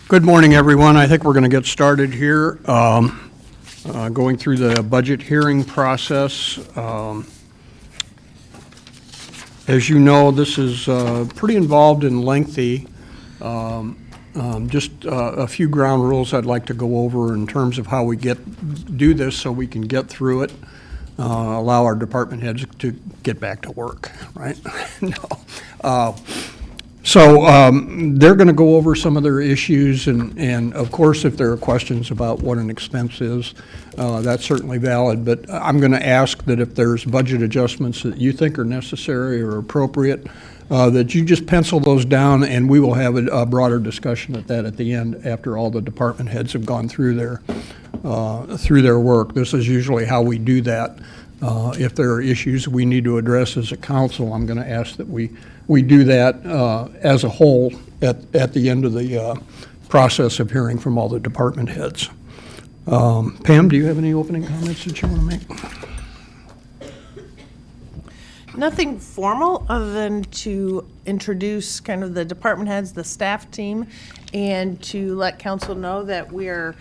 Good morning, everyone. I think we're going to get started here, going through the budget hearing process. As you know, this is pretty involved and lengthy. Just a few ground rules I'd like to go over in terms of how we do this so we can get through it, allow our department heads to get back to work, right? No. So they're going to go over some of their issues, and of course, if there are questions about what an expense is, that's certainly valid. But I'm going to ask that if there's budget adjustments that you think are necessary or appropriate, that you just pencil those down, and we will have a broader discussion at the end after all the department heads have gone through their work. This is usually how we do that. If there are issues we need to address as a council, I'm going to ask that we do that as a whole at the end of the process of hearing from all the department heads. Pam, do you have any opening comments that you want to make? Nothing formal other than to introduce kind of the department heads, the staff team, and to let council know that we are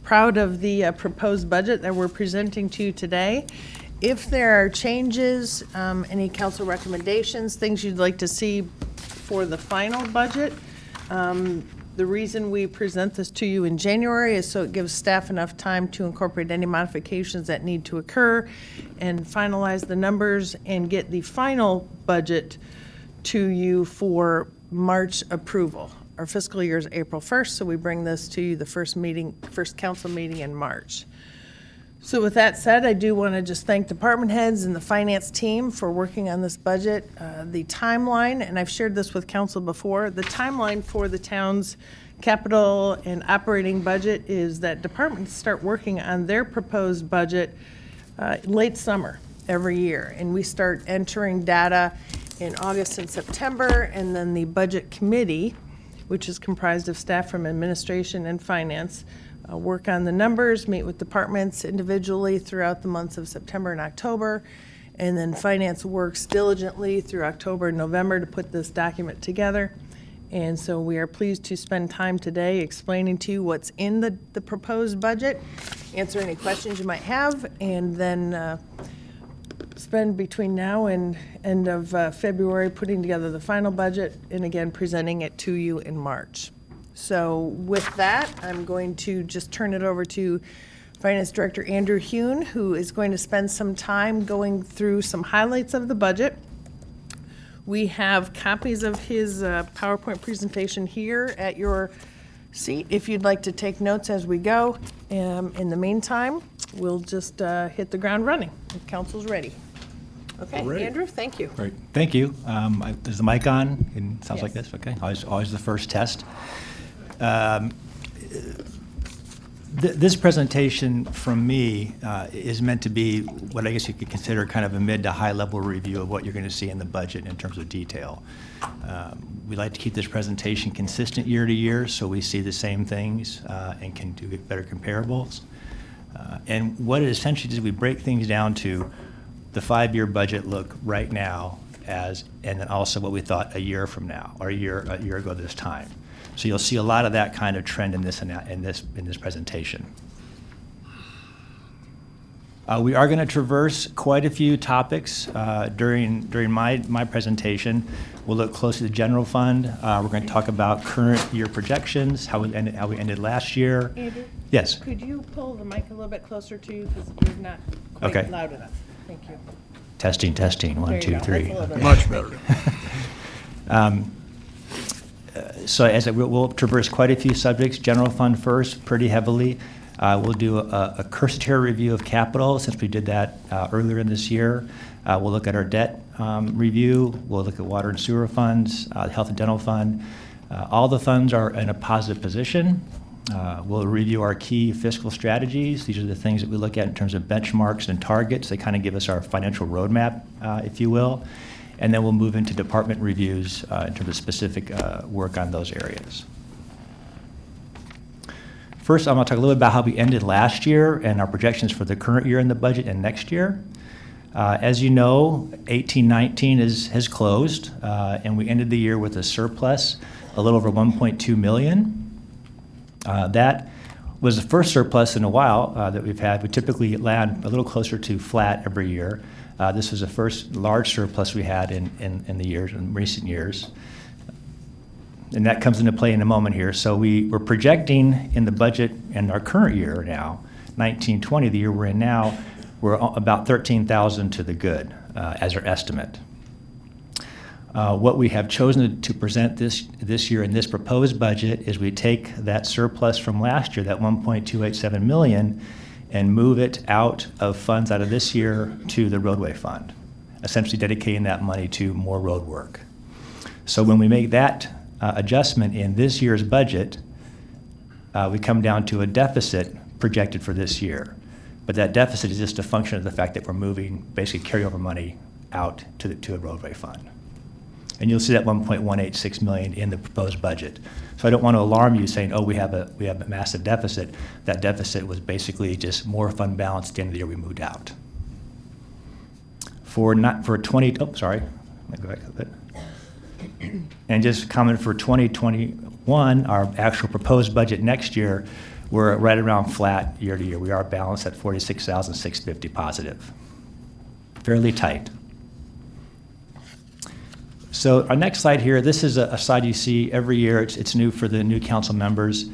proud of the proposed budget that we're presenting to you today. If there are changes, any council recommendations, things you'd like to see for the final budget, the reason we present this to you in January is so it gives staff enough time to incorporate any modifications that need to occur and finalize the numbers and get the final budget to you for March approval. Our fiscal year is April 1st, so we bring this to you the first council meeting in March. So with that said, I do want to just thank department heads and the finance team for working on this budget. The timeline, and I've shared this with council before, the timeline for the town's capital and operating budget is that departments start working on their proposed budget late summer every year. And we start entering data in August and September, and then the budget committee, which is comprised of staff from administration and finance, work on the numbers, meet with departments individually throughout the months of September and October, and then finance works diligently through October and November to put this document together. And so we are pleased to spend time today explaining to you what's in the proposed budget, answer any questions you might have, and then spend between now and end of February putting together the final budget and again presenting it to you in March. So with that, I'm going to just turn it over to Finance Director Andrew Hune, who is going to spend some time going through some highlights of the budget. We have copies of his PowerPoint presentation here at your seat if you'd like to take notes as we go. In the meantime, we'll just hit the ground running if council's ready. Okay, Andrew, thank you. Great, thank you. Is the mic on? It sounds like Yes. this, okay. Always the first test. This presentation from me is meant to be what I guess you could consider kind of a mid to high level review of what you're going to see in the budget in terms of detail. We like to keep this presentation consistent year to year so we see the same things and can do better comparables. And what it essentially is, we break things down to the 5-year budget look right now and then also what we thought a year from now or a year ago this time. So you'll see a lot of that kind of trend in this presentation. We are going to traverse quite a few topics during my presentation. We'll look closely at the general fund. We're going to talk about current year projections, how we ended last year. Andrew? Yes. Could you pull the mic a little bit closer to you because you're not quite Okay. loud enough? Thank you. Testing. There 1, you 2, go. 3. That's a little bit Much better. So as we'll traverse quite a few subjects. General fund first, pretty heavily. We'll do a cursory review of capital since we did that earlier in this year. We'll look at our debt review. We'll look at water and sewer funds, the health and dental fund. All the funds are in a positive position. We'll review our key fiscal strategies. These are the things that we look at in terms of benchmarks and targets. They kind of give us our financial roadmap, if you will. And then we'll move into department reviews in terms of specific work on those areas. First, I'm going to talk a little bit about how we ended last year and our projections for the current year in the budget and next year. As you know, 18-19 has closed, and we ended the year with a surplus a little over $1.2 million. That was the first surplus in a while that we've had. We typically land a little closer to flat every year. This was the first large surplus we had in recent years. And that comes into play in a moment here. So we're projecting in the budget in our current year now, 1920, the year we're in now, we're about 13,000 to the good as our estimate. What we have chosen to present this year in this proposed budget is we take that surplus from last year, that 1.287 million, and move it out of funds out of this year to the roadway fund, essentially dedicating that money to more road work. So when we make that adjustment in this year's budget, we come down to a deficit projected for this year. But that deficit is just a function of the fact that we're moving basically carryover money out to a roadway fund. And you'll see that 1.186 million in the proposed budget. So I don't want to alarm you saying, oh, we have a massive deficit. That deficit was basically just more fund balance at the end of the year we moved out. Let me go back a bit. And just comment for 2021, our actual proposed budget next year, we're right around flat year to year. We are balanced at 46,650 positive. Fairly tight. So our next slide here, this is a slide you see every year. It's new for the new council members.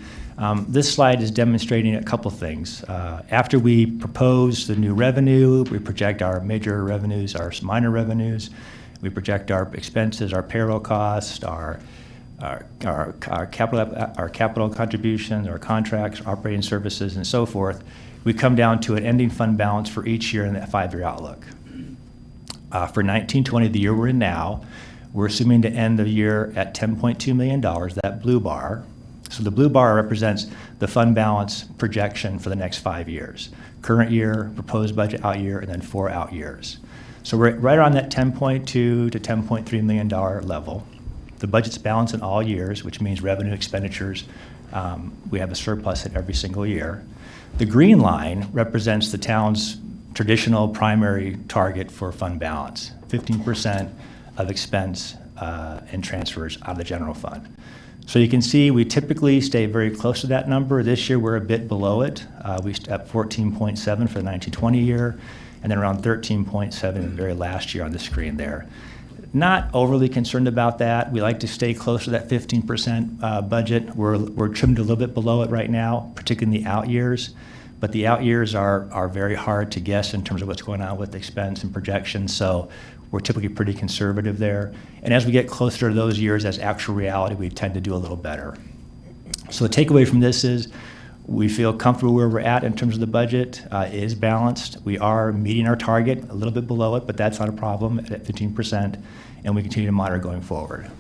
This slide is demonstrating a couple things. After we propose the new revenue, we project our major revenues, our minor revenues. We project our expenses, our payroll costs, our capital contributions, our contracts, operating services, and so forth. We come down to an ending fund balance for each year in that 5-year outlook. For 1920, the year we're in now, we're assuming to end the year at $10.2 million, that blue bar. So the blue bar represents the fund balance projection for the next 5 years. Current year, proposed budget out year, and then 4 out years. So we're right around that $10.2 to $10.3 million level. The budget's balanced in all years, which means revenue expenditures, we have a surplus at every single year. The green line represents the town's traditional primary target for fund balance, 15% of expense and transfers out of the general fund. So you can see we typically stay very close to that number. This year we're a bit below it. We at 14.7 for the 1920 year, and then around 13.7 in the very last year on the screen there. Not overly concerned about that. We like to stay close to that 15% budget. We're trimmed a little bit below it right now, particularly in the out years. But the out years are very hard to guess in terms of what's going on with expense and projections. So we're typically pretty conservative there. And as we get closer to those years as actual reality, we tend to do a little better. So the takeaway from this is we feel comfortable where we're at in terms of the budget. It is balanced. We are meeting our target, a little bit below it, but that's not a problem at 15%, and we continue to monitor going forward.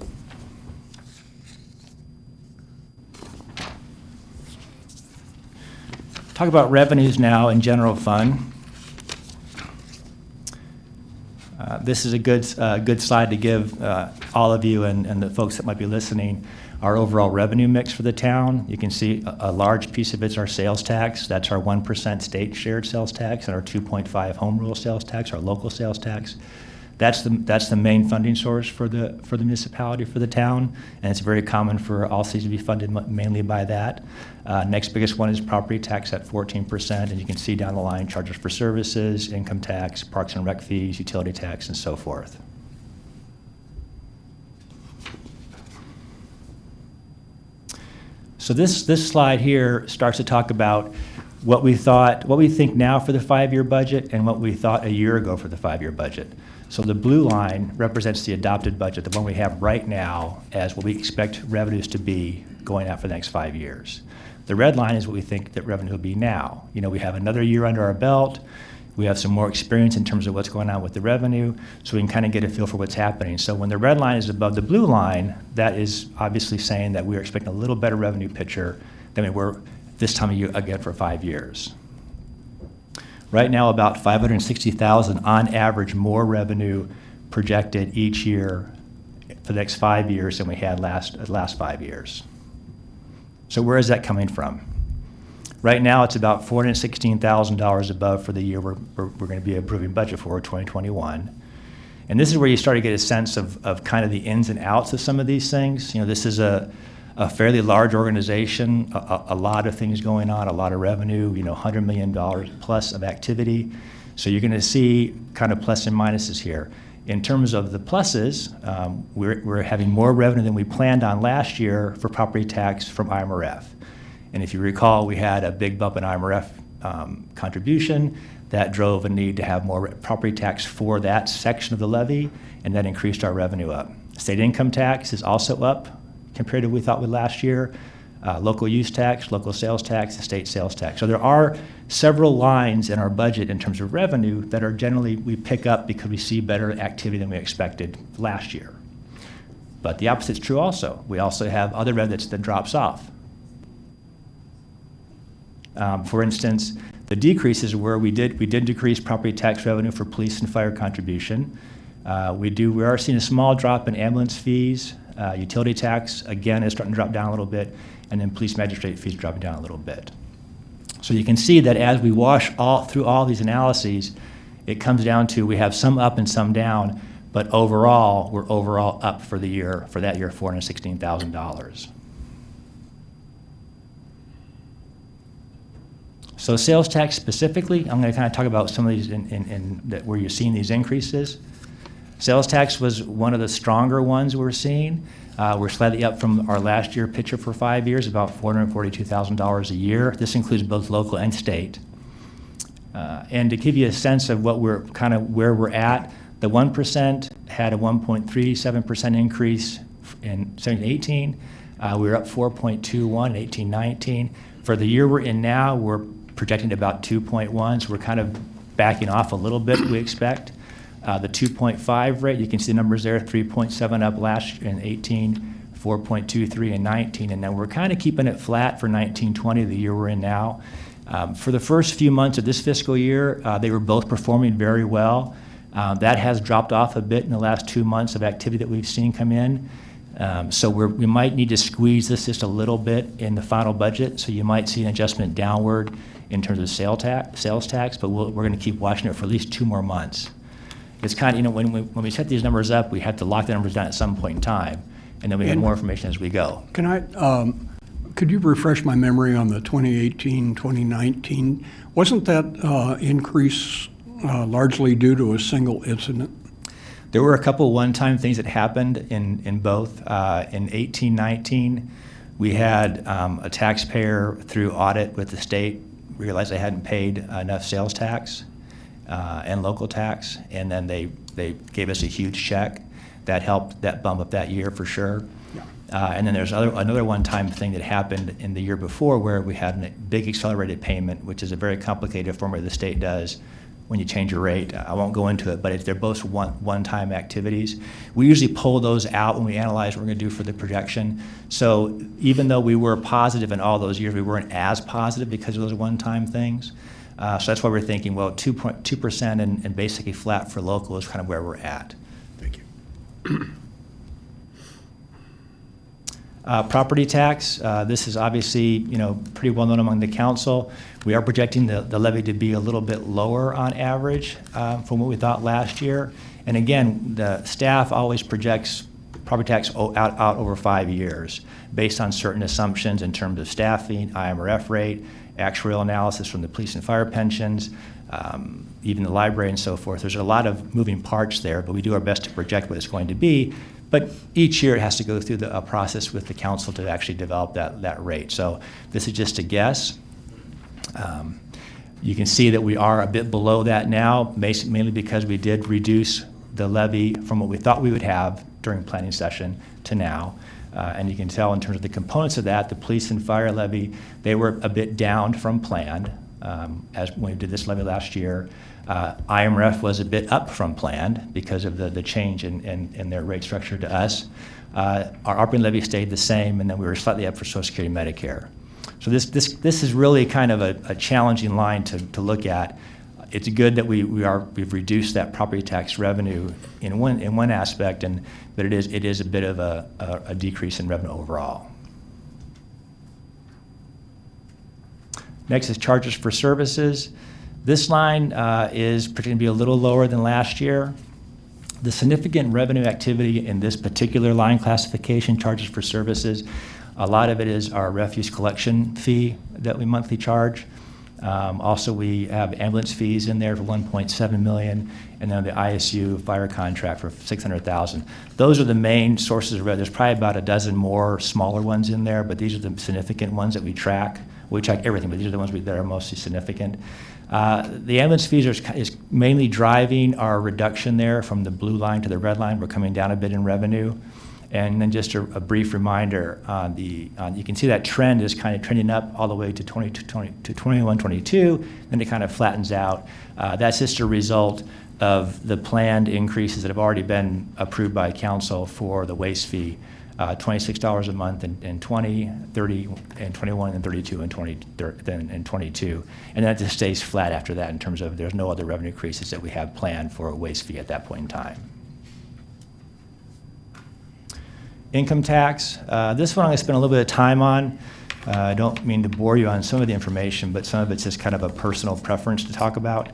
Talk about revenues now in general fund. This is a good slide to give all of you and the folks that might be listening our overall revenue mix for the town. You can see a large piece of it's our sales tax. That's our 1% state shared sales tax and our 2.5 home rule sales tax, our local sales tax. That's the main funding source for the municipality, for the town, and it's very common for all cities to be funded mainly by that. Next biggest one is property tax at 14%, and you can see down the line charges for services, income tax, parks and rec fees, utility tax, and so forth. So this slide here starts to talk about what we think now for the 5-year budget and what we thought a year ago for the 5-year budget. So the blue line represents the adopted budget, the one we have right now as what we expect revenues to be going out for the next 5 years. The red line is what we think that revenue will be now. You know, we have another year under our belt. We have some more experience in terms of what's going on with the revenue, so we can kind of get a feel for what's happening. So when the red line is above the blue line, that is obviously saying that we're expecting a little better revenue picture than we were this time of year again for 5 years. Right now, about $560,000 on average more revenue projected each year for the next 5 years than we had last 5 years. So where is that coming from? Right now, it's about $416,000 above for the year we're going to be approving budget for 2021. And this is where you start to get a sense of kind of the ins and outs of some of these things. You know, this is a a fairly large organization, a lot of things going on, a lot of revenue, $100 million plus of activity. So you're going to see kind of plus and minuses here. In terms of the pluses, we're having more revenue than we planned on last year for property tax from IMRF. And if you recall, we had a big bump in IMRF contribution that drove a need to have more property tax for that section of the levy, and that increased our revenue up. State income tax is also up compared to what we thought with last year. Local use tax, local sales tax, and state sales tax. So there are several lines in our budget in terms of revenue that are generally we pick up because we see better activity than we expected last year. But the opposite is true also. We also have other revenue that drops off. For instance, the decreases where we did decrease property tax revenue for police and fire contribution. We are seeing a small drop in ambulance fees. Utility tax, again, is starting to drop down a little bit, and then police magistrate fees dropping down a little bit. So you can see that as we wash through all these analyses, it comes down to we have some up and some down, but overall, we're overall up for that year, $416,000. So sales tax specifically, I'm going to kind of talk about some of these where you're seeing these increases. Sales tax was one of the stronger ones we're seeing. We're slightly up from our last year picture for 5 years, about $442,000 a year. This includes both local and state. And to give you a sense of where we're at, the 1% had a 1.37% increase in 17-18. We were up 4.21 in 18-19. For the year we're in now, we're projecting about 2.1, so we're kind of backing off a little bit, we expect. The 2.5 rate, you can see the numbers there, 3.7 up last year in 18, 4.23 in 19, and then we're kind of keeping it flat for 19-20, the year we're in now. For the first few months of this fiscal year, they were both performing very well. That has dropped off a bit in the last 2 months of activity that we've seen come in. So we might need to squeeze this just a little bit in the final budget, so you might see an adjustment downward in terms of sales tax, but we're going to keep watching it for at least 2 more months. It's kind of, when we set these numbers up, we have to lock the numbers down at some point in time, and then we have more information as we go. Could you refresh my memory on the 2018, 2019? Wasn't that increase largely due to a single incident? There were a couple one-time things that happened in both. In 18-19, we had a taxpayer through audit with the state realized they hadn't paid enough sales tax and local tax, and then they gave us a huge check. That helped that bump up that year for sure. Yeah. And then there's another one-time thing that happened in the year before where we had a big accelerated payment, which is a very complicated formula the state does when you change your rate. I won't go into it, but they're both one-time activities. We usually pull those out when we analyze what we're going to do for the projection. So even though we were positive in all those years, we weren't as positive because of those one-time things. So that's why we're thinking, well, 2% and basically flat for local is kind of where we're at. Thank you. Property tax, this is obviously, pretty well known among the council. We are projecting the levy to be a little bit lower on average from what we thought last year. And again, the staff always projects property tax out over 5 years based on certain assumptions in terms of staffing, IMRF rate, actuarial analysis from the police and fire pensions, even the library and so forth. There's a lot of moving parts there, but we do our best to project what it's going to be. But each year it has to go through a process with the council to actually develop that rate. So this is just a guess. You can see that we are a bit below that now, mainly because we did reduce the levy from what we thought we would have during planning session to now. And you can tell in terms of the components of that, the police and fire levy, they were a bit down from planned as when we did this levy last year. IMRF was a bit up from planned because of the change in their rate structure to us. Our operating levy stayed the same, and then we were slightly up for Social Security and Medicare. So this is really kind of a challenging line to look at. It's good that we've reduced that property tax revenue in one aspect, but it is a bit of a decrease in revenue overall. Next is charges for services. This line is projected to be a little lower than last year. The significant revenue activity in this particular line classification, charges for services, A lot of it is our refuse collection fee that we monthly charge. Also, we have ambulance fees in there for $1.7 million, and then the ISU fire contract for $600,000. Those are the main sources of revenue. There's probably about a dozen more smaller ones in there, but these are the significant ones that we track. We track everything, but these are the ones that are mostly significant. The ambulance fees is mainly driving our reduction there from the blue line to the red line. We're coming down a bit in revenue. And then just a brief reminder on you can see that trend is kind of trending up all the way to 21, 22, then it kind of flattens out. That's just a result of the planned increases that have already been approved by council for the waste fee, $26 a month in 20, 30, and 21, and 32, and 20, and 22. And that just stays flat after that in terms of there's no other revenue increases that we have planned for a waste fee at that point in time. Income tax. This one I'm going to spend a little bit of time on. I don't mean to bore you on some of the information, but some of it's just kind of a personal preference to talk about.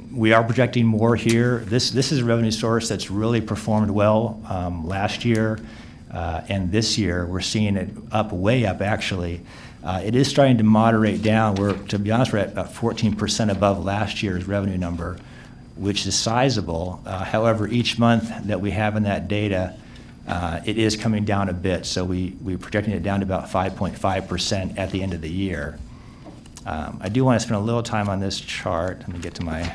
We are projecting more here. This is a revenue source that's really performed well last year and this year. We're seeing it way up actually. It is starting to moderate down. To be honest, we're at about 14% above last year's revenue number, which is sizable. However, each month that we have in that data, it is coming down a bit, so we're projecting it down to about 5.5% at the end of the year. I do want to spend a little time on this chart. Let me get to my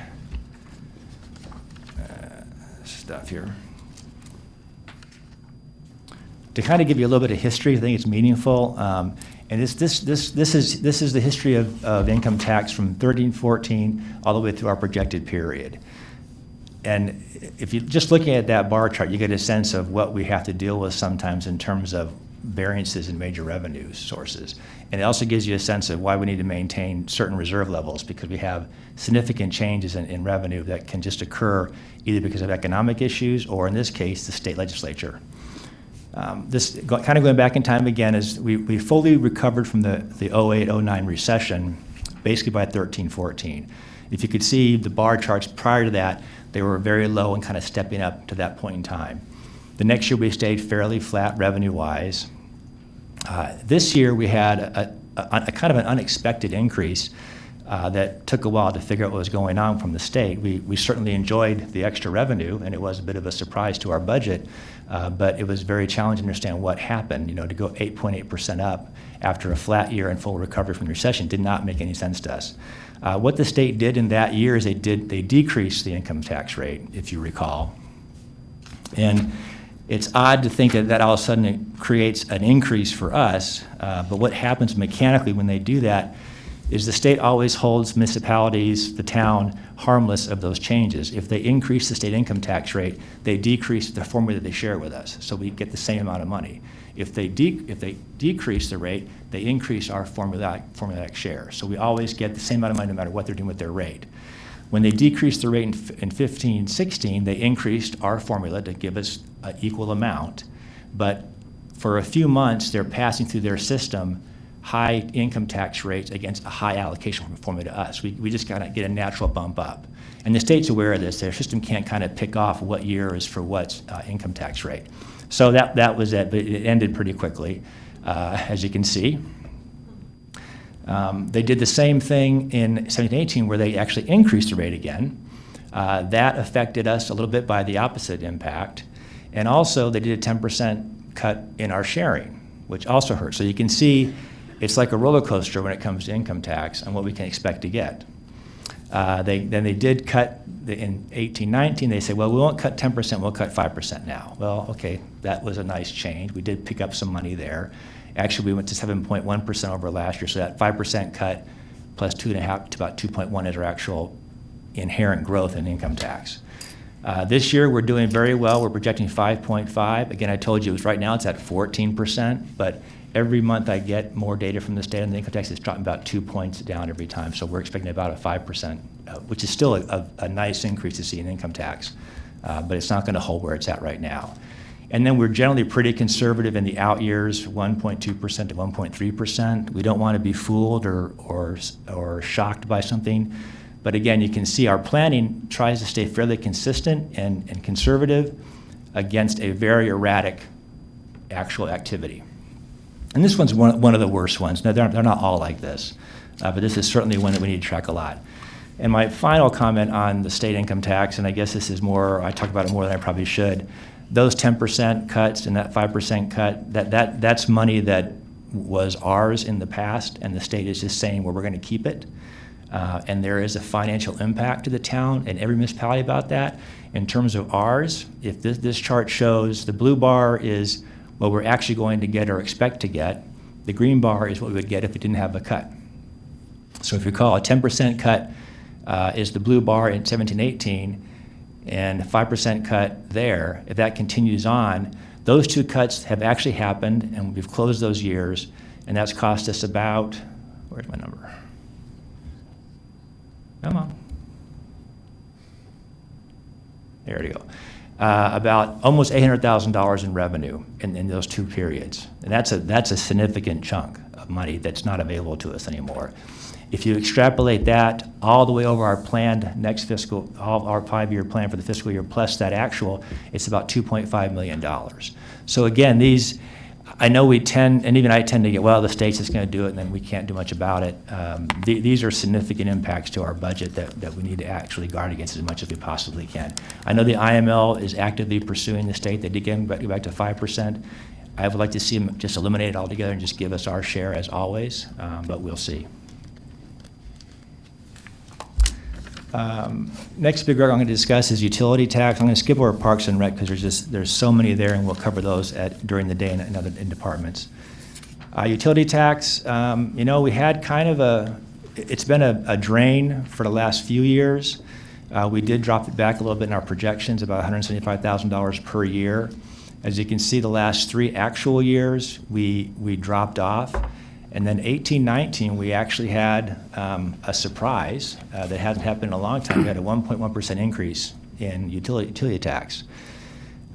stuff here. To kind of give you a little bit of history, I think it's meaningful. And this is the history of income tax from 13, 14, all the way through our projected period. And if you're just looking at that bar chart, you get a sense of what we have to deal with sometimes in terms of variances in major revenue sources. And it also gives you a sense of why we need to maintain certain reserve levels, because we have significant changes in revenue that can just occur either because of economic issues or, in this case, the state legislature. This kind of going back in time again is we fully recovered from the 08-09 recession basically by 13-14. If you could see the bar charts prior to that, they were very low and kind of stepping up to that point in time. The next year we stayed fairly flat revenue-wise. This year we had a kind of an unexpected increase that took a while to figure out what was going on from the state. We certainly enjoyed the extra revenue, and it was a bit of a surprise to our budget, but it was very challenging to understand what happened. To go 8.8% up after a flat year and full recovery from the recession did not make any sense to us. What the state did in that year is they decreased the income tax rate, if you recall. And it's odd to think that all of a sudden it creates an increase for us, but what happens mechanically when they do that is the state always holds municipalities, the town, harmless of those changes. If they increase the state income tax rate, they decrease the formula they share with us, so we get the same amount of money. If they decrease the rate, they increase our formulaic share. So we always get the same amount of money no matter what they're doing with their rate. When they decreased the rate in 15-16, they increased our formula to give us an equal amount. But for a few months, they're passing through their system high income tax rates against a high allocation formula to us. We just kind of get a natural bump up. And the state's aware of this. Their system can't kind of pick off what year is for what income tax rate. So that was it, but it ended pretty quickly, as you can see. They did the same thing in 17-18 where they actually increased the rate again. That affected us a little bit by the opposite impact. And also they did a 10% cut in our sharing, which also hurt. So you can see it's like a roller coaster when it comes to income tax and what we can expect to get. Then they did cut in 18-19. They said, well, we won't cut 10%, we'll cut 5% now. Well, okay, that was a nice change. We did pick up some money there. Actually, we went to 7.1% over last year, so that 5% cut plus 2.5 to about 2.1 is our actual inherent growth in income tax. This year, we're doing very well. We're projecting 5.5. Again, I told you right now it's at 14%, but every month I get more data from the state on the income tax. It's dropping about 2 points down every time, so we're expecting about a 5%, which is still a nice increase to see in income tax, but it's not going to hold where it's at right now. And then we're generally pretty conservative in the out years, 1.2% to 1.3%. We don't want to be fooled or shocked by something. But again, you can see our planning tries to stay fairly consistent and conservative against a very erratic actual activity. And this one's one of the worst ones. No, they're not all like this, but this is certainly one that we need to track a lot. And my final comment on the state income tax, and I guess this is more, I talk about it more than I probably should, those 10% cuts and that 5% cut, that's money that was ours in the past, and the state is just saying, well, we're going to keep it. And there is a financial impact to the town and every municipality about that. In terms of ours, if this chart shows the blue bar is what we're actually going to get or expect to get, the green bar is what we would get if we didn't have a cut. So if you recall, a 10% cut is the blue bar in 17-18, and a 5% cut there. If that continues on, those two cuts have actually happened, and we've closed those years, and that's cost us about, where's my number? Come on. There you go. About almost $800,000 in revenue in those two periods. And that's a significant chunk of money that's not available to us anymore. If you extrapolate that all the way over our planned next fiscal, all our 5-year plan for the fiscal year plus that actual, it's about $2.5 million. So again, these, I know we tend, and even I tend to get, well, the state's just going to do it and then we can't do much about it. These are significant impacts to our budget that we need to actually guard against as much as we possibly can. I know the IML is actively pursuing the state. They did go back to 5%. I would like to see them just eliminate it altogether and just give us our share as always, but we'll see. Next big article I'm going to discuss is utility tax. I'm going to skip over Parks and Rec because there's so many there, and we'll cover those during the day in other departments. Utility tax, we had kind of it's been a drain for the last few years. We did drop it back a little bit in our projections, about $175,000 per year. As you can see, the last 3 actual years, we dropped off. And then 18-19, we actually had a surprise that hasn't happened in a long time. We had a 1.1% increase in utility tax.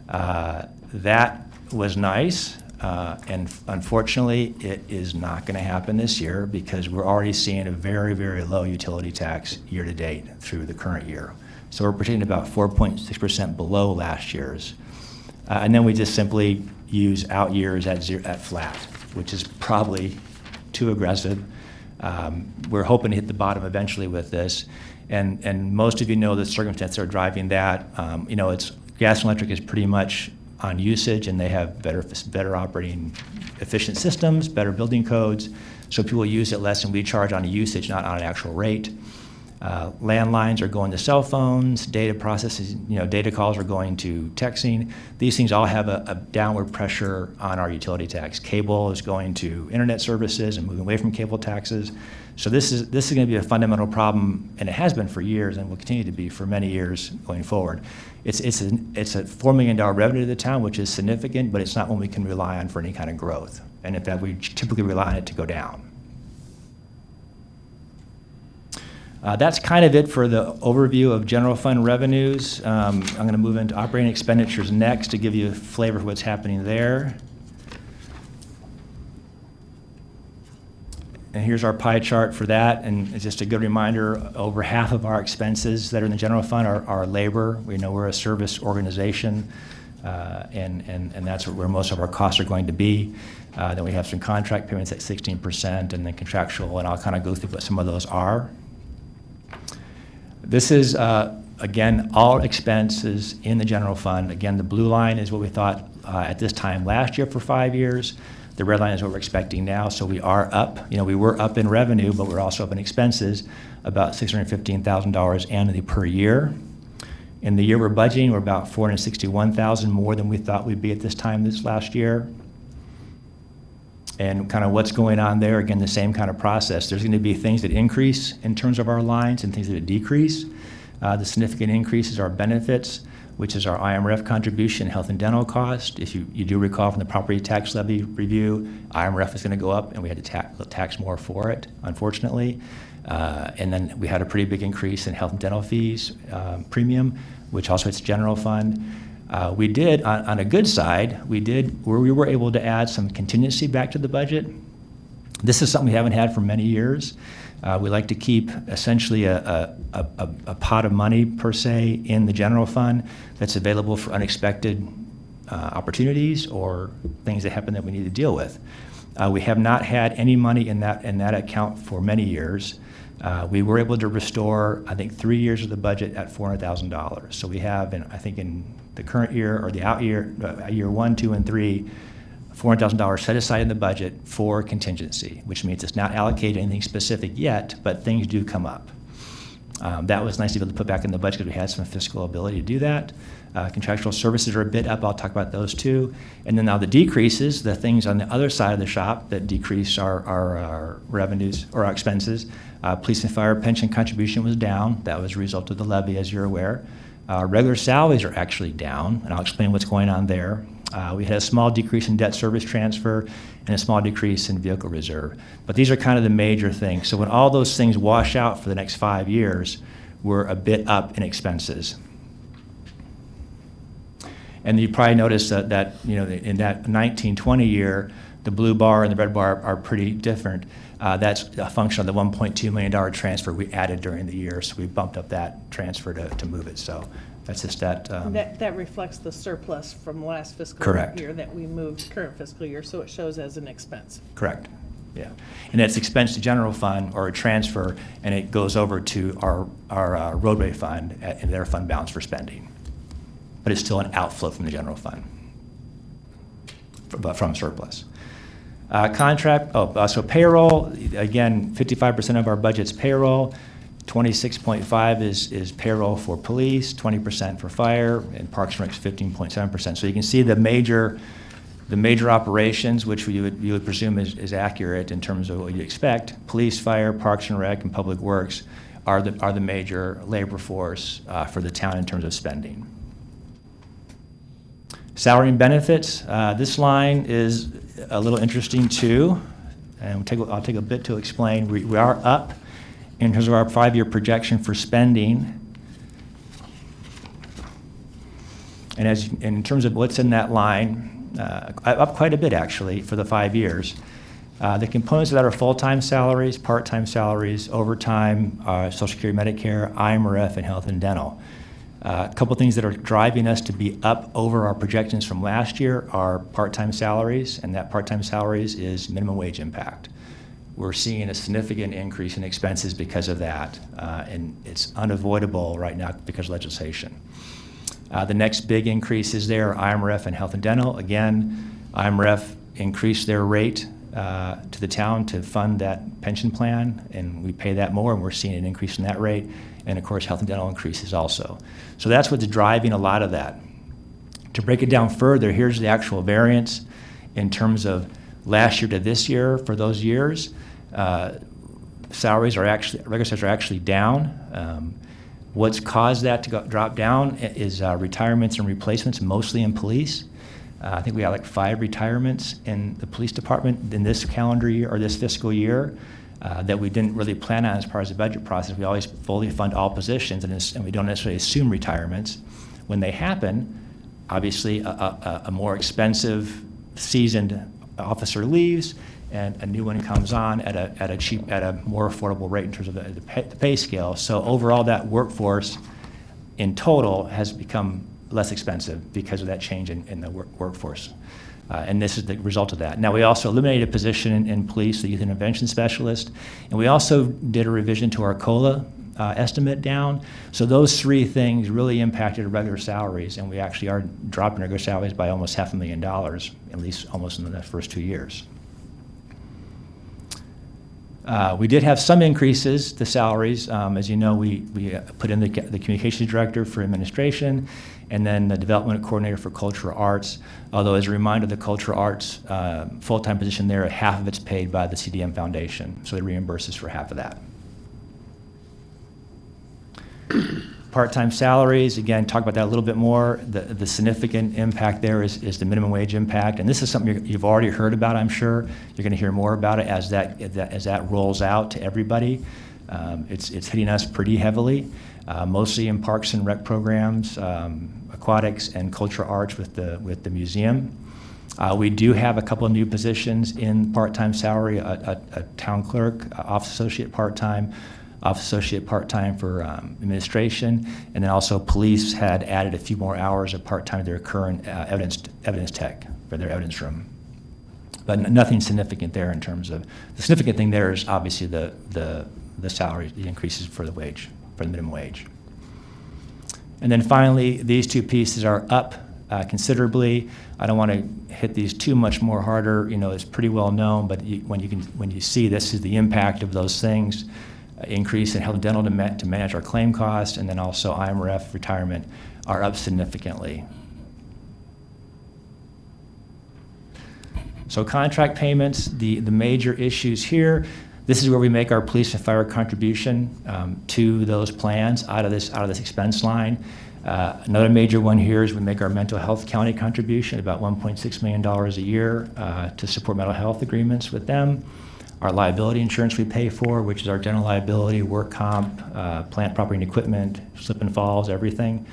That was nice, and unfortunately, it is not going to happen this year because we're already seeing a very, very low utility tax year to date through the current year. So we're predicting about 4.6% below last year's. And then we just simply use out years at flat, which is probably too aggressive. We're hoping to hit the bottom eventually with this, and most of you know the circumstances that are driving that. It's gas and electric is pretty much on usage, and they have better operating efficient systems, better building codes, so people use it less, and we charge on a usage, not on an actual rate. Landlines are going to cell phones, data processes, data calls are going to texting. These things all have a downward pressure on our utility tax. Cable is going to internet services and moving away from cable taxes. So this is going to be a fundamental problem, and it has been for years and will continue to be for many years going forward. It's a $4 million revenue to the town, which is significant, but it's not one we can rely on for any kind of growth. And in fact, we typically rely on it to go down. That's kind of it for the overview of general fund revenues. I'm going to move into operating expenditures next to give you a flavor of what's happening there. And here's our pie chart for that, and it's just a good reminder, over half of our expenses that are in the general fund are labor. We know we're a service organization, and that's where most of our costs are going to be. Then we have some contract payments at 16%, and then contractual, and I'll kind of go through what some of those are. This is, again, all expenses in the general fund. Again, the blue line is what we thought at this time last year for 5 years. The red line is what we're expecting now, so we are up. We were up in revenue, but we're also up in expenses, about $615,000 annually per year. In the year we're budgeting, we're about $461,000 more than we thought we'd be at this time this last year. And kind of what's going on there, again, the same kind of process. There's going to be things that increase in terms of our lines and things that decrease. The significant increase is our benefits, which is our IMRF contribution, health and dental cost. If you do recall from the property tax levy review, IMRF is going to go up, and we had to tax more for it, unfortunately. And then we had a pretty big increase in health and dental fees premium, which also hits general fund. We did, on a good side, we were able to add some contingency back to the budget. This is something we haven't had for many years. We like to keep essentially a pot of money, per se, in the general fund that's available for unexpected opportunities or things that happen that we need to deal with. We have not had any money in that account for many years. We were able to restore, I think, 3 years of the budget at $400,000. So we have, I think in the current year or the out year, year 1, 2, and 3, $400,000 set aside in the budget for contingency, which means it's not allocated anything specific yet, but things do come up. That was nice to be able to put back in the budget because we had some fiscal ability to do that. Contractual services are a bit up. I'll talk about those too. And then now the decreases, the things on the other side of the shop that decrease our revenues or our expenses. Police and fire pension contribution was down. That was a result of the levy, as you're aware. Regular salaries are actually down, and I'll explain what's going on there. We had a small decrease in debt service transfer and a small decrease in vehicle reserve. But these are kind of the major things. So when all those things wash out for the next 5 years, we're a bit up in expenses. And you probably noticed that in that 19-20 year, the blue bar and the red bar are pretty different. That's a function of the $1.2 million transfer we added during the year. So we bumped up that transfer to move it. So that's just that. That reflects the surplus from last fiscal Correct. year that we moved current fiscal year, so it shows as an expense. Correct. Yeah. And it's expense to general fund or a transfer, and it goes over to our roadway fund and their fund balance for spending. But it's still an outflow from the general fund, but from surplus. So payroll, again, 55% of our budget's payroll. 26.5 is payroll for police, 20% for fire, and Parks and Rec's 15.7%. So you can see the major operations, which you would presume is accurate in terms of what you expect. Police, fire, Parks and Rec, and Public Works are the major labor force for the town in terms of spending. Salary and benefits. This line is a little interesting too, and I'll take a bit to explain. We are up in terms of our 5-year projection for spending. And in terms of what's in that line, up quite a bit actually for the 5 years. The components of that are full-time salaries, part-time salaries, overtime, Social Security, Medicare, IMRF, and health and dental. A couple things that are driving us to be up over our projections from last year are part-time salaries, and that part-time salaries is minimum wage impact. We're seeing a significant increase in expenses because of that, and it's unavoidable right now because of legislation. The next big increase is there, IMRF and health and dental. Again, IMRF increased their rate to the town to fund that pension plan, and we pay that more, and we're seeing an increase in that rate. And of course, health and dental increases also. So that's what's driving a lot of that. To break it down further, here's the actual variance in terms of last year to this year for those years. Regular salaries are actually down. What's caused that to drop down is retirements and replacements, mostly in police. I think we had like 5 retirements in the police department in this calendar year or this fiscal year that we didn't really plan on as part of the budget process. We always fully fund all positions, and we don't necessarily assume retirements. When they happen, obviously a more expensive, seasoned officer leaves, and a new one comes on at a more affordable rate in terms of the pay scale. So overall, that workforce in total has become less expensive because of that change in the workforce. And this is the result of that. Now, we also eliminated a position in police, the youth intervention specialist, and we also did a revision to our COLA estimate down. So those 3 things really impacted regular salaries, and we actually are dropping regular salaries by almost $500,000, at least almost in the first 2 years. We did have some increases to salaries. As you know, we put in the communications director for administration, and then the development coordinator for cultural arts. Although, as a reminder, the cultural arts full-time position there, half of it's paid by the CDM Foundation, so they reimburse us for half of that. Part-time salaries, again, talk about that a little bit more. The significant impact there is the minimum wage impact, and this is something you've already heard about, I'm sure. You're going to hear more about it as that rolls out to everybody. It's hitting us pretty heavily, mostly in parks and rec programs, aquatics, and cultural arts with the museum. We do have a couple of new positions in part-time salary, a town clerk, office associate part-time, office associate part-time for administration, and then also police had added a few more hours of part-time to their current evidence tech for their evidence room. but nothing significant there in terms of, the significant thing there is obviously the salary, the increases for the wage, for the minimum wage. And then finally, these two pieces are up considerably. I don't want to hit these too much more harder. You know, it's pretty well known, but when you see this is the impact of those things, increase in health and dental to manage our claim costs, and then also IMRF retirement are up significantly. So contract payments, the major issues here, this is where we make our police and fire contribution to those plans out of this expense line. Another major one here is we make our mental health county contribution, about $1.6 million a year to support mental health agreements with them. Our liability insurance we pay for, which is our general liability, work comp, plant, property, and equipment, slip and falls, everything.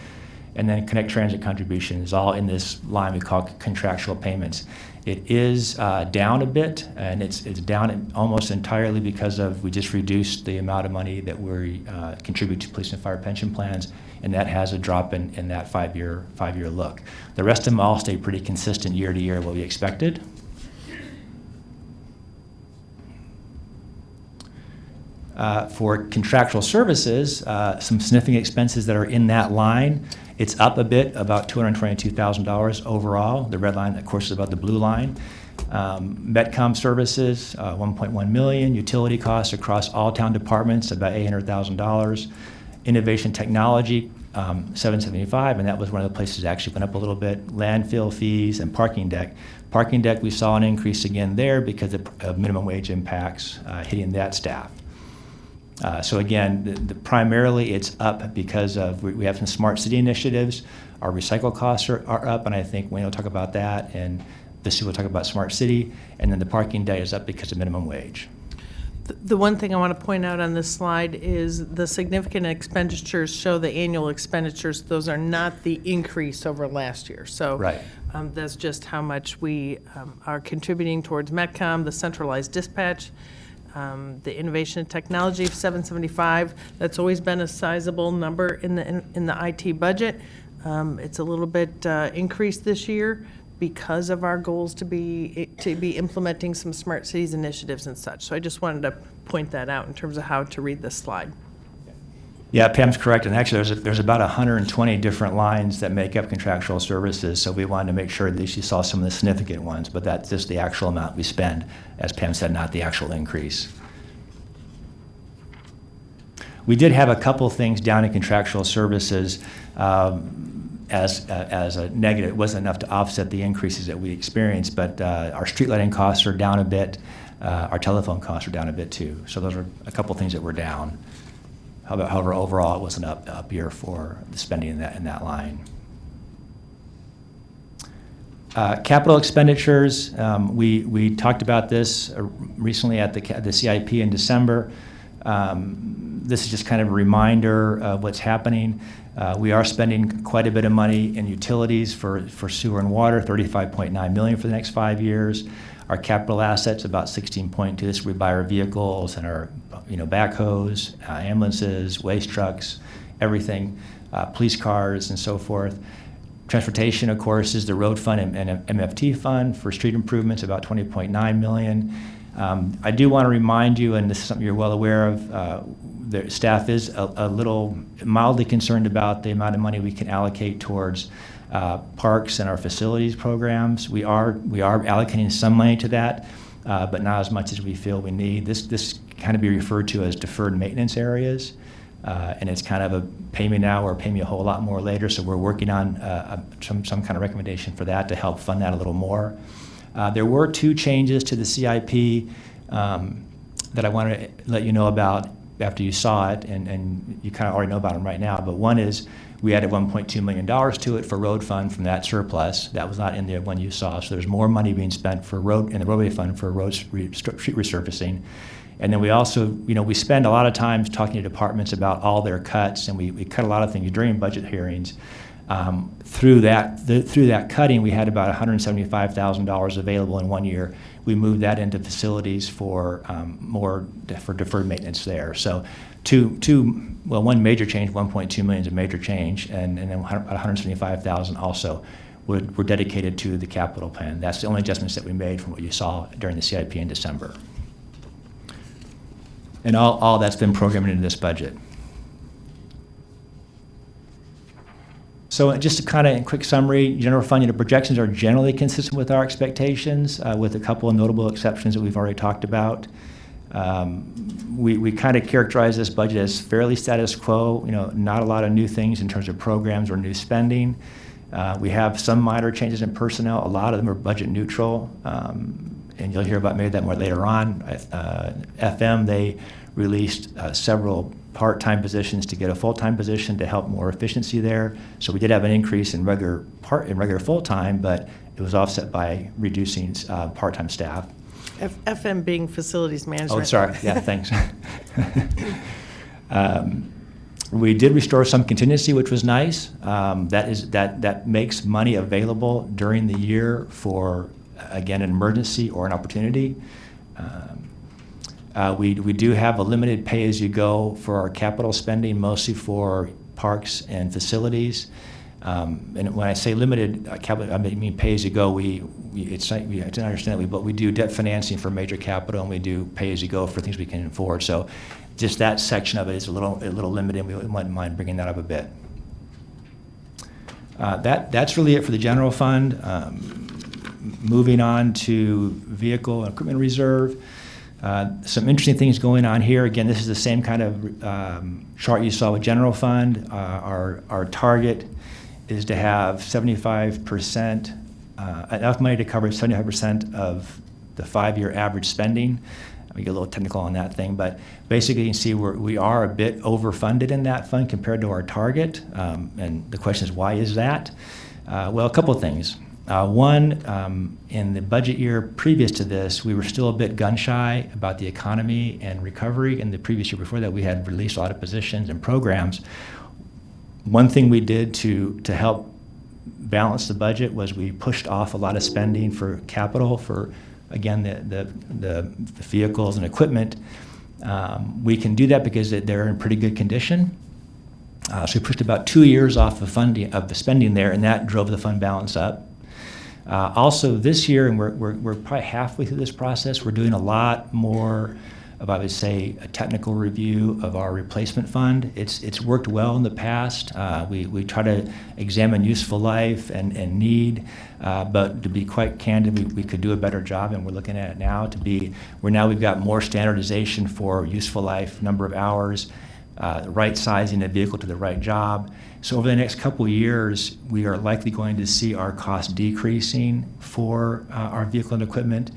And then Connect Transit contribution is all in this line we call contractual payments. It is down a bit, and it's down almost entirely because we just reduced the amount of money that we contribute to police and fire pension plans, and that has a drop in that five-year look. The rest of them all stay pretty consistent year to year, what we expected. For contractual services, some significant expenses that are in that line. It's up a bit, about $222,000 overall. The red line, of course, is about the blue line. Metcom services, $1.1 million. Utility costs across all town departments, about $800,000. Innovation technology, $775,000, and that was one of the places that actually went up a little bit. Landfill fees and parking deck. Parking deck, we saw an increase again there because of minimum wage impacts hitting that staff. So again, primarily it's up because of we have some smart city initiatives. Our recycle costs are up, and I think Wayne will talk about that, and Vasu will talk about smart city, and then the parking day is up because of minimum wage. The one thing I want to point out on this slide is the significant expenditures show the annual expenditures. Those are not the increase over last year. So Right. That's just how much we are contributing towards Metcom, the centralized dispatch, the innovation and technology of $775. That's always been a sizable number in the IT budget. It's a little bit increased this year because of our goals to be implementing some smart cities initiatives and such. So I just wanted to point that out in terms of how to read this slide. Yeah, Pam's correct, and actually there's about 120 different lines that make up contractual services, so we wanted to make sure that you saw some of the significant ones, but that's just the actual amount we spend, as Pam said, not the actual increase. We did have a couple things down in contractual services as a negative. It wasn't enough to offset the increases that we experienced, but our street lighting costs are down a bit. Our telephone costs are down a bit too, so those are a couple things that were down. However, overall, it was an up year for the spending in that line. Capital expenditures, we talked about this recently at the CIP in December. This is just kind of a reminder of what's happening. We are spending quite a bit of money in utilities for sewer and water, $35.9 million for the next 5 years. Our capital assets, about 16.2. This is where we buy our vehicles and our backhoes, ambulances, waste trucks, everything, police cars and so forth. Transportation, of course, is the road fund and MFT fund for street improvements, about $20.9 million. I do want to remind you, and this is something you're well aware of, the staff is a little mildly concerned about the amount of money we can allocate towards parks and our facilities programs. We are allocating some money to that, but not as much as we feel we need. This kind of be referred to as deferred maintenance areas, and it's kind of a pay me now or pay me a whole lot more later. So we're working on some kind of recommendation for that to help fund that a little more. There were 2 changes to the CIP that I wanted to let you know about after you saw it, and you kind of already know about them right now. But one is we added $1.2 million to it for road fund from that surplus. That was not in the one you saw. So there's more money being spent in the roadway fund for street resurfacing. And then we also, we spend a lot of time talking to departments about all their cuts, and we cut a lot of things during budget hearings. Through that cutting, we had about $175,000 available in 1 year. We moved that into facilities for deferred maintenance there. So one major change, $1.2 million is a major change, and then $175,000 also were dedicated to the capital plan. That's the only adjustments that we made from what you saw during the CIP in December. And all that's been programmed into this budget. So just a kind of quick summary, general fund projections are generally consistent with our expectations, with a couple of notable exceptions that we've already talked about. We kind of characterize this budget as fairly status quo, not a lot of new things in terms of programs or new spending. We have some minor changes in personnel. A lot of them are budget neutral, and you'll hear about maybe that more later on. FM, they released several part-time positions to get a full-time position to help more efficiency there. So we did have an increase in regular full-time, but it was offset by reducing part-time staff. FM being facilities management. Oh, sorry. Yeah, thanks. We did restore some contingency, which was nice. That makes money available during the year for, again, an emergency or an opportunity. We do have a limited pay-as-you-go for our capital spending, mostly for parks and facilities. And when I say limited capital, I mean pay-as-you-go. I didn't understand that, but we do debt financing for major capital, and we do pay-as-you-go for things we can afford. So just that section of it is a little limited, and we wouldn't mind bringing that up a bit. That's really it for the general fund. Moving on to vehicle and equipment reserve. Some interesting things going on here. Again, this is the same kind of chart you saw with general fund. Our target is to have 75%, enough money to cover 75% of the 5-year average spending. We get a little technical on that thing, but basically you can see we are a bit overfunded in that fund compared to our target. And the question is, why is that? Well, a couple of things. One, in the budget year previous to this, we were still a bit gun-shy about the economy and recovery. In the previous year before that, we had released a lot of positions and programs. One thing we did to help balance the budget was we pushed off a lot of spending for capital for, again, the vehicles and equipment. We can do that because they're in pretty good condition. So we pushed about 2 years off of the spending there, and that drove the fund balance up. Also this year, and we're probably halfway through this process, we're doing a lot more of, I would say, a technical review of our replacement fund. It's worked well in the past. We try to examine useful life and need, but to be quite candid, we could do a better job, and we're looking at it now we've got more standardization for useful life, number of hours, right sizing a vehicle to the right job. So over the next couple of years, we are likely going to see our costs decreasing for our vehicle and equipment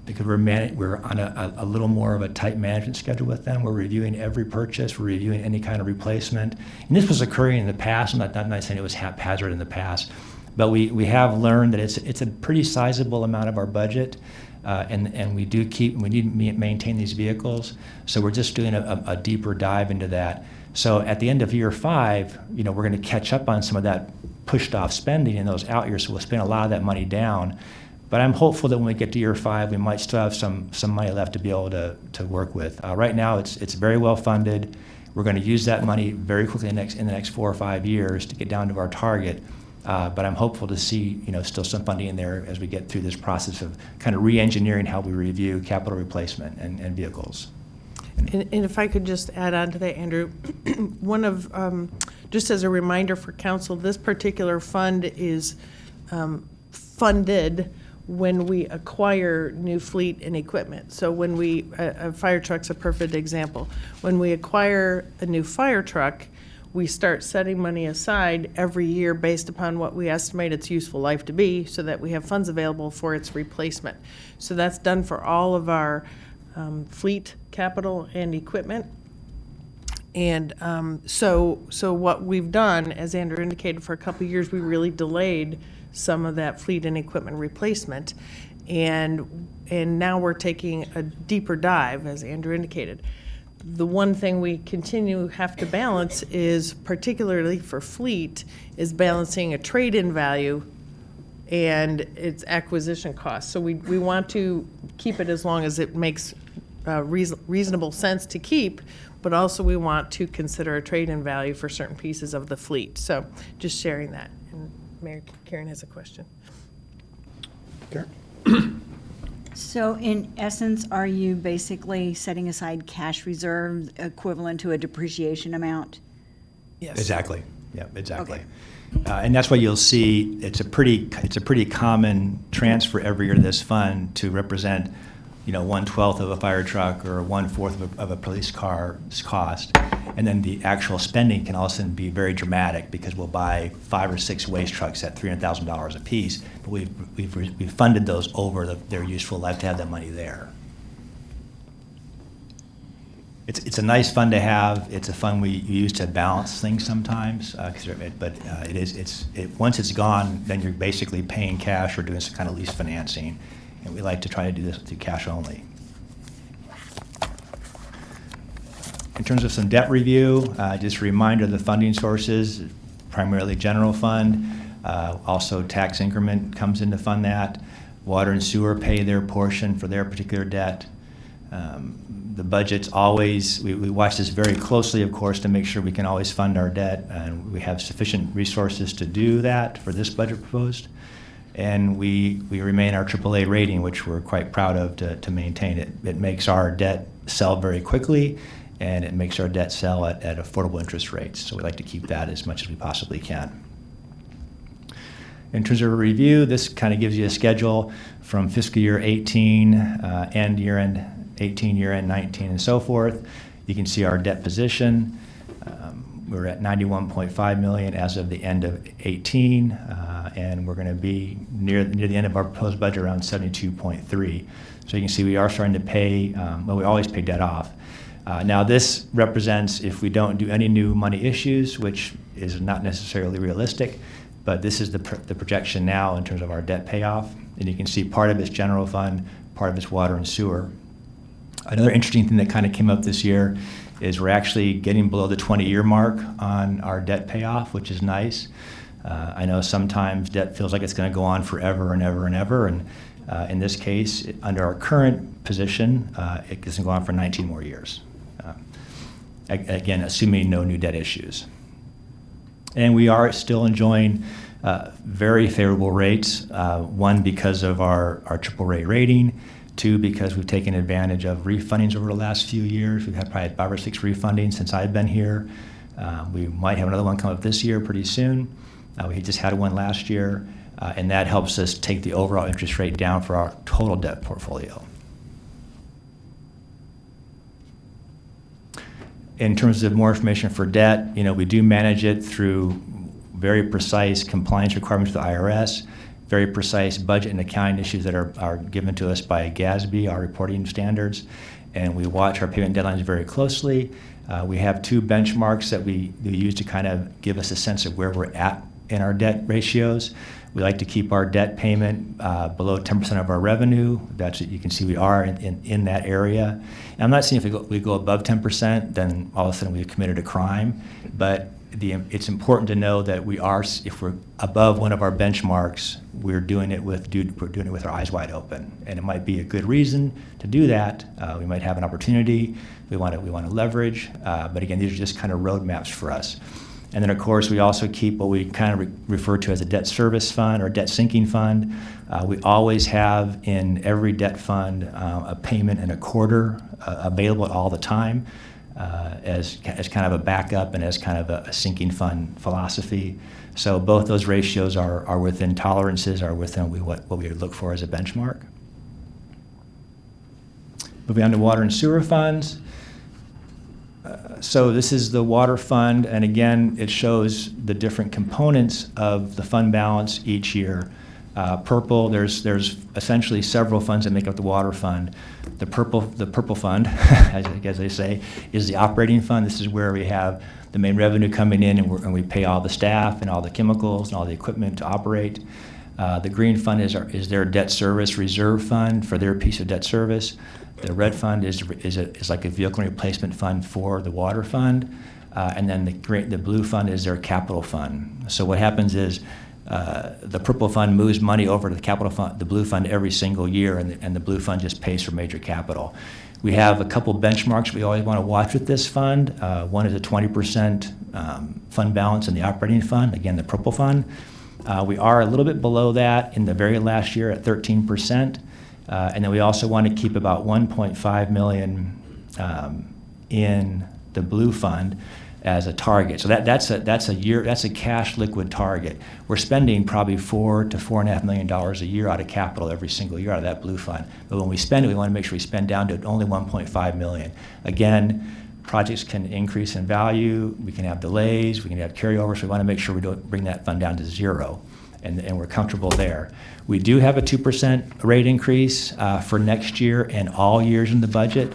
because we're on a little more of a tight management schedule with them. We're reviewing every purchase. We're reviewing any kind of replacement. And this was occurring in the past. I'm not saying it was haphazard in the past, but we have learned that it's a pretty sizable amount of our budget. And we need to maintain these vehicles. So we're just doing a deeper dive into that. So at the end of year 5, we're going to catch up on some of that pushed off spending in those out years. So we'll spend a lot of that money down. But I'm hopeful that when we get to year 5, we might still have some money left to be able to work with. Right now, it's very well funded. We're going to use that money very quickly in the next 4 or 5 years to get down to our target. But I'm hopeful to see, still some funding in there as we get through this process of kind of re-engineering how we review capital replacement and vehicles. And if I could just add on to that, Andrew, just as a reminder for council, this particular fund is funded when we acquire new fleet and equipment. So when a fire truck's a perfect example. When we acquire a new fire truck, we start setting money aside every year based upon what we estimate its useful life to be so that we have funds available for its replacement. So that's done for all of our fleet, capital, and equipment. And so what we've done, as Andrew indicated, for a couple of years, we really delayed some of that fleet and equipment replacement. And now we're taking a deeper dive, as Andrew indicated. The one thing we have to balance is, particularly for fleet, is balancing a trade-in value and its acquisition cost. So we want to keep it as long as it makes reasonable sense to keep, but also we want to consider a trade-in value for certain pieces of the fleet. So just sharing that. Mayor Karen has a question. Karen? So in essence, are you basically setting aside cash reserve equivalent to a depreciation amount? Yes. Exactly. Yeah, exactly. Okay. And that's why you'll see it's a pretty common transfer every year to this fund to represent, 1/12 of a fire truck or 1/4 of a police car's cost. And then the actual spending can also be very dramatic because we'll buy 5 or 6 waste trucks at $300,000 a piece, but we've funded those over their useful life to have that money there. It's a nice fund to have. It's a fund we use to balance things sometimes, once it's gone, then you're basically paying cash or doing some kind of lease financing, and we like to try to do this through cash only. In terms of some debt review, just a reminder of the funding sources, primarily general fund, also tax increment comes in to fund that. Water and sewer pay their portion for their particular debt. The budget's always, we watch this very closely, of course, to make sure we can always fund our debt, and we have sufficient resources to do that for this budget proposed. And we remain our AAA rating, which we're quite proud of to maintain it. It makes our debt sell very quickly, and it makes our debt sell at affordable interest rates. So we like to keep that as much as we possibly can. In terms of a review, this kind of gives you a schedule from fiscal year 18, end year-end 18, year-end 19, and so forth. You can see our debt position. We're at $91.5 million as of the end of 18, and we're going to be near the end of our proposed budget around 72.3. So you can see we are starting to pay, we always pay debt off. Now this represents if we don't do any new money issues, which is not necessarily realistic, but this is the projection now in terms of our debt payoff. And you can see part of it's general fund, part of it's water and sewer. Another interesting thing that kind of came up this year is we're actually getting below the 20-year mark on our debt payoff, which is nice. I know sometimes debt feels like it's going to go on forever and ever and ever, and in this case, under our current position, it doesn't go on for 19 more years. Again, assuming no new debt issues. And we are still enjoying very favorable rates, one, because of our AAA rating, 2, because we've taken advantage of refundings over the last few years. We've had probably 5 or 6 refundings since I've been here. We might have another one come up this year pretty soon. We just had one last year, and that helps us take the overall interest rate down for our total debt portfolio. In terms of more information for debt, we do manage it through very precise compliance requirements with the IRS, very precise budget and accounting issues that are given to us by GASB, our reporting standards, and we watch our payment deadlines very closely. We have 2 benchmarks that we use to kind of give us a sense of where we're at in our debt ratios. We like to keep our debt payment below 10% of our revenue. That's what you can see we are in that area. And I'm not saying if we go above 10%, then all of a sudden we've committed a crime. But it's important to know that if we're above one of our benchmarks, we're doing it with our eyes wide open. And it might be a good reason to do that. We might have an opportunity. We want to leverage. But again, these are just kind of roadmaps for us. And then, of course, we also keep what we kind of refer to as a debt service fund or debt sinking fund. We always have in every debt fund a payment and a quarter available all the time as kind of a backup and as kind of a sinking fund philosophy. So both those ratios are within tolerances, are within what we would look for as a benchmark. Moving on to water and sewer funds. So this is the water fund, and again, it shows the different components of the fund balance each year. Purple, there's essentially several funds that make up the water fund. The purple fund, as they say, is the operating fund. This is where we have the main revenue coming in, and we pay all the staff and all the chemicals and all the equipment to operate. The green fund is their debt service reserve fund for their piece of debt service. The red fund is like a vehicle replacement fund for the water fund, and then the blue fund is their capital fund. So what happens is the purple fund moves money over to the capital fund, the blue fund every single year, and the blue fund just pays for major capital. We have a couple benchmarks we always want to watch with this fund. One is a 20% fund balance in the operating fund, again the purple fund. We are a little bit below that in the very last year at 13%. And then we also want to keep about 1.5 million in the Blue Fund as a target. So that's a cash liquid target. We're spending probably $4 to $4.5 million a year out of capital every single year out of that Blue Fund. But when we spend it, we want to make sure we spend down to only 1.5 million. Again, projects can increase in value. We can have delays. We can have carryovers. We want to make sure we don't bring that fund down to zero, and we're comfortable there. We do have a 2% rate increase for next year and all years in the budget.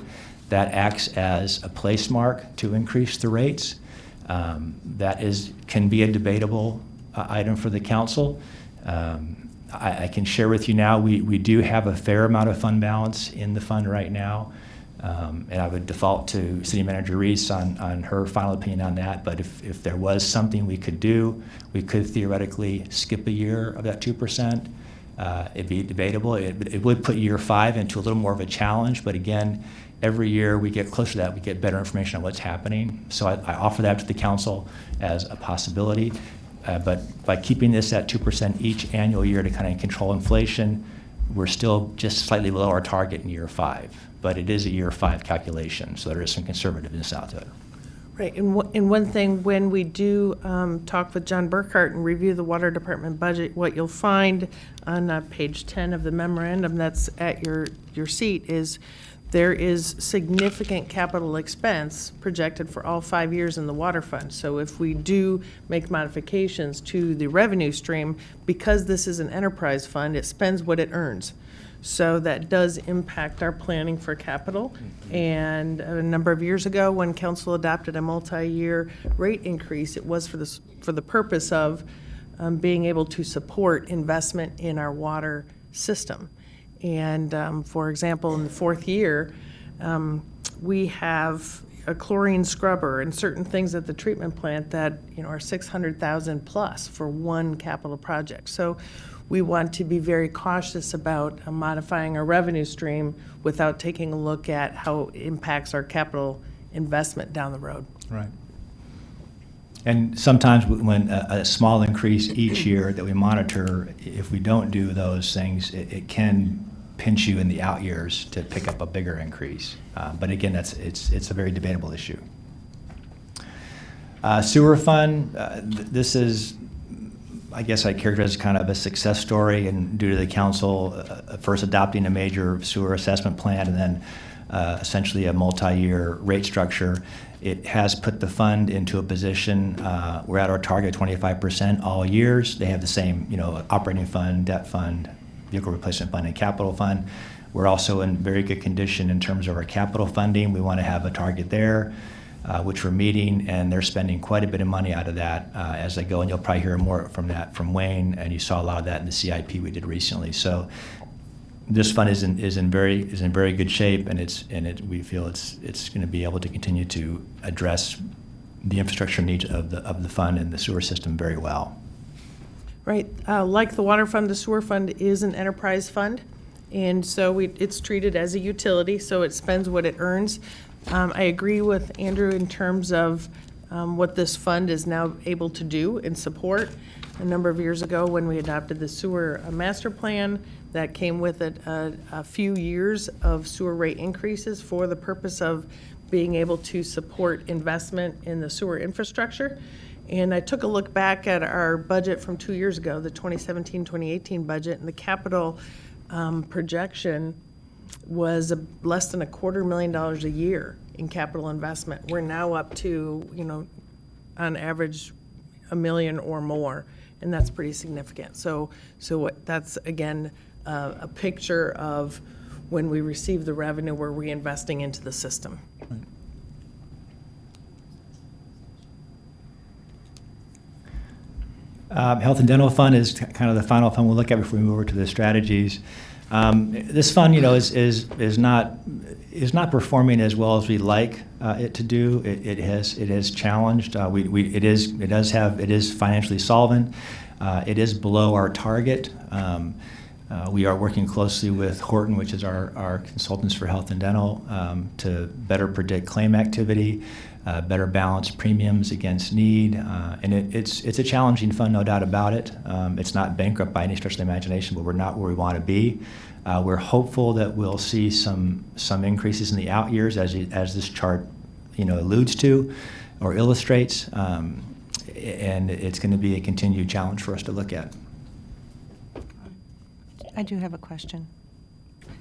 That acts as a place mark to increase the rates. That can be a debatable item for the council. I can share with you now, we do have a fair amount of fund balance in the fund right now. And I would default to City Manager Reese on her final opinion on that. But if there was something we could do, we could theoretically skip a year of that 2%. It'd be debatable. It would put year 5 into a little more of a challenge. But again, every year we get closer to that, we get better information on what's happening. So I offer that to the council as a possibility. But by keeping this at 2% each annual year to kind of control inflation, we're still just slightly below our target in year 5. But it is a year 5 calculation, so there is some conservativeness out there. Right, and one thing, when we do talk with John Burkhart and review the Water Department budget, what you'll find on page 10 of the memorandum that's at your seat is there is significant capital expense projected for all 5 years in the water fund. So if we do make modifications to the revenue stream, because this is an enterprise fund, it spends what it earns. So that does impact our planning for capital. And a number of years ago, when council adopted a multi-year rate increase, it was for the purpose of being able to support investment in our water system. And for example, in the 4th year, we have a chlorine scrubber and certain things at the treatment plant that are $600,000 plus for one capital project. So we want to be very cautious about modifying our revenue stream without taking a look at how it impacts our capital investment down the road. Right. And sometimes when a small increase each year that we monitor, if we don't do those things, it can pinch you in the out years to pick up a bigger increase. But again, it's a very debatable issue. Sewer fund, this is, I guess I characterize as kind of a success story, and due to the council first adopting a major sewer assessment plan and then essentially a multi-year rate structure, it has put the fund into a position, we're at our target 25% all years. They have the same, operating fund, debt fund, vehicle replacement fund, and capital fund. We're also in very good condition in terms of our capital funding. We want to have a target there, which we're meeting, and they're spending quite a bit of money out of that as they go, and you'll probably hear more from that from Wayne, and you saw a lot of that in the CIP we did recently. So this fund is in very good shape, and we feel it's going to be able to continue to address the infrastructure needs of the fund and the sewer system very well. Right, like the water fund, the sewer fund is an enterprise fund, and so it's treated as a utility, so it spends what it earns. I agree with Andrew in terms of what this fund is now able to do and support. A number of years ago, when we adopted the sewer master plan, that came with it a few years of sewer rate increases for the purpose of being able to support investment in the sewer infrastructure. And I took a look back at our budget from 2 years ago, the 2017-2018 budget, and the capital projection was less than $250,000 a year in capital investment. We're now up to, on average, $1 million or more, and that's pretty significant. So that's, again, a picture of when we receive the revenue, we're reinvesting into the system. Right. Health and dental fund is kind of the final fund we'll look at before we move over to the strategies. This fund, is not performing as well as we'd like it to do. It has challenged. It is financially solvent. It is below our target. We are working closely with Horton, which is our consultants for health and dental, to better predict claim activity. better balance premiums against need. And it's a challenging fund, no doubt about it. It's not bankrupt by any stretch of the imagination, but we're not where we want to be. We're hopeful that we'll see some increases in the out years, as this chart alludes to or illustrates. And it's going to be a continued challenge for us to look at. I do have a question.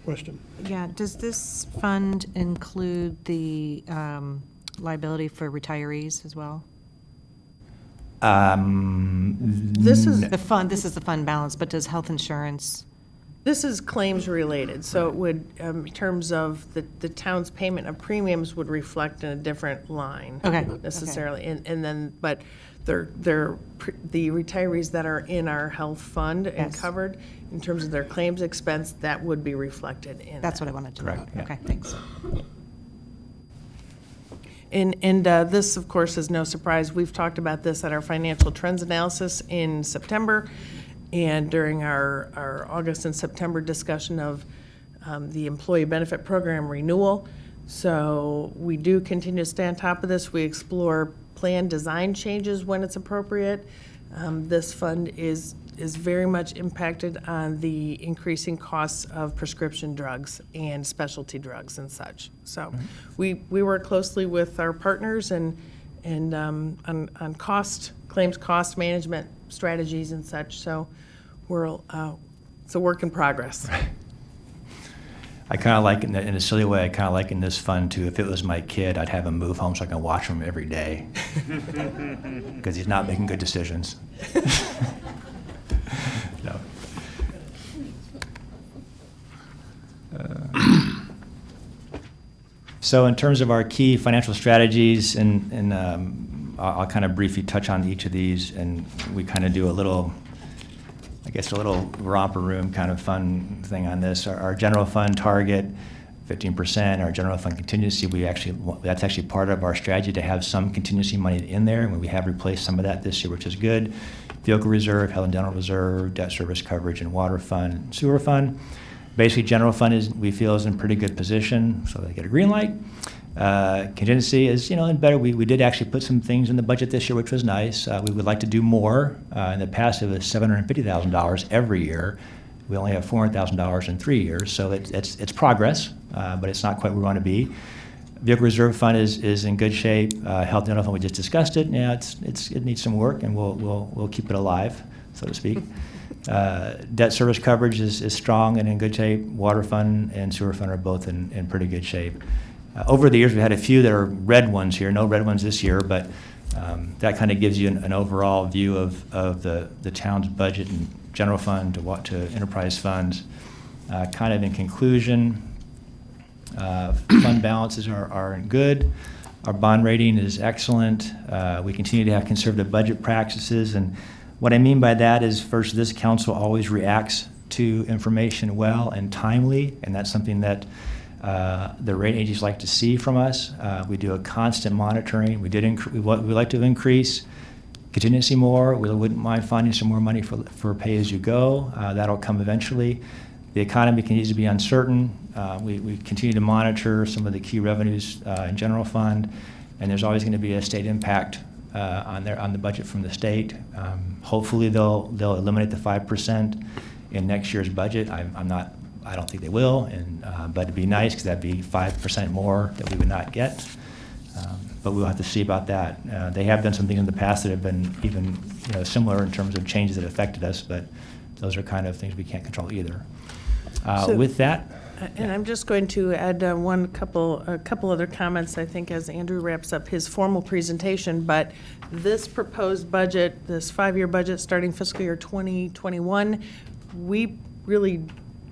Question? Yeah, does this fund include the liability for retirees as well? This is This is the fund balance, but does health insurance? This is claims related, so it would, in terms of the town's payment of premiums would reflect in a different line. Okay, Necessarily, and then, but the retirees that are in our health fund and Yes. covered, in terms of their claims expense, that would be reflected in That's that. what I wanted to know. Correct, yeah. Okay, thanks. And this, of course, is no surprise. We've talked about this at our financial trends analysis in September and during our August and September discussion of the employee benefit program renewal. So we do continue to stay on top of this. We explore plan design changes when it's appropriate. This fund is very much impacted on the increasing costs of prescription drugs and specialty drugs and such. So we work closely with our partners and on claims cost management strategies and such. So it's a work in progress. I kind of like, in a silly way, I kind of like in this fund too, if it was my kid, I'd have him move home so I can watch him every day. Because he's not making good decisions. No. So in terms of our key financial strategies, and I'll kind of briefly touch on each of these, and we kind of do a little romper room kind of fun thing on this. Our general fund target, 15%. Our general fund contingency, that's actually part of our strategy to have some contingency money in there, and we have replaced some of that this year, which is good. Vehicle reserve, health and dental reserve, debt service coverage, and water fund, sewer fund. Basically, general fund we feel is in pretty good position, so they get a green light. Contingency is, in better. We did actually put some things in the budget this year, which was nice. We would like to do more. In the past, it was $750,000 every year. We only have $400,000 in 3 years, so it's progress, but it's not quite where we want to be. Vehicle reserve fund is in good shape. Health and dental fund, we just discussed it. Yeah, it needs some work, and we'll keep it alive, so to speak. Debt service coverage is strong and in good shape. Water fund and sewer fund are both in pretty good shape. Over the years, we had a few that are red ones here. No red ones this year, but that kind of gives you an overall view of the town's budget and general fund to enterprise funds. Kind of in conclusion, fund balances are good. Our bond rating is excellent. We continue to have conservative budget practices, and what I mean by that is, first, this council always reacts to information well and timely, and that's something that the rating agencies like to see from us. We do a constant monitoring. We like to increase contingency more. We wouldn't mind finding some more money for pay-as-you-go. That'll come eventually. The economy continues to be uncertain. We continue to monitor some of the key revenues in general fund, and there's always going to be a state impact on the budget from the state. Hopefully they'll eliminate the 5% in next year's budget. I don't think they will, but it'd be nice because that'd be 5% more that we would not get. But we'll have to see about that. They have done some things in the past that have been even similar in terms of changes that affected us, but those are kind of things we can't control either. So- With that, And I'm just going to add a couple other comments, I think, as Andrew wraps up his formal presentation. But this proposed budget, this 5-year budget starting fiscal year 2021, we really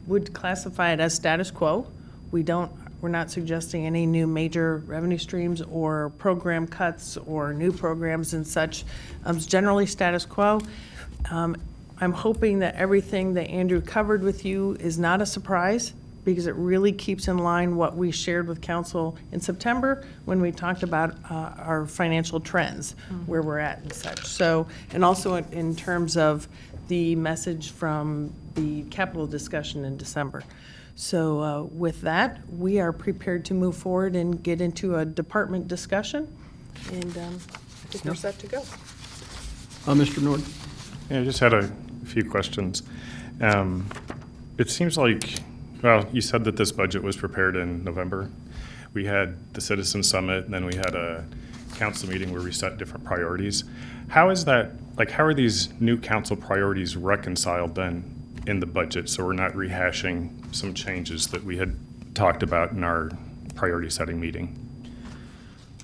would classify it as status quo. We're not suggesting any new major revenue streams or program cuts or new programs and such. It's generally status quo. I'm hoping that everything that Andrew covered with you is not a surprise, because it really keeps in line what we shared with council in September when we talked about our financial trends, where we're at and such. So, and also in terms of the message from the capital discussion in December. So with that, we are prepared to move forward and get into a department discussion. And I think we're set to go. Mr. Nord? Yeah, I just had a few questions. It seems like, well, you said that this budget was prepared in November. We had the Citizen Summit, and then we had a council meeting where we set different priorities. How is that, like, how are these new council priorities reconciled then in the budget, so we're not rehashing some changes that we had talked about in our priority setting meeting?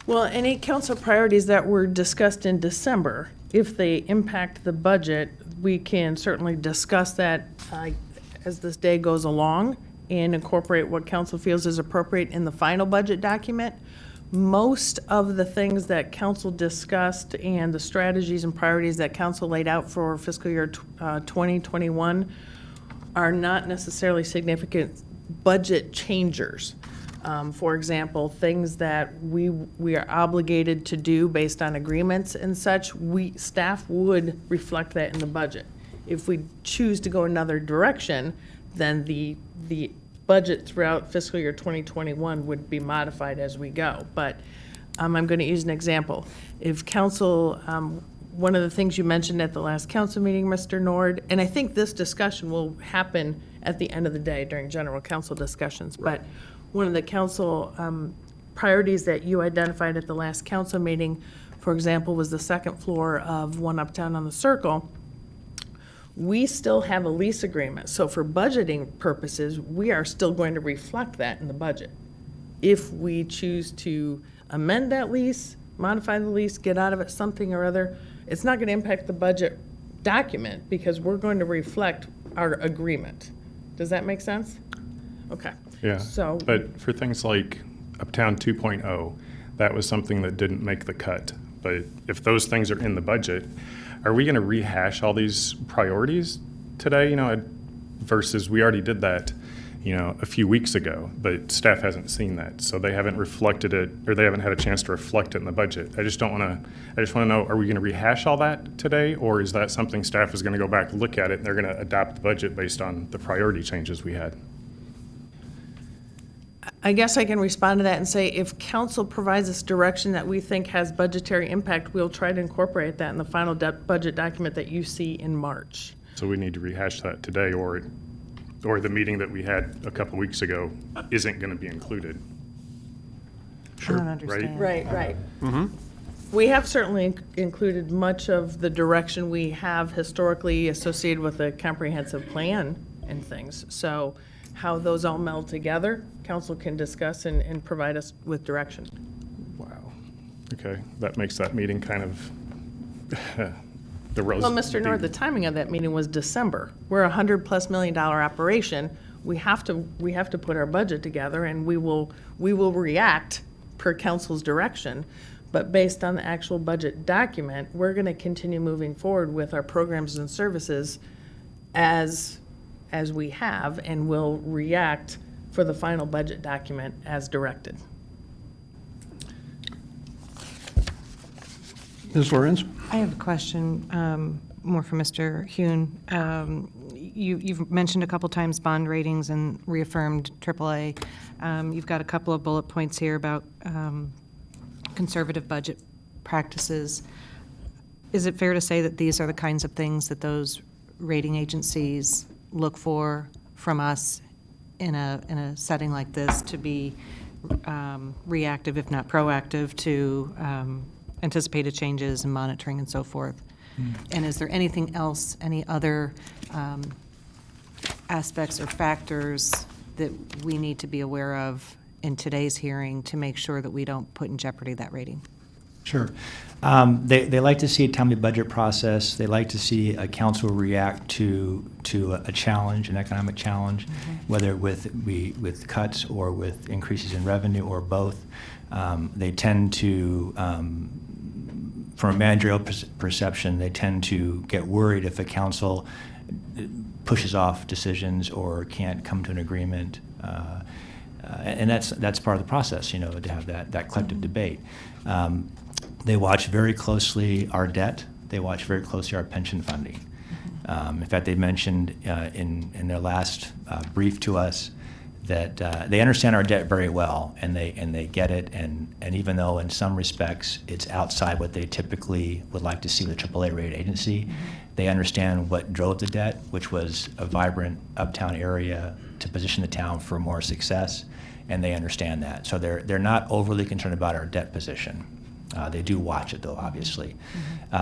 Well, any council priorities that were discussed in December, if they impact the budget, we can certainly discuss that as this day goes along and incorporate what council feels is appropriate in the final budget document. Most of the things that council discussed and the strategies and priorities that council laid out for fiscal year 2021 are not necessarily significant budget changers. For example, things that we are obligated to do based on agreements and such, staff would reflect that in the budget. If we choose to go another direction, then the budget throughout fiscal year 2021 would be modified as we go. But I'm going to use an example. If council, one of the things you mentioned at the last council meeting, Mr. Nord, and I think this discussion will happen at the end of the day during general council discussions, but one of the council priorities that you identified at the last council meeting, for example, was the second floor of One Uptown on the Circle. We still have a lease agreement, so for budgeting purposes, we are still going to reflect that in the budget. If we choose to amend that lease, modify the lease, get out of it something or other, it's not going to impact the budget document because we're going to reflect our agreement. Does that make sense? Okay. Yeah, So, but for things like Uptown 2.0, that was something that didn't make the cut. But if those things are in the budget, are we going to rehash all these priorities today? You know, versus we already did that, you know, a few weeks ago, but staff hasn't seen that, so they haven't reflected it, or they haven't had a chance to reflect it in the budget. I just want to know, are we going to rehash all that today, or is that something staff is going to go back and look at it and they're going to adapt the budget based on the priority changes we had? I guess I can respond to that and say if council provides us direction that we think has budgetary impact, we'll try to incorporate that in the final budget document that you see in March. So we need to rehash that today, or the meeting that we had a couple weeks ago isn't going to be included. I don't understand. Right. We have certainly included much of the direction we have historically associated with a comprehensive plan and things. So how those all meld together, council can discuss and provide us with direction. Wow. Okay, that makes that meeting kind of Well, Mr. Nord, the timing of that meeting was December. We're a $100+ million operation. We have to put our budget together, and we will react per council's direction. But based on the actual budget document, we're going to continue moving forward with our programs and services as we have, and will react for the final budget document as directed. Ms. Lorenz? I have a question, more for Mr. Hune. You've mentioned a couple times bond ratings and reaffirmed AAA. You've got a couple of bullet points here about conservative budget practices. Is it fair to say that these are the kinds of things that those rating agencies look for from us in a setting like this, to be reactive, if not proactive, to anticipated changes and monitoring and so forth? And is there anything else, any other aspects or factors that we need to be aware of in today's hearing to make sure that we don't put in jeopardy that rating? Sure. They like to see a timely budget process. They like to see a council react to a challenge, an economic challenge, whether with cuts or with increases in revenue or both. They tend to, from a managerial perception, they tend to get worried if a council pushes off decisions or can't come to an agreement. And that's part of the process, you know, to have that collective debate. They watch very closely our debt. They watch very closely our pension funding. In fact, they mentioned in their last brief to us that they understand our debt very well, and they get it, and even though in some respects it's outside what they typically would like to see with a AAA rated agency, they understand what drove the debt, which was a vibrant uptown area to position the town for more success, and they understand that. So they're not overly concerned about our debt position. They do watch it, though, obviously,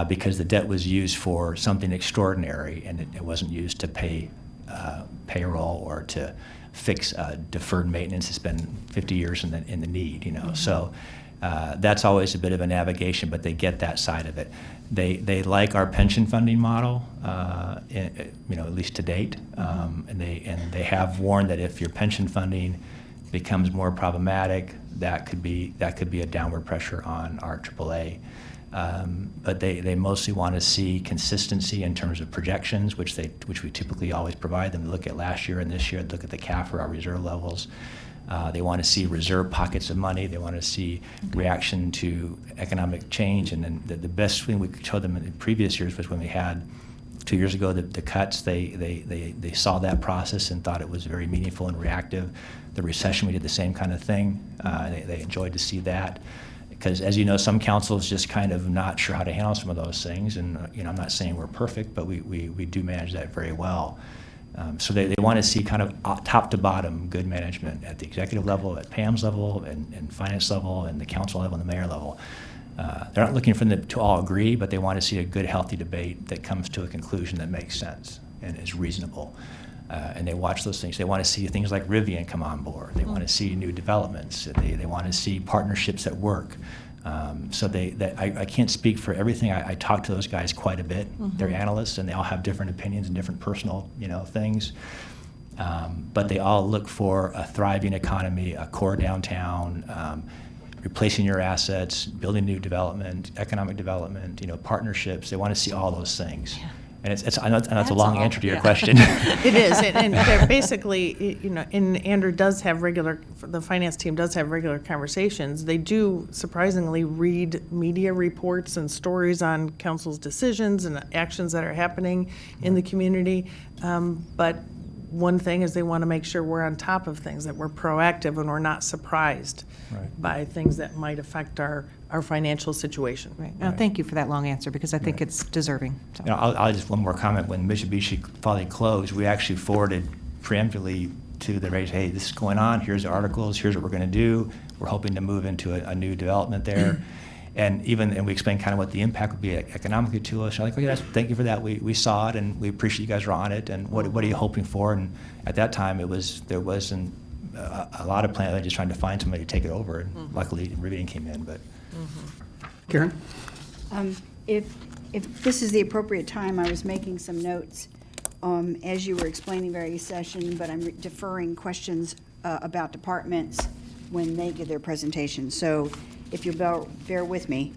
because the debt was used for something extraordinary, and it wasn't used to pay payroll or to fix deferred maintenance that's been 50 years in the need, So that's always a bit of a navigation, but they get that side of it. They like our pension funding model, at least to date, and they have warned that if your pension funding becomes more problematic, that could be a downward pressure on our AAA. But they mostly want to see consistency in terms of projections, which we typically always provide them. Look at last year and this year, look at the CAFR, our reserve levels. They want to see reserve pockets of money. They want to see reaction to economic change. And then the best thing we could show them in the previous years was when we had 2 years ago the cuts. They saw that process and thought it was very meaningful and reactive. The recession, we did the same kind of thing. They enjoyed to see that. Because, as you know, some councils just kind of not sure how to handle some of those things. And, I'm not saying we're perfect, but we do manage that very well. So they want to see kind of top to bottom good management at the executive level, at Pam's level, and finance level, and the council level, and the mayor level. They're not looking for them to all agree, but they want to see a good, healthy debate that comes to a conclusion that makes sense and is reasonable. And they watch those things. They want to see things like Rivian come on board. They want to see new developments. They want to see partnerships that work. So I can't speak for everything. I talk to those guys quite a bit. They're analysts, and they all have different opinions and different personal, things. But they all look for a thriving economy, a core downtown, replacing your assets, building new development, economic development, partnerships. They want to see all those things. Yeah. And I know it's a long answer to your question. It is, and they're basically, and Andrew does have the finance team does have regular conversations. They do surprisingly read media reports and stories on council's decisions and actions that are happening in the community. But one thing is they want to make sure we're on top of things, that we're proactive and we're not surprised by things that might affect our financial situation. Right. Now, thank you for that long answer, because I think it's deserving. So. I'll just one more comment. When Mitsubishi finally closed, we actually forwarded preemptively to the race, hey, this is going on. Here's the articles. Here's what we're going to do. We're hoping to move into a new development there. And we explained kind of what the impact would be economically to us. I'm like, okay, thank you for that. We saw it, and we appreciate you guys are on it. And what are you hoping for? And at that time, there wasn't a lot of plans. They're just trying to find somebody to take it over. And luckily, Rivian came in. But Karen? If this is the appropriate time, I was making some notes as you were explaining various sessions, but I'm deferring questions about departments when they give their presentation. So if you'll bear with me.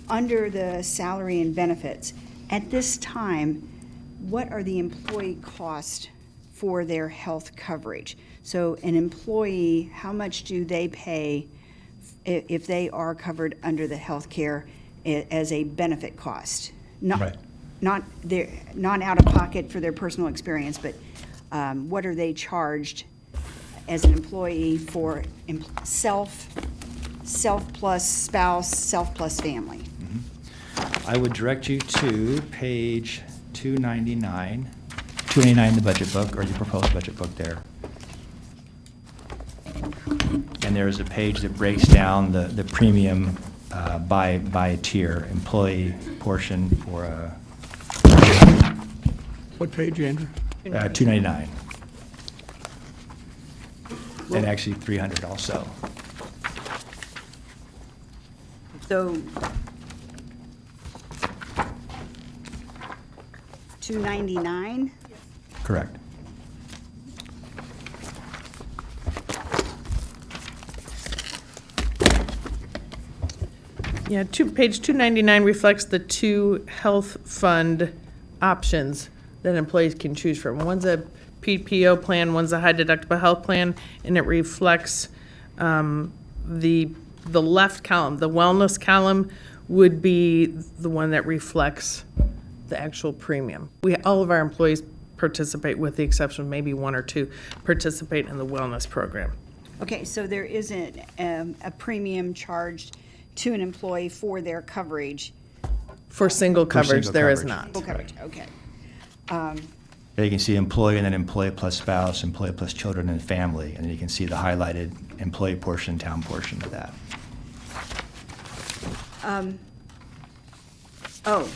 Under the salary and benefits, at this time, what are the employee costs for their health coverage? So an employee, how much do they pay if they are covered under the health care as a benefit cost? Not out of pocket for their personal experience, but what are they charged as an employee for self plus spouse, self plus family? I would direct you to page 299 in the budget book, or the proposed budget book there. And there's a page that breaks down the premium by tier, employee portion for What page, Andrew? 299. And actually 300 also. So 299? Correct. Yeah, page 299 reflects the two health fund options that employees can choose from. One's a PPO plan, one's a high deductible health plan, and it reflects the left column. The wellness column would be the one that reflects the actual premium. All of our employees participate, with the exception of maybe one or two, participate in the wellness program. Okay, so there isn't a premium charged to an employee for their coverage, For single coverage, single there is coverage. not. full coverage, okay. There you can see employee and then employee plus spouse, employee plus children and family, and then you can see the highlighted employee portion, town portion of that. Oh.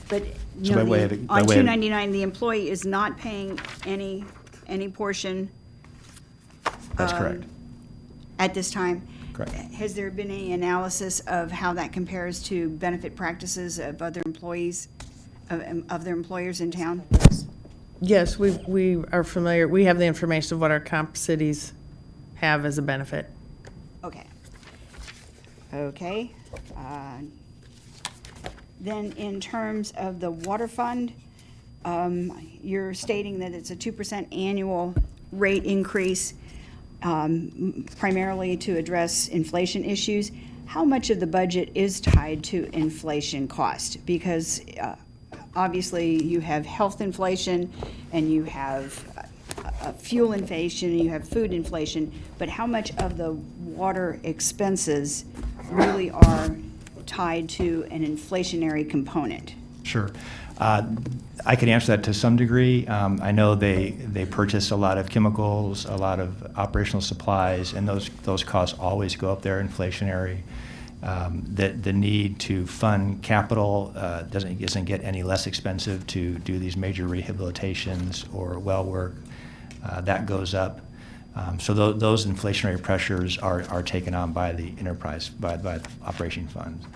But, So by no, way the- of- by on way of- 299, the employee is not paying any portion That's correct. at this time? Correct. Has there been any analysis of how that compares to benefit practices of other employees, of their employers in town? Yes, we are familiar, we have the information of what our comp cities have as a benefit. Okay. Okay. Then in terms of the water fund, you're stating that it's a 2% annual rate increase, primarily to address inflation issues. How much of the budget is tied to inflation cost? Because obviously you have health inflation and you have fuel inflation, and you have food inflation, but how much of the water expenses really are tied to an inflationary component? Sure. I can answer that to some degree. I know they purchase a lot of chemicals, a lot of operational supplies, and those costs always go up there, inflationary. The need to fund capital doesn't get any less expensive to do these major rehabilitations or well work. That goes up. So those inflationary pressures are taken on by the enterprise, by the operation funds.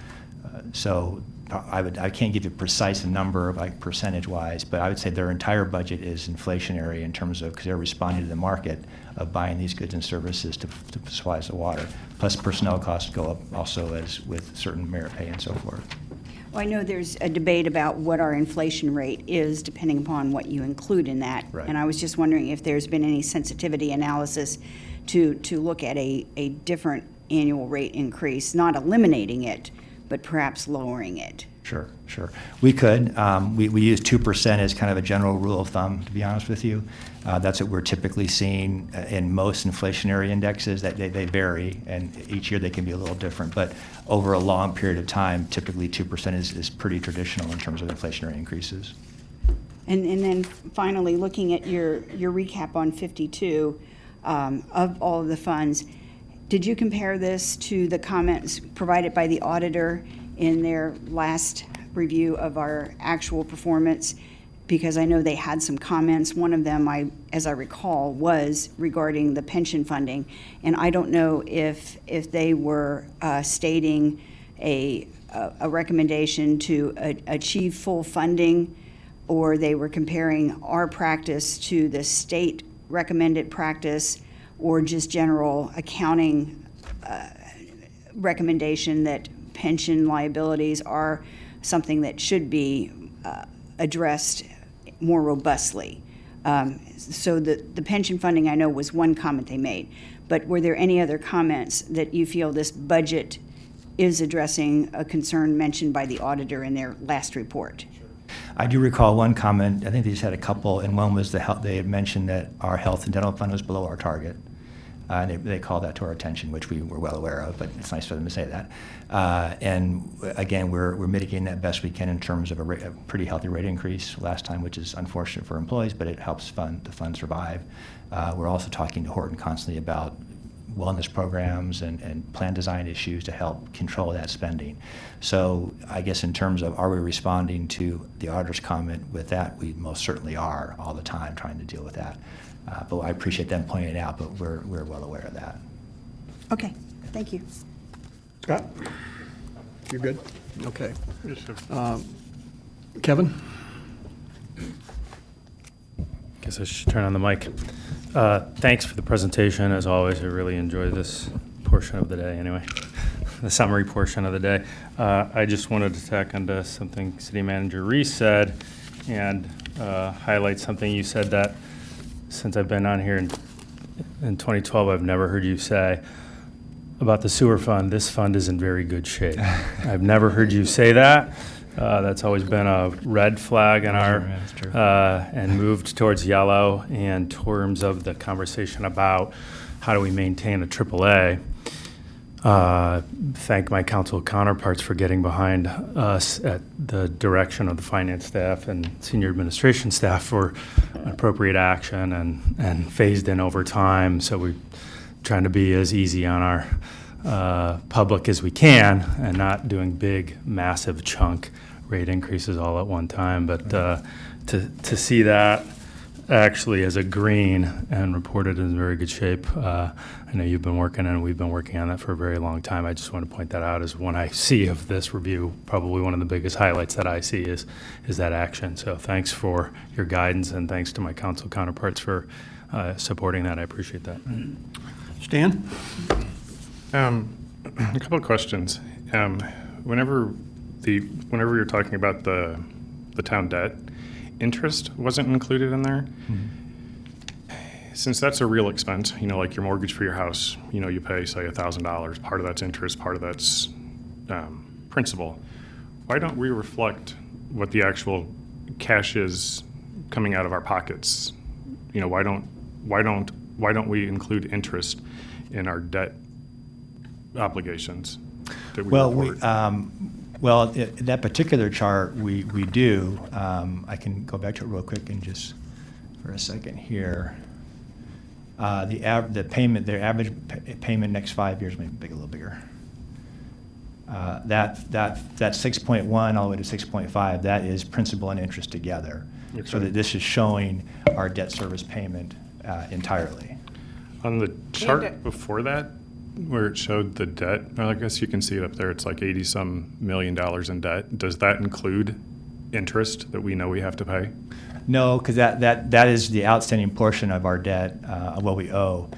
So I can't give you a precise number, like percentage-wise, but I would say their entire budget is inflationary in terms of, because they're responding to the market of buying these goods and services to supply us the water. Plus personnel costs go up also as with certain merit pay and so forth. Well, I know there's a debate about what our inflation rate is, depending upon what you include in that. Right. And I was just wondering if there's been any sensitivity analysis to look at a different annual rate increase, not eliminating it, but perhaps lowering it. Sure. We could. We use 2% as kind of a general rule of thumb, to be honest with you. That's what we're typically seeing in most inflationary indexes, that they vary, and each year they can be a little different. But over a long period of time, typically 2% is pretty traditional in terms of inflationary increases. And then finally, looking at your recap on 52, of all of the funds, did you compare this to the comments provided by the auditor in their last review of our actual performance? Because I know they had some comments. One of them, as I recall, was regarding the pension funding. And I don't know if they were stating a recommendation to achieve full funding, or they were comparing our practice to the state recommended practice, or just general accounting recommendation that pension liabilities are something that should be addressed more robustly. So the pension funding, I know, was one comment they made, but were there any other comments that you feel this budget is addressing a concern mentioned by the auditor in their last report? I do recall one comment, I think they just had a couple, and one was they had mentioned that our health and dental fund was below our target. And they called that to our attention, which we were well aware of, but it's nice for them to say that. And again, we're mitigating that best we can in terms of a pretty healthy rate increase last time, which is unfortunate for employees, but it helps the fund survive. We're also talking to Horton constantly about wellness programs and plan design issues to help control that spending. So I guess in terms of are we responding to the auditor's comment with that, we most certainly are all the time trying to deal with that. But I appreciate them pointing it out, but we're well aware of that. Okay, thank you. Scott? You good? Okay. Kevin? Guess I should turn on the mic. Thanks for the presentation. As always, I really enjoy this portion of the day anyway, the summary portion of the day. I just wanted to tack onto something City Manager Reese said and highlight something you said that since I've been on here in 2012, I've never heard you say about the sewer fund. This fund is in very good shape. I've never heard you say that. That's always been a red flag in our, Yeah, that's true. and moved towards yellow in terms of the conversation about how do we maintain a AAA. Thank my council counterparts for getting behind us at the direction of the finance staff and senior administration staff for appropriate action and phased in over time. So we're trying to be as easy on our public as we can and not doing big, massive chunk rate increases all at one time. But to see that actually as a green and reported in very good shape. I know you've been working and we've been working on that for a very long time. I just want to point that out as when I see of this review, probably one of the biggest highlights that I see is that action. So thanks for your guidance and thanks to my council counterparts for supporting that. I appreciate that. Stan? A couple of questions. Whenever you're talking about the town debt, interest wasn't included in there. Since that's a real expense, like your mortgage for your house, you pay, say, $1,000. Part of that's interest, part of that's principal. Why don't we reflect what the actual cash is coming out of our pockets? Why don't we include interest in our debt obligations that we Well, report? that particular chart, we do. I can go back to it real quick and just for a second here. The average payment next 5 years, maybe a little bigger. That 6.1 all the way to 6.5, that is principal and interest together. So Okay. that this is showing our debt service payment entirely. On the And- chart before that, where it showed the debt, well, I guess you can see it up there, it's like 80-some million dollars in debt. Does that include interest that we know we have to pay? No, because that is the outstanding portion of our debt, of what we owe.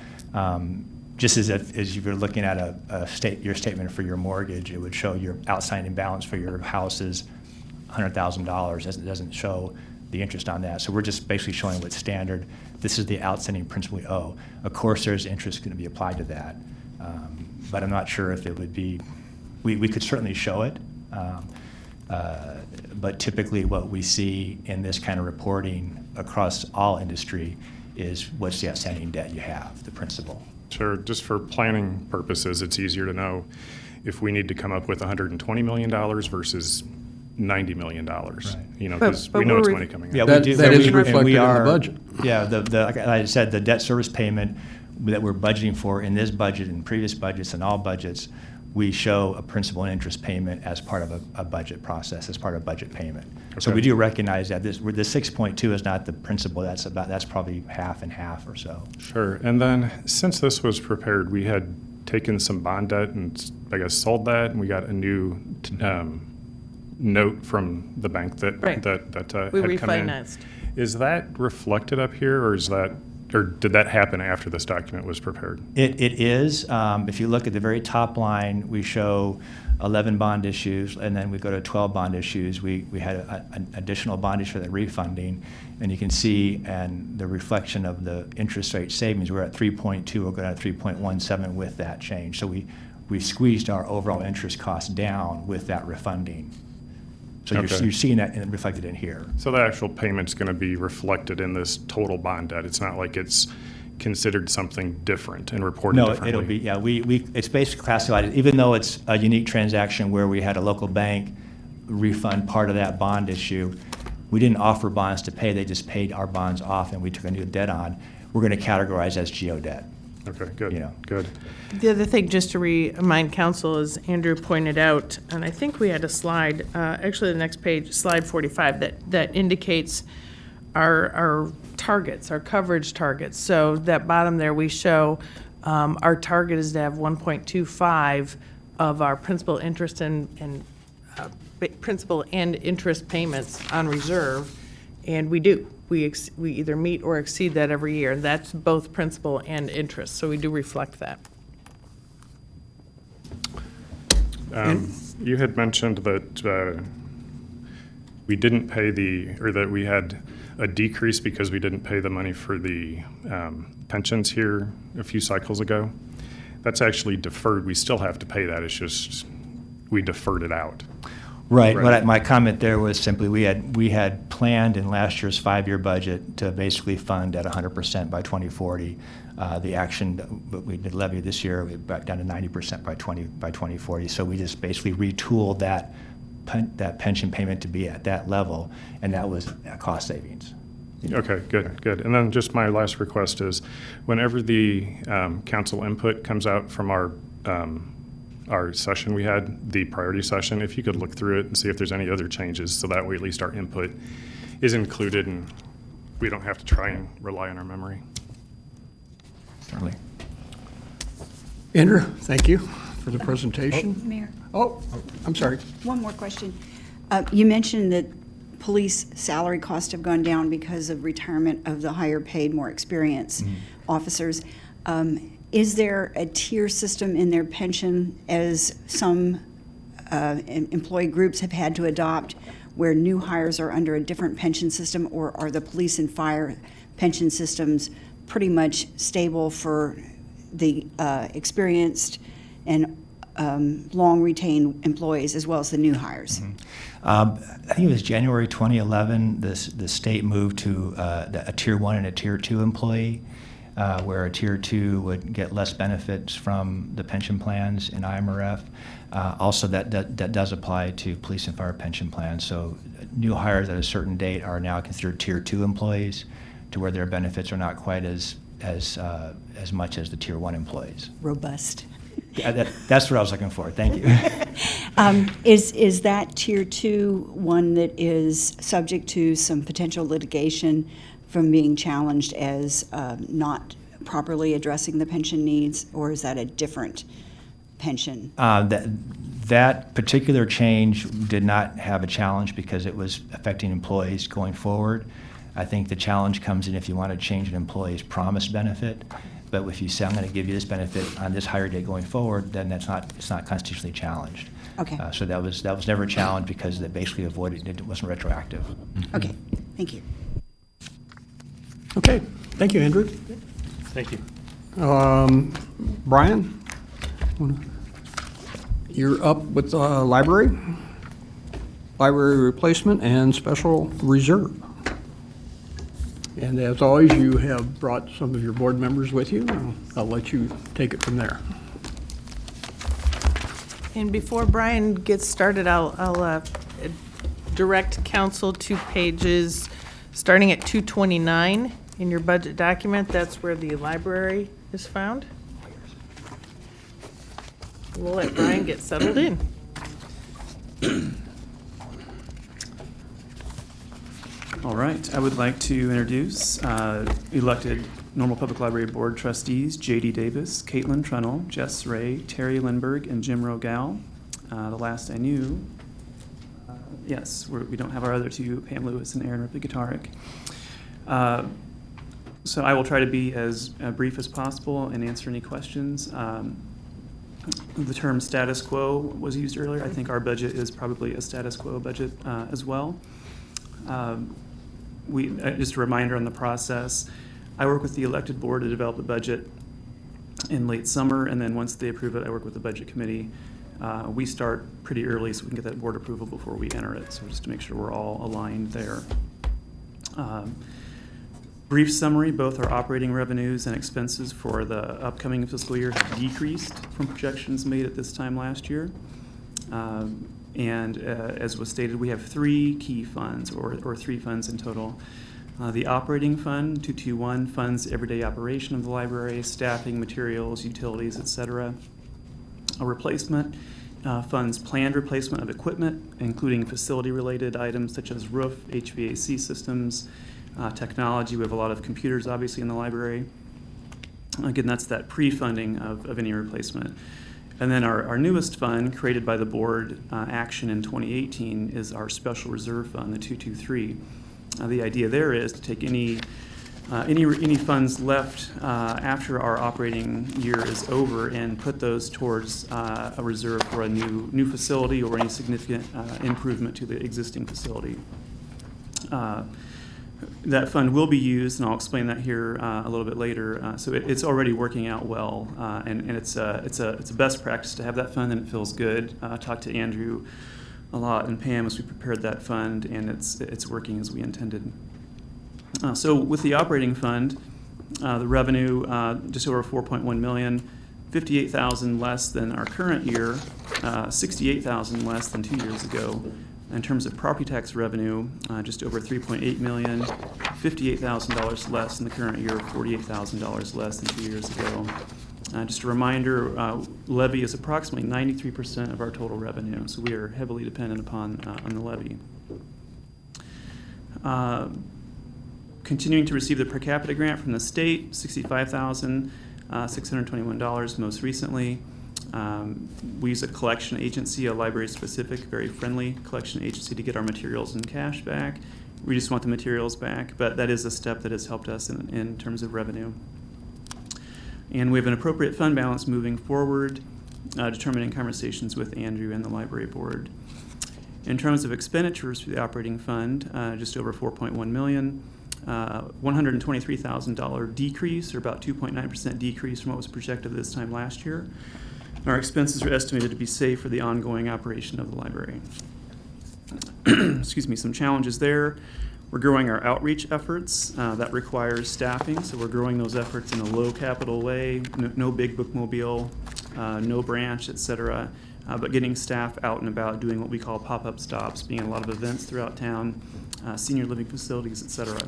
Just as you were looking at your statement for your mortgage, it would show your outstanding balance for your house is $100,000. It doesn't show the interest on that. So we're just basically showing what's standard. This is the outstanding principal we owe. Of course, there's interest going to be applied to that. But I'm not sure if it would be, we could certainly show it. But typically what we see in this kind of reporting across all industry is what's the outstanding debt you have, the principal. Sure, just for planning purposes, it's easier to know if we need to come up with $120 million versus $90 million. Because But we know we're it's re- money coming Yeah, in. That- we do. that and is we- and reflected we in the are- budget. Yeah, like I said, the debt service payment that we're budgeting for in this budget and previous budgets and all budgets, we show a principal and interest payment as part of a budget process, as part of budget payment. So Okay. we do recognize that the 6.2 is not the principal, that's probably half and half or so. Sure, and then since this was prepared, we had taken some bond debt and I guess sold that, and we got a new note from the bank that Right. that We had come in. refinanced. Is that reflected up here, or did that happen after this document was prepared? It is. If you look at the very top line, we show 11 bond issues, and then we go to 12 bond issues. We had an additional bond issue for the refunding, and you can see and the reflection of the interest rate savings. We're at 3.2. We're going to 3.17 with that change. So we squeezed our overall interest costs down with that refunding. So Okay. you're seeing that reflected in here. So the actual payment's going to be reflected in this total bond debt. It's not like it's considered something different and reported No, differently. it'll be, yeah, it's basically classified, even though it's a unique transaction where we had a local bank refund part of that bond issue, we didn't offer bonds to pay, they just paid our bonds off and we took a new debt on. We're going to categorize as geo debt. Okay, good, You know. good. The other thing, just to remind council, as Andrew pointed out, and I think we had a slide, actually the next page, slide 45, that indicates our targets, our coverage targets. So that bottom there, we show our target is to have 1.25 of our principal, interest, and principal and interest payments on reserve, and we do. We either meet or exceed that every year, and that's both principal and interest, so we do reflect that. You had mentioned that we didn't pay or that we had a decrease because we didn't pay the money for the pensions here a few cycles ago. That's actually deferred. We still have to pay that. It's just we deferred it out. Right. Right. My comment there was simply, we had planned in last year's 5-year budget to basically fund at 100% by 2040. The action that we did levy this year, we brought down to 90% by 2040. So we just basically retooled that pension payment to be at that level, and that was cost savings. Okay, good. And then just my last request is, whenever the council input comes out from our session we had, the priority session, if you could look through it and see if there's any other changes, so that way at least our input is included and we don't have to try and rely on our memory. Certainly. Andrew, thank you for the presentation. Mayor, Oh, I'm sorry. one more question. You mentioned that police salary costs have gone down because of retirement of the higher paid, more experienced officers. Is there a tier system in their pension, as some employee groups have had to adopt, where new hires are under a different pension system, or are the police and fire pension systems pretty much stable for the experienced and long retained employees as well as the new hires? I think it was January 2011, the state moved to a Tier 1 and a Tier 2 employee, where a Tier 2 would get less benefits from the pension plans in IMRF. Also, that does apply to police and fire pension plans. So new hires at a certain date are now considered Tier 2 employees, to where their benefits are not quite as much as the Tier 1 employees. Robust. That's what I was looking for. Thank you. Is that Tier 2 one that is subject to some potential litigation from being challenged as not properly addressing the pension needs, or is that a different pension? That particular change did not have a challenge because it was affecting employees going forward. I think the challenge comes in if you want to change an employee's promised benefit. But if you say, I'm going to give you this benefit on this higher date going forward, then it's not constitutionally challenged. Okay. So that was never challenged because they basically avoided it. It wasn't retroactive. Okay, thank you. Okay, thank you, Andrew. Thank you. Brian, you're up with library replacement and special reserve. And as always, you have brought some of your board members with you. I'll let you take it from there. And before Brian gets started, I'll direct council to pages, starting at 229 in your budget document. That's where the library is found. We'll let Brian get settled in. All right, I would like to introduce elected Normal Public Library Board trustees, J.D. Davis, Caitlin Trunnell, Jess Ray, Terry Lindberg, and Jim Rogal. The last I knew, yes, we don't have our other two, Pam Lewis and Aaron Ripley-Gutaric. So I will try to be as brief as possible and answer any questions. The term status quo was used earlier. I think our budget is probably a status quo budget as well. Just a reminder on the process, I work with the elected board to develop a budget in late summer, and then once they approve it, I work with the budget committee. We start pretty early so we can get that board approval before we enter it, so just to make sure we're all aligned there. Brief summary, both our operating revenues and expenses for the upcoming fiscal year have decreased from projections made at this time last year. As was stated, we have three key funds, or three funds in total. The operating fund, 221, funds everyday operation of the library, staffing, materials, utilities, etc. A replacement funds planned replacement of equipment, including facility-related items such as roof, HVAC systems, technology. We have a lot of computers, obviously, in the library. Again, that's that pre-funding of any replacement. And then our newest fund, created by the board action in 2018, is our special reserve fund, the 223. The idea there is to take any funds left after our operating year is over and put those towards a reserve for a new facility or any significant improvement to the existing facility. That fund will be used, and I'll explain that here a little bit later. So it's already working out well, and it's a best practice to have that fund, and it feels good. I talked to Andrew a lot in Pam as we prepared that fund, and it's working as we intended. So with the operating fund, the revenue just over 4.1 million, 58,000 less than our current year, 68,000 less than 2 years ago. In terms of property tax revenue, just over 3.8 million, $58,000 less than the current year, $48,000 less than 2 years ago. Just a reminder, levy is approximately 93% of our total revenue, so we are heavily dependent upon on the levy. Continuing to receive the per capita grant from the state, $65,621 most recently. We use a collection agency, a library-specific, very friendly collection agency to get our materials and cash back. We just want the materials back, but that is a step that has helped us in terms of revenue. And we have an appropriate fund balance moving forward, determined in conversations with Andrew and the library board. In terms of expenditures for the operating fund, just over 4.1 million, $123,000 decrease, or about 2.9% decrease from what was projected this time last year. Our expenses are estimated to be safe for the ongoing operation of the library. Excuse me, some challenges there. We're growing our outreach efforts. That requires staffing, so we're growing those efforts in a low capital way, no big bookmobile, no branch, et cetera, but getting staff out and about doing what we call pop-up stops, being at a lot of events throughout town, senior living facilities, et cetera.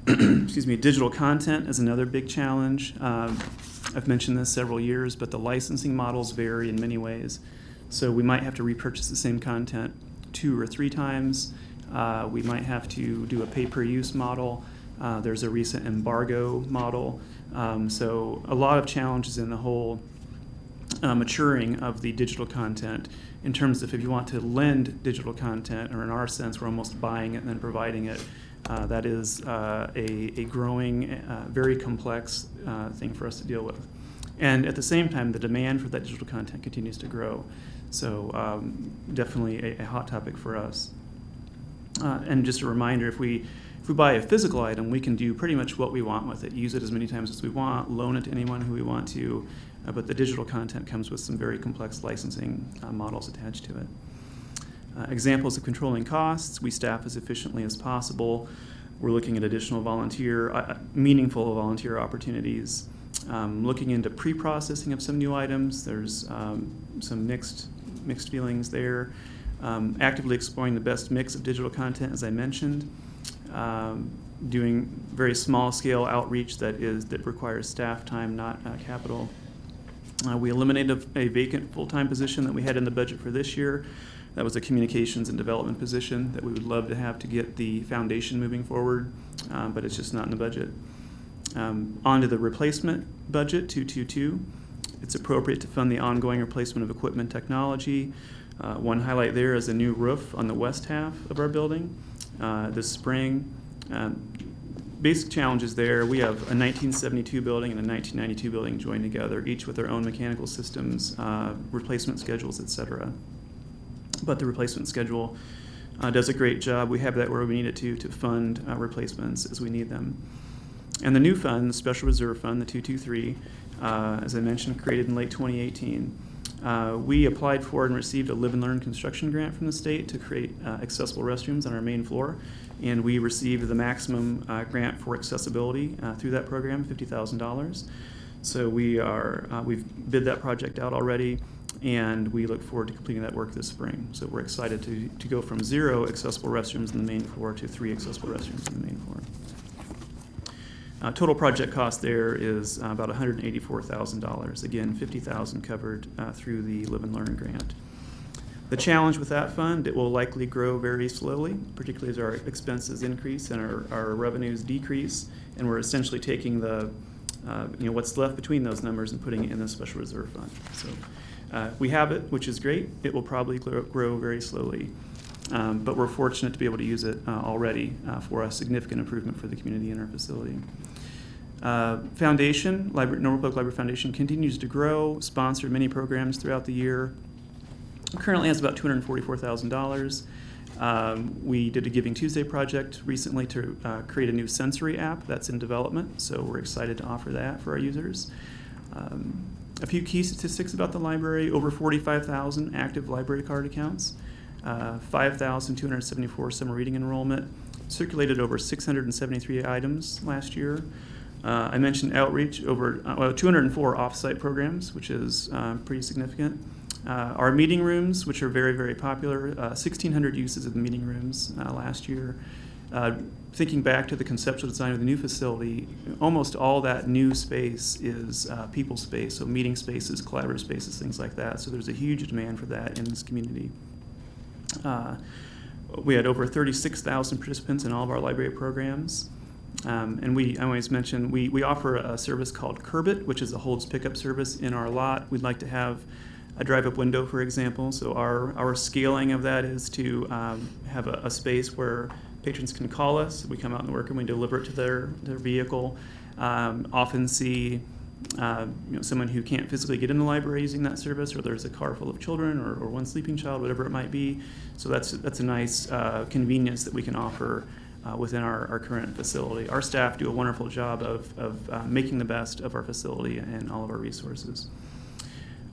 Excuse me, digital content is another big challenge. I've mentioned this several years, but the licensing models vary in many ways. So we might have to repurchase the same content 2 or 3 times. We might have to do a pay-per-use model. There's a recent embargo model. So a lot of challenges in the whole maturing of the digital content in terms of if you want to lend digital content, or in our sense, we're almost buying it and then providing it. That is a growing, very complex thing for us to deal with. And at the same time, the demand for that digital content continues to grow. So definitely a hot topic for us. And just a reminder, if we buy a physical item, we can do pretty much what we want with it, use it as many times as we want, loan it to anyone who we want to, but the digital content comes with some very complex licensing models attached to it. Examples of controlling costs, we staff as efficiently as possible. We're looking at additional meaningful volunteer opportunities. Looking into pre-processing of some new items. There's some mixed feelings there. Actively exploring the best mix of digital content, as I mentioned. Doing very small scale outreach that requires staff time, not capital. We eliminated a vacant full-time position that we had in the budget for this year. That was a communications and development position that we would love to have to get the foundation moving forward, but it's just not in the budget. On to the replacement budget, 222. It's appropriate to fund the ongoing replacement of equipment technology. One highlight there is a new roof on the west half of our building this spring. Basic challenges there. We have a 1972 building and a 1992 building joined together, each with their own mechanical systems, replacement schedules, et cetera. But the replacement schedule does a great job. We have that where we need it to fund replacements as we need them. And the new fund, the Special Reserve Fund, the 223, as I mentioned, created in late 2018. We applied for and received a Live and Learn construction grant from the state to create accessible restrooms on our main floor. And we received the maximum grant for accessibility through that program, $50,000. So we've bid that project out already, and we look forward to completing that work this spring. So we're excited to go from 0 accessible restrooms in the main floor to 3 accessible restrooms in the main floor. Total project cost there is about $184,000. Again, $50,000 covered through the Live and Learn grant. The challenge with that fund, it will likely grow very slowly, particularly as our expenses increase and our revenues decrease, and we're essentially taking the what's left between those numbers and putting it in the Special Reserve Fund. So we have it, which is great. It will probably grow very slowly. But we're fortunate to be able to use it already for a significant improvement for the community in our facility. Foundation, Normal Public Library Foundation continues to grow, sponsored many programs throughout the year. Currently has about $244,000. We did a Giving Tuesday project recently to create a new sensory app that's in development, so we're excited to offer that for our users. A few key statistics about the library: over 45,000 active library card accounts, 5,274 summer reading enrollment, circulated over 673 items last year. I mentioned outreach, over 204 off-site programs, which is pretty significant. Our meeting rooms, which are very, very popular, 1,600 uses of the meeting rooms last year. Thinking back to the conceptual design of the new facility, almost all that new space is people space, so meeting spaces, collaborative spaces, things like that. So there's a huge demand for that in this community. We had over 36,000 participants in all of our library programs. And I always mention, we offer a service called Curbit, which is a holds pickup service in our lot. We'd like to have a drive-up window, for example. So our scaling of that is to have a space where patrons can call us. We come out in the work and we deliver it to their vehicle. Often see someone who can't physically get in the library using that service, or there's a car full of children, or one sleeping child, whatever it might be. So that's a nice convenience that we can offer within our current facility. Our staff do a wonderful job of making the best of our facility and all of our resources.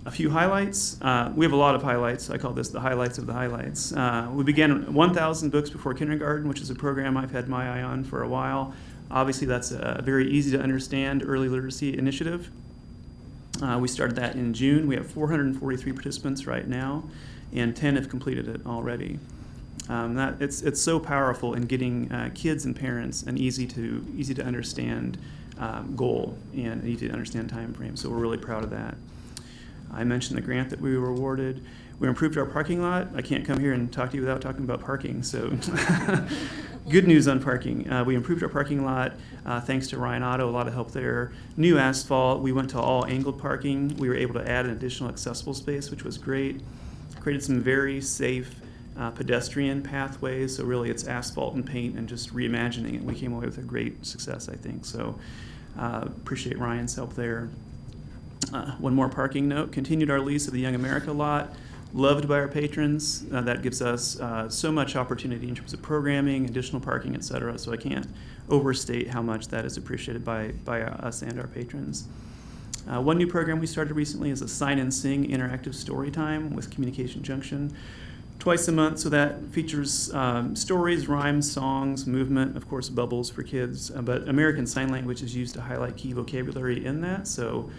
A few highlights. We have a lot of highlights. I call this the highlights of the highlights. We began 1,000 books before kindergarten, which is a program I've had my eye on for a while. Obviously, that's a very easy to understand early literacy initiative. We started that in June. We have 443 participants right now, and 10 have completed it already. It's so powerful in getting kids and parents an easy to understand goal and easy to understand time frame. So we're really proud of that. I mentioned the grant that we were awarded. We improved our parking lot. I can't come here and talk to you without talking about parking. So good news on parking. We improved our parking lot thanks to Ryan Otto, a lot of help there. New asphalt. We went to all angled parking. We were able to add an additional accessible space, which was great. Created some very safe pedestrian pathways. So really it's asphalt and paint and just reimagining it. We came away with a great success, I think. So appreciate Ryan's help there. One more parking note: continued our lease of the Young America lot, loved by our patrons. That gives us so much opportunity in terms of programming, additional parking, et cetera. So I can't overstate how much that is appreciated by us and our patrons. One new program we started recently is a Sign and Sing interactive story time with Communication Junction. Twice a month, so that features stories, rhymes, songs, movement, of course, bubbles for kids. But American Sign Language is used to highlight key vocabulary in that. So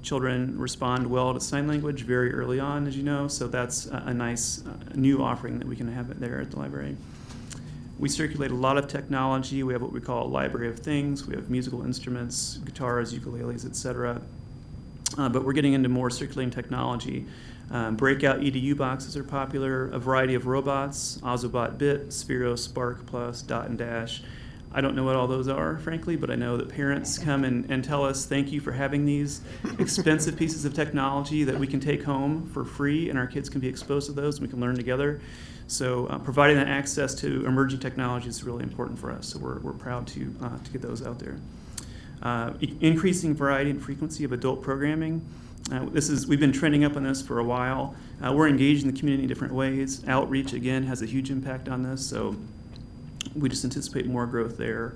children respond well to sign language very early on, as you know, so that's a nice new offering that we can have there at the library. We circulate a lot of technology. We have what we call a library of things. We have musical instruments, guitars, ukuleles, etc. But we're getting into more circulating technology. Breakout EDU boxes are popular, a variety of robots, Ozobot Bit, Sphero, Spark Plus, Dot and Dash. I don't know what all those are, frankly, but I know that parents come and tell us, thank you for having these expensive pieces of technology that we can take home for free, and our kids can be exposed to those and we can learn together. So providing that access to emerging technology is really important for us, so we're proud to get those out there. Increasing variety and frequency of adult programming. We've been trending up on this for a while. We're engaged in the community in different ways. Outreach, again, has a huge impact on this, so we just anticipate more growth there.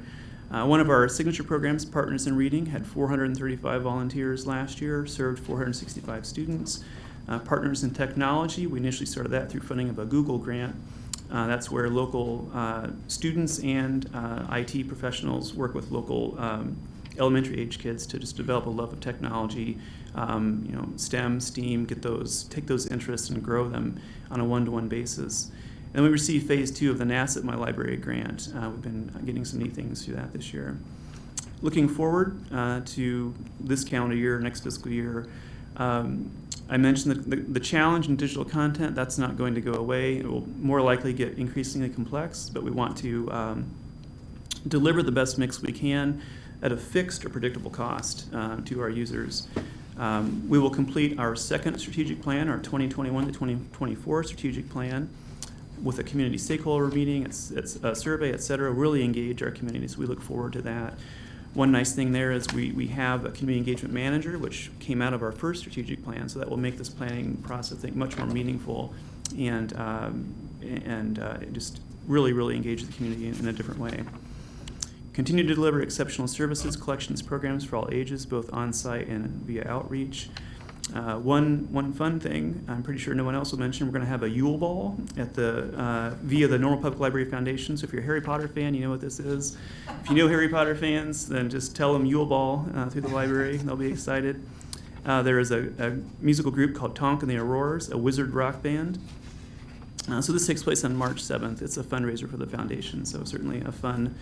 One of our signature programs, Partners in Reading, had 435 volunteers last year, served 465 students. Partners in Technology, we initially started that through funding of a Google grant. That's where local students and IT professionals work with local elementary age kids to just develop a love of technology, STEM, STEAM, take those interests and grow them on a one-to-one basis. And we received phase 2 of the NASA My Library grant. We've been getting some neat things through that this year. Looking forward to this calendar year, next fiscal year, I mentioned the challenge in digital content. That's not going to go away. It will more likely get increasingly complex, but we want to deliver the best mix we can at a fixed or predictable cost to our users. We will complete our second strategic plan, our 2021 to 2024 strategic plan, with a community stakeholder meeting, it's a survey, et cetera, really engage our community. So we look forward to that. One nice thing there is we have a community engagement manager, which came out of our first strategic plan, so that will make this planning process, I think, much more meaningful and just really engage the community in a different way. Continue to deliver exceptional services, collections programs for all ages, both on-site and via outreach. One fun thing, I'm pretty sure no one else will mention, we're going to have a Yule Ball at via the Normal Public Library Foundation. So if you're a Harry Potter fan, you know what this is. If you know Harry Potter fans, then just tell them Yule Ball through the library. They'll be excited. There is a musical group called Tonk and the Aurors, a wizard rock band. So this takes place on March 7th. It's a fundraiser for the foundation, so certainly a fun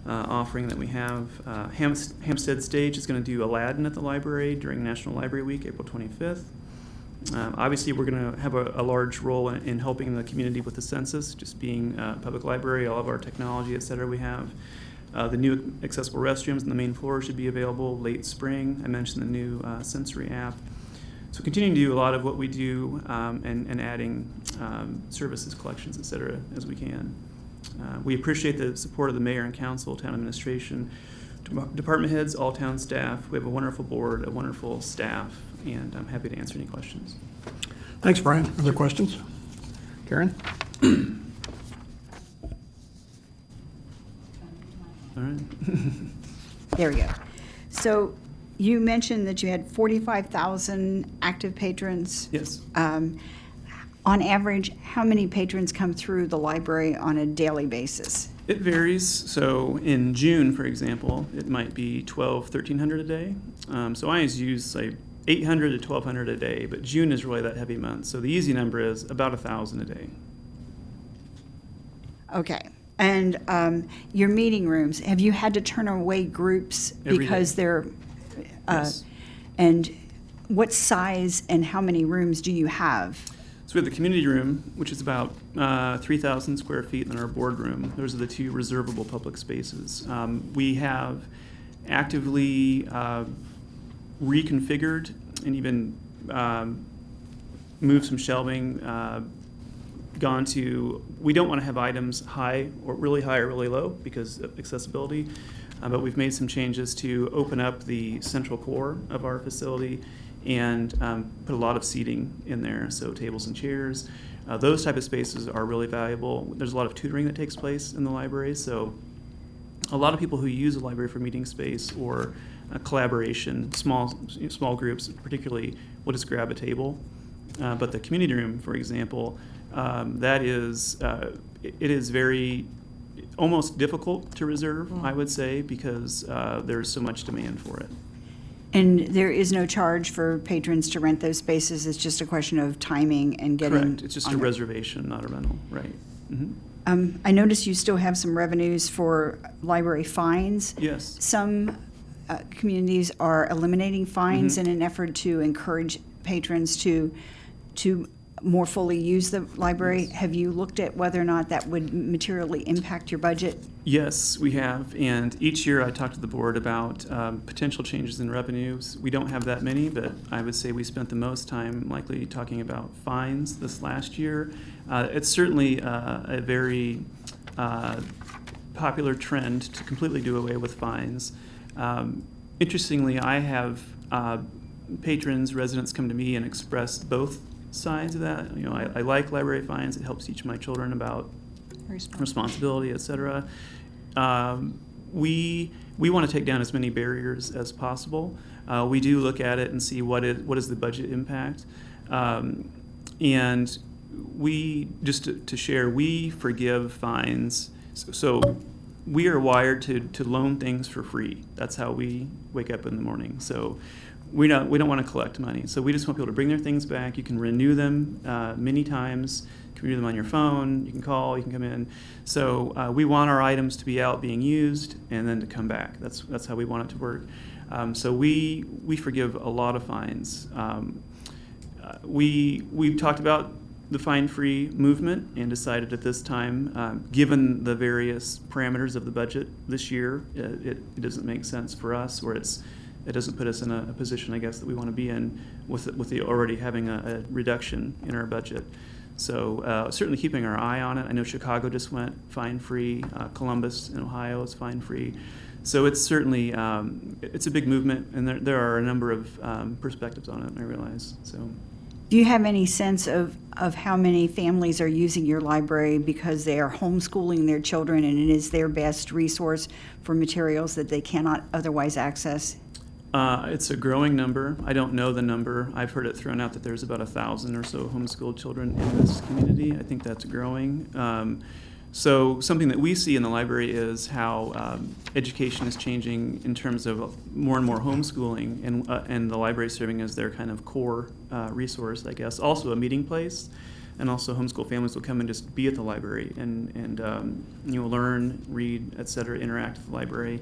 offering that we have. Hampstead Stage is going to do Aladdin at the library during National Library Week, April 25th. Obviously, we're going to have a large role in helping the community with the census, just being a public library, all of our technology, et cetera, we have. The new accessible restrooms on the main floor should be available late spring. I mentioned the new sensory app. So continuing to do a lot of what we do and adding services, collections, et cetera, as we can. We appreciate the support of the mayor and council, town administration, department heads, all town staff. We have a wonderful board, a wonderful staff, and I'm happy to answer any questions. Thanks, Brian. Other questions? Karen? All right. There we go. So you mentioned that you had 45,000 active patrons. Yes. On average, how many patrons come through the library on a daily basis? It varies. So in June, for example, it might be 1,300 a day. So I always use, say, 800 to 1,200 a day, but June is really that heavy month. So the easy number is about 1,000 a day. Okay. And your meeting rooms, have you had to turn away groups Every because day. they're, Yes. and what size and how many rooms do you have? So we have the community room, which is about 3,000 square feet, and then our boardroom. Those are the two reservable public spaces. We have actively reconfigured and even moved some shelving, gone to, we don't want to have items high or really low because of accessibility, but we've made some changes to open up the central core of our facility and put a lot of seating in there, so tables and chairs. Those type of spaces are really valuable. There's a lot of tutoring that takes place in the library, so a lot of people who use the library for meeting space or collaboration, small groups particularly, will just grab a table. But the community room, for example, it is very almost difficult to reserve, I would say, because there's so much demand for it. And there is no charge for patrons to rent those spaces? It's just a question of timing and getting? Correct. It's just a on it. reservation, not a rental, right? I noticed you still have some revenues for library fines. Yes. Some communities are eliminating fines in an effort to encourage patrons to more fully use the library. Have you looked at whether or not that would materially impact your budget? Yes, we have, and each year I talk to the board about potential changes in revenues. We don't have that many, but I would say we spent the most time likely talking about fines this last year. It's certainly a very popular trend to completely do away with fines. Interestingly, I have patrons, residents come to me and express both sides of that. You know, I like library fines. It helps teach my children about responsibility, et cetera. We want to take down as many barriers as possible. We do look at it and see what is the budget impact. And we, just to share, we forgive fines. So we are wired to loan things for free. That's how we wake up in the morning. So we don't want to collect money. So we just want people to bring their things back. You can renew them many times. You can renew them on your phone. You can call. You can come in. So we want our items to be out being used and then to come back. That's how we want it to work. So we forgive a lot of fines. We've talked about the fine-free movement and decided at this time, given the various parameters of the budget this year, it doesn't make sense for us, or it doesn't put us in a position, I guess, that we want to be in with the already having a reduction in our budget. So certainly keeping our eye on it. I know Chicago just went fine-free. Columbus in Ohio is fine-free. So it's certainly it's a big movement, and there are a number of perspectives on it, I realize. So. Do you have any sense of how many families are using your library because they are homeschooling their children and it is their best resource for materials that they cannot otherwise access? It's a growing number. I don't know the number. I've heard it thrown out that there's about 1,000 or so homeschooled children in this community. I think that's growing. So something that we see in the library is how education is changing in terms of more and more homeschooling, and the library serving as their kind of core resource, I guess. Also a meeting place, and also homeschool families will come and just be at the library and learn, read, et cetera, interact with the library.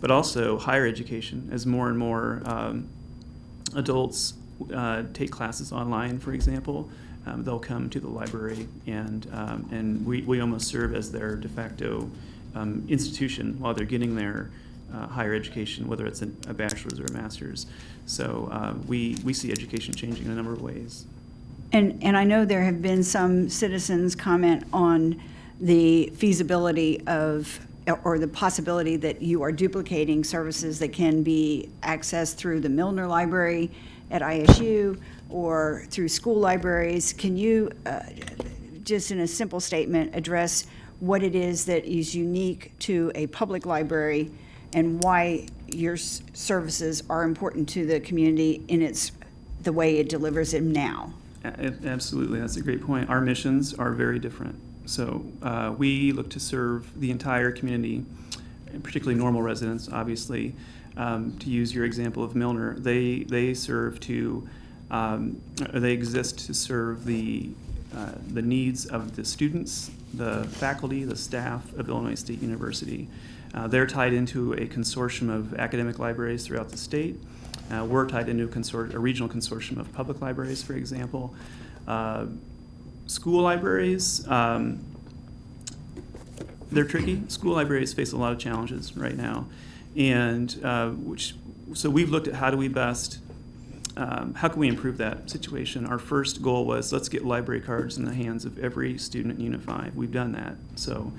But also higher education, as more and more adults take classes online, for example. They'll come to the library, and we almost serve as their de facto institution while they're getting their higher education, whether it's a bachelor's or a master's. So we see education changing in a number of ways. And I know there have been some citizens comment on the feasibility of, or the possibility that you are duplicating services that can be accessed through the Milner Library at ISU or through school libraries. Can you, just in a simple statement, address what it is that is unique to a public library and why your services are important to the community in the way it delivers them now? Absolutely, that's a great point. Our missions are very different. So we look to serve the entire community, and particularly normal residents, obviously. To use your example of Milner, they serve to, they exist to serve the needs of the students, the faculty, the staff of Illinois State University. They're tied into a consortium of academic libraries throughout the state. We're tied into a regional consortium of public libraries, for example. School libraries, they're tricky. School libraries face a lot of challenges right now. And so we've looked at how do we best, how can we improve that situation? Our first goal was let's get library cards in the hands of every student at Unit 5. We've done that. So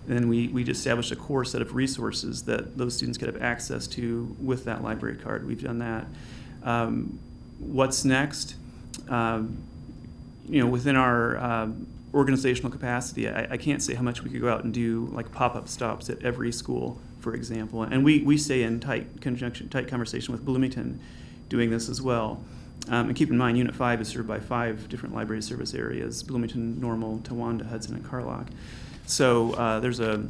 then we established a core set of resources that those students could have access to with that library card. We've done that. What's next? Within our organizational capacity, I can't say how much we could go out and do like pop-up stops at every school, for example. And we stay in tight conversation with Bloomington doing this as well. And keep in mind, Unit 5 is served by 5 different library service areas: Bloomington, Normal, Towanda, Hudson, and Carlock. So there's a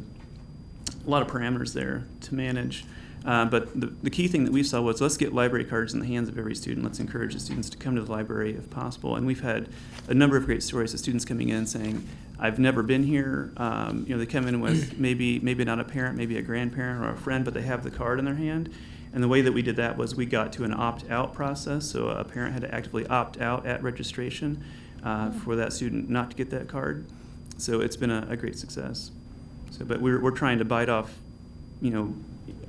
lot of parameters there to manage. But the key thing that we saw was let's get library cards in the hands of every student. Let's encourage the students to come to the library if possible. And we've had a number of great stories of students coming in saying, I've never been here. They come in with maybe not a parent, maybe a grandparent or a friend, but they have the card in their hand. And the way that we did that was we got to an opt-out process. So a parent had to actively opt out at registration for that student not to get that card. So it's been a great success. But we're trying to bite off,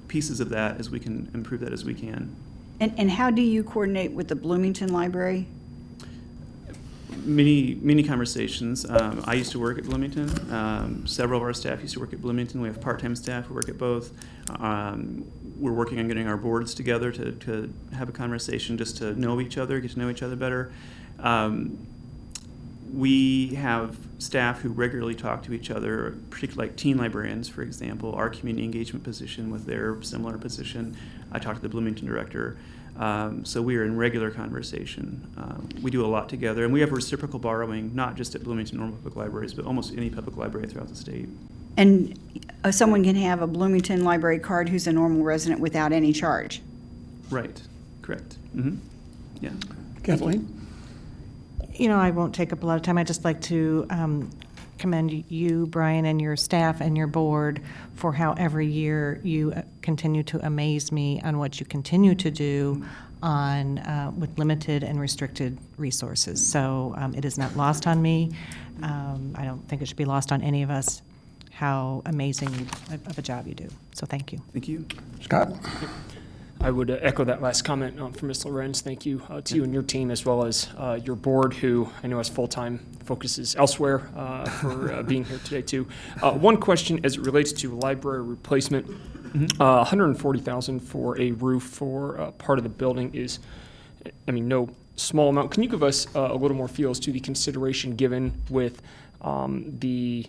pieces of that as we can improve that as we can. And how do you coordinate with the Bloomington Library? Many conversations. I used to work at Bloomington. Several of our staff used to work at Bloomington. We have part-time staff who work at both. We're working on getting our boards together to have a conversation just to know each other, get to know each other better. We have staff who regularly talk to each other, particularly like teen librarians, for example, our community engagement position with their similar position. I talk to the Bloomington director. So we are in regular conversation. We do a lot together, and we have reciprocal borrowing, not just at Bloomington Normal Public Libraries, but almost any public library throughout the state. And someone can have a Bloomington Library card who's a normal resident without any charge? Right, correct. Mm-hmm. Yeah. Kathleen? I won't take up a lot of time. I'd just like to commend you, Brian, and your staff and your board for how every year you continue to amaze me on what you continue to do on with limited and restricted resources. So it is not lost on me. I don't think it should be lost on any of us how amazing of a job you do. So thank you. Thank you. Scott? I would echo that last comment from Ms. Lorenz. Thank you to you and your team, as well as your board, who I know has full-time focuses elsewhere, for being here today, too. One question as it relates to library replacement. $140,000 for a roof for part of the building is I mean, no small amount. Can you give us a little more feel as to the consideration given with the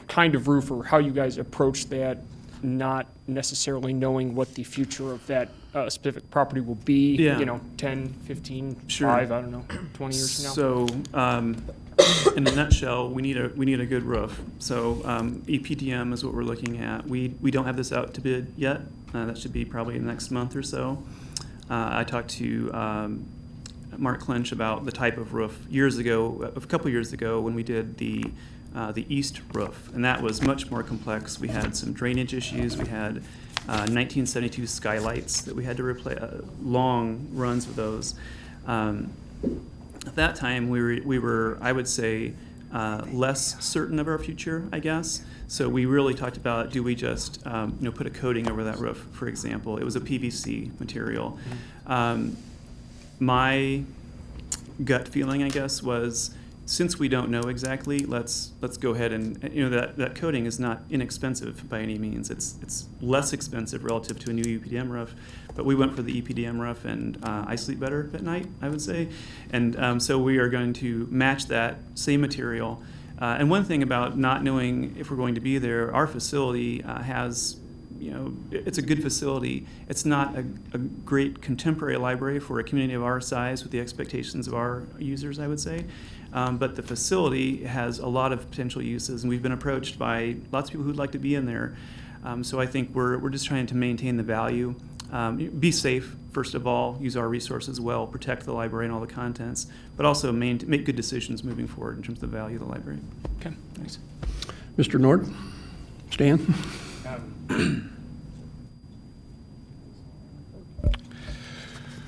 kind of roof, or how you guys approach that, not necessarily knowing what the future of that specific property will be, Yeah. 10, 15, Sure. 5, I don't know, 20 years from now? So, in a nutshell, we need a good roof. So, EPDM is what we're looking at. We don't have this out to bid yet. That should be probably next month or so. I talked to Mark Clinch about the type of roof a couple years ago when we did the east roof, and that was much more complex. We had some drainage issues. We had 1972 skylights that we had to replace, long runs with those. At that time, we were, I would say, less certain of our future, I guess. So we really talked about, do we just put a coating over that roof, for example? It was a PVC material. My gut feeling, I guess, was, since we don't know exactly, let's go ahead and that coating is not inexpensive by any means. It's less expensive relative to a new EPDM roof, but we went for the EPDM roof, and I sleep better at night, I would say, and so we are going to match that same material. And one thing about not knowing if we're going to be there, our facility has. It's a good facility. It's not a great contemporary library for a community of our size with the expectations of our users, I would say. But the facility has a lot of potential uses, and we've been approached by lots of people who'd like to be in there. So I think we're just trying to maintain the value, be safe, first of all, use our resources well, protect the library and all the contents, but also make good decisions moving forward in terms of the value of the library. Okay, thanks. Mr. Nord? Stan?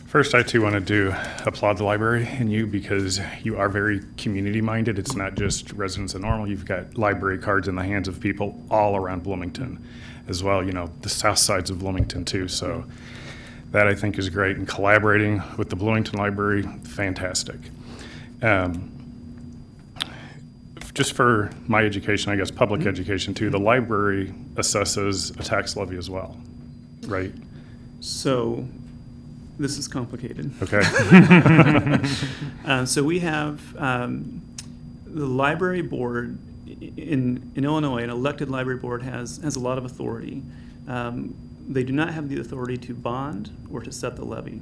First, I too wanted to applaud the library and you, because you are very community-minded. It's not just residents of Normal. You've got library cards in the hands of people all around Bloomington as well, the south sides of Bloomington too. So that, I think, is great. And collaborating with the Bloomington Library, fantastic. Just for my education, I guess, public education too, the library assesses a tax levy as well, right? So this is complicated. Okay. So we have the library board in Illinois. An elected library board has a lot of authority. They do not have the authority to bond or to set the levy.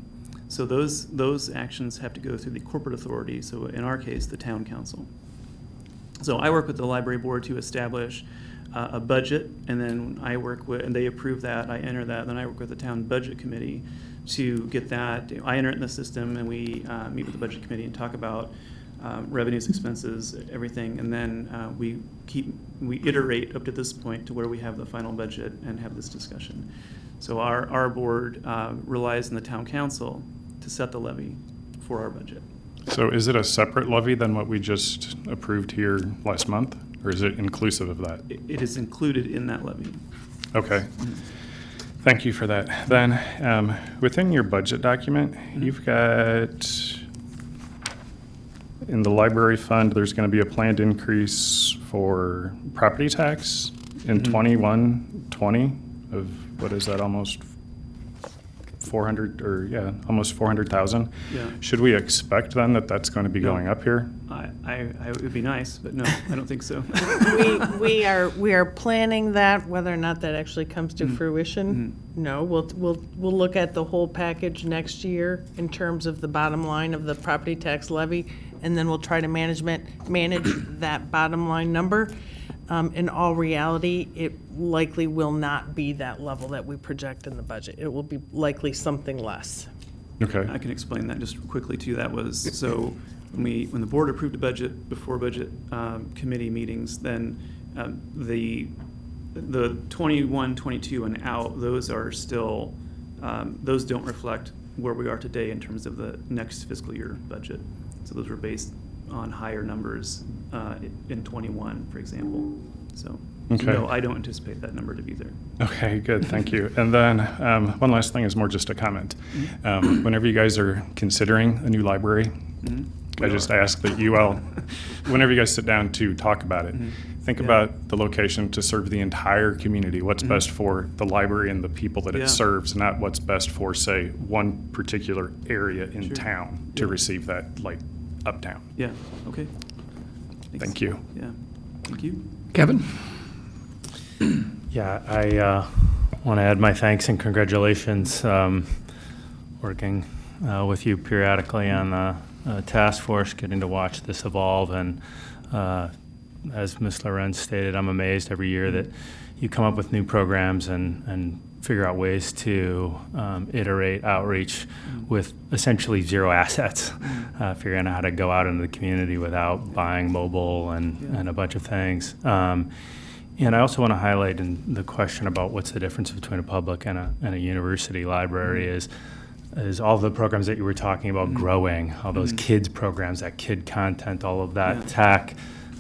So those actions have to go through the corporate authority. So in our case, the town council. So I work with the library board to establish a budget, and then and they approve that, I enter that, and then I work with the town budget committee to get that. I enter it in the system, and we meet with the budget committee and talk about revenues, expenses, everything, and then we iterate up to this point to where we have the final budget and have this discussion. So our board relies on the town council to set the levy for our budget. So is it a separate levy than what we just approved here last month, or is it inclusive of that? It is included in that levy. Okay. Thank you for that. Then, within your budget document, you've got, in the library fund, there's going to be a planned increase for property tax in 21-20 of, what is that, almost 400, or yeah, almost 400,000. Yeah. Should we expect then that that's going to be going up here? It would be nice, but no, I don't think so. We are planning that. Whether or not that actually comes to fruition, no. We'll look at the whole package next year in terms of the bottom line of the property tax levy, and then we'll try to manage that bottom line number. In all reality, it likely will not be that level that we project in the budget. It will be likely something less. Okay. I can explain that just quickly too. That was, so when the board approved the budget before budget committee meetings, then the 21, 22 and out, those are still, those don't reflect where we are today in terms of the next fiscal year budget. So those were based on higher numbers in 21, for example. So Okay. no, I don't anticipate that number to be there. Okay, good, thank you. And then one last thing is more just a comment. Whenever you guys are considering a new library, I just ask that you all, whenever you guys sit down to talk about it, Think Yeah. about the location to serve the entire community, what's best for the library and the people that Yeah. it serves, not what's best for, say, one particular area in Sure. town to Yeah. receive that, like, uptown. Yeah, okay. Thanks. Thank you. Yeah, thank you. Kevin? Yeah, I want to add my thanks and congratulations, working with you periodically on the task force, getting to watch this evolve. And as Ms. Lorenz stated, I'm amazed every year that you come up with new programs and figure out ways to iterate outreach with essentially zero assets, figuring out how to go out into the community without buying mobile and a bunch of things. And I also want to highlight in the question about what's the difference between a public and a university library is all the programs that you were talking about growing, all those kids programs, that kid content, all of that Yeah. tech,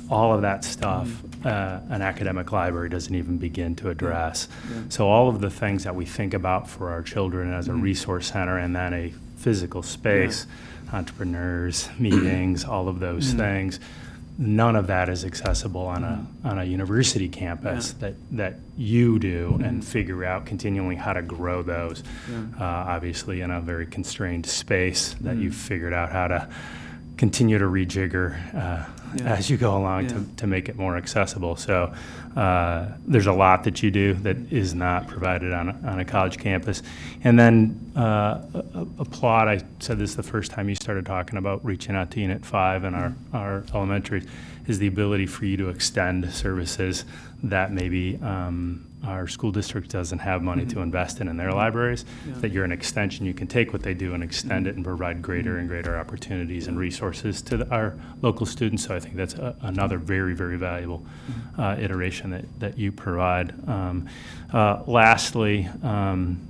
all of that stuff, an academic library doesn't even begin to address. Yeah. So all of the things that we think about for our children as a resource center and then a physical space, entrepreneurs, meetings, all of those things, none of that is accessible on a university campus that you do and figure out continually how to grow those. Obviously in a very constrained space that you've figured out how to continue to rejigger as you go along Yeah. to make it more accessible. So there's a lot that you do that is not provided on a college campus. And then applaud, I said this the first time you started talking about reaching out to Unit 5 and our elementaries, is the ability for you to extend services that maybe our school district doesn't have money to invest in their libraries, that you're an extension. You can take what they do and extend it and provide greater and greater opportunities and resources to our local students. So I think that's another very, very valuable iteration that you provide. Lastly, I'm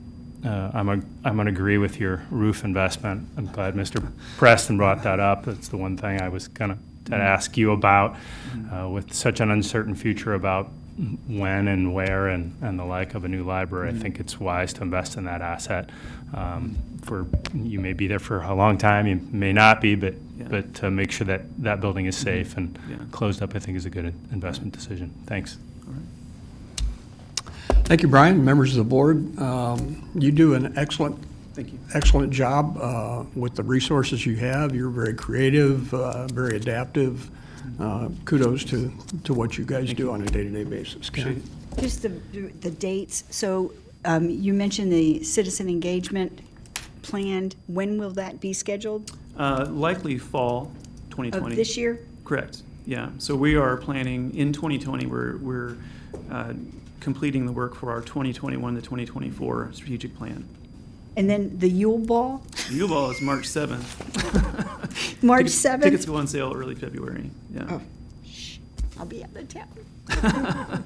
going to agree with your roof investment. I'm glad Mr. Preston brought that up. That's the one thing I was going to ask you about. With such an uncertain future about when and where and the like of a new library, I think it's wise to invest in that asset. You may be there for a long time, you may not be, but to make sure that that building is safe and closed up, I think is a good investment decision. Thanks. Thank you, Brian, members of the board. You do an excellent Thank you. excellent job with the resources you have. You're very creative, very adaptive. Kudos to what you guys do on a day-to-day basis. Ken? Appreciate it. Just the dates. So you mentioned the citizen engagement planned. When will that be scheduled? Likely fall 2020. Of this year? Correct, yeah. So we are planning, in 2020, we're completing the work for our 2021 to 2024 strategic plan. And then the Yule Ball, The U-Ball is March 7th. March Tickets- 7th? Tickets go on sale early February, yeah. Oh, shh, I'll be out of town.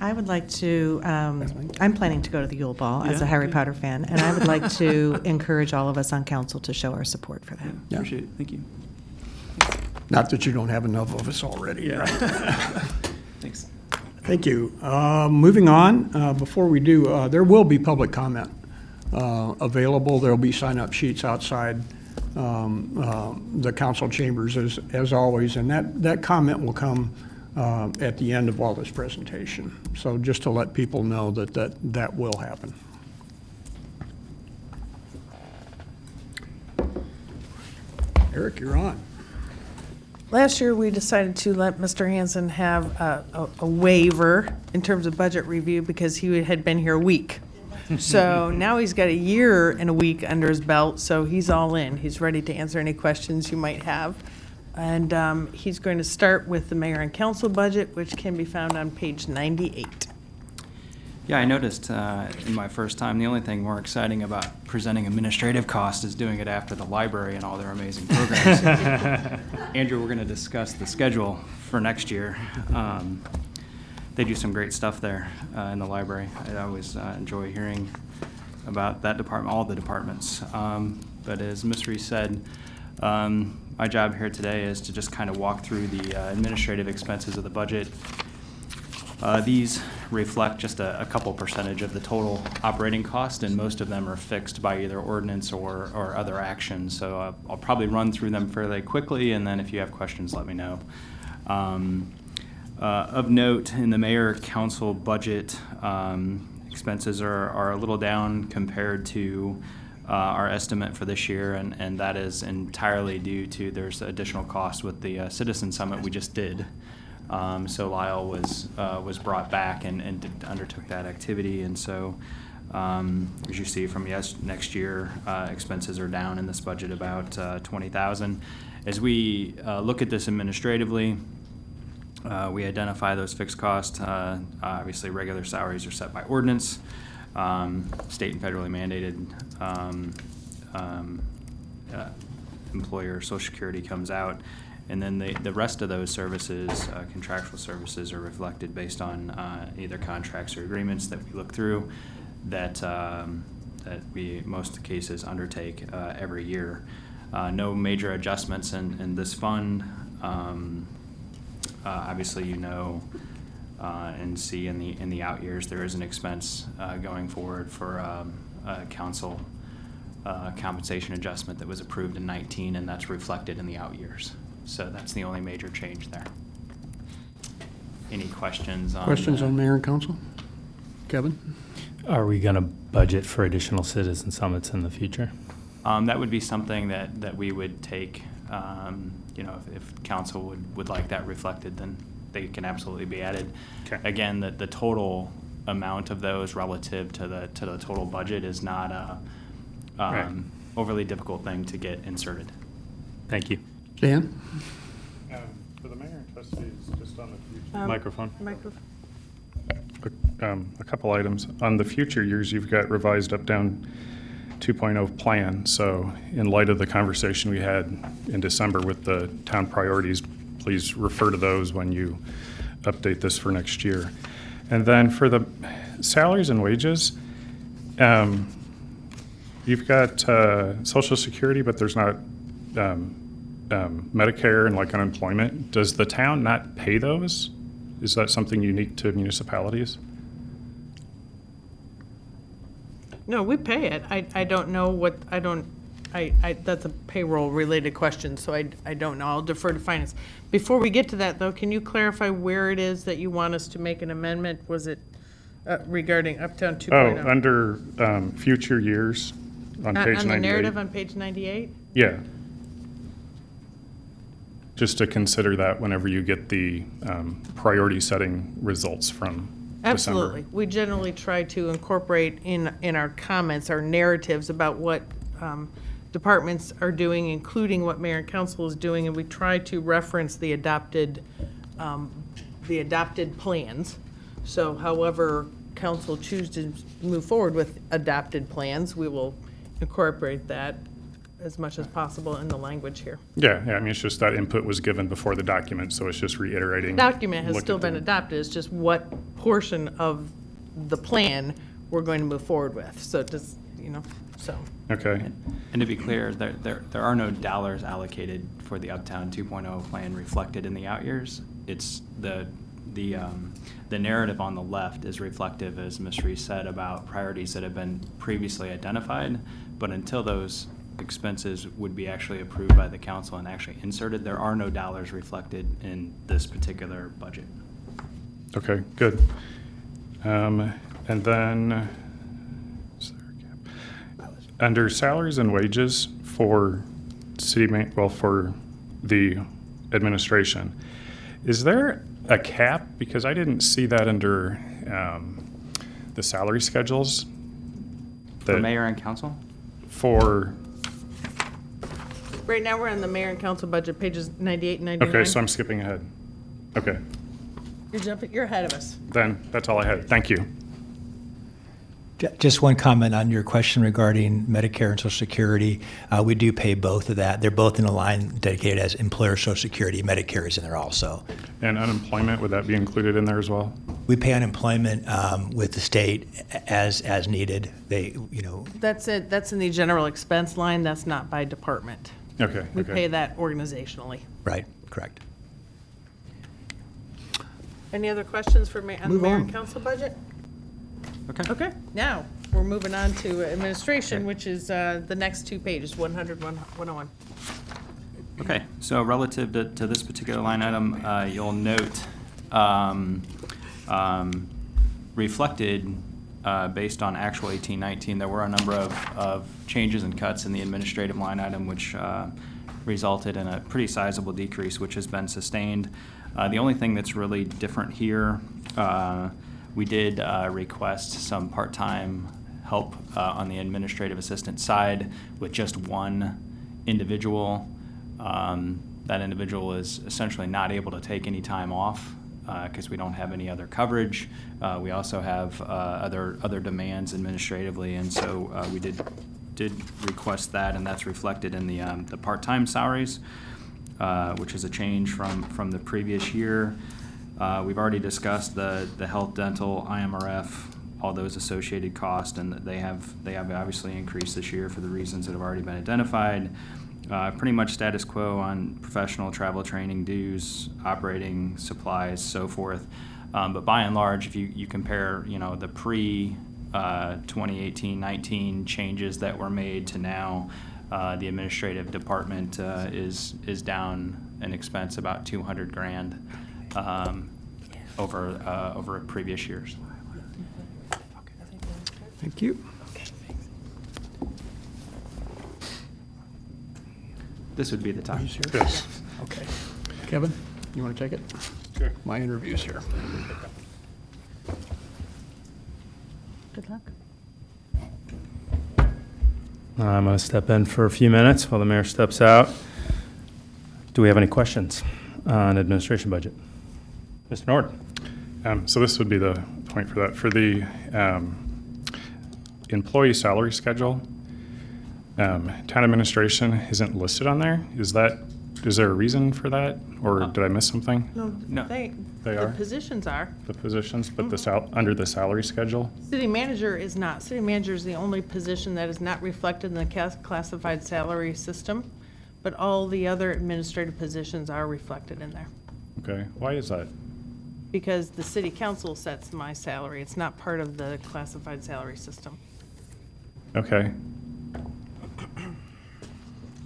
I would like to, I'm planning to go to the Yule Ball as Yeah, a Harry okay. Potter fan, and I would like to encourage all of us on council to show our support for that. Yeah, appreciate it, thank you. Not that you don't have enough of us already. Yeah. Thanks. Thank you. Moving on, before we do, there will be public comment available. There'll be sign-up sheets outside the council chambers as always, and that comment will come at the end of all this presentation. So just to let people know that will happen. Eric, you're on. Last year, we decided to let Mr. Hanson have a waiver in terms of budget review because he had been here a week. So now he's got a year and a week under his belt, so he's all in. He's ready to answer any questions you might have. And he's going to start with the mayor and council budget, which can be found on page 98. Yeah, I noticed in my first time, the only thing more exciting about presenting administrative cost is doing it after the library and all their amazing programs. Andrew, we're going to discuss the schedule for next year. They do some great stuff there in the library. I always enjoy hearing about that department, all the departments. But as Ms. Reese said, my job here today is to just kind of walk through the administrative expenses of the budget. These reflect just a couple percentage of the total operating cost, and most of them are fixed by either ordinance or other actions. So I'll probably run through them fairly quickly, and then if you have questions, let me know. Of note, in the mayor council budget, expenses are a little down compared to our estimate for this year, and that is entirely due to there's additional cost with the Citizen Summit we just did. So Lyle was brought back and undertook that activity, and so as you see from next year, expenses are down in this budget about $20,000. As we look at this administratively, we identify those fixed costs. Obviously, regular salaries are set by ordinance. State and federally mandated employer Social Security comes out. And then the rest of those services, contractual services, are reflected based on either contracts or agreements that we look through that we, in most cases, undertake every year. No major adjustments in this fund. Obviously, you know, and see in the out years, there is an expense going forward for a council compensation adjustment that was approved in 19, and that's reflected in the out years. So that's the only major change there. Any questions on? Questions on mayor and council? Kevin? Are we going to budget for additional citizen summits in the future? That would be something that we would take, you know, if council would like that reflected, then they can absolutely be added. Okay. Again, the total amount of those relative to the total budget is not a Right. overly difficult thing to get inserted. Thank you. Dan? For the mayor and trustees, just on the future. Microphone. A couple items. On the future years, you've got revised up-down 2.0 plan. So in light of the conversation we had in December with the town priorities, please refer to those when you update this for next year. And then for the salaries and wages, you've got Social Security, but there's not Medicare and like unemployment. Does the town not pay those? Is that something unique to municipalities? No, we pay it. I don't know what, that's a payroll-related question, so I don't know. I'll defer to finance. Before we get to that, though, can you clarify where it is that you want us to make an amendment? Was it regarding Uptown 2.0? Oh, under future years on page 98. On the narrative on page 98? Yeah. Just to consider that whenever you get the priority setting results from December. Absolutely. We generally try to incorporate in our comments, our narratives about what departments are doing, including what mayor and council is doing, and we try to reference the adopted plans. So however council chooses to move forward with adopted plans, we will incorporate that as much as possible in the language here. Yeah, I mean, it's just that input was given before the document, so it's just reiterating. Document has look still at been the- adopted, it's just what portion of the plan we're going to move forward with. So just, you know, so. Okay, And to be clear, there are no dollars allocated for the Uptown 2.0 plan reflected in the out years. It's the narrative on the left is reflective, as Ms. Reese said, about priorities that have been previously identified, but until those expenses would be actually approved by the council and actually inserted, there are no dollars reflected in this particular budget. okay, good. And then, is there a gap? Under salaries and wages for for the administration, is there a cap? Because I didn't see that under the salary schedules. For that- mayor and council? For, Right now, we're on the mayor and council budget, pages 98 and 99. okay, so I'm skipping ahead. Okay, You're ahead of us. then, that's all I had. Thank you. Just one comment on your question regarding Medicare and Social Security. We do pay both of that. They're both in a line dedicated as employer Social Security. Medicare is in there also. And unemployment, would that be included in there as well? We pay unemployment with the state as needed. They, you know, That's it, that's in the general expense line, that's not by department. Okay, We okay. pay that organizationally. right, correct. Any other questions for on the Move mayor on. and council budget? Okay. Okay, now, we're moving on to administration, which is the next two pages, 100, 101. Okay, so relative to this particular line item, you'll note reflected, based on actual 18-19, there were a number of changes and cuts in the administrative line item, which resulted in a pretty sizable decrease, which has been sustained. The only thing that's really different here, we did request some part-time help on the administrative assistant side with just one individual. That individual is essentially not able to take any time off because we don't have any other coverage. We also have other demands administratively, and so we did request that, and that's reflected in the part-time salaries, which is a change from the previous year. We've already discussed the health, dental, IMRF, all those associated costs, and they have obviously increased this year for the reasons that have already been identified. Pretty much status quo on professional travel, training, dues, operating supplies, so forth. But by and large, if you compare, the pre 2018-19 changes that were made to now, the administrative department is down in expense about $200,000 over previous years. Thank you. This would be the time. Yes. Okay. Kevin, you want to take it? Sure. My interview's here. Good luck. I'm going to step in for a few minutes while the mayor steps out. Do we have any questions on administration budget? Mr. Nord? So this would be the point for that. For the employee salary schedule, town administration isn't listed on there. Is there a reason for that, or did I miss something? No. They The are? positions are. The positions, but under the salary schedule? City manager is not. City manager is the only position that is not reflected in the classified salary system, but all the other administrative positions are reflected in there. Okay, why is that? Because the city council sets my salary. It's not part of the classified salary system. Okay.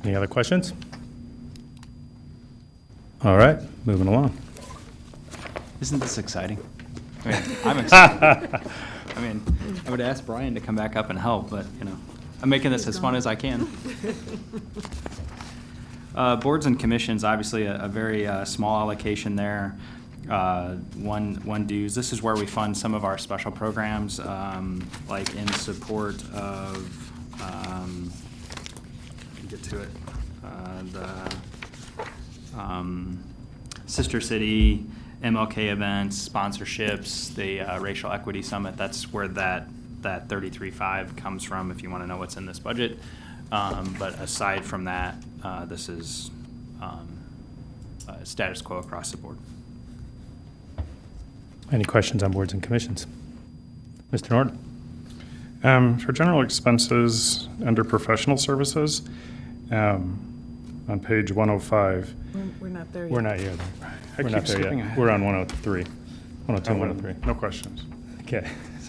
Any other questions? All right, moving along. Isn't this exciting? I mean, I'm excited. I mean, I would ask Brian to come back up and help, but, I'm making this as fun as I can. Boards and commissions, obviously a very small allocation there. One dues. This is where we fund some of our special programs, like in support of, let me get to it, Sister City, MLK events, sponsorships, the Racial Equity Summit. That's where that 33.5 comes from, if you want to know what's in this budget. But aside from that, this is status quo across the board. Any questions on boards and commissions? Mr. Nord? For general expenses, under professional services, on page 105. We're not there yet. We're not here. I We're keep not there skipping yet. ahead. We're on 103, 102, 103. No questions. Okay.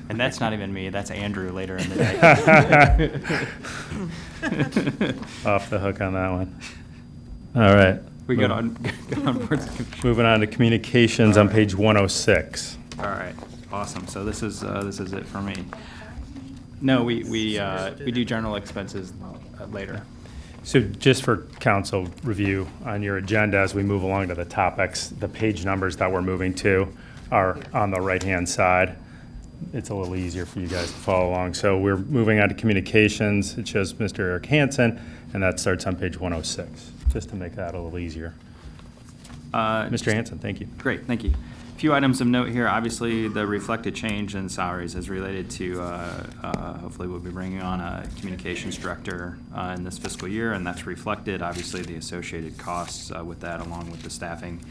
And that's not even me, that's Andrew later in the day. Off the hook on that one. All right. We good on boards and commissions? Moving on to communications on page 106. All right, awesome. So this is it for me. No, we do general expenses later. So just for council review, on your agenda as we move along to the topics, the page numbers that we're moving to are on the right-hand side. It's a little easier for you guys to follow along. So we're moving on to communications. It shows Mr. Eric Hansen, and that starts on page 106, just to make that a little easier. Mr. Hansen, thank you. Great, thank you. A few items of note here. Obviously, the reflected change in salaries is related to, hopefully we'll be bringing on a communications director in this fiscal year, and that's reflected, obviously, the associated costs with that, along with the staffing.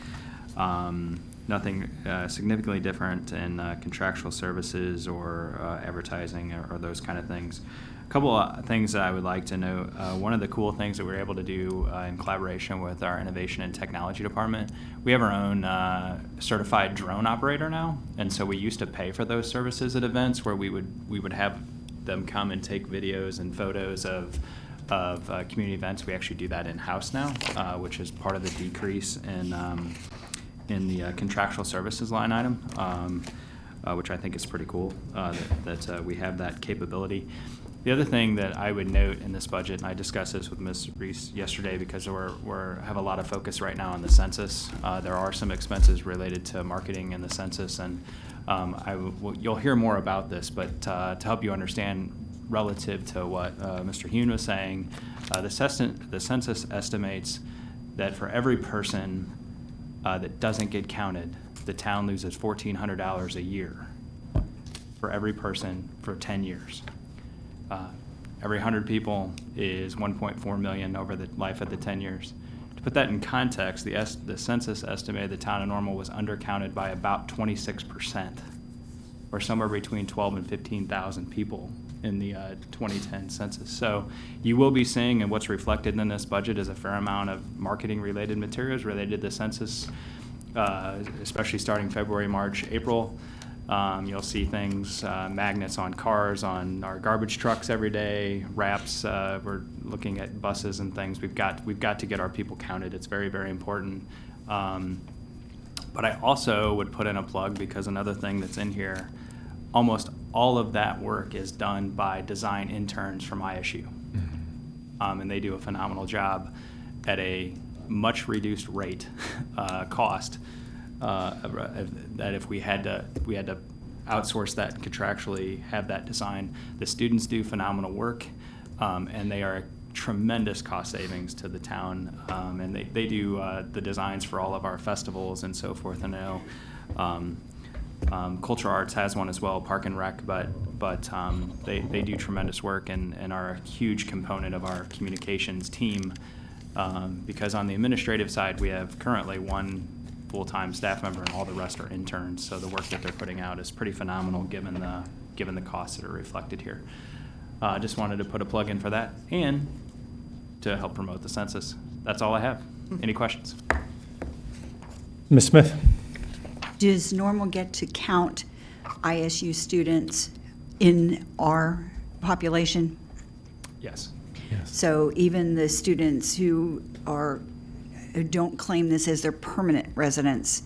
Nothing significantly different in contractual services or advertising or those kind of things. A couple of things that I would like to note. One of the cool things that we're able to do in collaboration with our innovation and technology department, we have our own certified drone operator now, and so we used to pay for those services at events where we would have them come and take videos and photos of community events. We actually do that in-house now, which is part of the decrease in the contractual services line item, which I think is pretty cool that we have that capability. The other thing that I would note in this budget, and I discussed this with Ms. Reese yesterday because we're have a lot of focus right now on the census. There are some expenses related to marketing and the census, and you'll hear more about this, but to help you understand relative to what Mr. Hune was saying, the census estimates that for every person that doesn't get counted, the town loses $1,400 a year for every person for 10 years. Every 100 people is 1.4 million over the life of the 10 years. To put that in context, the census estimated the town of Normal was undercounted by about 26%, or somewhere between 12 and 15,000 people in the 2010 census. So you will be seeing, and what's reflected in this budget is a fair amount of marketing-related materials related to the census, especially starting February, March, April. You'll see things, magnets on cars, on our garbage trucks every day, wraps. We're looking at buses and things. We've got to get our people counted. It's very, very important. But I also would put in a plug because another thing that's in here, almost all of that work is done by design interns from ISU. And they do a phenomenal job at a much reduced rate cost. That if we had to outsource that and contractually have that design. The students do phenomenal work, and they are a tremendous cost savings to the town. And they do the designs for all of our festivals and so forth. And I know Cultural Arts has one as well, Park and Rec, but they do tremendous work and are a huge component of our communications team. Because on the administrative side, we have currently one full-time staff member and all the rest are interns. So the work that they're putting out is pretty phenomenal given the costs that are reflected here. Just wanted to put a plug in for that and to help promote the census. That's all I have. Any questions? Ms. Smith? Does Normal get to count ISU students in our population? Yes. So even the students who don't claim this as their permanent residence,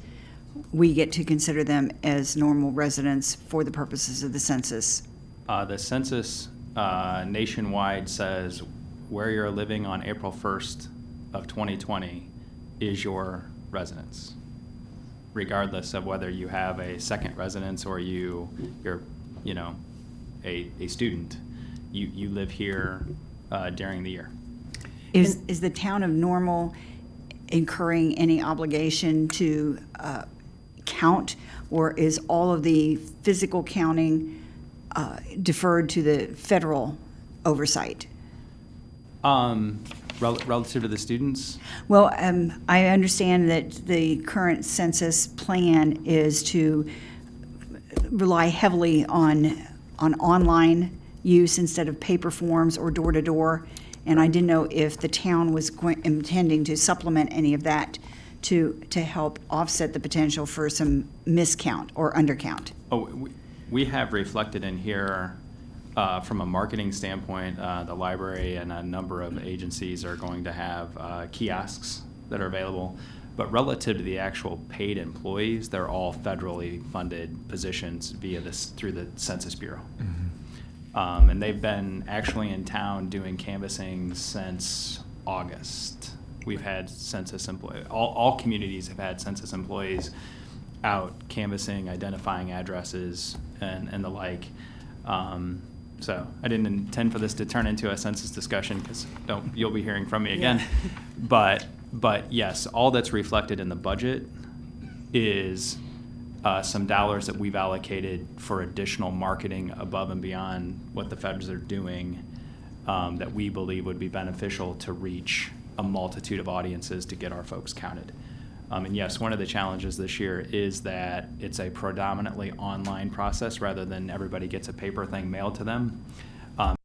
we get to consider them as Normal residents for the purposes of the census? The census nationwide says where you're living on April 1st of 2020 is your residence, regardless of whether you have a second residence or you're a student. You live here during the year. Is the town of Normal incurring any obligation to count, or is all of the physical counting deferred to the federal oversight? Relative to the students? Well, I understand that the current census plan is to rely heavily on online use instead of paper forms or door-to-door. And I didn't know if the town was intending to supplement any of that to help offset the potential for some miscount or undercount. Oh, we have reflected in here from a marketing standpoint, the library and a number of agencies are going to have kiosks that are available. But relative to the actual paid employees, they're all federally funded positions through the Census Bureau. Mm-hmm. And they've been actually in town doing canvassing since August. We've had census employees, all communities have had census employees out canvassing, identifying addresses and the like. So I didn't intend for this to turn into a census discussion because you'll be hearing from me again. Yeah. But yes, all that's reflected in the budget is some dollars that we've allocated for additional marketing above and beyond what the feds are doing that we believe would be beneficial to reach a multitude of audiences to get our folks counted. And yes, one of the challenges this year is that it's a predominantly online process rather than everybody gets a paper thing mailed to them.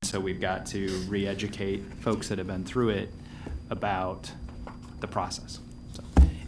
So we've got to re-educate folks that have been through it about the process.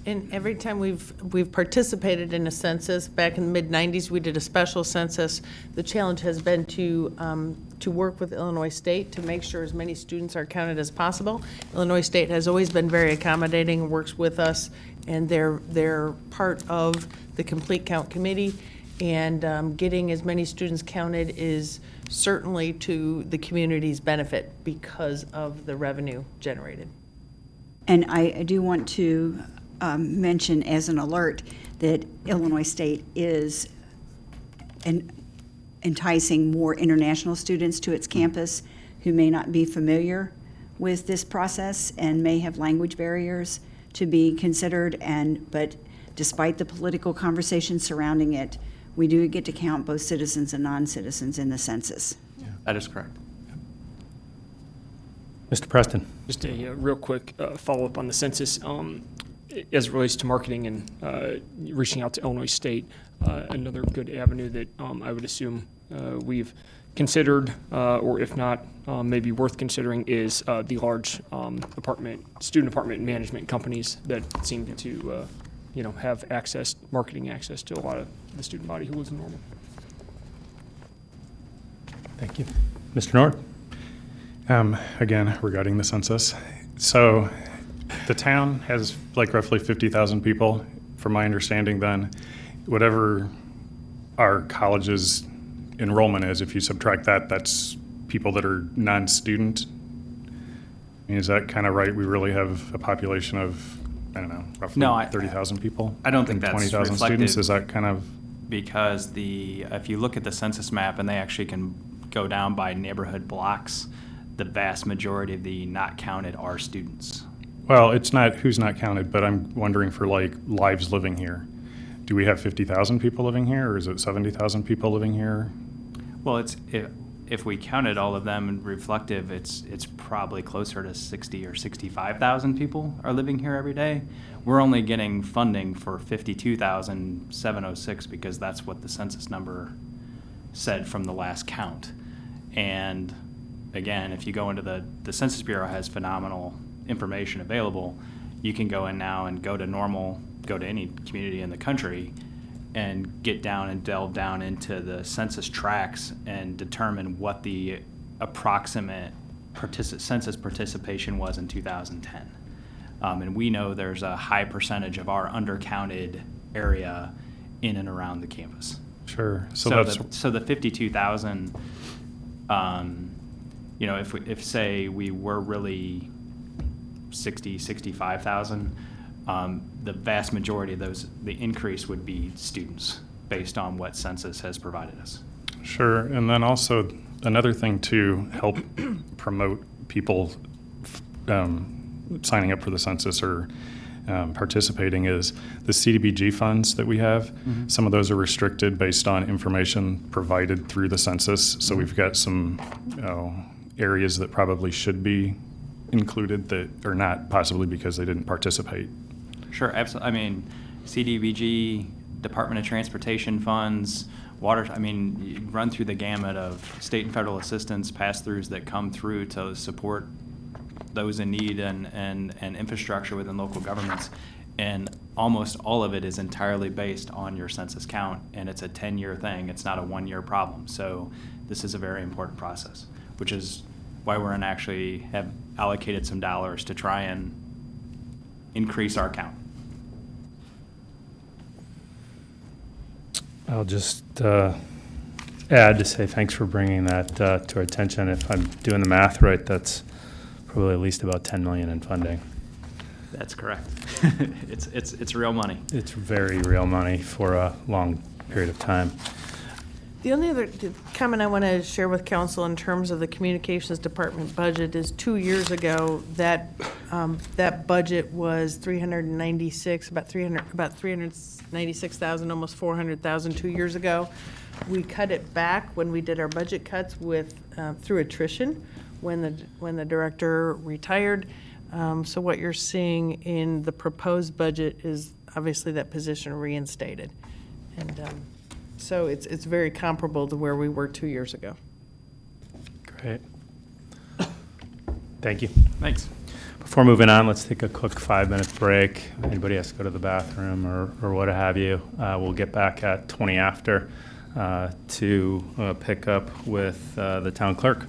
And every time we've participated in a census, back in the mid-'90s, we did a special census. The challenge has been to to work with Illinois State to make sure as many students are counted as possible. Illinois State has always been very accommodating and works with us, and they're part of the Complete Count Committee. And getting as many students counted is certainly to the community's benefit because of the revenue generated. And I do want to mention as an alert that Illinois State is enticing more international students to its campus who may not be familiar with this process and may have language barriers to be considered. But despite the political conversation surrounding it, we do get to count both citizens and non-citizens in the census. That is correct. Mr. Preston? Just a real quick follow-up on the census. As it relates to marketing and reaching out to Illinois State, another good avenue that I would assume we've considered, or if not, maybe worth considering, is the large student apartment management companies that seem to have marketing access to a lot of the student body who lives in Normal. Thank you. Mr. Nord? Again, regarding the census. So the town has like roughly 50,000 people, from my understanding then. Whatever our college's enrollment is, if you subtract that, that's people that are non-student. I mean, is that kind of right? We really have a population of, I don't know, roughly 30,000 people? I don't think that's 20,000 reflected. students? Is that kind of? Because if you look at the census map, and they actually can go down by neighborhood blocks, the vast majority of the not counted are students. Well, it's not who's not counted, but I'm wondering for like lives living here. Do we have 50,000 people living here, or is it 70,000 people living here? Well, if we counted all of them reflective, it's probably closer to 60 or 65,000 people are living here every day. We're only getting funding for 52,706 because that's what the census number said from the last count. And again, if you go into the Census Bureau has phenomenal information available. You can go in now and go to Normal, go to any community in the country, and get down and delve down into the census tracts and determine what the approximate census participation was in 2010. And we know there's a high percentage of our undercounted area in and around the campus. Sure. So the 52,000, if say we were really 60, 65,000, the vast majority of those, the increase would be students based on what census has provided us. Sure. And then also another thing to help promote people signing up for the census or participating is the CDBG funds that we have. Mm-hmm. Some of those are restricted based on information provided through the census. So we've got some areas that probably should be included that are not, possibly because they didn't participate. Sure, absolutely. I mean, CDBG, Department of Transportation funds, water, I mean, you run through the gamut of state and federal assistance pass-throughs that come through to support those in need and infrastructure within local governments. And almost all of it is entirely based on your census count, and it's a 10-year thing. It's not a one-year problem. So this is a very important process, which is why we're actually have allocated some dollars to try and increase our count. I'll just add to say thanks for bringing that to our attention. If I'm doing the math right, that's probably at least about 10 million in funding. That's correct. It's real money. It's very real money for a long period of time. The only other comment I want to share with council in terms of the communications department budget is 2 years ago that budget was about 396,000, almost 400,000 2 years ago. We cut it back when we did our budget cuts through attrition when the director retired. So what you're seeing in the proposed budget is obviously that position reinstated, and so it's very comparable to where we were 2 years ago. Great. Thank you. Thanks. Before moving on, let's take a quick 5-minute break. Anybody has to go to the bathroom or what have you. We'll get back at 20 after. to pick up with the town clerk.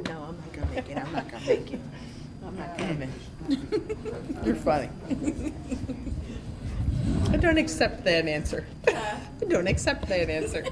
No, I'm not gonna make it, I'm not gonna make it. I'm not coming. You're funny. I don't accept that answer. I don't accept that answer.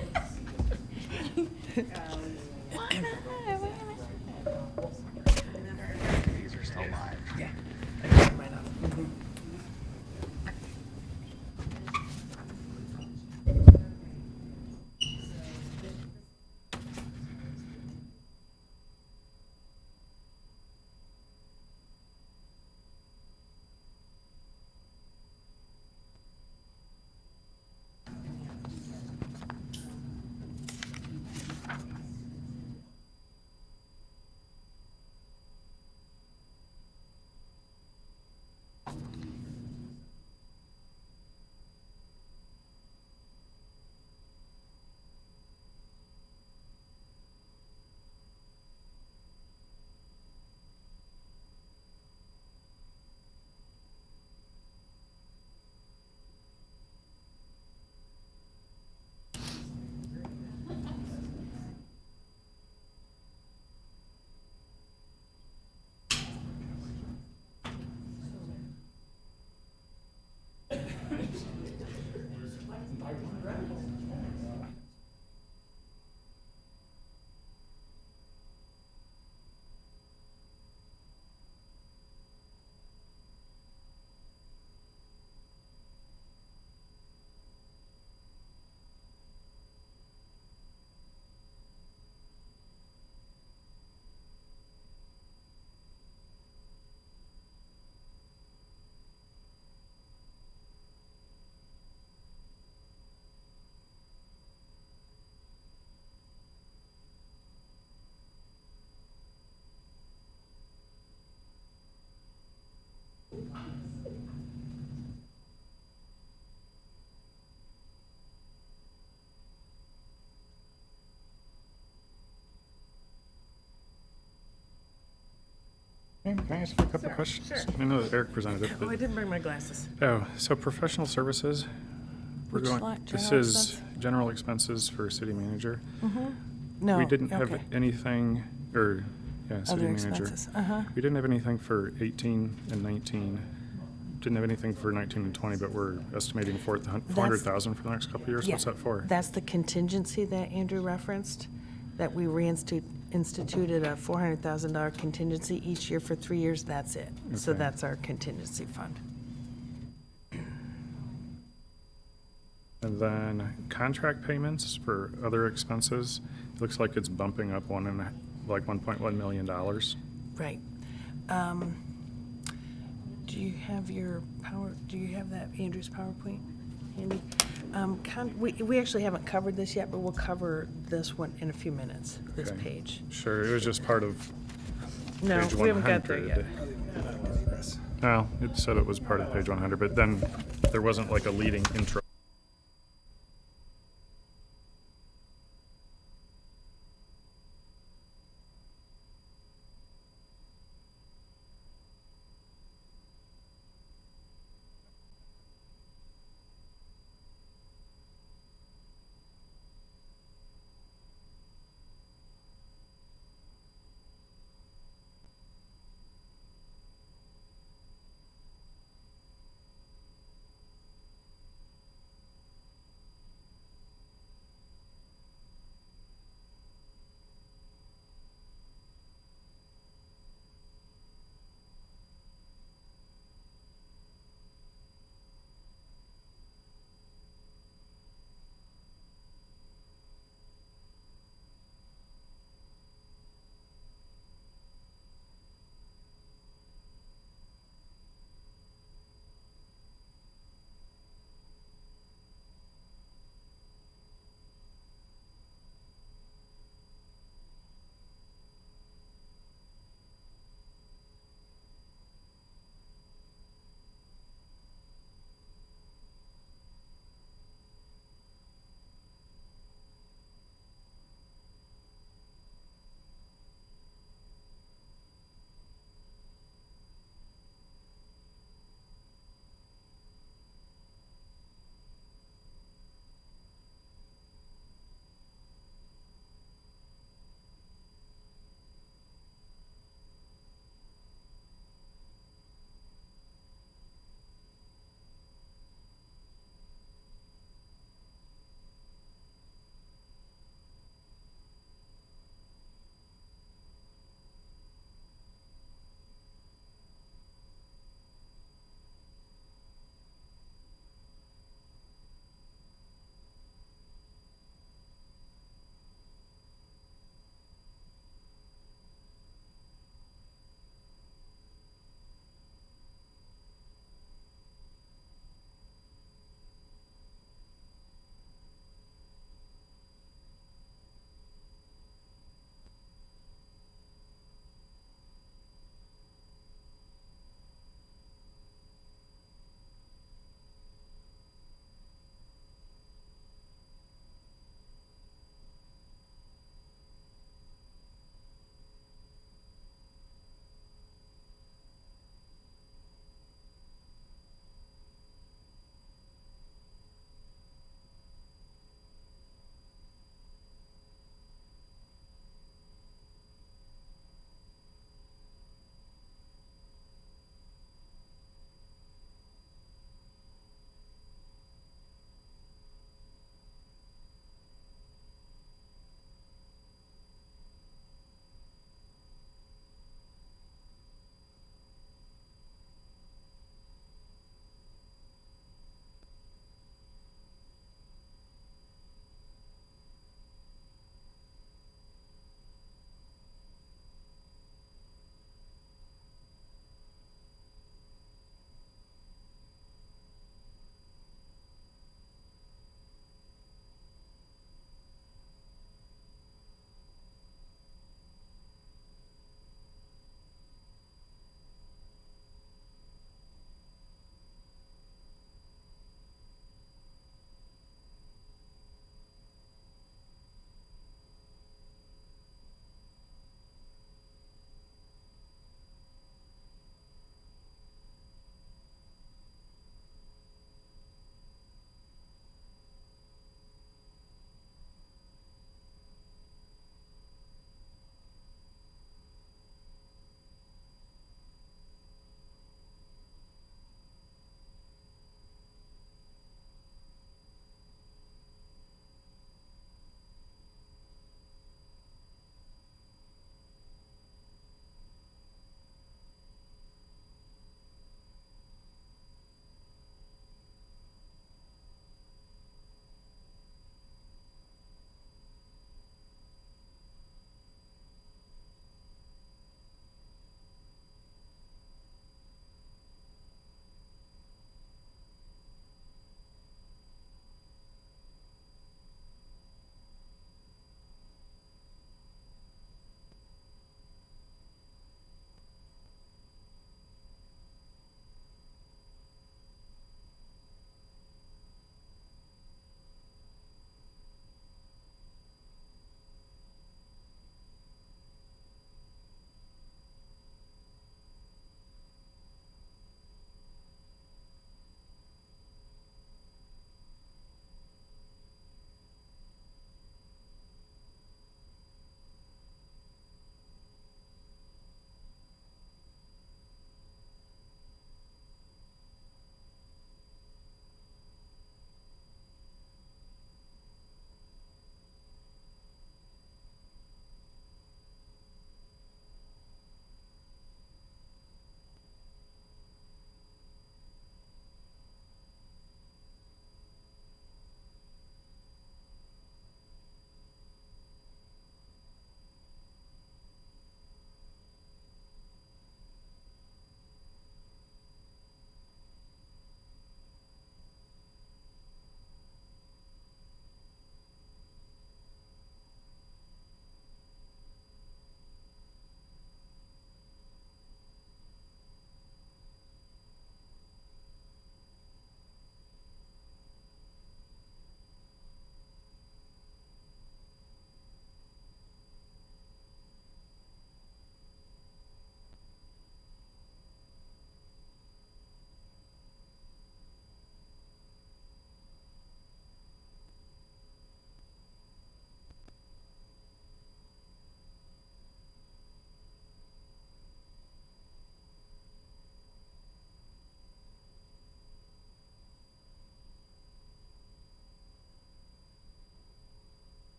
Can I ask you a couple questions? sure. I know that Eric presented it, Oh, I but, didn't bring my glasses. so professional services. We're Which going. line? This General is expense? general expenses for city manager. No. We didn't have okay. anything, or, yeah, city Other manager. expenses, uh-huh. We didn't have anything for 18 and 19. Didn't have anything for 19 and 20, but we're estimating 400,000 for the next couple of years. Yeah, What's that for? That's the contingency that Andrew referenced, that we instituted a $400,000 contingency each year for 3 years, that's it. So Okay. that's our contingency fund. And then contract payments for other expenses, looks like it's bumping up like $1.1 million. Right. Do you have do you have that, Andrew's PowerPoint handy? We actually haven't covered this yet, but we'll cover this one in a few minutes, this Okay. page. Sure, it was just part of No, page 100. we haven't got there yet. No, it said it was part of page 100, but then there wasn't like a leading intro.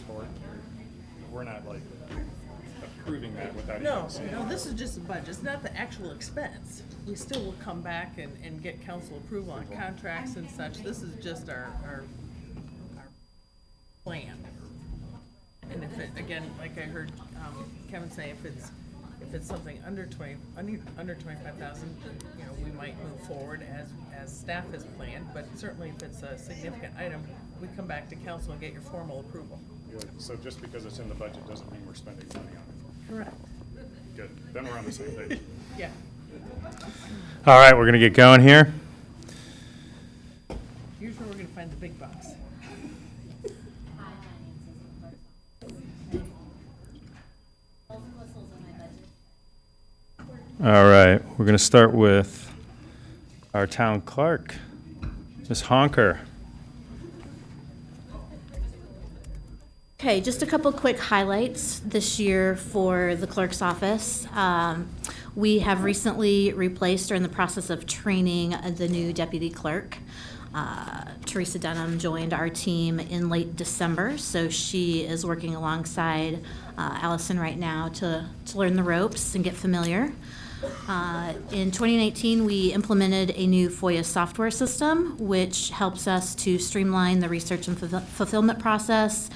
for? We're not like approving that without No, even seeing no, it. this is just the budget, it's not the actual expense. We still will come back and get council approval on contracts and such. This is just our plan. And if it, again, like I heard Kevin say, if it's something under 25,000, you know, we might move forward as staff has planned, but certainly if it's a significant item, we come back to council and get your formal approval. Good. So just because it's in the budget doesn't mean we're spending money on it. Correct. Good. Then we're on the same page. Yeah. All right, we're going to get going here. Here's where we're gonna find the big bucks. All right, we're going to start with our town clerk, Ms. Honker. Okay, just a couple quick highlights this year for the clerk's office. We have recently replaced or in the process of training the new deputy clerk. Teresa Dunham joined our team in late December, so she is working alongside Allison right now to learn the ropes and get familiar. In 2019, we implemented a new FOIA software system, which helps us to streamline the research and fulfillment process,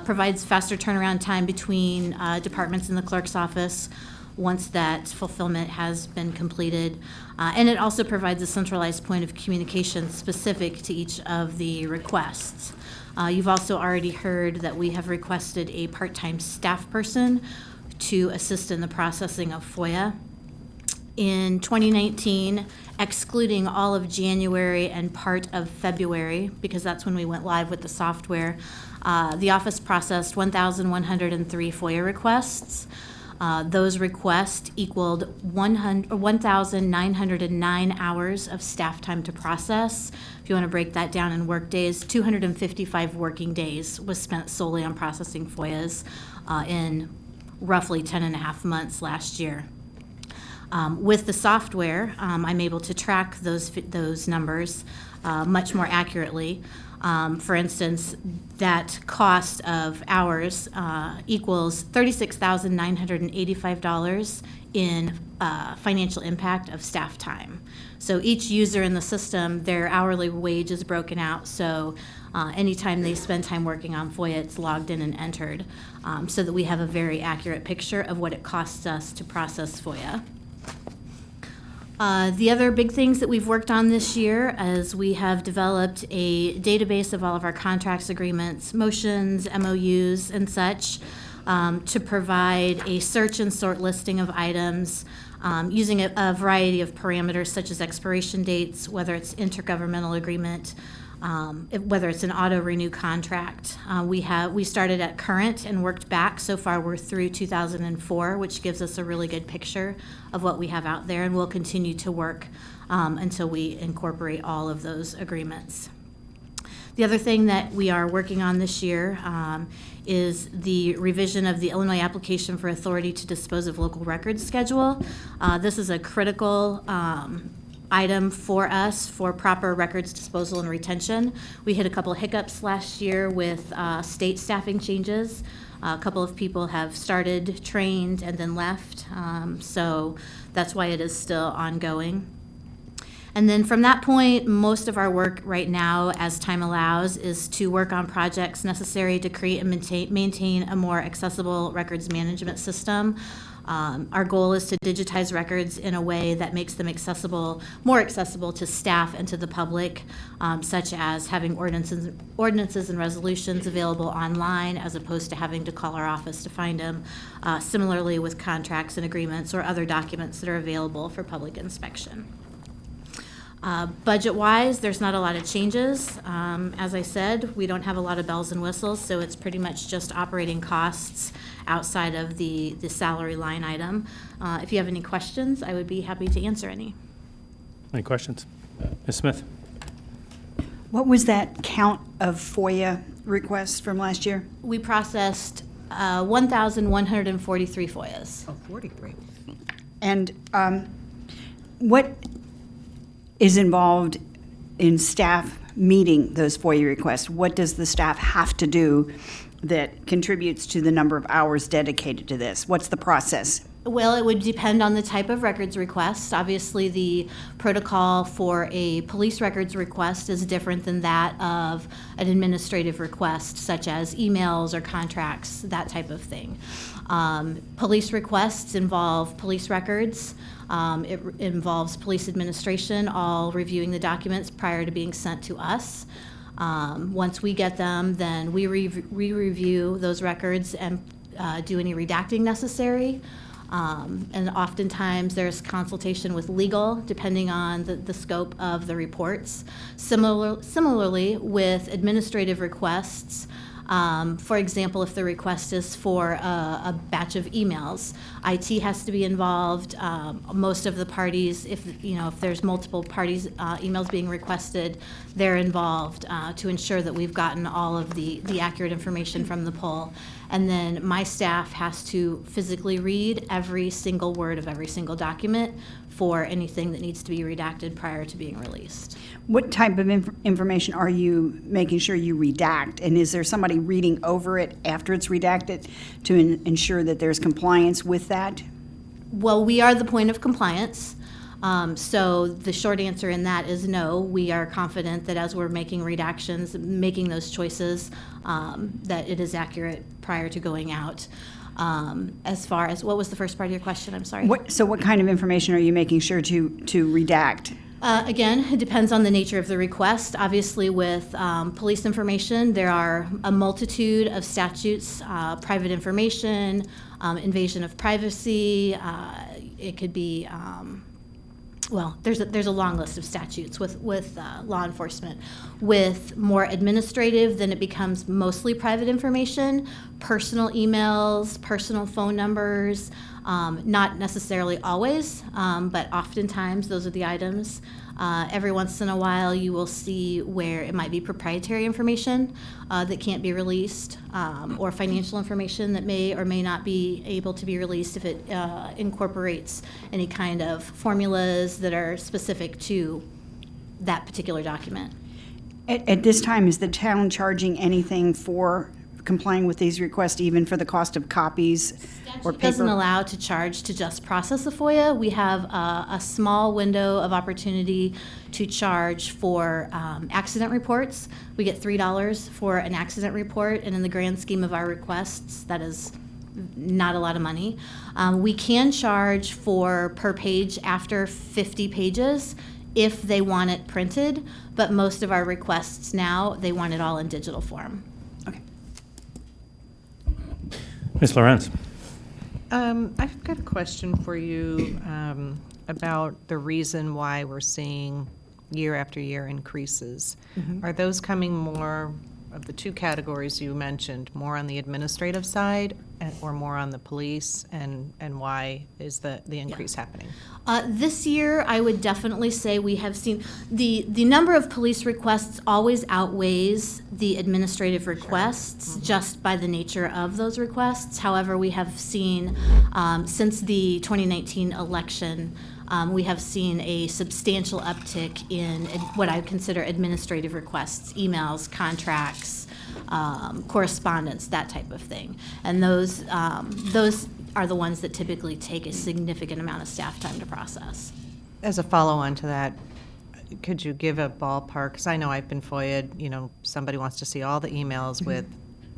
provides faster turnaround time between departments in the clerk's office once that fulfillment has been completed. And it also provides a centralized point of communication specific to each of the requests. You've also already heard that we have requested a part-time staff person to assist in the processing of FOIA. In 2019, excluding all of January and part of February, because that's when we went live with the software, the office processed 1,103 FOIA requests. Those requests equaled 1,909 hours of staff time to process. If you want to break that down in work days, 255 working days was spent solely on processing FOIAs in roughly 10 and a half months last year. With the software, I'm able to track those numbers much more accurately. For instance, that cost of hours equals $36,985 in financial impact of staff time. So each user in the system, their hourly wage is broken out, so anytime they spend time working on FOIA, it's logged in and entered, so that we have a very accurate picture of what it costs us to process FOIA. The other big things that we've worked on this year is we have developed a database of all of our contracts, agreements, motions, MOUs, and such to provide a search and sort listing of items using a variety of parameters such as expiration dates, whether it's intergovernmental agreement, whether it's an auto-renew contract. We started at current and worked back. So far, we're through 2004, which gives us a really good picture of what we have out there, and we'll continue to work until we incorporate all of those agreements. The other thing that we are working on this year is the revision of the Illinois Application for Authority to Dispose of Local Records Schedule. This is a critical item for us for proper records disposal and retention. We hit a couple of hiccups last year with state staffing changes. A couple of people have started, trained, and then left. So that's why it is still ongoing. And then from that point, most of our work right now, as time allows, is to work on projects necessary to create and maintain a more accessible records management system. Our goal is to digitize records in a way that makes them more accessible to staff and to the public, such as having ordinances and resolutions available online as opposed to having to call our office to find them. Similarly with contracts and agreements or other documents that are available for public inspection. Budget-wise, there's not a lot of changes. As I said, we don't have a lot of bells and whistles, so it's pretty much just operating costs outside of the salary line item. If you have any questions, I would be happy to answer any. Any questions? Ms. Smith? What was that count of FOIA requests from last year? We processed 1,143 FOIAs. Oh, 43. And what is involved in staff meeting those FOIA requests? What does the staff have to do that contributes to the number of hours dedicated to this? What's the process? Well, it would depend on the type of records request. Obviously, the protocol for a police records request is different than that of an administrative request, such as emails or contracts, that type of thing. Police requests involve police records. It involves police administration, all reviewing the documents prior to being sent to us. Once we get them, then we review those records and do any redacting necessary. And oftentimes there's consultation with legal, depending on the scope of the reports. Similarly, with administrative requests, for example, if the request is for a batch of emails, IT has to be involved. Most of the parties, if there's multiple parties emails being requested, they're involved to ensure that we've gotten all of the accurate information from the poll. And then my staff has to physically read every single word of every single document for anything that needs to be redacted prior to being released. What type of information are you making sure you redact? And is there somebody reading over it after it's redacted to ensure that there's compliance with that? Well, we are the point of compliance. So the short answer in that is no. We are confident that as we're making redactions, making those choices, that it is accurate prior to going out. As far as, what was the first part of your question? I'm sorry. So what kind of information are you making sure to redact? Again, it depends on the nature of the request. Obviously, with police information, there are a multitude of statutes, private information, invasion of privacy. It could be, well, there's a long list of statutes with law enforcement. With more administrative, then it becomes mostly private information, personal emails, personal phone numbers, not necessarily always, but oftentimes those are the items. Every once in a while, you will see where it might be proprietary information that can't be released, or financial information that may or may not be able to be released if it incorporates any kind of formulas that are specific to that particular document. At this time, is the town charging anything for complying with these requests, even for the cost of copies or Statute doesn't paper? allow to charge to just process a FOIA. We have a small window of opportunity to charge for accident reports. We get $3 for an accident report, and in the grand scheme of our requests, that is not a lot of money. We can charge for per page after 50 pages if they want it printed, but most of our requests now, they want it all in digital form. Okay. Ms. Lorenz? I've got a question for you about the reason why we're seeing year after year increases. Are those coming more of the two categories you mentioned, more on the administrative side or more on the police, and why is the increase happening? This year, I would definitely say we have seen the number of police requests always outweighs the administrative requests just by the nature of those requests. However, we have seen since the 2019 election, we have seen a substantial uptick in what I consider administrative requests, emails, contracts, correspondence, that type of thing. And those are the ones that typically take a significant amount of staff time to process. As a follow-on to that, could you give a ballpark? Because I know I've been FOIA'd, somebody wants to see all the emails with,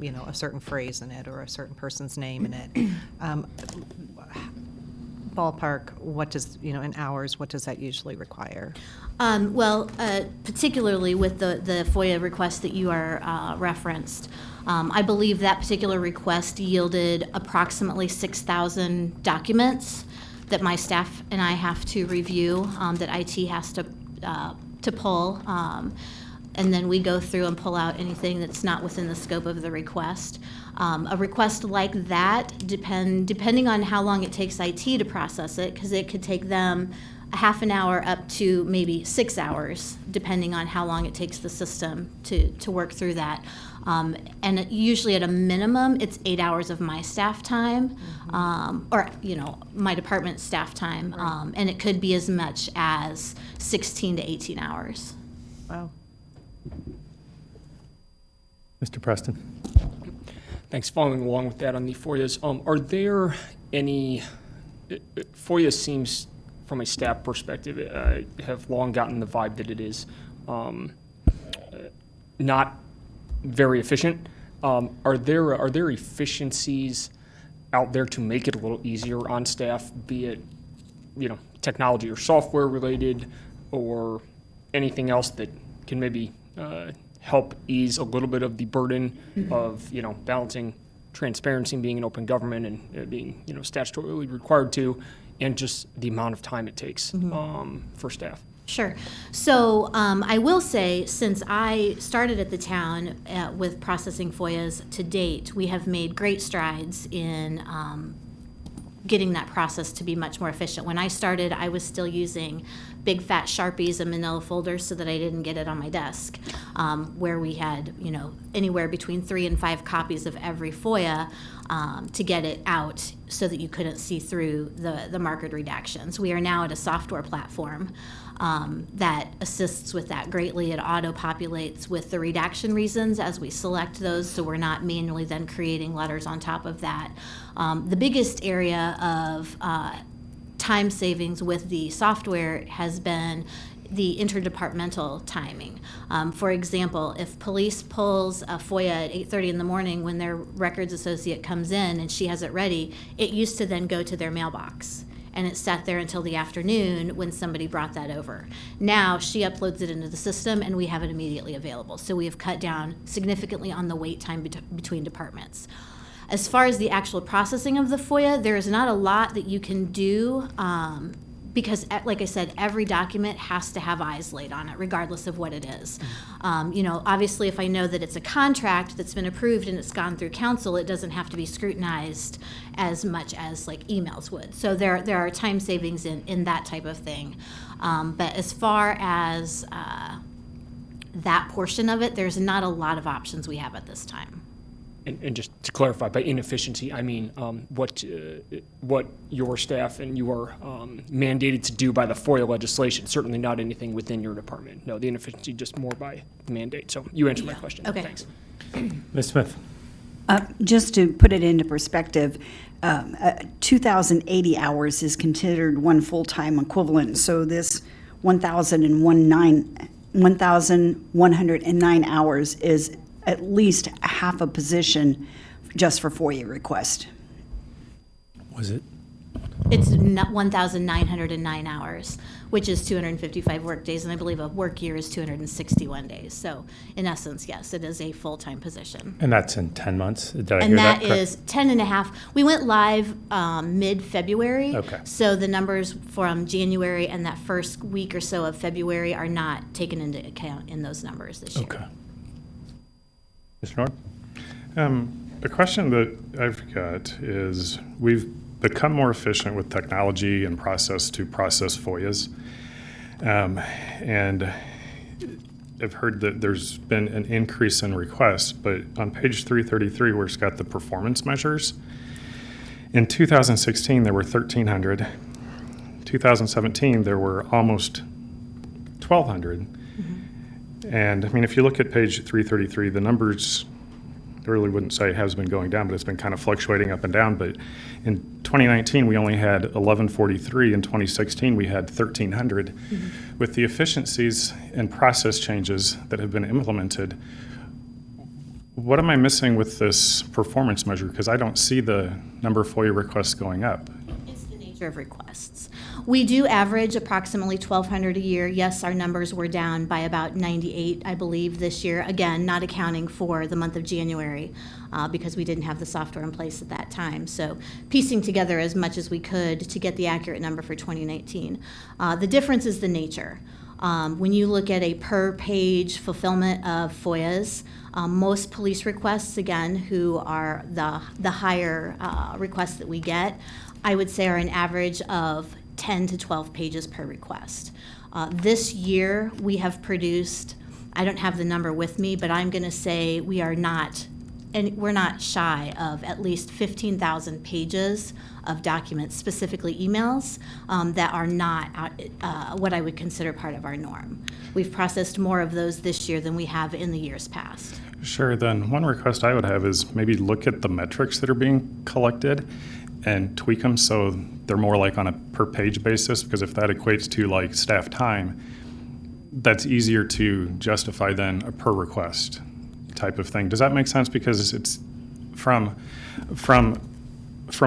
a certain phrase in it or a certain person's name in it. Ballpark, what does, in hours, what does that usually require? Particularly with the FOIA request that you are referenced, I believe that particular request yielded approximately 6,000 documents that my staff and I have to review, that IT has to pull. And then we go through and pull out anything that's not within the scope of the request. A request like that, depending on how long it takes IT to process it, because it could take them a half an hour up to maybe 6 hours, depending on how long it takes the system to work through that. And usually at a minimum, it's 8 hours of my staff time, or my department staff time, and it could be as much as 16 to 18 hours. Wow. Mr. Preston? Thanks. Following along with that on the FOIAs, are there any, FOIA seems, from a staff perspective, have long gotten the vibe that it is not very efficient. Are there efficiencies out there to make it a little easier on staff, be it, technology or software related, or anything else that can maybe help ease a little bit of the burden of, balancing transparency and being an open government and being, statutorily required to, and just the amount of time it takes for staff? Sure. So I will say, since I started at the town with processing FOIAs to date, we have made great strides in getting that process to be much more efficient. When I started, I was still using big fat Sharpies and manila folders so that I didn't get it on my desk, where we had, anywhere between 3 and 5 copies of every FOIA to get it out so that you couldn't see through the marked redactions. We are now at a software platform that assists with that greatly. It auto-populates with the redaction reasons as we select those, so we're not manually then creating letters on top of that. The biggest area of time savings with the software has been the interdepartmental timing. For example, if police pulls a FOIA at 8:30 in the morning when their records associate comes in and she has it ready, it used to then go to their mailbox. And it sat there until the afternoon when somebody brought that over. Now she uploads it into the system and we have it immediately available. So we have cut down significantly on the wait time between departments. As far as the actual processing of the FOIA, there is not a lot that you can do because, like I said, every document has to have eyes laid on it, regardless of what it is. Obviously, if I know that it's a contract that's been approved and it's gone through council, it doesn't have to be scrutinized as much as like emails would. So there are time savings in that type of thing. But as far as that portion of it, there's not a lot of options we have at this time. And just to clarify, by inefficiency, I mean what your staff and you are mandated to do by the FOIA legislation, certainly not anything within your department. No, the inefficiency just more by the mandate. So you answered my question. Okay. Thanks. Ms. Smith? Just to put it into perspective, 2,080 hours is considered one full-time equivalent. So this 1,109 hours is at least half a position just for FOIA request. Was it? It's 1,909 hours, which is 255 work days, and I believe a work year is 261 days. So in essence, yes, it is a full-time position. And that's in 10 months? Did I hear And that that correct? is 10 and a half. We went live mid-February. Okay. So the numbers from January and that first week or so of February are not taken into account in those numbers this year. Okay. Mr. Nord? The question that I've got is, we've become more efficient with technology and process to process FOIAs. And I've heard that there's been an increase in requests, but on page 333, where it's got the performance measures, in 2016, there were 1,300. 2017, there were almost 1,200. And I mean, if you look at page 333, the numbers, I really wouldn't say it has been going down, but it's been kind of fluctuating up and down. But in 2019, we only had 1,143. In 2016, we had 1,300. With the efficiencies and process changes that have been implemented, what am I missing with this performance measure? Because I don't see the number of FOIA requests going up. It's the nature of requests. We do average approximately 1,200 a year. Yes, our numbers were down by about 98, I believe, this year. Again, not accounting for the month of January because we didn't have the software in place at that time. So piecing together as much as we could to get the accurate number for 2019. The difference is the nature. When you look at a per-page fulfillment of FOIAs, most police requests, again, who are the higher requests that we get, I would say are an average of 10 to 12 pages per request. This year, we have produced, I don't have the number with me, but I'm going to say we are not and we're not shy of at least 15,000 pages of documents, specifically emails, that are not what I would consider part of our norm. We've processed more of those this year than we have in the years past. Sure, then one request I would have is maybe look at the metrics that are being collected and tweak them so they're more like on a per page basis, because if that equates to like staff time, that's easier to justify than a per request type of thing. Does that make sense? Because it's from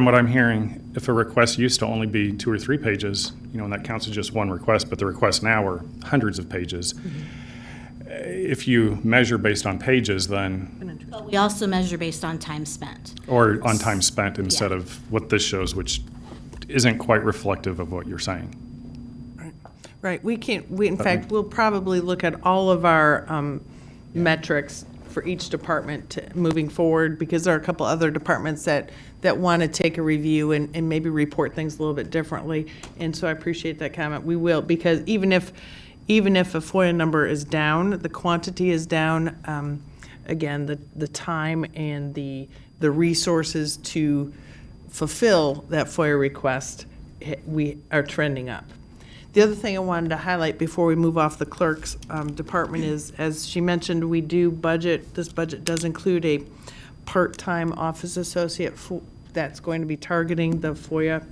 what I'm hearing, if a request used to only be 2 or 3 pages, and that counts as just one request, but the requests now are hundreds of pages. If you measure based on pages, then, But we also measure based on time spent. or on time spent instead Yeah. of what this shows, which isn't quite reflective of what you're saying. Right, in fact, we'll probably look at all of our metrics for each department moving forward, because there are a couple other departments that want to take a review and maybe report things a little bit differently. And so I appreciate that comment. We will, because even if a FOIA number is down, the quantity is down, again, the time and the resources to fulfill that FOIA request, we are trending up. The other thing I wanted to highlight before we move off the clerk's department is, as she mentioned, we do budget, this budget does include a part-time office associate that's going to be targeting the FOIA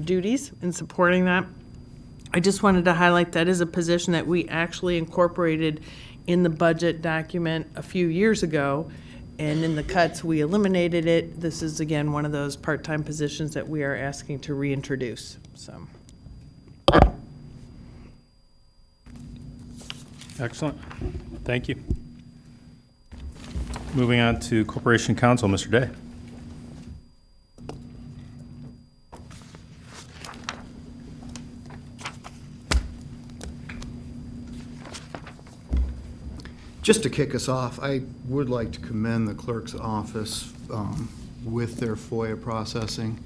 duties and supporting that. I just wanted to highlight that is a position that we actually incorporated in the budget document a few years ago, and in the cuts, we eliminated it. This is, again, one of those part-time positions that we are asking to reintroduce, so. Excellent. Thank you. Moving on to Corporation Counsel, Mr. Day. Just to kick us off, I would like to commend the clerk's office with their FOIA processing.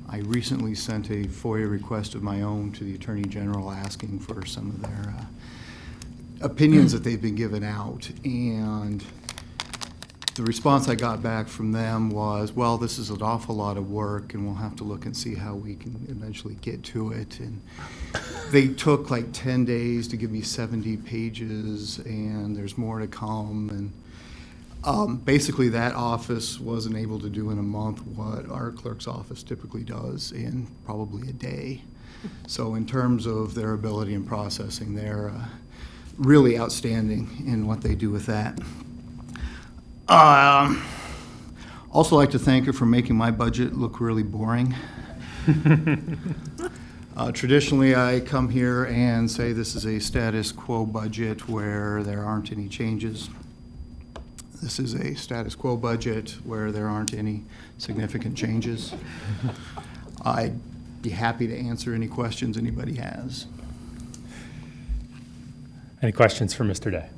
I recently sent a FOIA request of my own to the Attorney General asking for some of their opinions that they've been given out. And the response I got back from them was, well, this is an awful lot of work and we'll have to look and see how we can eventually get to it. And they took like 10 days to give me 70 pages and there's more to come. And basically that office wasn't able to do in a month what our clerk's office typically does in probably a day. So in terms of their ability in processing, they're really outstanding in what they do with that. Also like to thank her for making my budget look really boring. Traditionally, I come here and say this is a status quo budget where there aren't any changes. This is a status quo budget where there aren't any significant changes. I'd be happy to answer any questions anybody has. Any questions for Mr. Day?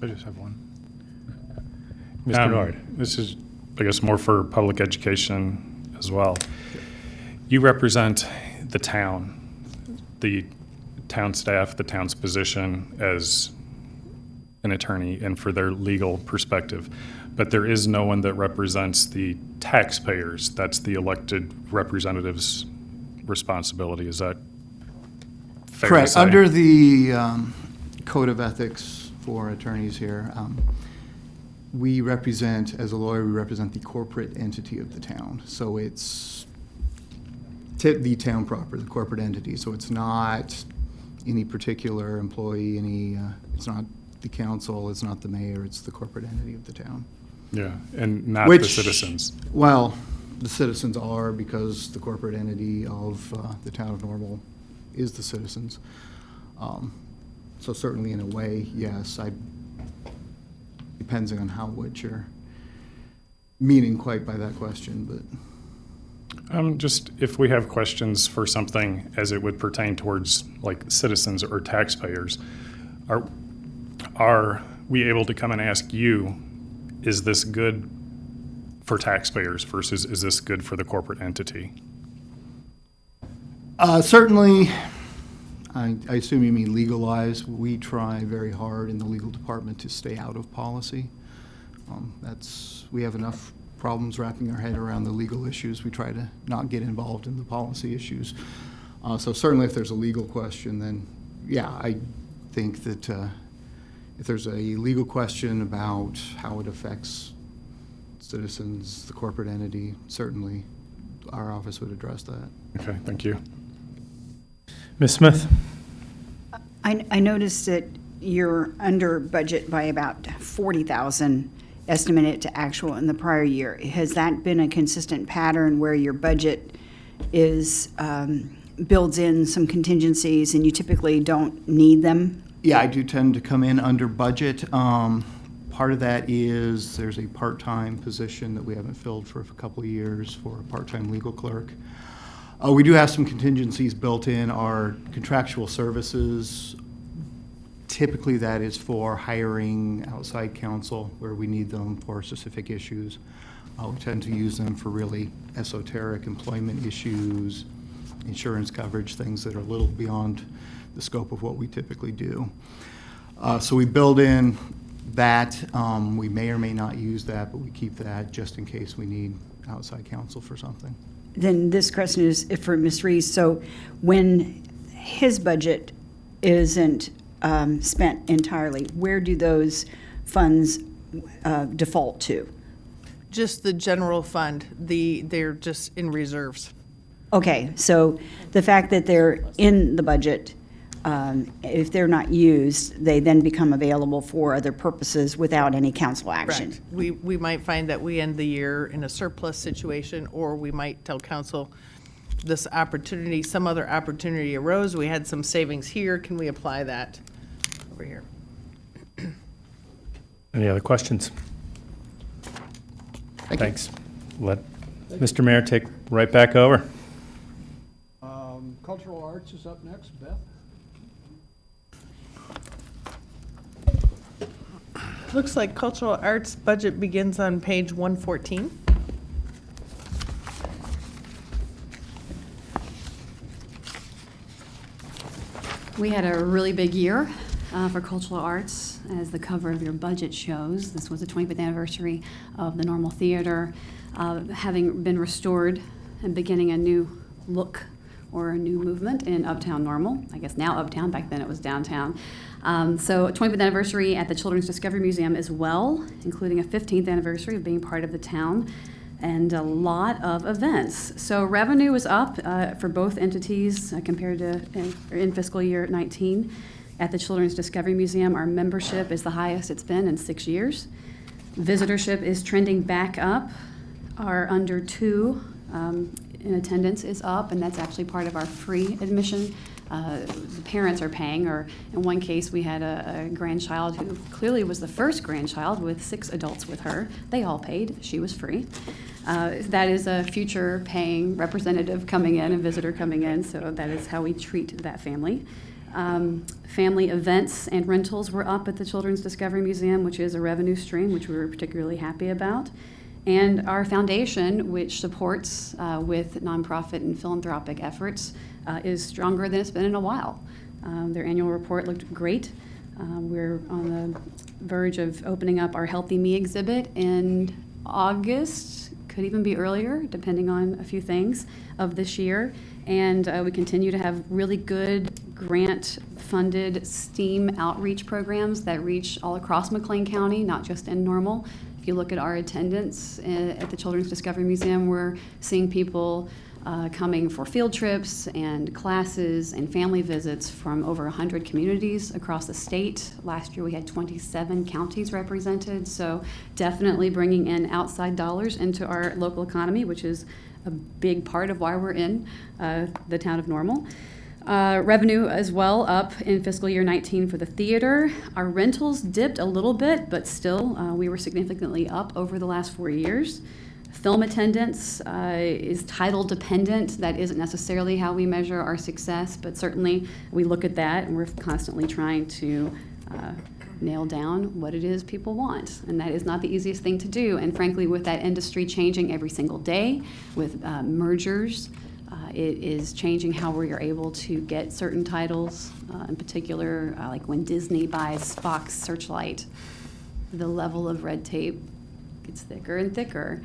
I just have one. Mr. Nord. This is, I guess, more for public education as well. You represent the town staff, the town's position as an attorney and for their legal perspective. But there is no one that represents the taxpayers. That's the elected representative's responsibility. Is that fair to Correct. say? Under the Code of Ethics for attorneys here, we represent, as a lawyer, we represent the corporate entity of the town. So it's the town proper, the corporate entity. So it's not any particular employee, it's not the council, it's not the mayor, it's the corporate entity of the town. Yeah, and not the citizens. Well, the citizens are, because the corporate entity of the town of Normal is the citizens. So certainly in a way, yes, depends on what you're meaning quite by that question, but. Just if we have questions for something as it would pertain towards like citizens or taxpayers, are we able to come and ask you, is this good for taxpayers versus is this good for the corporate entity? Certainly, I assume you mean legalize. We try very hard in the legal department to stay out of policy. We have enough problems wrapping our head around the legal issues. We try to not get involved in the policy issues. So certainly if there's a legal question, then yeah, I think that if there's a legal question about how it affects citizens, the corporate entity, certainly our office would address that. Okay, thank you. Ms. Smith? I noticed that you're under budget by about 40,000 estimated to actual in the prior year. Has that been a consistent pattern where your budget is builds in some contingencies and you typically don't need them? Yeah, I do tend to come in under budget. Part of that is there's a part-time position that we haven't filled for a couple of years for a part-time legal clerk. We do have some contingencies built in. Our contractual services, typically that is for hiring outside counsel where we need them for specific issues. We tend to use them for really esoteric employment issues, insurance coverage, things that are a little beyond the scope of what we typically do. So we build in that. We may or may not use that, but we keep that just in case we need outside counsel for something. Then this question is for Ms. Rees. So when his budget isn't spent entirely, where do those funds default to? Just the general fund, they're just in reserves. Okay, so the fact that they're in the budget, if they're not used, they then become available for other purposes without any council action. Correct. We might find that we end the year in a surplus situation, or we might tell council this opportunity, some other opportunity arose, we had some savings here, can we apply that over here? Any other questions? Thanks. Let Mr. Mayor take right back over. Cultural arts is up next. Beth? Looks like cultural arts budget begins on page 114. We had a really big year for cultural arts, as the cover of your budget shows. This was the 25th anniversary of the Normal Theater, having been restored and beginning a new look or a new movement in Uptown Normal. I guess now Uptown, back then it was downtown. So 25th anniversary at the Children's Discovery Museum as well, including a 15th anniversary of being part of the town, and a lot of events. So revenue was up for both entities compared to in fiscal year 19. At the Children's Discovery Museum, our membership is the highest it's been in 6 years. Visitorship is trending back up. Our under two in attendance is up, and that's actually part of our free admission. The parents are paying, or in one case we had a grandchild who clearly was the first grandchild with 6 adults with her. They all paid, she was free. That is a future paying representative coming in, a visitor coming in, so that is how we treat that family. Family events and rentals were up at the Children's Discovery Museum, which is a revenue stream, which we were particularly happy about. And our foundation, which supports with nonprofit and philanthropic efforts, is stronger than it's been in a while. Their annual report looked great. We're on the verge of opening up our Healthy Me exhibit in August, could even be earlier, depending on a few things of this year. And we continue to have really good grant-funded STEAM outreach programs that reach all across McLean County, not just in Normal. If you look at our attendance at the Children's Discovery Museum, we're seeing people coming for field trips and classes and family visits from over 100 communities across the state. Last year we had 27 counties represented, so definitely bringing in outside dollars into our local economy, which is a big part of why we're in the town of Normal. Revenue as well up in fiscal year 19 for the theater. Our rentals dipped a little bit, but still we were significantly up over the last 4 years. Film attendance is title dependent. That isn't necessarily how we measure our success, but certainly we look at that and we're constantly trying to nail down what it is people want. And that is not the easiest thing to do. And frankly, with that industry changing every single day, with mergers, it is changing how we are able to get certain titles, in particular, like when Disney buys Fox Searchlight, the level of red tape gets thicker and thicker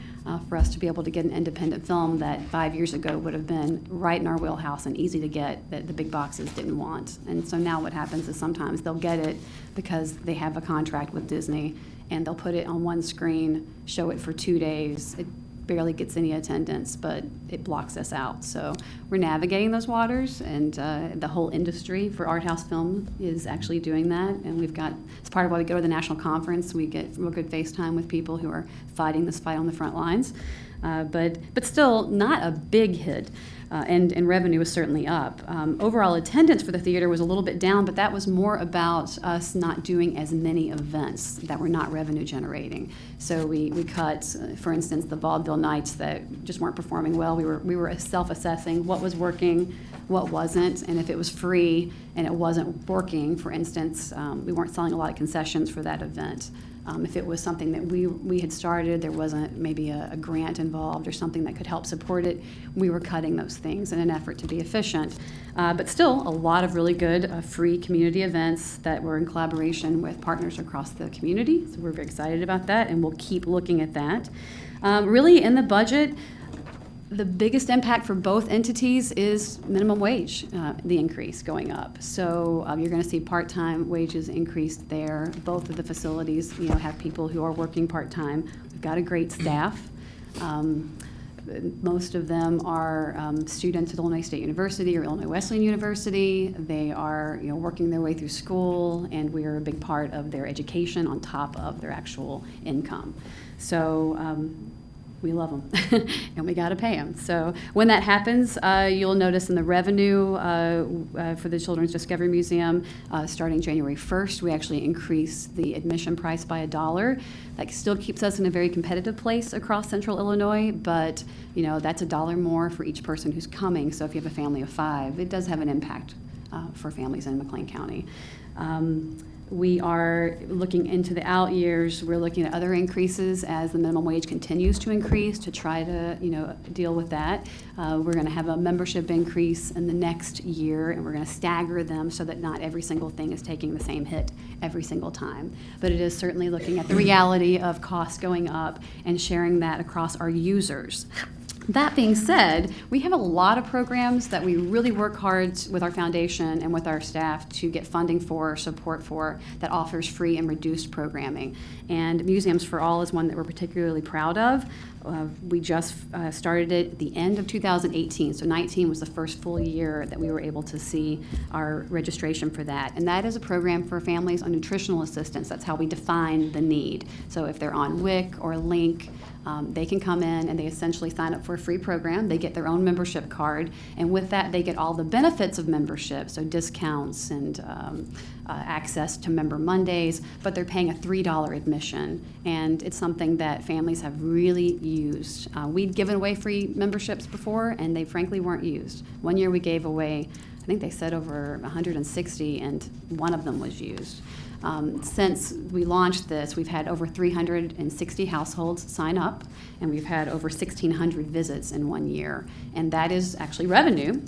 for us to be able to get an independent film that 5 years ago would have been right in our wheelhouse and easy to get that the big boxes didn't want. And so now what happens is sometimes they'll get it because they have a contract with Disney, and they'll put it on one screen, show it for 2 days. It barely gets any attendance, but it blocks us out. So we're navigating those waters, and the whole industry for art house film is actually doing that. And we've got, as part of why we go to the national conference, we get real good FaceTime with people who are fighting this fight on the front lines. But still not a big hit. And revenue was certainly up. Overall attendance for the theater was a little bit down, but that was more about us not doing as many events that were not revenue generating. So we cut, for instance, the vaudeville nights that just weren't performing well. We were self-assessing what was working, what wasn't, and if it was free and it wasn't working, for instance, we weren't selling a lot of concessions for that event. If it was something that we had started, there wasn't maybe a grant involved or something that could help support it, we were cutting those things in an effort to be efficient. But still, a lot of really good free community events that were in collaboration with partners across the community. So we're very excited about that, and we'll keep looking at that. Really, in the budget, the biggest impact for both entities is minimum wage, the increase going up. So you're going to see part-time wages increased there. Both of the facilities, have people who are working part-time. We've got a great staff. Most of them are students at Illinois State University or Illinois Wesleyan University. They are, working their way through school, and we are a big part of their education on top of their actual income. So we love them, and we got to pay them. So when that happens, you'll notice in the revenue for the Children's Discovery Museum, starting January 1st, we actually increased the admission price by $1. That still keeps us in a very competitive place across Central Illinois, but that's $1 more for each person who's coming. So if you have a family of 5, it does have an impact for families in McLean County. We are looking into the out years. We're looking at other increases as the minimum wage continues to increase to try to, deal with that. We're going to have a membership increase in the next year, and we're going to stagger them so that not every single thing is taking the same hit every single time. But it is certainly looking at the reality of costs going up and sharing that across our users. That being said, we have a lot of programs that we really work hard with our foundation and with our staff to get funding for, support for, that offers free and reduced programming. And Museums for All is one that we're particularly proud of. We just started it at the end of 2018, so 19 was the first full year that we were able to see our registration for that. And that is a program for families on nutritional assistance. That's how we define the need. So if they're on WIC or LINK, they can come in and they essentially sign up for a free program. They get their own membership card, and with that they get all the benefits of membership, so discounts and access to Member Mondays, but they're paying a $3 admission, and it's something that families have really used. We'd given away free memberships before, and they frankly weren't used. One year we gave away, I think they said over 160, and one of them was used. Since we launched this, we've had over 360 households sign up, and we've had over 1,600 visits in 1 year. And that is actually revenue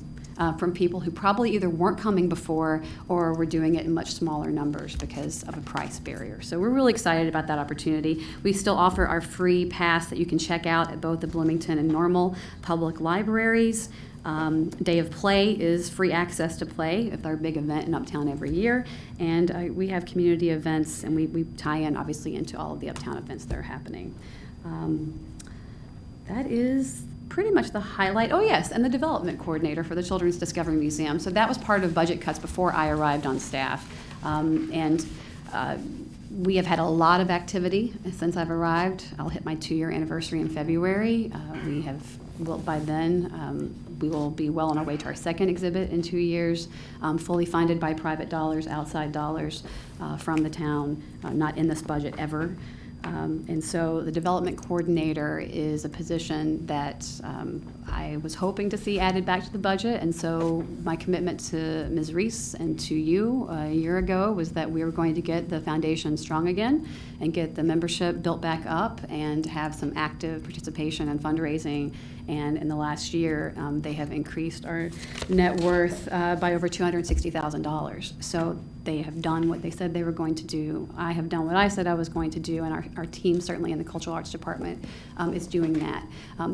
from people who probably either weren't coming before or were doing it in much smaller numbers because of a price barrier. So we're really excited about that opportunity. We still offer our free pass that you can check out at both the Bloomington and Normal public libraries. Day of Play is free access to play. It's our big event in Uptown every year. And we have community events, and we tie in, obviously, into all of the Uptown events that are happening. That is pretty much the highlight. Oh, yes, and the development coordinator for the Children's Discovery Museum. So that was part of budget cuts before I arrived on staff. We have had a lot of activity since I've arrived. I'll hit my 2-year anniversary in February. By then, we will be well on our way to our second exhibit in 2 years, fully funded by private dollars, outside dollars from the town, not in this budget ever. And so the development coordinator is a position that I was hoping to see added back to the budget. And so my commitment to Ms. Reese and to you a year ago was that we were going to get the foundation strong again and get the membership built back up and have some active participation and fundraising. And in the last year, they have increased our net worth by over $260,000. So They have done what they said they were going to do. I have done what I said I was going to do, and our team, certainly in the Cultural Arts Department, is doing that.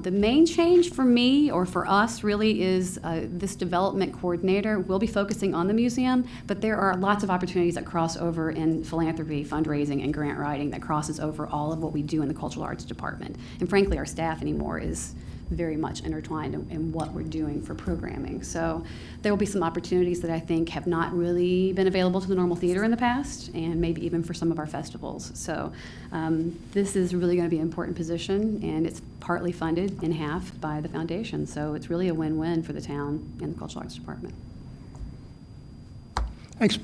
The main change for me, or for us, really is this development coordinator will be focusing on the museum, but there are lots of opportunities that cross over in philanthropy, fundraising, and grant writing that crosses over all of what we do in the Cultural Arts Department. And frankly, our staff anymore is very much intertwined in what we're doing for programming. So there will be some opportunities that I think have not really been available to the normal theater in the past, and maybe even for some of our festivals. So this is really going to be an important position, and it's partly funded in half by the foundation. So it's really a win-win for the town and the Cultural Arts Department. Thanks.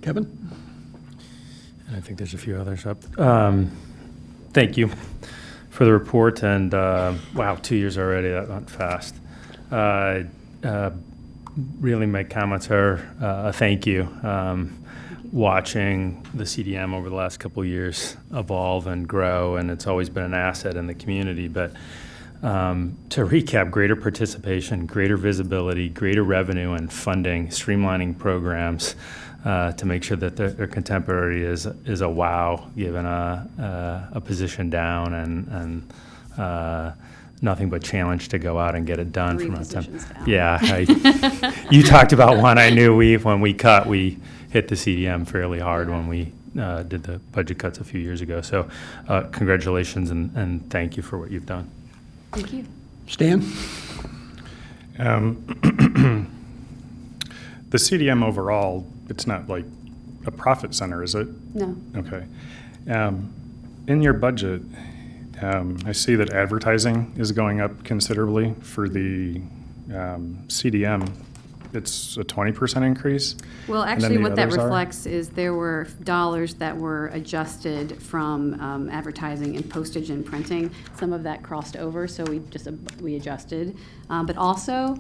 Kevin? And I think there's a few others up. Thank you for the report, and wow, 2 years already, that went fast. Really, my comments are a thank you. Watching the CDM over the last couple of years evolve and grow, and it's always been an asset in the community, but to recap, greater participation, greater visibility, greater revenue and funding, streamlining programs, to make sure that their contemporary is a wow, given a position down and nothing but challenge to go out and get it done. 3 from positions down. Yeah, you talked about one. I knew when we cut, we hit the CDM fairly hard when we did the budget cuts a few years ago. So congratulations and thank you for what you've done. Thank you. Stan? The CDM overall, it's not like a profit center, is it? No. Okay. In your budget, I see that advertising is going up considerably for the CDM. It's a 20% increase? Well, And then actually, the what that others are? reflects is there were dollars that were adjusted from advertising and postage and printing. Some of that crossed over, so we adjusted. But also,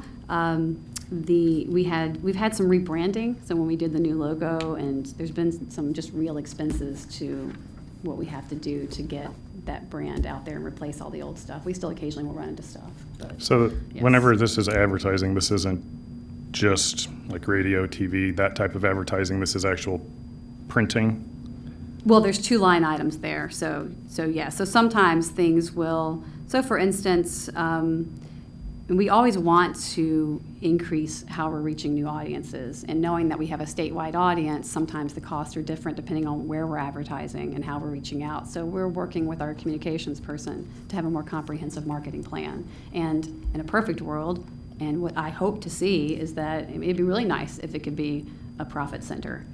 we've had some rebranding. So when we did the new logo, and there's been some just real expenses to what we have to do to get that brand out there and replace all the old stuff. We still occasionally will run into stuff, but. So yes. whenever this is advertising, this isn't just like radio, TV, that type of advertising, this is actual printing? Well, there's 2 line items there, so yeah. So sometimes things will, so for instance, we always want to increase how we're reaching new audiences, and knowing that we have a statewide audience, sometimes the costs are different depending on where we're advertising and how we're reaching out. So we're working with our communications person to have a more comprehensive marketing plan. And in a perfect world, and what I hope to see is that it'd be really nice if it could be a profit center.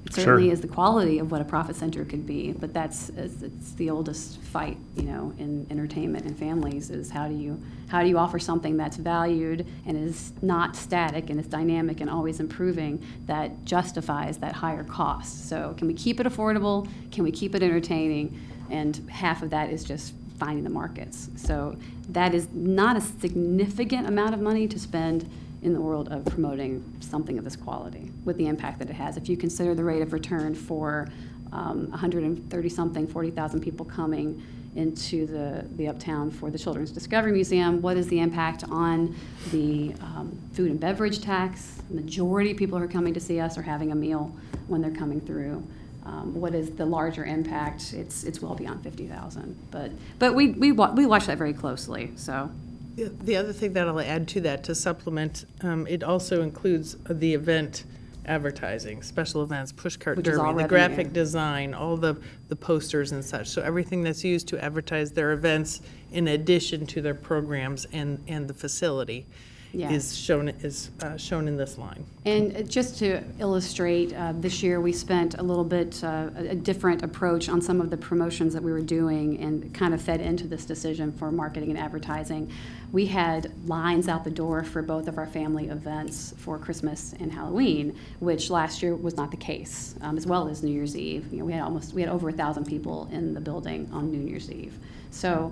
It certainly is the quality of what a profit center could be, but it's the oldest fight, in entertainment and families, is how do you offer something that's valued and is not static and is dynamic and always improving, that justifies that higher cost. So can we keep it affordable? Can we keep it entertaining? And half of that is just finding the markets. So that is not a significant amount of money to spend in the world of promoting something of this quality, with the impact that it has. If you consider the rate of return for 130-something, 40,000 people coming into the Uptown for the Children's Discovery Museum, what is the impact on the food and beverage tax? The majority of people who are coming to see us are having a meal when they're coming through. What is the larger impact? It's well beyond 50,000. But we watch that very closely, so. The other thing that I'll add to that, to supplement, it also includes the event advertising, special events, pushcart Which is all derby, the revenue. graphic design, all the posters and such. So everything that's used to advertise their events in addition to their programs and the facility is shown in this line. And just to illustrate, this year we spent a little bit a different approach on some of the promotions that we were doing, and kind of fed into this decision for marketing and advertising. We had lines out the door for both of our family events for Christmas and Halloween, which last year was not the case, as well as New Year's Eve. We had over 1,000 people in the building on New Year's Eve. So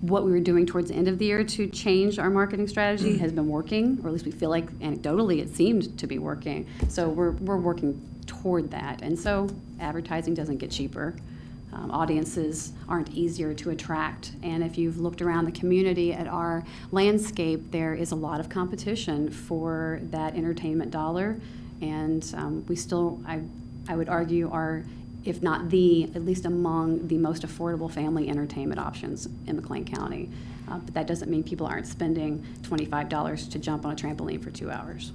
what we were doing towards the end of the year to change our marketing strategy has been working, or at least we feel like anecdotally it seemed to be working. So we're working toward that. And so advertising doesn't get cheaper. Audiences aren't easier to attract. And if you've looked around the community at our landscape, there is a lot of competition for that entertainment dollar. and we still, I would argue, are, if not at least among the most affordable family entertainment options in McLean County. But that doesn't mean people aren't spending $25 to jump on a trampoline for 2 hours.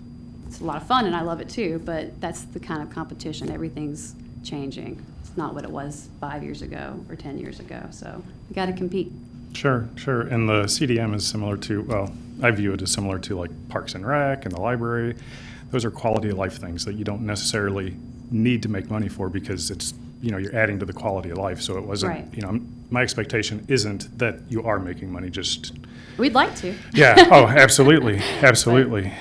It's a lot of fun, and I love it too, but that's the kind of competition. Everything's changing. It's not what it was 5 years ago or 10 years ago, so we got to compete. Sure. And the CDM is similar to, well, I view it as similar to like Parks and Rec and the library. Those are quality of life things that you don't necessarily need to make money for because it's, you're adding to the quality of life. So it wasn't, Right. My expectation isn't that you are making money, just. We'd like to. Yeah, oh, absolutely.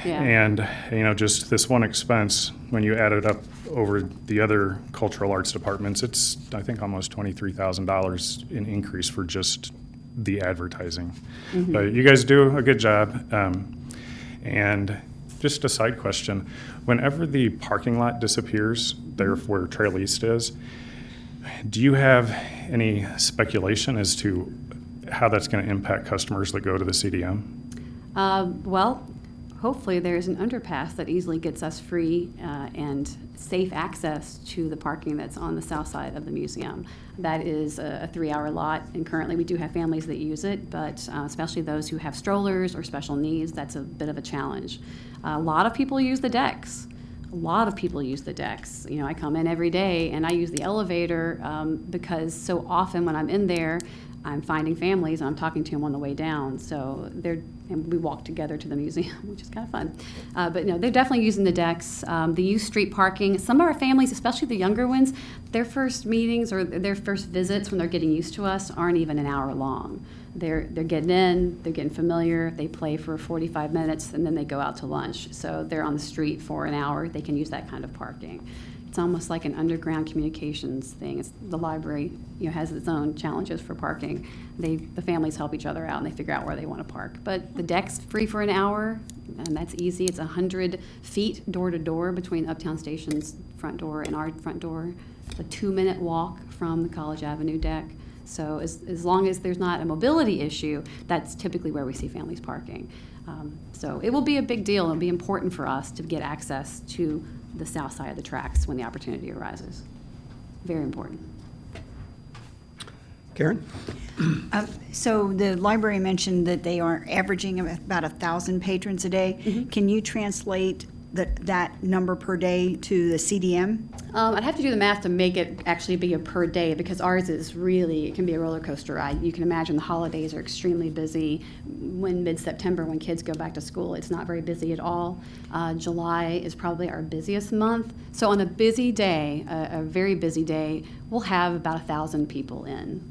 yeah. And, just this one expense, when you add it up over the other cultural arts departments, it's, I think, almost $23,000 in increase for just the advertising. Mm-hmm. But you guys do a good job. And just a side question, whenever the parking lot disappears, there where Trail East is, do you have any speculation as to how that's going to impact customers that go to the CDM? Well, hopefully there's an underpass that easily gets us free and safe access to the parking that's on the south side of the museum. That is a 3-hour lot, and currently we do have families that use it, but especially those who have strollers or special needs, that's a bit of a challenge. A lot of people use the decks. I come in every day and I use the elevator because so often when I'm in there, I'm finding families and I'm talking to them on the way down. So and we walk together to the museum, which is kind of fun. But no, they're definitely using the decks. They use street parking. Some of our families, especially the younger ones, their first meetings or their first visits when they're getting used to us aren't even an hour long. They're getting in, they're getting familiar, they play for 45 minutes, and then they go out to lunch. So they're on the street for an hour. They can use that kind of parking. It's almost like an underground communications thing. The library, has its own challenges for parking. The families help each other out and they figure out where they want to park. But the deck's free for an hour, and that's easy. It's 100 feet door to door between Uptown Station's front door and our front door. It's a 2-minute walk from the College Avenue deck. So as long as there's not a mobility issue, that's typically where we see families parking. So it will be a big deal. It'll be important for us to get access to the south side of the tracks when the opportunity arises. Very important. Karen? So the library mentioned that they are averaging about 1,000 patrons a day. Mm-hmm. Can you translate that number per day to the CDM? I'd have to do the math to make it actually be a per day because ours is really, it can be a roller coaster ride. You can imagine the holidays are extremely busy. When mid-September, when kids go back to school, it's not very busy at all. July is probably our busiest month. So on a busy day, a very busy day, we'll have about 1,000 people in.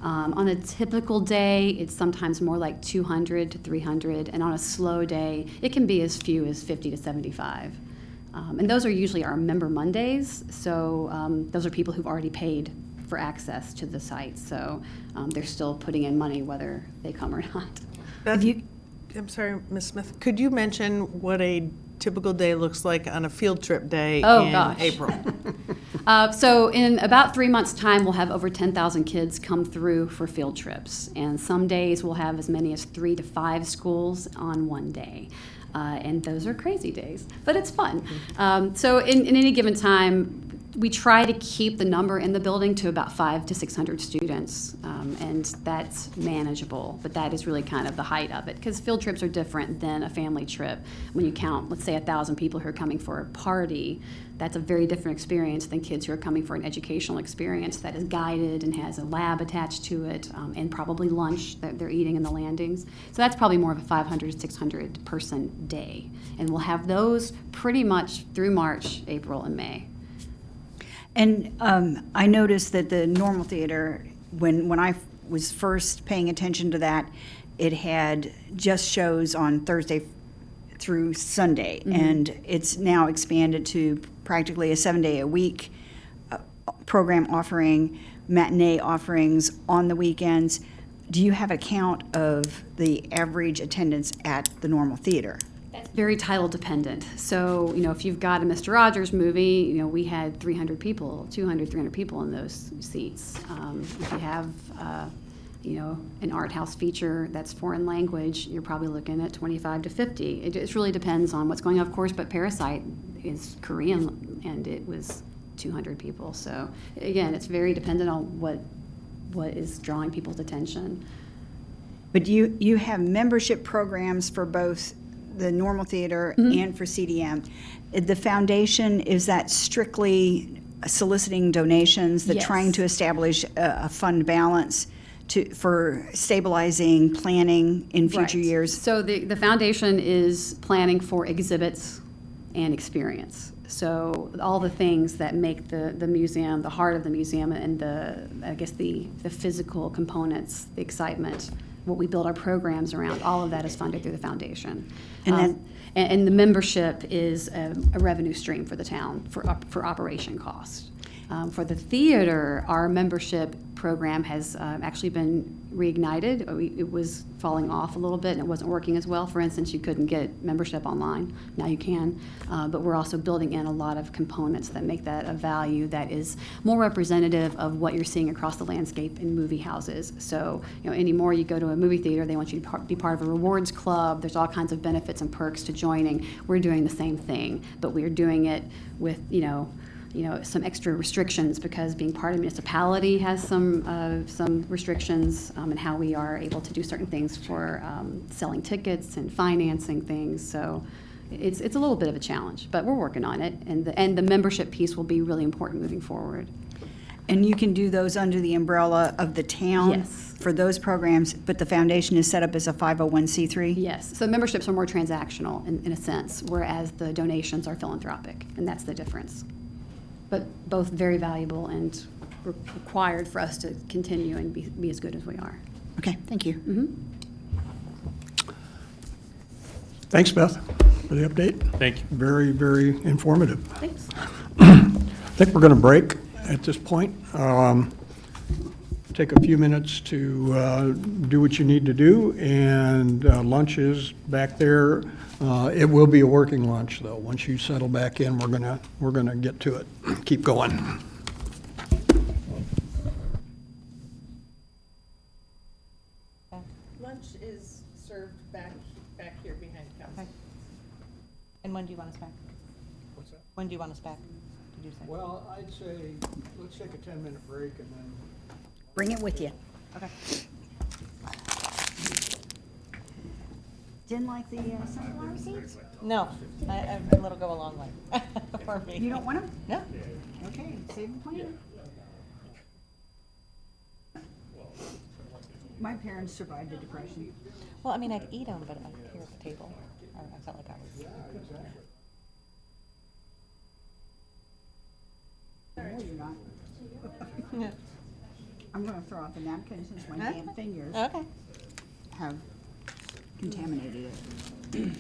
On a typical day, it's sometimes more like 200 to 300, and on a slow day, it can be as few as 50 to 75. And those are usually our member Mondays, so those are people who've already paid for access to the site, so they're still putting in money whether they come or not. I'm sorry, Ms. Smith, could you mention what a typical day looks like on a field trip day in April? So in about 3 months' time, we'll have over 10,000 kids come through for field trips. And some days we'll have as many as 3 to 5 schools on one day. And those are crazy days, but it's fun. So in any given time, we try to keep the number in the building to about 500 to 600 students, and that's manageable, but that is really kind of the height of it, because field trips are different than a family trip. When you count, let's say, 1,000 people who are coming for a party, that's a very different experience than kids who are coming for an educational experience that is guided and has a lab attached to it, and probably lunch that they're eating in the landings. So that's probably more of a 500 to 600 person day, and we'll have those pretty much through March, April, and May. And I noticed that the Normal Theater, when I was first paying attention to that, it had just shows on Thursday through Sunday, and it's now expanded to practically a 7-day-a-week program offering matinee offerings on the weekends. Do you have a count of the average attendance at the Normal Theater? Very title dependent. So, if you've got a Mr. Rogers movie, we had 300 people, 200, 300 people in those seats. If you have, an art house feature that's foreign language, you're probably looking at 25 to 50. It really depends on what's going on, of course, but Parasite is Korean, and it was 200 people. So again, it's very dependent on what is drawing people's attention. But you have membership programs for both the normal theater and for CDM. The foundation, is that strictly soliciting donations, that Yes. trying to establish a fund balance for stabilizing, planning in future Right. years? So the foundation is planning for exhibits and experience. So all the things that make the museum, the heart of the museum, and the physical components, the excitement, what we build our programs around, all of that is funded through the foundation. And And the membership is a revenue stream for the town for operation costs. For the theater, our membership program has actually been reignited. It was falling off a little bit and it wasn't working as well. For instance, you couldn't get membership online. Now you can. But we're also building in a lot of components that make that a value that is more representative of what you're seeing across the landscape in movie houses. So, anymore you go to a movie theater, they want you to be part of a rewards club. There's all kinds of benefits and perks to joining. We're doing the same thing, but we're doing it with, some extra restrictions, because being part of a municipality has some restrictions in how we are able to do certain things for selling tickets and financing things. So it's a little bit of a challenge, but we're working on it, and the membership piece will be really important moving forward. And you can do those under the umbrella of the town? Yes. For those programs, but the foundation is set up as a 501c3? Yes, so memberships are more transactional in a sense, whereas the donations are philanthropic, and that's the difference. But both very valuable and required for us to continue and be as good as we are. Okay, thank you. Thanks, Beth, for the update. Thank you. Very, very informative. Thanks. I think we're going to break at this point. Take a few minutes to do what you need to do, and lunch is back there. It will be a working lunch, though. Once you settle back in, we're gonna get to it. Keep going. Lunch is served back here behind council. And when do you want us back? What's that? When do you want us back? Did you say? Well, I'd say, let's take a 10-minute break and then. Bring it with you. Okay. Didn't like the sunflower seeds? No, a little go a long way for me. You don't want them? No. Okay, save the plan. My parents survived the Depression. Well, I mean, I'd eat them, but here at the table, I felt like I was. No, you're not. I'm gonna throw out the napkins since my damn fingers Okay. have contaminated it.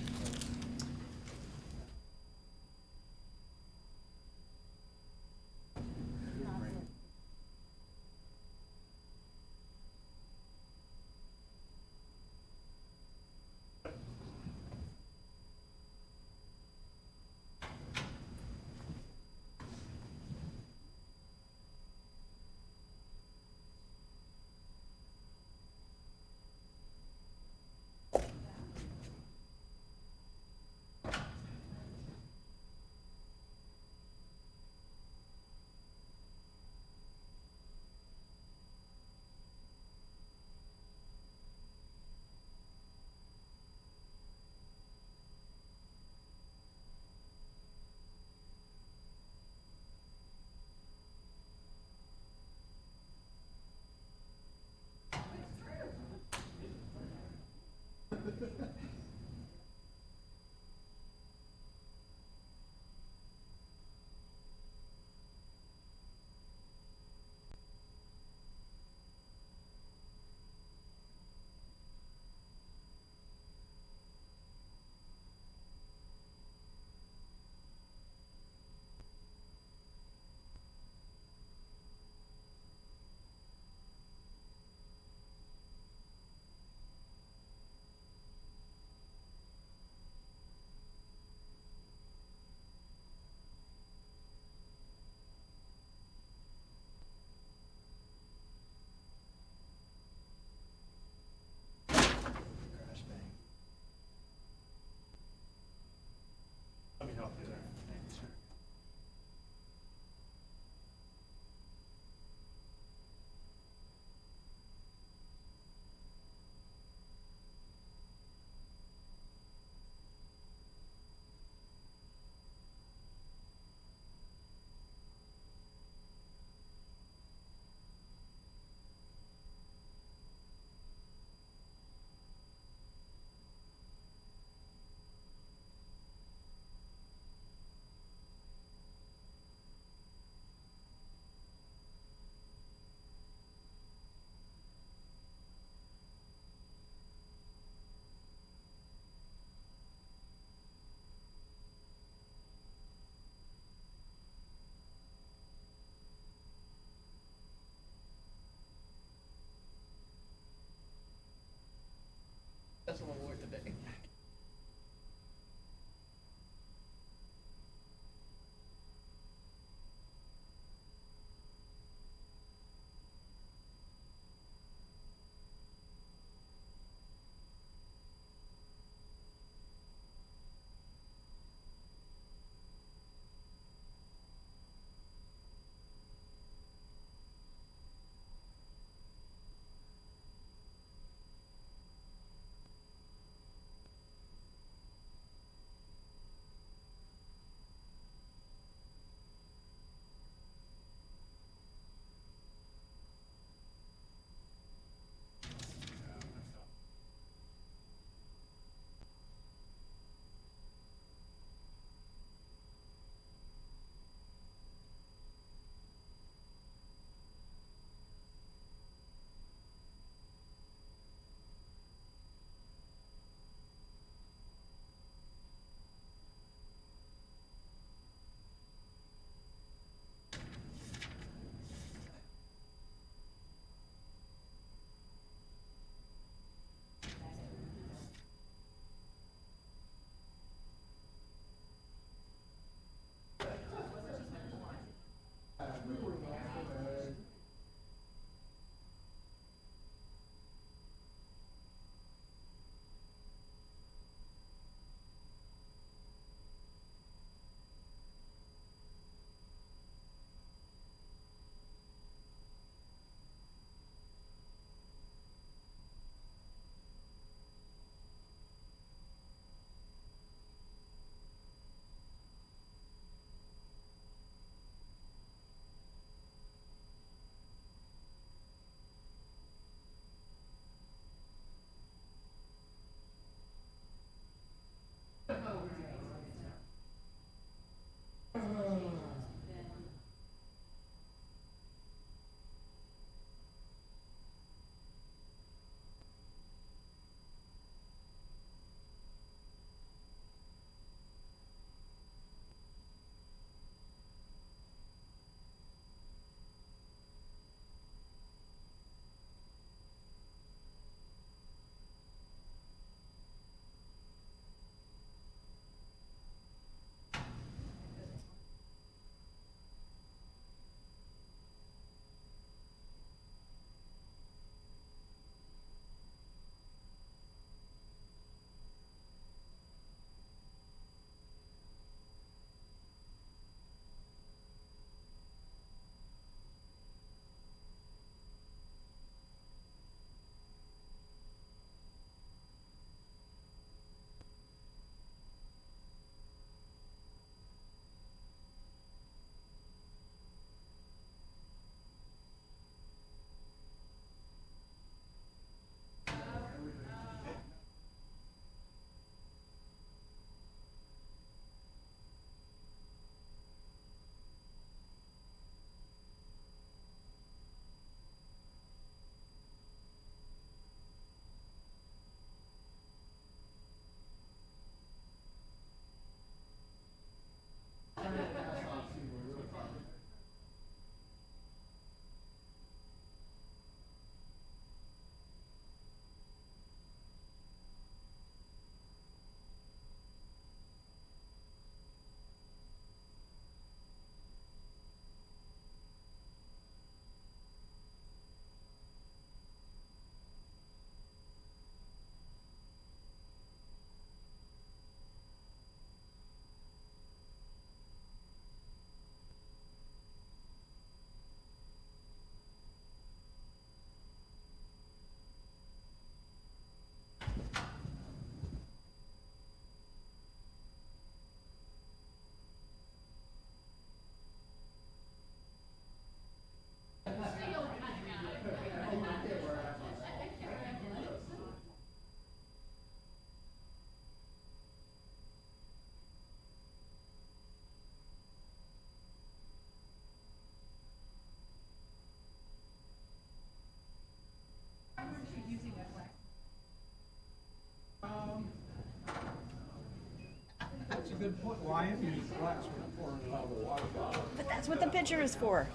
a good point. Well, I am using glass when I'm pouring it out of the water bottle. But that's what the pitcher is for.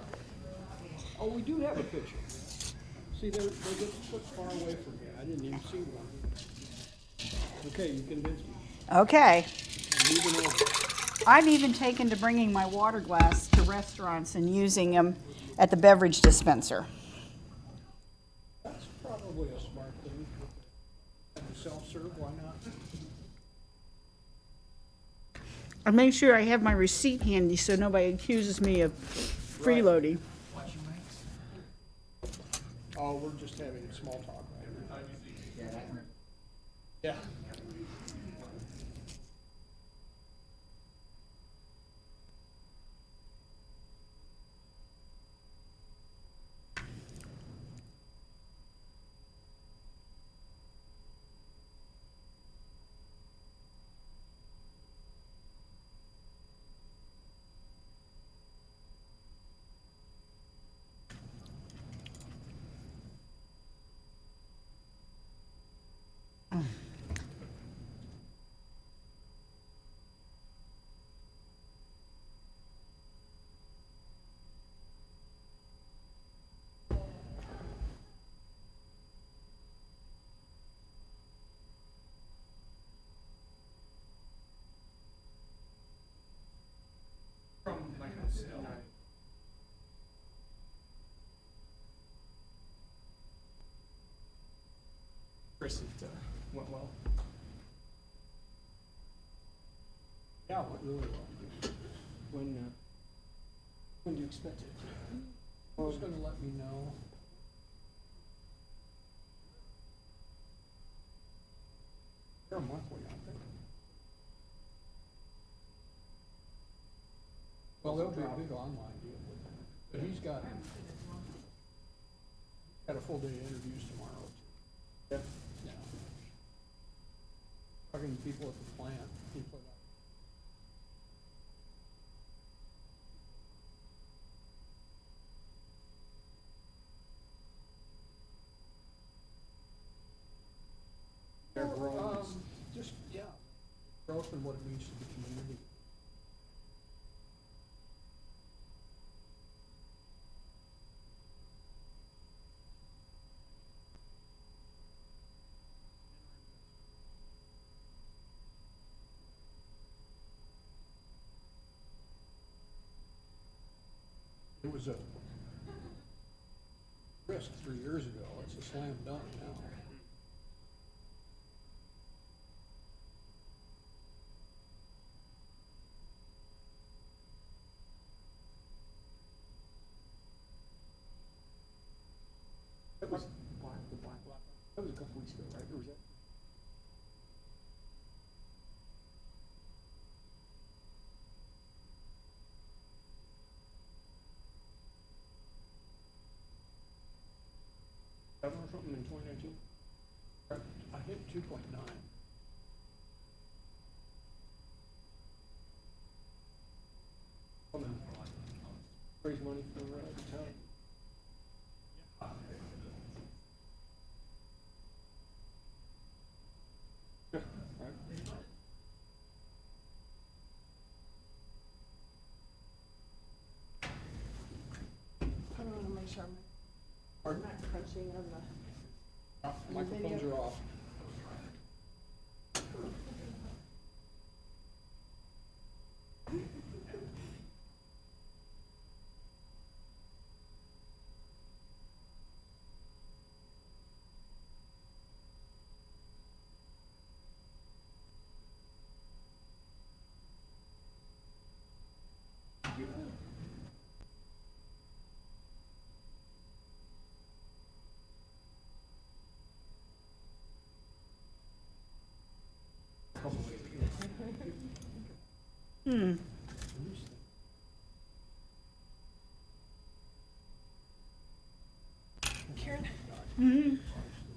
Oh, we do have a pitcher. See, they get put far away from me. I didn't even see one. Okay, you convinced me. Okay. I'm moving on. I'm even taken to bringing my water glass to restaurants and using them at the beverage dispenser. That's probably a smart thing. Self-serve, why not? I make sure I have my receipt handy so nobody accuses me of freeloading. Oh, we're just having small talk right now. Yeah. Chris, it went well. Yeah, it went really well. When do you expect it? Who's gonna let me know? They're monthly, aren't they? Well, there'll be a big online deal with it. But he's got a full day of interviews tomorrow. Yeah. Yeah. Talking to people at the plant. People at Their growth. just, yeah, growth and what it means to the community. It was a risk 3 years ago. It's a slam dunk now. That was black. That was a couple weeks ago, right? Or was that? Or something in 2019? I hit 2.9. Raise money for the town. Yeah, right. I want to make sure I'm not crunching on the. Microphones are off. Karen?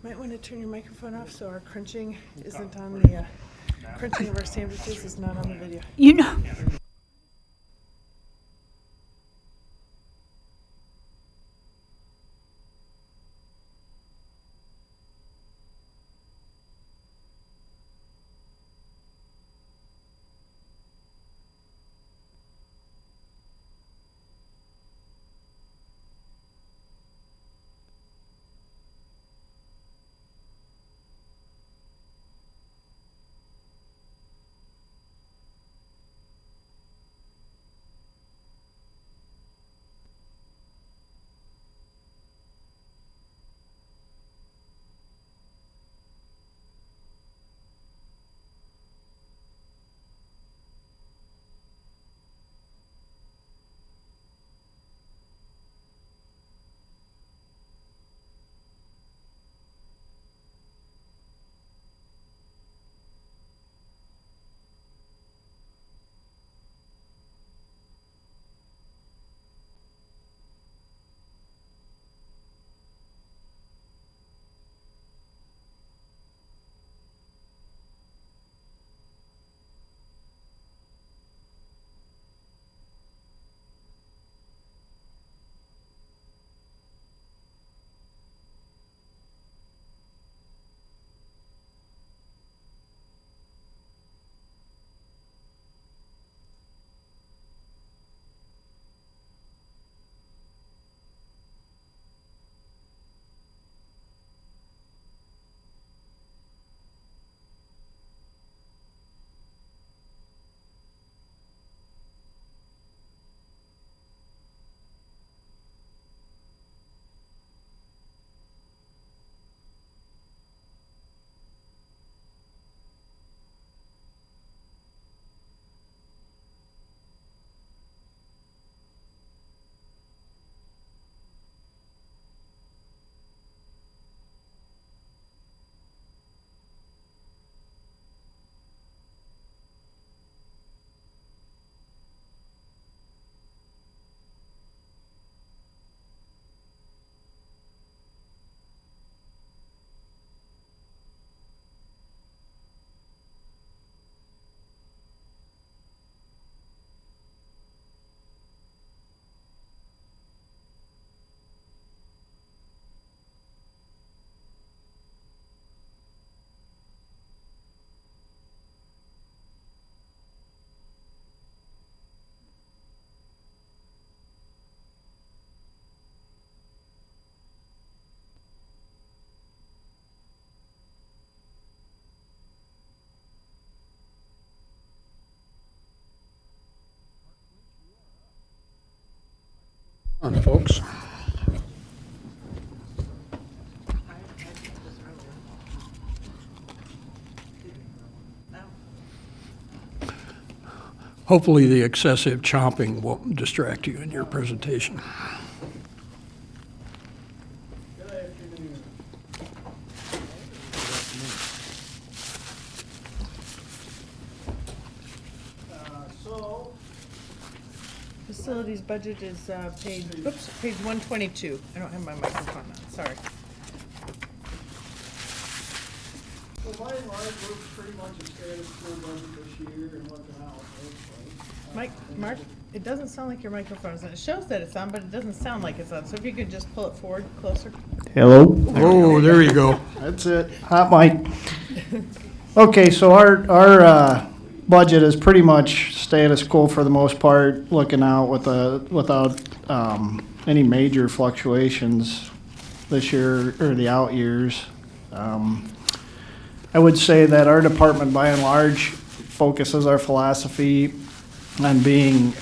Might want to turn your microphone off so our crunching isn't on the, crunching of our sandwiches is not on the video. You know, folks. Hopefully, the excessive chomping won't distract you in your presentation. Facilities budget is page 122. I don't have my microphone on, sorry. So by and large, we're pretty much a status quo budget this year and looking out. Mark, it doesn't sound like your microphone's on. It shows that it's on, but it doesn't sound like it's on. So if you could just pull it forward closer. Hello? Oh, there you go. That's it. Hot mic. Okay, so our budget is pretty much status quo for the most part, looking out without any major fluctuations this year or the out years. I would say that our department, by and large, focuses our philosophy on being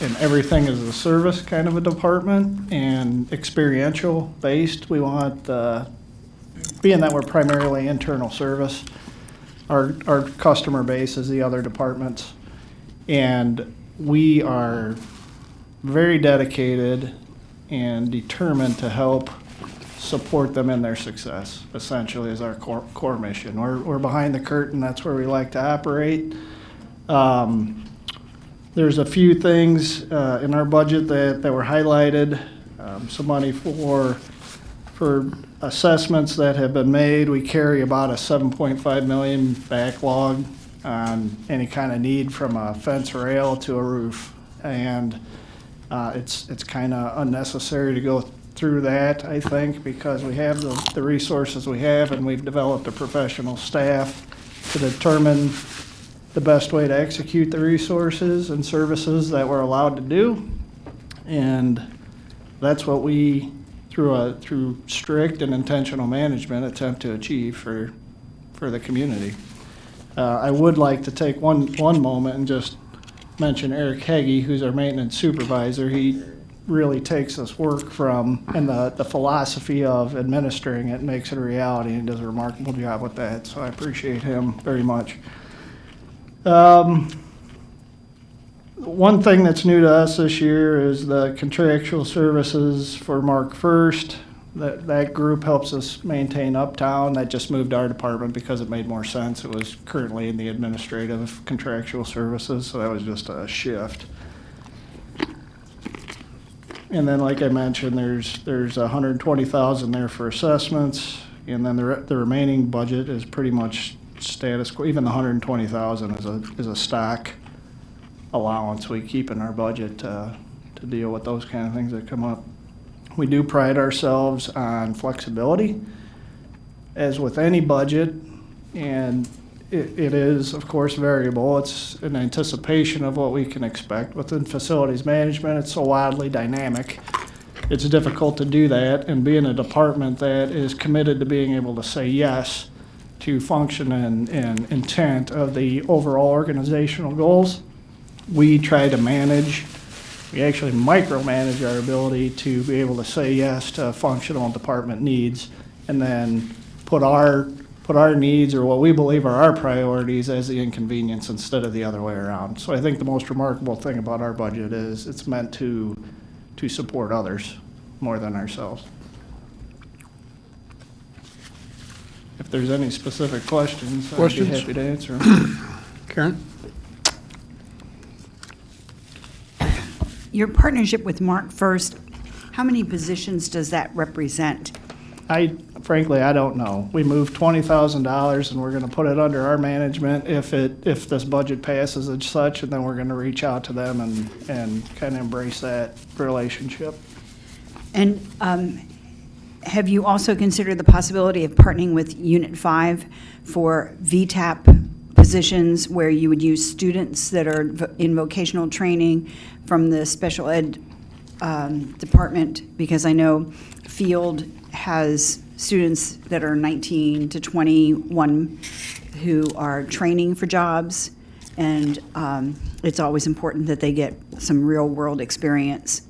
in everything as a service kind of a department and experiential based. We want, being that we're primarily internal service, our customer base is the other departments. And we are very dedicated and determined to help support them in their success, essentially, is our core mission. We're behind the curtain. That's where we like to operate. There's a few things in our budget that were highlighted. Some money for assessments that have been made. We carry about a $7.5 million backlog on any kind of need from a fence rail to a roof. And it's kind of unnecessary to go through that, I think, because we have the resources we have, and we've developed a professional staff to determine the best way to execute the resources and services that we're allowed to do. And that's what we, through strict and intentional management, attempt to achieve for the community. I would like to take one moment and just mention Eric Heggie, who's our maintenance supervisor. He really takes this work from, and the philosophy of administering it, makes it a reality, and does a remarkable job with that. So I appreciate him very much. One thing that's new to us this year is the contractual services for Mark First. That group helps us maintain Uptown. That just moved to our department because it made more sense. It was currently in the administrative contractual services, so that was just a shift. And then, like I mentioned, there's $120,000 there for assessments, and then the remaining budget is pretty much status quo. Even the $120,000 is a stock allowance we keep in our budget to deal with those kind of things that come up. We do pride ourselves on flexibility, as with any budget, and it is, of course, variable. It's an anticipation of what we can expect. Within facilities management, it's so wildly dynamic. It's difficult to do that, and being a department that is committed to being able to say yes to function and intent of the overall organizational goals, we try to manage, we actually micromanage our ability to be able to say yes to functional department needs, and then put our needs, or what we believe are our priorities, as the inconvenience instead of the other way around. So I think the most remarkable thing about our budget is it's meant to support others more than ourselves. If there's any specific questions, I'd be happy to answer them. Karen? Your partnership with Mark First, how many positions does that represent? Frankly, I don't know. We moved $20,000, and we're going to put it under our management if this budget passes and such, and then we're going to reach out to them and kind of embrace that relationship. And have you also considered the possibility of partnering with Unit 5 for VTAP positions, where you would use students that are in vocational training from the special ed department? Because I know Field has students that are 19 to 21 who are training for jobs, and it's always important that they get some real-world experience.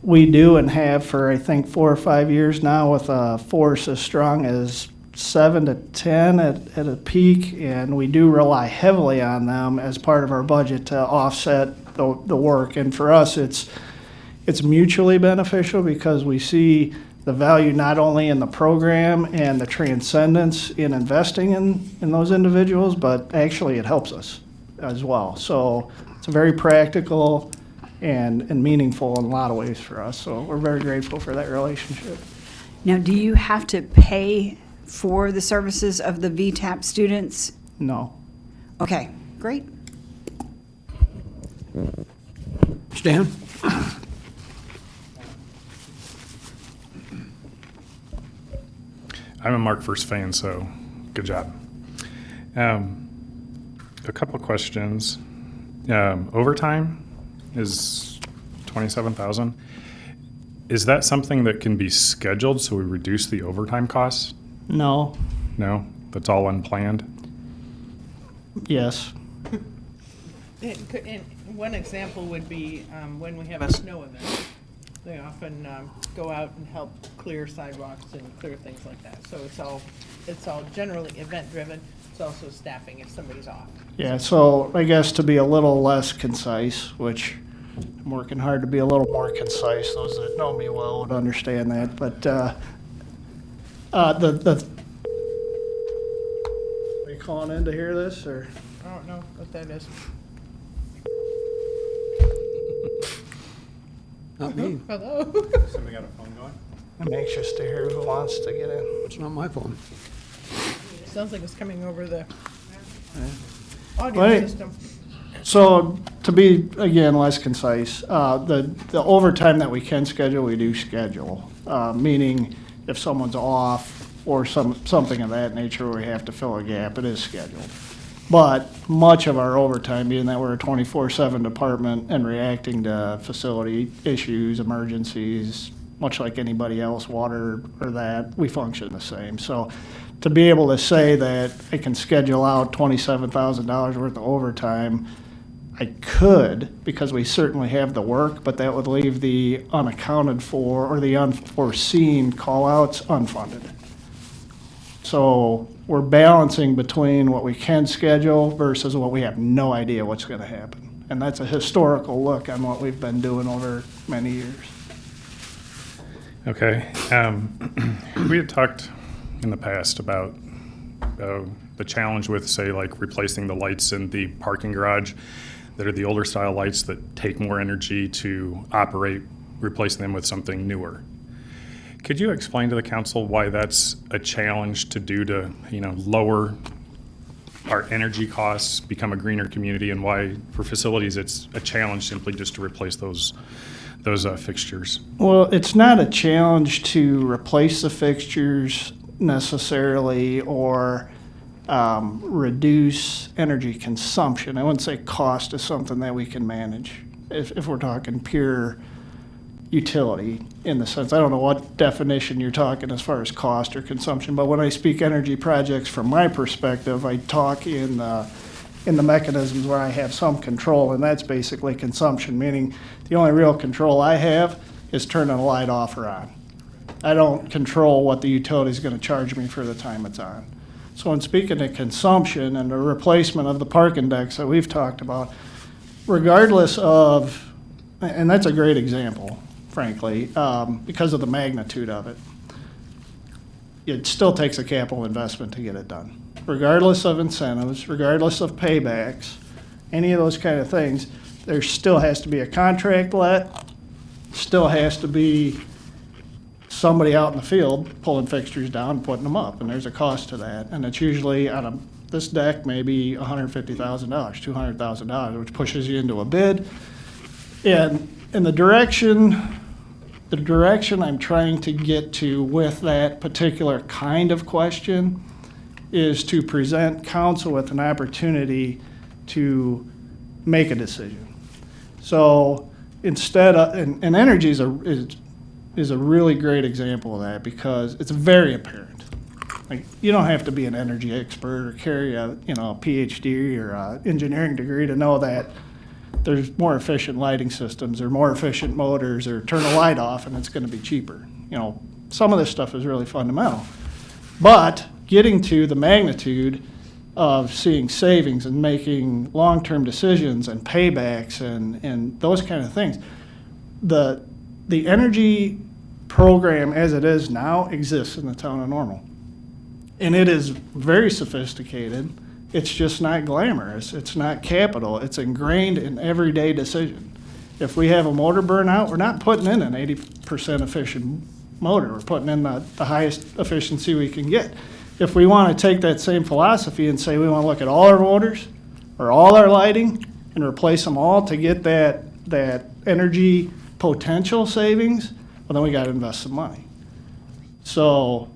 we do and have for, I think, 4 or 5 years now, with a force as strong as 7 to 10 at a peak, and we do rely heavily on them as part of our budget to offset the work. And for us, it's mutually beneficial because we see the value not only in the program and the transcendence in investing in those individuals, but actually it helps us as well. So it's a very practical and meaningful in a lot of ways for us. So we're very grateful for that relationship. Now, do you have to pay for the services of the VTAP students? No. Okay, great. Stan? I'm a Mark First fan, so good job. A couple of questions. Overtime is 27,000. Is that something that can be scheduled so we reduce the overtime costs? No. No, that's all unplanned. Yes. And one example would be when we have a snow event. They often go out and help clear sidewalks and clear things like that. So it's all generally event-driven. It's also staffing if somebody's off. Yeah, so I guess to be a little less concise, which I'm working hard to be a little more concise. Those that know me well would understand that. But are you calling in to hear this, or? I don't know what that is. Not me. Hello? Somebody got a phone going? I'm anxious to hear who wants to get in. It's not my phone. Sounds like it's coming over the audio Right. system. So to be, again, less concise, the overtime that we can schedule, we do schedule. Meaning if someone's off or something of that nature where we have to fill a gap, it is scheduled. But much of our overtime, being that we're a 24/7 department and reacting to facility issues, emergencies, much like anybody else, water or that, we function the same. So to be able to say that I can schedule out $27,000 worth of overtime, I could, because we certainly have the work, but that would leave the unaccounted for or the unforeseen call-outs unfunded. So we're balancing between what we can schedule versus what we have no idea what's going to happen. And that's a historical look on what we've been doing over many years. Okay. We had talked in the past about the challenge with, say, like replacing the lights in the parking garage that are the older style lights that take more energy to operate, replacing them with something newer. Could you explain to the council why that's a challenge to do to, lower our energy costs, become a greener community, and why for facilities it's a challenge simply just to replace those fixtures? Well, it's not a challenge to replace the fixtures necessarily or reduce energy consumption. I wouldn't say cost is something that we can manage if we're talking pure utility in the sense. I don't know what definition you're talking as far as cost or consumption, but when I speak energy projects from my perspective, I talk in the mechanisms where I have some control, and that's basically consumption, meaning the only real control I have is turning a light off or on. I don't control what the utility is going to charge me for the time it's on. So in speaking of consumption and the replacement of the park index that we've talked about, regardless of, and that's a great example, frankly, because of the magnitude of it, it still takes a capital investment to get it done. Regardless of incentives, regardless of paybacks, any of those kind of things, there still has to be a contract let, still has to be somebody out in the field pulling fixtures down and putting them up, and there's a cost to that. And it's usually on this deck maybe $150,000, $200,000, which pushes you into a bid. And in the direction I'm trying to get to with that particular kind of question is to present council with an opportunity to make a decision. So instead of, and energy is a really great example of that because it's very apparent. Like, you don't have to be an energy expert or carry a PhD or a engineering degree to know that there's more efficient lighting systems or more efficient motors or turn the light off and it's going to be cheaper. You know, some of this stuff is really fundamental. But getting to the magnitude of seeing savings and making long-term decisions and paybacks and those kind of things, the energy program as it is now exists in the town of Normal. And it is very sophisticated. It's just not glamorous. It's not capital. It's ingrained in everyday decision. If we have a motor burnout, we're not putting in an 80% efficient motor. We're putting in the highest efficiency we can get. If we want to take that same philosophy and say we want to look at all our motors or all our lighting and replace them all to get that energy potential savings, well, then we got to invest some money. So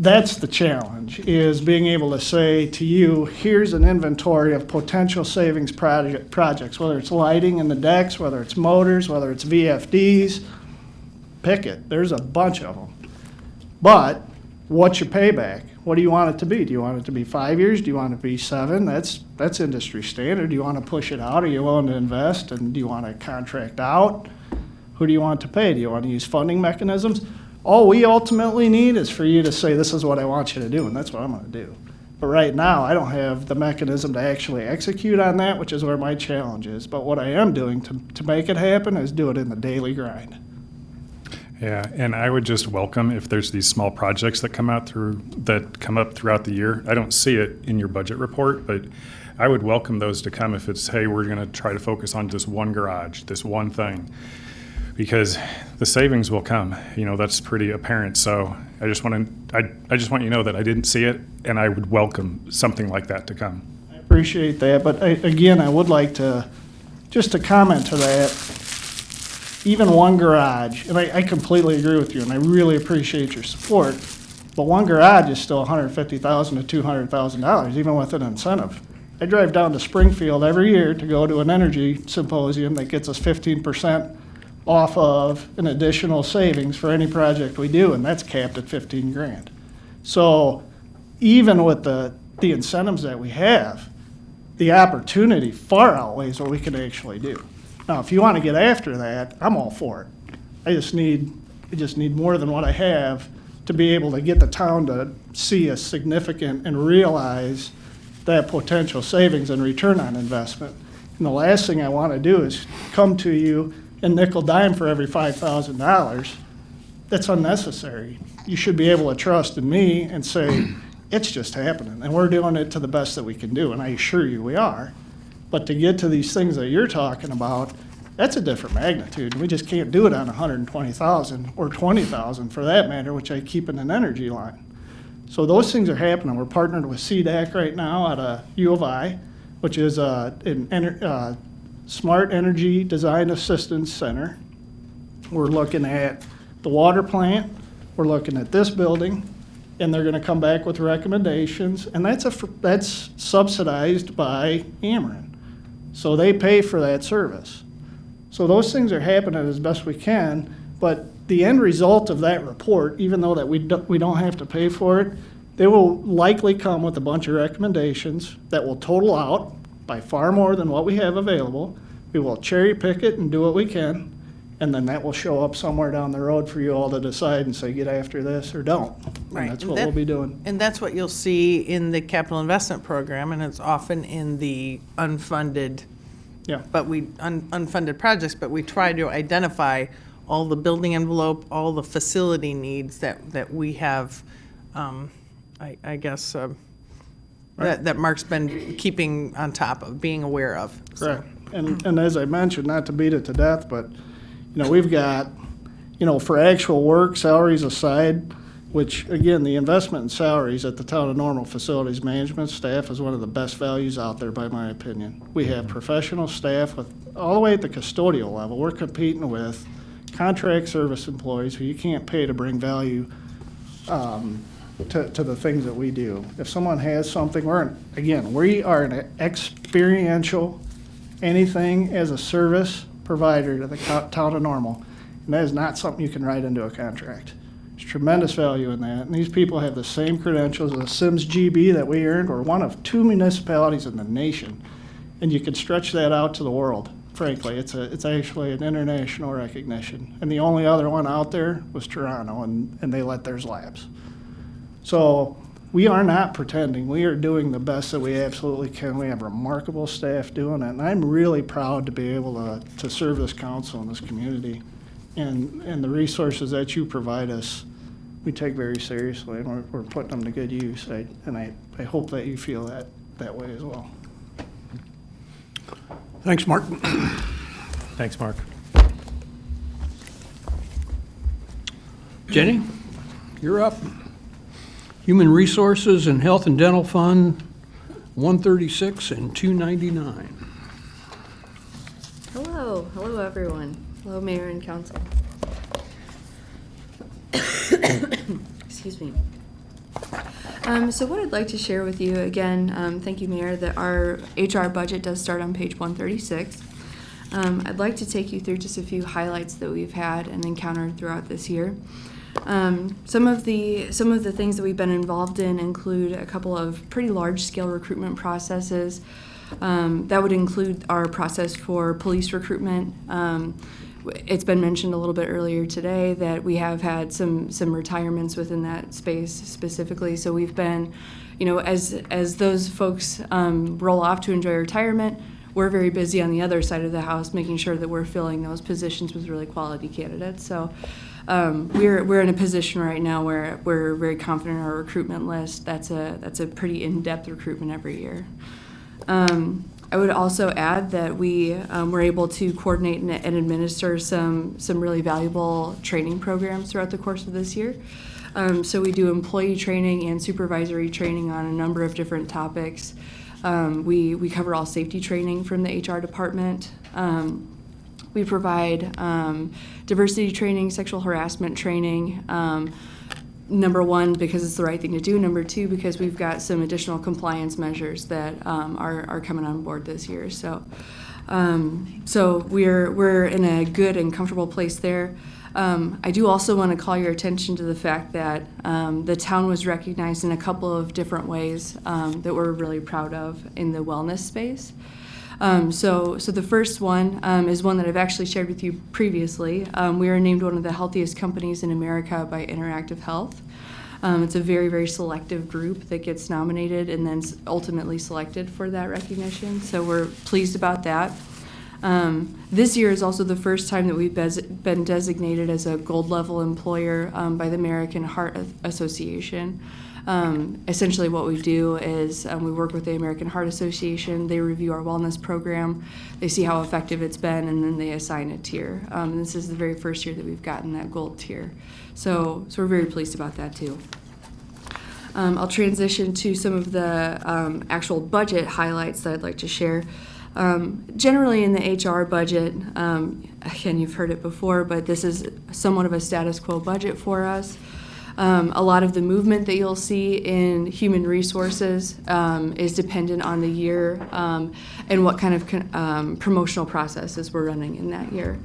that's the challenge, is being able to say to you, here's an inventory of potential savings projects, whether it's lighting in the decks, whether it's motors, whether it's VFDs, pick it. There's a bunch of them. But what's your payback? What do you want it to be? Do you want it to be 5 years? Do you want it to be 7? That's industry standard. Do you want to push it out? Are you willing to invest? And do you want to contract out? Who do you want to pay? Do you want to use funding mechanisms? All we ultimately need is for you to say, this is what I want you to do, and that's what I'm going to do. But right now, I don't have the mechanism to actually execute on that, which is where my challenge is. But what I am doing to make it happen is do it in the daily grind. Yeah, and I would just welcome if there's these small projects that come up throughout the year. I don't see it in your budget report, but I would welcome those to come if it's, hey, we're going to try to focus on this one garage, this one thing, because the savings will come. You know, that's pretty apparent. So I just want you to know that I didn't see it, and I would welcome something like that to come. I appreciate that, but again, I would like to just to comment to that. Even one garage, and I completely agree with you, and I really appreciate your support, but one garage is still $150,000 to $200,000, even with an incentive. I drive down to Springfield every year to go to an energy symposium that gets us 15% off of an additional savings for any project we do, and that's capped at 15 grand. So even with the incentives that we have, the opportunity far outweighs what we can actually do. Now, if you want to get after that, I'm all for it. I just need more than what I have to be able to get the town to see a significant and realize that potential savings and return on investment. And the last thing I want to do is come to you and nickel dime for every $5,000. That's unnecessary. You should be able to trust in me and say, it's just happening, and we're doing it to the best that we can do, and I assure you we are. But to get to these things that you're talking about, that's a different magnitude. We just can't do it on 120,000 or 20,000 for that matter, which I keep in an energy line. So those things are happening. We're partnered with CDAC right now at a U of I, which is an Smart Energy Design Assistance Center. We're looking at the water plant. We're looking at this building, and they're going to come back with recommendations, and that's subsidized by Ameren. So they pay for that service. So those things are happening as best we can, but the end result of that report, even though that we don't have to pay for it, they will likely come with a bunch of recommendations that will total out by far more than what we have available. We will cherry pick it and do what we can, and then that will show up somewhere down the road for you all to decide and say, get after this or don't. Right. And that's what we'll be doing. And that's what you'll see in the capital investment program, and it's often in the unfunded, Yeah. unfunded projects, but we try to identify all the building envelope, all the facility needs that we have, I guess, that Mark's been keeping on top of, being aware of. So. Correct. And as I mentioned, not to beat it to death, but, we've got, for actual work, salaries aside, which, again, the investment in salaries at the Town of Normal Facilities Management staff is one of the best values out there, by my opinion. We have professional staff with, all the way at the custodial level. We're competing with contract service employees who you can't pay to bring value to the things that we do. If someone has something, we are an experiential, anything as a service provider to the Town of Normal, and that is not something you can write into a contract. There's tremendous value in that, and these people have the same credentials as a SIMS GB that we earned. We're one of 2 municipalities in the nation, and you can stretch that out to the world frankly. It's actually an international recognition. And the only other one out there was Toronto, and they let theirs lapse. So we are not pretending. We are doing the best that we absolutely can. We have remarkable staff doing it, and I'm really proud to be able to serve this council and this community. And the resources that you provide us, we take very seriously, and we're putting them to good use. I hope that you feel that way as well. Thanks, Mark. Thanks, Mark. Jenny, you're up. Human Resources and Health and Dental Fund, 136 and 299. Hello everyone. Hello Mayor and Council. Excuse me. So what I'd like to share with you again, thank you Mayor, that our HR budget does start on page 136. I'd like to take you through just a few highlights that we've had and encountered throughout this year. Some of the things that we've been involved in include a couple of pretty large-scale recruitment processes. That would include our process for police recruitment. It's been mentioned a little bit earlier today that we have had some retirements within that space specifically. So we've been, as those folks roll off to enjoy retirement, we're very busy on the other side of the house making sure that we're filling those positions with really quality candidates. So we're in a position right now where we're very confident in our recruitment list. That's a pretty in-depth recruitment every year. I would also add that we were able to coordinate and administer some really valuable training programs throughout the course of this year. So we do employee training and supervisory training on a number of different topics. We cover all safety training from the HR department. We provide diversity training, sexual harassment training. Number one, because it's the right thing to do. Number two, because we've got some additional compliance measures that are coming on board this year. So we're in a good and comfortable place there. I do also want to call your attention to the fact that the town was recognized in a couple of different ways that we're really proud of in the wellness space. So the first one is one that I've actually shared with you previously. We were named one of the healthiest companies in America by Interactive Health. It's a very, very selective group that gets nominated and then ultimately selected for that recognition. So we're pleased about that. This year is also the first time that we've been designated as a gold level employer by the American Heart Association. Essentially what we do is we work with the American Heart Association. They review our wellness program. They see how effective it's been, and then they assign a tier. This is the very first year that we've gotten that gold tier. So we're very pleased about that too. I'll transition to some of the actual budget highlights that I'd like to share. Generally in the HR budget, again, you've heard it before, but this is somewhat of a status quo budget for us. A lot of the movement that you'll see in human resources is dependent on the year and what kind of promotional processes we're running in that year.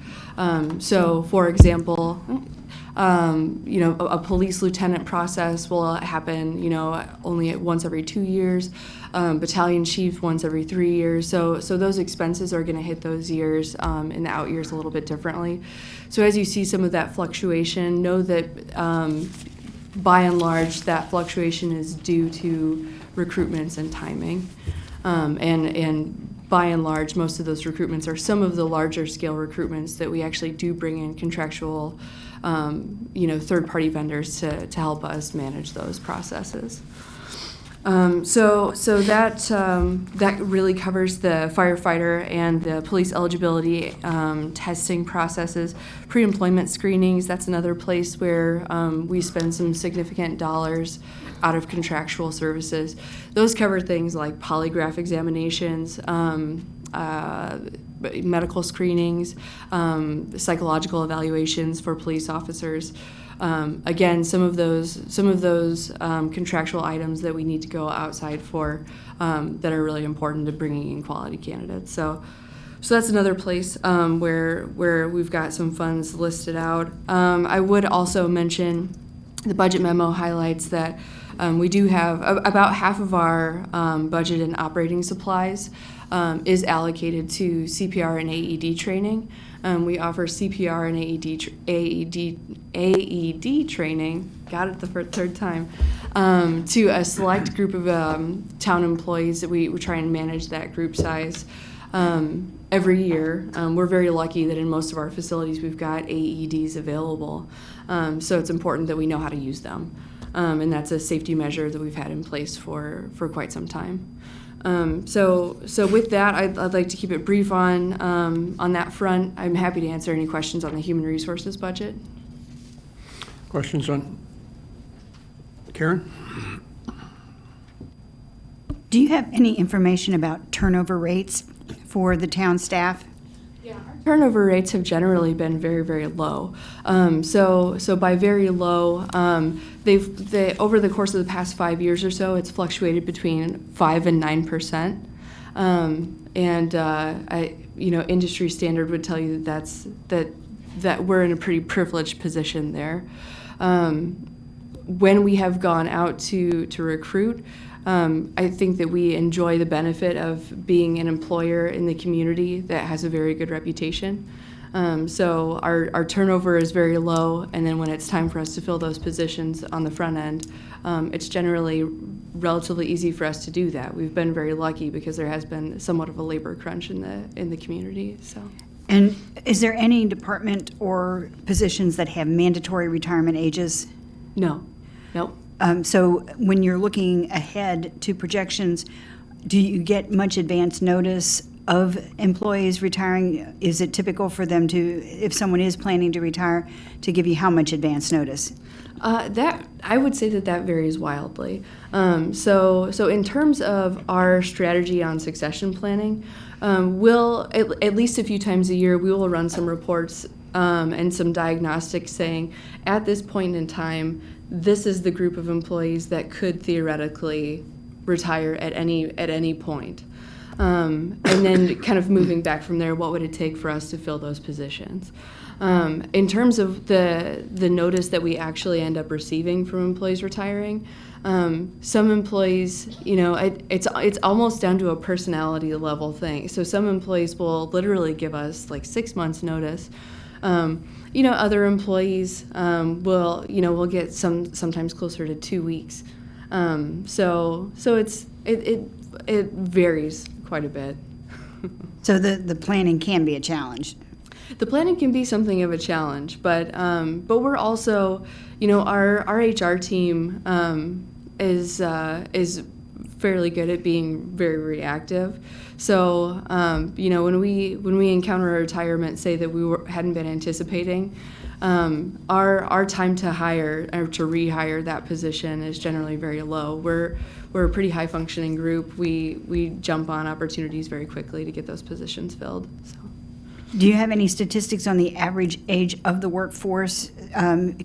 So, for example, a police lieutenant process will happen, only once every 2 years. Battalion chief once every 3 years. So those expenses are going to hit those years in the out years a little bit differently. So as you see some of that fluctuation, know that by and large that fluctuation is due to recruitments and timing. And by and large, most of those recruitments are some of the larger scale recruitments that we actually do bring in contractual, third-party vendors to help us manage those processes. So that really covers the firefighter and the police eligibility testing processes. Pre-employment screenings, that's another place where we spend some significant dollars out of contractual services. Those cover things like polygraph examinations, medical screenings, psychological evaluations for police officers. Again, some of those contractual items that we need to go outside for that are really important to bringing in quality candidates. So that's another place where we've got some funds listed out. I would also mention the budget memo highlights that we do have about half of our budget in operating supplies is allocated to CPR and AED training. We offer CPR and AED training, got it the third time, to a select group of town employees that we try and manage that group size every year. We're very lucky that in most of our facilities we've got AEDs available, so it's important that we know how to use them. And that's a safety measure that we've had in place for quite some time. So with that, I'd like to keep it brief on that front. I'm happy to answer any questions on the human resources budget. Questions on Karen? Do you have any information about turnover rates for the town staff? Turnover rates have generally been very, very low. So by very low, over the course of the past 5 years or so, it's fluctuated between 5 and 9%. Industry standard would tell you that we're in a pretty privileged position there. When we have gone out to recruit, I think that we enjoy the benefit of being an employer in the community that has a very good reputation. So our turnover is very low, and then when it's time for us to fill those positions on the front end, it's generally relatively easy for us to do that. We've been very lucky because there has been somewhat of a labor crunch in the community. So. And is there any department or positions that have mandatory retirement ages? No. Nope. So when you're looking ahead to projections, do you get much advance notice of employees retiring? Is it typical for them to, if someone is planning to retire, to give you how much advance notice? That I would say that varies wildly. So in terms of our strategy on succession planning, we'll at least a few times a year we will run some reports and some diagnostics saying at this point in time, this is the group of employees that could theoretically retire at any point. And then kind of moving back from there, what would it take for us to fill those positions? In terms of the notice that we actually end up receiving from employees retiring, some employees, it's almost down to a personality level thing. So some employees will literally give us like 6 months notice. Other employees will get sometimes closer to 2 weeks. So it varies quite a bit. So the planning can be a challenge. The planning can be something of a challenge, but we're also, our HR team is fairly good at being very reactive. So, when we encounter a retirement, say that we hadn't been anticipating, our time to hire or to rehire that position is generally very low. We're a pretty high functioning group. We jump on opportunities very quickly to get those positions filled. So. Do you have any statistics on the average age of the workforce,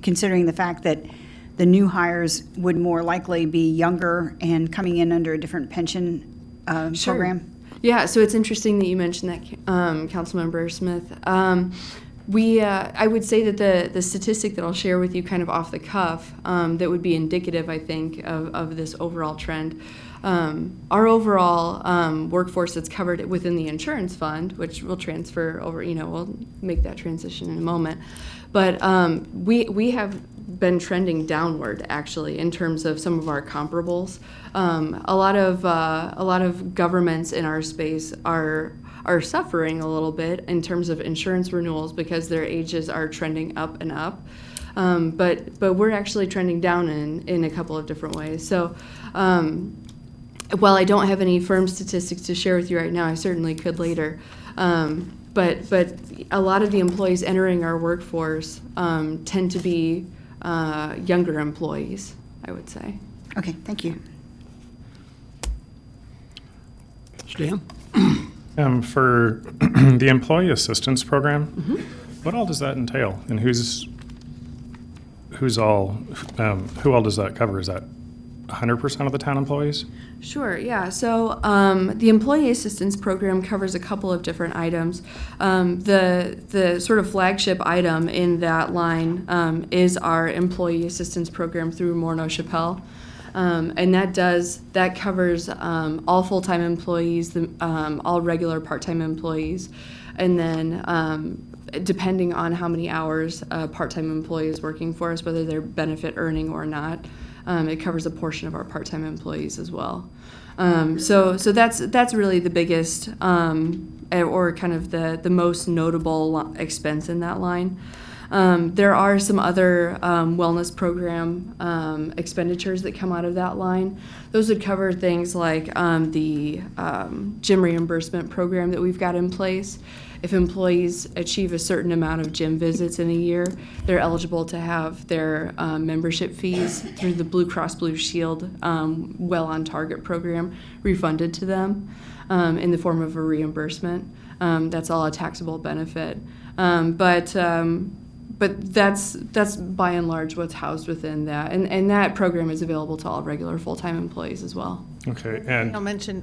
considering the fact that the new hires would more likely be younger and coming in under a different pension Sure. program? Yeah, so it's interesting that you mentioned that, Councilmember Smith. I would say that the statistic that I'll share with you kind of off the cuff that would be indicative, I think, of this overall trend. Our overall workforce that's covered within the insurance fund, which will transfer over, we'll make that transition in a moment. But we have been trending downward, actually, in terms of some of our comparables. A lot of governments in our space are suffering a little bit in terms of insurance renewals because their ages are trending up and up. But we're actually trending down in a couple of different ways. So while I don't have any firm statistics to share with you right now, I certainly could later. But a lot of the employees entering our workforce tend to be younger employees, I would say. Okay, thank you. Stan? For the employee assistance program, what all does that entail, and who all does that cover? Is that 100% of the town employees? Sure, yeah. So the Employee Assistance Program covers a couple of different items. The sort of flagship item in that line is our Employee Assistance Program through Morneau Shapell. And that covers all full-time employees, all regular part-time employees, and then depending on how many hours a part-time employee is working for us, whether they're benefit earning or not, it covers a portion of our part-time employees as well. So that's really the biggest or kind of the most notable expense in that line. There are some other wellness program expenditures that come out of that line. Those would cover things like the gym reimbursement program that we've got in place. If employees achieve a certain amount of gym visits in a year, they're eligible to have their membership fees through the Blue Cross Blue Shield Well on Target program refunded to them in the form of a reimbursement. That's all a taxable benefit. But that's by and large what's housed within that. And that program is available to all regular full-time employees as well. Okay, and I'll mention,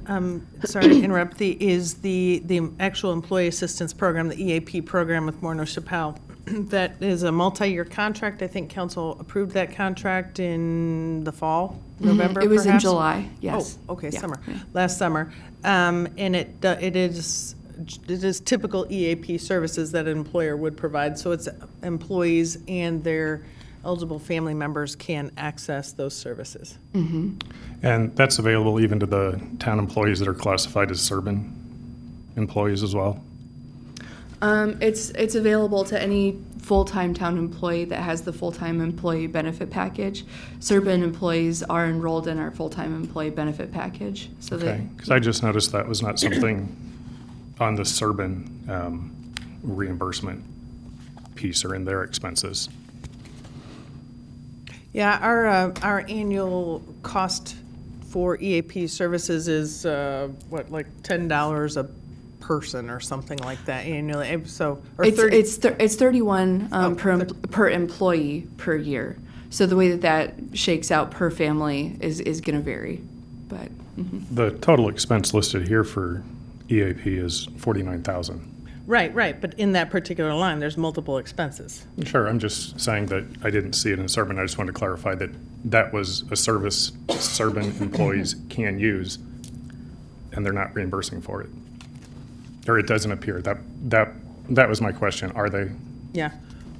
sorry to interrupt, the actual Employee Assistance Program, the EAP program with Morneau Shapell. That is a multi-year contract. I think council approved that contract in the fall, November, It was in perhaps? July, yes. Oh, okay, Yeah. summer, last summer. And it is typical EAP services that an employer would provide. So it's employees and their eligible family members can access those services. and that's available even to the town employees that are classified as Serban employees as well? It's available to any full-time town employee that has the full-time employee benefit package. Serban employees are enrolled in our full-time employee benefit package. So Okay, because I just noticed that was not something on the Serban reimbursement piece or in their expenses. Yeah, our annual cost for EAP services is, like $10 a person or something like that annually, so, or 30. It's 31 Oh, per employee per year. So the way that shakes out per family is going to vary, but. The total expense listed here for EAP is $49,000. Right, but in that particular line, there's multiple expenses. Sure, I'm just saying that I didn't see it in Serban. I just wanted to clarify that that was a service Serban employees can use, and they're not reimbursing for it. Or it doesn't appear. That was my question. Are they Yeah.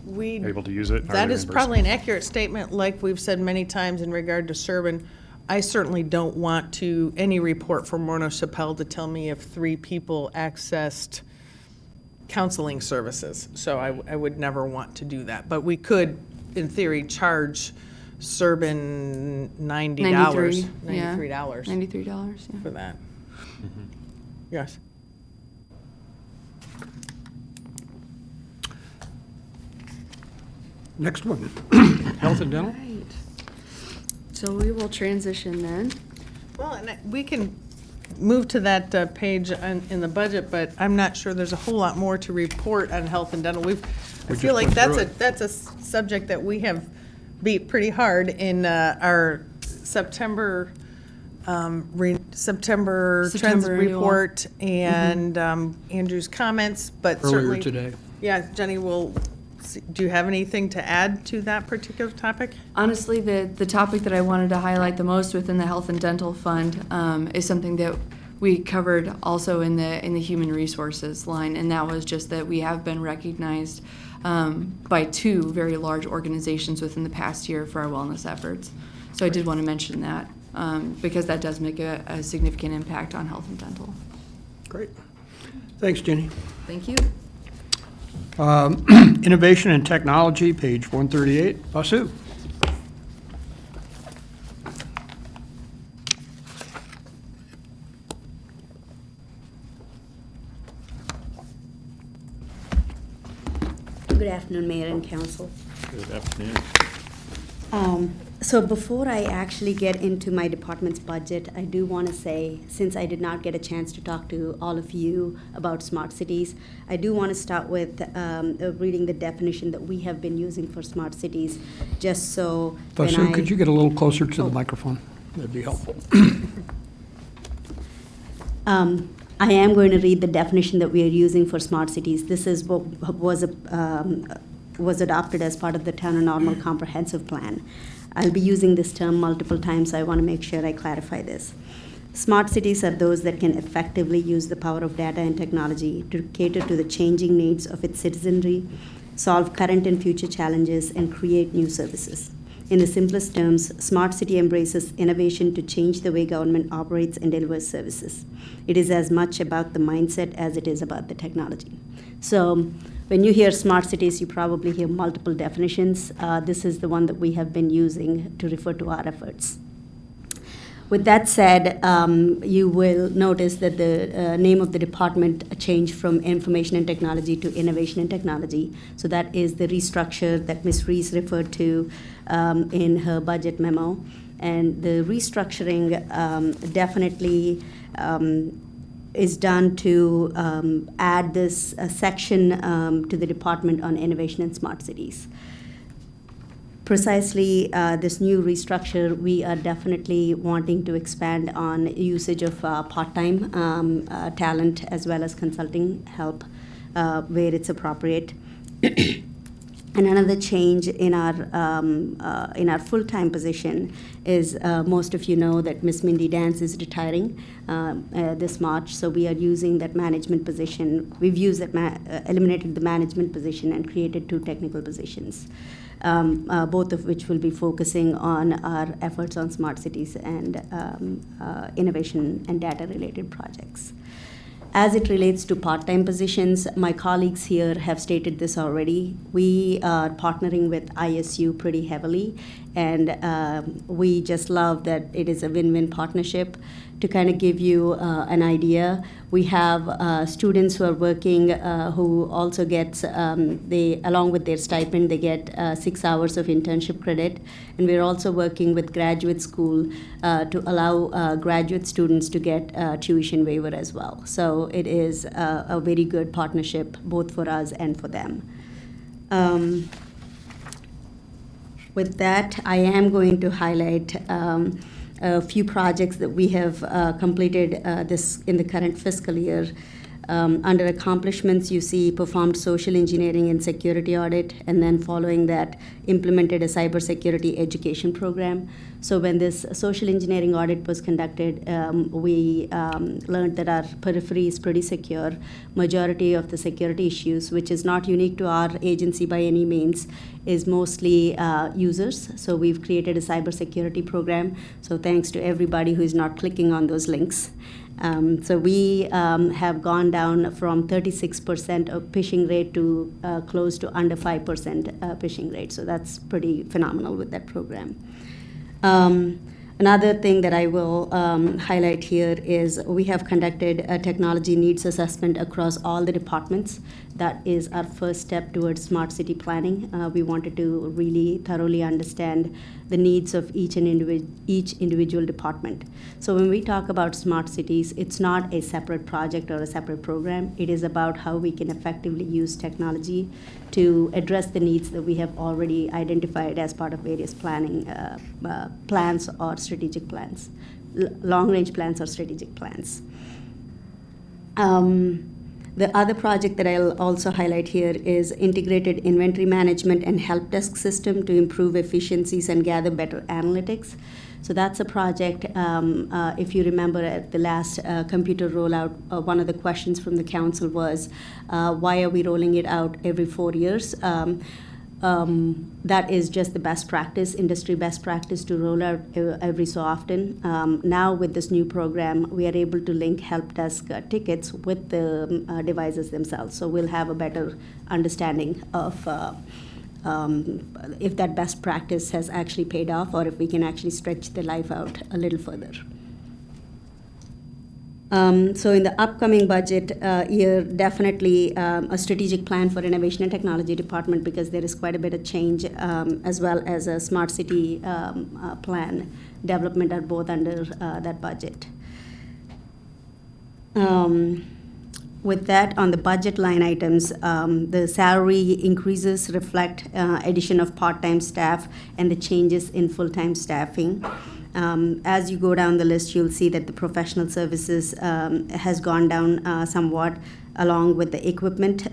We. able to use it? Are That they is reimbursing? probably an accurate statement, like we've said many times in regard to Serban. I certainly don't want any report from Morneau Shapell to tell me if 3 people accessed counseling services. So I would never want to do that. But we could, in theory, charge Serban $90. $93 $93, yeah. for that. Yes. Next one, health and dental. Right. So we will transition then. Well, and we can move to that page in the budget, but I'm not sure there's a whole lot more to report on health and dental. I just feel like went that's through it. that's a subject that we have beat pretty hard in our September September trends September annual. report and Andrew's comments, but Earlier certainly. today. Yeah, Jenny, do you have anything to add to that particular topic? Honestly, the topic that I wanted to highlight the most within the Health and Dental Fund is something that we covered also in the Human Resources line, and that was just that we have been recognized by 2 very large organizations within the past year for our wellness efforts. So I did want to mention that because that does make a significant impact on health and dental. Great. Thanks, Jenny. Thank you. Innovation and technology, page 138. Basu. Good afternoon, Mayor and Council. Good afternoon. So before I actually get into my department's budget, I do want to say, since I did not get a chance to talk to all of you about smart cities, I do want to start with reading the definition that we have been using for smart cities, just so when Basu, could you get a little closer to the microphone? That'd be helpful. I am going to read the definition that we are using for smart cities. This is what was adopted as part of the Town of Normal Comprehensive Plan. I'll be using this term multiple times, so I want to make sure I clarify this. Smart cities are those that can effectively use the power of data and technology to cater to the changing needs of its citizenry, solve current and future challenges, and create new services. In the simplest terms, smart city embraces innovation to change the way government operates and delivers services. It is as much about the mindset as it is about the technology. So when you hear smart cities, you probably hear multiple definitions. This is the one that we have been using to refer to our efforts. With that said, you will notice that the name of the department changed from Information and Technology to Innovation and Technology. So that is the restructure that Ms. Rees referred to in her budget memo. And the restructuring definitely is done to add this section to the Department on Innovation and Smart Cities. Precisely this new restructure, we are definitely wanting to expand on usage of part-time talent as well as consulting help where it's appropriate. And another change in our full-time position is most of you know that Ms. Mindy Dance is retiring this March, so we are using that management position. We've used that eliminated the management position and created 2 technical positions. Both of which will be focusing on our efforts on smart cities and innovation and data-related projects. As it relates to part-time positions, my colleagues here have stated this already. We are partnering with ISU pretty heavily, and we just love that it is a win-win partnership. To kind of give you an idea, we have students who are working who also get, along with their stipend, they get 6 hours of internship credit. And we're also working with graduate school to allow graduate students to get tuition waiver as well. So it is a very good partnership both for us and for them. With that, I am going to highlight a few projects that we have completed this in the current fiscal year. Under accomplishments, you see performed social engineering and security audit, and then following that, implemented a cybersecurity education program. So when this social engineering audit was conducted, we learned that our periphery is pretty secure. Majority of the security issues, which is not unique to our agency by any means, is mostly users. So we've created a cybersecurity program. So thanks to everybody who is not clicking on those links. So we have gone down from 36% of phishing rate to close to under 5% phishing rate. So that's pretty phenomenal with that program. Another thing that I will highlight here is we have conducted a technology needs assessment across all the departments. That is our first step towards smart city planning. We wanted to really thoroughly understand the needs of each individual department. So when we talk about smart cities, it's not a separate project or a separate program. It is about how we can effectively use technology to address the needs that we have already identified as part of various planning plans or strategic plans, long-range plans or strategic plans. The other project that I'll also highlight here is integrated inventory management and help desk system to improve efficiencies and gather better analytics. So that's a project, if you remember at the last computer rollout, one of the questions from the council was, why are we rolling it out every 4 years? That is just the best practice, industry best practice to roll out every so often. Now with this new program, we are able to link help desk tickets with the devices themselves. So we'll have a better understanding of if that best practice has actually paid off or if we can actually stretch the life out a little further. So in the upcoming budget year, definitely a strategic plan for innovation and technology department because there is quite a bit of change as well as a smart city plan development are both under that budget. With that, on the budget line items, the salary increases reflect addition of part-time staff and the changes in full-time staffing. As you go down the list, you'll see that the professional services has gone down somewhat, along with the equipment,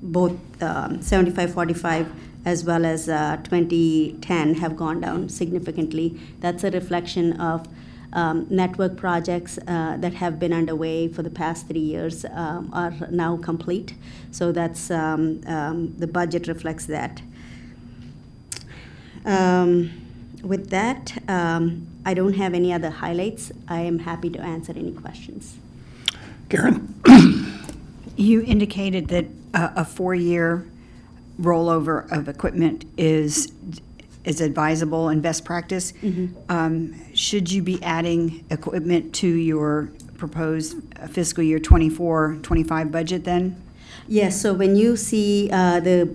both 75-45 as well as 2010 have gone down significantly. That's a reflection of network projects that have been underway for the past 3 years are now complete. So that's the budget reflects that. With that, I don't have any other highlights. I am happy to answer any questions. Karen? You indicated that a 4-year rollover of equipment is advisable and best practice. Should you be adding equipment to your proposed fiscal year 24-25 budget then? Yes, so when you see the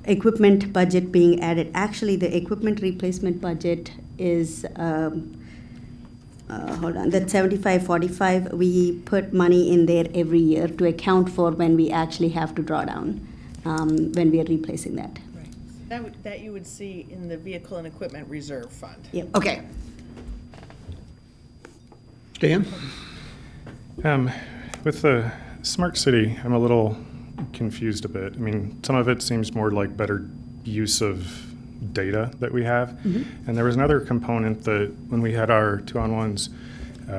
equipment budget being added, actually the equipment replacement budget is, hold on, that 75-45, we put money in there every year to account for when we actually have to draw down, when we are replacing that. That you would see in the Vehicle and Equipment Reserve Fund. Yep. Okay. Dan? With the smart city, I'm a little confused a bit. I mean, some of it seems more like better use of data that we have. And there was another component that when we had our 2-on-1s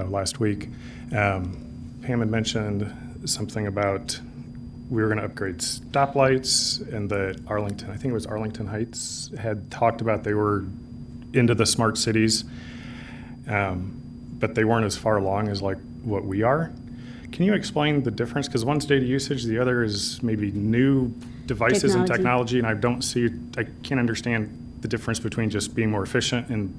last week, Pam had mentioned something about we were going to upgrade stoplights, and that Arlington, I think it was Arlington Heights, had talked about they were into the smart cities, but they weren't as far along as like what we are. Can you explain the difference? Because one's data usage, the other is maybe new devices and technology, and I can't understand the difference between just being more efficient and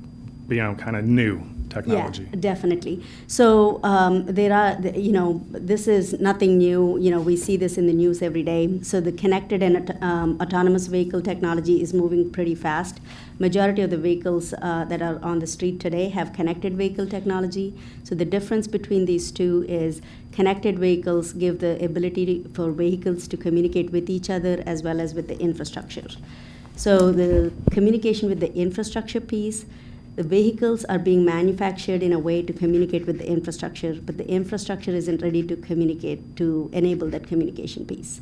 being kind of new technology. Yeah, definitely. So there are, this is nothing new. We see this in the news every day. So the connected and autonomous vehicle technology is moving pretty fast. Majority of the vehicles that are on the street today have connected vehicle technology. So the difference between these two is connected vehicles give the ability for vehicles to communicate with each other as well as with the infrastructure. So the communication with the infrastructure piece, the vehicles are being manufactured in a way to communicate with the infrastructure, but the infrastructure isn't ready to communicate, to enable that communication piece.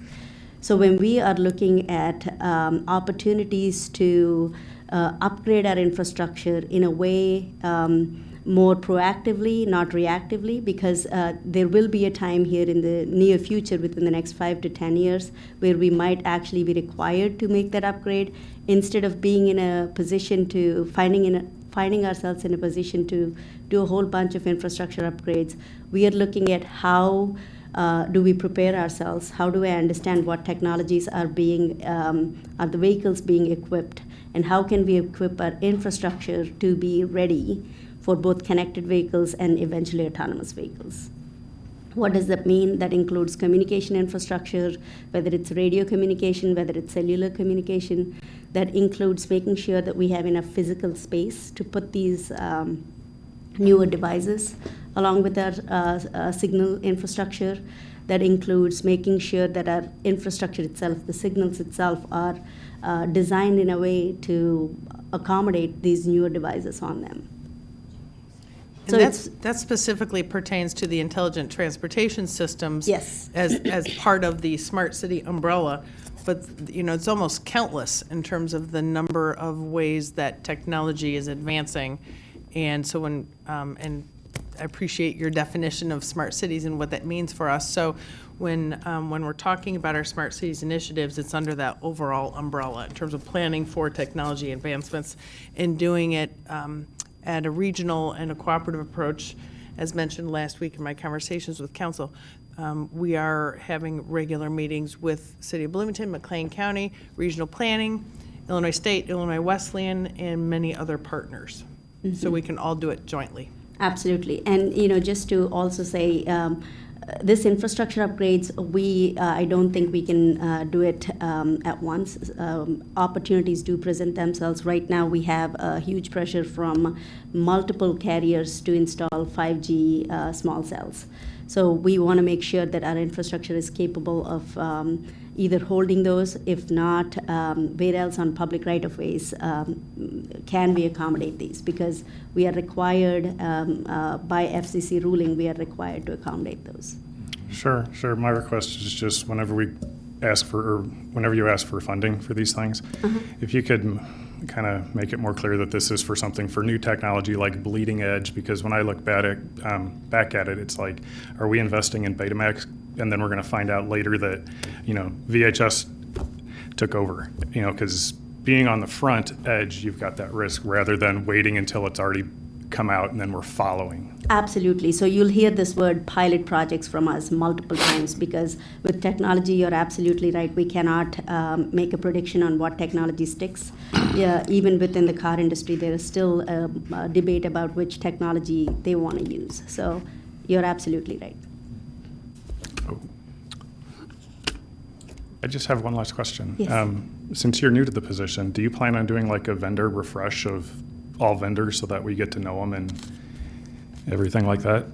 So when we are looking at opportunities to upgrade our infrastructure in a way more proactively, not reactively, because there will be a time here in the near future, within the next 5 to 10 years, where we might actually be required to make that upgrade, instead of being in a position to finding ourselves in a position to do a whole bunch of infrastructure upgrades. We are looking at how do we prepare ourselves? How do we understand what technologies are the vehicles being equipped? And how can we equip our infrastructure to be ready for both connected vehicles and eventually autonomous vehicles? What does that mean? That includes communication infrastructure, whether it's radio communication, whether it's cellular communication. That includes making sure that we have enough physical space to put these newer devices along with our signal infrastructure. That includes making sure that our infrastructure itself, the signals itself, are designed in a way to accommodate these newer devices on them. And that specifically pertains to the intelligent transportation systems. Yes. As part of the smart city umbrella, but it's almost countless in terms of the number of ways that technology is advancing, and so and I appreciate your definition of smart cities and what that means for us. So when we're talking about our smart cities initiatives, it's under that overall umbrella in terms of planning for technology advancements and doing it at a regional and a cooperative approach. As mentioned last week in my conversations with council, we are having regular meetings with City of Bloomington, McLean County, Regional Planning, Illinois State, Illinois Wesleyan, and many other partners. So we can all do it jointly. Absolutely. And, just to also say, this infrastructure upgrades, I don't think we can do it at once. Opportunities do present themselves. Right now, we have a huge pressure from multiple carriers to install 5G small cells. So we want to make sure that our infrastructure is capable of either holding those, if not, where else on public right-of-ways can we accommodate these? Because we are required, by FCC ruling, we are required to accommodate those. Sure. My request is just whenever you ask for funding for these things, if you could kind of make it more clear that this is for something for new technology like bleeding edge, because when I look back at it, it's like, are we investing in Betamax, and then we're going to find out later that, VHS took over, because being on the front edge, you've got that risk rather than waiting until it's already come out and then we're following. Absolutely. So you'll hear this word pilot projects from us multiple times, because with technology, you're absolutely right. We cannot make a prediction on what technology sticks. Yeah, even within the car industry, there is still a debate about which technology they want to use. So you're absolutely right. I just have one last question. Yes. Since you're new to the position, do you plan on doing like a vendor refresh of all vendors so that we get to know them and everything like that?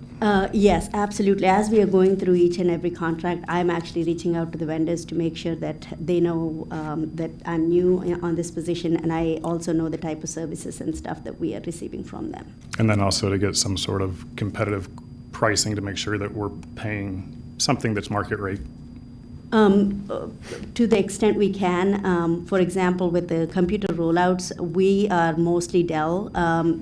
Yes, absolutely. As we are going through each and every contract, I'm actually reaching out to the vendors to make sure that they know that I'm new on this position, and I also know the type of services and stuff that we are receiving from them. And then also to get some sort of competitive pricing to make sure that we're paying something that's market rate. To the extent we can. For example, with the computer rollouts, we are mostly Dell.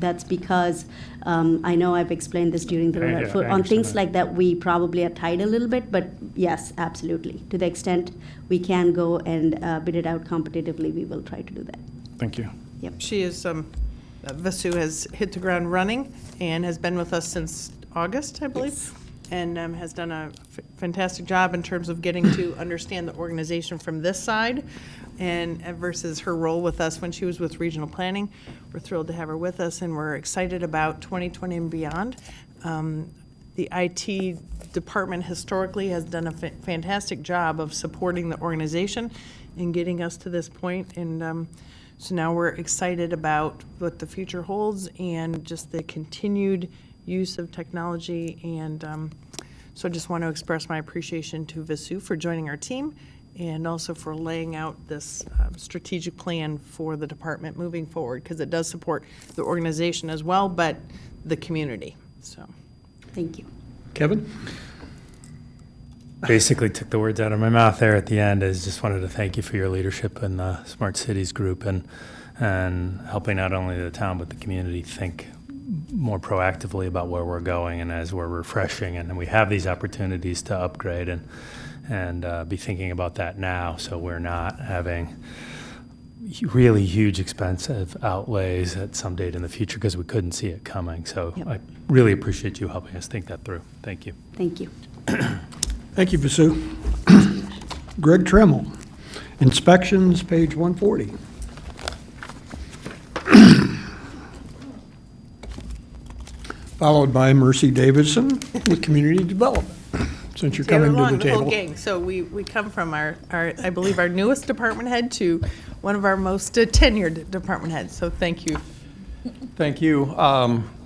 That's because I know I've explained this during the rollout. On things like that, we probably are tied a little bit, but yes, absolutely. To the extent we can go and bid it out competitively, we will try to do that. Thank you. Yep. She is, Vasu has hit the ground running and has been with us since August, I believe. Yes. And has done a fantastic job in terms of getting to understand the organization from this side, and versus her role with us when she was with regional planning. We're thrilled to have her with us, and we're excited about 2020 and beyond. The IT department historically has done a fantastic job of supporting the organization and getting us to this point. And so now we're excited about what the future holds and just the continued use of technology, and so I just want to express my appreciation to Vasu for joining our team, and also for laying out this strategic plan for the department moving forward, because it does support the organization as well, but the community. So, thank you. Kevin? Basically took the words out of my mouth there at the end. I just wanted to thank you for your leadership in the Smart Cities group and helping not only the town but the community think more proactively about where we're going, and as we're refreshing and we have these opportunities to upgrade and be thinking about that now, so we're not having really huge expensive outlays at some date in the future because we couldn't see it coming. So Yep. I really appreciate you helping us think that through. Thank you. Thank you. Thank you, Vasu. Greg Tremmel, inspections, page 140. Followed by Mercy Davidson with Community Development, since you're coming to the the whole table. gang. So we come from our, I believe, our newest department head to one of our most tenured department heads. So thank you. Thank you.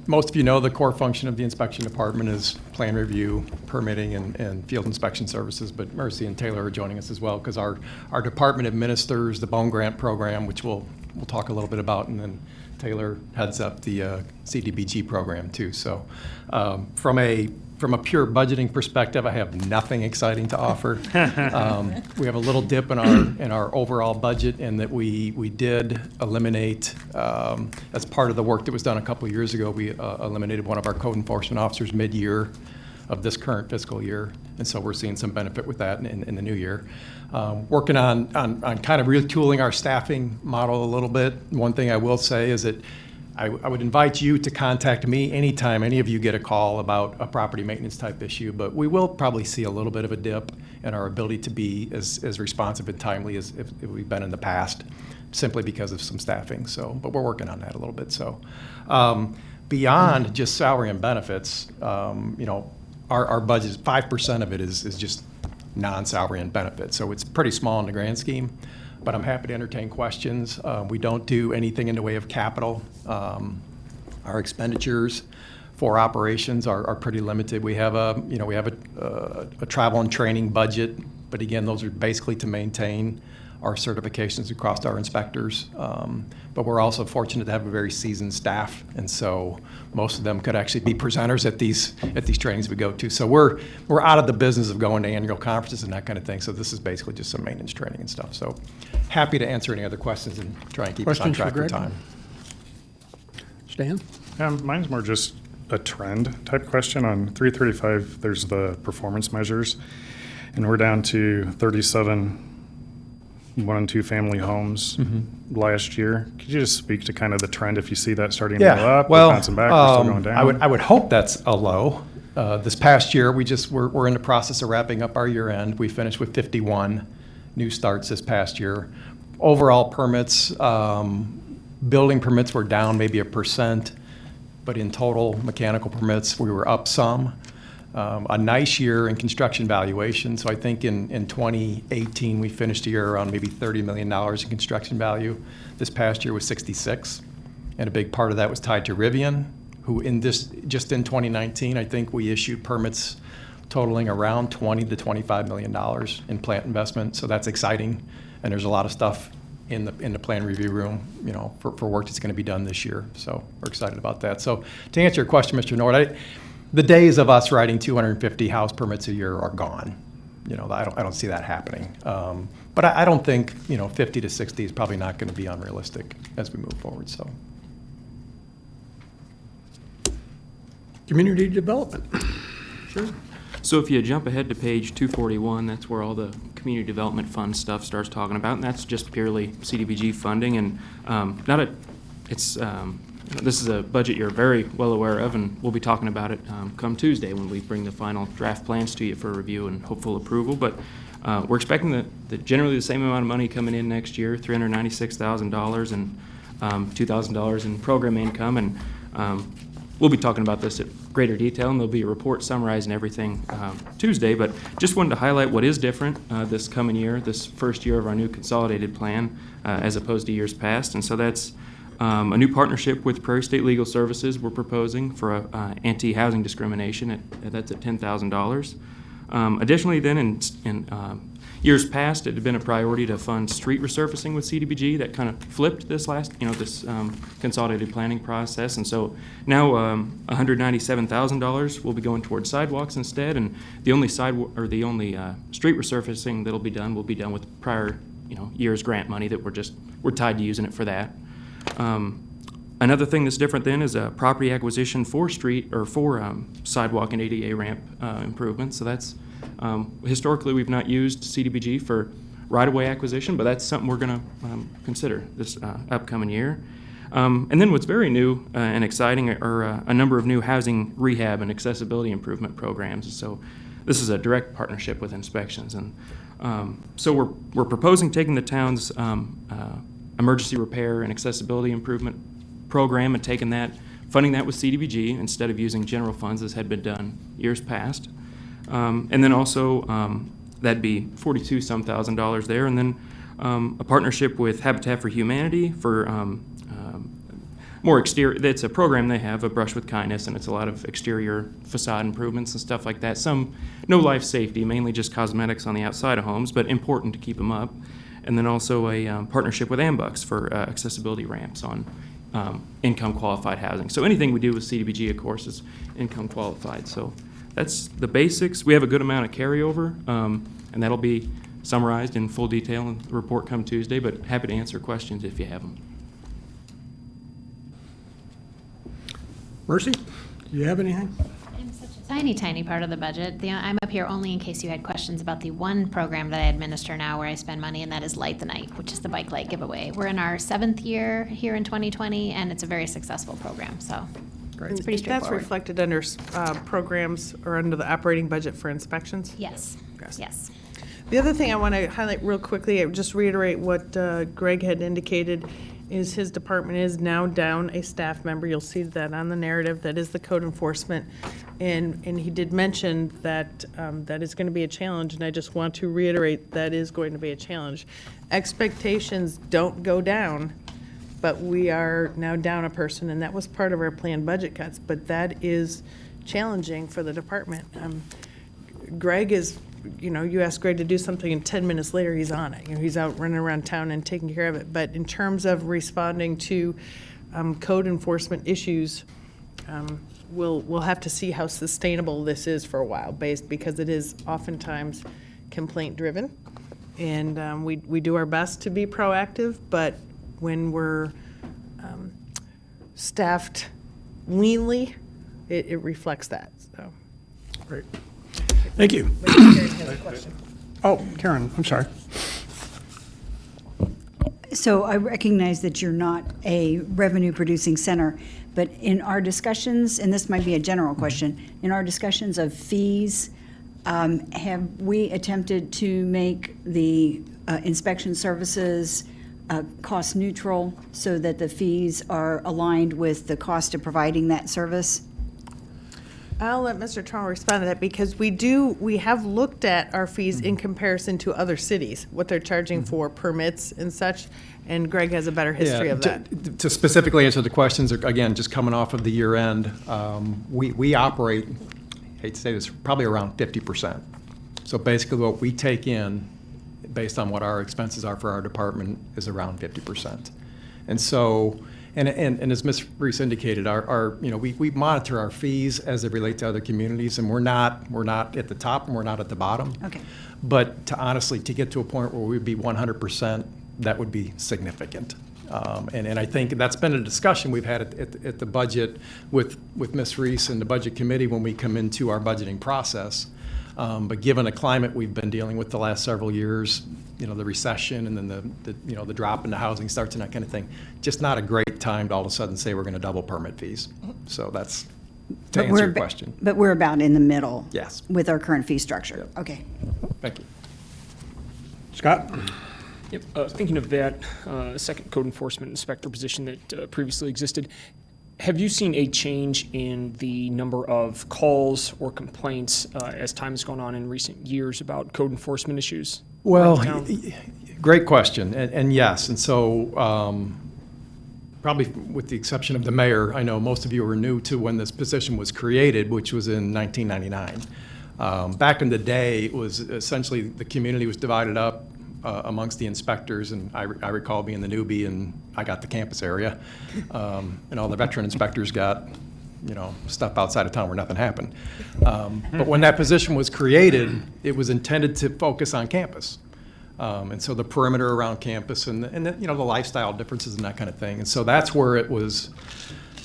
Most of you know the core function of the inspection department is plan review, permitting, and field inspection services, but Mercy and Taylor are joining us as well because our department administers the Bone Grant program, which we'll talk a little bit about, and then Taylor heads up the CDBG program too. So from a pure budgeting perspective, I have nothing exciting to offer. We have a little dip in our overall budget, in that we did eliminate, as part of the work that was done a couple of years ago, we eliminated one of our code enforcement officers mid-year of this current fiscal year, and so we're seeing some benefit with that in the new year. Working on kind of retooling our staffing model a little bit. One thing I will say is that I would invite you to contact me anytime any of you get a call about a property maintenance type issue, but we will probably see a little bit of a dip in our ability to be as responsive and timely as if we've been in the past, simply because of some staffing. So, but we're working on that a little bit. So, beyond just salary and benefits, our budget, 5% of it is just non-salary and benefits. So it's pretty small in the grand scheme, but I'm happy to entertain questions. We don't do anything in the way of capital. Our expenditures for operations are pretty limited. We have a travel and training budget But again, those are basically to maintain our certifications across our inspectors. But we're also fortunate to have a very seasoned staff, and so most of them could actually be presenters at these trainings we go to. So we're out of the business of going to annual conferences and that kind of thing. So this is basically just some maintenance training and stuff. So happy to answer any other questions and try and keep us on Questions for track for Greg? time. Stan? Mine's more just a trend type question. On 335, there's the performance measures, and we're down to 37 one and two family homes last year. Could you just speak to kind of the trend if you see that starting to go up, well, or bouncing back, or still going down? I would hope that's a low. This past year, we're in the process of wrapping up our year end. We finished with 51 new starts this past year. Overall permits, building permits were down maybe 1%, but in total mechanical permits, we were up some. A nice year in construction valuation. So I think in 2018, we finished the year around maybe $30 million in construction value. This past year was 66. And a big part of that was tied to Rivian, who just in 2019, I think we issued permits totaling around $20 to $25 million in plant investment. So that's exciting. And there's a lot of stuff in the plan review room, for work that's going to be done this year. So we're excited about that. So to answer your question, Mr. Nord, the days of us writing 250 house permits a year are gone. I don't see that happening. But I don't think 50 to 60 is probably not going to be unrealistic as we move forward. So, Community development. Sure. So if you jump ahead to page 241, that's where all the community development fund stuff starts talking about, and that's just purely CDBG funding, and this is a budget you're very well aware of, and we'll be talking about it come Tuesday when we bring the final draft plans to you for review and hopeful approval. But we're expecting generally the same amount of money coming in next year, $396,000 and $2,000 in program income, and we'll be talking about this at greater detail, and there'll be a report summarizing everything Tuesday. But just wanted to highlight what is different this coming year, this first year of our new consolidated plan, as opposed to years past, and so that's a new partnership with Prairie State Legal Services we're proposing for anti-housing discrimination. That's at $10,000. Additionally, then, in years past, it had been a priority to fund street resurfacing with CDBG. That kind of flipped this consolidated planning process. And so now $197,000 will be going towards sidewalks instead. And the only street resurfacing that'll be done will be done with prior year's grant money that we're tied to using it for that. Another thing that's different then is a property acquisition for sidewalk and ADA ramp improvements. So that's historically we've not used CDBG for right-of-way acquisition, but that's something we're going to consider this upcoming year. And then what's very new and exciting are a number of new housing rehab and accessibility improvement programs. So this is a direct partnership with Inspections, and so we're proposing taking the town's emergency repair and accessibility improvement program and funding that with CDBG instead of using general funds as had been done years past. And then also that'd be $42-some thousand there. And then a partnership with Habitat for Humanity for more exterior. It's a program they have, a Brush with Kindness, and it's a lot of exterior facade improvements and stuff like that. Some no life safety, mainly just cosmetics on the outside of homes, but important to keep them up. And then also a partnership with Ambux for accessibility ramps on income qualified housing. So anything we do with CDBG, of course, is income qualified. So that's the basics. We have a good amount of carryover, and that'll be summarized in full detail in the report come Tuesday, but happy to answer questions if you have them. Mercy, do you have anything? Tiny part of the budget. I'm up here only in case you had questions about the one program that I administer now where I spend money, and that is Light the Night, which is the bike light giveaway. We're in our 7th year here in 2020, and it's a very successful program, so it's pretty straightforward. That's reflected under programs or under the operating budget for Inspections? Yes, yes. The other thing I want to highlight real quickly, just reiterate what Greg had indicated, is his department is now down a staff member. You'll see that on the narrative. That is the code enforcement. And he did mention that that is going to be a challenge, and I just want to reiterate that is going to be a challenge. Expectations don't go down, but we are now down a person, and that was part of our planned budget cuts, but that is challenging for the department. Greg is you ask Greg to do something and 10 minutes later he's on it. He's out running around town and taking care of it. But in terms of responding to code enforcement issues, we'll have to see how sustainable this is for a while, because it is oftentimes complaint driven. And we do our best to be proactive, but when we're staffed leanly, it reflects that. So. Great. Thank you. Karen has a question. Oh, Karen, I'm sorry. So I recognize that you're not a revenue-producing center, but in our discussions, and this might be a general question, in our discussions of fees, have we attempted to make the inspection services cost neutral so that the fees are aligned with the cost of providing that service? I'll let Mr. Trump respond to that, because we have looked at our fees in comparison to other cities, what they're charging for permits and such, and Greg has a better history of that. To specifically answer the questions, again, just coming off of the year end, we operate, hate to say this, probably around 50%. So basically what we take in, based on what our expenses are for our department, is around 50%. And so, and as Ms. Reese indicated, we monitor our fees as they relate to other communities, and we're not at the top and we're not at the bottom. Okay. But to get to a point where we'd be 100%, that would be significant. And I think that's been a discussion we've had at the budget with Ms. Reese and the budget committee when we come into our budgeting process. But given the climate we've been dealing with the last several years, the recession and then the drop in the housing starts and that kind of thing, just not a great time to all of a sudden say we're going to double permit fees. So that's to answer your question. But we're about in the middle. Yes. With our current fee structure. Yep. Okay. Thank you. Scott? Yep. Thinking of that second code enforcement inspector position that previously existed, have you seen a change in the number of calls or complaints as time has gone on in recent years about code enforcement issues? Well, great question, and yes. And so probably with the exception of the mayor, I know most of you were new to when this position was created, which was in 1999. Back in the day, it was essentially the community was divided up amongst the inspectors, and I recall being the newbie, and I got the campus area, and all the veteran inspectors got, stuff outside of town where nothing happened. But when that position was created, it was intended to focus on campus. And so the perimeter around campus and the lifestyle differences and that kind of thing. And so that's where it was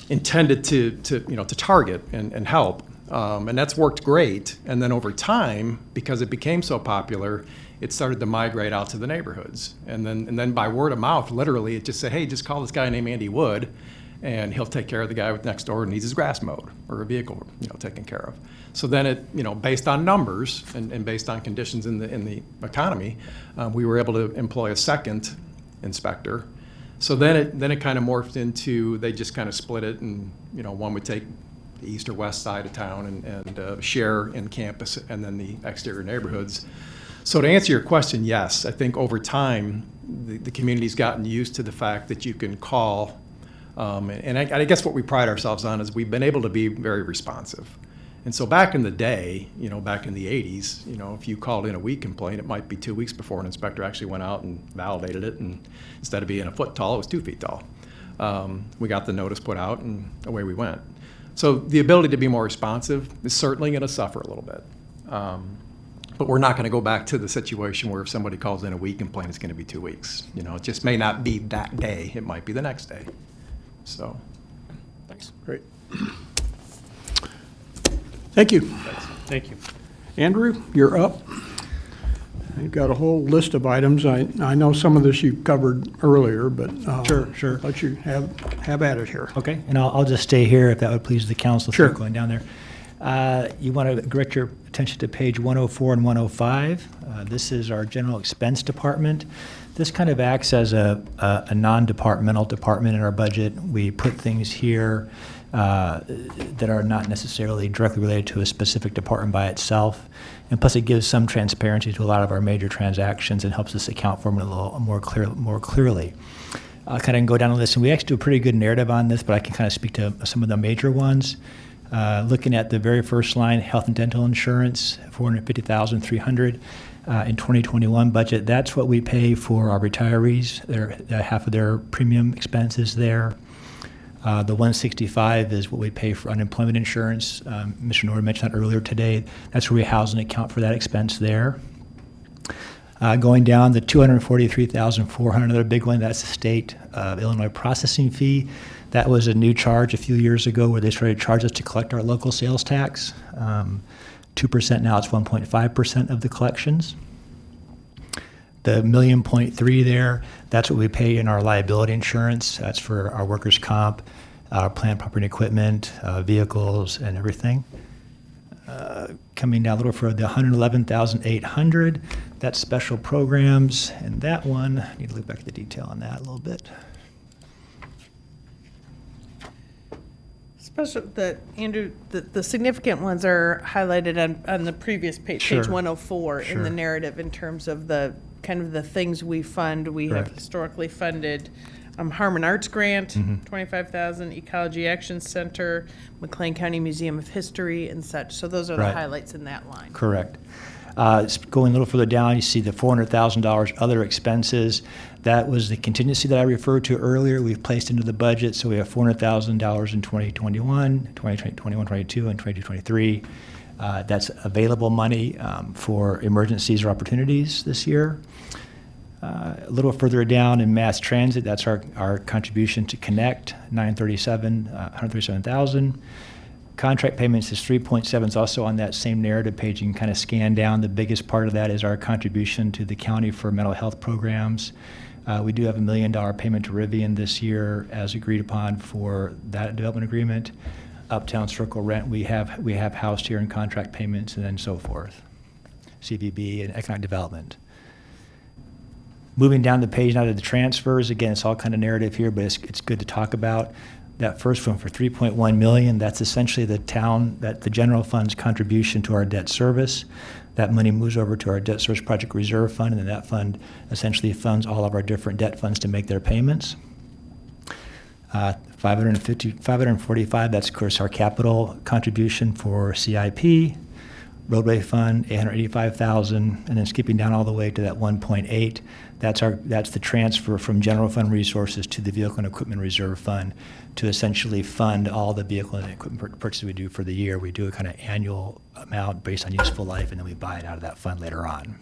intended to target and help. And that's worked great. And then over time, because it became so popular, it started to migrate out to the neighborhoods. And then by word of mouth, literally, it just said, hey, just call this guy named Andy Wood, and he'll take care of the guy next door who needs his grass mowed or a vehicle, taken care of. So then it, based on numbers and based on conditions in the economy, we were able to employ a second inspector. So then it kind of morphed into, they just kind of split it, and one would take the east or west side of town and share in campus and then the exterior neighborhoods. So to answer your question, yes, I think over time the community's gotten used to the fact that you can call, and I guess what we pride ourselves on is we've been able to be very responsive. And so back in the day, back in the 80s, if you called in a weed complaint, it might be 2 weeks before an inspector actually went out and validated it, and instead of being a foot tall, it was 2 feet tall. We got the notice put out, and away we went. So the ability to be more responsive is certainly going to suffer a little bit. But we're not going to go back to the situation where if somebody calls in a weed complaint, it's going to be 2 weeks. It just may not be that day. It might be the next day. So. Thanks. Great. Thank you. Thank you. Andrew, you're up. You've got a whole list of items. I know some of this you covered earlier, but Sure. let you have at it here. Okay, and I'll just stay here if that would please the council. Sure. Going down there. You want to direct your attention to page 104 and 105. This is our general expense department. This kind of acts as a non-departmental department in our budget. We put things here that are not necessarily directly related to a specific department by itself. And plus it gives some transparency to a lot of our major transactions and helps us account for them a little more clearly. I'll kind of go down the list, and we actually do a pretty good narrative on this, but I can kind of speak to some of the major ones. Looking at the very first line, health and dental insurance, $450,300 in 2021 budget. That's what we pay for our retirees. Half of their premium expenses there. The 165 is what we pay for unemployment insurance. Mr. Norwood mentioned that earlier today. That's where we house and account for that expense there. Going down, the $243,400, another big one, that's the state of Illinois processing fee. That was a new charge a few years ago where they started to charge us to collect our local sales tax. 2% now, it's 1.5% of the collections. The $1.3 million there, that's what we pay in our liability insurance. That's for our workers' comp, our plant, property, and equipment, vehicles, and everything. Coming down a little further, the $111,800, that's special programs, and that one, I need to look back at the detail on that a little bit. Special, Andrew, the significant ones are highlighted on the previous page, Sure. page 104 in the Sure. narrative in terms of the kind of the things we fund. We have Correct. historically funded Harmon Arts Grant, Mhm. $25,000, Ecology Action Center, McLean County Museum of History and such. So those are the Right. highlights in that line. Correct. Going a little further down, you see the $400,000 other expenses. That was the contingency that I referred to earlier. We've placed into the budget, so we have $400,000 in 2021, 2022, and 2023. That's available money for emergencies or opportunities this year. A little further down in mass transit, that's our contribution to Connect, $137,000. Contract payments is 3.7, is also on that same narrative page. You can kind of scan down. The biggest part of that is our contribution to the county for mental health programs. We do have $1 million payment to Rivian this year as agreed upon for that development agreement. Uptown Circle rent we have housed here in contract payments and then so forth. CVB and economic development. Moving down the page now to the transfers, again, it's all kind of narrative here, but it's good to talk about. That first one for $3.1 million, that's essentially the general fund's contribution to our debt service. That money moves over to our debt service project reserve fund, and then that fund essentially funds all of our different debt funds to make their payments. $545, that's of course our capital contribution for CIP. Roadway fund, $885,000, and then skipping down all the way to that 1.8, that's the transfer from general fund resources to the vehicle and equipment reserve fund to essentially fund all the vehicle and equipment purchases we do for the year. We do a kind of annual amount based on useful life, and then we buy it out of that fund later on.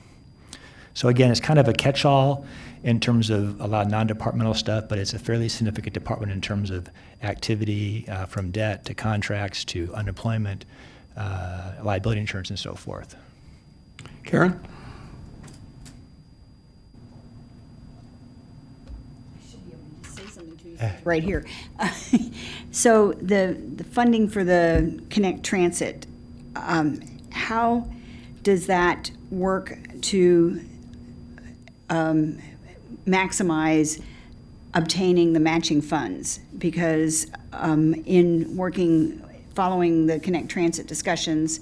So again, it's kind of a catch-all in terms of a lot of non-departmental stuff, but it's a fairly significant department in terms of activity from debt to contracts to unemployment, liability insurance, and so forth. Karen? Right here. So the funding for the Connect Transit, how does that work to maximize obtaining the matching funds? Because following the Connect Transit discussions,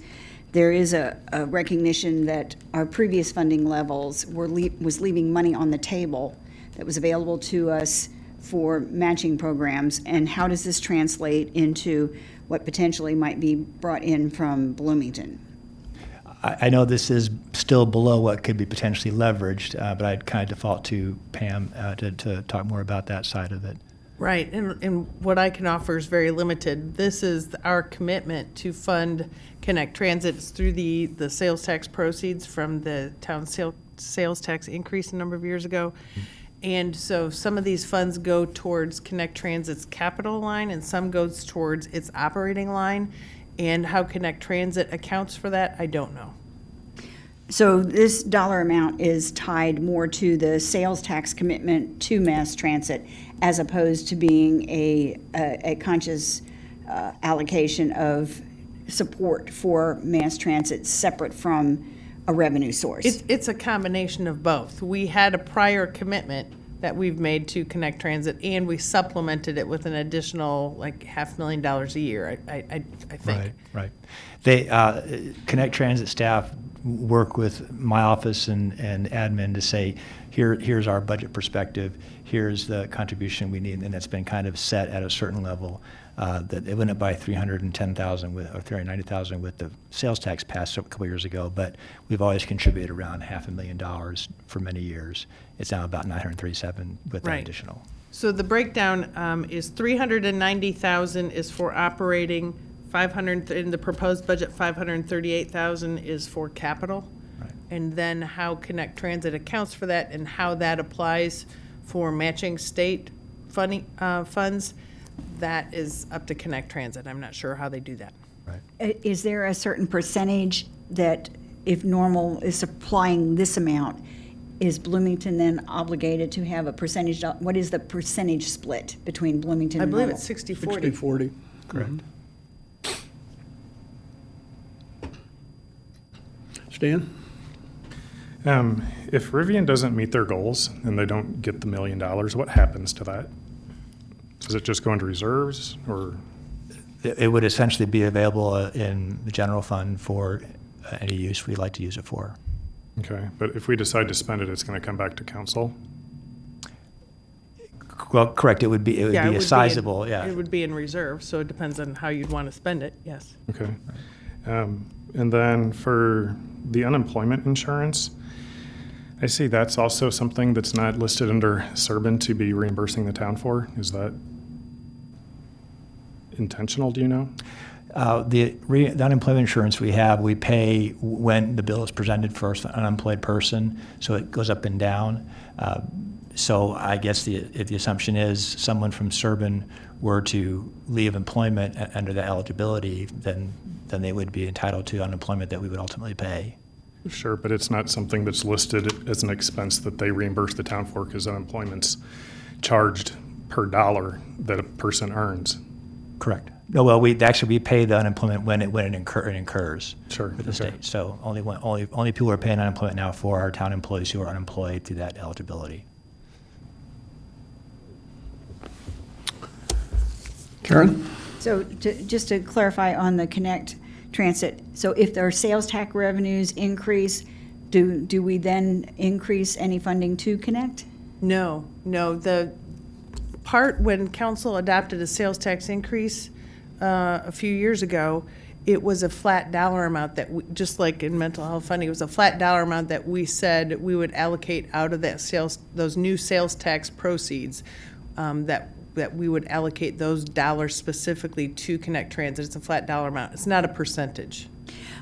there is a recognition that our previous funding levels was leaving money on the table that was available to us for matching programs, and how does this translate into what potentially might be brought in from Bloomington? I know this is still below what could be potentially leveraged, but I'd kind of default to Pam to talk more about that side of it. Right, and what I can offer is very limited. This is our commitment to fund Connect Transit. It's through the sales tax proceeds from the town sales tax increase a number of years ago. And so some of these funds go towards Connect Transit's capital line and some goes towards its operating line. And how Connect Transit accounts for that, I don't know. So this dollar amount is tied more to the sales tax commitment to mass transit as opposed to being a conscious allocation of support for mass transit separate from a revenue source. It's a combination of both. We had a prior commitment that we've made to Connect Transit, and we supplemented it with an additional like $500,000 a year, I think. Right. They Connect Transit staff work with my office and admin to say, here's our budget perspective, here's the contribution we need, and that's been kind of set at a certain level. that it went up by 310,000 or 390,000 with the sales tax passed a couple years ago, but we've always contributed around $500,000 for many years. It's now about 937 with that Right. additional. So the breakdown is 390,000 is for operating, 500, in the proposed budget, 538,000 is for capital. Right. And then how Connect Transit accounts for that and how that applies for matching state funding, funds, that is up to Connect Transit. I'm not sure how they do that. Is there a certain percentage that if Normal is supplying this amount, is Bloomington then obligated to have a percentage? What is the percentage split between Bloomington I and believe Normal? it's 60/40. 60/40. Correct. Stan? If Rivian doesn't meet their goals and they don't get the $1 million, what happens to that? Does it just go into reserves, or? It would essentially be available in the general fund for any use we'd like to use it for. Okay, but if we decide to spend it, it's going to come back to council? Well, correct, it would be Yeah, it a would be in- sizable, yeah. It would be in reserve, so it depends on how you'd want to spend it, yes. Okay. And then for the unemployment insurance, I see that's also something that's not listed under Serban to be reimbursing the town for. Is that intentional, do you know? The unemployment insurance we pay when the bill is presented for an unemployed person, so it goes up and down. So I guess if the assumption is someone from Serban were to leave employment under the eligibility, then they would be entitled to unemployment that we would ultimately pay. Sure, but it's not something that's listed as an expense that they reimburse the town for, because unemployment's charged per dollar that a person earns. Correct. No, well, we pay the unemployment when it incurs. Sure. For the okay. state. So only people who are paying unemployment now for our town employees who are unemployed through that eligibility. Karen? So just to clarify on the Connect Transit, so if their sales tax revenues increase, do we then increase any funding to Connect? No, the part when council adopted a sales tax increase a few years ago, it was a flat dollar amount that, just like in mental health funding, it was a flat dollar amount that we said we would allocate out of those new sales tax proceeds, that we would allocate those dollars specifically to Connect Transit. It's a flat dollar amount. It's not a percentage.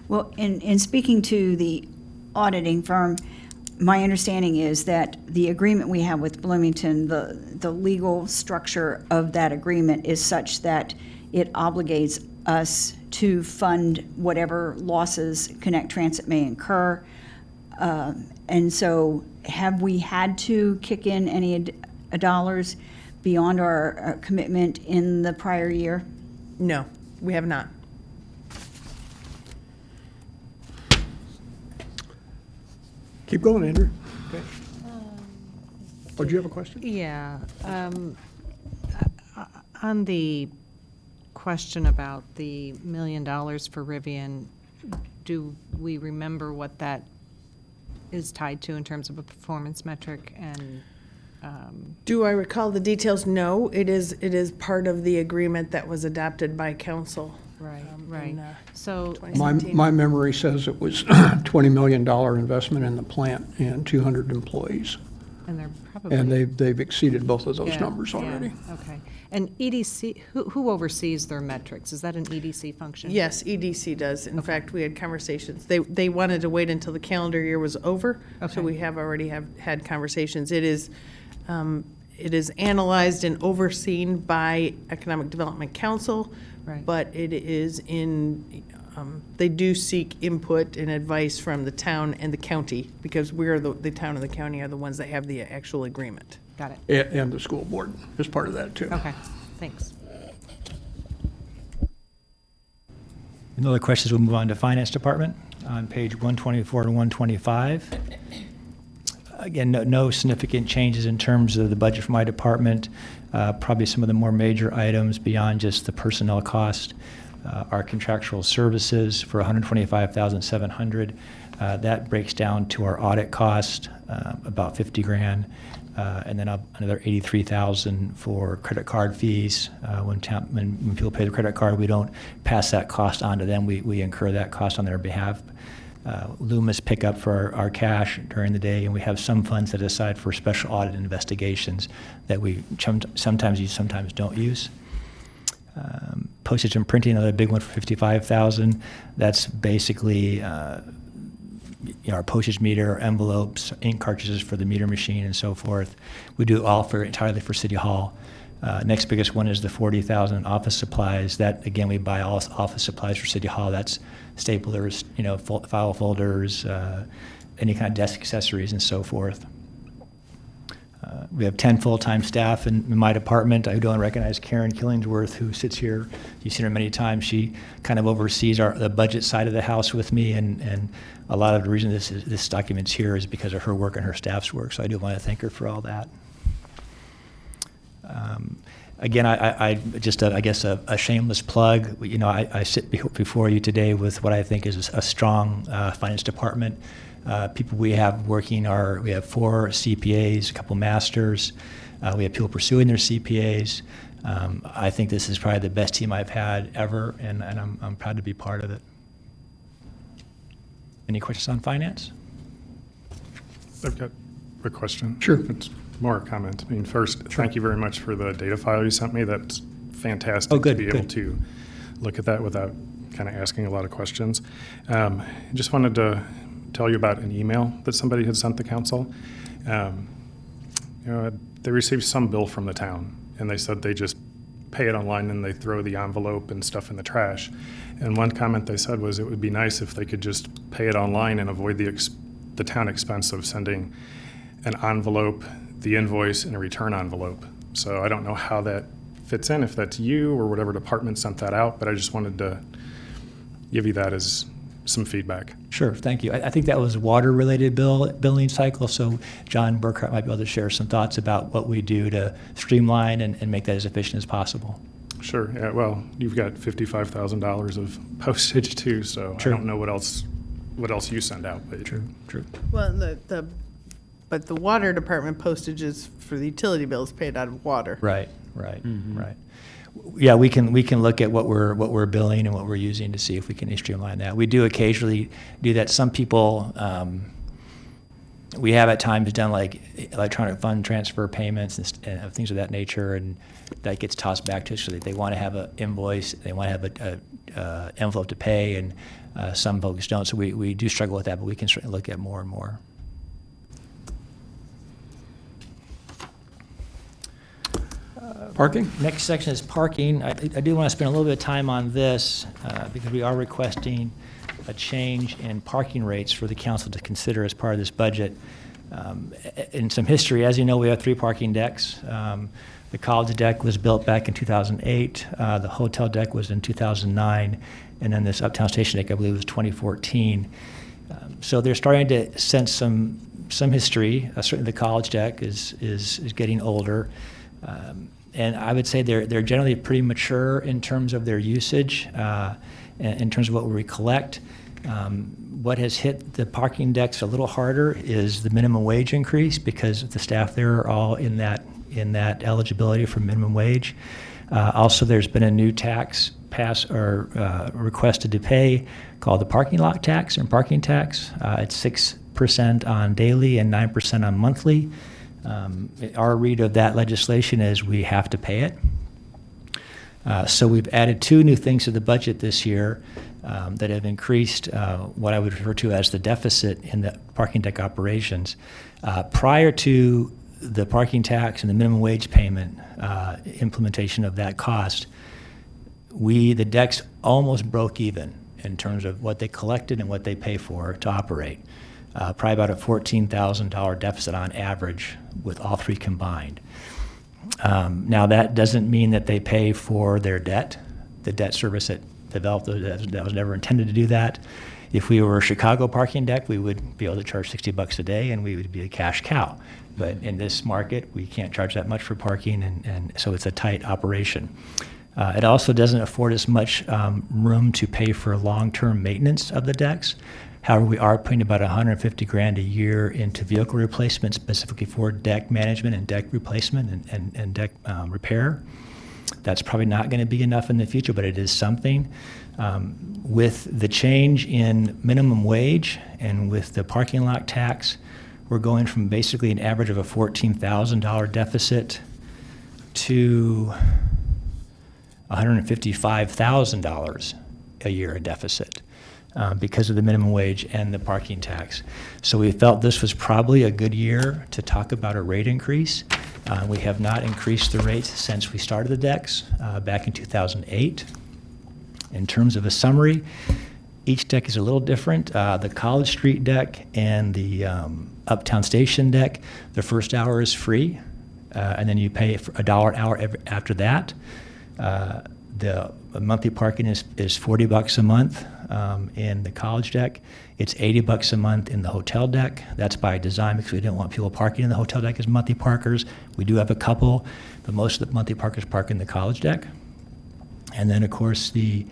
Well, in speaking to the auditing firm, my understanding is that the agreement we have with Bloomington, the legal structure of that agreement is such that it obligates us to fund whatever losses Connect Transit may incur. And so have we had to kick in any dollars beyond our commitment in the prior year? No, we have not. Keep going, Andrew. Oh, do you have a question? Yeah. On the question about the $1 million for Rivian, do we remember what that is tied to in terms of a performance metric? And Do I recall the details? No, it is part of the agreement that was adopted by council. Right, in, So 2017. My memory says it was $20 million investment in the plant and 200 employees. And they're probably. And they've exceeded both of those Yeah, numbers yeah, already. Okay. And EDC, who oversees their metrics? Is that an EDC function? Yes, EDC does. In fact, we had conversations. They wanted to wait until the calendar year was over, Okay. so we have already had conversations. It is analyzed and overseen by Economic Development Council, Right. but it is they do seek input and advice from the town and the county, because the town and the county are the ones that have the actual agreement. Got it. And the school board is part of that, too. Okay, thanks. No other questions, we'll move on to Finance Department on page 124 to 125. Again, no significant changes in terms of the budget for my department. Probably some of the more major items beyond just the personnel cost. Our contractual services for $125,700. That breaks down to our audit cost, about $50,000. and then another $83,000 for credit card fees. When people pay the credit card, we don't pass that cost on to them. We incur that cost on their behalf. Loomis pick up for our cash during the day, and we have some funds set aside for special audit investigations that we sometimes use, sometimes don't use. Postage and printing, another big one for $55,000. That's basically our postage meter, envelopes, ink cartridges for the meter machine, and so forth. We do it all entirely for City Hall. Next biggest one is the $40,000 office supplies. That, again, we buy all office supplies for City Hall. That's staplers, file folders, any kind of desk accessories, and so forth. We have 10 full-time staff in my department. I don't recognize Karen Killingsworth, who sits here. You've seen her many times. She kind of oversees the budget side of the house with me, and a lot of the reason this document's here is because of her work and her staff's work. So I do want to thank her for all that. Again, I just, I guess, a shameless plug. I sit before you today with what I think is a strong finance department. People we have working we have 4 CPAs, a couple masters. We have people pursuing their CPAs. I think this is probably the best team I've had ever, and I'm proud to be part of it. Any questions on finance? I've got a question. Sure. It's more a comment. I mean, first, thank you very much for the data file you sent me. That's fantastic Oh, good, to be able good. to look at that without kind of asking a lot of questions. Just wanted to tell you about an email that somebody had sent the council. They received some bill from the town, and they said they just pay it online and they throw the envelope and stuff in the trash. And one comment they said was it would be nice if they could just pay it online and avoid the town expense of sending an envelope, the invoice, and a return envelope. So I don't know how that fits in, if that's you or whatever department sent that out, but I just wanted to give you that as some feedback. Sure, thank you. I think that was water-related billing cycle, so John Burkhart might be able to share some thoughts about what we do to streamline and make that as efficient as possible. Sure, yeah, well, you've got $55,000 of postage too, so True. I don't know what else you send out. But True. Well, but the water department postage is for the utility bills paid out of water. Right. Yeah, we can look at what we're billing and what we're using to see if we can streamline that. We do occasionally do that. Some people, we have at times done like electronic fund transfer payments and things of that nature, and that gets tossed back to us. So they want to have an invoice, they want to have a envelope to pay, and some folks don't. So we do struggle with that, but we can certainly look at more and more. Parking? Next section is parking. I do want to spend a little bit of time on this because we are requesting a change in parking rates for the council to consider as part of this budget. In some history, as you know, we have 3 parking decks. The college deck was built back in 2008. The hotel deck was in 2009. And then this Uptown Station deck, I believe, was 2014. So they're starting to sense some history. Certainly the college deck is getting older. And I would say they're generally pretty mature in terms of their usage, in terms of what we collect. What has hit the parking decks a little harder is the minimum wage increase, because the staff there are all in that eligibility for minimum wage. Also, there's been a new tax requested to pay called the parking lot tax and parking tax. It's 6% on daily and 9% on monthly. Our read of that legislation is we have to pay it. So we've added 2 new things to the budget this year that have increased what I would refer to as the deficit in the parking deck operations. Prior to the parking tax and the minimum wage payment implementation of that cost, the decks almost broke even in terms of what they collected and what they pay for to operate. Probably about a $14,000 deficit on average with all 3 combined. Now, that doesn't mean that they pay for their debt. The debt service that developed that was never intended to do that. If we were a Chicago parking deck, we would be able to charge $60 a day, and we would be a cash cow. But in this market, we can't charge that much for parking, and so it's a tight operation. It also doesn't afford us much room to pay for long-term maintenance of the decks. However, we are putting about $150,000 a year into vehicle replacement, specifically for deck management and deck replacement and deck repair. That's probably not going to be enough in the future, but it is something. With the change in minimum wage and with the parking lot tax, we're going from basically an average of a $14,000 deficit to $155,000 a year in deficit because of the minimum wage and the parking tax. So we felt this was probably a good year to talk about a rate increase. We have not increased the rates since we started the decks back in 2008. In terms of a summary, each deck is a little different. The College Street deck and the Uptown Station deck, the first hour is free, and then you pay $1 an hour after that. The monthly parking is $40 a month in the College deck. It's $80 a month in the hotel deck. That's by design because we didn't want people parking in the hotel deck as monthly parkers. We do have a couple, but most of the monthly parkers park in the College deck. And then, of course, the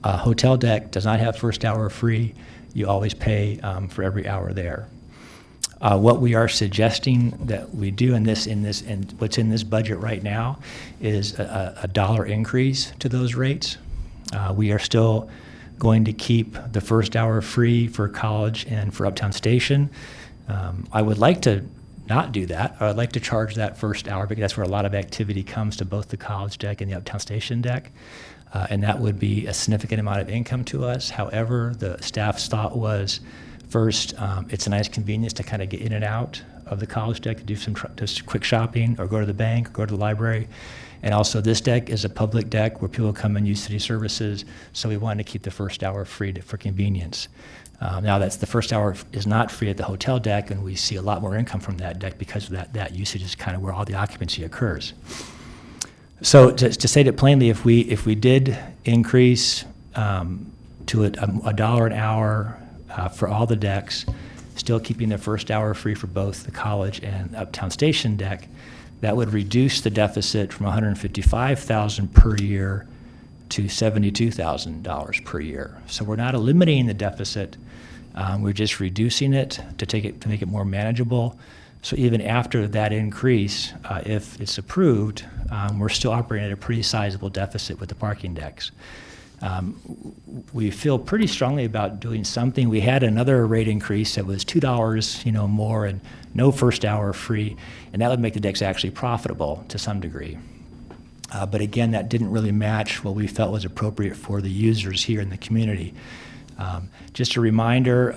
hotel deck does not have first hour free. You always pay for every hour there. What we are suggesting that we do and what's in this budget right now is a $1 increase to those rates. We are still going to keep the first hour free for College and for Uptown Station. I would like to not do that. I would like to charge that first hour because that's where a lot of activity comes to both the College deck and the Uptown Station deck. And that would be a significant amount of income to us. However, the staff's thought was, first, it's a nice convenience to kind of get in and out of the College deck to do some just quick shopping or go to the bank or go to the library. And also, this deck is a public deck where people come and use city services, so we wanted to keep the first hour free for convenience. Now, the first hour is not free at the hotel deck, and we see a lot more income from that deck because of that usage is kind of where all the occupancy occurs. So to state it plainly, if we did increase to $1 an hour for all the decks, still keeping the first hour free for both the College and Uptown Station deck, that would reduce the deficit from $155,000 per year to $72,000 per year. So we're not eliminating the deficit, we're just reducing it to make it more manageable. So even after that increase, if it's approved, we're still operating at a pretty sizable deficit with the parking decks. We feel pretty strongly about doing something. We had another rate increase that was $2, more and no first hour free, and that would make the decks actually profitable to some degree. But again, that didn't really match what we felt was appropriate for the users here in the community. Just a reminder,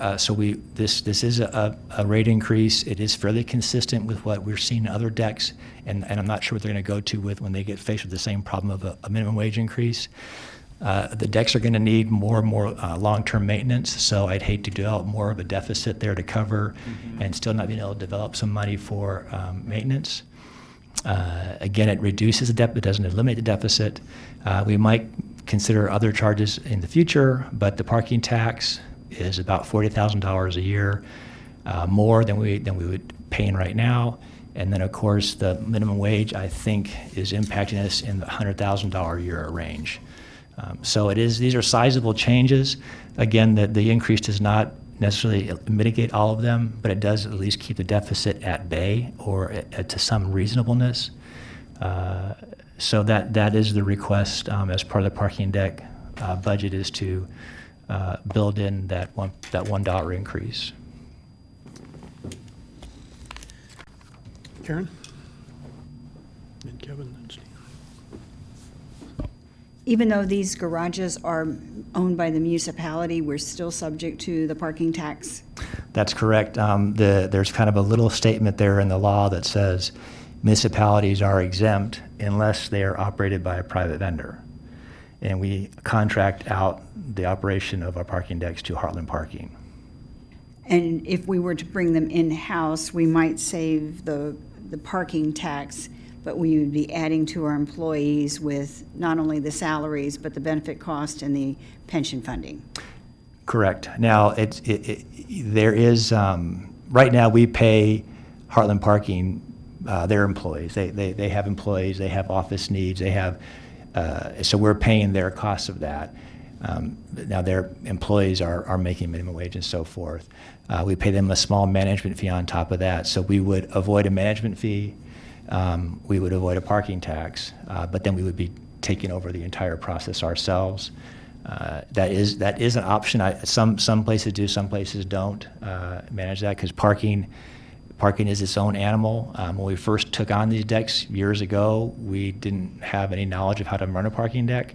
this is a rate increase. It is fairly consistent with what we're seeing in other decks, and I'm not sure what they're going to go to when they get faced with the same problem of a minimum wage increase. The decks are going to need more and more long-term maintenance, so I'd hate to develop more of a deficit there to cover and still not being able to develop some money for maintenance. Again, it reduces the deficit, it doesn't eliminate the deficit. We might consider other charges in the future, but the parking tax is about $40,000 a year, more than we would pay in right now. And then, of course, the minimum wage, I think, is impacting us in the $100,000 a year range. So these are sizable changes. Again, the increase does not necessarily mitigate all of them, but it does at least keep the deficit at bay or to some reasonableness. So that is the request as part of the parking deck budget, is to build in that $1 increase. Karen? And Kevin and Steve. Even though these garages are owned by the municipality, we're still subject to the parking tax? That's correct. There's kind of a little statement there in the law that says municipalities are exempt unless they are operated by a private vendor. And we contract out the operation of our parking decks to Heartland Parking. And if we were to bring them in-house, we might save the parking tax, but we would be adding to our employees with not only the salaries, but the benefit cost and the pension funding. Correct. Now, there is, right now we pay Heartland Parking their employees. They have employees, they have office needs, they have, so we're paying their costs of that. Now, their employees are making minimum wage and so forth. We pay them a small management fee on top of that. So we would avoid a management fee, we would avoid a parking tax, but then we would be taking over the entire process ourselves. That is an option. Some places do, some places don't manage that, because parking is its own animal. When we first took on these decks years ago, we didn't have any knowledge of how to run a parking deck,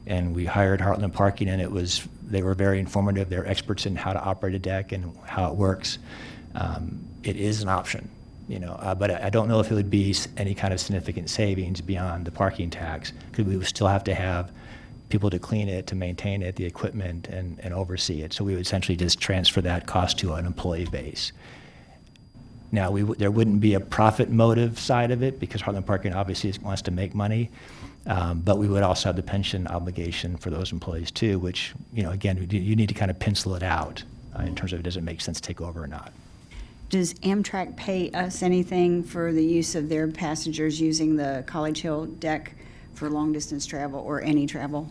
and we hired Heartland Parking, and they were very informative. They're experts in how to operate a deck and how it works. It is an option, but I don't know if it would be any kind of significant savings beyond the parking tax, because we would still have to have people to clean it, to maintain it, the equipment, and oversee it. So we would essentially just transfer that cost to an employee base. Now, there wouldn't be a profit motive side of it, because Heartland Parking obviously wants to make money, but we would also have the pension obligation for those employees too, which, again, you need to kind of pencil it out in terms of does it make sense to take over or not. Does Amtrak pay us anything for the use of their passengers using the College Hill deck for long-distance travel or any travel?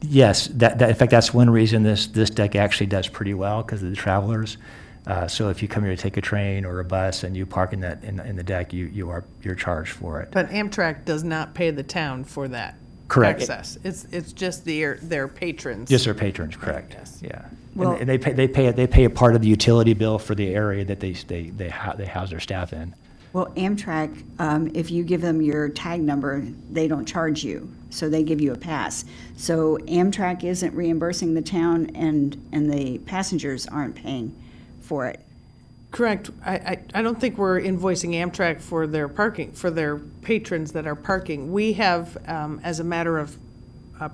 Yes, in fact, that's one reason this deck actually does pretty well, because of the travelers. So if you come here to take a train or a bus and you park in the deck, you're charged for it. But Amtrak does not pay the town for that Correct. access. It's just their patrons. Just their patrons, correct? Yes. Yeah. Well- And they pay a part of the utility bill for the area that they house their staff in. Well, Amtrak, if you give them your tag number, they don't charge you, so they give you a pass. So Amtrak isn't reimbursing the town, and the passengers aren't paying for it. Correct. I don't think we're invoicing Amtrak for their parking, for their patrons that are parking. We have, as a matter of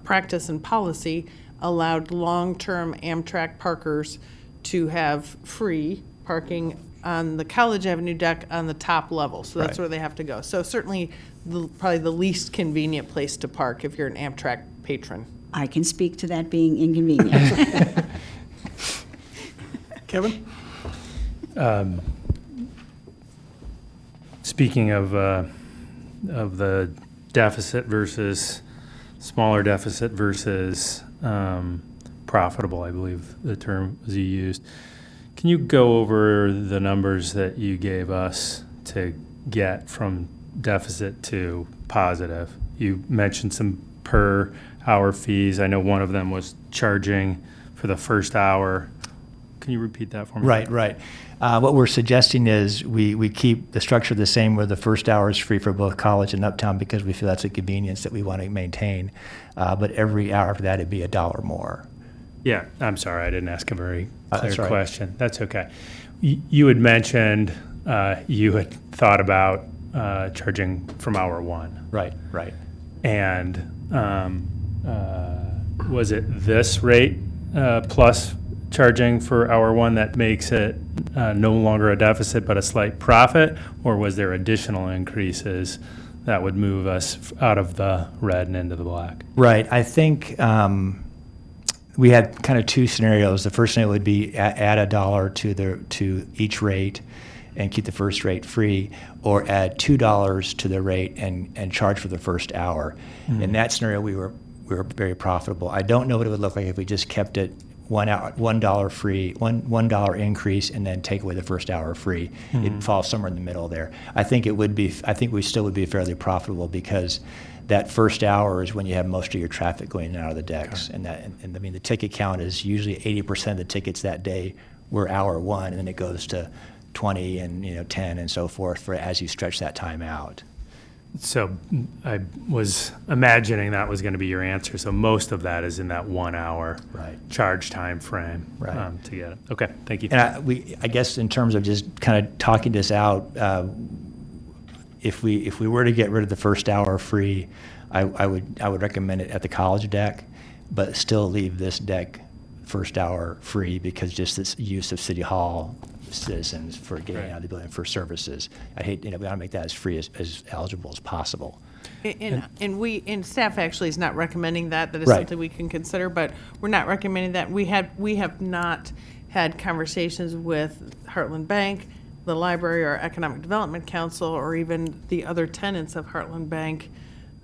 practice and policy, allowed long-term Amtrak parkers to have free parking on the College Avenue deck on the top level. So that's Right. where they have to go. So certainly, probably the least convenient place to park if you're an Amtrak patron. I can speak to that being inconvenient. Kevin? Speaking of the deficit versus smaller deficit versus profitable, I believe the term was you used. Can you go over the numbers that you gave us to get from deficit to positive? You mentioned some per hour fees. I know one of them was charging for the first hour. Can you repeat that for me? Right. What we're suggesting is we keep the structure the same, where the first hour is free for both College and Uptown, because we feel that's a convenience that we want to maintain. But every hour after that, it'd be $1 more. Yeah, I'm sorry, I didn't ask a very clear That's right. question. That's okay. You had mentioned you had thought about charging from hour one. Right. And was it this rate plus charging for hour one that makes it no longer a deficit but a slight profit? Or was there additional increases that would move us out of the red and into the black? Right. I think we had kind of two scenarios. The first scenario would be add $1 to each rate and keep the first rate free, or add $2 to the rate and charge for the first hour. In that scenario, we were very profitable. I don't know what it would look like if we just kept it $1 free, $1 increase, and then take away the first hour free. It'd fall somewhere in the middle there. I think we still would be fairly profitable, because that first hour is when you have most of your traffic going in and out of the decks. And I mean, the ticket count is usually 80% of the tickets that day were hour one, and then it goes to 20 and 10 and so forth as you stretch that time out. So I was imagining that was going to be your answer. So most of that is in that 1 hour charge time frame to get it. Okay, thank you. And I guess in terms of just kind of talking this out, if we were to get rid of the first hour free, I would recommend it at the College deck, but still leave this deck first hour free, because just this use of City Hall citizens for getting out of the building for services. we want to make that as free as eligible as possible. And staff actually is not recommending that. That is Right. something we can consider, but we're not recommending that. We have not had conversations with Heartland Bank, the library, or Economic Development Council, or even the other tenants of Heartland Bank,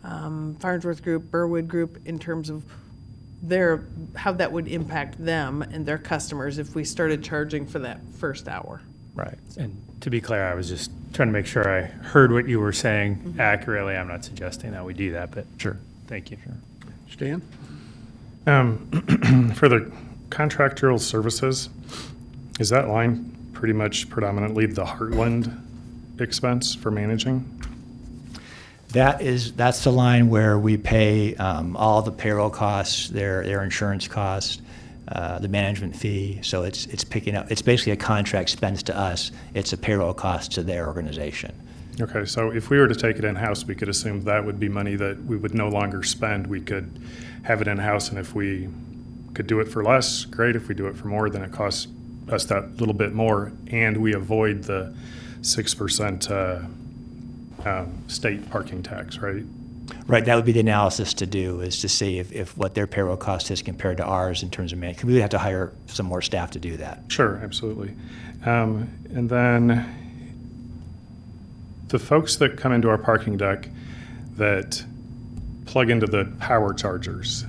Farnsworth Group, Burwood Group, in terms of how that would impact them and their customers if we started charging for that first hour. Right. And to be clear, I was just trying to make sure I heard what you were saying accurately. I'm not suggesting that we do that, but Sure. thank you. Stan? For the contractual services, is that line pretty much predominantly the Heartland expense for managing? That's the line where we pay all the payroll costs, their insurance costs, the management fee. So it's picking up, it's basically a contract expense to us. It's a payroll cost to their organization. Okay, so if we were to take it in-house, we could assume that would be money that we would no longer spend. We could have it in-house, and if we could do it for less, great. If we do it for more, then it costs us that little bit more, and we avoid the 6% state parking tax, right? Right, that would be the analysis to do, is to see if what their payroll cost is compared to ours in terms of management. We would have to hire some more staff to do that. Sure, absolutely. And then the folks that come into our parking deck that plug into the power chargers,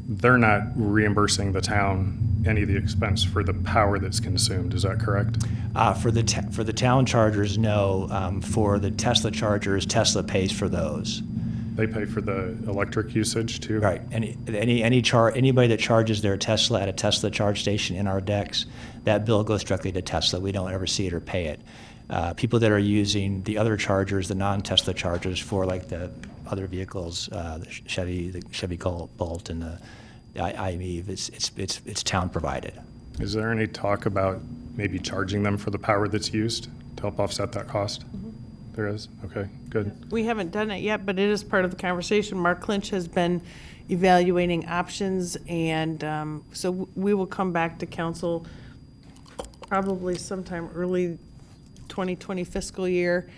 they're not reimbursing the town any of the expense for the power that's consumed. Is that correct? For the town chargers, no. For the Tesla chargers, Tesla pays for those. They pay for the electric usage too? Right. Anybody that charges their Tesla at a Tesla charge station in our decks, that bill goes directly to Tesla. We don't ever see it or pay it. People that are using the other chargers, the non-Tesla chargers for like the other vehicles, the Chevy Bolt and the IMEV, it's town provided. Is there any talk about maybe charging them for the power that's used to help offset that cost? There is? Okay, good. We haven't done it yet, but it is part of the conversation. Mark Lynch has been evaluating options, and so we will come back to council probably sometime early 2020 fiscal year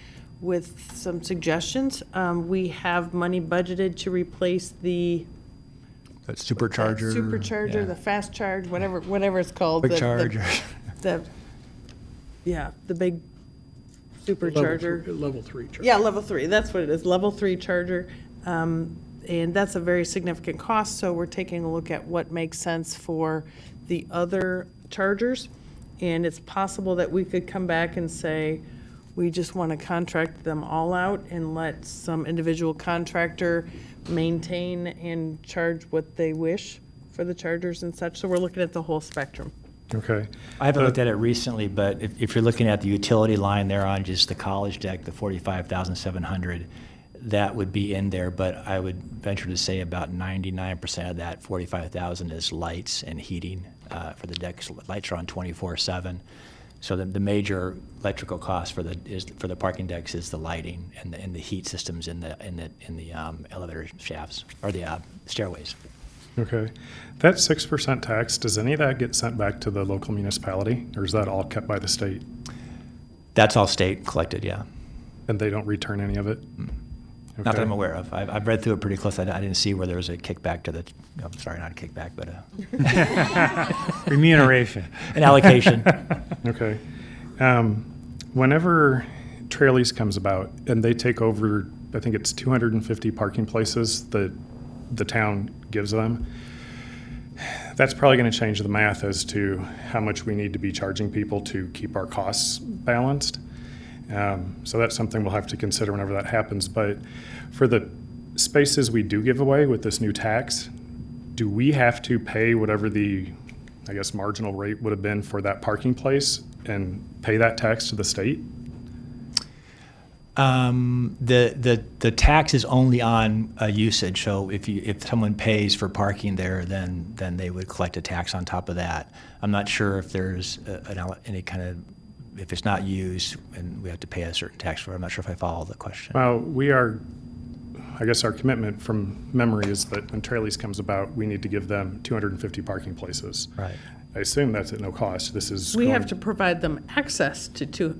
with some suggestions. We have money budgeted to replace the That supercharger. the fast charge, whatever it's called. Quick the- charge. The big supercharger. Level 3 charger. Yeah, level 3, that's what it is, level 3 charger. And that's a very significant cost, so we're taking a look at what makes sense for the other chargers. And it's possible that we could come back and say, we just want to contract them all out and let some individual contractor maintain and charge what they wish for the chargers and such. So we're looking at the whole spectrum. Okay. I haven't looked at it recently, but if you're looking at the utility line there on just the college deck, the 45,700, that would be in there, but I would venture to say about 99% of that 45,000 is lights and heating for the decks. Lights are on 24/7. So the major electrical cost for the parking decks is the lighting and the heat systems in the elevator shafts or the stairways. Okay. That 6% tax, does any of that get sent back to the local municipality, or is that all kept by the state? That's all state collected, yeah. And they don't return any of it? Not that I'm aware of. I've read through it pretty close. I didn't see where there was a kickback to the, I'm sorry, not a kickback, but a Remuneration. An allocation. Okay. Whenever Trailies comes about and they take over, I think it's 250 parking places that the town gives them, that's probably going to change the math as to how much we need to be charging people to keep our costs balanced. So that's something we'll have to consider whenever that happens. But for the spaces we do give away with this new tax, do we have to pay whatever the, I guess, marginal rate would have been for that parking place and pay that tax to the state? The tax is only on usage. So if someone pays for parking there, then they would collect a tax on top of that. I'm not sure if there's any kind of, if it's not used and we have to pay a certain tax for it. I'm not sure if I follow the question. Well, I guess our commitment from memory is that when Trailies comes about, we need to give them 250 parking places. Right. I assume that's at no cost. This is We going- have to provide them access to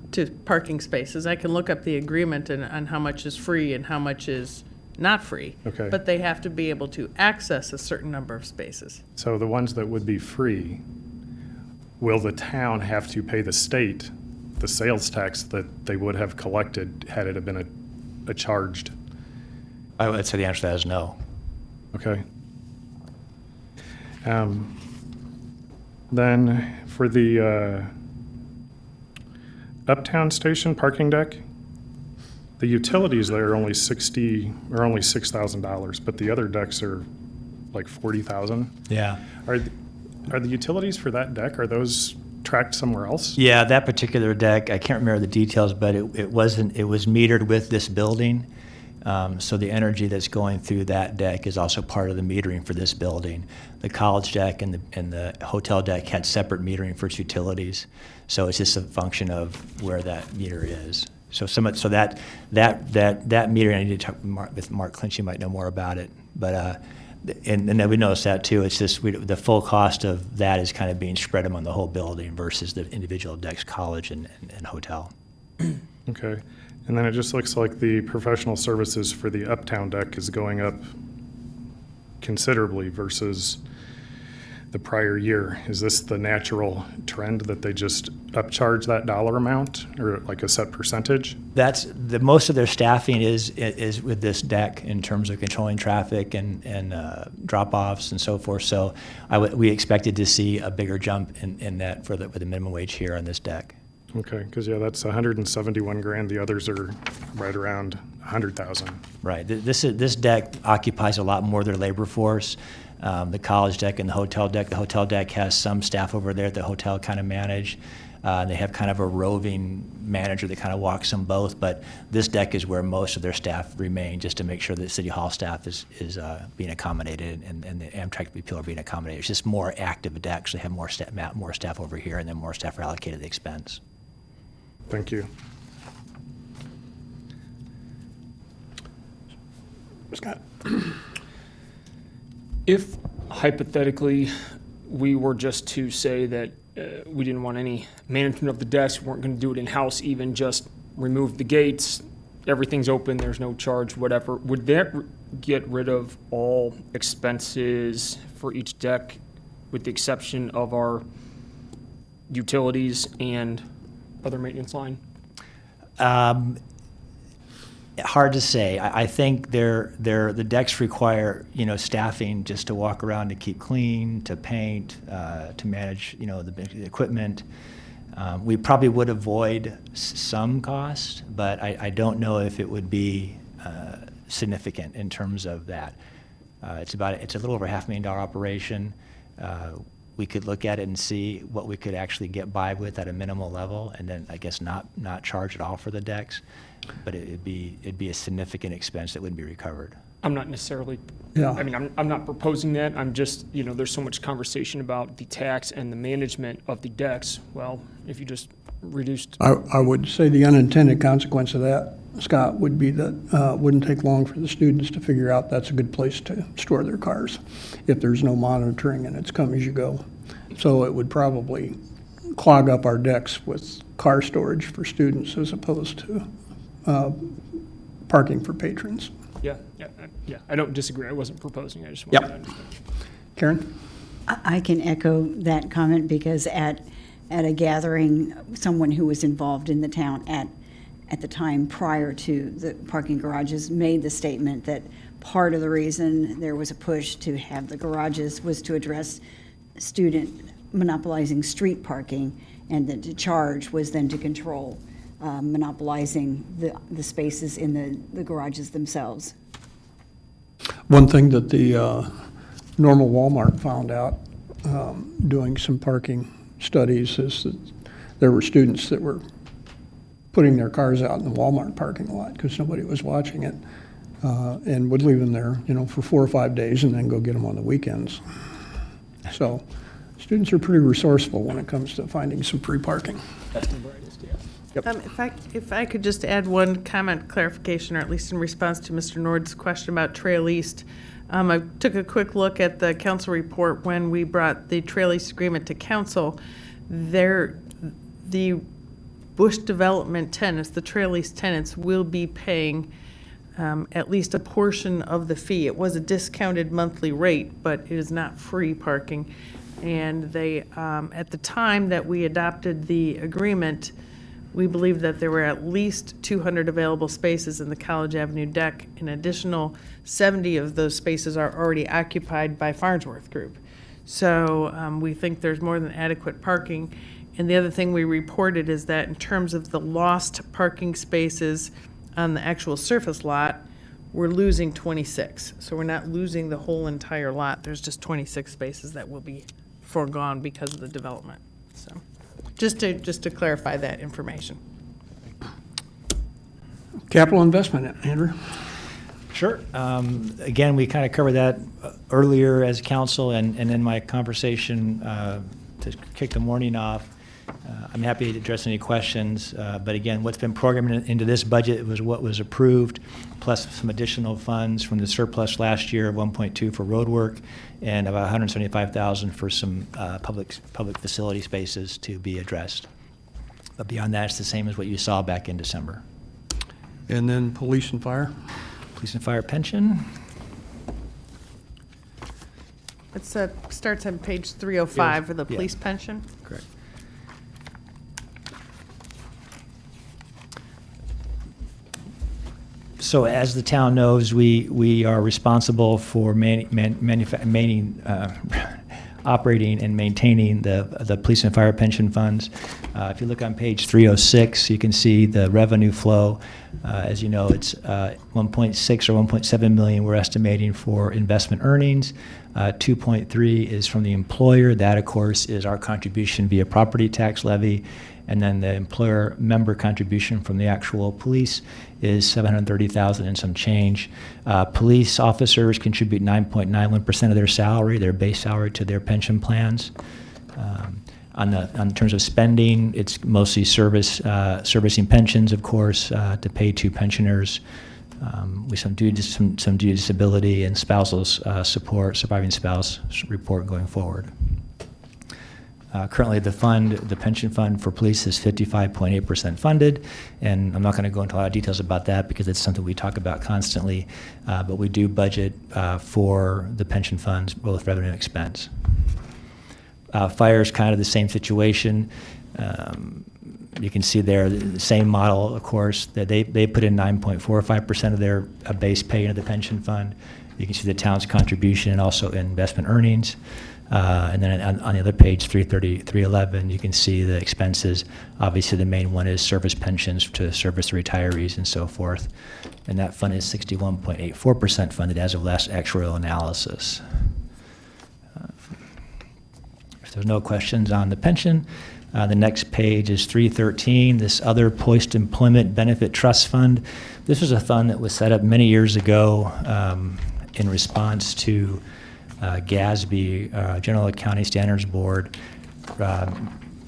parking spaces. I can look up the agreement on how much is free and how much is not free. Okay. But they have to be able to access a certain number of spaces. So the ones that would be free, will the town have to pay the state the sales tax that they would have collected had it have been a charged? I would say the answer to that is no. Okay. Then for the Uptown Station parking deck, the utilities there are only $6,000, but the other decks are like 40,000. Yeah. Are the utilities for that deck, are those tracked somewhere else? Yeah, that particular deck, I can't remember the details, but it was metered with this building. So the energy that's going through that deck is also part of the metering for this building. The college deck and the hotel deck had separate metering for its utilities. So it's just a function of where that meter is. So that metering, I need to talk with Mark Clinch, you might know more about it. But and then we noticed that too. It's just the full cost of that is kind of being spread among the whole building versus the individual decks, college and hotel. Okay. And then it just looks like the professional services for the Uptown deck is going up considerably versus the prior year. Is this the natural trend that they just upcharge that dollar amount or like a set percentage? That's most of their staffing is with this deck in terms of controlling traffic and drop-offs and so forth. So we expected to see a bigger jump in that for the minimum wage here on this deck. Okay, because yeah, that's 171 grand. The others are right around 100,000. Right. This deck occupies a lot more of their labor force. The college deck and the hotel deck. The hotel deck has some staff over there at the hotel kind of manage. They have kind of a roving manager that kind of walks them both. But this deck is where most of their staff remain, just to make sure that City Hall staff is being accommodated and the Amtrak people are being accommodated. It's just more active decks. They have more staff over here, and then more staff are allocated the expense. Thank you. Scott? If hypothetically we were just to say that we didn't want any management of the decks, we weren't going to do it in-house, even just remove the gates, everything's open, there's no charge, whatever, would that get rid of all expenses for each deck with the exception of our utilities and other maintenance line? Hard to say. I think the decks require staffing just to walk around to keep clean, to paint, to manage the equipment. We probably would avoid some cost, but I don't know if it would be significant in terms of that. It's a little over $500,000 operation. We could look at it and see what we could actually get by with at a minimal level, and then I guess not charge at all for the decks. But it'd be a significant expense that wouldn't be recovered. I'm not necessarily, Yeah. I mean, I'm not proposing that. I'm just, there's so much conversation about the tax and the management of the decks. Well, if you just reduced. I would say the unintended consequence of that, Scott, would be that it wouldn't take long for the students to figure out that's a good place to store their cars if there's no monitoring and it's come as you go. So it would probably clog up our decks with car storage for students as opposed to parking for patrons. Yeah, I don't disagree. I wasn't proposing. I just wanted to understand. Karen? I can echo that comment because at a gathering, someone who was involved in the town at the time prior to the parking garages made the statement that part of the reason there was a push to have the garages was to address student monopolizing street parking, and that the charge was then to control monopolizing the spaces in the garages themselves. One thing that the Normal Walmart found out doing some parking studies is that there were students that were putting their cars out in the Walmart parking lot because nobody was watching it, and would leave them there, for 4 or 5 days and then go get them on the weekends. So students are pretty resourceful when it comes to finding some free parking. That's the brightest, yeah. Yep. If I could just add one comment, clarification, or at least in response to Mr. Nord's question about Trail East. I took a quick look at the council report when we brought the Trail East agreement to council. The Bush Development tenants, the Trail East tenants, will be paying at least a portion of the fee. It was a discounted monthly rate, but it is not free parking. And they, at the time that we adopted the agreement, we believe that there were at least 200 available spaces in the College Avenue deck. An additional 70 of those spaces are already occupied by Farnsworth Group. So we think there's more than adequate parking. And the other thing we reported is that in terms of the lost parking spaces on the actual surface lot, we're losing 26. So we're not losing the whole entire lot. There's just 26 spaces that will be foregone because of the development. So just to clarify that information. Capital investment, Andrew? Sure. Again, we kind of covered that earlier as council and in my conversation to kick the morning off. I'm happy to address any questions, but again, what's been programmed into this budget was what was approved, plus some additional funds from the surplus last year of 1.2 for road work and about 175,000 for some public facility spaces to be addressed. But beyond that, it's the same as what you saw back in December. And then police and fire? Police and fire pension. It starts on page 305 for the Yeah. police pension. Correct. So as the town knows, we are responsible for operating and maintaining the police and fire pension funds. If you look on page 306, you can see the revenue flow. As you know, it's 1.6 or 1.7 million we're estimating for investment earnings. 2.3 is from the employer. That, of course, is our contribution via property tax levy. And then the employer member contribution from the actual police is 730,000 and some change. Police officers contribute 9.91% of their salary, their base salary, to their pension plans. On terms of spending, it's mostly servicing pensions, of course, to pay to pensioners. We some due disability and spousal support, surviving spouse report going forward. Currently, the pension fund for police is 55.8% funded, and I'm not going to go into a lot of details about that because it's something we talk about constantly, but we do budget for the pension funds, both revenue and expense. Fire is kind of the same situation. You can see there the same model, of course, that they put in 9.45% of their base pay into the pension fund. You can see the town's contribution and also investment earnings. And then on the other page, 311, you can see the expenses. Obviously, the main one is service pensions to service the retirees and so forth. And that fund is 61.84% funded as of last actuarial analysis. If there's no questions on the pension, the next page is 313, this other post-employment benefit trust fund. This was a fund that was set up many years ago in response to GASB, General Accounting Standards Board,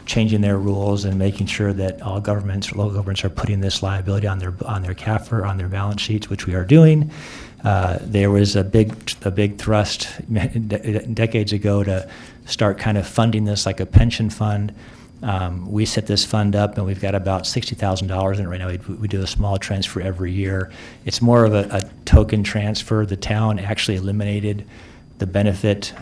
changing their rules and making sure that all governments, local governments, are putting this liability on their CAFR, on their balance sheets, which we are doing. There was a big thrust decades ago to start kind of funding this like a pension fund. We set this fund up, and we've got about $60,000 in it right now. We do a small transfer every year. It's more of a token transfer. The town actually eliminated the benefit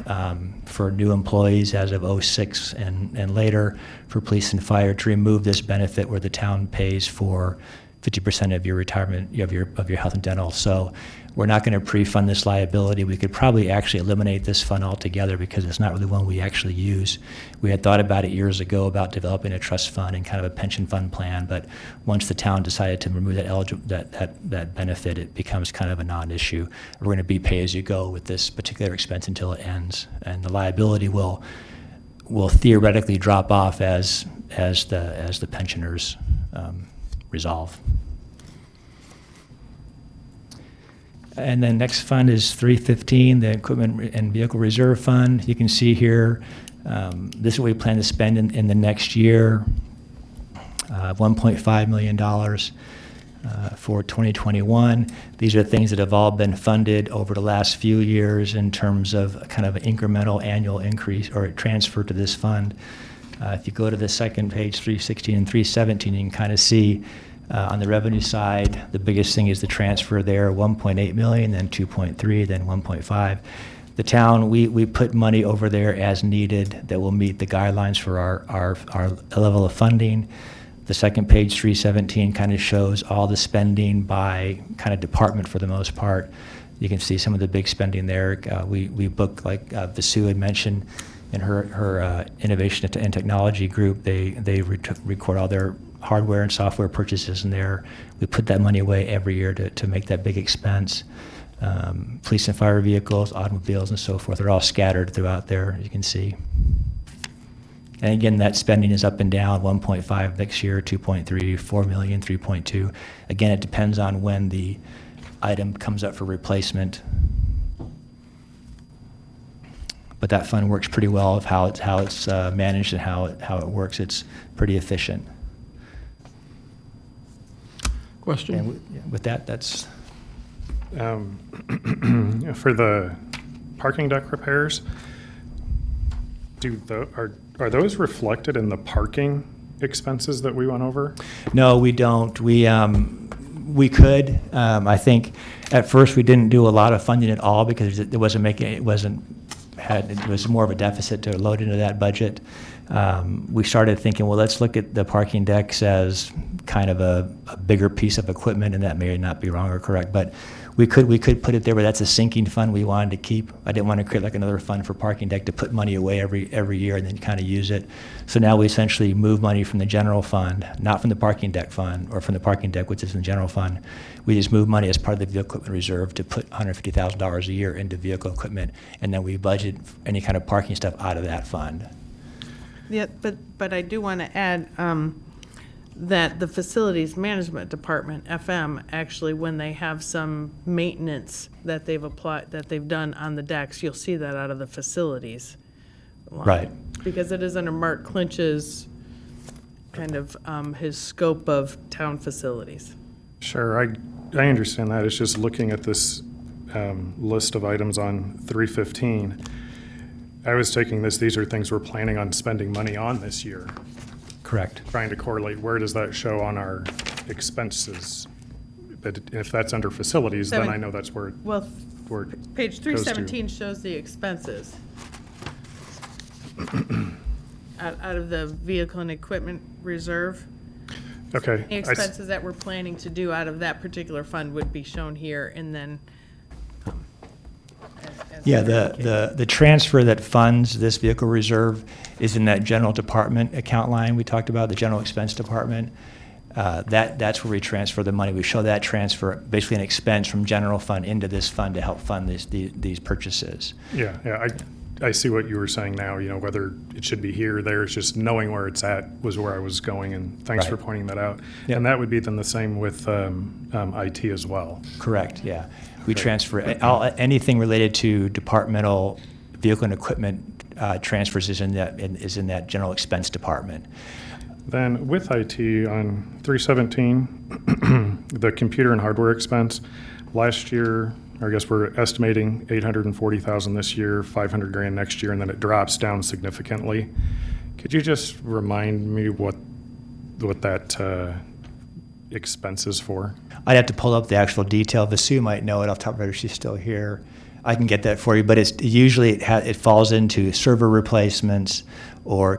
for new employees as of '06 and later for police and fire to remove this benefit where the town pays for 50% of your retirement, of your health and dental. So we're not going to pre-fund this liability. We could probably actually eliminate this fund altogether because it's not really one we actually use. We had thought about it years ago about developing a trust fund and kind of a pension fund plan, but once the town decided to remove that benefit, it becomes kind of a non-issue. We're going to be pay-as-you-go with this particular expense until it ends, and the liability will theoretically drop off as the pensioners resolve. And then next fund is 315, the Equipment and Vehicle Reserve Fund. You can see here, this is what we plan to spend in the next year, $1.5 million for 2021. These are things that have all been funded over the last few years in terms of kind of an incremental annual increase or transfer to this fund. If you go to the second page, 316 and 317, you can kind of see on the revenue side, the biggest thing is the transfer there, 1.8 million, then 2.3, then 1.5. The town, we put money over there as needed that will meet the guidelines for our level of funding. The second page, 317, kind of shows all the spending by kind of department for the most part. You can see some of the big spending there. We book, like Vasu had mentioned, in her innovation and technology group, they record all their hardware and software purchases in there. We put that money away every year to make that big expense. Police and fire vehicles, automobiles, and so forth are all scattered throughout there, as you can see. And again, that spending is up and down, 1.5 next year, 2.3, 4 million, 3.2. Again, it depends on when the item comes up for replacement. But that fund works pretty well of how it's managed and how it works. It's pretty efficient. Question? And with that, that's for the parking deck repairs, are those reflected in the parking expenses that we went over? No, we don't. We could. I think at first we didn't do a lot of funding at all because it was more of a deficit to load into that budget. We started thinking, well, let's look at the parking decks as kind of a bigger piece of equipment, and that may not be wrong or correct, but we could put it there, but that's a sinking fund we wanted to keep. I didn't want to create like another fund for parking deck to put money away every year and then kind of use it. So now we essentially move money from the general fund, not from the parking deck fund or from the parking deck, which is in the general fund. We just move money as part of the vehicle equipment reserve to put $150,000 a year into vehicle equipment, and then we budget any kind of parking stuff out of that fund. Yeah, but I do want to add that the Facilities Management Department, FM, actually, when they have some maintenance that they've done on the decks, you'll see that out of the facilities line. Right. Because it is under Mark Clinch's kind of his scope of town facilities. Sure, I understand that. It's just looking at this list of items on 315. I was taking these are things we're planning on spending money on this year. Correct. Trying to correlate, where does that show on our expenses? But if that's under facilities, then I know that's where Well, where it page goes to. 317 shows the expenses out of the vehicle and equipment reserve. Okay. The expenses that we're planning to do out of that particular fund would be shown here, and then. Yeah, the transfer that funds this vehicle reserve is in that general department account line we talked about, the general expense department. That's where we transfer the money. We show that transfer, basically an expense from general fund into this fund to help fund these purchases. Yeah, I see what you were saying now, whether it should be here or there, it's just knowing where it's at was where I was going, and thanks for pointing that out. Yep. And that would be then the same with IT as well. Correct, yeah. We transfer anything related to departmental vehicle and equipment transfers is in that general expense department. Then with IT on 317, the computer and hardware expense, last year, I guess we're estimating $840,000 this year, $500,000 next year, and then it drops down significantly. Could you just remind me what that expense is for? I'd have to pull up the actual detail. Vasu might know it off the top of her head if she's still here. I can get that for you, but it falls into server replacements or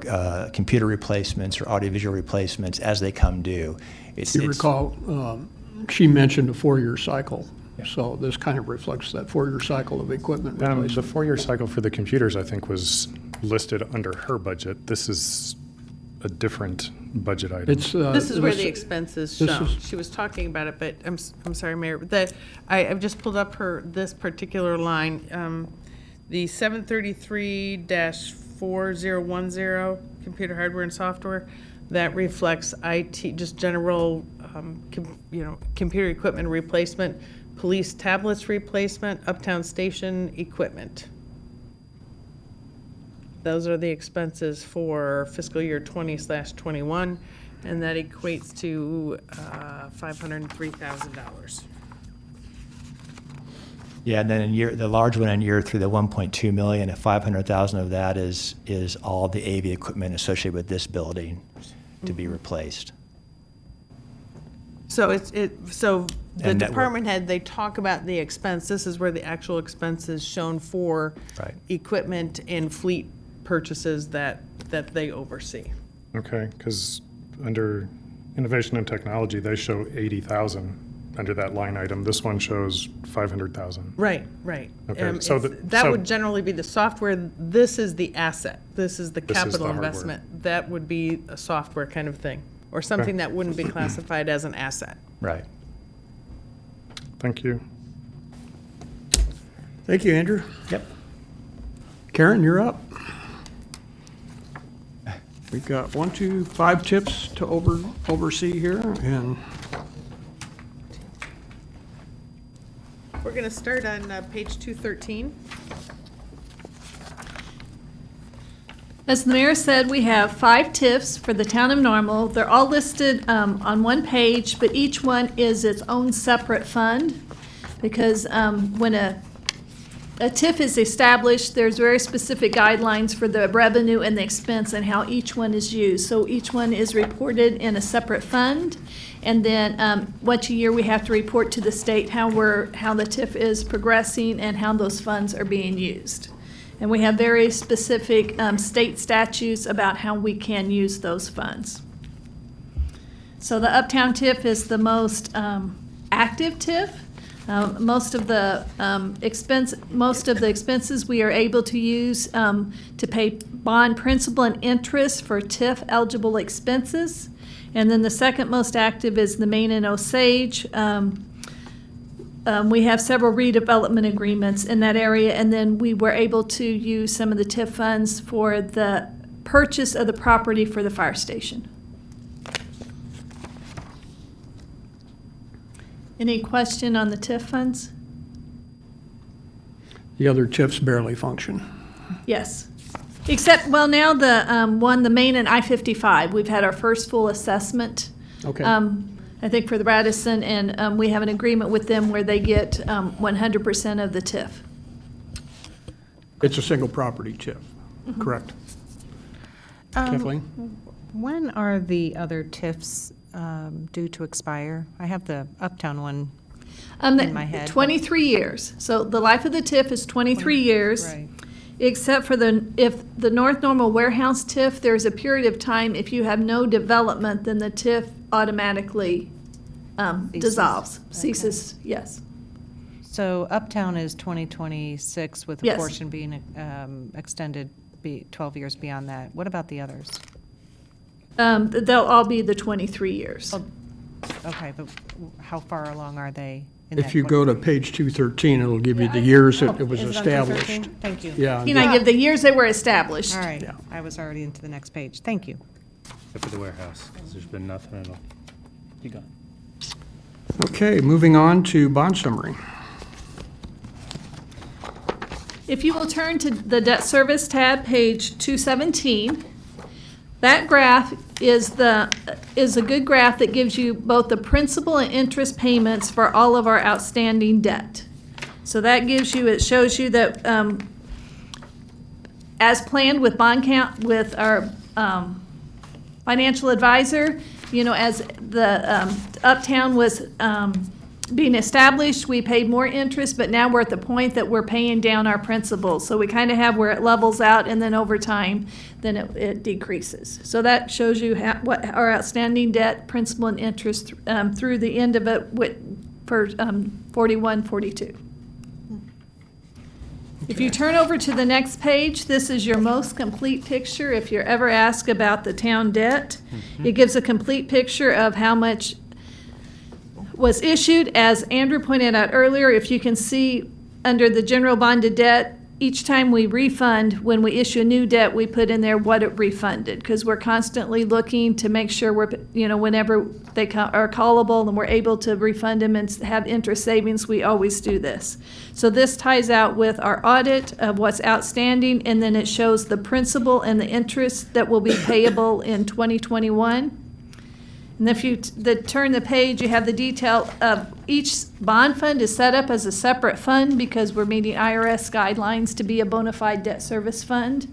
computer replacements or audiovisual replacements as they come due. You recall, she mentioned a 4-year cycle. So this kind of reflects that 4-year cycle of equipment replacement. The 4-year cycle for the computers, I think, was listed under her budget. This is a different budget item. This is where the expense is shown. She was talking about it, but I'm sorry, Mayor. I've just pulled up this particular line, the 733-4010 computer hardware and software. That reflects IT, just general, computer equipment replacement, police tablets replacement, Uptown Station equipment. Those are the expenses for fiscal year 20/21, and that equates to $503,000. Yeah, and then the large one in year 3, the 1.2 million, and 500,000 of that is all the AV equipment associated with this building to be replaced. So the department head, they talk about the expense. This is where the actual expense is shown for equipment and fleet purchases that they oversee. Okay, because under innovation and technology, they show 80,000 under that line item. This one shows 500,000. Right, right. Okay, so That would generally be the software. This is the asset. This is the This is the capital hardware. investment. That would be a software kind of thing, or something that wouldn't be classified as an asset. Right. Thank you. Thank you, Andrew. Yep. Karen, you're up. We've got 5 tips to oversee here, and We're going to start on page 213. As the mayor said, we have 5 TIFs for the town of Normal. They're all listed on one page, but each one is its own separate fund, because when a TIF is established, there's very specific guidelines for the revenue and the expense and how each one is used. So each one is reported in a separate fund, and then once a year we have to report to the state how the TIF is progressing and how those funds are being used. And we have very specific state statutes about how we can use those funds. So the Uptown TIF is the most active TIF. Most of the expenses we are able to use to pay bond principal and interest for TIF eligible expenses. And then the second most active is the Main and Osage. We have several redevelopment agreements in that area, and then we were able to use some of the TIF funds for the purchase of the property for the fire station. Any question on the TIF funds? the other TIFs barely function. Yes. Except, well, now the Main and I-55, we've had our first full assessment. Okay. I think for the Radisson, and we have an agreement with them where they get 100% of the TIF. It's a single property TIF, correct? Kathleen? When are the other TIFs due to expire? I have the Uptown one in my head. 23 years. So the life of the TIF is 23 years. Right. Except for if the North Normal Warehouse TIF, there's a period of time, if you have no development, then the TIF automatically dissolves, ceases, yes. So Uptown is 2026 with a Yes. portion being extended 12 years beyond that. What about the others? They'll all be the 23 years. Okay, but how far along are they? in If that you go to page 213, it'll give you the years that it was Is it on established. 213? Thank you. Yeah. Can I give the years they were established? All right, Yeah. I was already into the next page. Thank you. Except for the warehouse, because there's been nothing at all. You got it. Okay, moving on to bond summary. If you will turn to the debt service tab, page 217, that graph is a good graph that gives you both the principal and interest payments for all of our outstanding debt. So that gives you, it shows you that as planned with bond count, with our financial advisor, you know, as the Uptown was being established, we paid more interest, but now we're at the point that we're paying down our principal. So we kind of have where it levels out, and then over time, then it decreases. So that shows you what our outstanding debt, principal, and interest through the end of it for 41, 42. If you turn over to the next page, this is your most complete picture. If you're ever asked about the town debt, it gives a complete picture of how much was issued. As Andrew pointed out earlier, if you can see under the general bonded debt, each time we refund, when we issue a new debt, we put in there what it refunded, because we're constantly looking to make sure we're, you know, whenever they are callable and we're able to refund them and have interest savings, we always do this. So this ties out with our audit of what's outstanding, and then it shows the principal and the interest that will be payable in 2021. And if you turn the page, you have the detail of each bond fund is set up as a separate fund because we're meeting IRS guidelines to be a bona fide debt service fund.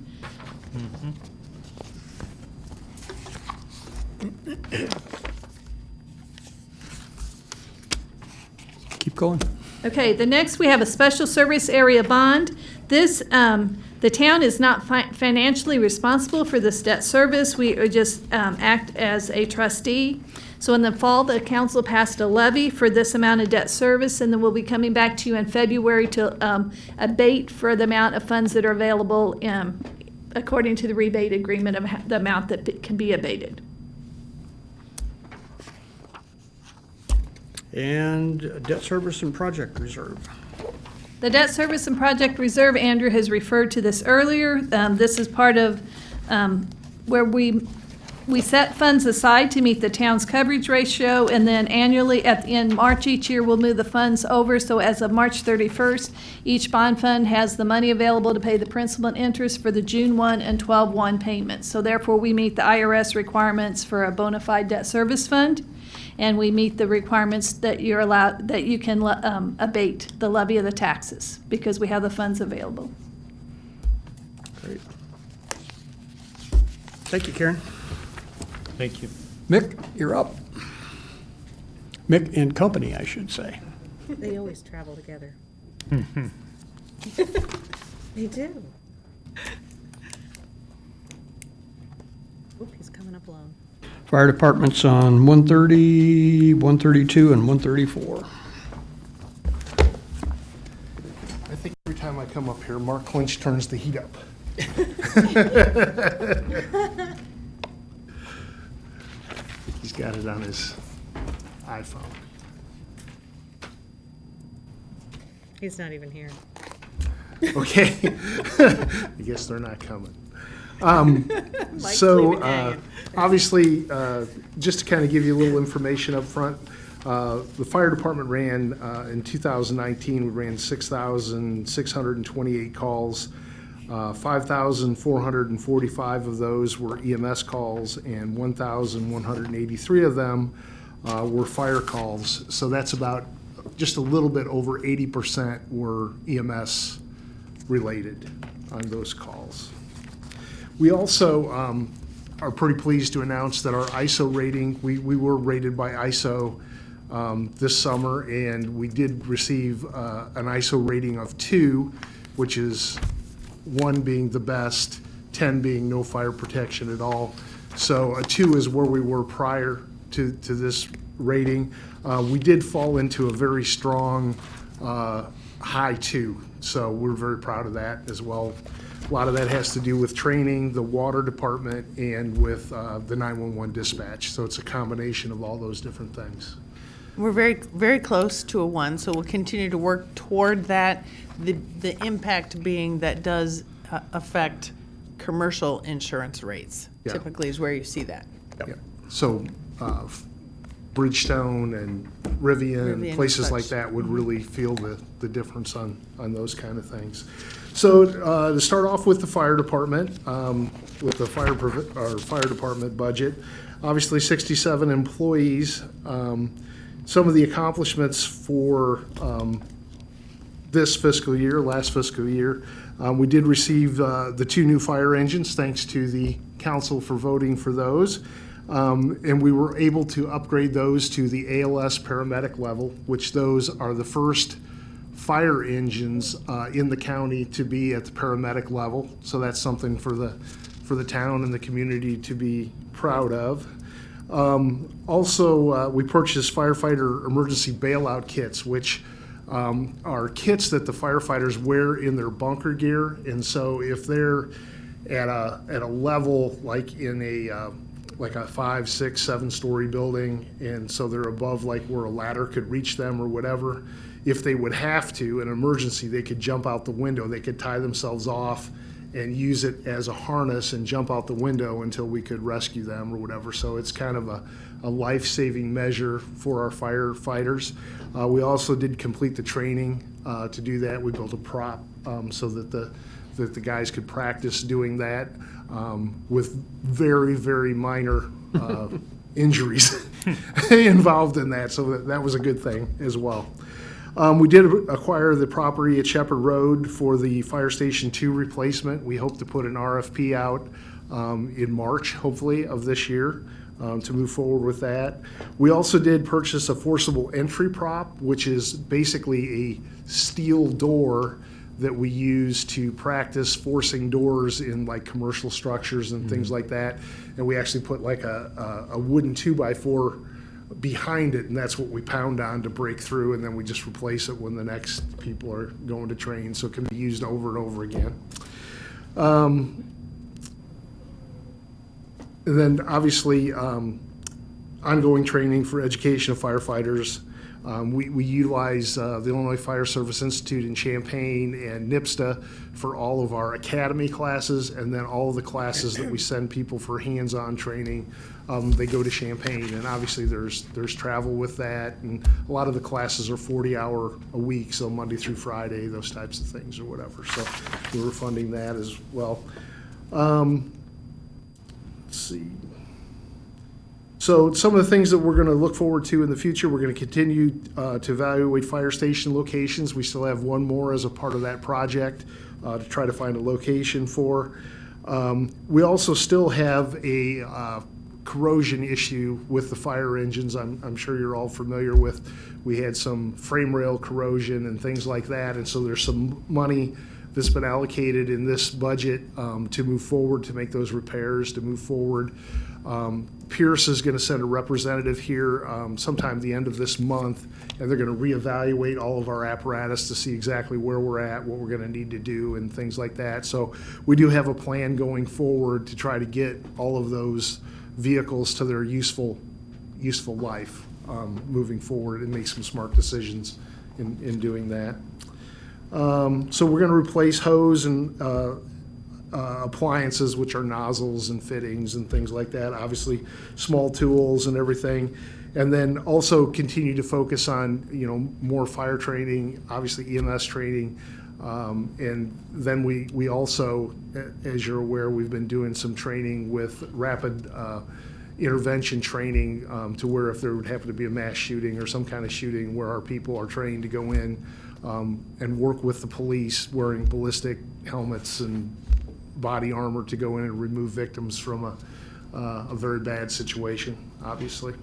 Keep going. Okay, the next we have a special service area bond. This, the town is not financially responsible for this debt service. We just act as a trustee. So in the fall, the council passed a levy for this amount of debt service, and then we'll be coming back to you in February to abate for the amount of funds that are available according to the rebate agreement of the amount that can be abated. And debt service and project reserve. The debt service and project reserve, Andrew has referred to this earlier. This is part of where we set funds aside to meet the town's coverage ratio, and then annually in March each year, we'll move the funds over. So as of March 31st, each bond fund has the money available to pay the principal and interest for the June 1 and 12/1 payments. So therefore, we meet the IRS requirements for a bona fide debt service fund, and we meet the requirements that you're allowed, that you can abate the levy of the taxes, because we have the funds available. Great. Thank you, Karen. Thank you. Mick, you're up. Mick and company, I should say. They always travel together. They do. Oop, he's coming up alone. Fire department's on 130, 132, and 134. I think every time I come up here, Mark Lynch turns the heat up. He's got it on his iPhone. He's not even here. Okay. I guess they're not coming. Mike's So, leaving hanging. obviously, just to kind of give you a little information up front, the fire department ran, in 2019, we ran 6,628 calls. 5,445 of those were EMS calls, and 1,183 of them were fire calls. So that's about just a little bit over 80% were EMS related on those calls. We also are pretty pleased to announce that our ISO rating, we were rated by ISO this summer, and we did receive an ISO rating of 2, which is 1 being the best, 10 being no fire protection at all. So a 2 is where we were prior to this rating. We did fall into a very strong high 2, so we're very proud of that as well. A lot of that has to do with training, the water department, and with the 911 dispatch. So it's a combination of all those different things. We're very, very close to a 1, so we'll continue to work toward that. The impact being that does affect commercial insurance rates, Yeah. typically is where you see that. Yeah. So Bridgestone and Rivian, Rivian, places like such. that would really feel the difference on those kind of things. So to start off with the fire department, with the fire department budget, obviously 67 employees. Some of the accomplishments for this fiscal year, last fiscal year, we did receive the 2 new fire engines, thanks to the council for voting for those. And we were able to upgrade those to the ALS paramedic level, which those are the first fire engines in the county to be at the paramedic level. So that's something for the town and the community to be proud of. Also, we purchased firefighter emergency bailout kits, which are kits that the firefighters wear in their bunker gear. And so if they're at a level like in a 5, 6, 7-story building, and so they're above like where a ladder could reach them or whatever, if they would have to, in an emergency, they could jump out the window. They could tie themselves off and use it as a harness and jump out the window until we could rescue them or whatever. So it's kind of a life-saving measure for our firefighters. We also did complete the training to do that. We built a prop so that the guys could practice doing that with very, very minor injuries involved in that. So that was a good thing as well. We did acquire the property at Shepherd Road for the Fire Station 2 replacement. We hope to put an RFP out in March, hopefully, of this year to move forward with that. We also did purchase a forcible entry prop, which is basically a steel door that we use to practice forcing doors in like commercial structures and things like that. And we actually put like a wooden 2x4 behind it, and that's what we pound on to break through, and then we just replace it when the next people are going to train, so it can be used over and over again. And then obviously, ongoing training for education of firefighters. We utilize the Illinois Fire Service Institute in Champaign and NIPSTA for all of our academy classes, and then all of the classes that we send people for hands-on training, they go to Champaign, and obviously there's travel with that, and a lot of the classes are 40-hour a week, so Monday through Friday, those types of things or whatever. So we were funding that as well. Let's see. So some of the things that we're going to look forward to in the future, we're going to continue to evaluate fire station locations. We still have one more as a part of that project to try to find a location for. We also still have a corrosion issue with the fire engines. I'm sure you're all familiar with. We had some frame rail corrosion and things like that, and so there's some money that's been allocated in this budget to move forward, to make those repairs, to move forward. Pierce is going to send a representative here sometime the end of this month, and they're going to reevaluate all of our apparatus to see exactly where we're at, what we're going to need to do, and things like that. So we do have a plan going forward to try to get all of those vehicles to their useful life moving forward, and make some smart decisions in doing that. So we're going to replace hose and appliances, which are nozzles and fittings and things like that, obviously small tools and everything. And then also continue to focus on, more fire training, obviously EMS training. And then we also, as you're aware, we've been doing some training with rapid intervention training to where if there would happen to be a mass shooting or some kind of shooting, where our people are trained to go in and work with the police wearing ballistic helmets and body armor to go in and remove victims from a very bad situation, obviously.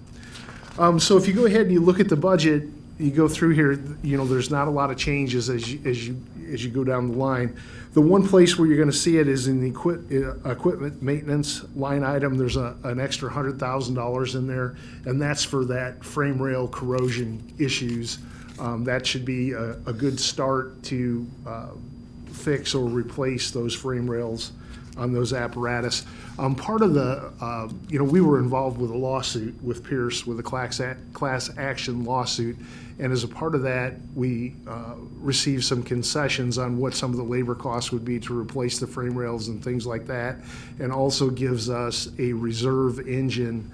So if you go ahead and you look at the budget, you go through here, there's not a lot of changes as you go down the line. The one place where you're going to see it is in the equipment maintenance line item. There's an extra $100,000 in there, and that's for that frame rail corrosion issues. That should be a good start to fix or replace those frame rails on those apparatus. Part of the, we were involved with a lawsuit with Pierce, with a class action lawsuit, and as a part of that, we received some concessions on what some of the labor costs would be to replace the frame rails and things like that, and also gives us a reserve engine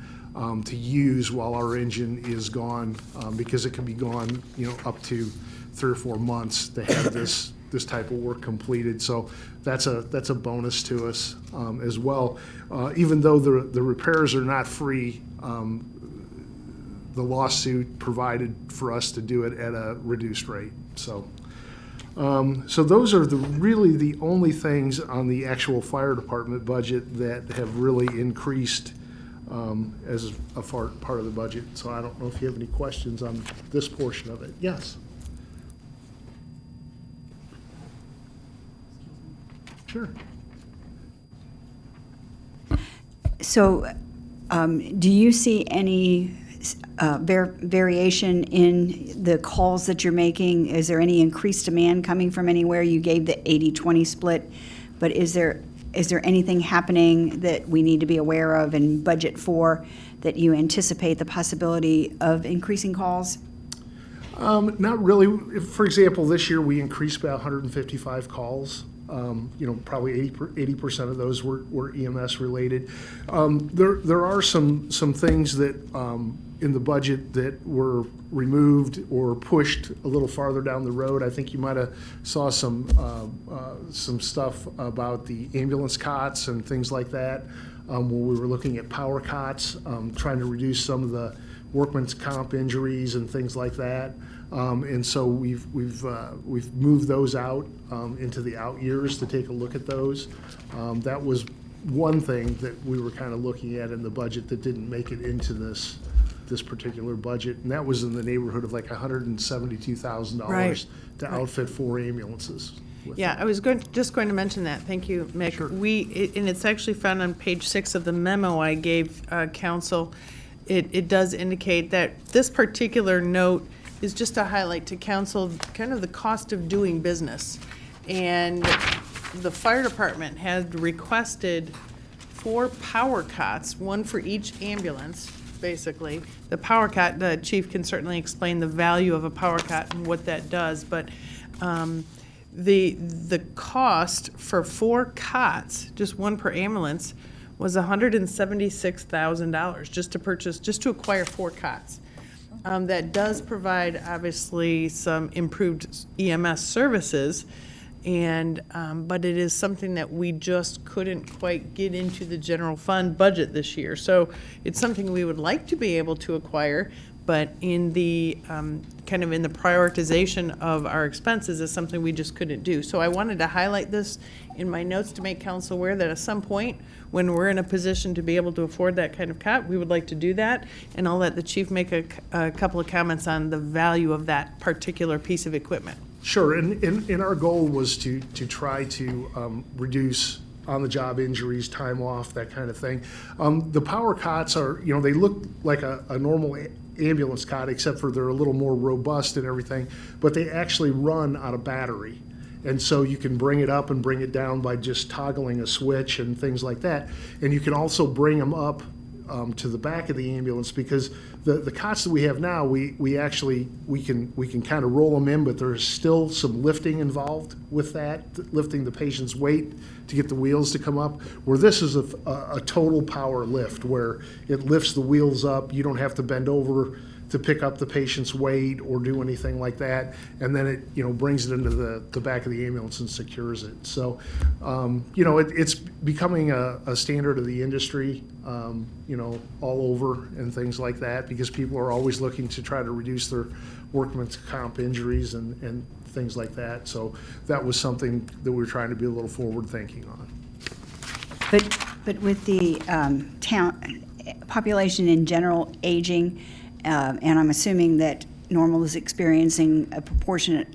to use while our engine is gone, because it can be gone, up to 3 or 4 months to have this type of work completed. So that's a bonus to us as well. Even though the repairs are not free, the lawsuit provided for us to do it at a reduced rate. So those are really the only things on the actual fire department budget that have really increased as a part of the budget. So I don't know if you have any questions on this portion of it. Yes. Sure. So do you see any variation in the calls that you're making? Is there any increased demand coming from anywhere? You gave the 80-20 split, but is there anything happening that we need to be aware of and budget for, that you anticipate the possibility of increasing calls? Not really. For example, this year we increased by 155 calls. Probably 80% of those were EMS related. There are some things that in the budget that were removed or pushed a little farther down the road. I think you might have saw some stuff about the ambulance cots and things like that, where we were looking at power cots, trying to reduce some of the workman's comp injuries and things like that. And so we've moved those out into the out years to take a look at those. That was one thing that we were kind of looking at in the budget that didn't make it into this particular budget, and that was in the neighborhood of like $172,000 Right. to outfit 4 ambulances. Yeah, I was just going to mention that. Thank you, Mick. And it's actually found on page 6 of the memo I gave council. it does indicate that this particular note is just a highlight to council, kind of the cost of doing business. And the fire department had requested 4 power cots, one for each ambulance, basically. The power cot, the chief can certainly explain the value of a power cot and what that does, but the cost for 4 cots, just one per ambulance, was $176,000 just to acquire 4 cots. That does provide, obviously, some improved EMS services, and but it is something that we just couldn't quite get into the general fund budget this year. So it's something we would like to be able to acquire, but in the kind of in the prioritization of our expenses is something we just couldn't do. So I wanted to highlight this in my notes to make council aware that at some point, when we're in a position to be able to afford that kind of cot, we would like to do that. And I'll let the chief make a couple of comments on the value of that particular piece of equipment. Sure, and our goal was to try to reduce on-the-job injuries, time off, that kind of thing. The power cots are, they look like a normal ambulance cot, except for they're a little more robust and everything, but they actually run on a battery. And so you can bring it up and bring it down by just toggling a switch and things like that. And you can also bring them up to the back of the ambulance, because the cots that we have now, we can kind of roll them in, but there's still some lifting involved with that, lifting the patient's weight to get the wheels to come up, where this is a total power lift, where it lifts the wheels up. You don't have to bend over to pick up the patient's weight or do anything like that, and then it brings it into the back of the ambulance and secures it. So it's becoming a standard of the industry, all over and things like that, because people are always looking to try to reduce their workman's comp injuries and things like that. So that was something that we were trying to be a little forward thinking on. But with the town population in general aging, and I'm assuming that Normal is experiencing a proportionate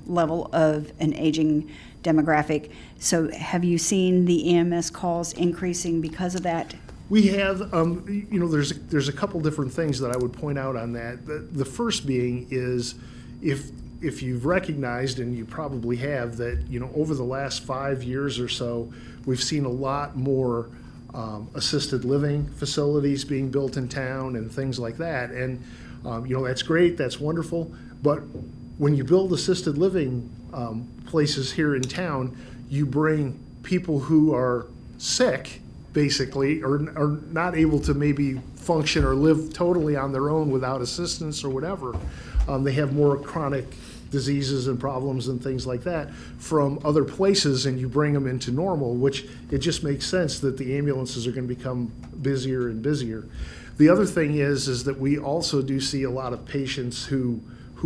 level of an aging demographic. So have you seen the EMS calls increasing because of that? We have, there's a couple different things that I would point out on that. The first being is if you've recognized, and you probably have, that over the last 5 years or so, we've seen a lot more assisted living facilities being built in town and things like that. And, that's great, that's wonderful. But when you build assisted living places here in town, you bring people who are sick, basically, or are not able to maybe function or live totally on their own without assistance or whatever. They have more chronic diseases and problems and things like that from other places, and you bring them into Normal, which it just makes sense that the ambulances are going to become busier and busier. The other thing is that we also do see a lot of patients who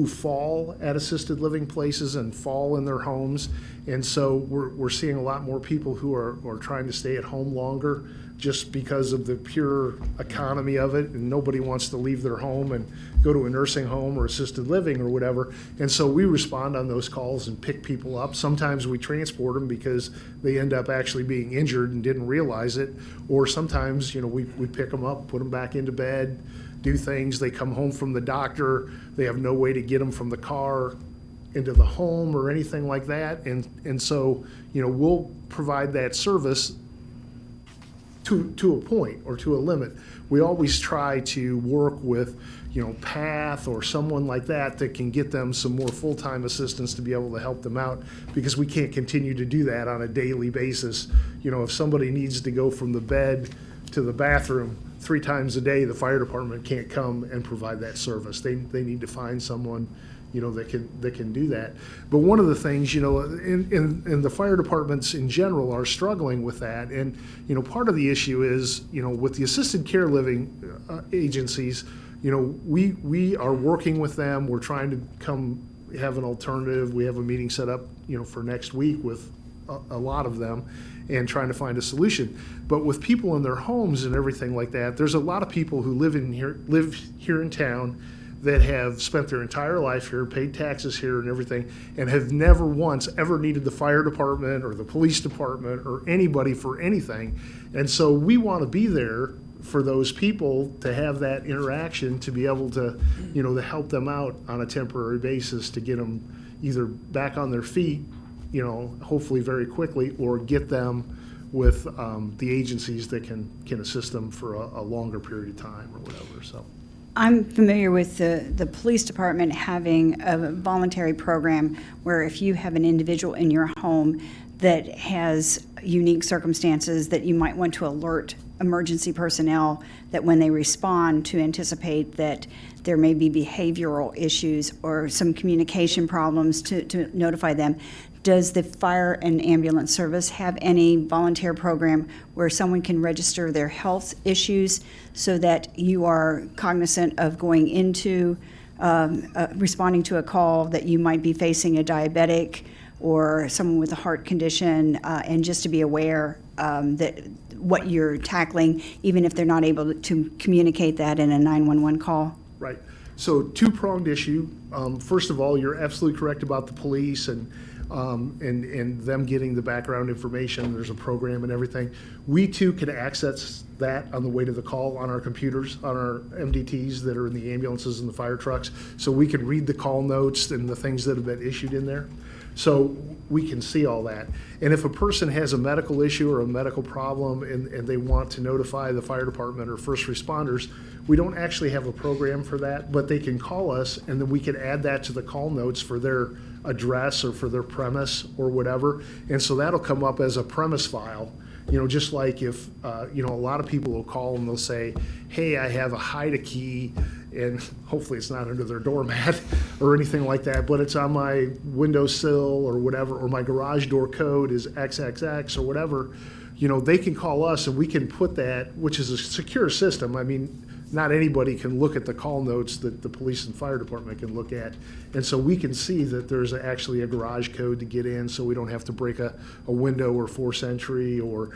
fall at assisted living places and fall in their homes, and so we're seeing a lot more people who are trying to stay at home longer, just because of the pure economy of it, and nobody wants to leave their home and go to a nursing home or assisted living or whatever. And so we respond on those calls and pick people up. Sometimes we transport them because they end up actually being injured and didn't realize it, or sometimes we pick them up, put them back into bed, do things. They come home from the doctor, they have no way to get them from the car into the home or anything like that, and so we'll provide that service to a point or to a limit. We always try to work with PATH or someone like that can get them some more full-time assistance to be able to help them out, because we can't continue to do that on a daily basis. If somebody needs to go from the bed to the bathroom 3 times a day, the fire department can't come and provide that service. They need to find someone that can do that. But one of the things, and the fire departments in general are struggling with that. And, part of the issue is, with the assisted care living agencies, we are working with them. We're trying to have an alternative. We have a meeting set up, for next week with a lot of them, and trying to find a solution. But with people in their homes and everything like that, there's a lot of people who live here in town that have spent their entire life here, paid taxes here and everything, and have never once ever needed the fire department or the police department or anybody for anything. And so we want to be there for those people to have that interaction, to be able to, to help them out on a temporary basis, to get them either back on their feet, hopefully very quickly, or get them with the agencies that can assist them for a longer period of time or whatever, so. I'm familiar with the police department having a voluntary program where if you have an individual in your home that has unique circumstances that you might want to alert emergency personnel, that when they respond, to anticipate that there may be behavioral issues or some communication problems, to notify them. Does the fire and ambulance service have any volunteer program where someone can register their health issues so that you are cognizant of going into responding to a call that you might be facing a diabetic or someone with a heart condition, and just to be aware that what you're tackling, even if they're not able to communicate that in a 911 call? Right. So two-pronged issue. First of all, you're absolutely correct about the police and them getting the background information. There's a program and everything. We too can access that on the way to the call on our computers, on our MDTs that are in the ambulances and the fire trucks. So we can read the call notes and the things that have been issued in there. So we can see all that. And if a person has a medical issue or a medical problem and they want to notify the fire department or first responders, we don't actually have a program for that, but they can call us and then we can add that to the call notes for their address or for their premise or whatever. And so that'll come up as a premise file. Just like if, a lot of people will call and they'll say, hey, I have a hide-a-key, and hopefully it's not under their doormat or anything like that, but it's on my windowsill or whatever, or my garage door code is XXX or whatever. They can call us and we can put that, which is a secure system. I mean, not anybody can look at the call notes that the police and fire department can look at. And so we can see that there's actually a garage code to get in, so we don't have to break a window or force entry, or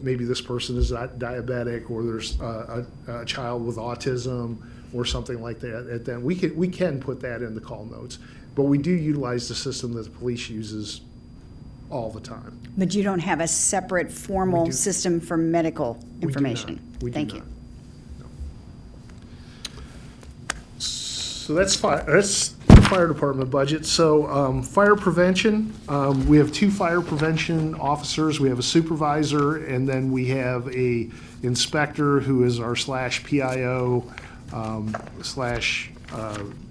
maybe this person is diabetic, or there's a child with autism or something like that. And then we can put that in the call notes. But we do utilize the system that the police uses all the time. But you don't have a separate formal system for medical information? We do Thank not. you. So that's the fire department budget. So fire prevention, we have 2 fire prevention officers. We have a supervisor, and then we have a inspector who is our /PIO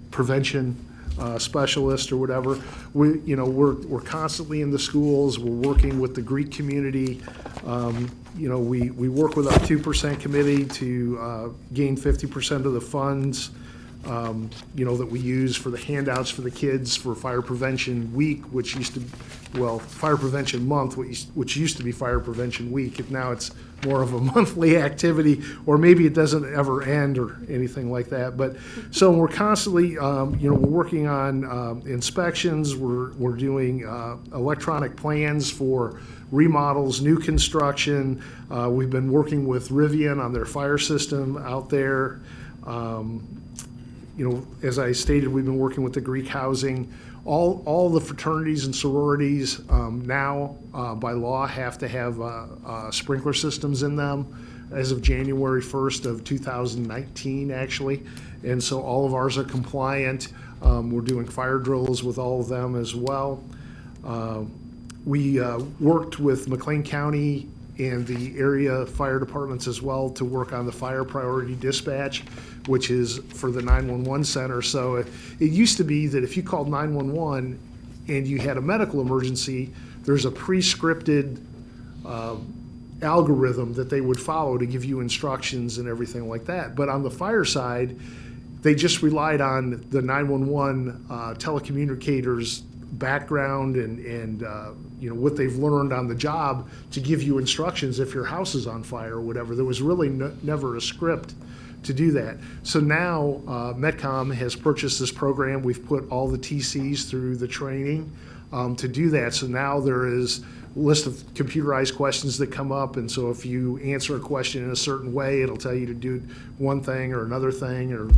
/ prevention specialist or whatever. We're constantly in the schools. We're working with the Greek community. We work with our 2% committee to gain 50% of the funds that we use for the handouts for the kids for Fire Prevention Week, which used to, Fire Prevention Month, which used to be Fire Prevention Week. Now it's more of a monthly activity, or maybe it doesn't ever end or anything like that. But so we're constantly, we're working on inspections. We're doing electronic plans for remodels, new construction. We've been working with Rivian on their fire system out there. As I stated, we've been working with the Greek housing. All the fraternities and sororities now, by law, have to have sprinkler systems in them as of January 1st of 2019, actually. And so all of ours are compliant. We're doing fire drills with all of them as well. We worked with McLean County and the area fire departments as well to work on the fire priority dispatch, which is for the 911 center. So it used to be that if you called 911 and you had a medical emergency, there's a pre-scripted algorithm that they would follow to give you instructions and everything like that. But on the fire side, they just relied on the 911 telecommunicators background and what they've learned on the job to give you instructions if your house is on fire or whatever. There was really never a script to do that. So now Metcom has purchased this program. We've put all the TCs through the training to do that. So now there is list of computerized questions that come up, and so if you answer a question in a certain way, it'll tell you to do one thing or another thing, or,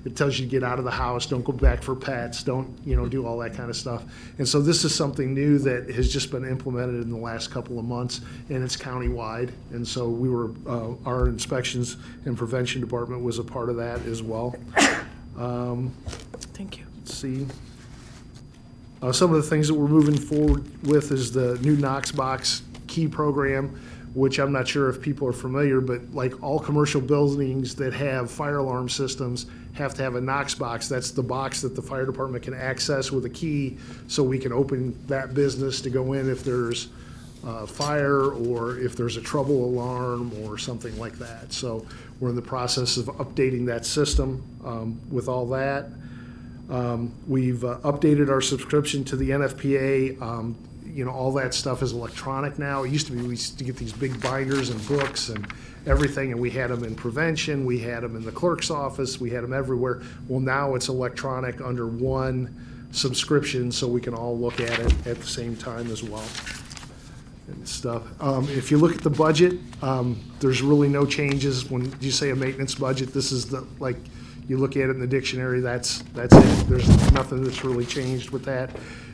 it tells you to get out of the house, don't go back for pets, don't, do all that kind of stuff. And so this is something new that has just been implemented in the last couple of months, and it's countywide. And so our inspections and prevention department was a part of that as well. Thank you. Let's see. Some of the things that we're moving forward with is the new Knox Box key program, which I'm not sure if people are familiar, but like all commercial buildings that have fire alarm systems have to have a Knox box. That's the box that the fire department can access with a key, so we can open that business to go in if there's fire or if there's a trouble alarm or something like that. So we're in the process of updating that system with all that. We've updated our subscription to the NFPA. All that stuff is electronic now. It used to be, we used to get these big binders and books and everything, and we had them in prevention, we had them in the clerk's office, we had them everywhere. Well, now it's electronic under one subscription, so we can all look at it at the same time as well. And stuff. If you look at the budget, there's really no changes. When you say a maintenance budget, this is you look at it in the dictionary, that's it. There's nothing that's really changed with that.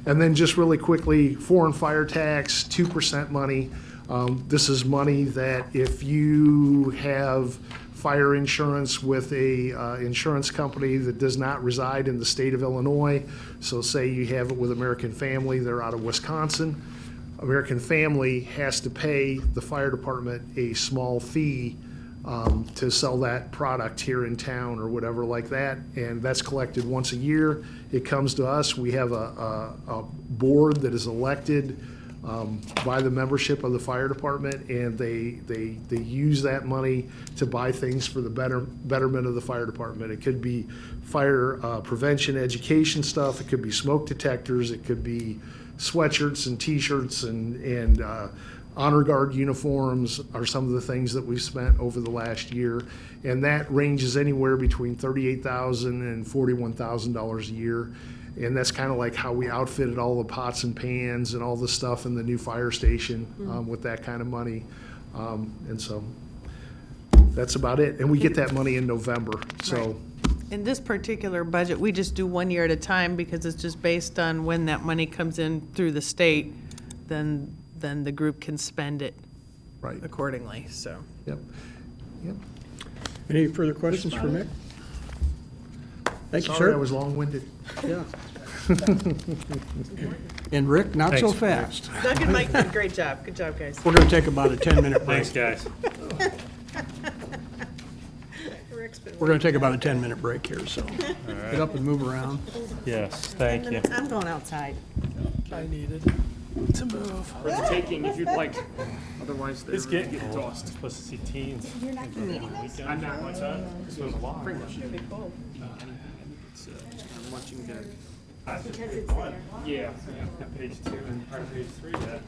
And then just really quickly, foreign fire tax, 2% money. This is money that if you have fire insurance with a insurance company that does not reside in the state of Illinois, so say you have it with American Family, they're out of Wisconsin, American Family has to pay the fire department a small fee to sell that product here in town or whatever like that, and that's collected once a year. It comes to us. We have a board that is elected by the membership of the fire department, and they use that money to buy things for the betterment of the fire department. It could be fire prevention education stuff. It could be smoke detectors. It could be sweatshirts and T-shirts and honor guard uniforms are some of the things that we've spent over the last year, and that ranges anywhere between $38,000 and $41,000 a year. And that's kind of like how we outfitted all the pots and pans and all the stuff in the new fire station with that kind of money. And so that's about it. And we get that money in November. So. In this particular budget, we just do 1 year at a time because it's just based on when that money comes in through the state, then the group can spend it accordingly, so. Yep. Any further questions for Mick? Thank you, Sorry, sir. I was long-winded. Yeah. And Rick, not so fast. Doug and Mike did a great job. Good job, guys. We're going to take about a 10-minute break. Thanks, guys. We're going to take about a 10-minute break here, so get up and move around. Yes, thank you. I'm going outside. I needed to move. For the taking, if you'd like. Otherwise, they're It's getting getting cold. tossed. Supposed to see teens. You're not going to eat this? I'm not. What's that? This was a lot. It's going to be cold. It's just kind of watching the. Because it's there. Yeah. Page 2 and part of page 3, that.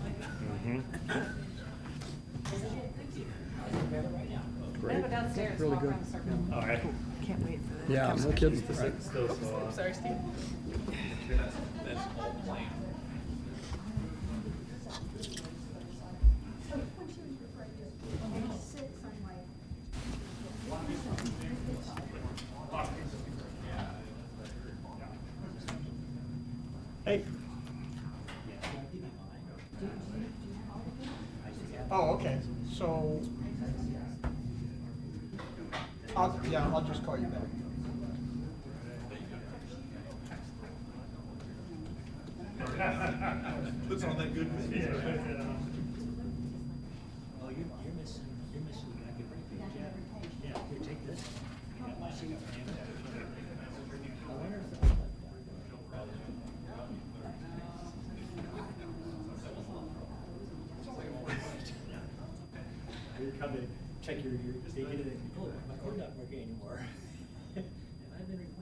Great. downstairs. Really good. All right. Can't wait for that. Yeah, no kidding. Still so, Sorry, Steve. Hey. Oh, okay, so, I'll just call you back. Puts on that good music. Oh, you're missing back at Rick. Yeah, here, take this. See, I wonder if the- You come to check your data, oh, my cord not working anymore. And I've been recording.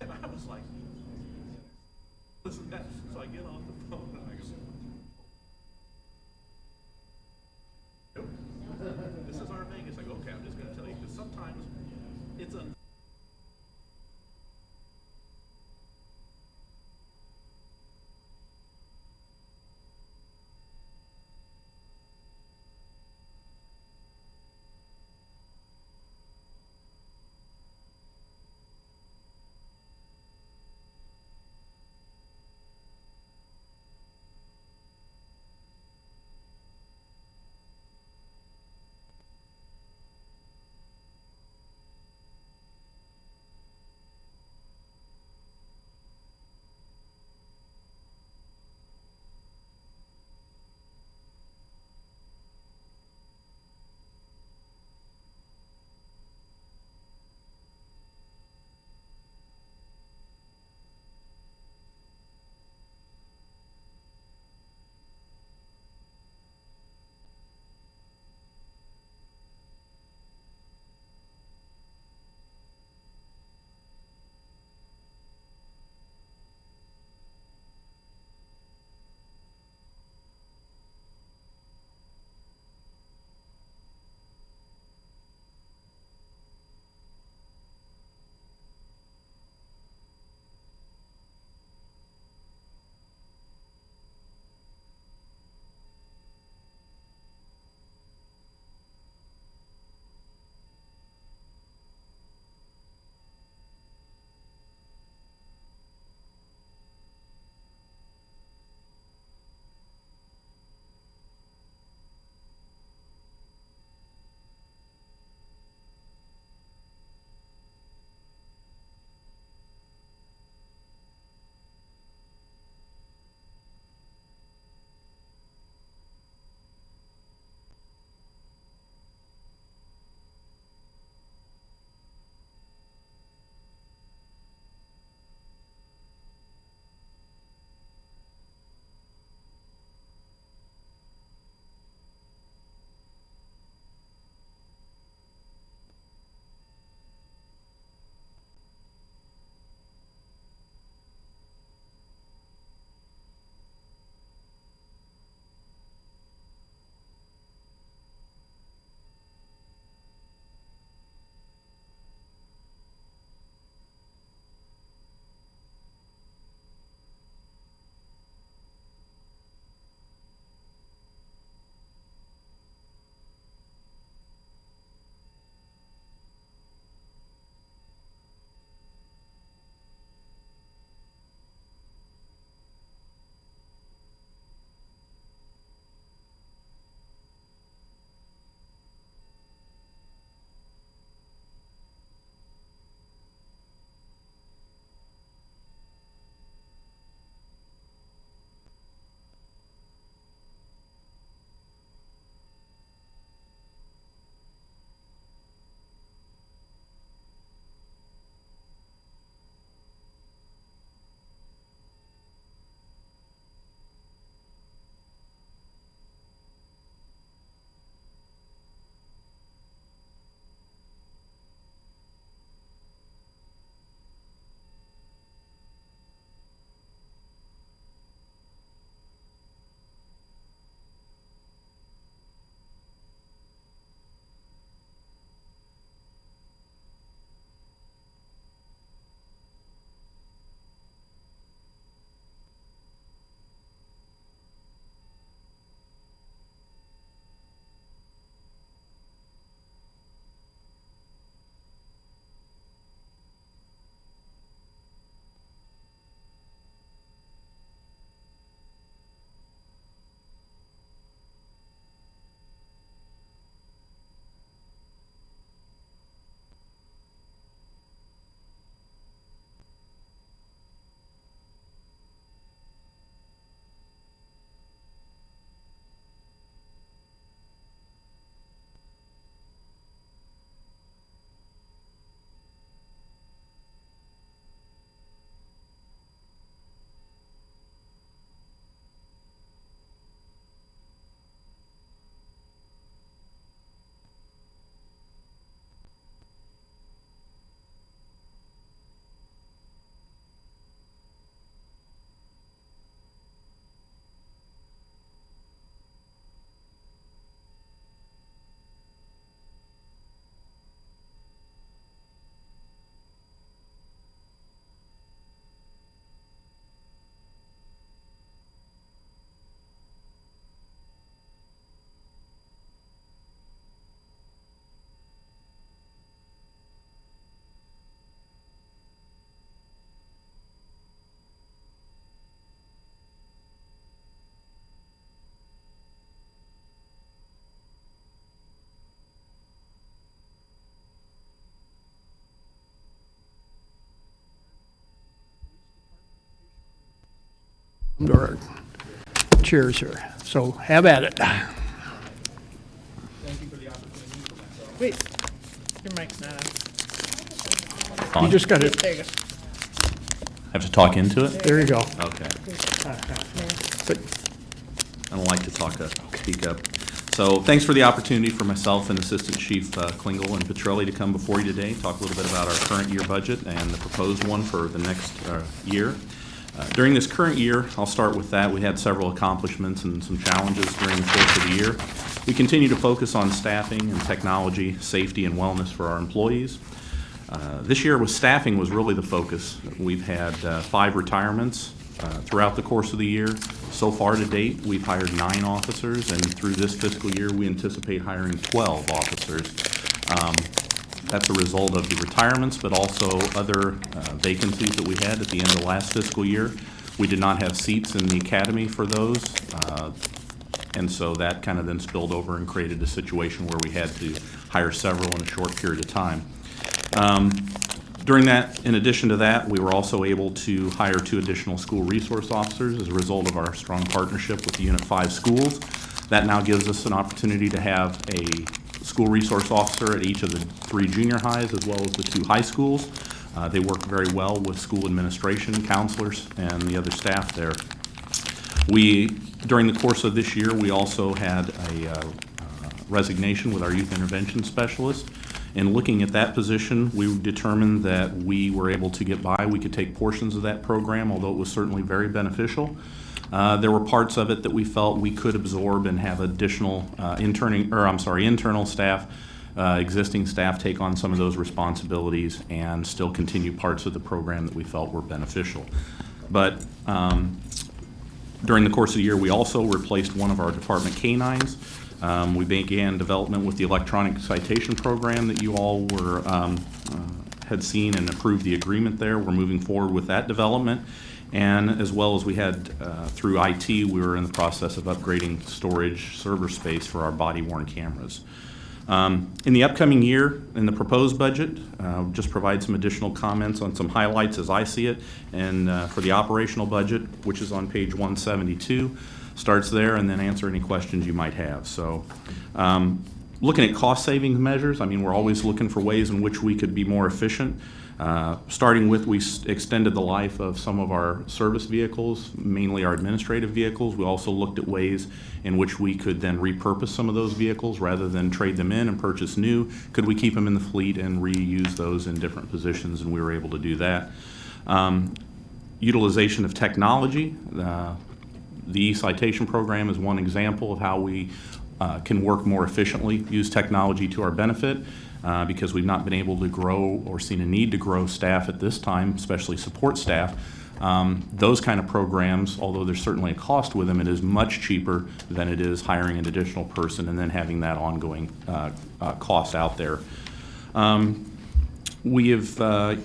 And I was like, listen, so I get off the phone and I go, nope, this is our Vegas. I go, okay, I'm just gonna tell you, because sometimes it's a to our chairs here. So have at it. Wait, your mic's not on. You just got it. There you go. Have to talk into it? There you go. Okay. But I don't like to speak up. So thanks for the opportunity for myself and Assistant Chief Klingel and Petrelli to come before you today, talk a little bit about our current year budget and the proposed one for the next year. During this current year, I'll start with that. We had several accomplishments and some challenges during the course of the year. We continue to focus on staffing and technology, safety, and wellness for our employees. This year, with staffing was really the focus. We've had 5 retirements throughout the course of the year. So far to date, we've hired 9 officers, and through this fiscal year, we anticipate hiring 12 officers. That's a result of the retirements, but also other vacancies that we had at the end of last fiscal year. We did not have seats in the academy for those, and so that kind of then spilled over and created a situation where we had to hire several in a short period of time. During that, in addition to that, we were also able to hire 2 additional school resource officers as a result of our strong partnership with the Unit 5 schools. That now gives us an opportunity to have a school resource officer at each of the 3 junior highs as well as the 2 high schools. They work very well with school administration, counselors, and the other staff there. During the course of this year, we also had a resignation with our youth intervention specialist. In looking at that position, we determined that we were able to get by. We could take portions of that program, although it was certainly very beneficial. There were parts of it that we felt we could absorb and have additional internal staff, existing staff take on some of those responsibilities and still continue parts of the program that we felt were beneficial. But during the course of the year, we also replaced one of our department canines. We began development with the electronic citation program that you all were had seen and approved the agreement there. We're moving forward with that development. And as well as we had through IT, we were in the process of upgrading storage server space for our body-worn cameras. In the upcoming year, in the proposed budget, just provide some additional comments on some highlights as I see it. And for the operational budget, which is on page 172, starts there and then answer any questions you might have. So looking at cost savings measures, I mean, we're always looking for ways in which we could be more efficient. Starting with, we extended the life of some of our service vehicles, mainly our administrative vehicles. We also looked at ways in which we could then repurpose some of those vehicles rather than trade them in and purchase new. Could we keep them in the fleet and reuse those in different positions? And we were able to do that. Utilization of technology. The e-citation program is one example of how we can work more efficiently, use technology to our benefit. Because we've not been able to grow or seen a need to grow staff at this time, especially support staff. Those kind of programs, although there's certainly a cost with them, it is much cheaper than it is hiring an additional person and then having that ongoing cost out there. We have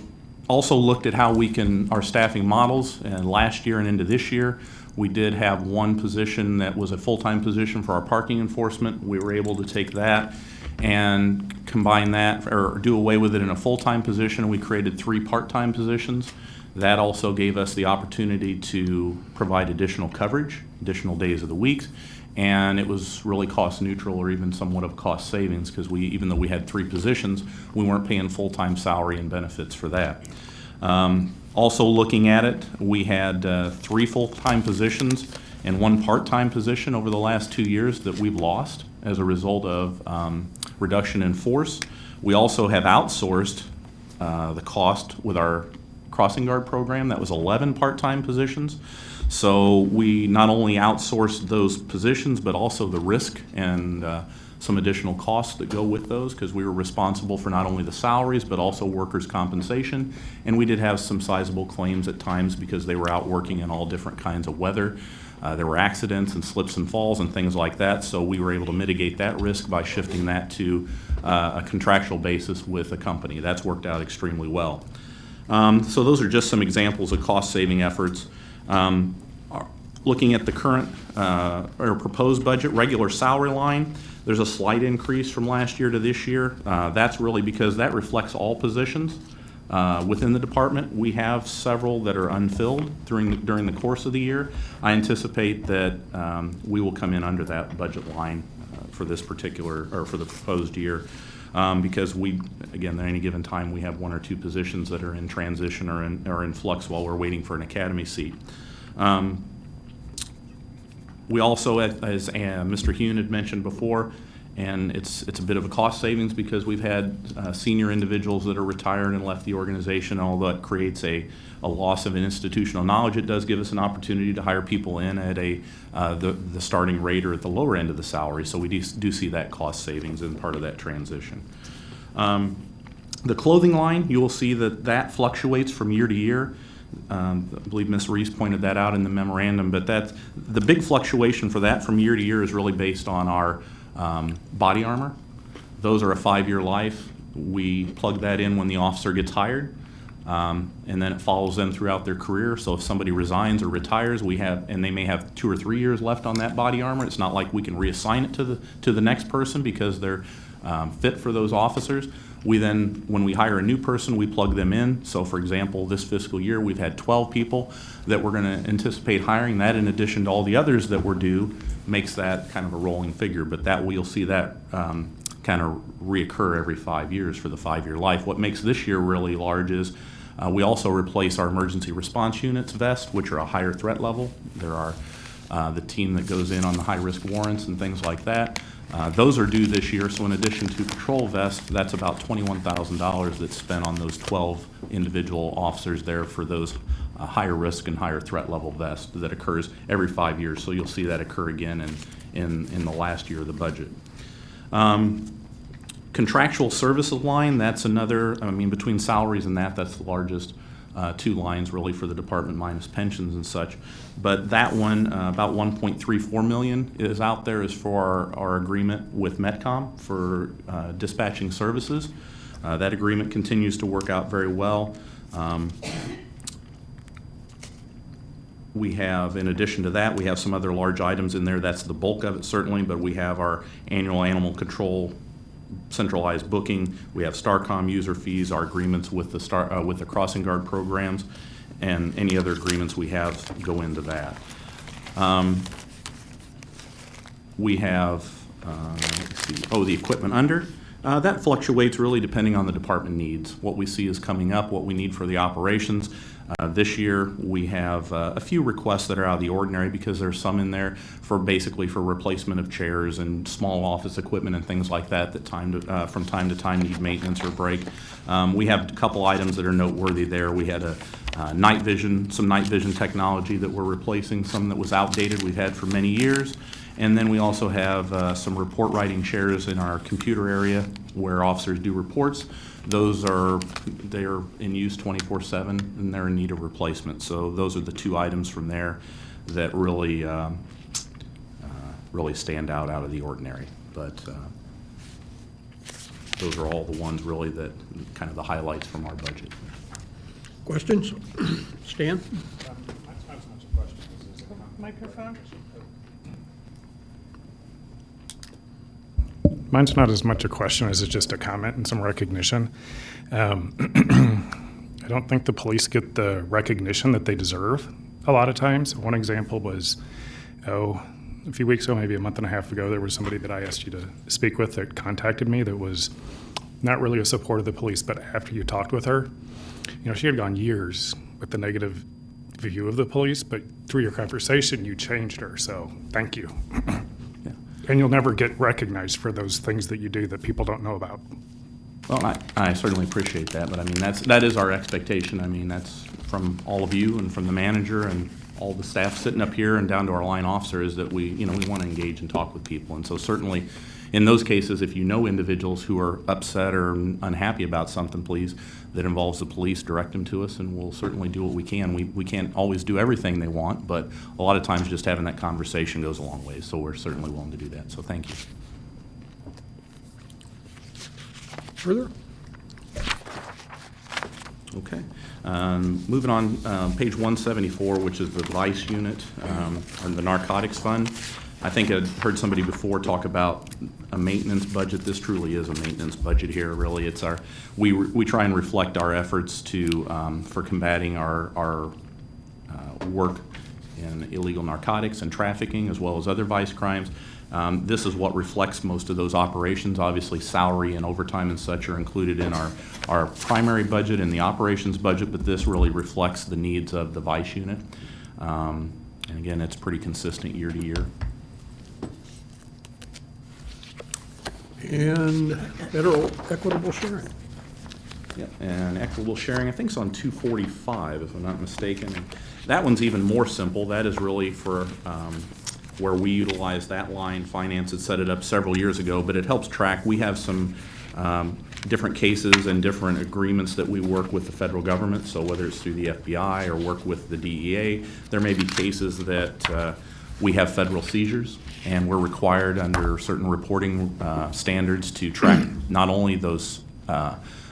also looked at how we can, our staffing models, and last year and into this year, we did have one position that was a full-time position for our parking enforcement. We were able to take that and combine that or do away with it in a full-time position. We created 3 part-time positions. That also gave us the opportunity to provide additional coverage, additional days of the week, and it was really cost neutral or even somewhat of cost savings because even though we had 3 positions, we weren't paying full-time salary and benefits for that. Also looking at it, we had 3 full-time positions and 1 part-time position over the last 2 years that we've lost as a result of reduction in force. We also have outsourced the cost with our crossing guard program. That was 11 part-time positions. So we not only outsourced those positions, but also the risk and some additional costs that go with those because we were responsible for not only the salaries, but also workers' compensation. And we did have some sizable claims at times because they were out working in all different kinds of weather. There were accidents and slips and falls and things like that, so we were able to mitigate that risk by shifting that to a contractual basis with a company. That's worked out extremely well. So those are just some examples of cost-saving efforts. Looking at the current or proposed budget, regular salary line, there's a slight increase from last year to this year. That's really because that reflects all positions. within the department. We have several that are unfilled during the course of the year. I anticipate that we will come in under that budget line for this particular, or for the proposed year, because again, at any given time, we have 1 or 2 positions that are in transition or in flux while we're waiting for an academy seat. We also, as Mr. Hune had mentioned before, and it's a bit of a cost savings because we've had senior individuals that are retired and left the organization. Although it creates a loss of an institutional knowledge, it does give us an opportunity to hire people in at the starting rate or at the lower end of the salary. So we do see that cost savings in part of that transition. The clothing line, you will see that fluctuates from year to year. I believe Ms. Reese pointed that out in the memorandum, but the big fluctuation for that from year to year is really based on our body armor. Those are a 5-year life. We plug that in when the officer gets hired, and then it follows them throughout their career. So if somebody resigns or retires, and they may have 2 or 3 years left on that body armor, it's not like we can reassign it to the next person because they're fit for those officers. We then, when we hire a new person, we plug them in. So for example, this fiscal year, we've had 12 people that we're going to anticipate hiring. That, in addition to all the others that we're due, makes that kind of a rolling figure. But you'll see that kind of reoccur every 5 years for the 5-year life. What makes this year really large is we also replace our emergency response units vest, which are a higher threat level. There are the team that goes in on the high-risk warrants and things like that. Those are due this year, so in addition to patrol vests, that's about $21,000 that's spent on those 12 individual officers there for those higher risk and higher threat level vests that occurs every 5 years. So you'll see that occur again in the last year of the budget. Contractual services line, that's another, between salaries and that's the largest 2 lines really for the department minus pensions and such. But that one, about $1.34 million is out there is for our agreement with Metcom for dispatching services. That agreement continues to work out very well. We have, in addition to that, we have some other large items in there. That's the bulk of it certainly, but we have our annual animal control centralized booking. We have STARCOM user fees, our agreements with the crossing guard programs, and any other agreements we have go into that. We have, the equipment under. That fluctuates really depending on the department needs. What we see is coming up, what we need for the operations. This year, we have a few requests that are out of the ordinary because there's some in there for replacement of chairs and small office equipment and things like that from time to time need maintenance or break. We have a couple items that are noteworthy there. We had some night vision technology that we're replacing, some that was outdated we've had for many years. And then we also have some report writing chairs in our computer area where officers do reports. They are in use 24/7 and they're in need of replacement. So those are the 2 items from there that really stand out of the ordinary. But those are all the ones really that kind of the highlights from our budget. Questions? Stan? Microphone. Mine's not as much a question as it's just a comment and some recognition. I don't think the police get the recognition that they deserve a lot of times. One example was, a few weeks ago, maybe a month and a half ago, there was somebody that I asked you to speak with that contacted me that was not really a support of the police, but after you talked with her, she had gone years with the negative view of the police, but through your conversation, you changed her, so thank you. And you'll never get recognized for those things that you do that people don't know about. Well, I certainly appreciate that, but that is our expectation. That's from all of you and from the manager and all the staff sitting up here and down to our line officers that we want to engage and talk with people. And so certainly in those cases, if you know individuals who are upset or unhappy about something, please, that involves the police, direct them to us, and we'll certainly do what we can. We can't always do everything they want, but a lot of times just having that conversation goes a long way, so we're certainly willing to do that. So thank you. Further? Okay. Moving on, page 174, which is the vice unit and the narcotics fund. I think I heard somebody before talk about a maintenance budget. This truly is a maintenance budget here, really. It's our, we try and reflect our efforts to, for combating our work in illegal narcotics and trafficking, as well as other vice crimes. This is what reflects most of those operations. Obviously, salary and overtime and such are included in our primary budget and the operations budget, but this really reflects the needs of the vice unit. And again, it's pretty consistent year to year. And better equitable sharing. Yep, and equitable sharing, I think it's on 245, if I'm not mistaken. That one's even more simple. That is really for where we utilize that line. Finance had set it up several years ago, but it helps track. We have some different cases and different agreements that we work with the federal government. So whether it's through the FBI or work with the DEA, there may be cases that we have federal seizures, and we're required under certain reporting standards to track not only those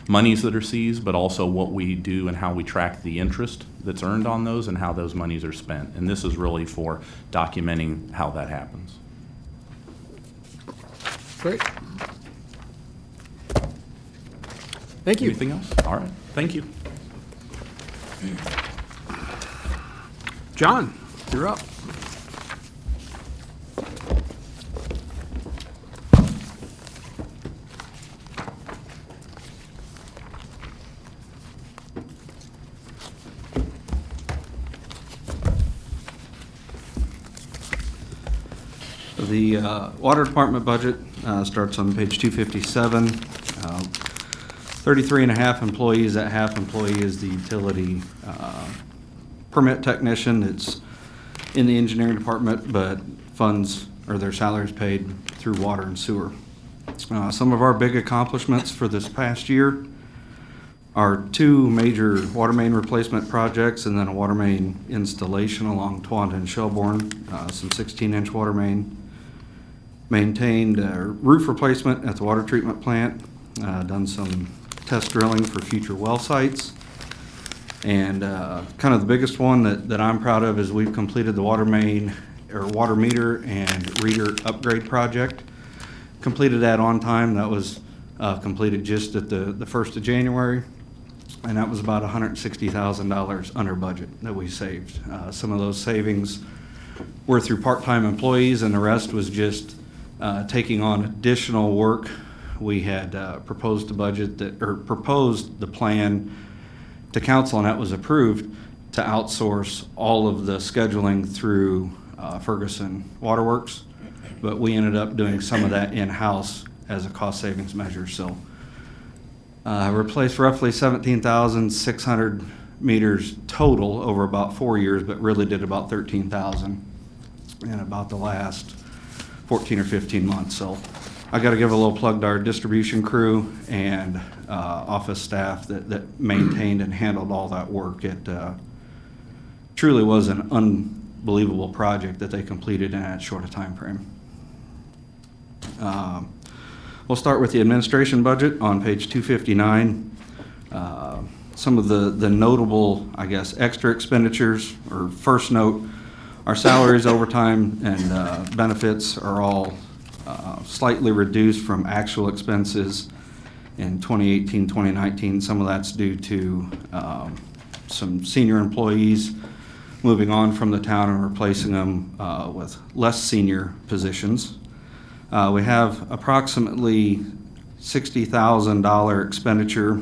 monies that are seized, but also what we do and how we track the interest that's earned on those and how those monies are spent. And this is really for documenting how that happens. Great. Thank you. Anything else? All right. Thank you. John, you're up. The Water Department budget starts on page 257. 33 and a half employees. That half employee is the utility permit technician. It's in the engineering department, but funds or their salaries paid through water and sewer. Some of our big accomplishments for this past year are 2 major water main replacement projects and then a water main installation along Tawanda and Shelbourne, some 16-inch water main. Maintained roof replacement at the water treatment plant, done some test drilling for future well sites. And kind of the biggest one that I'm proud of is we've completed the water main or water meter and reader upgrade project. Completed that on time. That was completed just at the 1st of January. And that was about $160,000 under budget that we saved. Some of those savings were through part-time employees, and the rest was just taking on additional work. We had proposed proposed the plan to council, and that was approved to outsource all of the scheduling through Ferguson Waterworks, but we ended up doing some of that in-house as a cost savings measure. So replaced roughly 17,600 meters total over about 4 years, but really did about 13,000 in about the last 14 or 15 months. So I got to give a little plug to our distribution crew and office staff that maintained and handled all that work. It truly was an unbelievable project that they completed in that short a time frame. We'll start with the administration budget on page 259. Some of the notable, I guess, extra expenditures, or first note, our salaries, overtime, and benefits are all slightly reduced from actual expenses in 2018, 2019. Some of that's due to some senior employees moving on from the town and replacing them with less senior positions. We have approximately $60,000 expenditure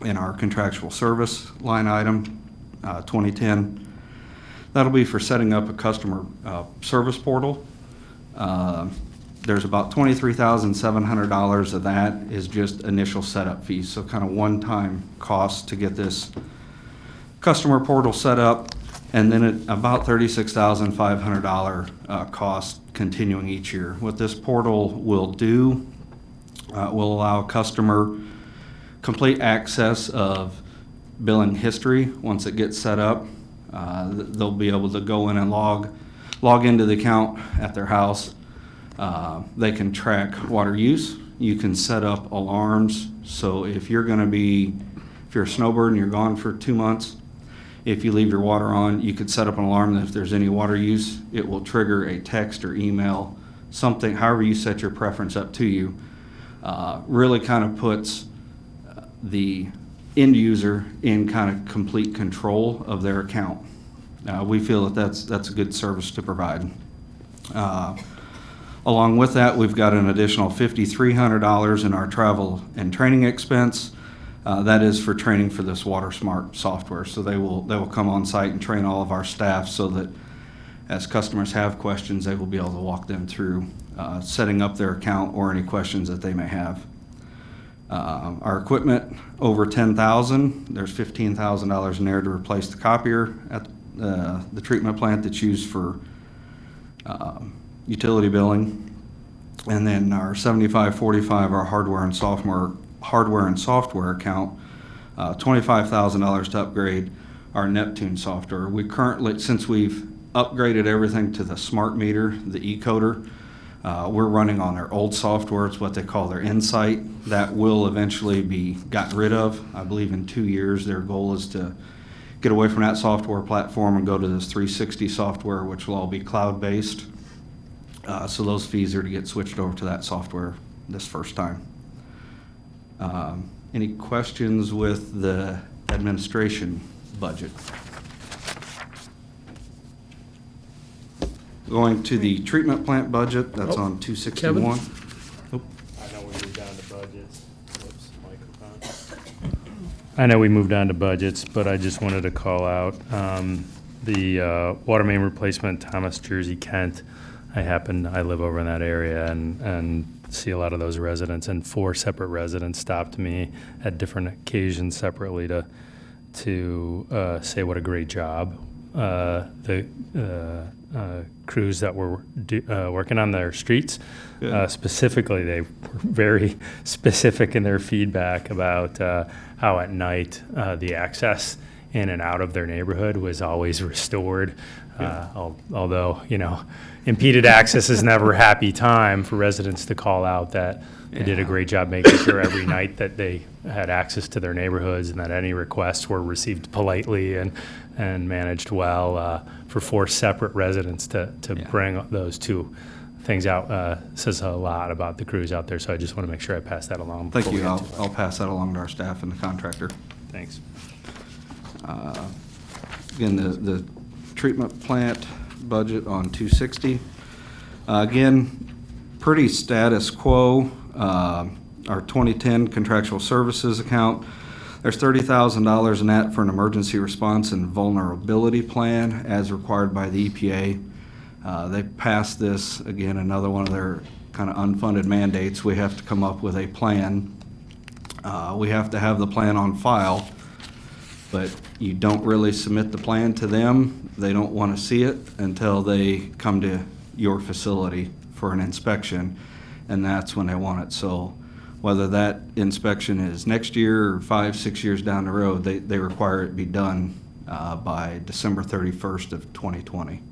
in our contractual service line item, 2010. That'll be for setting up a customer service portal. There's about $23,700 of that is just initial setup fees, so kind of one-time cost to get this customer portal set up, and then about $36,500 cost continuing each year. What this portal will do will allow a customer complete access of billing history once it gets set up. They'll be able to go in and log into the account at their house. They can track water use. You can set up alarms. So if you're a snowbird and you're gone for 2 months, if you leave your water on, you could set up an alarm that if there's any water use, it will trigger a text or email, something, however you set your preference up to you. Really kind of puts the end user in kind of complete control of their account. We feel that that's a good service to provide. Along with that, we've got an additional $5,300 in our travel and training expense. That is for training for this WaterSmart software. So they will come on site and train all of our staff so that as customers have questions, they will be able to walk them through setting up their account or any questions that they may have. Our equipment over $10,000. There's $15,000 in there to replace the copier at the treatment plant that's used for utility billing. And then our 7545, our hardware and software account, $25,000 to upgrade our Neptune software. We currently, since we've upgraded everything to the smart meter, the eCoder, we're running on their old software. It's what they call their Insight. That will eventually be gotten rid of. I believe in 2 years, their goal is to get away from that software platform and go to this 360 software, which will all be cloud-based. So those fees are to get switched over to that software this first time. Any questions with the administration budget? Going to the treatment plant budget, that's on 261. I know we moved on to budgets. Whoops, microphone. I know we moved on to budgets, but I just wanted to call out the water main replacement, Thomas, Jersey, Kent. I live over in that area and see a lot of those residents, and 4 separate residents stopped me at different occasions separately to say what a great job the crews that were working on their streets. Specifically, they were very specific in their feedback about how at night the access in and out of their neighborhood was always restored. Although, impeded access is never a happy time for residents to call out that they did a great job making sure every night that they had access to their neighborhoods and that any requests were received politely and managed well. For 4 separate residents to bring those 2 things out says a lot about the crews out there. So I just want to make sure I pass that along. Thank you. I'll pass that along to our staff and the contractor. Thanks. Again, the treatment plant budget on 260. Again, pretty status quo. Our 2010 contractual services account, there's $30,000 in that for an emergency response and vulnerability plan as required by the EPA. They passed this, again, another one of their kind of unfunded mandates. We have to come up with a plan. We have to have the plan on file, but you don't really submit the plan to them. They don't want to see it until they come to your facility for an inspection, and that's when they want it. So whether that inspection is next year or 5-6 years down the road, they require it be done by December 31st of 2020.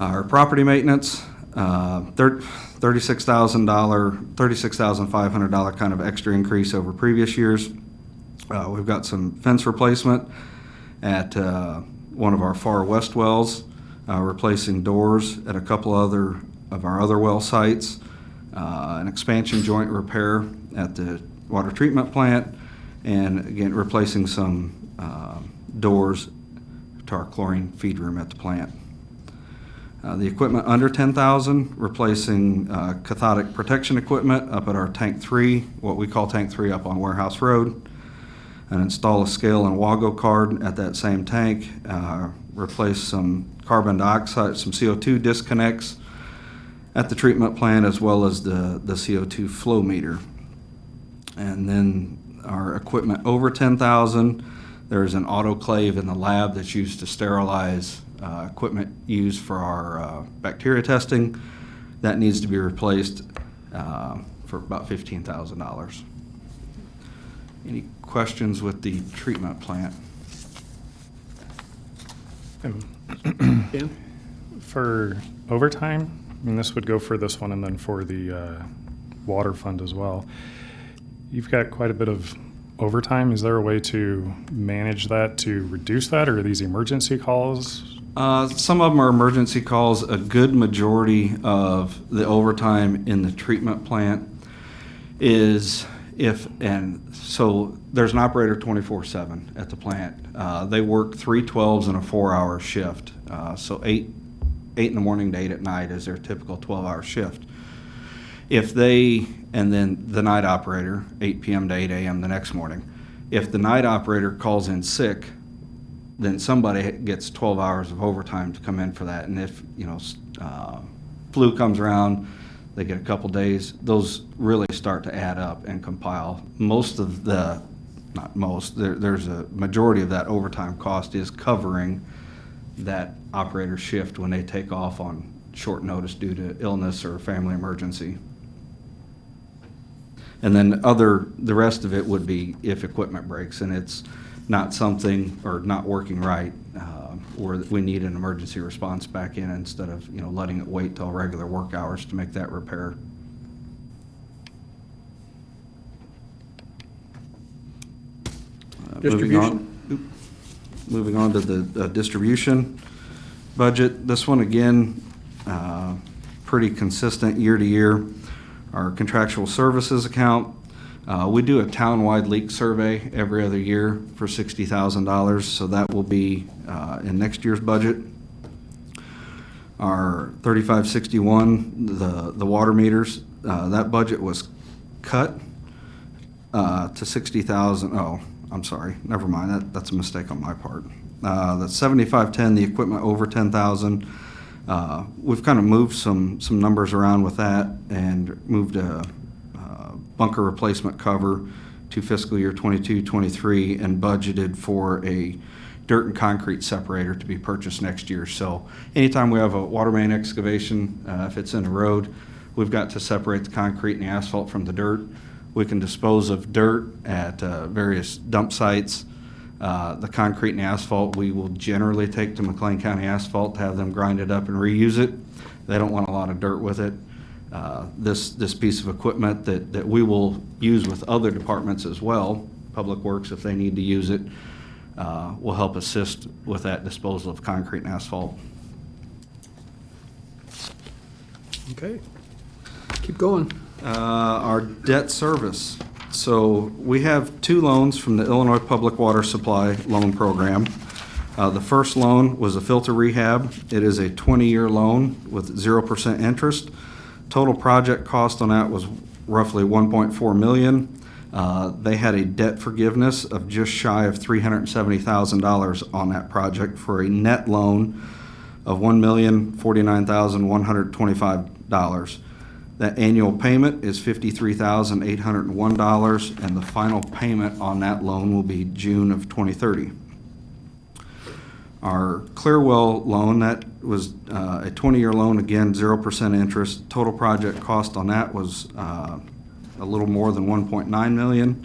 Our property maintenance, $36,500 kind of extra increase over previous years. We've got some fence replacement at one of our far west wells, replacing doors at a couple other of our other well sites, an expansion joint repair at the water treatment plant, and again, replacing some doors to our chlorine feed room at the plant. The equipment under $10,000, replacing cathodic protection equipment up at our Tank 3, what we call Tank 3 up on Warehouse Road, and install a scale and WAGO card at that same tank, replace some carbon dioxide, some CO2 disconnects at the treatment plant, as well as the CO2 flow meter. And then our equipment over $10,000, there's an autoclave in the lab that's used to sterilize equipment used for our bacteria testing. That needs to be replaced for about $15,000. Any questions with the treatment plant? For overtime, I mean, this would go for this one and then for the water fund as well. You've got quite a bit of overtime, is there a way to manage that to reduce that, or are these emergency calls? Some of them are emergency calls. A good majority of the overtime in the treatment plant is so there's an operator 24/7 at the plant. They work 3 12s and a 4-hour shift. So 8 in the morning to 8 at night is their typical 12-hour shift. And then the night operator, 8 p.m. to 8 a.m. the next morning. If the night operator calls in sick, then somebody gets 12 hours of overtime to come in for that. And if, flu comes around, they get a couple days, those really start to add up and compile. There's a majority of that overtime cost is covering that operator shift when they take off on short notice due to illness or family emergency. And then the rest of it would be if equipment breaks and it's not something or not working right, or we need an emergency response back in instead of, letting it wait till regular work hours to make that repair. Moving on to the distribution budget. This one, again, pretty consistent year to year. Our contractual services account, we do a town-wide leak survey every other year for $60,000, so that will be in next year's budget. Our 3561, the water meters, that budget was cut to 60,000. Oh, I'm sorry, never mind. That's a mistake on my part. The 7510, the equipment over 10,000. We've kind of moved some numbers around with that and moved a bunker replacement cover to fiscal year 22-23 and budgeted for a dirt and concrete separator to be purchased next year. So anytime we have a water main excavation, if it's in a road, we've got to separate the concrete and the asphalt from the dirt. We can dispose of dirt at various dump sites. The concrete and the asphalt we will generally take to McLean County Asphalt to have them grind it up and reuse it. They don't want a lot of dirt with it. This piece of equipment that we will use with other departments as well, Public Works if they need to use it, will help assist with that disposal of concrete and asphalt. Okay, keep going. Our debt service. So we have 2 loans from the Illinois Public Water Supply Loan Program. The first loan was a filter rehab. It is a 20-year loan with 0% interest. Total project cost on that was roughly $1.4 million. They had a debt forgiveness of just shy of $370,000 on that project for a net loan of $1,049,125. That annual payment is $53,801, and the final payment on that loan will be June of 2030. Our Clearwell loan, that was a 20-year loan, again, 0% interest. Total project cost on that was a little more than $1.9 million,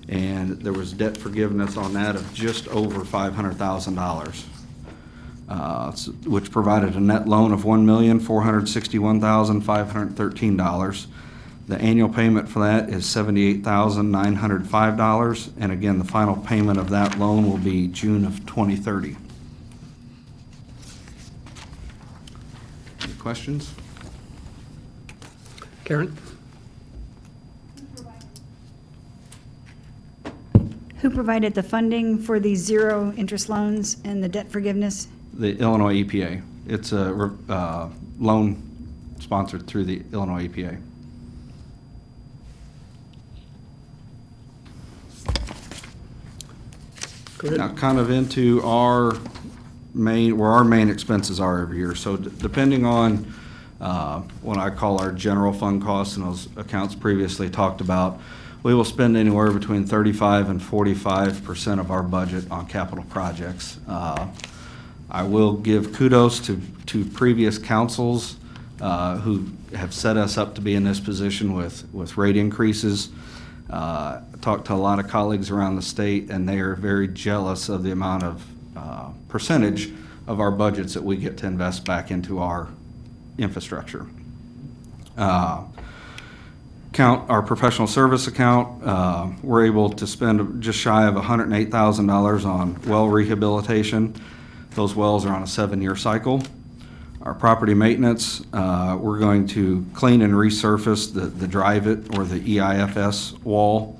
and there was debt forgiveness on that of just over $500,000. Which provided a net loan of $1,461,513. The annual payment for that is $78,905, and again, the final payment of that loan will be June of 2030. Any questions? Karen? Who provided the funding for these 0 interest loans and the debt forgiveness? The Illinois EPA. It's a loan sponsored through the Illinois EPA. Go ahead. Now, kind of into where our main expenses are every year. So depending on what I call our general fund costs and those accounts previously talked about, we will spend anywhere between 35 and 45% of our budget on capital projects. I will give kudos to previous councils who have set us up to be in this position with rate increases. Talked to a lot of colleagues around the state, and they are very jealous of the amount of percentage of our budgets that we get to invest back into our infrastructure. Account, our professional service account, we're able to spend just shy of $108,000 on well rehabilitation. Those wells are on a 7-year cycle. Our property maintenance, we're going to clean and resurface the drive-it or the EIFS wall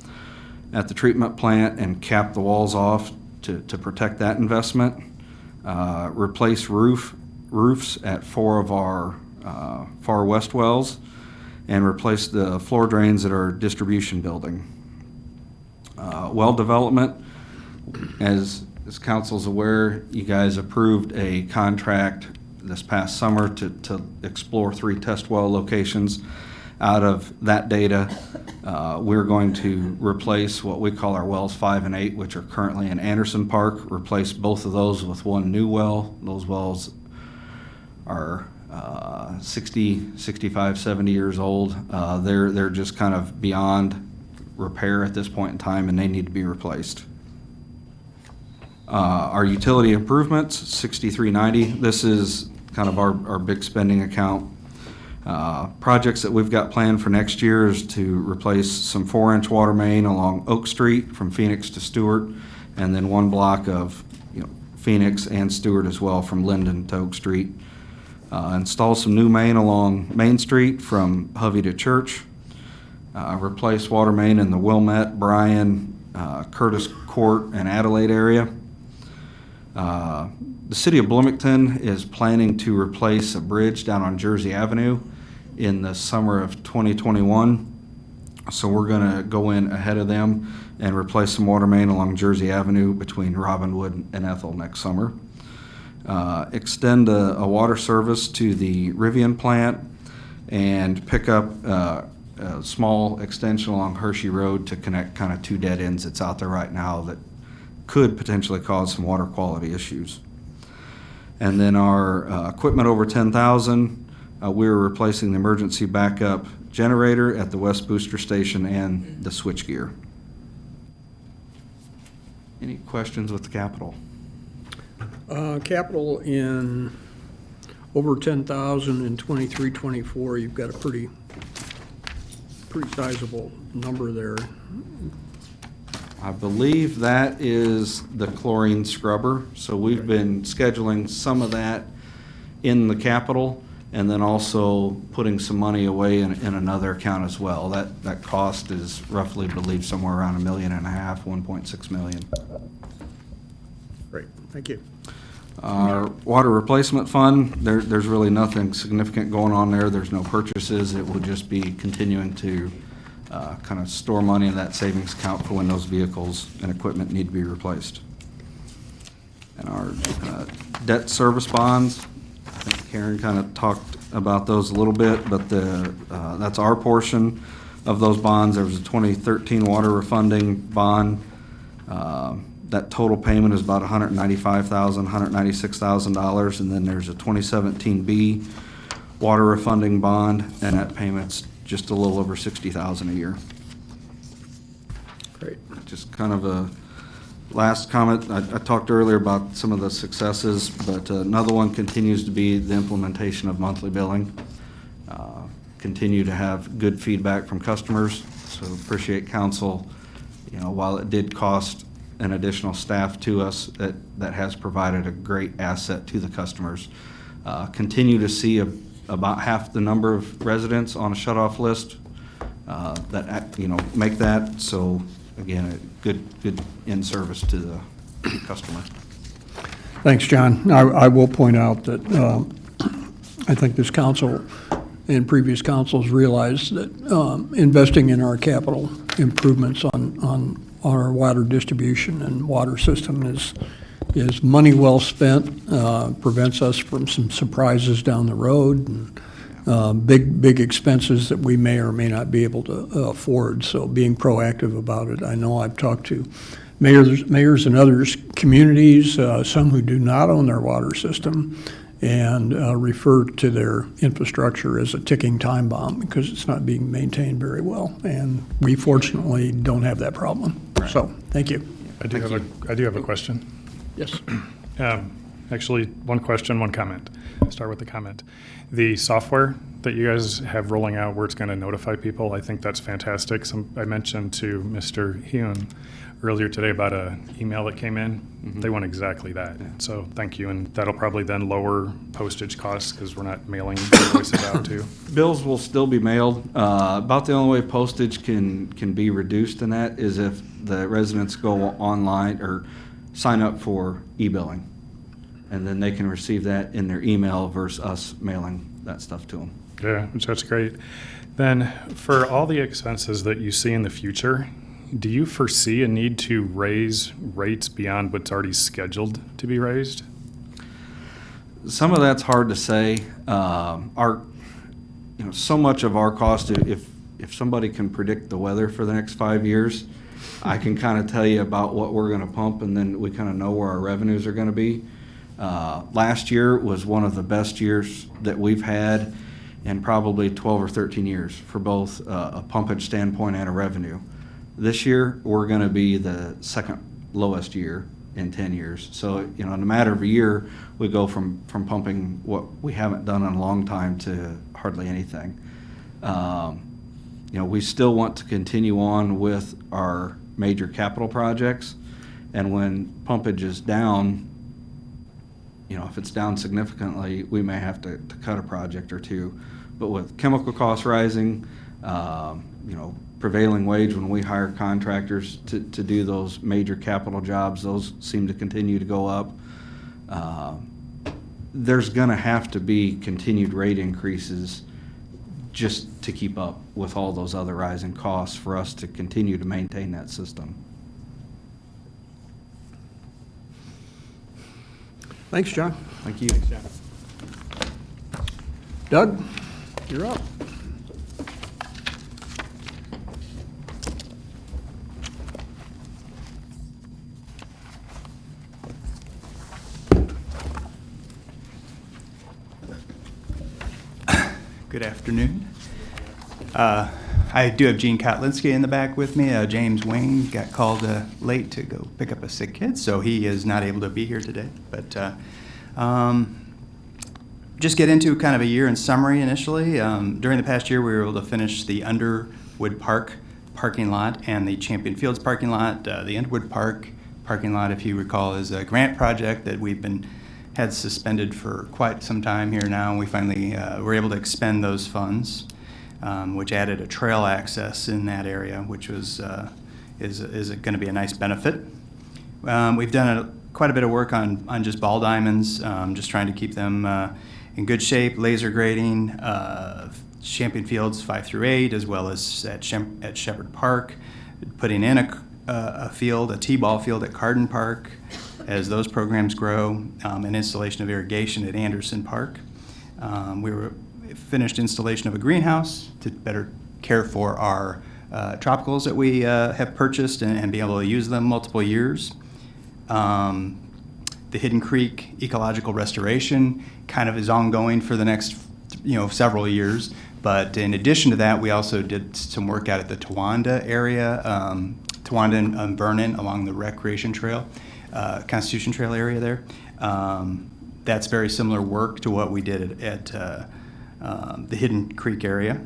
at the treatment plant and cap the walls off to protect that investment. Replace roofs at 4 of our far west wells, and replace the floor drains at our distribution building. Well development, as council's aware, you guys approved a contract this past summer to explore 3 test well locations. Out of that data, we're going to replace what we call our wells 5 and 8, which are currently in Anderson Park, replace both of those with 1 new well. Those wells are 60, 65, 70 years old. They're just kind of beyond repair at this point in time, and they need to be replaced. Our utility improvements, 6390. This is kind of our big spending account. Projects that we've got planned for next year is to replace some 4-inch water main along Oak Street from Phoenix to Stewart, and then 1 block of Phoenix and Stewart as well from Linden to Oak Street. Install some new main along Main Street from Hovey to Church. Replace water main in the Wilmette, Bryan, Curtis Court, and Adelaide area. The city of Bloomington is planning to replace a bridge down on Jersey Avenue in the summer of 2021. So we're going to go in ahead of them and replace some water main along Jersey Avenue between Robinwood and Ethel next summer. Extend a water service to the Rivian plant and pick up a small extension along Hershey Road to connect kind of 2 dead ends that's out there right now that could potentially cause some water quality issues. And then our equipment over 10,000, we're replacing the emergency backup generator at the West Booster Station and the switchgear. Any questions with the capital? Capital in over 10,000 in 23-24, you've got a pretty sizable number there. I believe that is the chlorine scrubber. So we've been scheduling some of that in the capital, and then also putting some money away in another account as well. That cost is roughly, believed, somewhere around $1.5 million, 1.6 million. Great, thank you. Our water replacement fund, there's really nothing significant going on there. There's no purchases. It will just be continuing to kind of store money in that savings account for when those vehicles and equipment need to be replaced. And our debt service bonds, I think Karen kind of talked about those a little bit, but that's our portion of those bonds. There was a 2013 water refunding bond. That total payment is about $195,000, $196,000, and then there's a 2017 B water refunding bond, and that payment's just a little over $60,000 a year. Great. Just kind of a last comment. I talked earlier about some of the successes, but another one continues to be the implementation of monthly billing. Continue to have good feedback from customers, so appreciate council. While it did cost an additional staff to us, that has provided a great asset to the customers. Continue to see about half the number of residents on a shut-off list that make that. So again, a good in service to the customer. Thanks, John. I will point out that I think this council and previous councils realized that investing in our capital improvements on our water distribution and water system is money well spent, prevents us from some surprises down the road, and big expenses that we may or may not be able to afford. So being proactive about it. I know I've talked to mayors in other communities, some who do not own their water system, and refer to their infrastructure as a ticking time bomb because it's not being maintained very well. And we fortunately don't have that problem. So, thank you. I do have a question. Yes. Actually, one question, one comment. Start with the comment. The software that you guys have rolling out where it's going to notify people, I think that's fantastic. I mentioned to Mr. Heun earlier today about an email that came in. They want exactly that. So thank you. And that'll probably then lower postage costs because we're not mailing invoices out too. Bills will still be mailed. About the only way postage can be reduced in that is if the residents go online or sign up for e-billing. And then they can receive that in their email versus us mailing that stuff to them. Yeah, which that's great. Then for all the expenses that you see in the future, do you foresee a need to raise rates beyond what's already scheduled to be raised? Some of that's hard to say. So much of our cost, if somebody can predict the weather for the next 5 years, I can kind of tell you about what we're going to pump, and then we kind of know where our revenues are going to be. Last year was one of the best years that we've had in probably 12 or 13 years for both a pumpage standpoint and a revenue. This year, we're going to be the second lowest year in 10 years. So, in a matter of a year, we go from pumping what we haven't done in a long time to hardly anything. We still want to continue on with our major capital projects, and when pumpage is down, if it's down significantly, we may have to cut a project or two. But with chemical costs rising, prevailing wage when we hire contractors to do those major capital jobs, those seem to continue to go up. There's going to have to be continued rate increases just to keep up with all those other rising costs for us to continue to maintain that system. Thanks, John. Thank you. Thanks, John. Doug, you're up. Good afternoon. I do have Gene Kotlinski in the back with me. James Wayne got called late to go pick up a sick kid, so he is not able to be here today. But just get into kind of a year in summary initially. During the past year, we were able to finish the Underwood Park parking lot and the Champion Fields parking lot. The Underwood Park parking lot, if you recall, is a grant project that we've had suspended for quite some time here now, and we finally were able to expend those funds, which added a trail access in that area, which is going to be a nice benefit. We've done quite a bit of work on just ball diamonds, just trying to keep them in good shape, laser grading, Champion Fields 5 through 8, as well as at Shepherd Park, putting in a field, a T-ball field at Carden Park, as those programs grow, and installation of irrigation at Anderson Park. We finished installation of a greenhouse to better care for our tropicals that we have purchased and be able to use them multiple years. The Hidden Creek ecological restoration kind of is ongoing for the next several years. But in addition to that, we also did some work out at the Towanda area, Towanda and Vernon along the Recreation Trail, Constitution Trail area there. That's very similar work to what we did at the Hidden Creek area.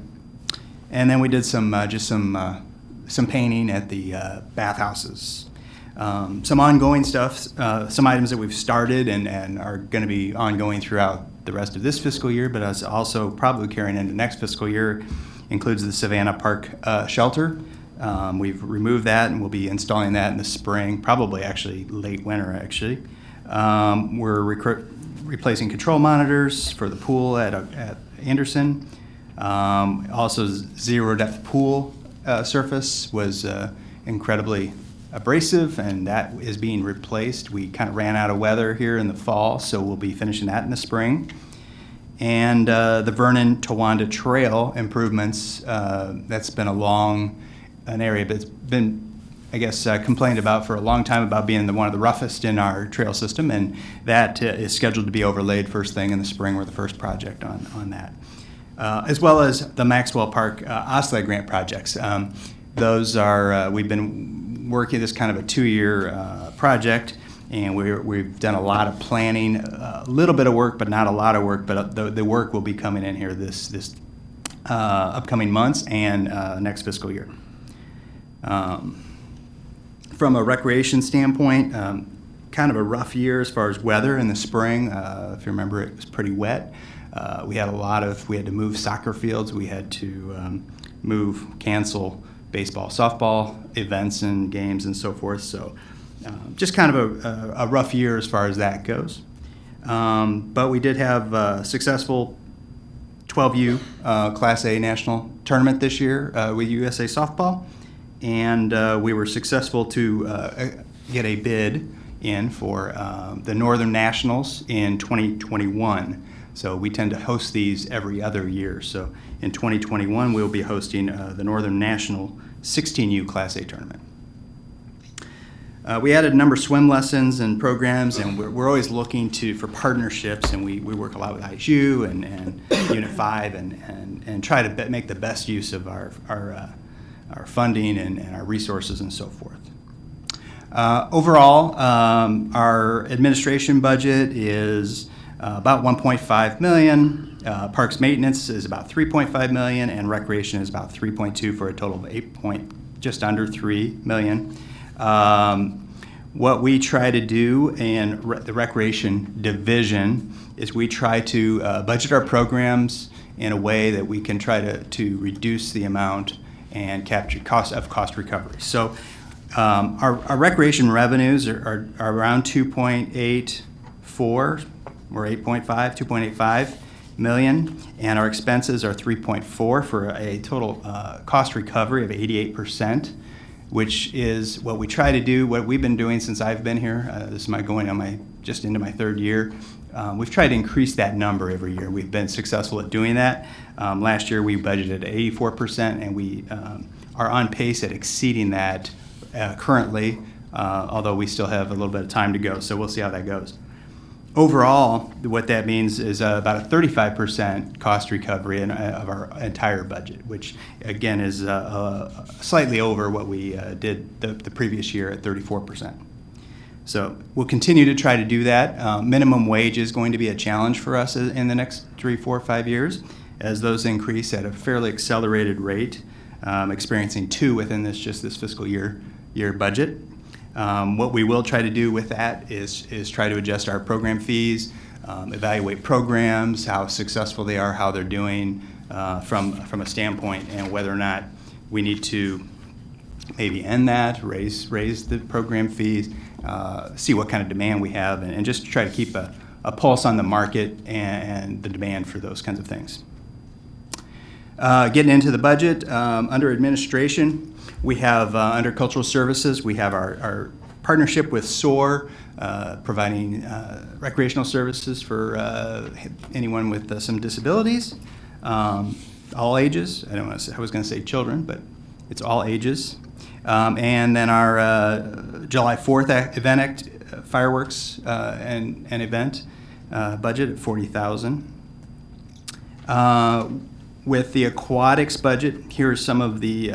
And then we did some painting at the bathhouses. Some ongoing stuff, some items that we've started and are going to be ongoing throughout the rest of this fiscal year, but as also probably carrying into next fiscal year, includes the Savannah Park shelter. We've removed that and we'll be installing that in the spring, probably actually late winter actually. We're replacing control monitors for the pool at Anderson. Also, zero depth pool surface was incredibly abrasive, and that is being replaced. We kind of ran out of weather here in the fall, so we'll be finishing that in the spring. And the Vernon Towanda Trail improvements, that's been an area that's been, I guess, complained about for a long time about being one of the roughest in our trail system, and that is scheduled to be overlaid first thing in the spring. We're the first project on that. As well as the Maxwell Park OSLED grant projects. Those are, we've been working this kind of a 2-year project, And we've done a lot of planning, a little bit of work, but not a lot of work. But the work will be coming in here this upcoming months and next fiscal year. From a recreation standpoint, kind of a rough year as far as weather in the spring. If you remember, it was pretty wet. We had to move soccer fields. We had to cancel baseball, softball events and games and so forth. So just kind of a rough year as far as that goes. But we did have a successful 12U Class A national tournament this year with USA Softball. And we were successful to get a bid in for the Northern Nationals in 2021. So we tend to host these every other year. So in 2021, we'll be hosting the Northern National 16U Class A tournament. We added a number of swim lessons and programs, and we're always looking for partnerships, and we work a lot with ISU and Unit 5 and try to make the best use of our funding and our resources and so forth. Overall, our administration budget is about $1.5 million. Parks maintenance is about $3.5 million, and recreation is about $3.2 for a total of just under $3 million. What we try to do in the recreation division is we try to budget our programs in a way that we can try to reduce the amount and capture cost recovery. So our recreation revenues are around 2.84 or 2.85 million, and our expenses are 3.4 for a total cost recovery of 88%, which is what we try to do, what we've been doing since I've been here. This is going on just into my third year. We've tried to increase that number every year. We've been successful at doing that. Last year we budgeted 84%, and we are on pace at exceeding that currently, although we still have a little bit of time to go, so we'll see how that goes. Overall, what that means is about a 35% cost recovery of our entire budget, which again is slightly over what we did the previous year at 34%. So we'll continue to try to do that. Minimum wage is going to be a challenge for us in the next 3, 4, 5 years, as those increase at a fairly accelerated rate, experiencing 2 within this fiscal year budget. What we will try to do with that is try to adjust our program fees, evaluate programs, how successful they are, how they're doing from a standpoint, and whether or not we need to maybe end that, raise the program fees, see what kind of demand we have, and just try to keep a pulse on the market and the demand for those kinds of things. Getting into the budget, under administration, we have under cultural services, we have our partnership with SOAR, providing recreational services for anyone with some disabilities, all ages. I was going to say children, but it's all ages. And then our July 4th fireworks and event budget at $40,000. With the aquatics budget, here are some of the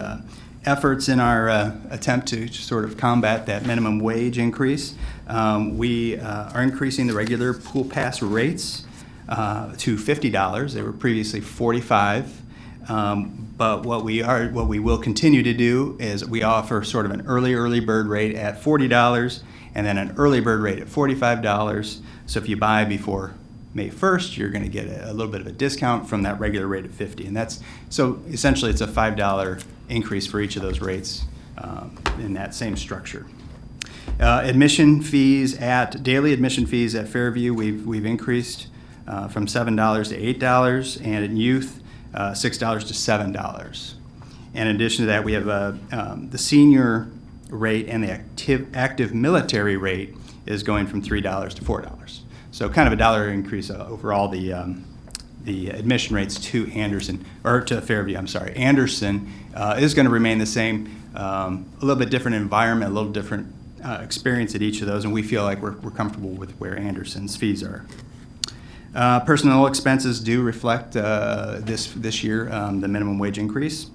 efforts in our attempt to sort of combat that minimum wage increase. We are increasing the regular pool pass rates to $50. They were previously $45. But what we will continue to do is we offer sort of an early bird rate at $40 and then an early bird rate at $45. So if you buy before May 1st, you're going to get a little bit of a discount from that regular rate of $50. So essentially it's a $5 increase for each of those rates in that same structure. Admission fees daily admission fees at Fairview, we've increased from $7 to $8, and in youth, $6 to $7. In addition to that, we have the senior rate, and the active military rate is going from $3 to $4. So kind of a $1 increase overall. The admission rates to Fairview, Anderson is going to remain the same. A little bit different environment, a little different experience at each of those, and we feel like we're comfortable with where Anderson's fees are. Personnel expenses do reflect this year the minimum wage increase.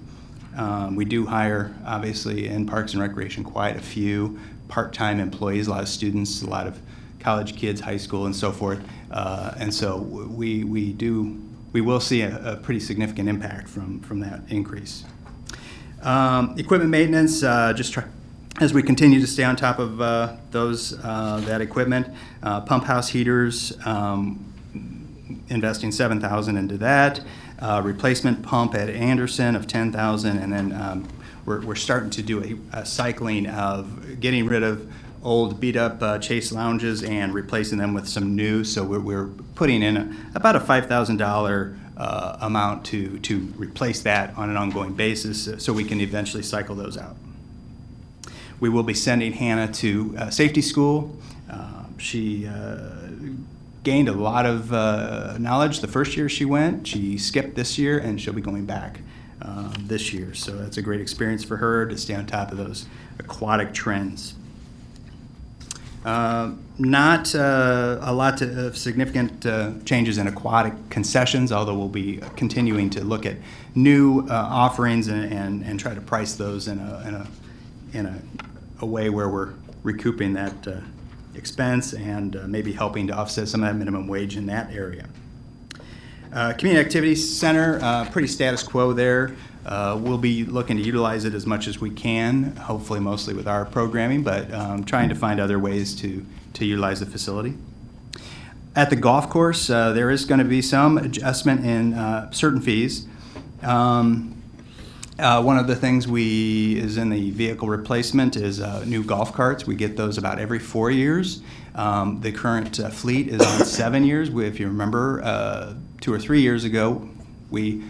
We do hire, obviously, in Parks and Recreation quite a few part-time employees, a lot of students, a lot of college kids, high school, and so forth. And so we will see a pretty significant impact from that increase. Equipment maintenance, as we continue to stay on top of that equipment, pump house heaters, investing $7,000 into that. Replacement pump at Anderson of $10,000, and then we're starting to do a cycling of getting rid of old beat-up Chase lounges and replacing them with some new. So we're putting in about a $5,000 amount to replace that on an ongoing basis, so we can eventually cycle those out. We will be sending Hannah to safety school. She gained a lot of knowledge the first year she went. She skipped this year, and she'll be going back this year. So that's a great experience for her to stay on top of those aquatic trends. Not a lot of significant changes in aquatic concessions, although we'll be continuing to look at new offerings and try to price those in a way where we're recouping that expense and maybe helping to offset some of that minimum wage in that area. Community Activities Center, pretty status quo there. We'll be looking to utilize it as much as we can, hopefully mostly with our programming, but trying to find other ways to utilize the facility. At the golf course, there is going to be some adjustment in certain fees. One of the things is in the vehicle replacement is new golf carts. We get those about every 4 years. The current fleet is on 7 years. If you remember, 2 or 3 years ago, we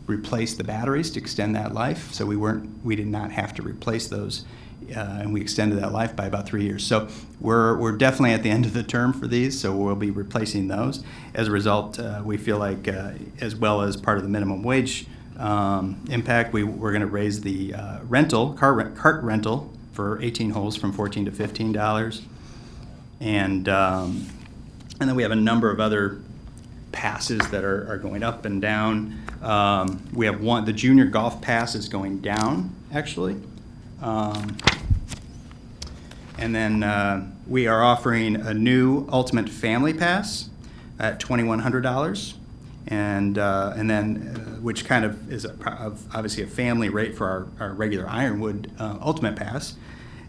replaced the batteries to extend that life. So we did not have to replace those, and we extended that life by about 3 years. So we're definitely at the end of the term for these, so we'll be replacing those. As a result, we feel like, as well as part of the minimum wage impact, we're going to raise the cart rental for 18 holes from $14 to $15, and then we have a number of other passes that are going up and down. We have the junior golf pass is going down, actually. And then we are offering a new Ultimate Family Pass at $2,100. And then, which kind of is obviously a family rate for our regular Ironwood Ultimate Pass.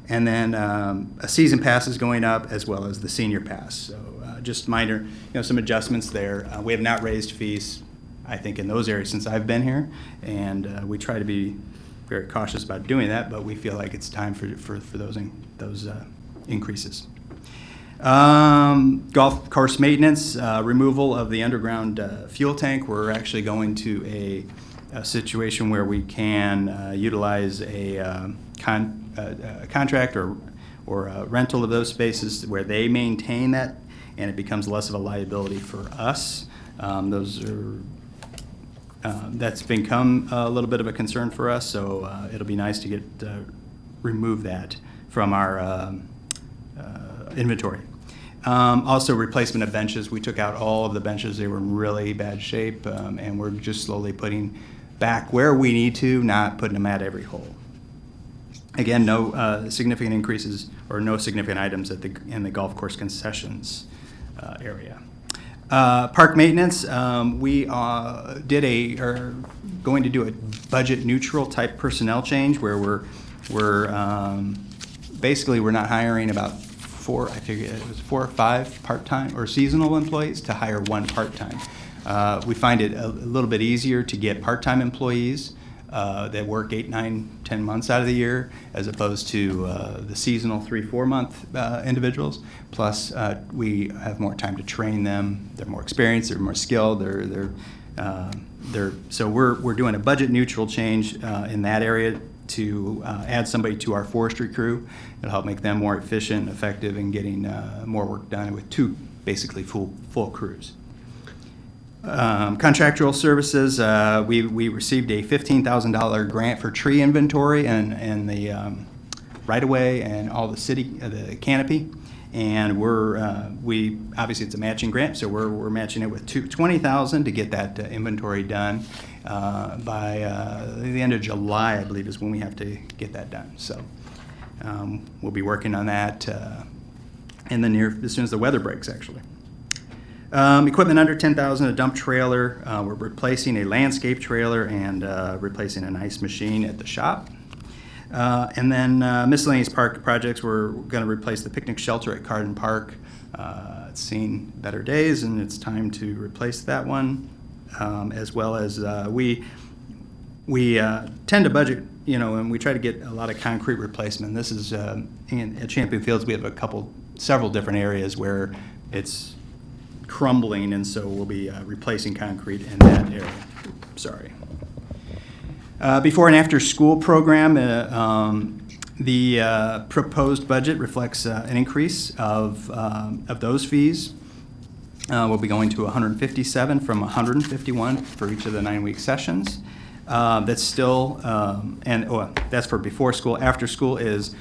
And then a season pass is going up, as well as the senior pass. So just minor, some adjustments there. We have not raised fees, I think, in those areas since I've been here, and we try to be very cautious about doing that. But we feel like it's time for those increases. Golf course maintenance, removal of the underground fuel tank. We're actually going to a situation where we can utilize a contract or a rental of those spaces where they maintain that, and it becomes less of a liability for us. That's become a little bit of a concern for us, so it'll be nice to remove that from our inventory. Also, replacement of benches. We took out all of the benches. They were in really bad shape, and we're just slowly putting back where we need to, not putting them at every hole. Again, no significant increases or no significant items in the golf course concessions area. Park maintenance, we are going to do a budget neutral type personnel change where we're basically we're not hiring about 4 or 5 part-time or seasonal employees to hire 1 part-time. We find it a little bit easier to get part-time employees that work 8, 9, 10 months out of the year, as opposed to the seasonal 3-4 month individuals. Plus, we have more time to train them. They're more experienced. They're more skilled. So we're doing a budget neutral change in that area to add somebody to our forestry crew. It'll help make them more efficient and effective in getting more work done with 2 basically full crews. Contractual services, we received a $15,000 grant for tree inventory and the right-of-way and all the canopy. And we obviously it's a matching grant, so we're matching it with $20,000 to get that inventory done by the end of July, I believe, is when we have to get that done. So We'll be working on that as soon as the weather breaks, actually. Equipment under 10,000, a dump trailer. We're replacing a landscape trailer and replacing an ice machine at the shop. And then miscellaneous park projects, we're going to replace the picnic shelter at Carden Park. It's seen better days, and it's time to replace that one. As well as we tend to budget, and we try to get a lot of at Champion Fields, we have several different areas where it's crumbling, and so we'll be replacing concrete in that area. Sorry. Before and after school program, the proposed budget reflects an increase of those fees. We'll be going to 157 from 151 for each of the 9-week sessions. That's still, that's for before school. After school is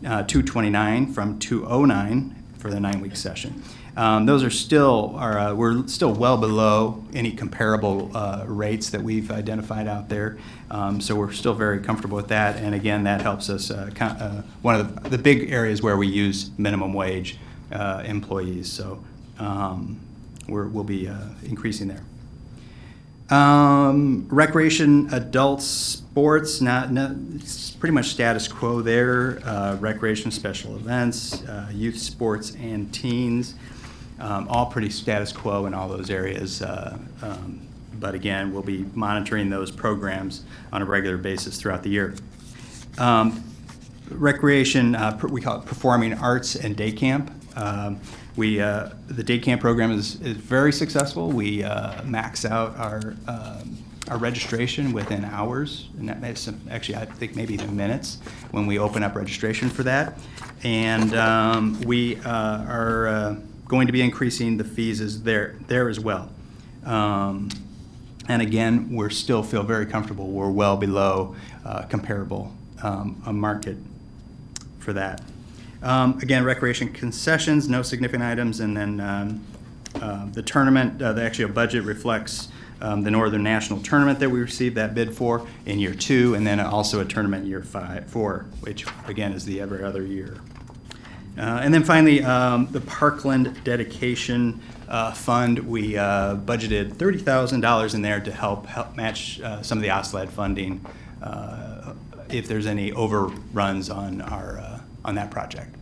229 from 209 for the 9-week session. Those are still, we're still well below any comparable rates that we've identified out there. So we're still very comfortable with that. And again, that helps us, one of the big areas where we use minimum wage employees. So we'll be increasing there. Recreation, adult sports, it's pretty much status quo there. Recreation, special events, youth sports, and teens, all pretty status quo in all those areas. But again, we'll be monitoring those programs on a regular basis throughout the year. Recreation, we call it performing arts and day camp. The day camp program is very successful. We max out our registration within hours, and that makes actually I think maybe even minutes when we open up registration for that. And we are going to be increasing the fees there as well. And again, we still feel very comfortable. We're well below comparable market for that. Again, recreation concessions, no significant items, and then the tournament, the actual budget reflects the Northern National Tournament that we received that bid for in year 2, and then also a tournament in year 4, which again is the every other year. And then finally, the Parkland Dedication Fund, we budgeted $30,000 in there to help match some of the OSLAD funding if there's any overruns on that project.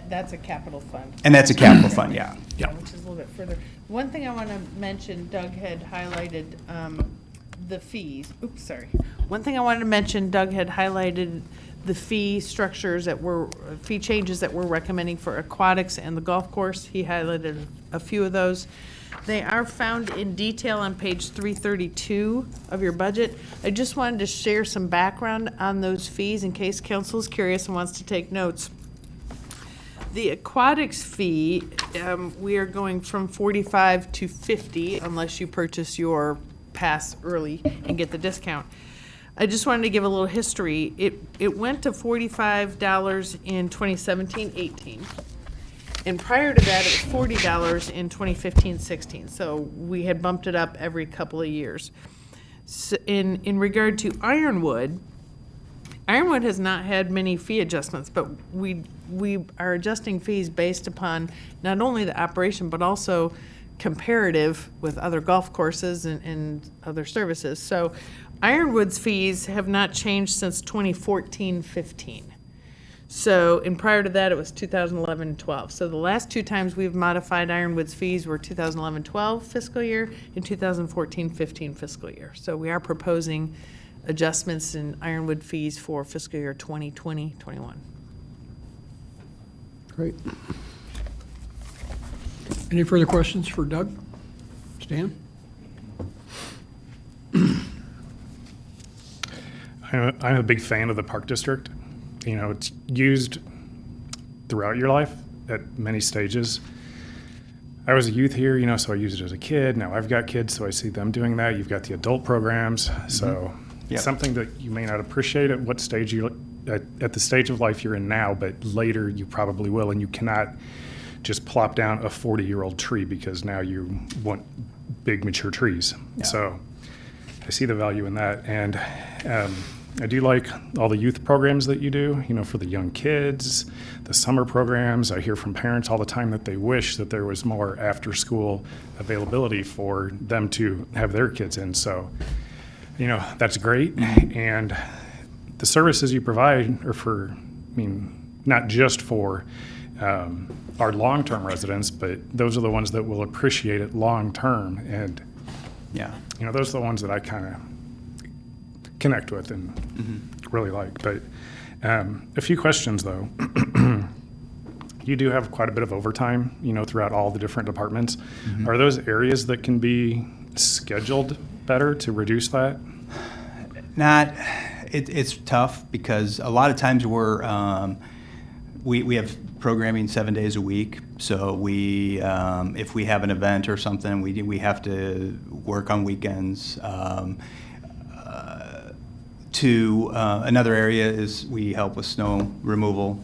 That's a capital fund. And that's a capital fund, yeah. Which is a little bit further. One thing I want to mention, Doug had highlighted the fees. Oops, sorry. One thing I wanted to mention, Doug had highlighted the fee structures fee changes that we're recommending for aquatics and the golf course. He highlighted a few of those. They are found in detail on page 332 of your budget. I just wanted to share some background on those fees in case council is curious and wants to take notes. The aquatics fee, we are going from 45 to 50 unless you purchase your pass early and get the discount. I just wanted to give a little history. It went to $45 in 2017-18. And prior to that, it was $40 in 2015-16. So we had bumped it up every couple of years. So in regard to Ironwood has not had many fee adjustments, but we are adjusting fees based upon not only the operation, but also comparative with other golf courses and other services. So Ironwood's fees have not changed since 2014-15. So, and prior to that, it was 2011-12. So the last 2 times we've modified Ironwood's fees were 2011-12 fiscal year and 2014-15 fiscal year. So we are proposing adjustments in Ironwood fees for fiscal year 2020-21. Great. Any further questions for Doug? Stan? I'm a big fan of the Park District. You know, it's used throughout your life at many stages. I was a youth here, so I used it as a kid. Now I've got kids, so I see them doing that. You've got the adult programs. So Yep. something that you may not appreciate at what stage at the stage of life you're in now, but later you probably will, and you cannot just plop down a 40-year-old tree because now you want big mature trees. Yeah. So I see the value in that. And I do like all the youth programs that you do, you know, for the young kids, the summer programs. I hear from parents all the time that they wish that there was more after-school availability for them to have their kids in. So, you know, that's great. And the services you provide are for, I mean, not just for our long-term residents, but those are the ones that will appreciate it long-term. And, Yeah. you know, those are the ones that I kind of connect with and really like. But a few questions, though. You do have quite a bit of overtime, you know, throughout all the different departments. Are those areas that can be scheduled better to reduce that? It's tough because a lot of times we have programming 7 days a week. So we, if we have an event or something, we have to work on weekends. Another area is we help with snow removal.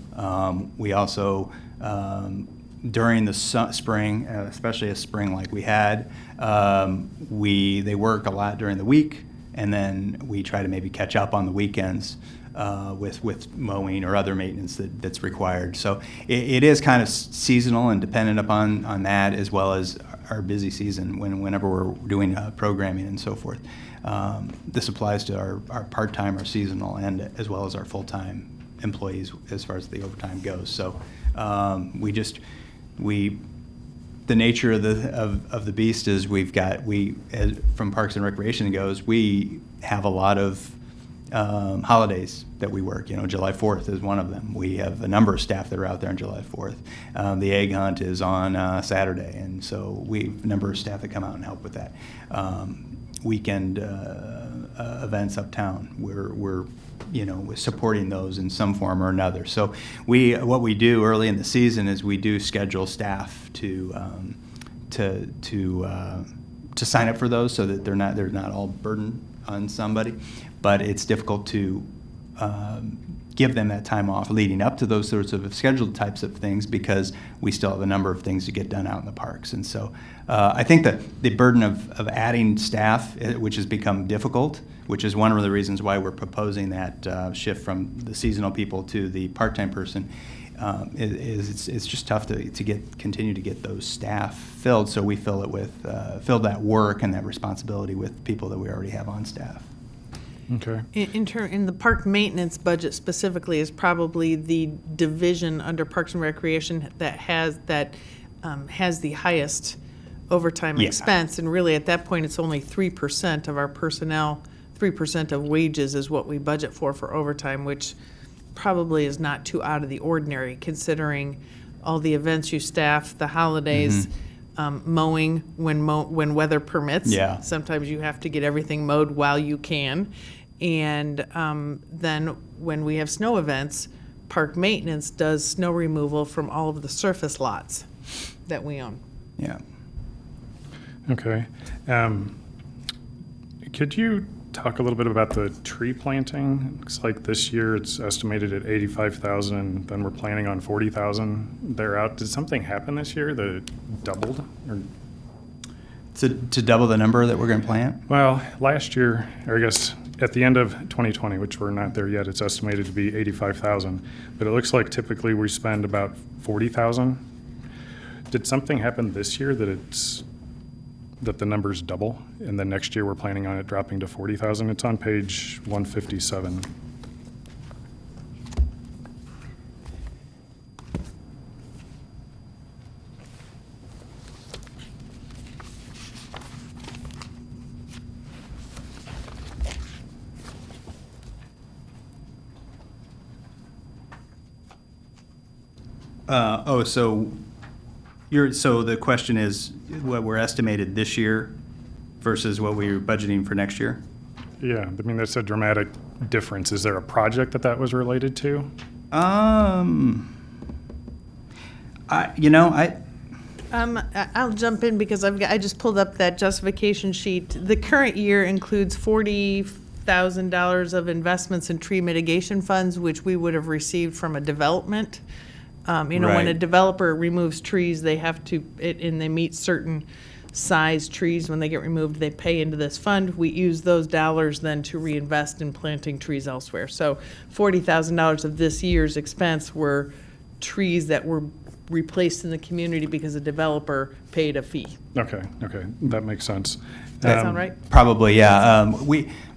We also, during the spring, especially a spring like we had, they work a lot during the week, and then we try to maybe catch up on the weekends with mowing or other maintenance that's required. So it is kind of seasonal and dependent upon that, as well as our busy season whenever we're doing programming and so forth. This applies to our part-time, our seasonal, and as well as our full-time employees as far as the overtime goes. So the nature of the beast is from Parks and Recreation goes, we have a lot of holidays that we work. You know, July 4th is one of them. We have a number of staff that are out there on July 4th. The egg hunt is on Saturday, and so we have a number of staff that come out and help with that. Weekend events uptown, we're supporting those in some form or another. So what we do early in the season is we do schedule staff to sign up for those, so that they're not all burdened on somebody. But it's difficult to give them that time off leading up to those sorts of scheduled types of things, because we still have a number of things to get done out in the parks. And so I think that the burden of adding staff, which has become difficult, which is one of the reasons why we're proposing that shift from the seasonal people to the part-time person, it's just tough to continue to get those staff filled. So we fill that work and that responsibility with people that we already have on staff. Okay. In the park maintenance budget specifically is probably the division under Parks and Recreation that has the highest overtime expense. And really, at that point, it's only 3% of our personnel, 3% of wages is what we budget for overtime, which probably is not too out of the ordinary, considering all the events you staff, the holidays, mowing when weather permits. Yeah. Sometimes you have to get everything mowed while you can. And then when we have snow events, park maintenance does snow removal from all of the surface lots that we own. Yeah. Okay. Could you talk a little bit about the tree planting? Looks like this year it's estimated at 85,000, then we're planning on 40,000 thereout. Did something happen this year that it doubled? Or? To double the number that we're going to plant? Well, last year, or I guess at the end of 2020, which we're not there yet, it's estimated to be 85,000. But it looks like typically we spend about 40,000. Did something happen this year that the numbers double, and then next year we're planning on it dropping to 40,000? It's on page 157. So the question is what we're estimated this year versus what we were budgeting for next year? Yeah, I mean, that's a dramatic difference. Is there a project that was related to? I'll jump in because I just pulled up that justification sheet. The current year includes $40,000 of investments in tree mitigation funds, which we would have received from a development. When a Right. developer removes trees, they have to, and they meet certain size trees, when they get removed, they pay into this fund. We use those dollars then to reinvest in planting trees elsewhere. So $40,000 of this year's expense were trees that were replaced in the community because a developer paid a fee. Okay, that makes sense. Does that sound right? Probably, yeah.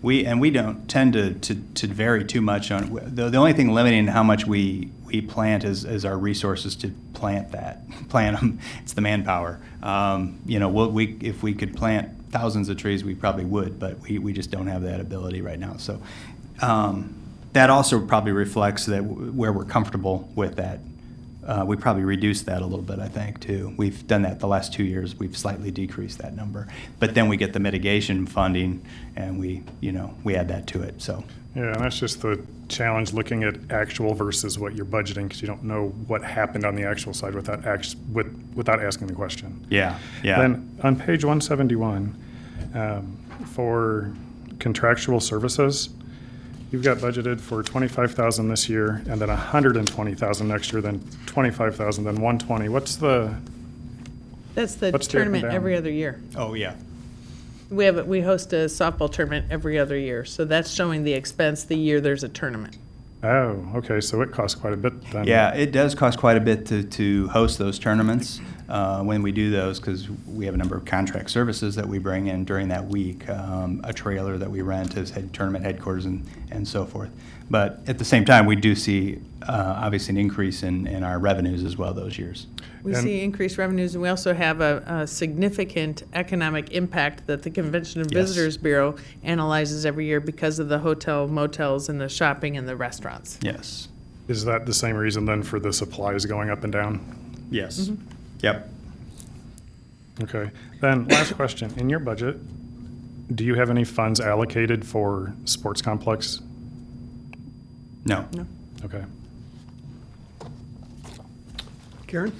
We don't tend to vary too much on, the only thing limiting how much we plant is our resources to plant them. It's the manpower. If we could plant thousands of trees, we probably would, but we just don't have that ability right now. So that also probably reflects that where we're comfortable with that. We probably reduced that a little bit, I think, too. We've done that the last 2 years. We've slightly decreased that number. But then we get the mitigation funding, and we add that to it, so. Yeah, and that's just the challenge, looking at actual versus what you're budgeting, because you don't know what happened on the actual side without asking the question. Yeah. Then on page 171, for contractual services, you've got budgeted for $25,000 this year, and then $120,000 next year, then $25,000, then $120,000. That's the What's the up and tournament down? every other year. Oh, yeah. We host a softball tournament every other year, so that's showing the expense the year there's a tournament. Oh, okay, so it costs quite a bit then. Yeah, it does cost quite a bit to host those tournaments when we do those, because we have a number of contract services that we bring in during that week, a trailer that we rent as tournament headquarters and so forth. But at the same time, we do see obviously an increase in our revenues as well those years. We see increased revenues, and we also have a significant economic impact that the Convention and Yes. Visitors Bureau analyzes every year because of the hotel, motels, and the shopping and the restaurants. Yes. Is that the same reason then for the supplies going up and down? Yes. Yep. Okay. Then last question. In your budget, do you have any funds allocated for sports complex? No. No. Okay. Karen?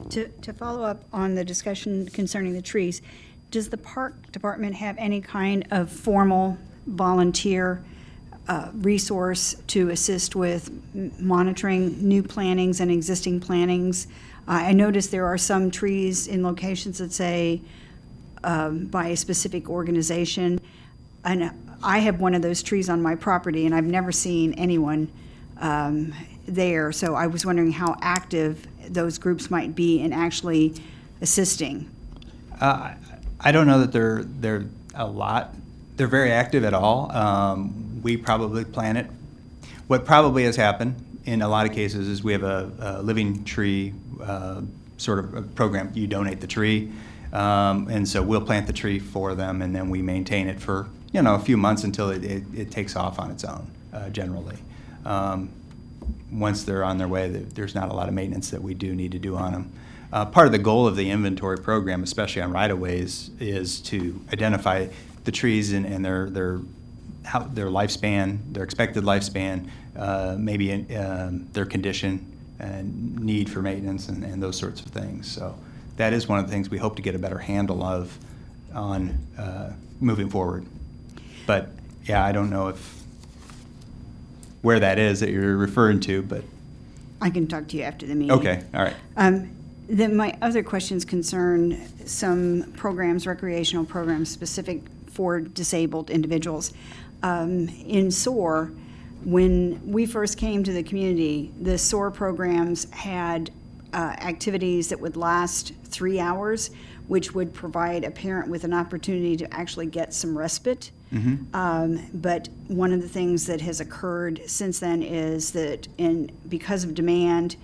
To follow up on the discussion concerning the trees, does the park department have any kind of formal volunteer resource to assist with monitoring new plantings and existing plantings? I noticed there are some trees in locations that say by a specific organization. And I have one of those trees on my property, and I've never seen anyone there. So I was wondering how active those groups might be in actually assisting. I don't know that they're a lot. They're very active at all. We probably plant it. What probably has happened in a lot of cases is we have a living tree sort of a program. You donate the tree, and so we'll plant the tree for them, and then we maintain it for a few months until it takes off on its own. Generally, once they're on their way, there's not a lot of maintenance that we do need to do on them. Part of the goal of the inventory program, especially on right-of-ways, is to identify the trees and their lifespan, their expected lifespan, maybe their condition and need for maintenance and those sorts of things. So that is one of the things we hope to get a better handle of on moving forward. But yeah, I don't know where that is that you're referring to, but. I can talk to you after the meeting. Okay, all right. Then my other questions concern some programs, recreational programs specific for disabled individuals. In SOAR, when we first came to the community, the SOAR programs had activities that would last 3 hours, which would provide a parent with an opportunity to actually get some respite. But one of the things that has occurred since then is that because of demand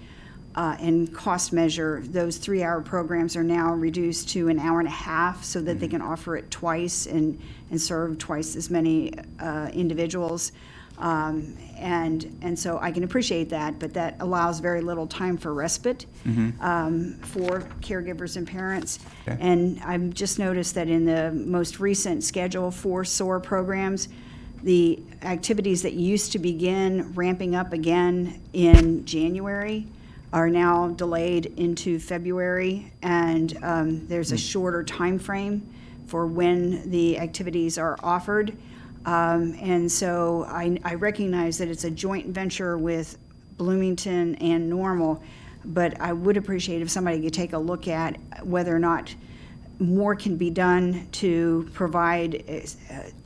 and cost measure, those 3-hour programs are now reduced to an hour and a half so that they can offer it twice and serve twice as many individuals. And so I can appreciate that, but that allows very little time for respite for caregivers and parents. Okay. And I've just noticed that in the most recent schedule for SOAR programs, the activities that used to begin ramping up again in January are now delayed into February, and there's a shorter time frame for when the activities are offered. And so I recognize that it's a joint venture with Bloomington and Normal, but I would appreciate if somebody could take a look at whether or not more can be done to provide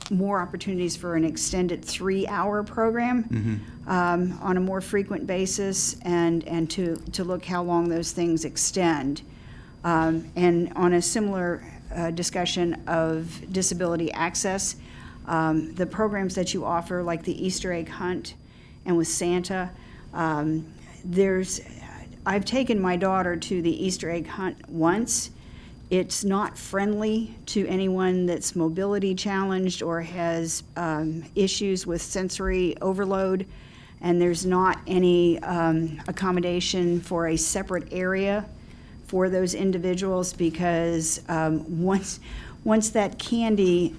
more opportunities for an extended 3-hour program on a more frequent basis, and to look how long those things extend. And on a similar discussion of disability access, the programs that you offer, like the Easter egg hunt and with Santa, I've taken my daughter to the Easter egg hunt once. It's not friendly to anyone that's mobility challenged or has issues with sensory overload, and there's not any accommodation for a separate area for those individuals, because once that candy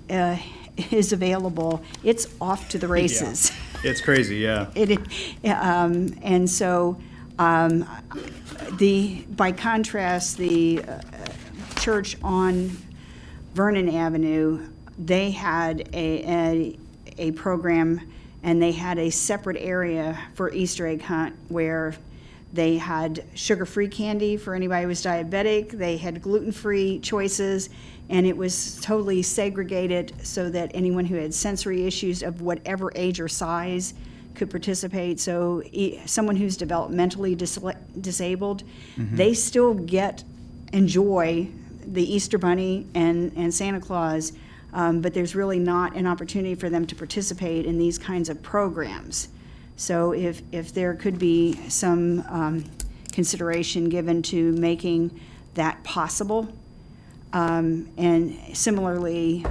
is available, it's off to the races. Yeah. It's crazy, yeah. And so, by contrast, the church on Vernon Avenue, they had a program, and they had a separate area for Easter egg hunt where they had sugar-free candy for anybody who was diabetic. They had gluten-free choices, and it was totally segregated so that anyone who had sensory issues of whatever age or size could participate. So someone who's developmentally disabled, they still enjoy the Easter Bunny and Santa Claus, but there's really not an opportunity for them to participate in these kinds of programs. So if there could be some consideration given to making that possible. And similarly,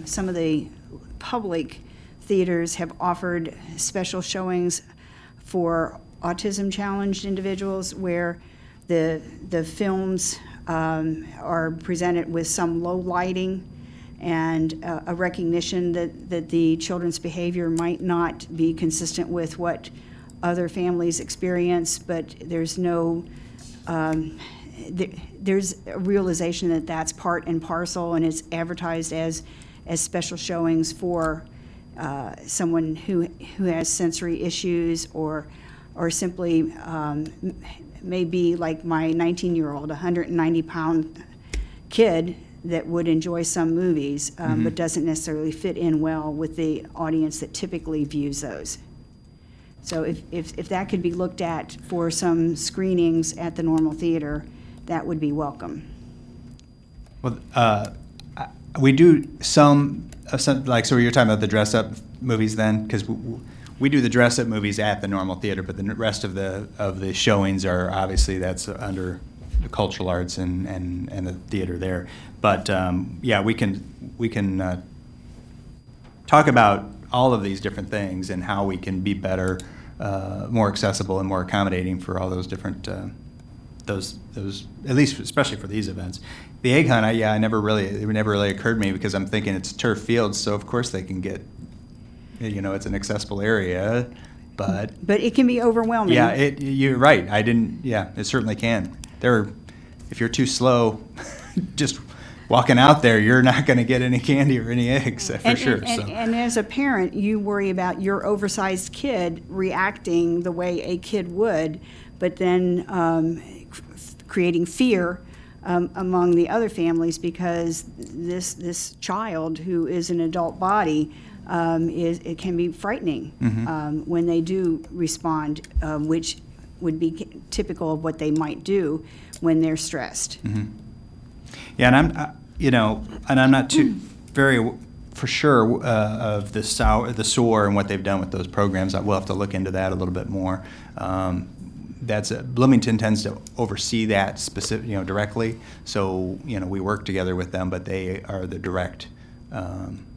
some of the public theaters have offered special showings for autism-challenged individuals where the films are presented with some low lighting and a recognition that the children's behavior might not be consistent with what other families experience, but there's no, there's a realization that that's part and parcel, and it's advertised as special showings for someone who has sensory issues or simply maybe like my 19-year-old, 190-pound kid that would enjoy some movies, but doesn't necessarily fit in well with the audience that typically views those. So if that could be looked at for some screenings at the Normal Theater, that would be welcome. Well, we do some, like, so you're talking about the dress-up movies then? Because we do the dress-up movies at the Normal Theater, but the rest of the showings are, obviously, that's under the cultural arts and the theater there. But yeah, we can talk about all of these different things and how we can be better, more accessible and more accommodating for all those different those at least especially for these events. The egg hunt, it never really occurred to me, because I'm thinking it's turf fields, so of course they can get, it's an accessible area, but it can be overwhelming. Yeah, you're right. It certainly can. If you're too slow, just walking out there, you're not going to get any candy or any eggs, for sure. And as a parent, you worry about your oversized kid reacting the way a kid would, but then creating fear among the other families, because this child who is an adult body, it can be frightening when they do respond, which would be typical of what they might do when they're stressed. Yeah, and I'm not too very for sure of the SOAR and what they've done with those programs. We'll have to look into that a little bit more. Bloomington tends to oversee that specific, directly. So we work together with them, but they are the direct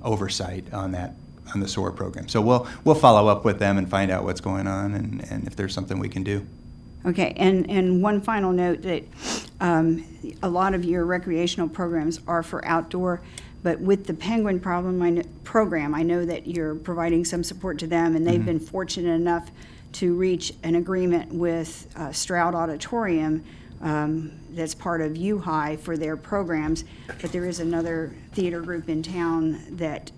oversight on the SOAR program. So we'll follow up with them and find out what's going on and if there's something we can do. Okay, and one final note that a lot of your recreational programs are for outdoor, but with the Penguin program, I know that you're providing some support to them, and they've been fortunate enough to reach an agreement with Stroud Auditorium that's part of U-High for their programs, but there is another theater group in town that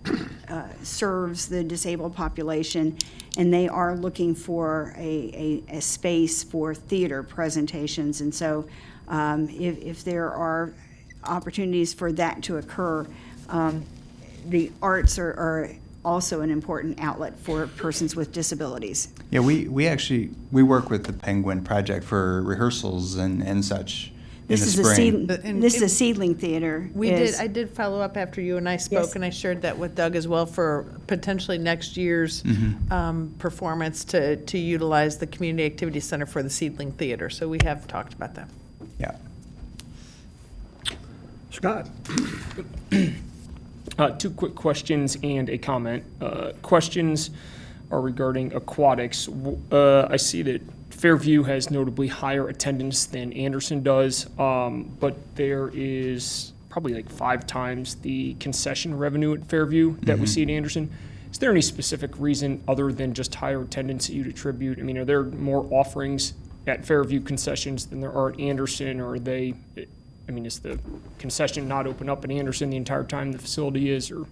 serves the disabled population, and they are looking for a space for theater presentations. And so if there are opportunities for that to occur, the arts are also an important outlet for persons with disabilities. Yeah, we work with the Penguin Project for rehearsals and such in the spring. This is a seedling theater. I did follow up after you and I spoke, Yes. and I shared that with Doug as well for potentially next year's performance to utilize the Community Activity Center for the Seedling Theater. So we have talked about that. Yeah. Scott? Two quick questions and a comment. Questions are regarding aquatics. I see that Fairview has notably higher attendance than Anderson does, but there is probably like 5 times the concession revenue at Fairview that we see at Anderson. Is there any specific reason other than just higher attendance that you'd attribute? I mean, are there more offerings at Fairview concessions than there are at Anderson, or are they, I mean, is the concession not open up at Anderson the entire time the facility is, or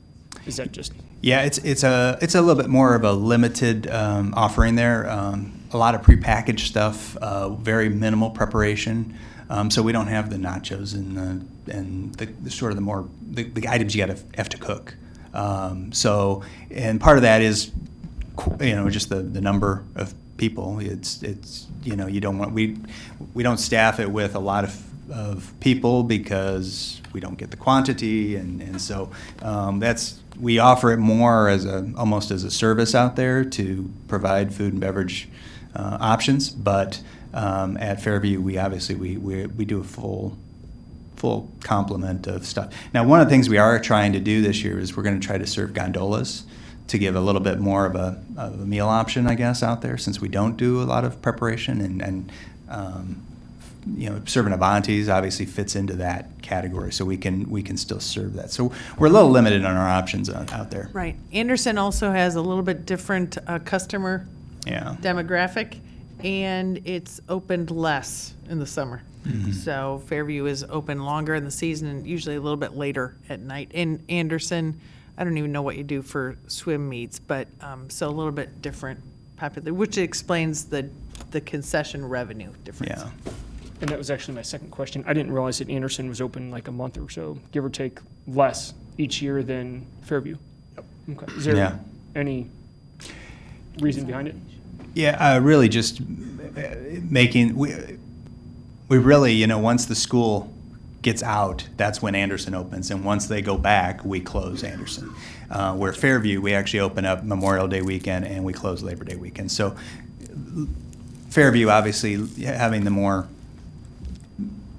is that just? Yeah, it's a little bit more of a limited offering there. A lot of prepackaged stuff, very minimal preparation. So we don't have the nachos and the sort of the items you have to cook. So, and part of that is, just the number of people. It's you don't want, we don't staff it with a lot of people because we don't get the quantity, and so we offer it more as almost as a service out there to provide food and beverage options. But at Fairview, we obviously we do a full complement of stuff. Now, one of the things we are trying to do this year is we're going to try to serve gondolas to give a little bit more of a meal option, I guess, out there, since we don't do a lot of preparation, and serving Avantis obviously fits into that category, so we can still serve that. So we're a little limited on our options out there. Right. Anderson also has a little bit different customer demographic, and it's opened less in the summer. So Fairview is open longer in the season and usually a little bit later at night. In Anderson, I don't even know what you do for swim meets, but so a little bit different popular, which explains the concession revenue difference. Yeah. And that was actually my second question. I didn't realize that Anderson was open like a month or so, give or take, less each year than Fairview. Yep. Okay. Is there any reason behind it? Yeah, really just making, we really, once the school gets out, that's when Anderson opens, and once they go back, we close Anderson. Where Fairview, we actually open up Memorial Day weekend and we close Labor Day weekend. So Fairview, obviously, having the more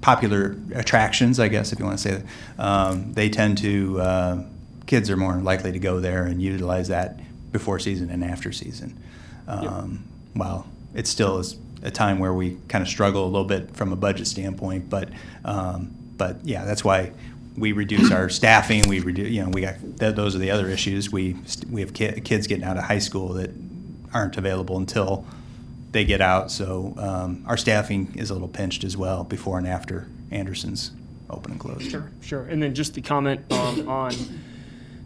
popular attractions, I guess, if you want to say that, they tend to, kids are more likely to go there and utilize that before season and after season. While it still is a time where we kind of struggle a little bit from a budget standpoint, but yeah, that's why we reduce our staffing. We reduce, we got those are the other issues. We have kids getting out of high school that aren't available until they get out. So our staffing is a little pinched as well before and after Anderson's open and close. Sure. And then just the comment on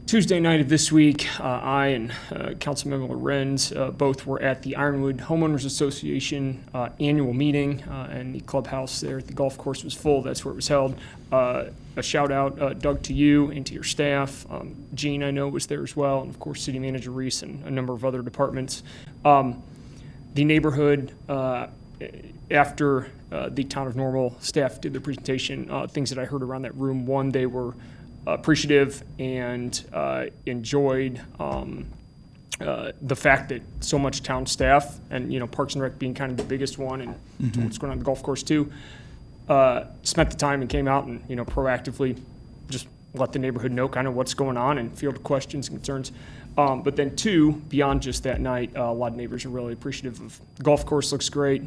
Tuesday night of this week, I and Councilmember Lorenz both were at the Ironwood Homeowners Association annual meeting, and the clubhouse there at the golf course was full. That's where it was held. A shout out, Doug, to you and to your staff. Gene, I know, was there as well, and of course City Manager Reese and a number of other departments. The neighborhood, after the Town of Normal staff did their presentation, things that I heard around that room, one, they were appreciative and enjoyed the fact that so much town staff and Parks and Rec being kind of the biggest one, and what's going on at the golf course too, spent the time and came out and proactively just let the neighborhood know kind of what's going on and field questions and concerns. But then two, beyond just that night, a lot of neighbors are really appreciative of the golf course. Looks great.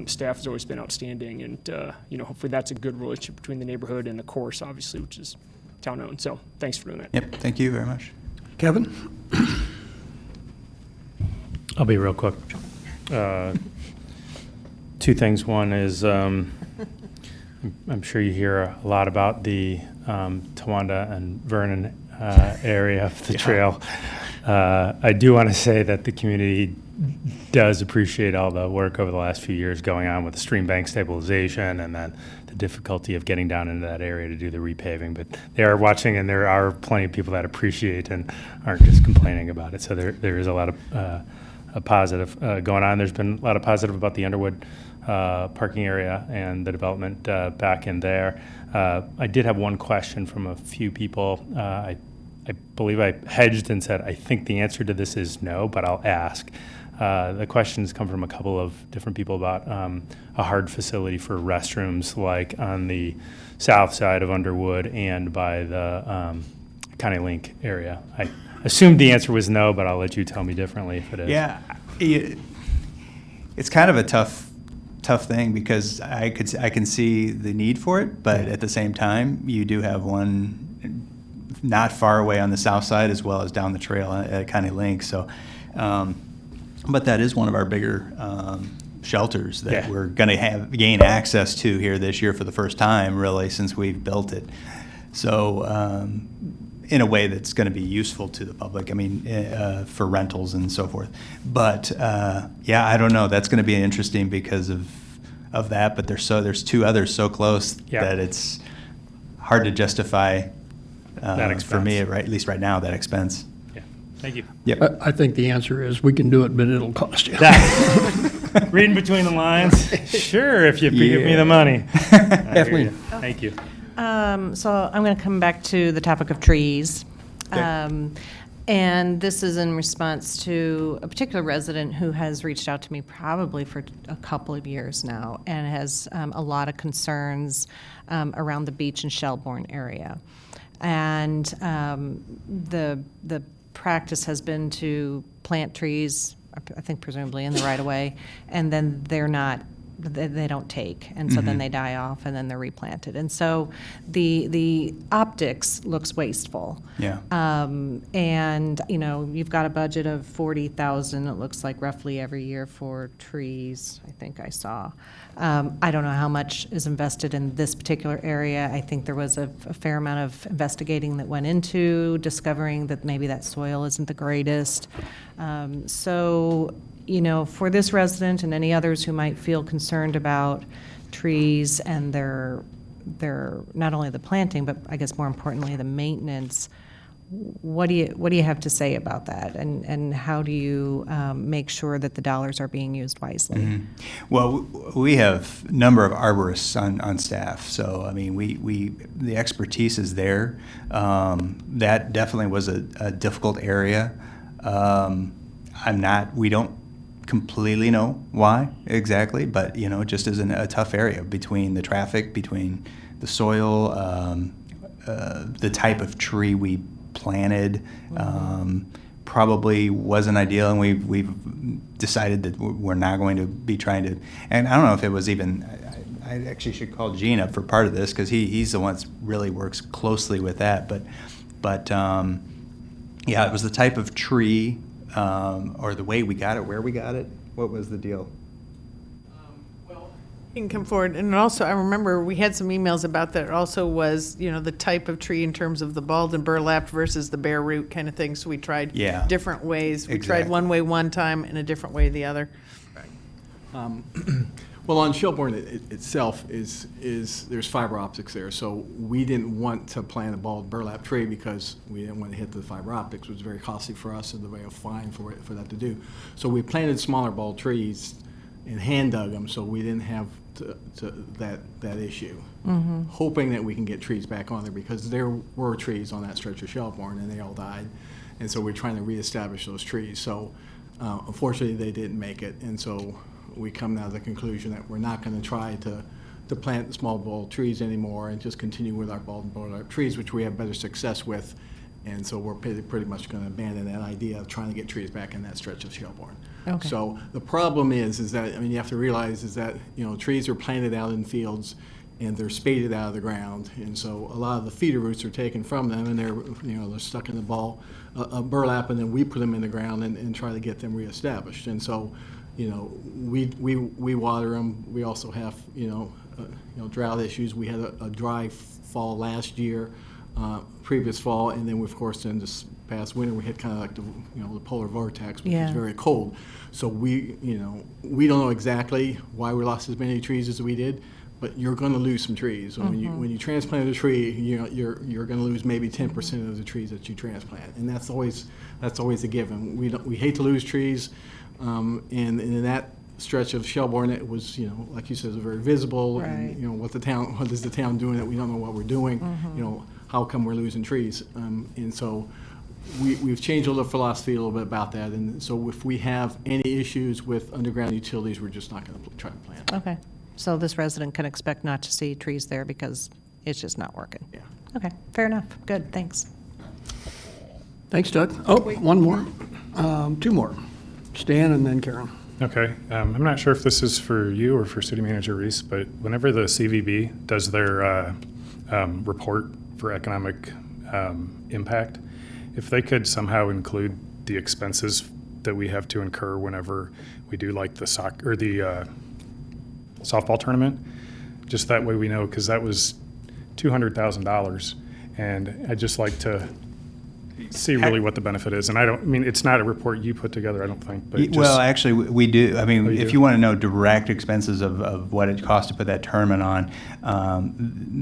Staff has always been outstanding, and hopefully that's a good relationship between the neighborhood and the course, obviously, which is town-owned. So thanks for doing that. Yep, thank you very much. Kevin? I'll be real quick. Two things. One is I'm sure you hear a lot about the Towanda and Vernon area of the trail. I do want to say that the community does appreciate all the work over the last few years going on with the stream bank stabilization and then the difficulty of getting down into that area to do the repaving. But they are watching, and there are plenty of people that appreciate and aren't just complaining about it. So there is a lot of a positive going on. There's been a lot of positive about the Underwood parking area and the development back in there. I did have one question from a few people. I believe I hedged and said I think the answer to this is no, but I'll ask. The questions come from a couple of different people about a hard facility for restrooms, like on the south side of Underwood and by the County Link area. I assumed the answer was no, but I'll let you tell me differently if it is. Yeah, it's kind of a tough thing because I can see the need for it, but at the same time, you do have one not far away on the south side as well as down the trail at County Link. So, but that is one of our bigger shelters that we're going to gain access to here this year for the first time, really, since we've built it. So, in a way that's going to be useful to the public, I mean, for rentals and so forth. But yeah, I don't know. That's going to be interesting because of that. But there's two others so close that it's hard to justify that expense. For me, at least right now, that expense. Yeah. Thank you. Yep. I think the answer is we can do it, but it'll cost you. Reading between the lines, sure, if you give me the money. Kathleen. Thank you. So I'm going to come back to the topic of trees. And this is in response to a particular resident who has reached out to me probably for a couple of years now and has a lot of concerns around the beach and Shelbourne area. And the practice has been to plant trees, I think presumably in the right of way, and then they don't take, and so then they die off, and then they're replanted. And so the optics looks wasteful. Yeah. And, you know, you've got a budget of $40,000, it looks like roughly every year for trees, I think I saw. I don't know how much is invested in this particular area. I think there was a fair amount of investigating that went into discovering that maybe that soil isn't the greatest. So, you know, for this resident and any others who might feel concerned about trees and their not only the planting, but I guess more importantly, the maintenance, what do you have to say about that? And how do you make sure that the dollars are being used wisely? Mm-hmm. Well, we have a number of arborists on staff. So, I mean, the expertise is there. That definitely was a difficult area. We don't completely know why exactly, but, you know, just as a tough area between the traffic, between the soil, the type of tree we planted, probably wasn't ideal, and we've decided that we're not going to be trying to, and I don't know if it was even, I actually should call Gene up for part of this, because he's the one that really works closely with that, but yeah, it was the type of tree, or the way we got it, where we got it. What was the deal? You can come forward, and also, I remember we had some emails about that. It also was, you know, the type of tree in terms of the bald and burlapped versus the bare root kind of thing, so we tried different ways. We tried one way one time and a different way the other. Well, on Shelbourne itself there's fiber optics there, so we didn't want to plant a bald burlap tree because we didn't want to hit the fiber optics. It was very costly for us and the way of fine for that to do. So we planted smaller bald trees and hand dug them, so we didn't have that issue. Mm-hmm. Hoping that we can get trees back on there, because there were trees on that stretch of Shelbourne and they all died, and so we're trying to reestablish those trees. So unfortunately, they didn't make it, and so we come now to the conclusion that we're not going to try to plant the small bald trees anymore and just continue with our bald and burlap trees, which we have better success with. And so we're pretty much going to abandon that idea of trying to get trees back in that stretch of Shelbourne. Okay. So the problem is that, I mean, you have to realize is that, you know, trees are planted out in fields and they're spaded out of the ground. And so a lot of the feeder roots are taken from them, and they're stuck in the burlap, and then we put them in the ground and try to get them reestablished. And so, you know, we water them. We also have, drought issues. We had a dry fall last year. previous fall, and then of course in this past winter we had kind of like the polar vortex, which Yeah. was very cold. So we don't know exactly why we lost as many trees as we did, but you're going to lose some trees. So when you transplant a tree, you're going to lose maybe 10% of the trees that you transplant, and that's always a given. We hate to lose trees, and in that stretch of Shelbourne, it was, like you said, it was very visible. Right. And, what is the town doing that we don't know what we're doing? How come we're losing trees? And so we've changed a little philosophy a little bit about that. And so if we have any issues with underground utilities, we're just not going to try to plant. Okay, so this resident can expect not to see trees there because it's just not working? Yeah. Okay, fair enough. Good, thanks. Thanks, Doug. Oh, one more. Two more. Stan and then Karen. Okay, I'm not sure if this is for you or for City Manager Reese, but whenever the CVB does their report for economic impact, if they could somehow include the expenses that we have to incur whenever we do like the soccer or the softball tournament, just that way we know, because that was $200,000, and I'd just like to see really what the benefit is. And I mean, it's not a report you put together, I don't think, but just. Well, actually, we do. I mean, Oh, you if do? you want to know direct expenses of what it costs to put that tournament on,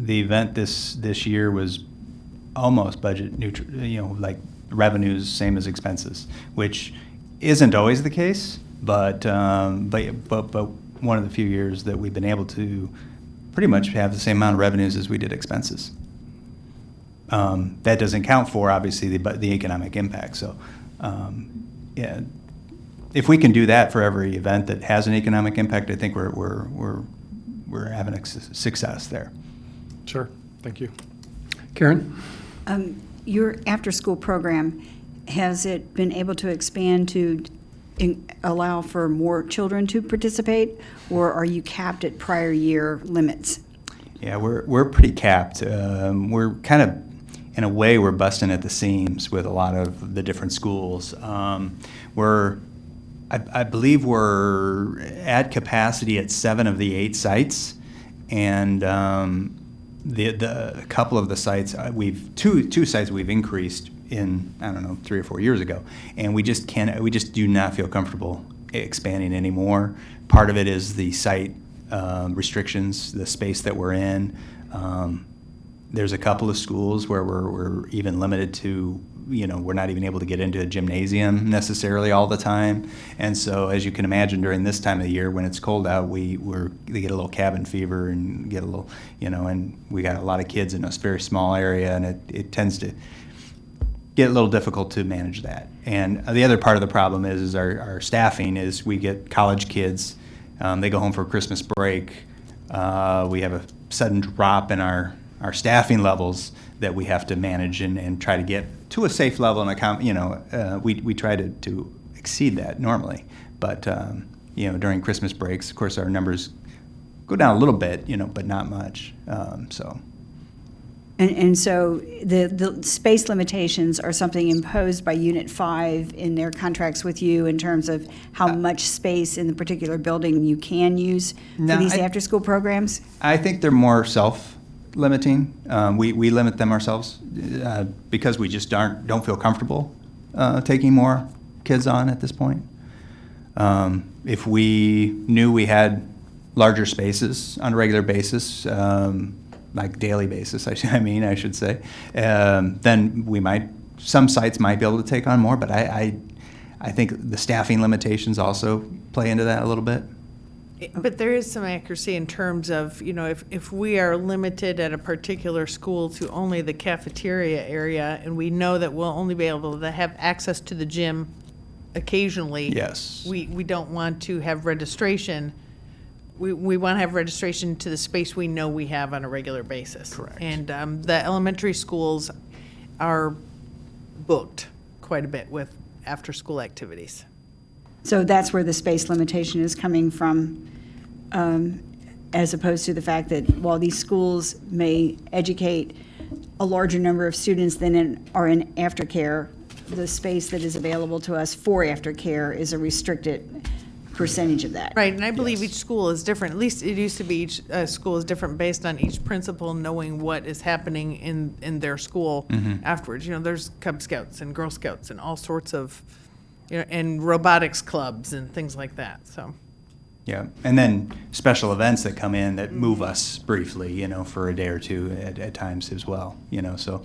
the event this year was almost budget neutral, like revenues same as expenses, which isn't always the case, but one of the few years that we've been able to pretty much have the same amount of revenues as we did expenses. That doesn't count for, obviously, the economic impact. So, yeah, if we can do that for every event that has an economic impact, I think we're having a success there. Sure, thank you. Karen? Your after-school program, has it been able to expand to allow for more children to participate, or are you capped at prior year limits? Yeah, we're pretty capped. We're kind of, in a way, we're busting at the seams with a lot of the different schools. I believe we're at capacity at 7 of the 8 sites, and the couple of the sites two sites we've increased in, I don't know, 3 or 4 years ago, and we just do not feel comfortable expanding anymore. Part of it is the site restrictions, the space that we're in. There's a couple of schools where we're even limited to, we're not even able to get into a gymnasium necessarily all the time. And so, as you can imagine, during this time of the year when it's cold out, they get a little cabin fever and get a little, and we got a lot of kids in a very small area, and it tends to get a little difficult to manage that. And the other part of the problem is our staffing is we get college kids. They go home for Christmas break. We have a sudden drop in our staffing levels that we have to manage and try to get to a safe level. And we try to exceed that normally. But during Christmas breaks, of course, our numbers go down a little bit, but not much. And so the space limitations are something imposed by Unit 5 in their contracts with you in terms of how much space in the particular building you can use for these after-school programs? I think they're more self-limiting. We limit them ourselves because we just don't feel comfortable taking more kids on at this point. If we knew we had larger spaces on a regular basis, like daily basis, I should say, then some sites might be able to take on more, but I think the staffing limitations also play into that a little bit. But there is some accuracy in terms of, if we are limited at a particular school to only the cafeteria area, and we know that we'll only be able to have access to the gym occasionally. Yes. We don't want to have registration. We want to have registration to the space we know we have on a regular basis. Correct. And the elementary schools are booked quite a bit with after-school activities. So that's where the space limitation is coming from, as opposed to the fact that while these schools may educate a larger number of students than are in aftercare, the space that is available to us for aftercare is a restricted percentage of that. Right, and I believe each school is different. At least it used to be each school is different based on each principal knowing what is happening in their school afterwards. You know, there's Cub Scouts and Girl Scouts and all sorts of, you know, and robotics clubs and things like that, so. Yeah, and then special events that come in that move us briefly, you know, for a day or two at times as well, you know, so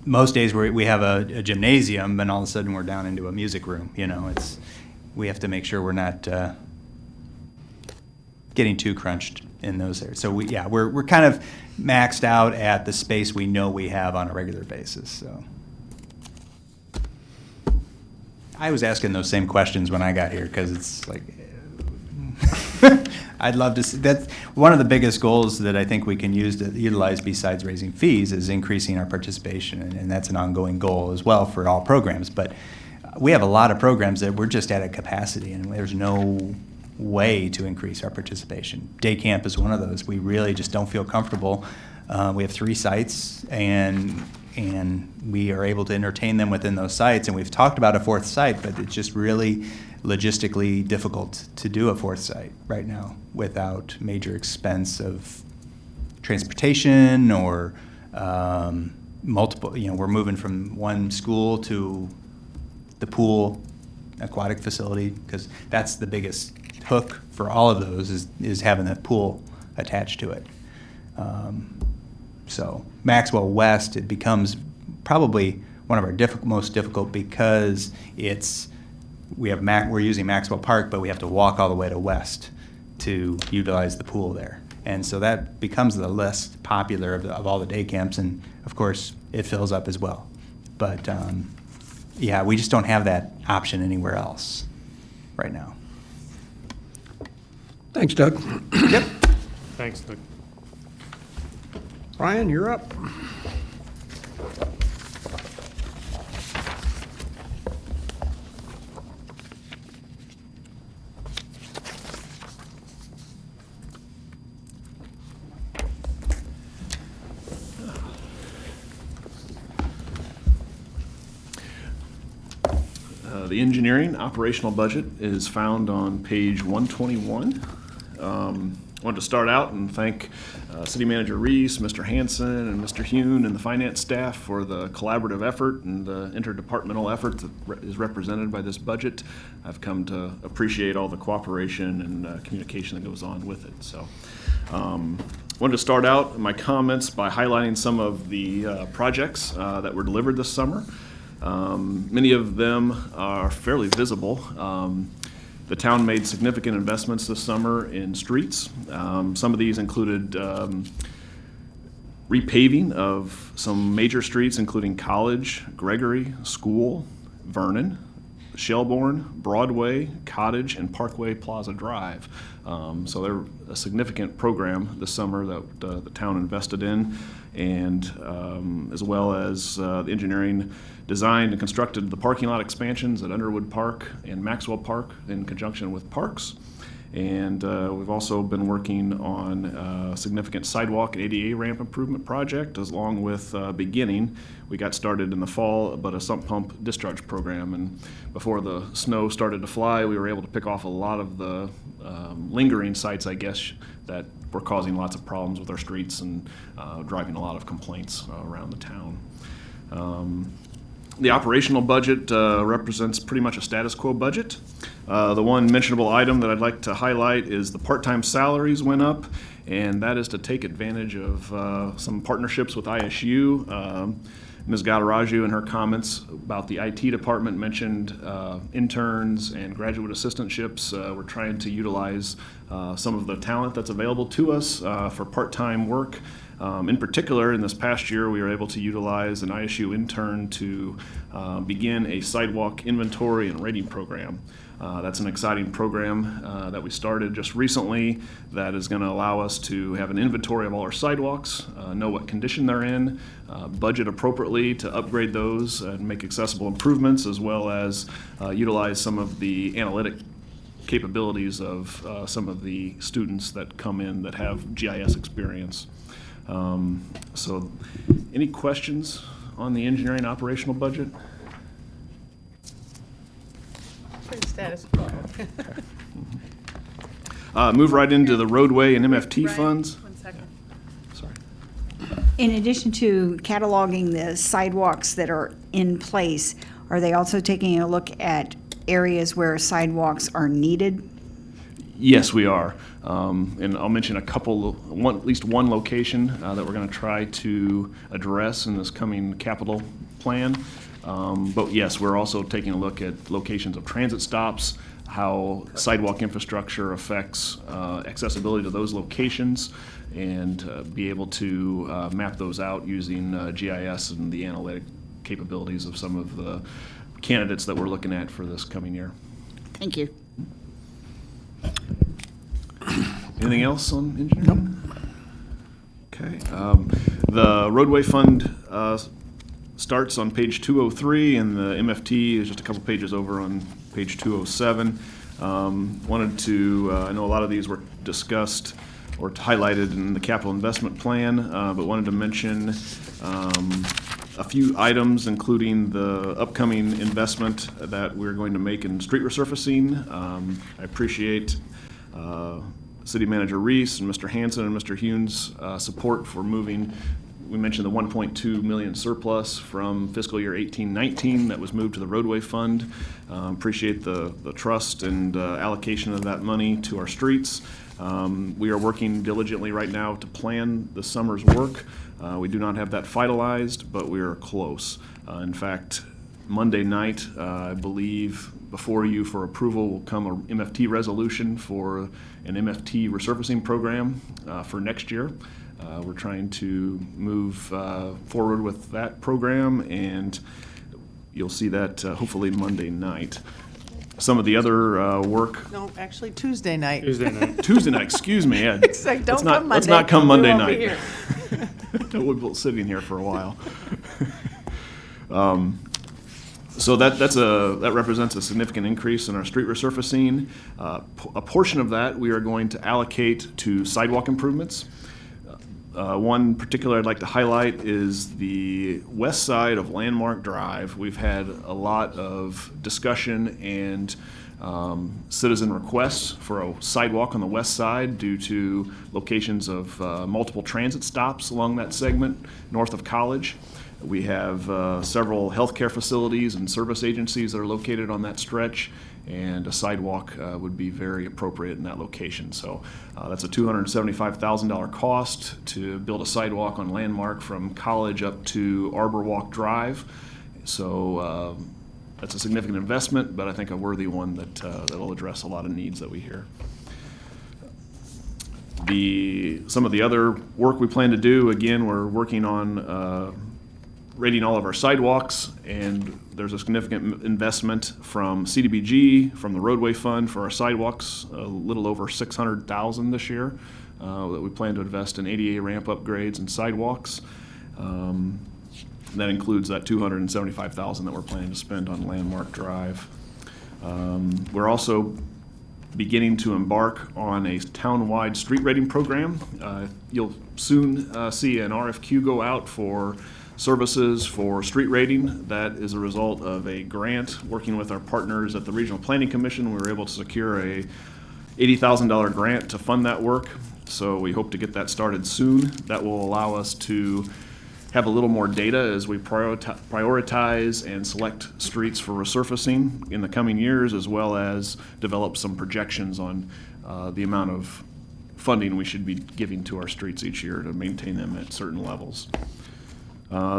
most days we have a gymnasium and all of a sudden we're down into a music room, you know, we have to make sure we're not getting too crunched in those areas. So we're kind of maxed out at the space we know we have on a regular basis, so. I was asking those same questions when I got here because it's like, I'd love to see, that's one of the biggest goals that I think we can use to utilize besides raising fees is increasing our participation, and that's an ongoing goal as well for all programs. But we have a lot of programs that we're just at a capacity, and there's no way to increase our participation. Day camp is one of those. We really just don't feel comfortable. We have 3 sites, and we are able to entertain them within those sites. And we've talked about a 4th site, but it's just really logistically difficult to do a 4th site right now without major expense of transportation or multiple, you know, we're moving from one school to the pool aquatic facility because that's the biggest hook for all of those is having that pool attached to it. So Maxwell West, it becomes probably one of our most difficult because we're using Maxwell Park, but we have to walk all the way to West to utilize the pool there. And so that becomes the less popular of all the day camps, and of course, it fills up as well. But yeah, we just don't have that option anywhere else right now. Thanks, Doug. Yep. Thanks, Doug. Brian, you're up. The engineering operational budget is found on page 121. I wanted to start out and thank City Manager Reese, Mr. Hanson, and Mr. Hune and the finance staff for the collaborative effort and the interdepartmental effort that is represented by this budget. I've come to appreciate all the cooperation and communication that goes on with it. So, wanted to start out my comments by highlighting some of the projects that were delivered this summer. Many of them are fairly visible. The town made significant investments this summer in streets. Some of these included repaving of some major streets, including College, Gregory, School, Vernon, Shelbourne, Broadway, Cottage, and Parkway Plaza Drive. So they're a significant program this summer that the town invested in, and as well as the engineering designed and constructed the parking lot expansions at Underwood Park and Maxwell Park in conjunction with Parks. And we've also been working on a significant sidewalk and ADA ramp improvement project, along with beginning. We got started in the fall, but a sump pump discharge program. And before the snow started to fly, we were able to pick off a lot of the lingering sites, I guess, that were causing lots of problems with our streets and driving a lot of complaints around the town. The operational budget represents pretty much a status quo budget. The one mentionable item that I'd like to highlight is the part-time salaries went up, and that is to take advantage of some partnerships with ISU. Ms. Gadaraju in her comments about the IT department mentioned interns and graduate assistantships. We're trying to utilize some of the talent that's available to us for part-time work. In particular, in this past year, we were able to utilize an ISU intern to begin a sidewalk inventory and rating program. That's an exciting program that we started just recently that is going to allow us to have an inventory of all our sidewalks, know what condition they're in, budget appropriately to upgrade those and make accessible improvements, as well as utilize some of the analytic capabilities of some of the students that come in that have GIS experience. So any questions on the engineering operational budget? Pretty status quo. Move right into the roadway and MFT Right, funds. 1 second. Sorry. In addition to cataloging the sidewalks that are in place, are they also taking a look at areas where sidewalks are needed? Yes, we are. And I'll mention a couple, at least one location that we're going to try to address in this coming capital plan. But yes, we're also taking a look at locations of transit stops, how sidewalk infrastructure affects accessibility to those locations, and be able to map those out using GIS and the analytic capabilities of some of the candidates that we're looking at for this coming year. Thank you. Anything else on engineering? Okay. The roadway fund starts on page 203, and the MFT is just a couple pages over on page 207. Wanted to, I know a lot of these were discussed or highlighted in the capital investment plan, but wanted to mention a few items, including the upcoming investment that we're going to make in street resurfacing. I appreciate City Manager Reese and Mr. Hanson and Mr. Hune's support for moving. We mentioned the 1.2 million surplus from fiscal year 18-19 that was moved to the roadway fund. Appreciate the trust and allocation of that money to our streets. We are working diligently right now to plan the summer's work. We do not have that finalized, but we are close. In fact, Monday night, I believe, before you for approval will come a MFT resolution for an MFT resurfacing program for next year. We're trying to move forward with that program, and you'll see that hopefully Monday night. Some of the other work. No, actually Tuesday night. Tuesday night, excuse me. Yeah. It's like, don't come Monday. Let's not come Monday We won't be night. here. We'll be sitting here for a while. So that represents a significant increase in our street resurfacing. A portion of that we are going to allocate to sidewalk improvements. One particular I'd like to highlight is the west side of Landmark Drive. We've had a lot of discussion and citizen requests for a sidewalk on the west side due to locations of multiple transit stops along that segment north of College. We have several healthcare facilities and service agencies that are located on that stretch, and a sidewalk would be very appropriate in that location. So that's a $275,000 cost to build a sidewalk on Landmark from College up to Arbor Walk Drive. So that's a significant investment, but I think a worthy one that'll address a lot of needs that we hear. Some of the other work we plan to do, again, we're working on rating all of our sidewalks, and there's a significant investment from CDBG, from the roadway fund for our sidewalks, a little over $600,000 this year that we plan to invest in ADA ramp upgrades and sidewalks. That includes that $275,000 that we're planning to spend on Landmark Drive. We're also beginning to embark on a town-wide street rating program. You'll soon see an RFQ go out for services for street rating. That is a result of a grant working with our partners at the Regional Planning Commission. We were able to secure a $80,000 grant to fund that work, so we hope to get that started soon. That will allow us to have a little more data as we prioritize and select streets for resurfacing in the coming years, as well as develop some projections on the amount of funding we should be giving to our streets each year to maintain them at certain levels.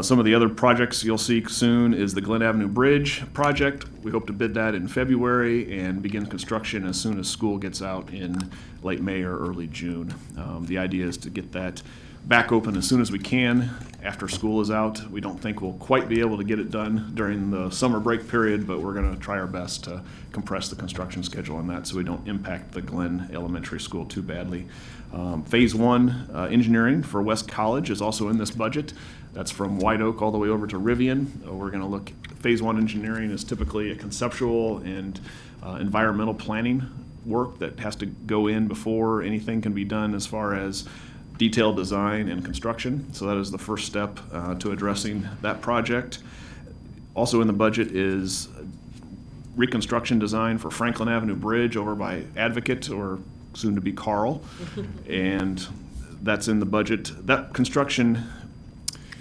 Some of the other projects you'll see soon is the Glen Avenue Bridge project. We hope to bid that in February and begin construction as soon as school gets out in late May or early June. The idea is to get that back open as soon as we can after school is out. We don't think we'll quite be able to get it done during the summer break period, but we're going to try our best to compress the construction schedule on that so we don't impact the Glen Elementary School too badly. Phase 1 engineering for West College is also in this budget. That's from White Oak all the way over to Rivian. We're going to look, Phase 1 engineering is typically a conceptual and environmental planning work that has to go in before anything can be done as far as detailed design and construction. So that is the first step to addressing that project. Also in the budget is reconstruction design for Franklin Avenue Bridge over by Advocate, or soon to be Carl. And that's in the budget. That construction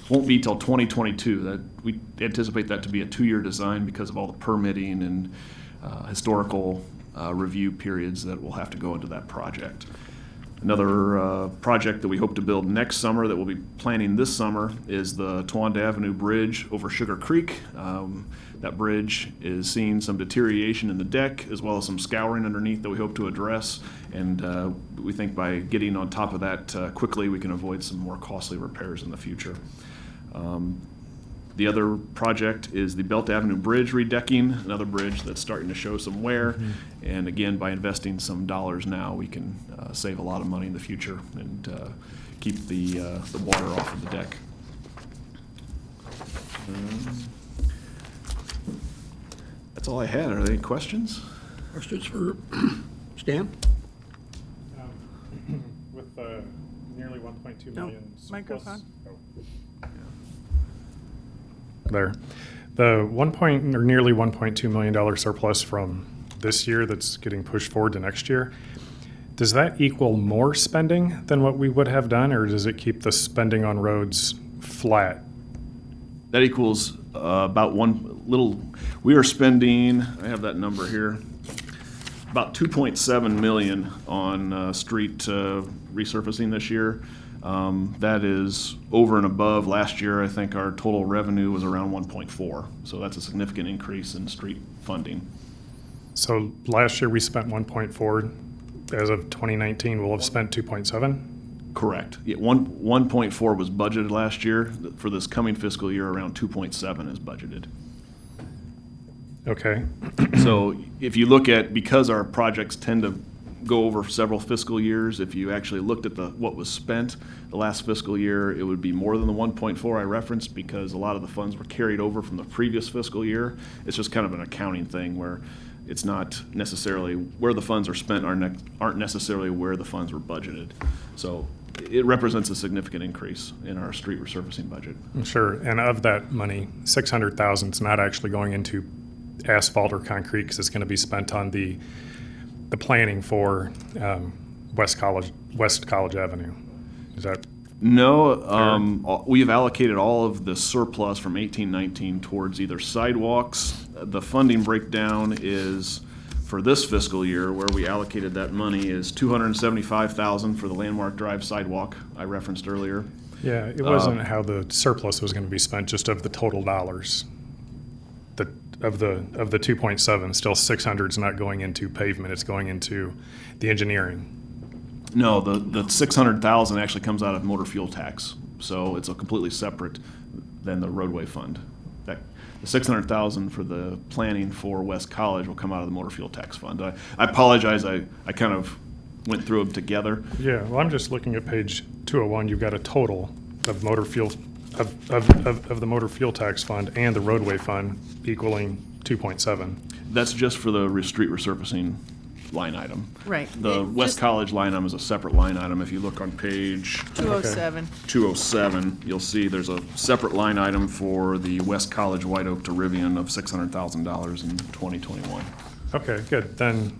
won't be till 2022. That we anticipate that to be a 2-year design because of all the permitting and historical review periods that will have to go into that project. Another project that we hope to build next summer that we'll be planning this summer is the Towanda Avenue Bridge over Sugar Creek. That bridge is seeing some deterioration in the deck as well as some scouring underneath that we hope to address. And we think by getting on top of that quickly, we can avoid some more costly repairs in the future. The other project is the Belt Avenue Bridge redecking, another bridge that's starting to show some wear. And again, by investing some dollars now, we can save a lot of money in the future and keep the water off of the deck. That's all I had. Are there any questions? Questions for Stan? With the nearly 1.2 million surplus. Microphone. There. The nearly $1.2 million surplus from this year that's getting pushed forward to next year, does that equal more spending than what we would have done, or does it keep the spending on roads flat? That equals about we are spending, I have that number here, about 2.7 million on street resurfacing this year. That is over and above last year. I think our total revenue was around 1.4. So that's a significant increase in street funding. So last year we spent 1.4. As of 2019, we'll have spent 2.7? Correct. Yeah, 1.4 was budgeted last year. For this coming fiscal year, around 2.7 is budgeted. Okay. So if you look at, because our projects tend to go over several fiscal years, if you actually looked at what was spent the last fiscal year, it would be more than the 1.4 I referenced, because a lot of the funds were carried over from the previous fiscal year. It's just kind of an accounting thing where it's not necessarily where the funds are spent aren't necessarily where the funds were budgeted. So it represents a significant increase in our street resurfacing budget. Sure. And of that money, 600,000 is not actually going into asphalt or concrete, because it's going to be spent on the planning for West College Avenue. Is that? No, we have allocated all of the surplus from 18-19 towards either sidewalks. The funding breakdown is, for this fiscal year, where we allocated that money, is $275,000 for the Landmark Drive sidewalk I referenced earlier. Yeah, it wasn't how the surplus was going to be spent, just of the total dollars. Of the 2.7, still 600 is not going into pavement, it's going into the engineering. No, the 600,000 actually comes out of motor fuel tax, so it's a completely separate than the roadway fund. The 600,000 for the planning for West College will come out of the motor fuel tax fund. I apologize, I kind of went through them together. Yeah, well, I'm just looking at page 201. You've got a total of motor fuel of the motor fuel tax fund and the roadway fund equaling 2.7. That's just for the street resurfacing line item. Right. The West College line item is a separate line item. If you look on page 207. 207, you'll see there's a separate line item for the West College White Oak to Rivian of $600,000 in 2021. Okay, good. Then,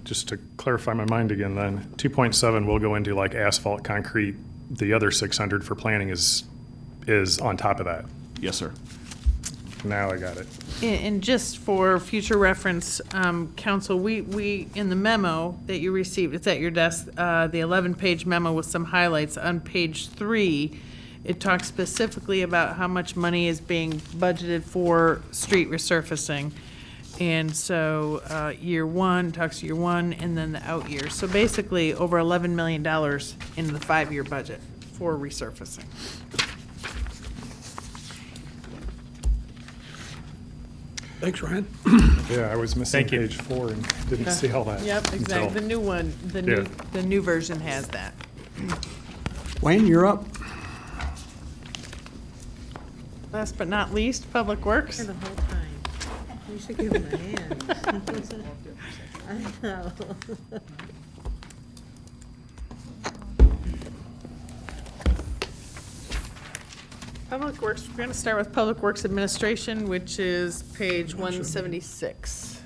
just to clarify my mind again, then 2.7 will go into like asphalt, concrete. The other 600 for planning is on top of that. Yes, sir. Now I got it. And just for future reference, council, we, in the memo that you received, it's at your desk, the 11-page memo with some highlights. On page 3, it talks specifically about how much money is being budgeted for street resurfacing. And so year 1, talks year 1, and then the out years. So basically, over $11 million in the 5-year budget for resurfacing. Thanks, Ryan. Yeah, I was missing page 4 and didn't see all that. Yep, exactly. The new one, the new version has that. Wayne, you're up. Last but not least, Public Works. The whole time. You should give him a hand. I know. Public Works, we're going to start with Public Works Administration, which is page 176.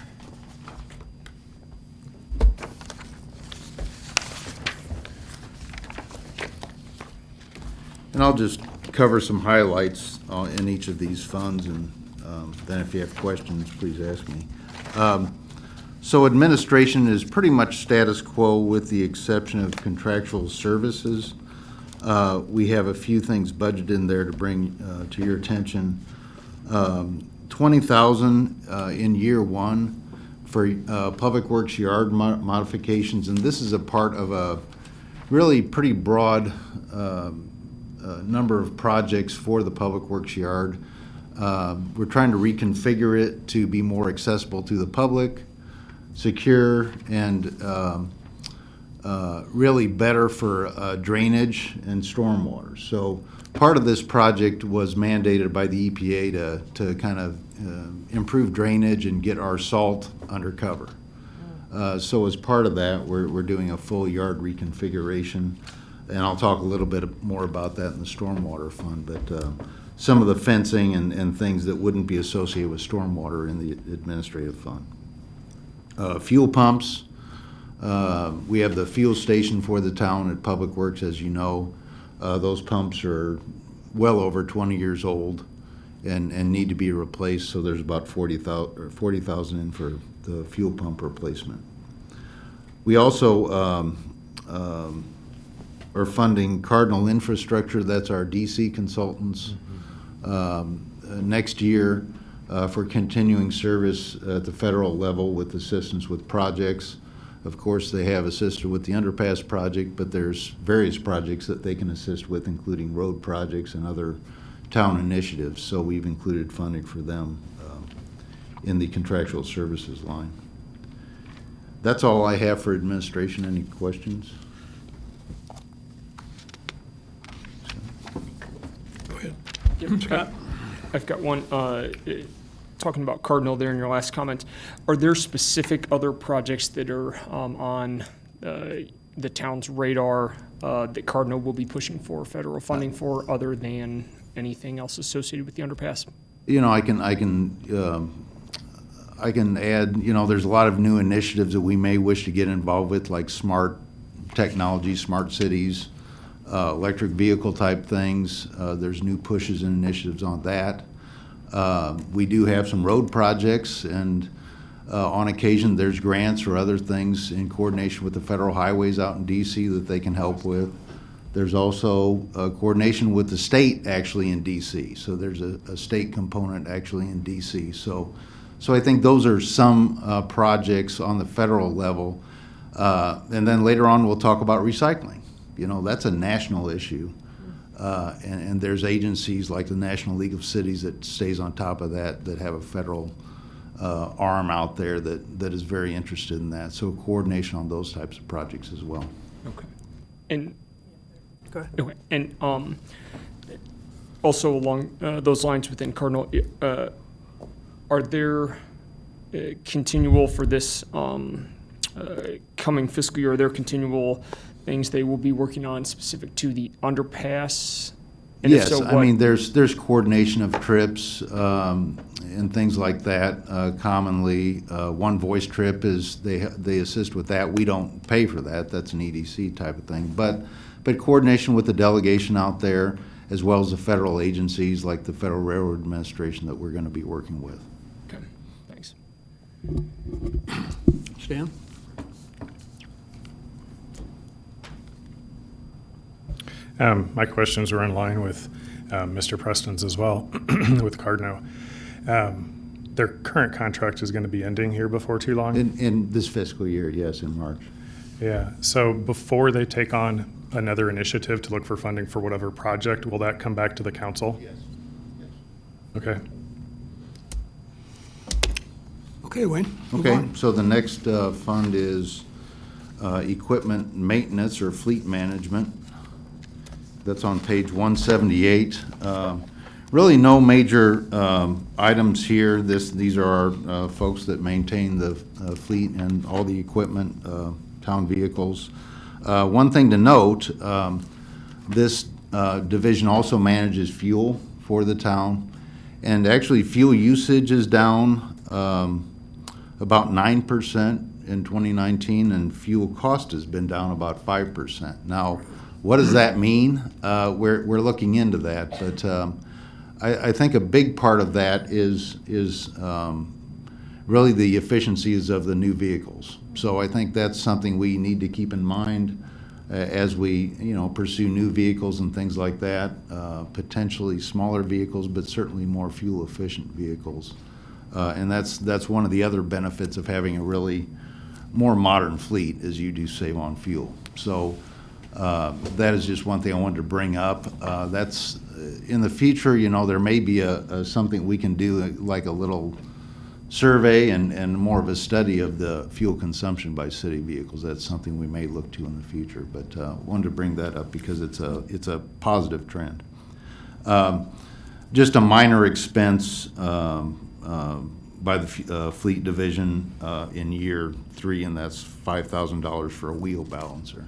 And I'll just cover some highlights in each of these funds, and then if you have questions, please ask me. So administration is pretty much status quo with the exception of contractual services. We have a few things budgeted in there to bring to your attention. $20,000 in year one for Public Works yard modifications, and this is a part of a really pretty broad number of projects for the Public Works yard. We're trying to reconfigure it to be more accessible to the public, secure, and really better for drainage and stormwater. So part of this project was mandated by the EPA to kind of improve drainage and get our salt under cover. So as part of that, we're doing a full yard reconfiguration, and I'll talk a little bit more about that in the stormwater fund, but some of the fencing and things that wouldn't be associated with stormwater in the administrative fund. Fuel pumps. We have the fuel station for the town at Public Works, as you know. Those pumps are well over 20 years old and need to be replaced, so there's about $40,000 in for the fuel pump replacement. We also are funding Cardinal Infrastructure, that's our DC consultants, next year for continuing service at the federal level with assistance with projects. Of course, they have assisted with the underpass project, but there's various projects that they can assist with, including road projects and other town initiatives. So we've included funding for them in the contractual services line. That's all I have for administration. Any questions? Go ahead. Yep, Scott. I've got one. Talking about Cardinal there in your last comment, are there specific other projects that are on the town's radar that Cardinal will be pushing for federal funding for, other than anything else associated with the underpass? You know, I can add, you know, there's a lot of new initiatives that we may wish to get involved with, like smart technology, smart cities, electric vehicle type things. There's new pushes and initiatives on that. We do have some road projects, and on occasion there's grants or other things in coordination with the federal highways out in DC that they can help with. There's also coordination with the state actually in DC. So there's a state component actually in DC. So I think those are some projects on the federal level. And then later on we'll talk about recycling. You know, that's a national issue. And there's agencies like the National League of Cities that stays on top of that have a federal arm out there that is very interested in that. So coordination on those types of projects as well. Okay. And Go ahead. okay. And also along those lines within Cardinal, are there continual for this coming fiscal year? Are there continual things they will be working on specific to the underpass? And if yes, so, I what- mean there's coordination of trips and things like that. Commonly, One Voice trip is they assist with that. We don't pay for that. That's an EDC type of thing. But coordination with the delegation out there, as well as the federal agencies like the Federal Railroad Administration that we're going to be working with. Okay, thanks. Stan? My questions are in line with Mr. Preston's as well, with Cardno. Their current contract is going to be ending here before too long? In this fiscal year, yes, in March. Yeah, so before they take on another initiative to look for funding for whatever project, will that come back to the council? Yes. Okay. Okay, Wayne. move Okay, on. so the next fund is equipment maintenance or fleet management. That's on page 178. Really no major items here. These are our folks that maintain the fleet and all the equipment, town vehicles. One thing to note, this division also manages fuel for the town. And actually fuel usage is down about 9% in 2019, and fuel cost has been down about 5%. Now, What does that mean? We're looking into that, but I think a big part of that is really the efficiencies of the new vehicles. So I think that's something we need to keep in mind as we, pursue new vehicles and things like that. Potentially smaller vehicles, but certainly more fuel-efficient vehicles. And that's one of the other benefits of having a really more modern fleet, is you do save on fuel. So that is just one thing I wanted to bring up. That's in the future, there may be something we can do, like a little survey and more of a study of the fuel consumption by city vehicles. That's something we may look to in the future, but wanted to bring that up because it's a positive trend. Just a minor expense by the fleet division in year 3, and that's $5,000 for a wheel balancer.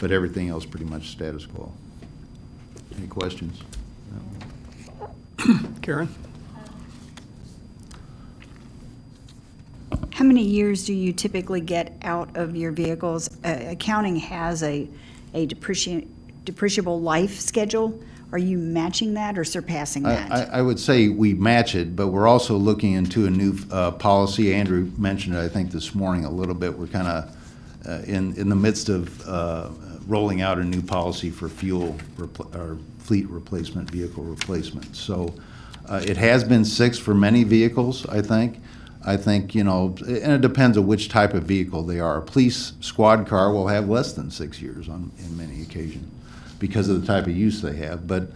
But everything else pretty much status quo. Any questions? Karen? How many years do you typically get out of your vehicles? Accounting has a depreciable life schedule. Are you matching that or surpassing that? I would say we match it, but we're also looking into a new policy. Andrew mentioned it, I think, this morning a little bit. We're kind of in the midst of rolling out a new policy for or fleet replacement, vehicle replacement. So it has been 6 for many vehicles, I think. And it depends on which type of vehicle they are. A police squad car will have less than 6 years in many occasions because of the type of use they have. But,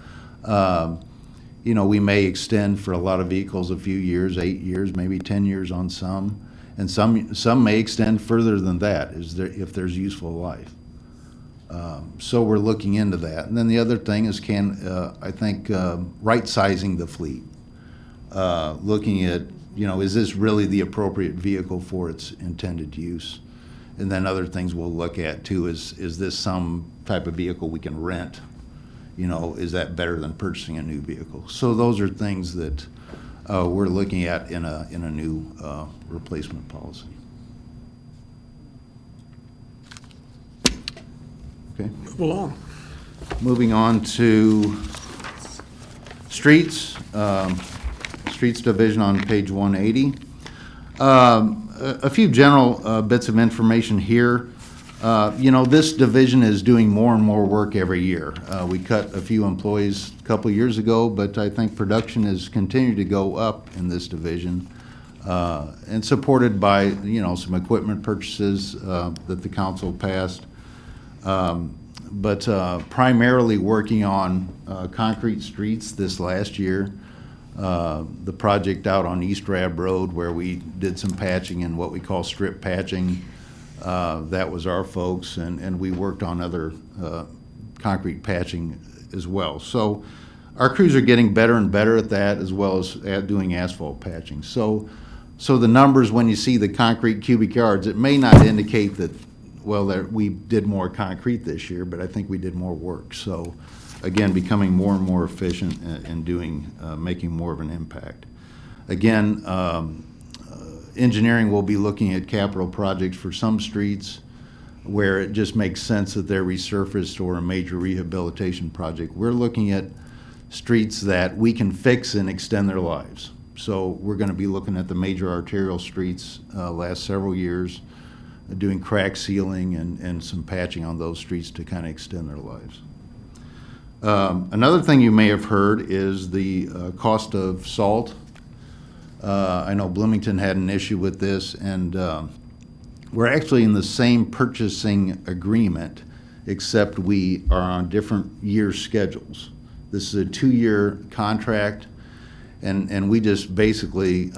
we may extend for a lot of vehicles a few years, 8 years, maybe 10 years on some. And some may extend further than that if there's useful life. So we're looking into that. And then the other thing is right-sizing the fleet. Looking at, is this really the appropriate vehicle for its intended use? And then other things we'll look at too is this some type of vehicle we can rent? Is that better than purchasing a new vehicle? So those are things that we're looking at in a new replacement policy. Okay. Move along. Moving on to streets. Streets division on page 180. A few general bits of information here. This division is doing more and more work every year. We cut a few employees a couple years ago, but I think production has continued to go up in this division, and supported by some equipment purchases that the council passed, but primarily working on concrete streets this last year. The project out on East Rab Road where we did some patching and what we call strip patching, that was our folks, and we worked on other concrete patching as well. So our crews are getting better and better at that, as well as at doing asphalt patching. So the numbers, when you see the concrete cubic yards, it may not indicate that, that we did more concrete this year, but I think we did more work. So again, becoming more and more efficient and making more of an impact. Again, engineering will be looking at capital projects for some streets where it just makes sense that they're resurfaced or a major rehabilitation project. We're looking at streets that we can fix and extend their lives. So we're going to be looking at the major arterial streets last several years, doing crack sealing and some patching on those streets to kind of extend their lives. Another thing you may have heard is the cost of salt. I know Bloomington had an issue with this, and we're actually in the same purchasing agreement, except we are on different year schedules. This is a 2-year contract, and we just basically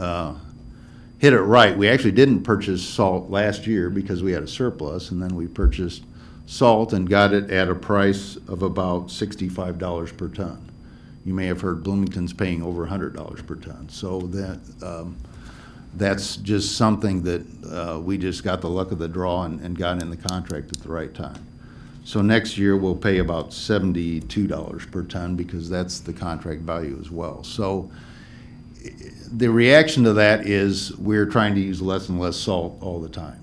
hit it right. We actually didn't purchase salt last year because we had a surplus, and then we purchased salt and got it at a price of about $65 per ton. You may have heard Bloomington's paying over $100 per ton. So that's just something that we just got the luck of the draw and got in the contract at the right time. So next year we'll pay about $72 per ton because that's the contract value as well. So the reaction to that is we're trying to use less and less salt all the time.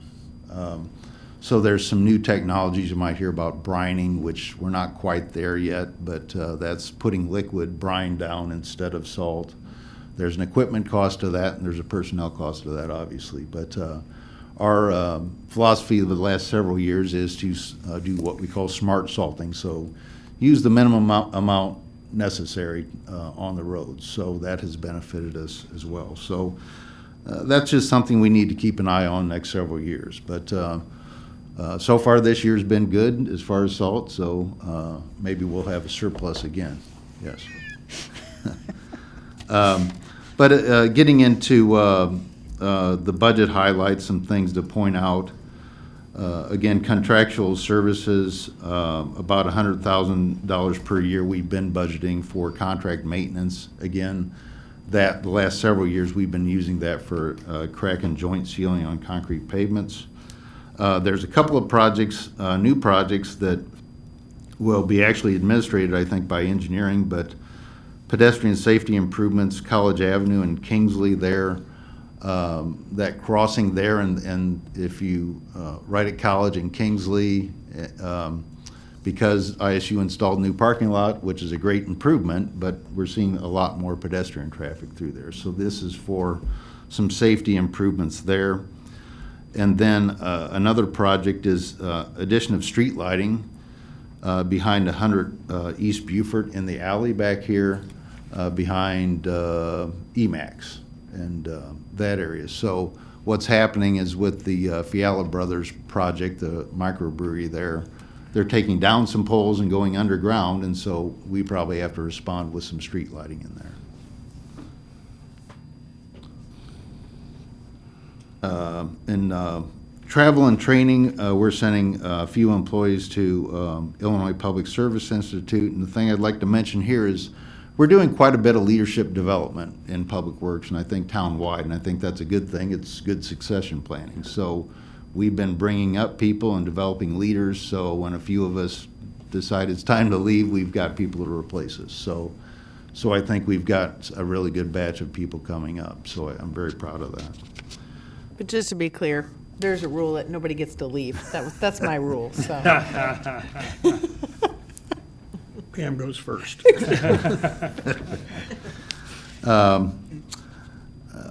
So there's some new technologies you might hear about brining, which we're not quite there yet, but that's putting liquid brine down instead of salt. There's an equipment cost to that, and there's a personnel cost to that, obviously. But our philosophy of the last several years is to do what we call smart salting. So use the minimum amount necessary on the roads. So that has benefited us as well. So that's just something we need to keep an eye on next several years. But so far this year's been good as far as salt, so maybe we'll have a surplus again. Yes. But getting into the budget highlights, some things to point out. Again, contractual services, about $100,000 per year we've been budgeting for contract maintenance. Again, that the last several years we've been using that for crack and joint sealing on concrete pavements. There's a couple of projects, new projects that will be actually administrated, I think, by engineering, but pedestrian safety improvements, College Avenue and Kingsley there, that crossing there, and if you right at College and Kingsley, because ISU installed a new parking lot, which is a great improvement, but we're seeing a lot more pedestrian traffic through there. So this is for some safety improvements there. And then another project is addition of street lighting behind 100 East Beaufort in the alley back here behind Emax and that area. So what's happening is with the Fiala Brothers project, the microbrewery there, they're taking down some poles and going underground, and so we probably have to respond with some street lighting in there. In travel and training, we're sending a few employees to Illinois Public Service Institute, and the thing I'd like to mention here is we're doing quite a bit of leadership development in Public Works, and I think town-wide, and I think that's a good thing. It's good succession planning. So we've been bringing up people and developing leaders, so when a few of us decide it's time to leave, we've got people to replace us. So I think we've got a really good batch of people coming up, so I'm very proud of that. But just to be clear, there's a rule that nobody gets to leave. That's my rule, so. Pam goes first.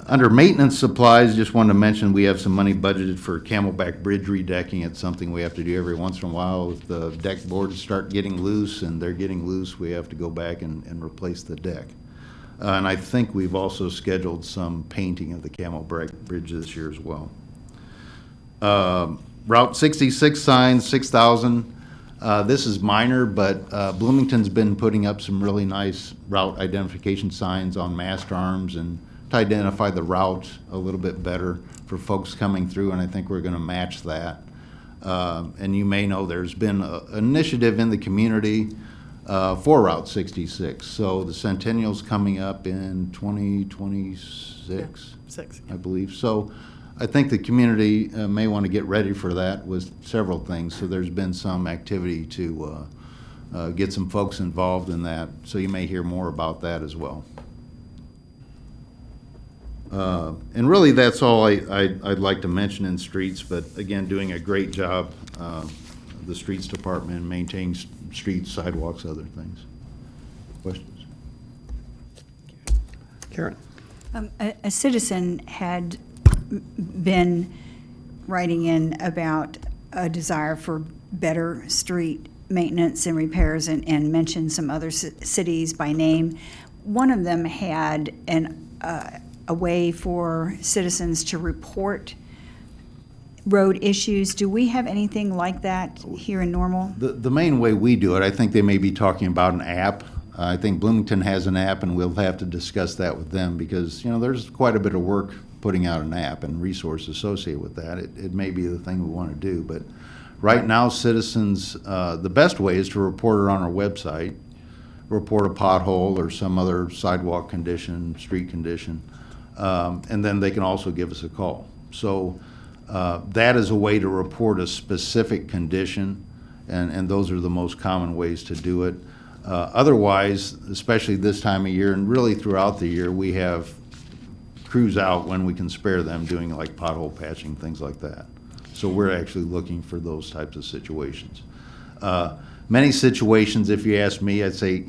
Under maintenance supplies, just wanted to mention we have some money budgeted for Camelback Bridge redecking. It's something we have to do every once in a while. If the deck boards start getting loose, and they're getting loose, we have to go back and replace the deck. And I think we've also scheduled some painting of the Camelback Bridge this year as well. Route 66 signs, 6,000. This is minor, but Bloomington's been putting up some really nice route identification signs on mast arms and to identify the route a little bit better for folks coming through, and I think we're going to match that. And you may know there's been an initiative in the community for Route 66. So the Centennial's coming up in 2026, I believe. So I think the community may want to get ready for that with several things. So there's been some activity to get some folks involved in that. So you may hear more about that as well. And really, that's all I'd like to mention in streets, but again, doing a great job, the streets department, maintaining streets, sidewalks, other things. Questions? Karen? A citizen had been writing in about a desire for better street maintenance and repairs and mentioned some other cities by name. One of them had a way for citizens to report road issues. Do we have anything like that here in Normal? The main way we do it, I think they may be talking about an app. I think Bloomington has an app, and we'll have to discuss that with them because, you know, there's quite a bit of work putting out an app and resources associated with that. It may be the thing we want to do, but right now, citizens, the best way is to report it on our website, report a pothole or some other sidewalk condition, street condition, and then they can also give us a call. So that is a way to report a specific condition, and those are the most common ways to do it. Otherwise, especially this time of year and really throughout the year, we have crews out when we can spare them doing like pothole patching, things like that. So we're actually looking for those types of situations. Many situations, if you ask me, I'd say,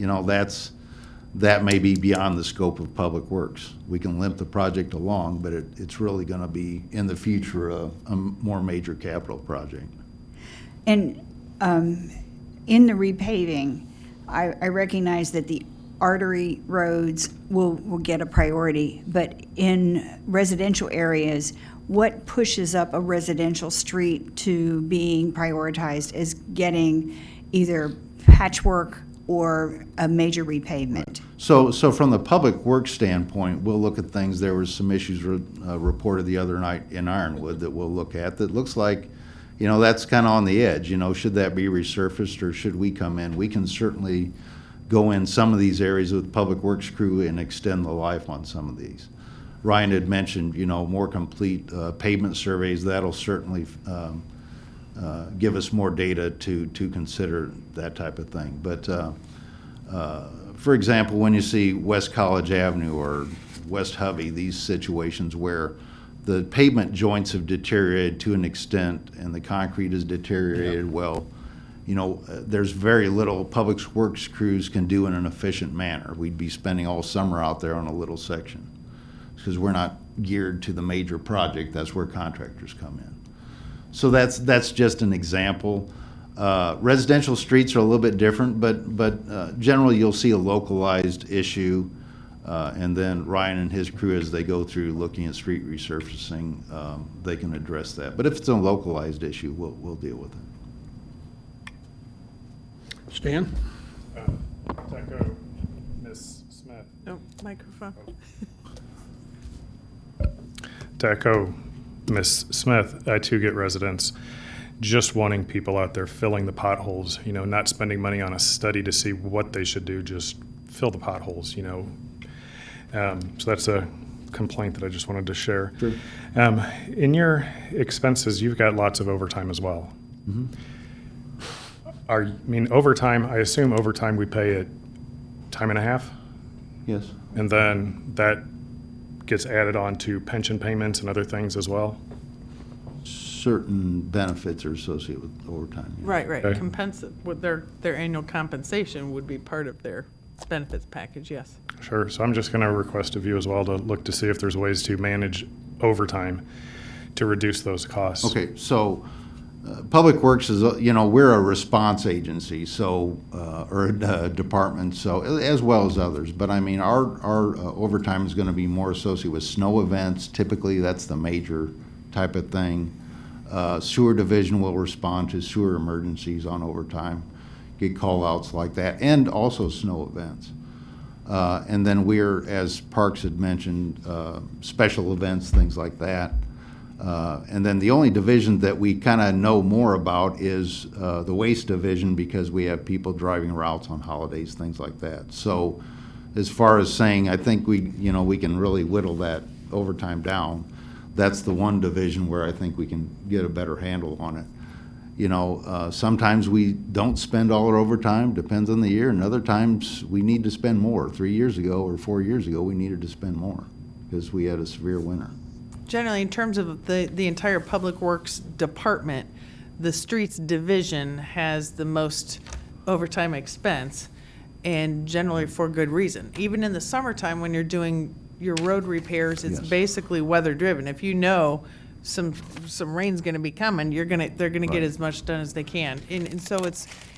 that may be beyond the scope of Public Works. We can limp the project along, but it's really going to be, in the future, a more major capital project. And in the repaving, I recognize that the artery roads will get a priority, but in residential areas, what pushes up a residential street to being prioritized as getting either patchwork or a major repavement? So from the Public Works standpoint, we'll look at things. There was some issues reported the other night in Ironwood that we'll look at that looks like, that's kind of on the edge. Should that be resurfaced or should we come in? We can certainly go in some of these areas with Public Works crew and extend the life on some of these. Ryan had mentioned, more complete pavement surveys. That'll certainly give us more data to consider that type of thing. But for example, when you see West College Avenue or West Hovey, these situations where the pavement joints have deteriorated to an extent and the concrete is deteriorated, there's very little Public Works crews can do in an efficient manner. We'd be spending all summer out there on a little section because we're not geared to the major project. That's where contractors come in. So that's just an example. Residential streets are a little bit different, but generally you'll see a localized issue, and then Ryan and his crew, as they go through looking at street resurfacing, they can address that. But if it's a localized issue, we'll deal with it. Stan? To echo Ms. Smith. No, microphone. To echo Ms. Smith, I too get residents just wanting people out there filling the potholes, not spending money on a study to see what they should do, just fill the potholes, So that's a complaint that I just wanted to share. Sure. In your expenses, you've got lots of overtime as well. Mm-hmm. Overtime, I assume overtime we pay at time and a half? Yes. And then that gets added on to pension payments and other things as well? Certain benefits are associated with overtime. Yeah. Right. Okay. With their annual compensation would be part of their benefits package, yes. Sure. So I'm just going to request of you as well to look to see if there's ways to manage overtime to reduce those costs. Okay, so Public Works is, we're a response agency, so, or a department, so, as well as others. But our overtime is going to be more associated with snow events. Typically, that's the major type of thing. Sewer division will respond to sewer emergencies on overtime, get call-outs like that, and also snow events. And then we're, as Parks had mentioned, special events, things like that. And then the only division that we kind of know more about is the waste division, because we have people driving routes on holidays, things like that. So as far as saying, I think we can really whittle that overtime down. That's the one division where I think we can get a better handle on it. Sometimes we don't spend all our overtime, depends on the year, and other times we need to spend more. 3 years ago or 4 years ago, we needed to spend more because we had a severe winter. Generally, in terms of the entire Public Works department, the streets division has the most overtime expense, and generally for good reason. Even in the summertime, when you're doing your road repairs, it's Yes. basically weather driven. If you know some rain's going to be coming, they're going to get Right. as much done as they can. And so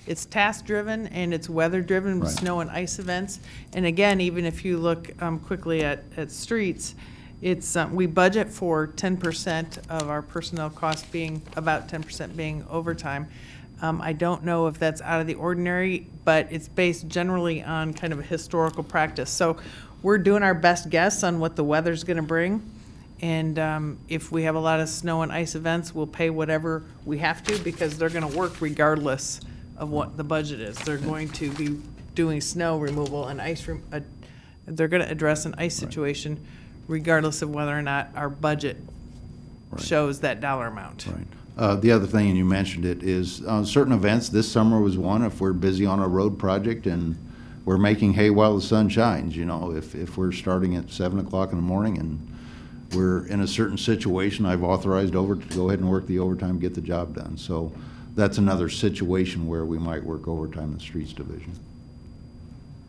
it's task driven and it's weather driven with Right. snow and ice events. And again, even if you look quickly at streets, it's we budget for 10% of our personnel costs being about 10% being overtime. I don't know if that's out of the ordinary, but it's based generally on kind of a historical practice. So we're doing our best guess on what the weather's going to bring. And if we have a lot of snow and ice events, we'll pay whatever we have to, because they're going to work regardless of what the budget is. They're going to be doing snow removal and they're going to address an ice situation regardless of whether or not our budget shows that dollar amount. Right. The other thing, and you mentioned it, is certain events. This summer was one. If we're busy on a road project and we're making hay while the sun shines, if we're starting at 7 o'clock in the morning and we're in a certain situation, I've authorized to go ahead and work the overtime, get the job done. So that's another situation where we might work overtime in the streets division.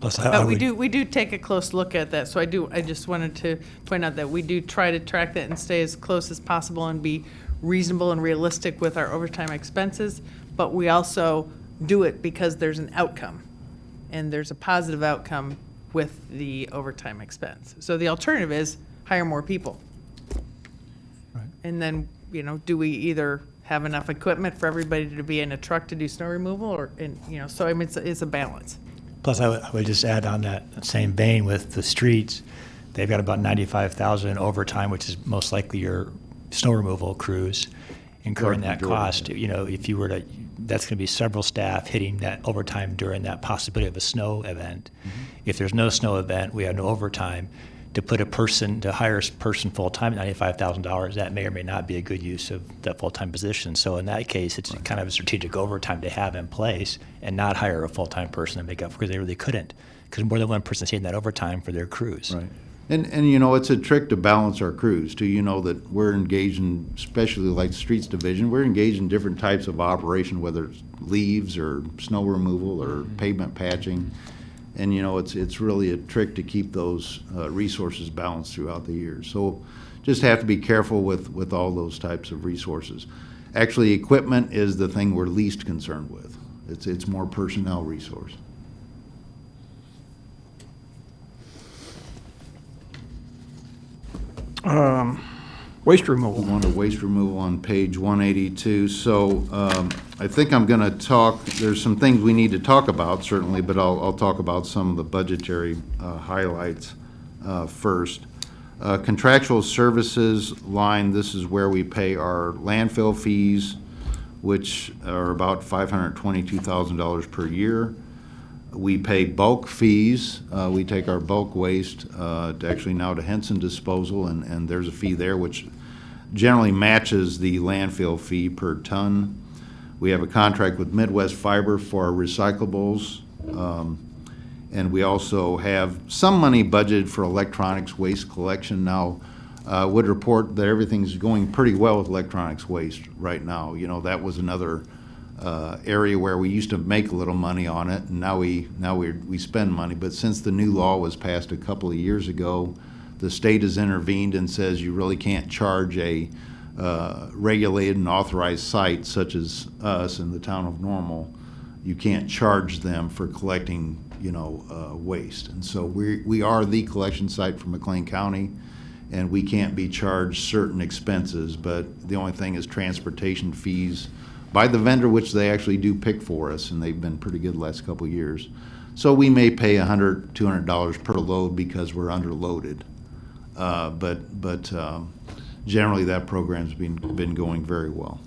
Plus, But we do take a close look at that, so I just wanted to point out that we do try to track that and stay as close as possible and be reasonable and realistic with our overtime expenses, but we also do it because there's an outcome, and there's a positive outcome with the overtime expense. So the alternative is hire more people. Right. And then, do we either have enough equipment for everybody to be in a truck to do snow removal, or, so I mean, it's a balance. Plus, I would just add on that same vein with the streets, they've got about 95,000 in overtime, which is most likely your snow removal crews incurring that cost. If you were to, that's going to be several staff hitting that overtime during that possibility of a snow event. If there's no snow event, we have no overtime. To hire a person full-time at $95,000, that may or may not be a good use of that full-time position. So in that case, it's kind of a strategic overtime to have in place and not hire a full-time person to make up, because they really couldn't, because more than one person is taking that overtime for their crews. Right. And it's a trick to balance our crews too. That we're engaged in, especially like the streets division, we're engaged in different types of operation, whether it's leaves or snow removal or pavement patching. And it's really a trick to keep those resources balanced throughout the year. So just have to be careful with all those types of resources. Actually, equipment is the thing we're least concerned with. It's more personnel resource. Waste removal. On to waste removal on page 182. So I think I'm going to talk, there's some things we need to talk about certainly, but I'll talk about some of the budgetary highlights first. Contractual services line, this is where we pay our landfill fees, which are about $522,000 per year. We pay bulk fees. We take our bulk waste to Henson Disposal, and there's a fee there which generally matches the landfill fee per ton. We have a contract with Midwest Fiber for our recyclables, and we also have some money budgeted for electronics waste collection. Now, would report that everything's going pretty well with electronics waste right now. That was another area where we used to make a little money on it, and now we spend money. But since the new law was passed a couple of years ago, the state has intervened and says you really can't charge a regulated and authorized site such as us in the town of Normal. You can't charge them for collecting, waste. And so we are the collection site for McLean County, and we can't be charged certain expenses. But the only thing is transportation fees by the vendor, which they actually do pick for us, and they've been pretty good the last couple of years. So we may pay $100, $200 per load because we're underloaded. But generally that program's been going very well.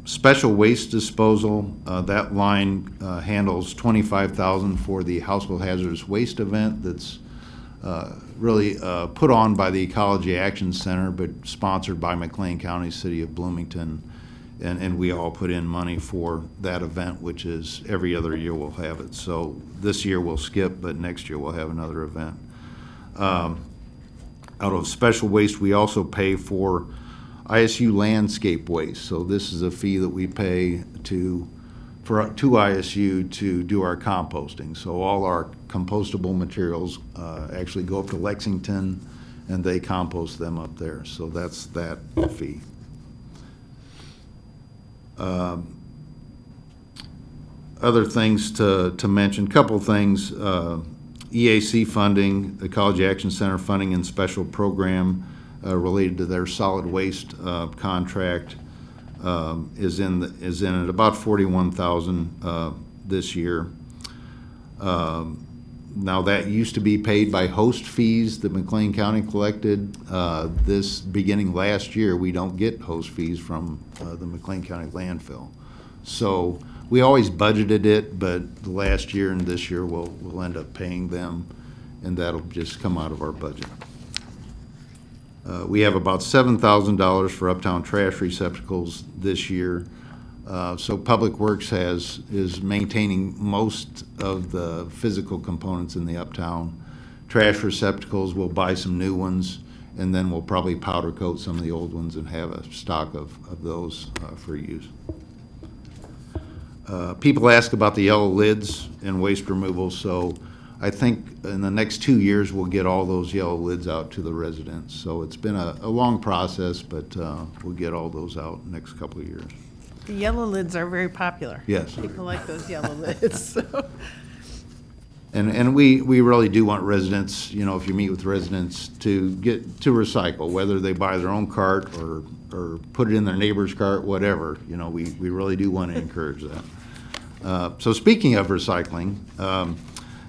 Special waste disposal, that line handles $25,000 for the household hazardous waste event that's really put on by the Ecology Action Center, but sponsored by McLean County, City of Bloomington, and we all put in money for that event, which is every other year we'll have it. So this year we'll skip, but next year we'll have another event. Out of special waste, we also pay for ISU landscape waste. So this is a fee that we pay to ISU to do our composting. So all our compostable materials actually go up to Lexington, and they compost them up there. So that's that fee. Other things to mention, couple things. EAC funding, the Ecology Action Center funding and special program related to their solid waste contract is in at about $41,000 this year. Now that used to be paid by host fees that McLean County collected. This beginning last year, we don't get host fees from the McLean County landfill. So we always budgeted it, but the last year and this year we'll end up paying them, and that'll just come out of our budget. We have about $7,000 for uptown trash receptacles this year. So Public Works is maintaining most of the physical components in the uptown trash receptacles, we'll buy some new ones, and then we'll probably powder coat some of the old ones and have a stock of those for use. People ask about the yellow lids and waste removal, so I think in the next 2 years, we'll get all those yellow lids out to the residents. So it's been a long process, but we'll get all those out in the next couple of years. The yellow lids are very popular. Yes. People like those yellow lids, so. And we really do want residents, you know, if you meet with residents, to get to recycle, whether they buy their own cart or put it in their neighbor's cart, whatever. You know, we really do want to encourage that. So speaking of recycling,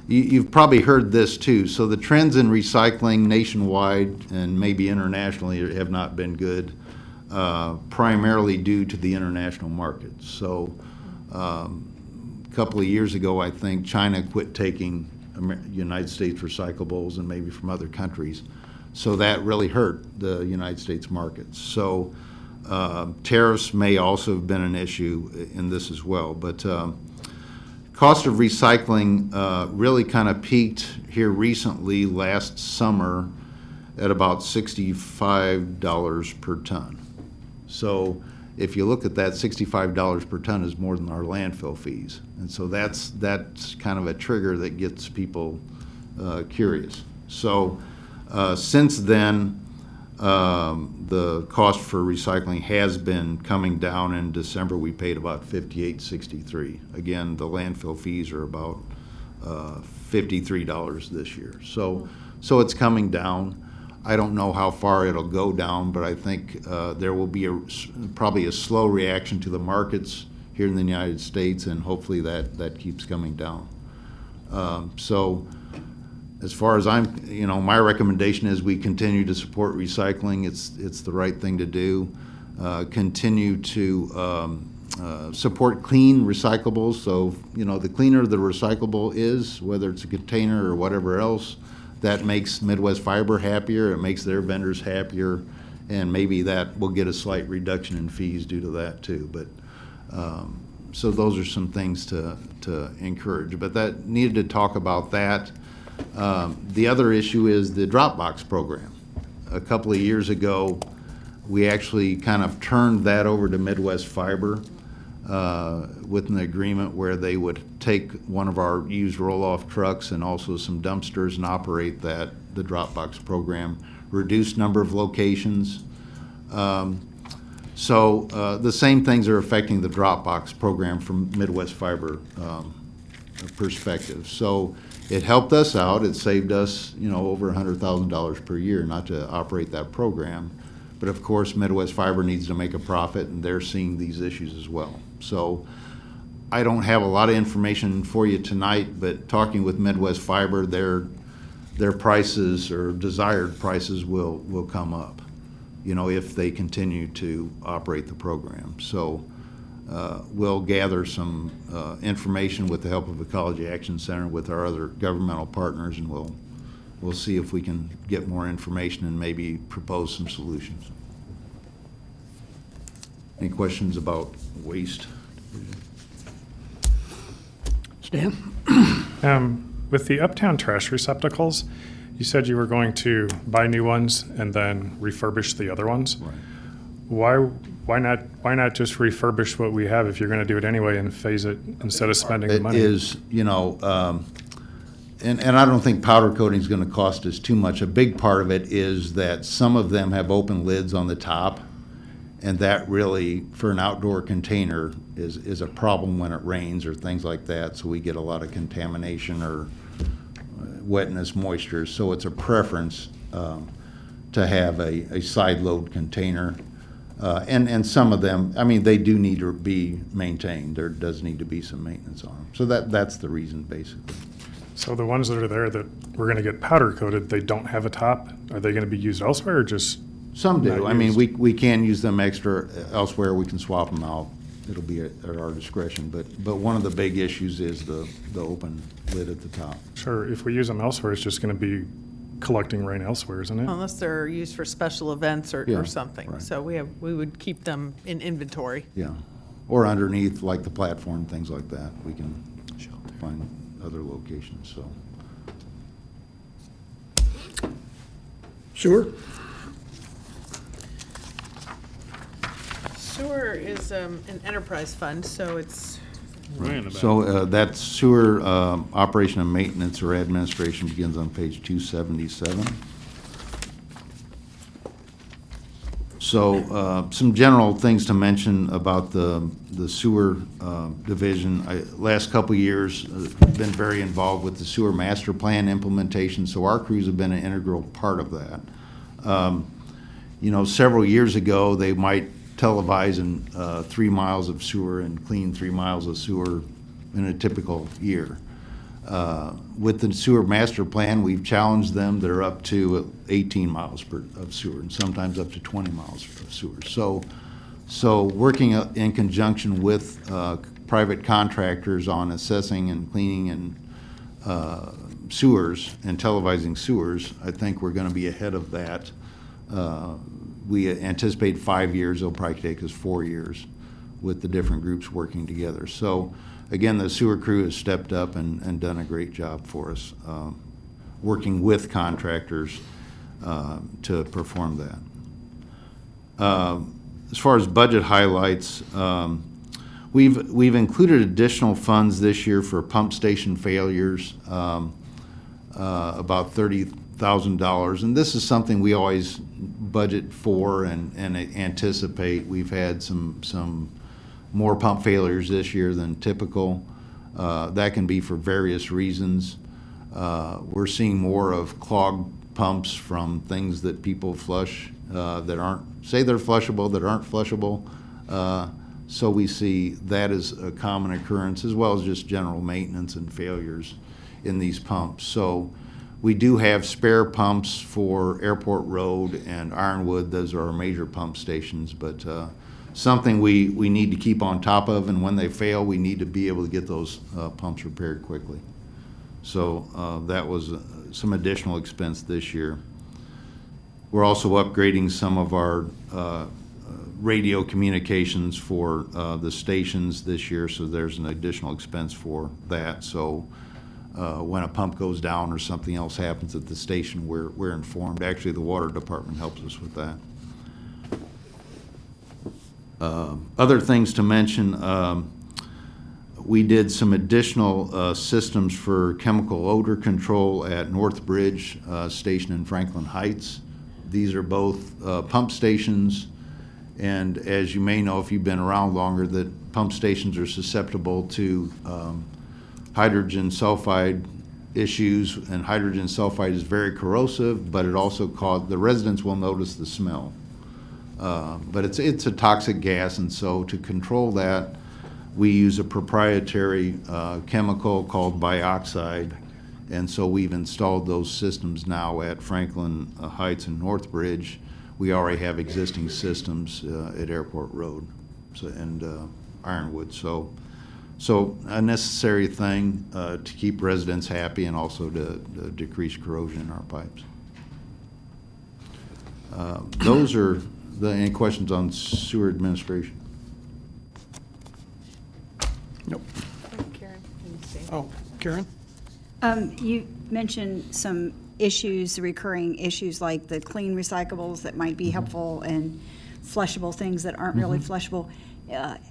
you've probably heard this too. So the trends in recycling nationwide and maybe internationally have not been good, primarily due to the international markets. So a couple of years ago, I think China quit taking United States recyclables and maybe from other countries. So that really hurt the United States markets. So tariffs may also have been an issue in this as well. But cost of recycling really kind of peaked here recently last summer at about $65 per ton. So if you look at that, $65 per ton is more than our landfill fees. And so that's kind of a trigger that gets people curious. So since then, the cost for recycling has been coming down. In December, we paid about $58.63. Again, the landfill fees are about $53 this year. So it's coming down. I don't know how far it'll go down, but I think there will be probably a slow reaction to the markets here in the United States, and hopefully that keeps coming down. So as far as my recommendation is we continue to support recycling. It's the right thing to do. Continue to support clean recyclables. So, the cleaner the recyclable is, whether it's a container or whatever else, that makes Midwest Fiber happier, it makes their vendors happier, and maybe that will get a slight reduction in fees due to that too. But so those are some things to encourage. But that needed to talk about that. The other issue is the Dropbox program. A couple of years ago, we actually kind of turned that over to Midwest Fiber with an agreement where they would take one of our used roll-off trucks and also some dumpsters and operate the Dropbox program, reduced number of locations. So the same things are affecting the Dropbox program from Midwest Fiber perspective. So it helped us out. It saved us, over $100,000 per year not to operate that program. But of course, Midwest Fiber needs to make a profit, and they're seeing these issues as well. So I don't have a lot of information for you tonight, but talking with Midwest Fiber, their prices or desired prices will come up, if they continue to operate the program. So we'll gather some information with the help of Ecology Action Center with our other governmental partners, and we'll see if we can get more information and maybe propose some solutions. Any questions about waste? Stan? With the Uptown trash receptacles, you said you were going to buy new ones and then refurbish the other ones. Right. Why not just refurbish what we have if you're going to do it anyway and phase it instead of spending the money? It is, and I don't think powder coating is going to cost us too much. A big part of it is that some of them have open lids on the top, and that really, for an outdoor container, is a problem when it rains or things like that. So we get a lot of contamination or wetness, moisture. So it's a preference to have a side load container. And some of them, they do need to be maintained. There does need to be some maintenance on them. So that's the reason, basically. So the ones that are there that we're going to get powder coated, they don't have a top? Are they going to be used elsewhere or just? Some do. not used? We can use them extra elsewhere. We can swap them out. It'll be at our discretion. But one of the big issues is the open lid at the top. Sure, if we use them elsewhere, it's just going to be collecting rain elsewhere, isn't it? Unless they're used for special events Yeah, or something. right. So we would keep them in inventory. Yeah. Or underneath, like the platform, things like that. We can find other locations, so. Sewer? Sewer is an enterprise fund, so it's, So that sewer operation and maintenance or administration begins on page 277. So some general things to mention about the sewer division. Last couple of years, been very involved with the sewer master plan implementation, so our crews have been an integral part of that. You know, several years ago, they might televise in 3 miles of sewer and clean 3 miles of sewer in a typical year. With the sewer master plan, we've challenged them. They're up to 18 miles of sewer and sometimes up to 20 miles of sewer. So working in conjunction with private contractors on assessing and cleaning and sewers and televising sewers, I think we're going to be ahead of that. We anticipate 5 years. It'll probably take us 4 years with the different groups working together. So again, the sewer crew has stepped up and done a great job for us, working with contractors to perform that. As far as budget highlights, we've included additional funds this year for pump station failures, about $30,000, and this is something we always budget for and anticipate. We've had some more pump failures this year than typical. That can be for various reasons. We're seeing more of clogged pumps from things that people flush that aren't, say they're flushable, that aren't flushable. So we see that as a common occurrence, as well as just general maintenance and failures in these pumps. So we do have spare pumps for Airport Road and Ironwood. Those are our major pump stations, but something we need to keep on top of, and when they fail, we need to be able to get those pumps repaired quickly. So that was some additional expense this year. We're also upgrading some of our radio communications for the stations this year, so there's an additional expense for that. So when a pump goes down or something else happens at the station, we're informed. Actually, the water department helps us with that. Other things to mention, we did some additional systems for chemical odor control at North Bridge Station in Franklin Heights. These are both pump stations, and as you may know if you've been around longer, that pump stations are susceptible to hydrogen sulfide issues, and hydrogen sulfide is very corrosive, but it also the residents will notice the smell. But it's a toxic gas, and so to control that, we use a proprietary chemical called bioxide, and so we've installed those systems now at Franklin Heights and North Bridge. We already have existing systems at Airport Road and Ironwood. So a necessary thing to keep residents happy and also to decrease corrosion in our pipes. Those are any questions on sewer administration? Nope. Karen, can you say? Oh, Karen? You mentioned some issues, recurring issues like the clean recyclables that might be helpful and flushable things that aren't really flushable.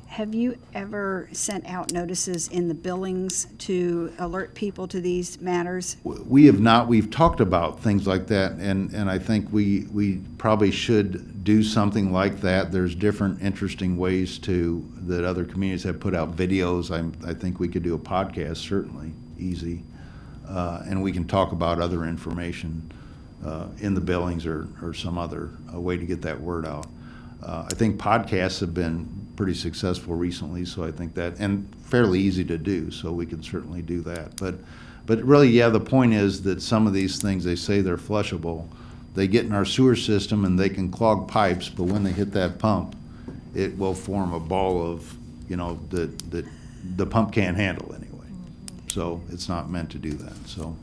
Have you ever sent out notices in the billings to alert people to these matters? We have not. We've talked about things like that, and I think we probably should do something like that. There's different interesting ways that other communities have put out videos. I think we could do a podcast, certainly, easy. And we can talk about other information in the billings or some other way to get that word out. I think podcasts have been pretty successful recently, so I think that, and fairly easy to do, so we can certainly do that. But really, yeah, the point is that some of these things, they say they're flushable. They get in our sewer system and they can clog pipes, but when they hit that pump, it will form a ball of, that the pump can't handle anyway. So it's not meant to do that. So,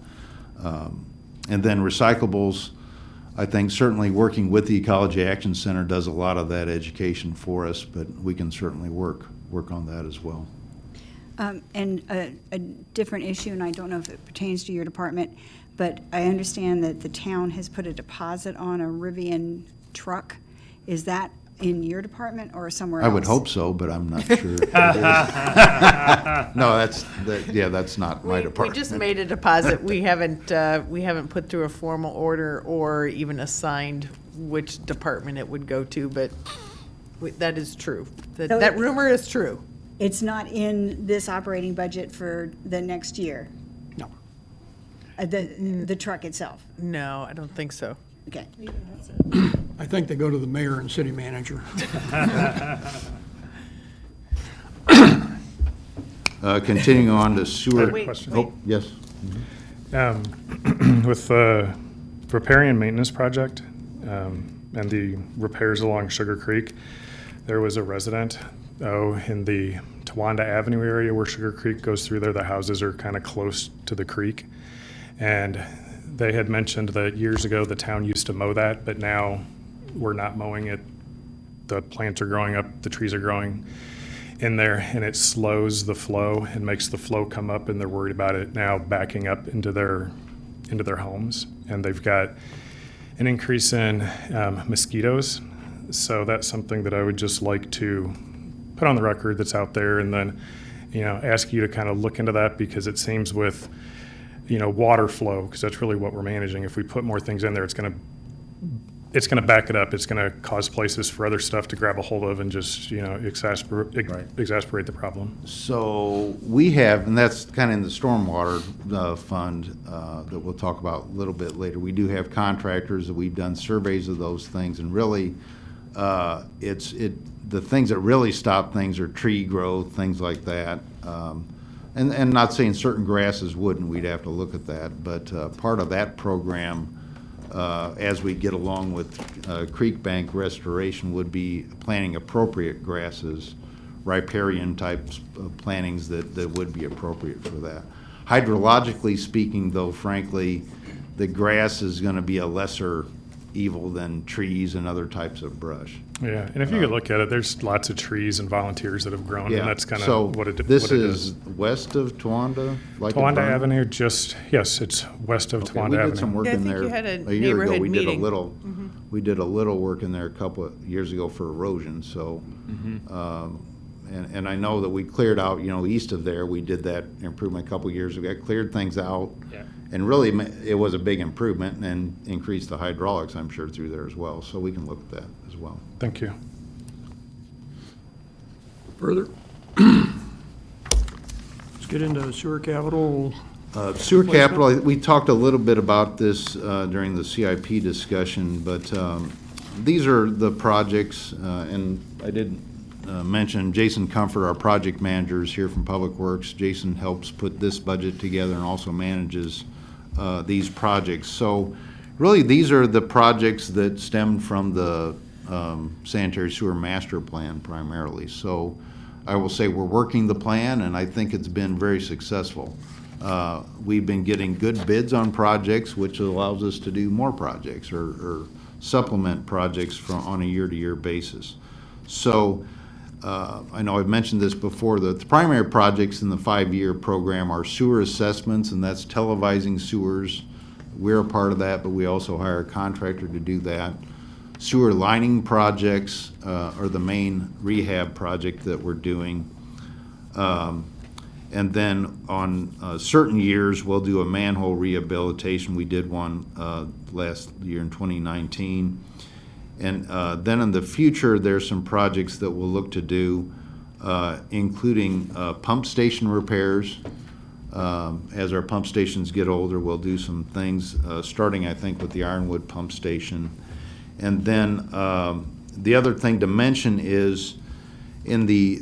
and then recyclables, I think certainly working with the Ecology Action Center does a lot of that education for us, but we can certainly work on that as well. And a different issue, and I don't know if it pertains to your department, but I understand that the town has put a deposit on a Rivian truck. Is that in your department or somewhere else? I would hope so, but I'm not sure. No, that's not my We department. just made a deposit. We haven't put through a formal order or even assigned which department it would go to, but that is true. So That rumor is true. It's not in this operating budget for the next year? No. The truck itself? No, I don't think so. Okay. I think they go to the mayor and city manager. Continuing on to sewer. Wait, question. Oh, yes. With the repairing and maintenance project and the repairs along Sugar Creek, there was a resident in the Towanda Avenue area where Sugar Creek goes through there. The houses are kind of close to the creek. And they had mentioned that years ago the town used to mow that, but now we're not mowing it. The plants are growing up, the trees are growing in there, and it slows the flow and makes the flow come up, and they're worried about it now backing up into their homes. And they've got an increase in mosquitoes. So that's something that I would just like to put on the record that's out there, and then, ask you to kind of look into that, because it seems with, water flow, because that's really what we're managing. If we put more things in there, it's going to back it up. It's going to cause places for other stuff to grab a hold of and just, exasperate the problem. So we have, and that's kind of in the stormwater fund that we'll talk about a little bit later. We do have contractors that we've done surveys of those things, and really, the things that really stop things are tree growth, things like that. And not saying certain grasses wouldn't, we'd have to look at that, but part of that program, as we get along with creek bank restoration, would be planting appropriate grasses, riparian types of plantings that would be appropriate for that. Hydrologically speaking, though, frankly, the grass is going to be a lesser evil than trees and other types of brush. Yeah, and if you could look at it, there's lots of trees and volunteers that have grown, and that's kind of what it is. This is west of Towanda? Towanda Avenue, yes, it's west of Towanda Avenue. We did some work in there you had a a year ago. neighborhood We did a meeting. little, we did a little work in there a couple of years ago for erosion, so. And I know that we cleared out, east of there, we did that improvement a couple of years ago, cleared things out. Yeah. And really, it was a big improvement and increased the hydraulics, I'm sure, through there as well. So we can look at that as well. Thank you. Further? Let's get into sewer capital. Sewer capital, we talked a little bit about this during the CIP discussion, but these are the projects, and I did mention Jason Comfort, our project manager, is here from Public Works. Jason helps put this budget together and also manages these projects. So really, these are the projects that stemmed from the sanitary sewer master plan primarily. So I will say we're working the plan, and I think it's been very successful. We've been getting good bids on projects, which allows us to do more projects or supplement projects on a year-to-year basis. So I know I've mentioned this before, the primary projects in the 5-year program are sewer assessments, and that's televising sewers. We're a part of that, but we also hire a contractor to do that. Sewer lining projects are the main rehab project that we're doing. And then on certain years, we'll do a manhole rehabilitation. We did one last year in 2019. And then in the future, there's some projects that we'll look to do, including pump station repairs. As our pump stations get older, we'll do some things, starting, I think, with the Ironwood pump station. And then the other thing to mention is in the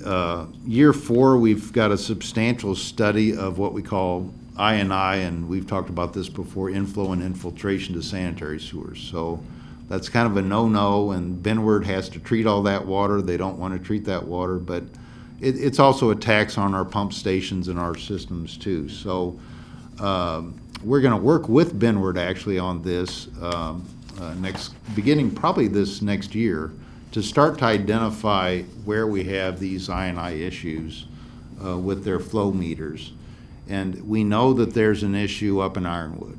year 4, we've got a substantial study of what we call I&I, and we've talked about this before, inflow and infiltration to sanitary sewers. So that's kind of a no-no, and Benward has to treat all that water. They don't want to treat that water, but it's also a tax on our pump stations and our systems too. So we're going to work with Benward actually on this beginning probably this next year to start to identify where we have these I&I issues with their flow meters. And we know that there's an issue up in Ironwood.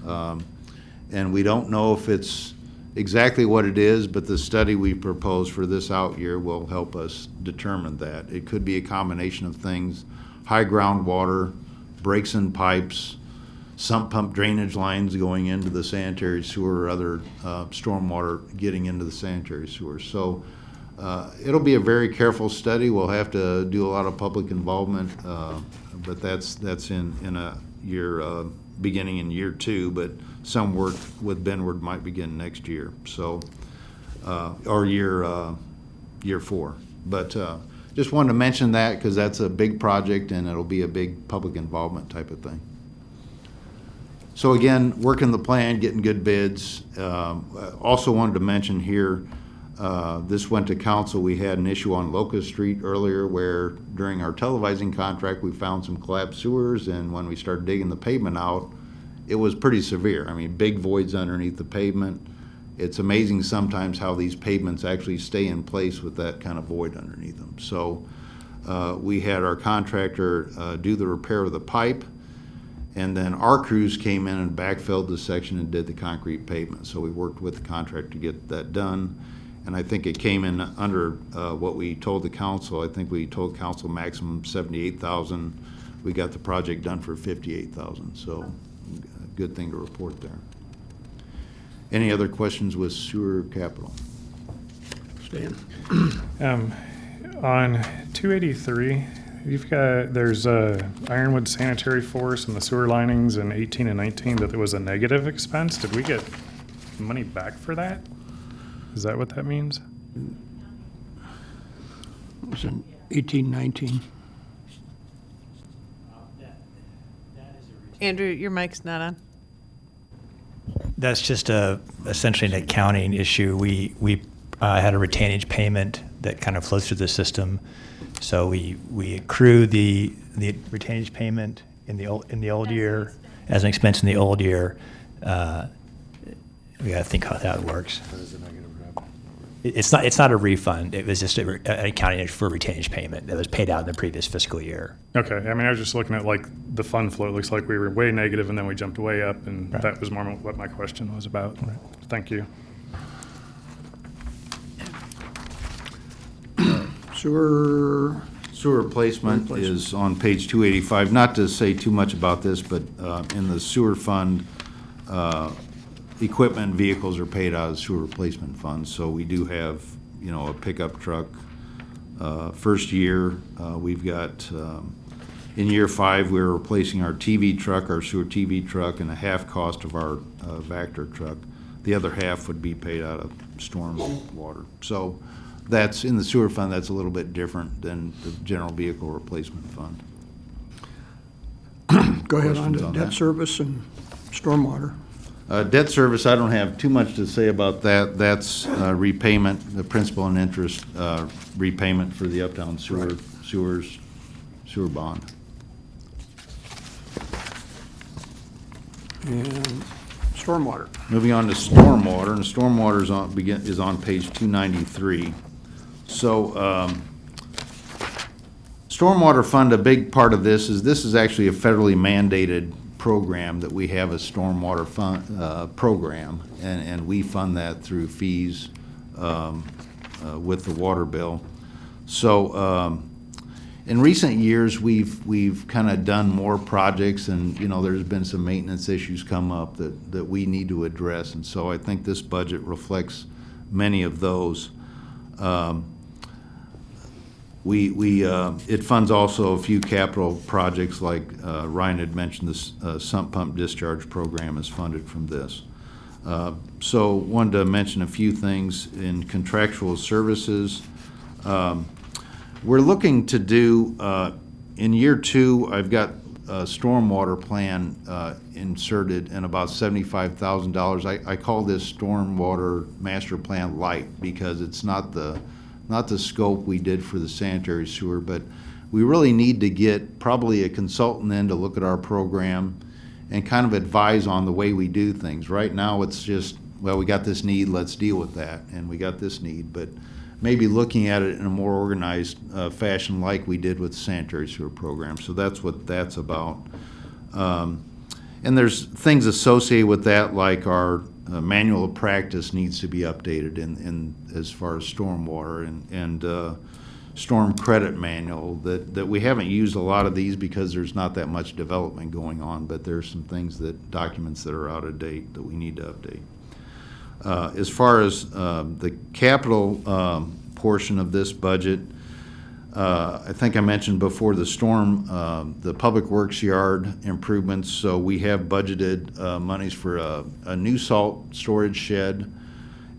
And we don't know if it's exactly what it is, but the study we propose for this out year will help us determine that. It could be a combination of things: high groundwater, breaks in pipes, sump pump drainage lines going into the sanitary sewer, or other stormwater getting into the sanitary sewer. So it'll be a very careful study. We'll have to do a lot of public involvement, but that's in a year, beginning in year 2, but some work with Benward might begin next year, so, or year 4. But just wanted to mention that because that's a big project and it'll be a big public involvement type of thing. So again, working the plan, getting good bids. Also wanted to mention here, this went to council. We had an issue on Locust Street earlier where during our televising contract, we found some collapsed sewers, and when we started digging the pavement out, it was pretty severe. I mean, big voids underneath the pavement. It's amazing sometimes how these pavements actually stay in place with that kind of void underneath them. So we had our contractor do the repair of the pipe, and then our crews came in and backfilled the section and did the concrete pavement. So we worked with the contractor to get that done. And I think it came in under what we told the council. I think we told council maximum $78,000. We got the project done for $58,000. So good thing to report there. Any other questions with sewer capital? Stan? On 283, there's Ironwood Sanitary Force and the sewer linings in 18 and 19 that there was a negative expense. Did we get money back for that? Is that what that means? It was in 1819. Andrew, your mic's not on. That's just essentially an accounting issue. We had a retainage payment that kind of flows through the system. So we accrue the retainage payment in the old year as an expense in the old year. We got to think how that works. It's not a refund. It was just an accounting issue for a retainage payment that was paid out in the previous fiscal year. Okay. I mean, I was just looking at like the fund flow. It looks like we were way negative and then we jumped way up, and Right. that was more what my question was about. Right. Thank you. Sewer, Sewer replacement is on page 285. Not to say too much about this, but in the sewer fund, equipment and vehicles are paid out of sewer replacement funds. So we do have, a pickup truck. First year, we've got, in year 5, we're replacing our TV truck, our sewer TV truck, and a half cost of our Vector truck. The other half would be paid out of storm water. So that's, in the sewer fund, that's a little bit different than the general vehicle replacement fund. go ahead on Questions to on debt that? service and stormwater. Debt service, I don't have too much to say about that. That's repayment, the principal and interest repayment for the Uptown sewer bond. And stormwater. Moving on to stormwater, and stormwater is on page 293. So, stormwater fund, a big part of this is actually a federally mandated program that we have, a stormwater fund program, and we fund that through fees with the water bill. So in recent years, we've kind of done more projects, and there's been some maintenance issues come up that we need to address, and so I think this budget reflects many of those. It funds also a few capital projects, like Ryan had mentioned, this sump pump discharge program is funded from this. So wanted to mention a few things in contractual services. We're looking to do, in year 2, I've got a stormwater plan inserted and about $75,000. I call this stormwater master plan light because it's not the scope we did for the sanitary sewer, but we really need to get probably a consultant in to look at our program and kind of advise on the way we do things. Right now, it's just, well, we got this need, let's deal with that, and we got this need, but maybe looking at it in a more organized fashion like we did with the sanitary sewer program. So that's what that's about. And there's things associated with that, like our manual of practice needs to be updated in as far as stormwater and storm credit manual, that we haven't used a lot of these because there's not that much development going on, but there's some things documents that are out of date that we need to update. As far as the capital portion of this budget, I think I mentioned before the storm, the Public Works yard improvements, so we have budgeted monies for a new salt storage shed,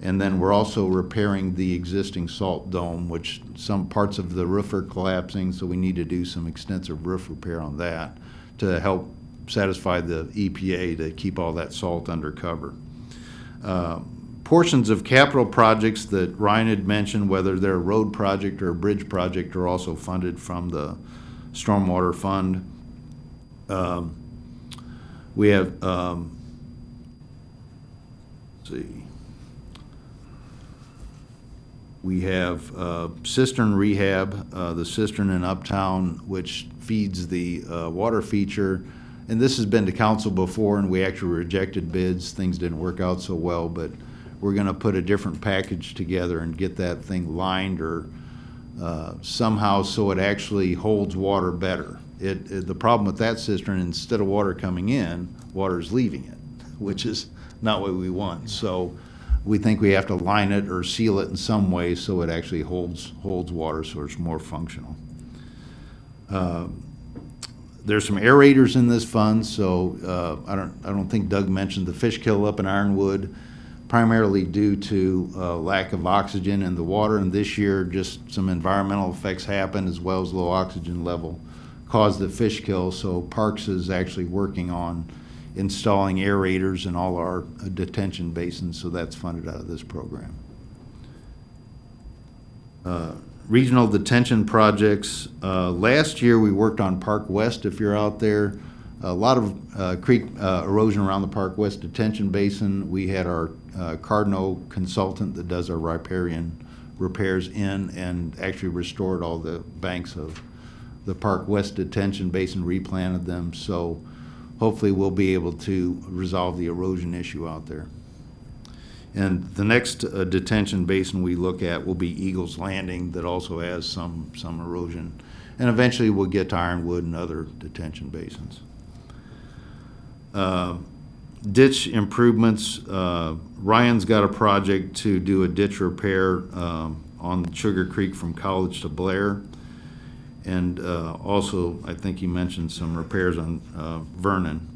and then we're also repairing the existing salt dome, which some parts of the roof are collapsing, so we need to do some extensive roof repair on that to help satisfy the EPA to keep all that salt under cover. Portions of capital projects that Ryan had mentioned, whether they're a road project or a bridge project, are also funded from the Stormwater Fund. We have, let's see, we have cistern rehab, the cistern in Uptown, which feeds the water feature. And this has been to council before, and we actually rejected bids. Things didn't work out so well, but we're going to put a different package together and get that thing lined or somehow so it actually holds water better. The problem with that cistern, instead of water coming in, water is leaving it, which is not what we want. So we think we have to line it or seal it in some way so it actually holds water, so it's more functional. There's some aerators in this fund, so I don't think Doug mentioned the fish kill up in Ironwood, primarily due to lack of oxygen in the water, and this year just some environmental effects happened as well as low oxygen level caused the fish kill. So Parks is actually working on installing aerators in all our detention basins, so that's funded out of this program. Regional detention projects. Last year we worked on Park West, if you're out there. A lot of creek erosion around the Park West detention basin. We had our Cardinal consultant that does our riparian repairs in and actually restored all the banks of the Park West detention basin, replanted them. So hopefully we'll be able to resolve the erosion issue out there. And the next detention basin we look at will be Eagles Landing, that also has some erosion. And eventually we'll get to Ironwood and other detention basins. Ditch improvements. Ryan's got a project to do a ditch repair on Sugar Creek from College to Blair. And also, I think he mentioned some repairs on Vernon.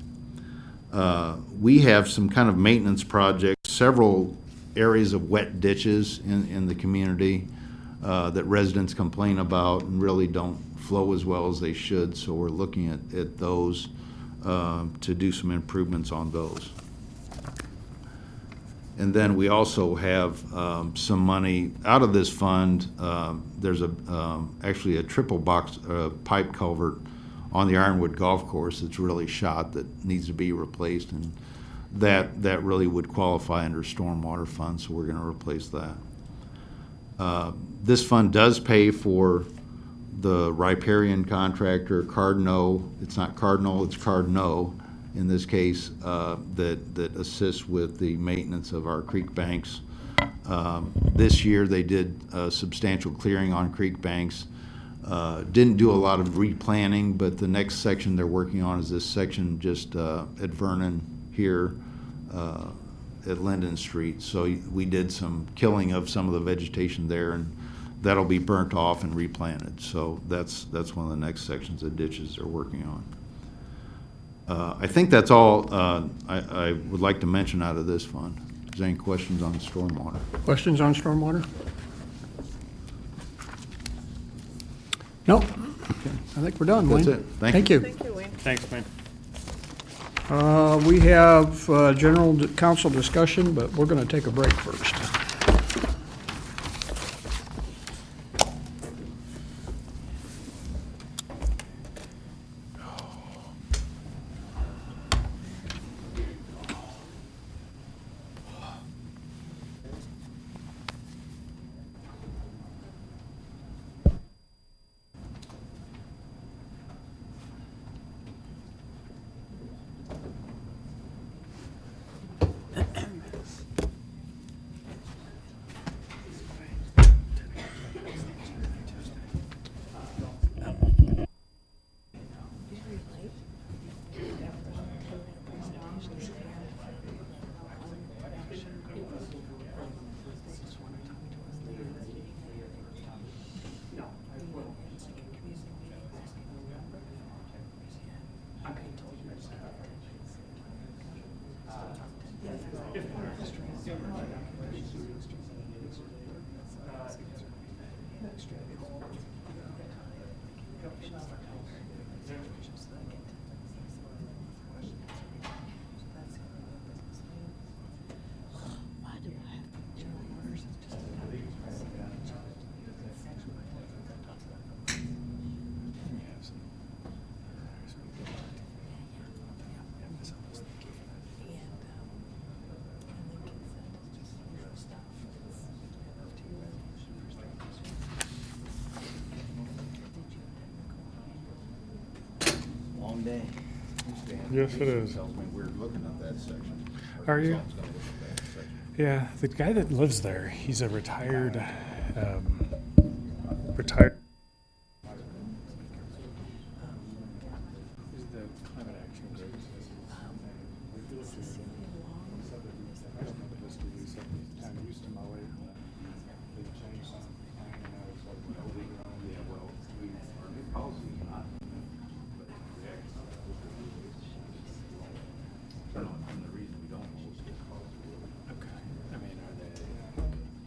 We have some kind of maintenance projects, several areas of wet ditches in the community that residents complain about and really don't flow as well as they should. So we're looking at those to do some improvements on those. And then we also have some money out of this fund. There's actually a triple box pipe culvert on the Ironwood Golf Course that's really shot that needs to be replaced, and that really would qualify under stormwater fund, so we're going to replace that. This fund does pay for the riparian contractor, Cardinal. It's not Cardinal, it's Cardinal in this case, that assists with the maintenance of our creek banks. This year they did substantial clearing on creek banks. Didn't do a lot of replanning, but the next section they're working on is this section just at Vernon here at Linden Street. So we did some killing of some of the vegetation there, and that'll be burnt off and replanted. So that's one of the next sections of ditches they're working on. I think that's all I would like to mention out of this fund. Is there any questions on stormwater? Questions on stormwater? No? Okay. I think we're done, Wayne. That's it. Thank you. Thank you, Wayne. Thanks, Wayne. We have general council discussion, but we're going to take a break first. day. Yes, it is. Tells me we're looking at that section. Are you? Someone's gonna look at that section. Yeah, the guy that lives there, he's a retired, retired. He's the climate action group. I don't know the history. He said he kind of used to mow it. They changed something. And now it's like, Yeah, well, our new policy is not. And the reason we don't mow is because. okay. I mean, are they?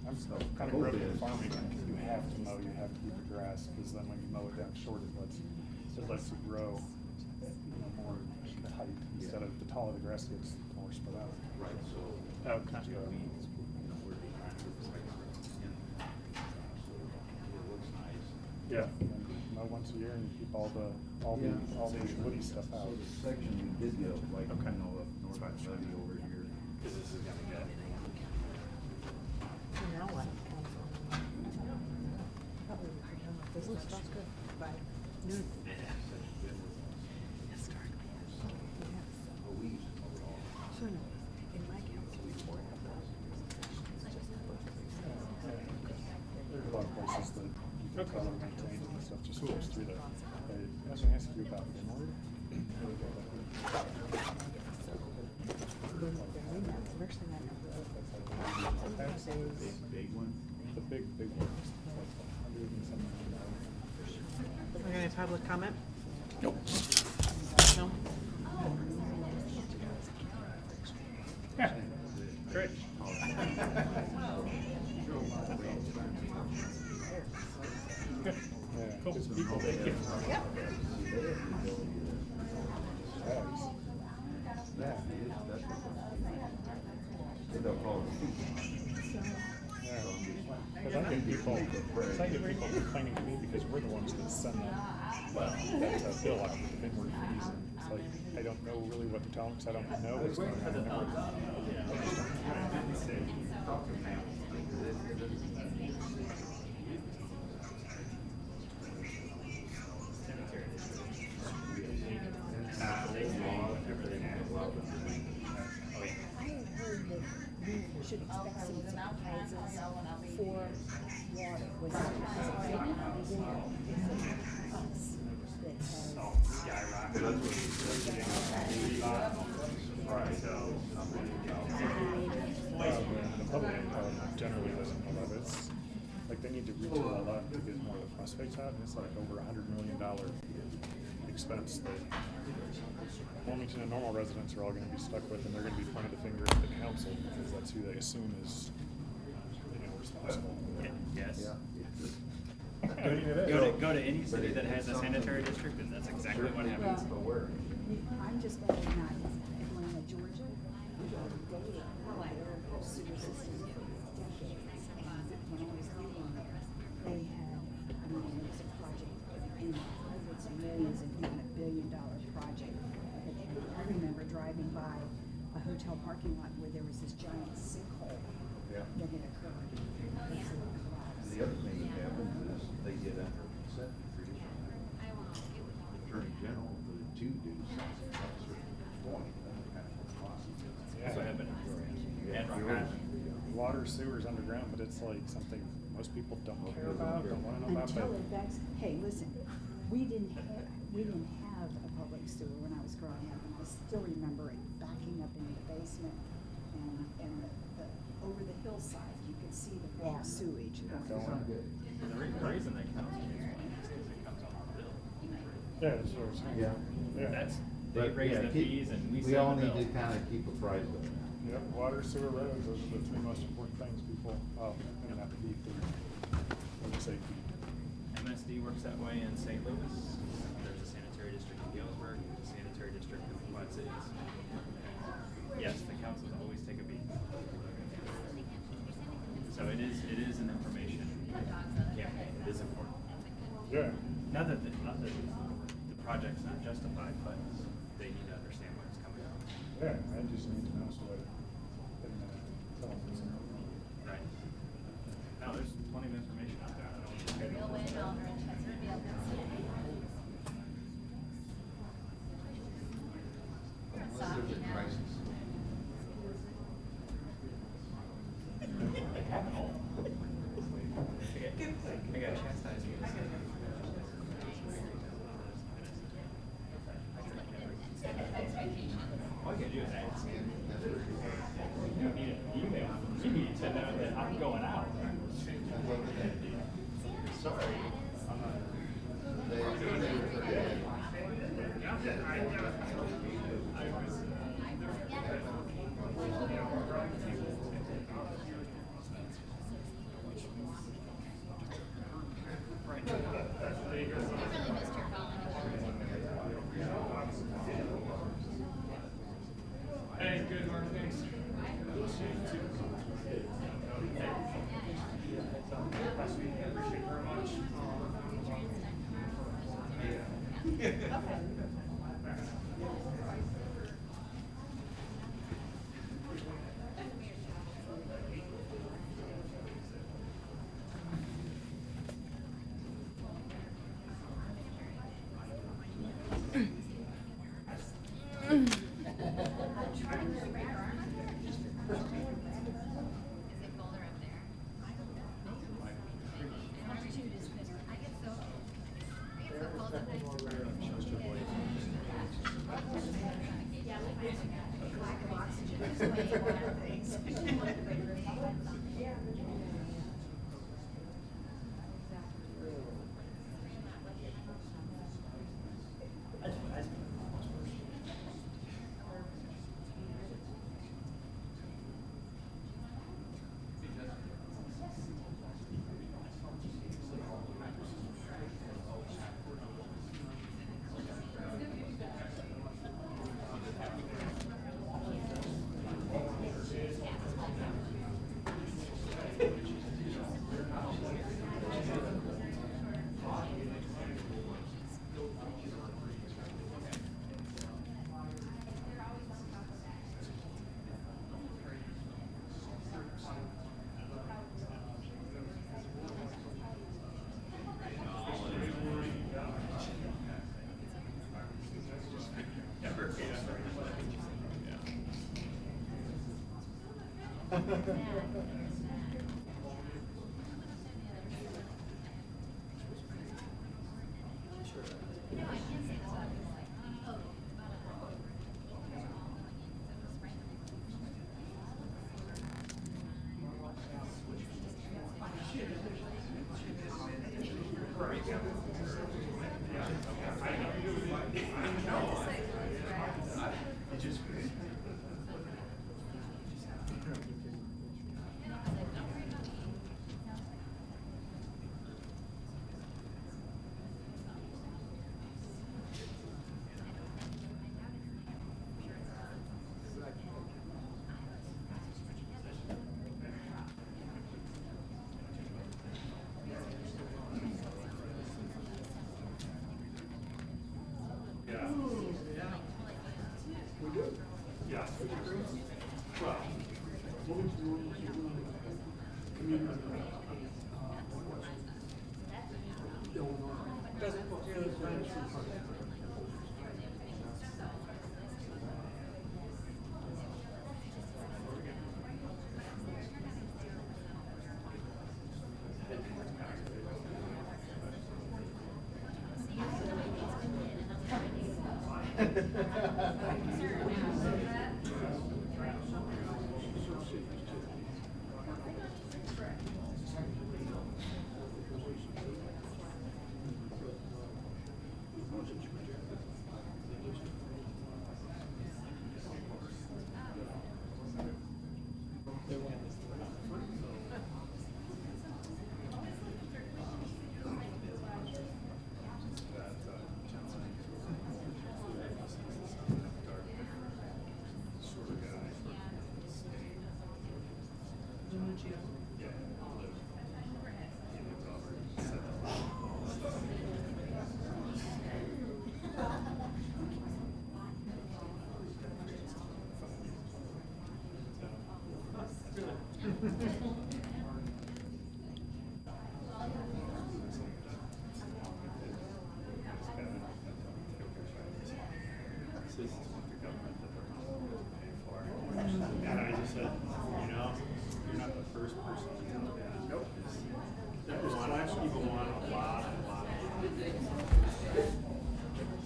I'm still kind of growing in farming. You have to mow. You have to keep the grass because then when you mow it down short, it lets you grow, more height instead of the taller the grass gets, the more spread out. Right, so. Okay. That's what it means, we're trying to protect it looks nice. Yeah, and mow once a year and keep all the woody stuff out. So the section we did go, like, Okay. up north of Levy over here. Because this is gonna get. Now what? This looks good by noon. There's a lot of places that you can tell them maintained and stuff just goes through there. They actually ask you about the inward. Big one. The big one. It's like 100 and something. We're gonna have public comment? Nope. No? Yeah, great. Good. Yeah, Cool. just people, they get. Yep. Yeah. They'll call it. Because I get people complaining to me because we're the ones that send that bill out with the inward fees. And it's like, I don't know really what to tell them because I don't know what's going on. Should expect some surprises for water. Was The public generally doesn't know that. It's like they need to retool a lot to get more of the phosphates out, and it's like over $100 million expense that Wilmington and normal residents are all going to be stuck with, and they're going to be pointing the finger at the council because that's who they assume is, responsible. Yes. Yeah. Go to any city that has a sanitary district, and that's exactly what happens. I'm just glad I'm not Atlanta, Georgia. Their sewer system for decades. When I was leaving, they had, it was a project in hundreds of millions, if not $1 billion project. I remember driving by a hotel parking lot where there was this giant sinkhole that had occurred. The other thing that happens is they get under consent decree. Attorney General, to do something at a certain point, then it kind of costs. So water, sewers underground, but it's like something most people don't care about, don't want to know about. Until But it backs, hey, listen, we didn't have a public sewer when I was growing up, and I still remember it backing up into the basement, and the over the hillside, you could see the raw sewage going. The reason that counts is because it comes on our bill. yeah, that's what I'm saying. Yeah. That's, they raise the fees and we We send all the need to bill. kind of keep apprised of that. Yep, water, sewer, roads, those are the three most important things people, may not be for public safety. MSD works that way in St. Louis. There's a sanitary district in Galesburg, a sanitary district in the Quad Cities. Yes, the councils always take a beat. So it is an information campaign. It is important. Yeah. Not that the project's not justified, but they need to understand where it's coming from. Yeah, I just need to know so that I can tell them. Right. No, there's plenty of information out there. I'm going out. Hey, good, Mark, thanks. Appreciate it very much.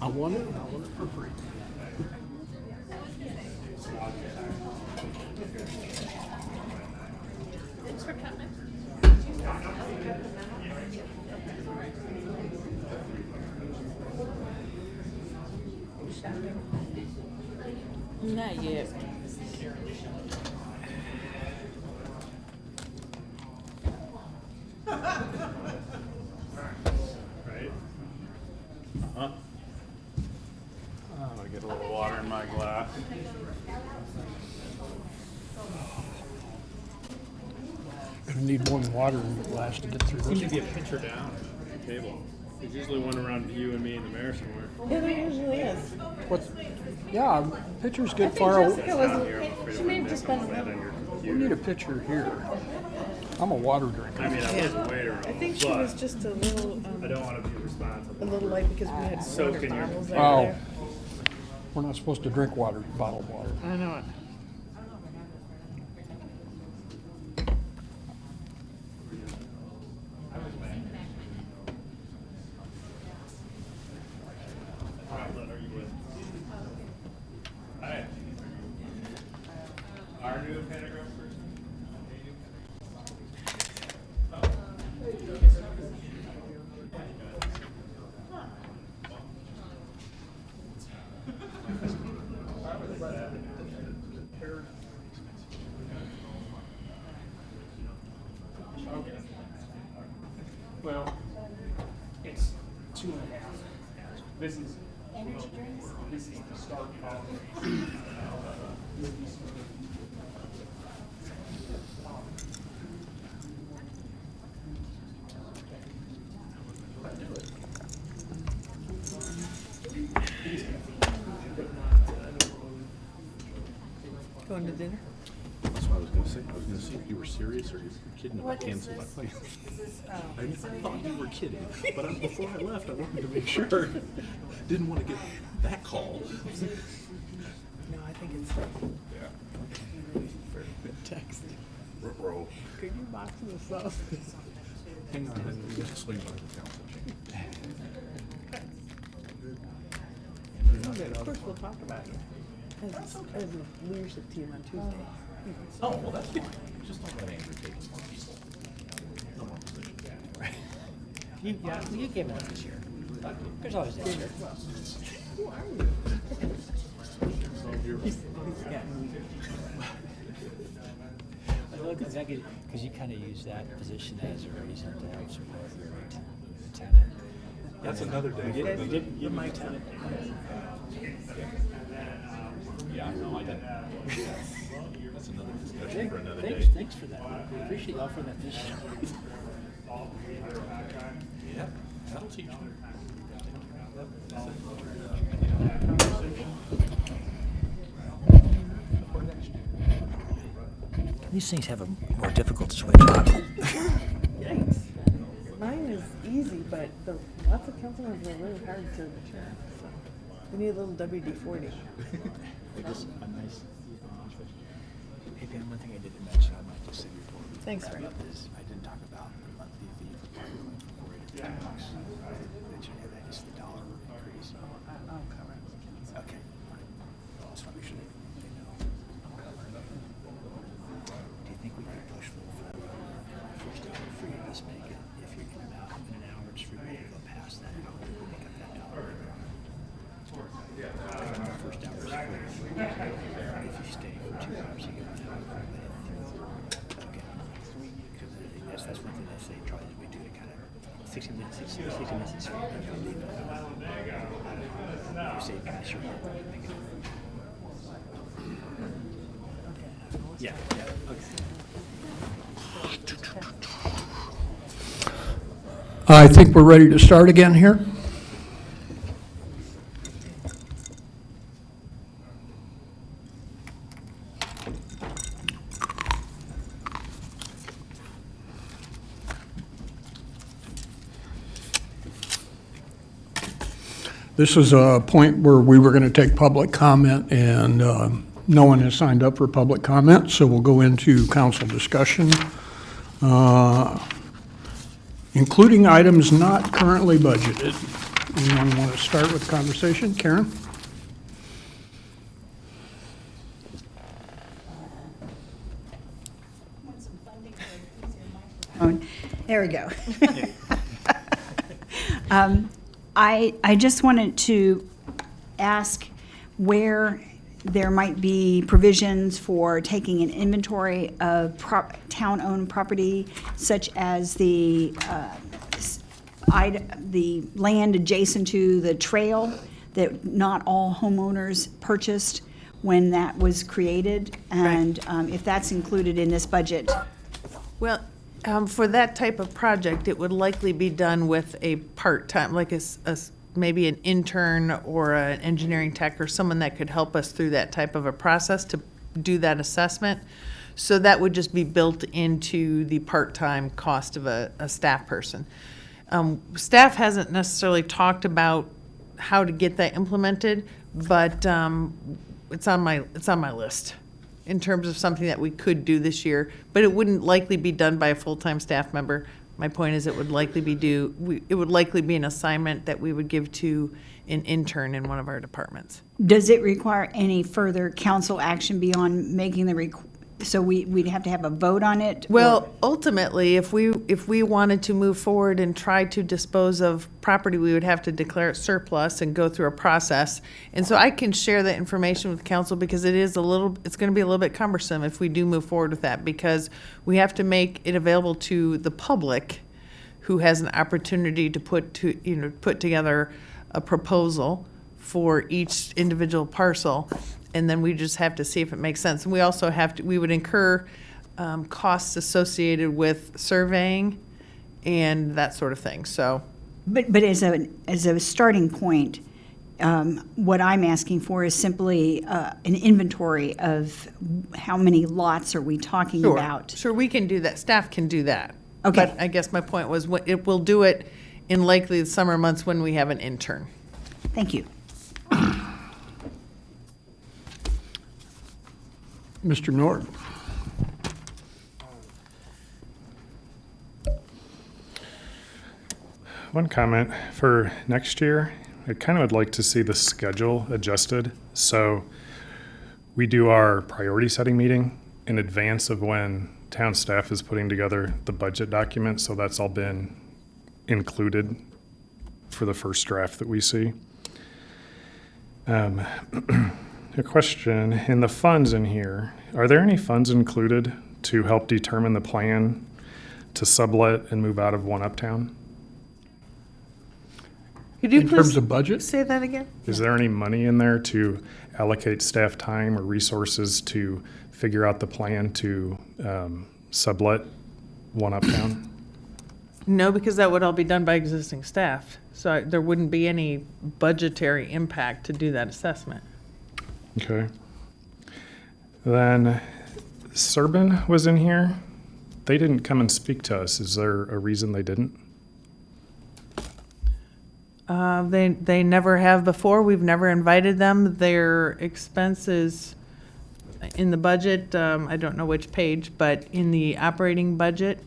I want it for free. Thanks for coming. Not yet. Right? Huh? I'm gonna get a little water in my glass. Gonna need more water in the glass to get through Seems this. to be a pitcher down at the table. There's usually one around you and me and the mayor somewhere. Yeah, there usually is. What? Yeah, pictures I get think far. Jessica was, she may have just been. We need a picture here. I'm a water drinker. I mean, I wasn't waiting. I think she was just a little, I don't want to be responsible. a little late because we had water Soaking your- bottles over Oh, there. we're not supposed to drink water, bottled water. I know it. Hi. Our new pentagram person? Well, it's 2.5. This is the start of. Going to dinner? That's what I was gonna say. I was gonna see if you were serious or you were kidding if I What is canceled my this? plane. Oh. I thought you were kidding, but before I left, I wanted to make sure. Didn't want to get that call. No, I think it's. Text. Ruh-roh. Could you box this up? Hang on, then we just swing by the council chamber. Of course, we'll talk about it as a leadership team on Tuesday. Oh, well, that's fine. Just don't let Andrew take his money. No more positions. You gave it this year. There's always this year. Who are you? Because you kind of use that position as a reason to help support your lieutenant. That's another day. You're my lieutenant. Yeah, no, I didn't. That's another discussion for another day. Thanks for that. We appreciate you offering that this year. Yeah, that'll teach you. These things have a more difficult switch on. Yikes. Mine is easy, but lots of council members are really hard to turn. So we need a little WD-40. Just a nice. Hey, Ben, one thing I didn't mention, I might just say before. Thanks, Ray. Is I didn't talk about the monthly fee for parking going from $4 to $10. That should have that just the dollar increase. I'll cover it. Okay. Just want to make sure they know. Do you think we could push for the first hour free? Just make it, if you're in and out in an hour, it's free to go past that hour, make up that dollar. The first hour is free. If you stay for 2 hours, you get 1 hour. Okay. Because that's one thing they say, try as we do to kind of 60 minutes is free. You say pass your work, make it. Yeah, okay. I think we're ready to start again here. This is a point where we were going to take public comment, and no one has signed up for public comment, so we'll go into council discussion. including items not currently budgeted. Anyone want to start with the conversation? Karen? There we go. I just wanted to ask where there might be provisions for taking an inventory of town-owned property, such as the land adjacent to the trail that not all homeowners purchased when that was created, and if that's included in this budget. Well, for that type of project, it would likely be done with a part-time, like maybe an intern or an engineering tech or someone that could help us through that type of a process to do that assessment. So that would just be built into the part-time cost of a staff person. Staff hasn't necessarily talked about how to get that implemented, but it's on my list in terms of something that we could do this year, but it wouldn't likely be done by a full-time staff member. My point is it would likely be an assignment that we would give to an intern in one of our departments. Does it require any further council action beyond making the so we'd have to have a vote on it? Well, ultimately, if we wanted to move forward and try to dispose of property, we would have to declare it surplus and go through a process. And so I can share that information with council because it's going to be a little bit cumbersome if we do move forward with that, because we have to make it available to the public who has an opportunity to put together a proposal for each individual parcel. And then we just have to see if it makes sense. And we also we would incur costs associated with surveying and that sort of thing, so. But as a starting point, what I'm asking for is simply an inventory of how many lots are we talking about? Sure, we can do that. Staff can do that. Okay. But I guess my point was, we'll do it in likely the summer months when we have an intern. Thank you. Mr. Nord? One comment for next year, I kind of would like to see the schedule adjusted. So we do our priority setting meeting in advance of when town staff is putting together the budget document. So that's all been included for the first draft that we see. A question, in the funds in here, are there any funds included to help determine the plan to sublet and move out of One Uptown? Could you In please terms of budget? say that again? Is there any money in there to allocate staff time or resources to figure out the plan to sublet One Uptown? No, because that would all be done by existing staff. So there wouldn't be any budgetary impact to do that assessment. Okay. Then Serban was in here. They didn't come and speak to us. Is there a reason they didn't? They never have before. We've never invited them. Their expenses in the budget, I don't know which page, but in the operating budget,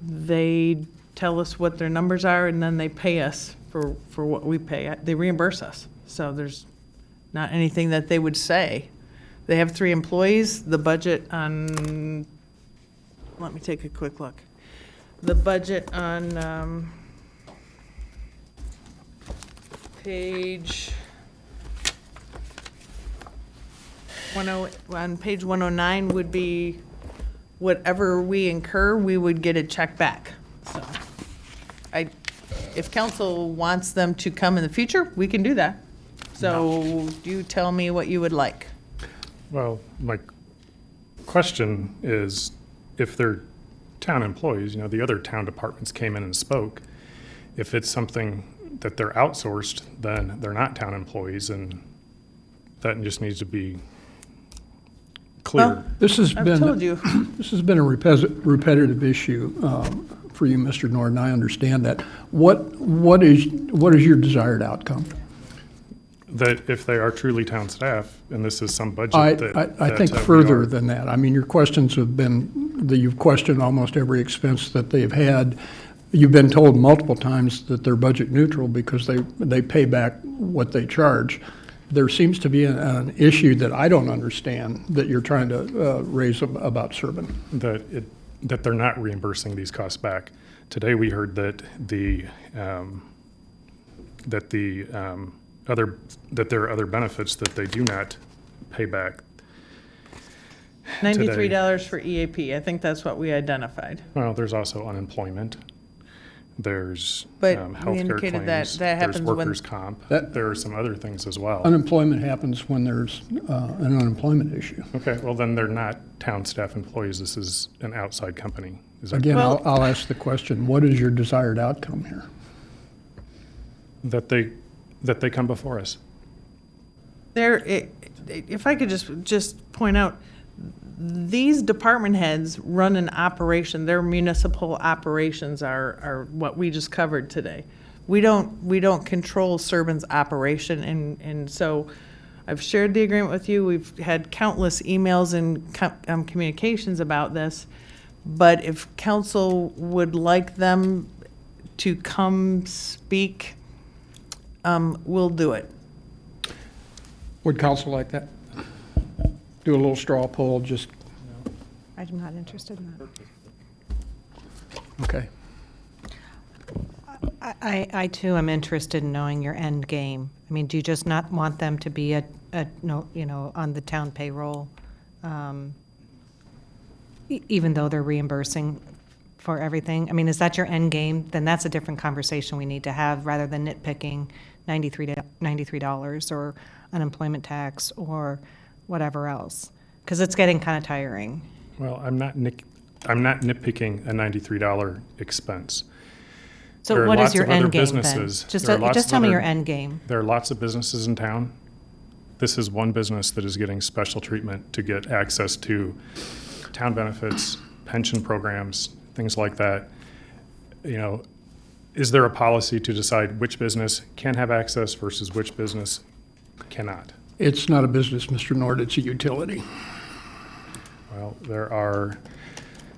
they tell us what their numbers are and then they pay us for what we pay. They reimburse us. So there's not anything that they would say. They have 3 employees. The budget on, let me take a quick look. The budget on page 109 would be whatever we incur, we would get a check back. So if council wants them to come in the future, we can do that. So you tell me what you would like. Well, my question is, if they're town employees, the other town departments came in and spoke. If it's something that they're outsourced, then they're not town employees, and that just needs to be clear. Well, This has I've been, told you. This has been a repetitive issue for you, Mr. Nord, and I understand that. What is your desired outcome? That if they are truly town staff, and this is some budget I that think we further are- than that. I mean, your questions have been that you've questioned almost every expense that they've had. You've been told multiple times that they're budget neutral because they pay back what they charge. There seems to be an issue that I don't understand that you're trying to raise about Serban. That they're not reimbursing these costs back. Today, we heard that there are other benefits that they do not pay back. $93 for EAP, I think that's what we identified. Well, there's also unemployment. There's But we healthcare indicated that claims. that happens There's when- workers' comp. That- There are some other things as well. Unemployment happens when there's an unemployment issue. Okay, well, then they're not town staff employees. This is an outside company. Is that Again, correct? I'll ask the question, what is your desired outcome here? That they come before us. If I could just point out, these department heads run an operation, their municipal operations are what we just covered today. We don't control Serban's operation, and so I've shared the agreement with you. We've had countless emails and communications about this, but if council would like them to come speak, we'll do it. Would council like that? Do a little straw poll, just, I'm not interested in that. okay. I too am interested in knowing your end game. I mean, do you just not want them to be on the town payroll, even though they're reimbursing for everything? I mean, is that your end game? Then that's a different conversation we need to have rather than nitpicking $93 or unemployment tax or whatever else, because it's getting kind of tiring. Well, I'm not nitpicking a $93 expense. So There are what is lots your of other end game then? businesses- Just there are lots of tell me other- your end game. There are lots of businesses in town. This is one business that is getting special treatment to get access to town benefits, pension programs, things like that. You know, is there a policy to decide which business can have access versus which business cannot? It's not a business, Mr. Nord, it's a utility. Well, there are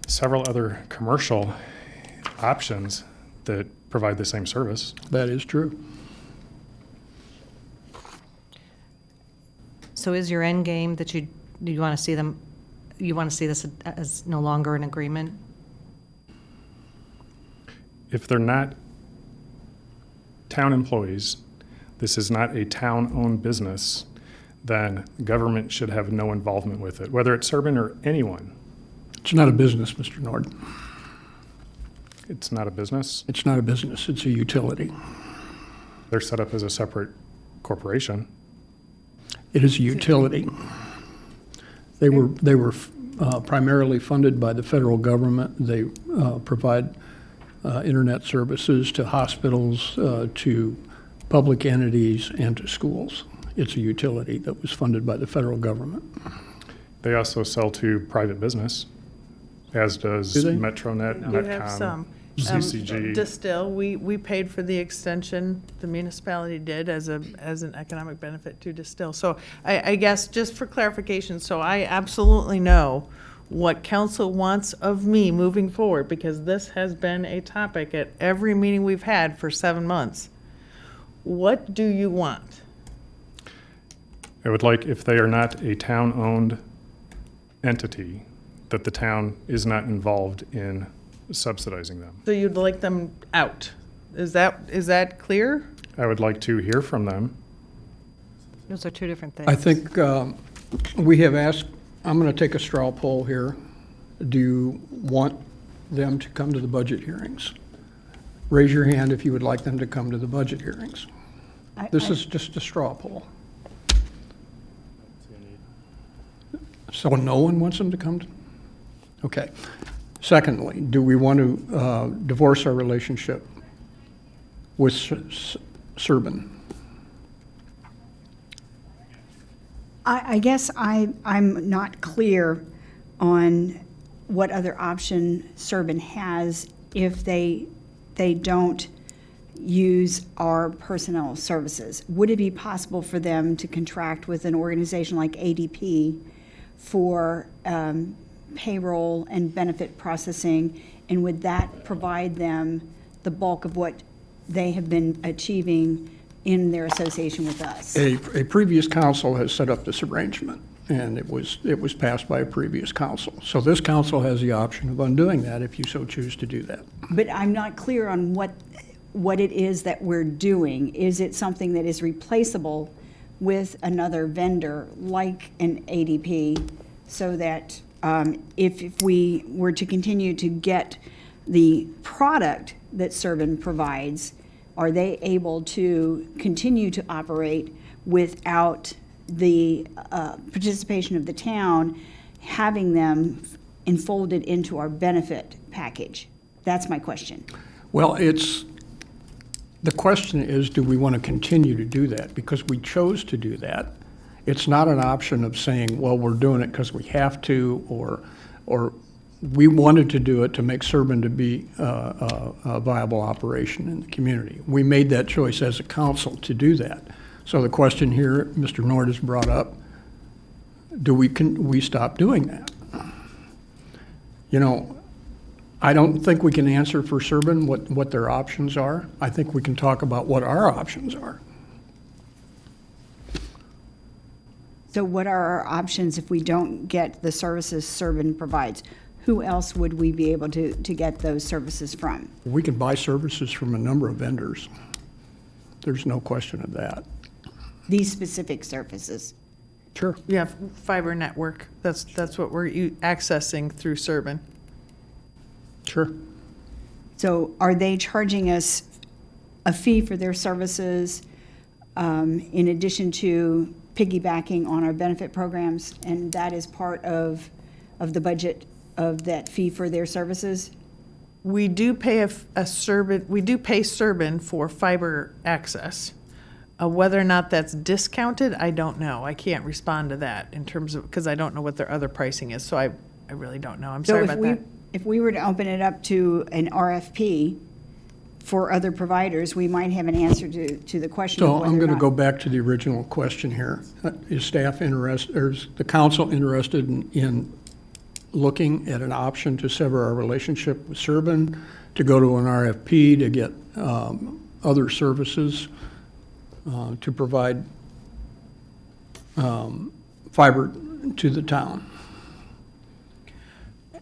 several other commercial options that provide the same service. That is true. So is your end game that you want to see them, you want to see this as no longer an agreement? If they're not town employees, this is not a town-owned business, then government should have no involvement with it, whether it's Serban or anyone. It's not a business, Mr. Nord. It's not a business. It's not a business, it's a utility. They're set up as a separate corporation. It is a utility. They were primarily funded by the federal government. They provide internet services to hospitals, to public entities, and to schools. It's a utility that was funded by the federal government. They also sell to private business, as does Do they? Metronet, We do have Netcom, some. CCG. Distill, we paid for the extension, the municipality did as an economic benefit to Distill. So I guess, just for clarification, so I absolutely know what council wants of me moving forward, because this has been a topic at every meeting we've had for 7 months. What do you want? I would like, if they are not a town-owned entity, that the town is not involved in subsidizing them. So you'd like them out? Is that clear? I would like to hear from them. Those are two different things. I think we have asked, I'm going to take a straw poll here. Do you want them to come to the budget hearings? Raise your hand if you would like them to come to the budget hearings. This is just a straw poll. So no one wants them to come? Okay. Secondly, do we want to divorce our relationship with Serban? I guess I'm not clear on what other option Serban has if they don't use our personnel services. Would it be possible for them to contract with an organization like ADP for payroll and benefit processing, and would that provide them the bulk of what they have been achieving in their association with us? A previous council has set up this arrangement, and it was passed by a previous council. So this council has the option of undoing that if you so choose to do that. But I'm not clear on what it is that we're doing. Is it something that is replaceable with another vendor like an ADP, so that if we were to continue to get the product that Serban provides, are they able to continue to operate without the participation of the town, having them enfolded into our benefit package? That's my question. Well, the question is, do we want to continue to do that? Because we chose to do that. It's not an option of saying, well, we're doing it because we have to, or we wanted to do it to make Serban to be a viable operation in the community. We made that choice as a council to do that. So the question here, Mr. Nord has brought up, can we stop doing that? You know, I don't think we can answer for Serban what their options are. I think we can talk about what our options are. So what are our options if we don't get the services Serban provides? Who else would we be able to get those services from? We can buy services from a number of vendors. There's no question of that. These specific services? Sure. Yeah, fiber network, that's what we're accessing through Serban. Sure. So are they charging us a fee for their services in addition to piggybacking on our benefit programs? And that is part of the budget of that fee for their services? We do pay a Serban, we do pay Serban for fiber access. Whether or not that's discounted, I don't know. I can't respond to that in terms of, because I don't know what their other pricing is, so I really don't know. I'm sorry about that. If we were to open it up to an RFP for other providers, we might have an answer to the question of So whether I'm or going to not- go back to the original question here. Is staff interested, or is the council interested in looking at an option to sever our relationship with Serban, to go to an RFP to get other services to provide fiber to the town?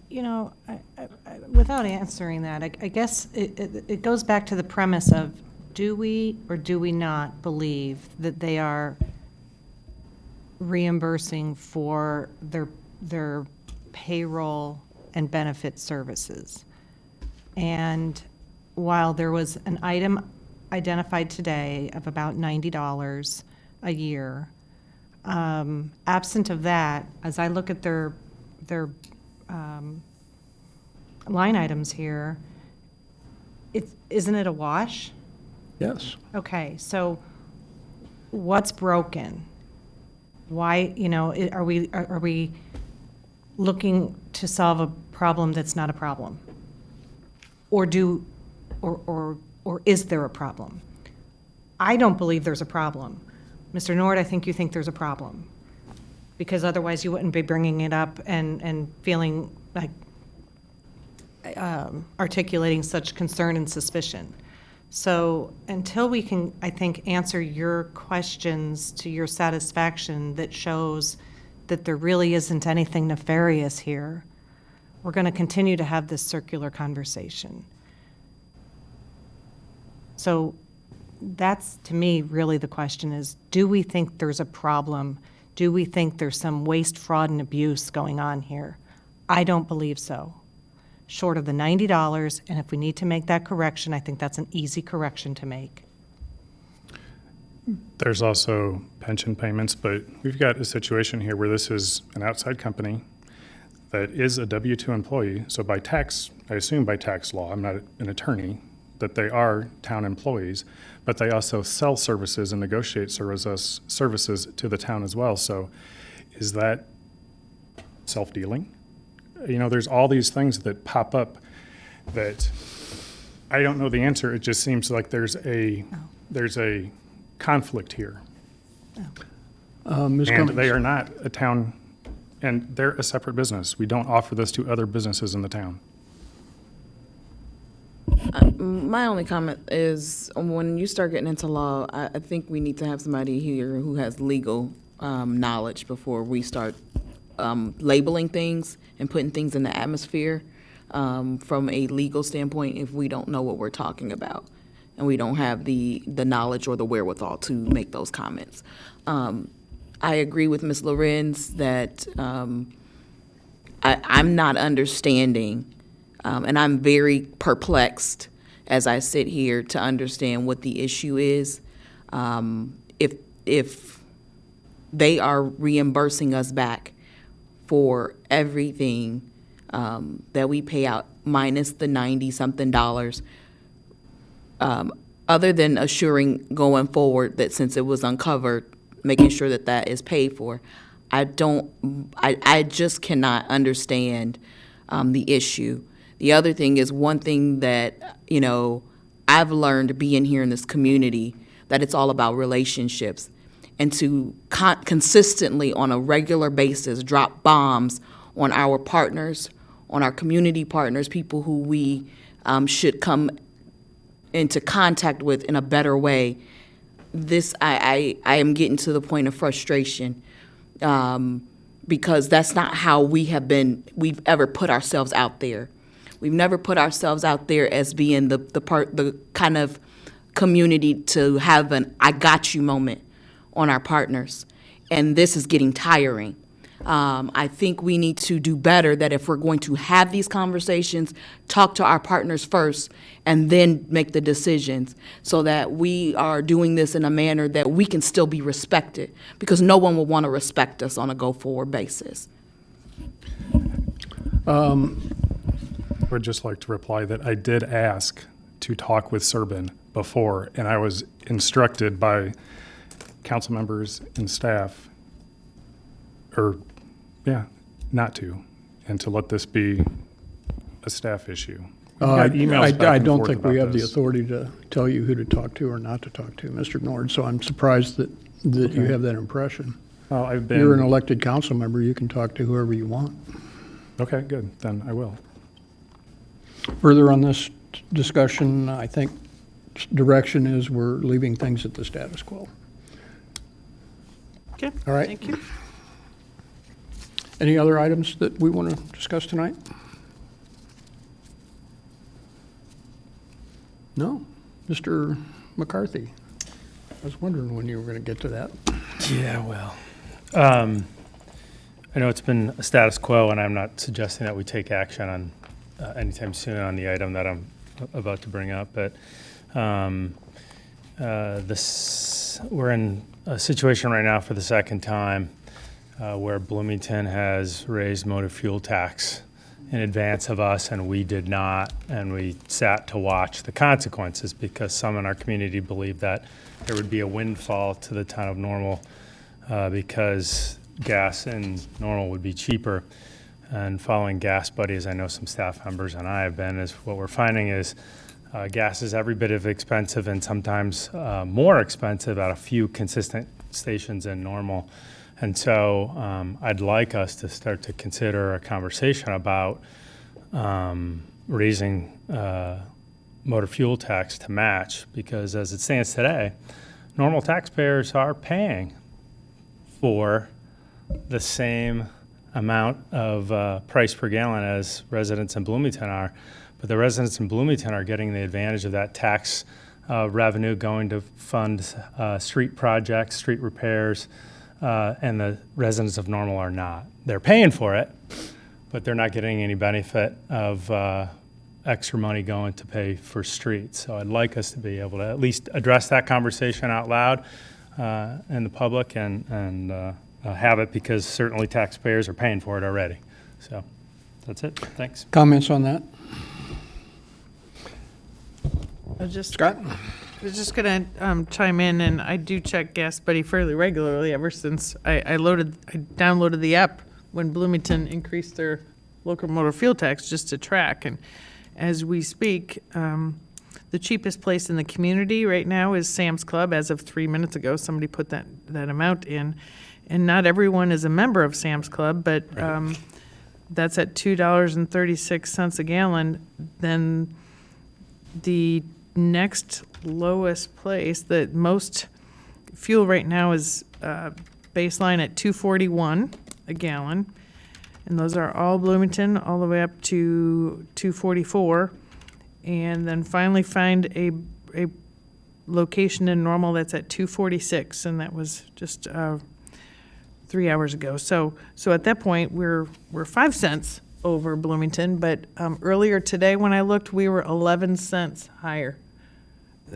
You know, without answering that, I guess it goes back to the premise of, do we or do we not believe that they are reimbursing for their payroll and benefit services? And while there was an item identified today of about $90 a year, absent of that, as I look at their line items here, isn't it a wash? Yes. Okay, so what's broken? Why, you know, are we looking to solve a problem that's not a problem? Or is there a problem? I don't believe there's a problem. Mr. Nord, I think you think there's a problem, because otherwise you wouldn't be bringing it up and feeling like articulating such concern and suspicion. So until we can, I think, answer your questions to your satisfaction that shows that there really isn't anything nefarious here, we're going to continue to have this circular conversation. So that's, to me, really the question is, do we think there's a problem? Do we think there's some waste, fraud, and abuse going on here? I don't believe so. Short of the $90, and if we need to make that correction, I think that's an easy correction to make. There's also pension payments, but we've got a situation here where this is an outside company that is a W-2 employee. So by tax, I assume by tax law, I'm not an attorney, that they are town employees, but they also sell services and negotiate services to the town as well. So is that self-dealing? You know, there's all these things that pop up that I don't know the answer. It just seems like there's a conflict here. Ms. And Cummings. they are not a town, and they're a separate business. We don't offer this to other businesses in the town. My only comment is when you start getting into law, I think we need to have somebody here who has legal knowledge before we start labeling things and putting things in the atmosphere from a legal standpoint if we don't know what we're talking about and we don't have the knowledge or the wherewithal to make those comments. I agree with Ms. Lorenz that I'm not understanding, and I'm very perplexed as I sit here to understand what the issue is. If they are reimbursing us back for everything that we pay out minus the 90-something dollars, other than assuring going forward that since it was uncovered, making sure that that is paid for, I just cannot understand the issue. The other thing is one thing that, I've learned being here in this community, that it's all about relationships. And to consistently, on a regular basis, drop bombs on our partners, on our community partners, people who we should come into contact with in a better way. This, I am getting to the point of frustration because that's not how we've ever put ourselves out there. We've never put ourselves out there as being the kind of community to have an I got you moment on our partners. And this is getting tiring. I think we need to do better that if we're going to have these conversations, talk to our partners first and then make the decisions so that we are doing this in a manner that we can still be respected, because no one will want to respect us on a go-forward basis. I would just like to reply that I did ask to talk with Serban before, and I was instructed by council members and staff, not to, and to let this be a staff issue. I Emails back and don't forth think we about have the this. authority to tell you who to talk to or not to talk to, Mr. Nord, so I'm surprised that you Okay. have that impression. Well, I've been. You're an elected council member, you can talk to whoever you want. Okay, good, then I will. Further on this discussion, I think direction is we're leaving things at the status quo. Okay, All right. thank you. Any other items that we want to discuss tonight? No? Mr. McCarthy? I was wondering when you were going to get to that. Yeah, well, I know it's been a status quo, and I'm not suggesting that we take action on anytime soon on the item that I'm about to bring up, but we're in a situation right now for the second time where Bloomington has raised motor fuel tax in advance of us, and we did not, and we sat to watch the consequences because some in our community believed that there would be a windfall to the town of Normal because gas in Normal would be cheaper. And following Gas Buddy, as I know some staff members and I have been, is what we're finding is gas is every bit of expensive and sometimes more expensive at a few consistent stations in Normal. And so I'd like us to start to consider a conversation about raising motor fuel tax to match, because as it stands today, Normal taxpayers are paying for the same amount of price per gallon as residents in Bloomington are, but the residents in Bloomington are getting the advantage of that tax revenue going to fund street projects, street repairs, and the residents of Normal are not. They're paying for it, but they're not getting any benefit of extra money going to pay for streets. So I'd like us to be able to at least address that conversation out loud in the public and have it, because certainly taxpayers are paying for it already. So that's it. Thanks. Comments on that? Scott? I was just going to chime in, and I do check Gas Buddy fairly regularly ever since I downloaded the app when Bloomington increased their local motor fuel tax just to track. And as we speak, the cheapest place in the community right now is Sam's Club. As of 3 minutes ago, somebody put that amount in. And not everyone is a member of Sam's Club, but that's at $2.36 a gallon. Then the next lowest place, the most fuel right now is baseline at 241 a gallon. And those are all Bloomington, all the way up to 244. And then finally find a location in Normal that's at 246, and that was just 3 hours ago. So at that point, we're 5 cents over Bloomington, but earlier today when I looked, we were 11 cents higher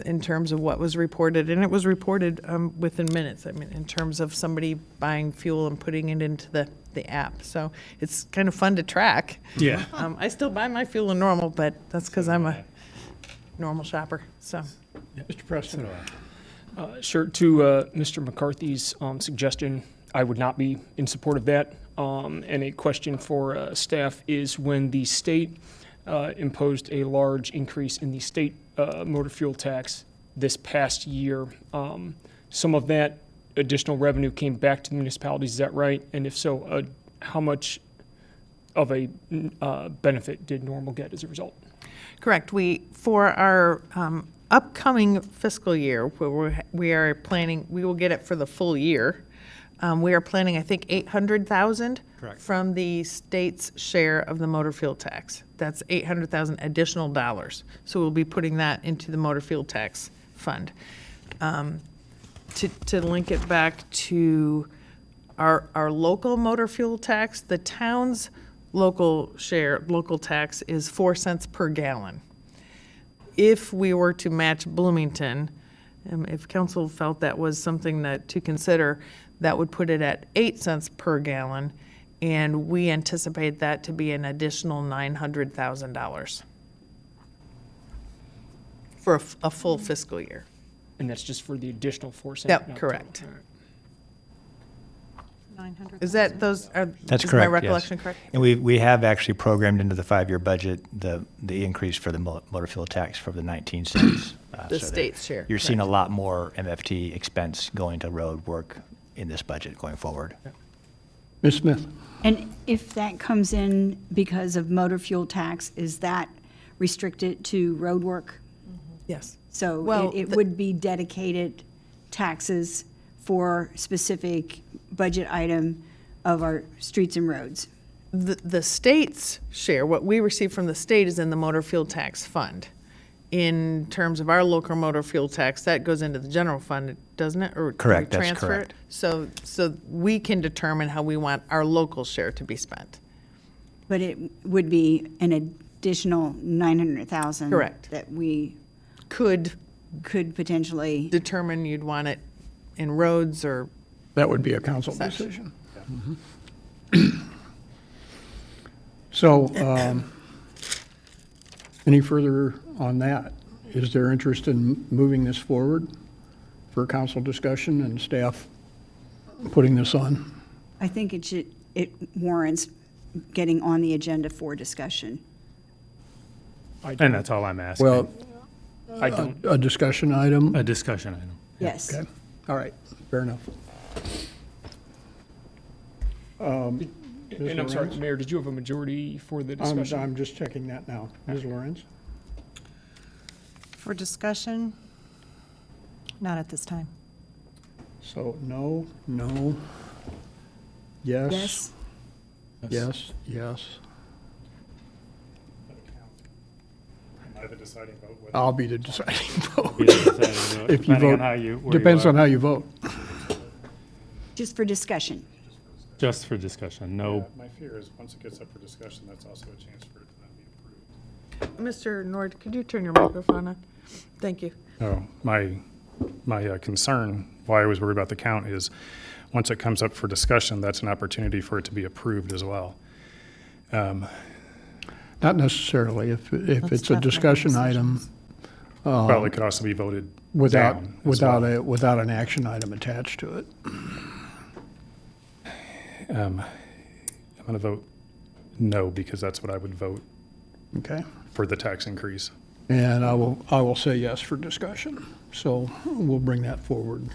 in terms of what was reported, and it was reported within minutes. I mean, in terms of somebody buying fuel and putting it into the app. So it's kind of fun to track. Yeah. I still buy my fuel in Normal, but that's because I'm a Normal shopper. So, Mr. Preston. Sure. To Mr. McCarthy's suggestion, I would not be in support of that. And a question for staff is, when the state imposed a large increase in the state motor fuel tax this past year, some of that additional revenue came back to the municipalities. Is that right? And if so, how much of a benefit did Normal get as a result? correct. For our upcoming fiscal year, where we are planning, we will get it for the full year. We are planning, I think, 800,000 from the state's share of the motor fuel tax. That's 800,000 additional dollars. So we'll be putting that into the motor fuel tax fund. To link it back to our local motor fuel tax, the town's local tax is 4 cents per gallon. If we were to match Bloomington, if council felt that was something to consider, that would put it at 8 cents per gallon, and we anticipate that to be an additional $900,000 for a full fiscal year. And that's just for the additional 4 cents? Yep, correct. Is that That's is correct, my yes. recollection correct? And we have actually programmed into the 5-year budget the increase for the motor fuel tax for the 19 cents. The so state's share, You're seeing a correct. lot more MFT expense going to road work in this budget going forward. Ms. Smith? And if that comes in because of motor fuel tax, is that restricted to road work? Yes. So Well, it would be dedicated taxes for specific budget item of our streets and roads? The state's share, what we receive from the state, is in the motor fuel tax fund. In terms of our local motor fuel tax, that goes into the general fund, doesn't it? Or do we Correct, that's transfer correct. it? So we can determine how we want our local share to be spent. But it would be an additional 900,000. Correct. That we could potentially determine you'd want it in roads or. That would be a council such. decision. So, any further on that? Is there interest in moving this forward for council discussion and staff putting this on? I think it warrants getting on the agenda for discussion. And that's all I'm asking. Well, I don't. a discussion item? A discussion item. Yes. Okay, all right, fair enough. And I'm sorry, Lorenz? Mayor, did you have a majority for the discussion? I'm just checking that now. Ms. Lorenz? For discussion? Not at this time. So, no, yes, yes, yes. Am I the deciding vote? I'll be the deciding vote. Be the deciding vote, If you depending on vote, how you- where you depends are. on how you vote. Just for discussion. Just for discussion, no. My fear is, once it gets up for discussion, that's also a chance for it to then be approved. Mr. Nord, could you turn your microphone on? Thank you. Oh, my concern, why I was worried about the count, is once it comes up for discussion, that's an opportunity for it to be approved as well. Not necessarily, if it's a tough discussion item. Well, it could also be voted Without, down as well. without an action item attached to it. I'm going to vote no, because that's what I would vote Okay? for the tax increase. And I will say yes for discussion. So we'll bring that forward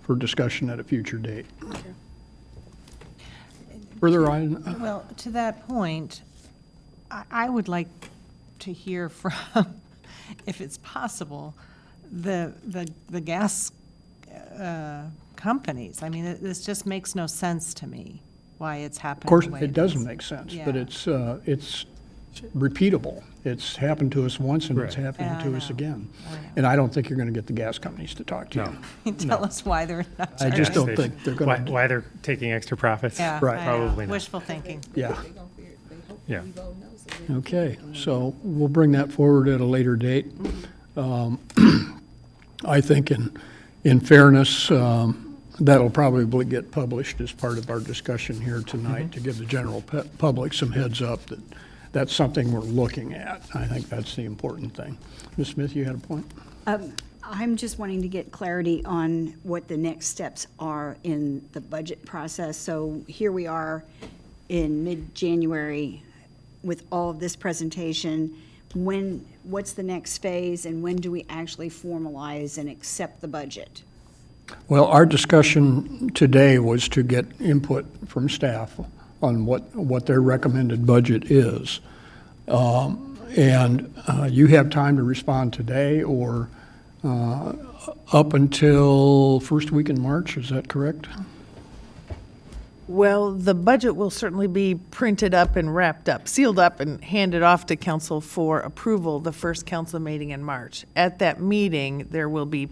for discussion at a future date. Further on, Well, to that point, I would like to hear from if it's possible, the gas companies. I mean, this just makes no sense to me why it's happening. Of course, the way it doesn't is. make sense, Yeah. but it's repeatable. It's happened to us once, and it's Right. happening Yeah, I to us know. again. I know. And I don't think you're going to get the gas companies to talk to you. Tell us why they're not. I just charging. don't think they're Why, going to. why they're taking extra profits? Yeah, Right. I know. Probably not. Wishful thinking. Yeah. Yeah. Okay, so we'll bring that forward at a later date. I think in fairness, that'll probably get published as part of our discussion here tonight to give the general public some heads up that that's something we're looking at. I think that's the important thing. Ms. Smith, you had a point? I'm just wanting to get clarity on what the next steps are in the budget process. So here we are in mid-January with all of this presentation. What's the next phase, and when do we actually formalize and accept the budget? Well, our discussion today was to get input from staff on what their recommended budget is. And you have time to respond today or up until first week in March, is that correct? Well, the budget will certainly be printed up and wrapped up, sealed up and handed off to council for approval the first council meeting in March. At that meeting, there will be a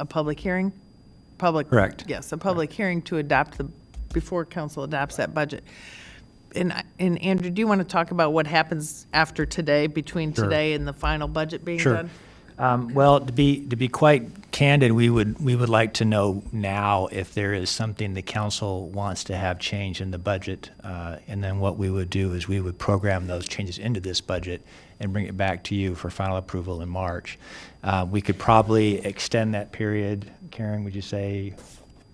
public hearing? Correct. Yes, a public hearing to adopt before council adopts that budget. And Andrew, do you want to talk about what happens after today, between Sure. today and the final budget being Sure. done? Well, to be quite candid, we would like to know now if there is something the council wants to have changed in the budget, and then what we would do is we would program those changes into this budget and bring it back to you for final approval in March. We could probably extend that period. Karen, would you say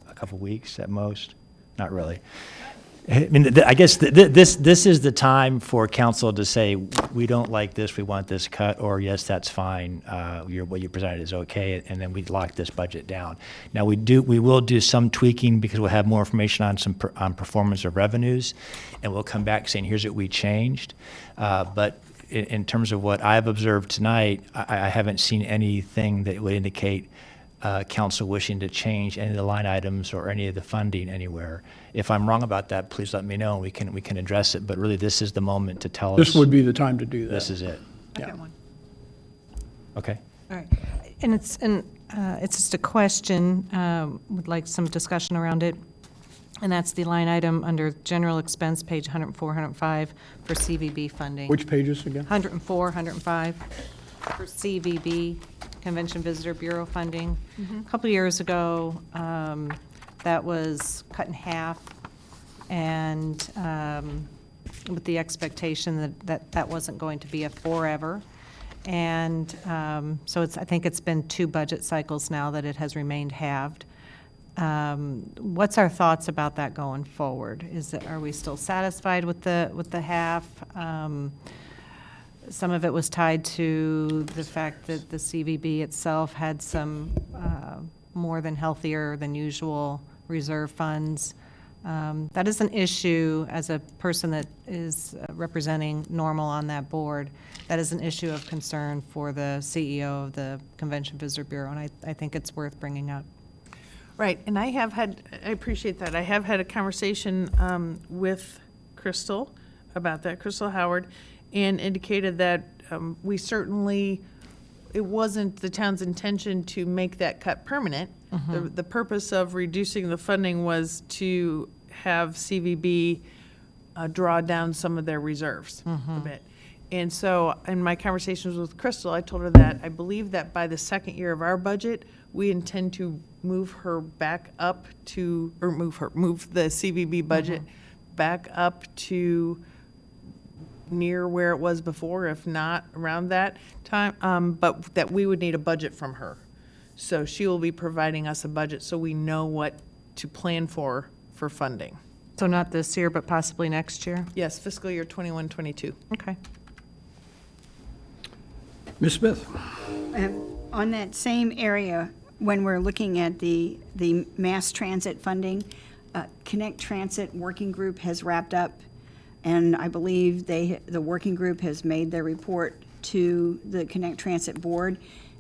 a couple weeks at most? Not really. I mean, I guess this is the time for council to say, we don't like this, we want this cut, or yes, that's fine, what you presented is okay, and then we lock this budget down. Now, we will do some tweaking because we'll have more information on performance of revenues, and we'll come back saying, here's what we changed. But in terms of what I've observed tonight, I haven't seen anything that would indicate council wishing to change any of the line items or any of the funding anywhere. If I'm wrong about that, please let me know, and we can address it. But really, this is the moment to tell us. This would be the time to do that. This is it. I got one. Okay. All right. And it's just a question, would like some discussion around it. And that's the line item under general expense, page 104, 105, for CVB funding. Which pages again? 104, 105, for CVB, Convention Visitor Bureau funding. A couple years ago, that was cut in half, and with the expectation that wasn't going to be a forever. And so I think it's been 2 budget cycles now that it has remained halved. What's our thoughts about that going forward? Are we still satisfied with the half? Some of it was tied to the fact that the CVB itself had some more than healthier than usual reserve funds. That is an issue, as a person that is representing Normal on that board, that is an issue of concern for the CEO of the Convention Visitor Bureau, and I think it's worth bringing up. Right, and I appreciate that. I have had a conversation with Crystal about that, Crystal Howard, and indicated that we certainly, it wasn't the town's intention to make that cut permanent. The purpose of reducing the funding was to have CVB draw down some of their reserves a bit. And so in my conversations with Crystal, I told her that I believe that by the second year of our budget, we intend to move her back up to, or move the CVB budget back up to near where it was before, if not around that time, but that we would need a budget from her. So she will be providing us a budget so we know what to plan for funding. So not this year, but possibly next year? Yes, fiscal year 21-22. Okay. Ms. Smith? On that same area, when we're looking at the mass transit funding, Connect Transit Working Group has wrapped up, and I believe the working group has made their report to the Connect Transit Board.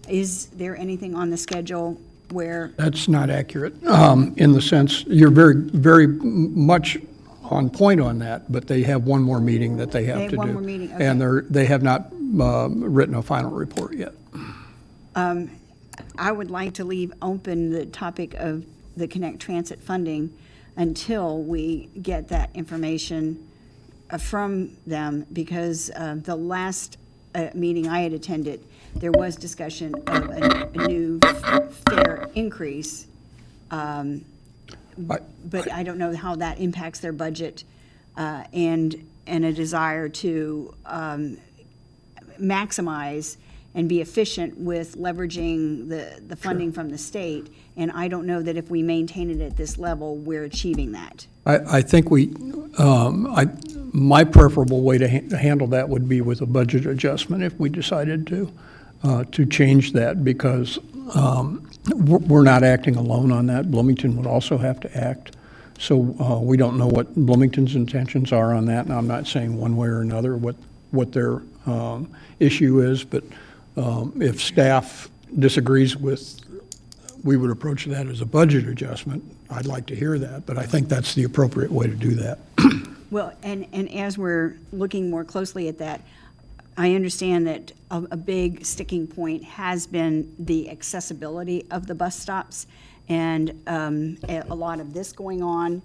Is there anything on the schedule where, That's not accurate, in the sense, you're very much on point on that, but they have one more meeting that they have They have to do. one more meeting, And okay. they have not written a final report yet. I would like to leave open the topic of the Connect Transit funding until we get that information from them, because the last meeting I had attended, there was discussion of a new fare increase. But I don't know how that impacts their budget, and a desire to maximize and be efficient with leveraging the funding from the state. And I don't know that if we maintain it at this level, we're achieving that. I think my preferable way to handle that would be with a budget adjustment if we decided to change that, because we're not acting alone on that. Bloomington would also have to act. So we don't know what Bloomington's intentions are on that, and I'm not saying one way or another what their issue is, but if staff disagrees with, we would approach that as a budget adjustment. I'd like to hear that, but I think that's the appropriate way to do that. Well, and as we're looking more closely at that, I understand that a big sticking point has been the accessibility of the bus stops, and a lot of this going on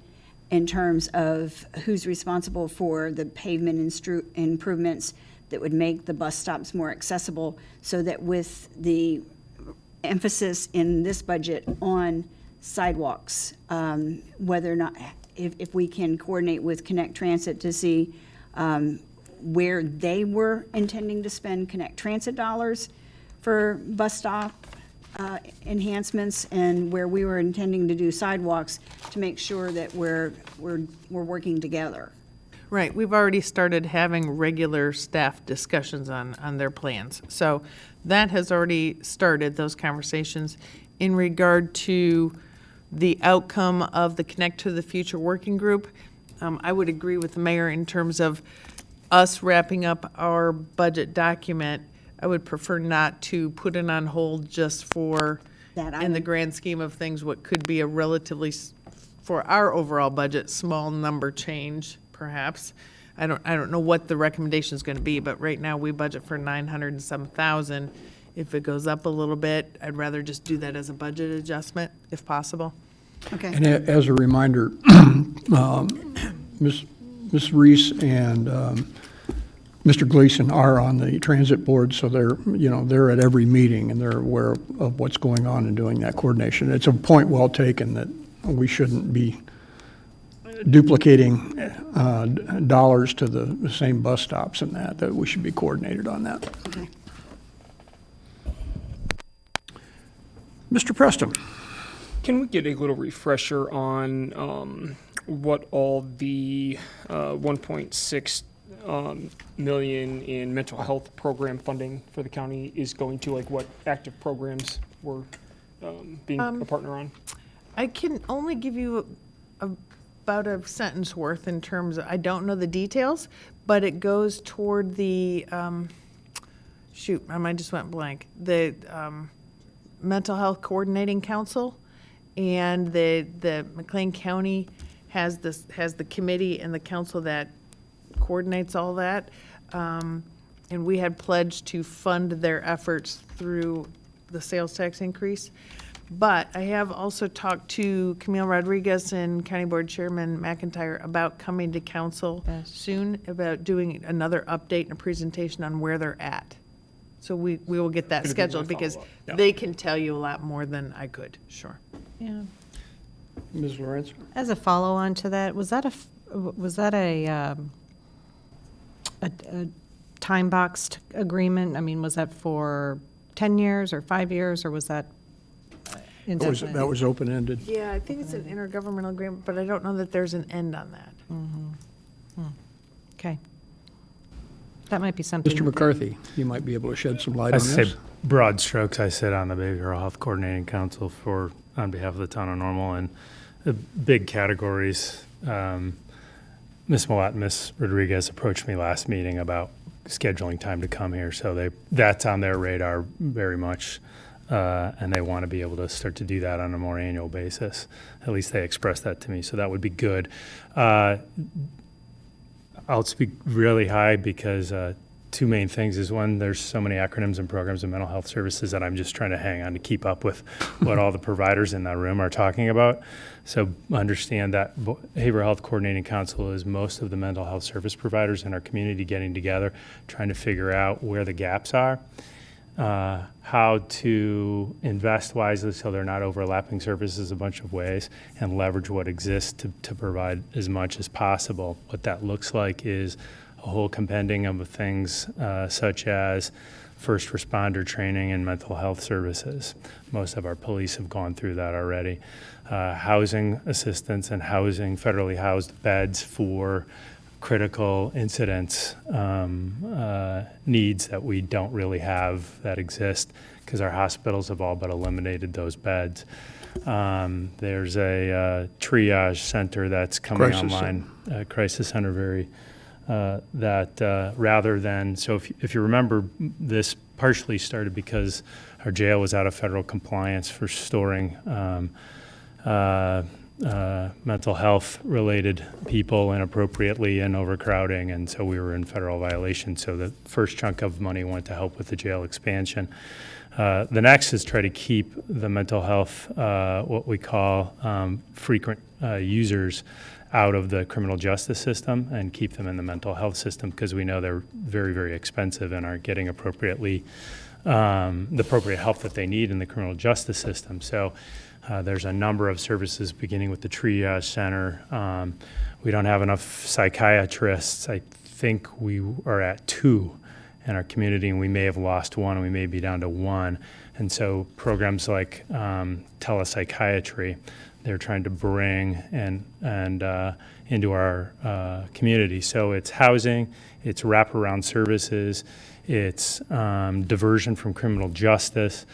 in terms of who's responsible for the pavement improvements that would make the bus stops more accessible, so that with the emphasis in this budget on sidewalks, whether or not, if we can coordinate with Connect Transit to see where they were intending to spend Connect Transit dollars for bus stop enhancements, and where we were intending to do sidewalks, to make sure that we're working together. Right, we've already started having regular staff discussions on their plans. So that has already started, those conversations. In regard to the outcome of the Connect to the Future Working Group, I would agree with the mayor in terms of us wrapping up our budget document. I would prefer not to put it on hold just for, That in the grand scheme of things, what could be a relatively, for our overall budget, small number change, perhaps. I don't know what the recommendation is going to be, but right now we budget for 900 and some thousand. If it goes up a little bit, I'd rather just do that as a budget adjustment, if possible. Okay. And as a reminder, Ms. Reese and Mr. Gleason are on the transit board, so they're at every meeting and they're aware of what's going on and doing that coordination. It's a point well taken that we shouldn't be duplicating dollars to the same bus stops and that we should be coordinated on that. Okay. Mr. Preston. Can we get a little refresher on what all the 1.6 million in mental health program funding for the county is going to, like what active programs we're being a partner on? I can only give you about a sentence worth in terms of, I don't know the details, but it goes toward the, shoot, my mind just went blank, the Mental Health Coordinating Council, and the McLean County has the committee and the council that coordinates all that. And we had pledged to fund their efforts through the sales tax increase. But I have also talked to Camille Rodriguez and County Board Chairman McIntyre about coming to council soon, about doing another update and a presentation on where they're at. So we will get that Gonna be my scheduled, because follow-up. Yeah. they can tell you a lot more than I could, sure. Yeah. Ms. Lawrence? As a follow-on to that, was that a time-boxed agreement? I mean, was that for 10 years or 5 years, or was that indefinite? That was open-ended. Yeah, I think it's an intergovernmental agreement, but I don't know that there's an end on that. Okay. That might be something. Mr. McCarthy, you might be able to shed some light I on say this. broad strokes. I sit on the Behavioral Health Coordinating Council on behalf of the town of Normal, and the big categories. Ms. Mowat and Ms. Rodriguez approached me last meeting about scheduling time to come here. So that's on their radar very much. And they want to be able to start to do that on a more annual basis. At least they expressed that to me, so that would be good. I'll speak really high because two main things is, one, there's so many acronyms and programs in mental health services that I'm just trying to hang on to keep up with what all the providers in that room are talking about. So understand that Behavioral Health Coordinating Council is most of the mental health service providers in our community getting together, trying to figure out where the gaps are. How to invest wisely so they're not overlapping services a bunch of ways, and leverage what exists to provide as much as possible. What that looks like is a whole compendium of things such as first responder training and mental health services. Most of our police have gone through that already. Housing assistance and housing, federally housed beds for critical incidents needs that we don't really have that exist because our hospitals have all but eliminated those beds. There's a triage center that's coming Crisis online, crisis center, that rather than, so if you remember, this partially started because our jail was out of federal compliance for storing mental health related people inappropriately and overcrowding, and so we were in federal violation. So the first chunk of money went to help with the jail expansion. The next is try to keep the mental health, what we call frequent users, out of the criminal justice system and keep them in the mental health system, because we know they're very, very expensive and aren't getting appropriately the appropriate help that they need in the criminal justice system. So there's a number of services beginning with the triage center. We don't have enough psychiatrists. I think we are at 2 in our community, and we may have lost 1, and we may be down to 1. And so programs like telepsychiatry, they're trying to bring into our community. So it's housing, it's wraparound services, it's diversion from criminal justice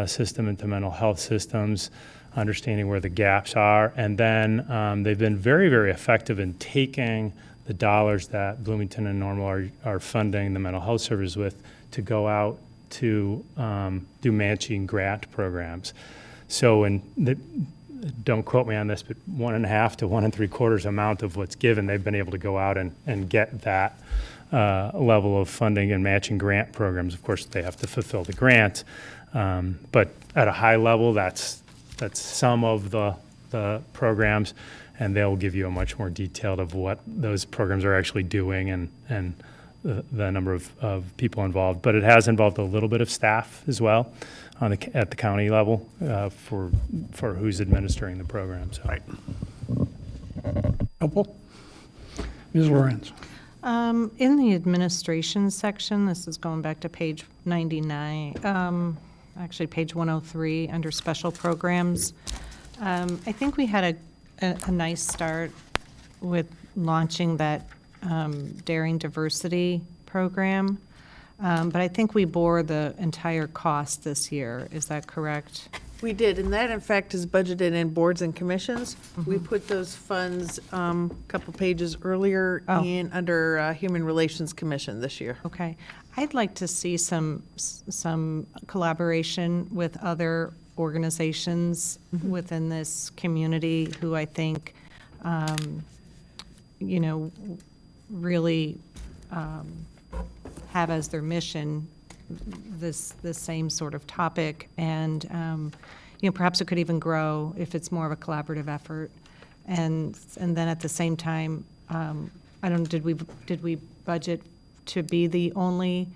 system into mental health systems, understanding where the gaps are. And then they've been very, very effective in taking the dollars that Bloomington and Normal are funding the mental health service with to go out to do matching grant programs. So don't quote me on this, but 1.5 to 1 3/4 amount of what's given, they've been able to go out and get that level of funding and matching grant programs. Of course, they have to fulfill the grant, but at a high level, that's some of the programs, and they'll give you a much more detailed of what those programs are actually doing and the number of people involved. But it has involved a little bit of staff as well at the county level for who's administering the program. So. Right. Helpful? Ms. Lorenz. In the administration section, this is going back to page 99, actually page 103 under special programs. I think we had a nice start with launching that Daring Diversity program, but I think we bore the entire cost this year. Is that correct? We did, and that in fact is budgeted in boards and commissions. Mm-hmm. We put those funds a couple pages earlier in under Human Relations Commission this year. Okay. I'd like to see some collaboration with other organizations within this community who I think, really have as their mission this same sort of topic, and perhaps it could even grow if it's more of a collaborative effort. And then at the same time, I don't know, did we budget to be the only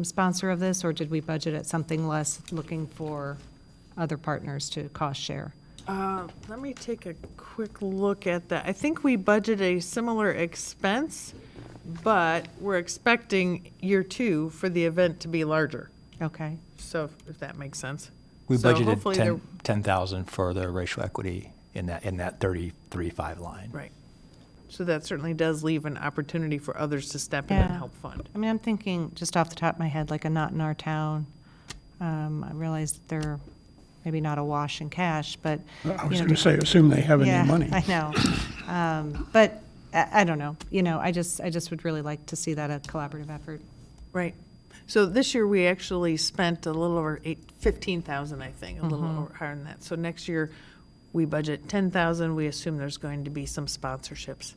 sponsor of this, or did we budget at something less, looking for other partners to cost share? Let me take a quick look at that. I think we budget a similar expense, but we're expecting year 2 for the event to be larger. Okay. So if that makes sense. We So budgeted hopefully there- 10,000 for the racial equity in that 33.5 line. Right. So that certainly does leave an opportunity for others to step in and help fund. I mean, I'm thinking just off the top of my head, like a Not in Our Town. I realize that they're maybe not awash in cash, but. I was going to say, assume they have any money. I know. But I don't know, I just would really like to see that a collaborative effort. Right. So this year, we actually spent a little over 15,000, I think, a little over higher than that. So next year, we budget 10,000. We assume there's going to be some sponsorships.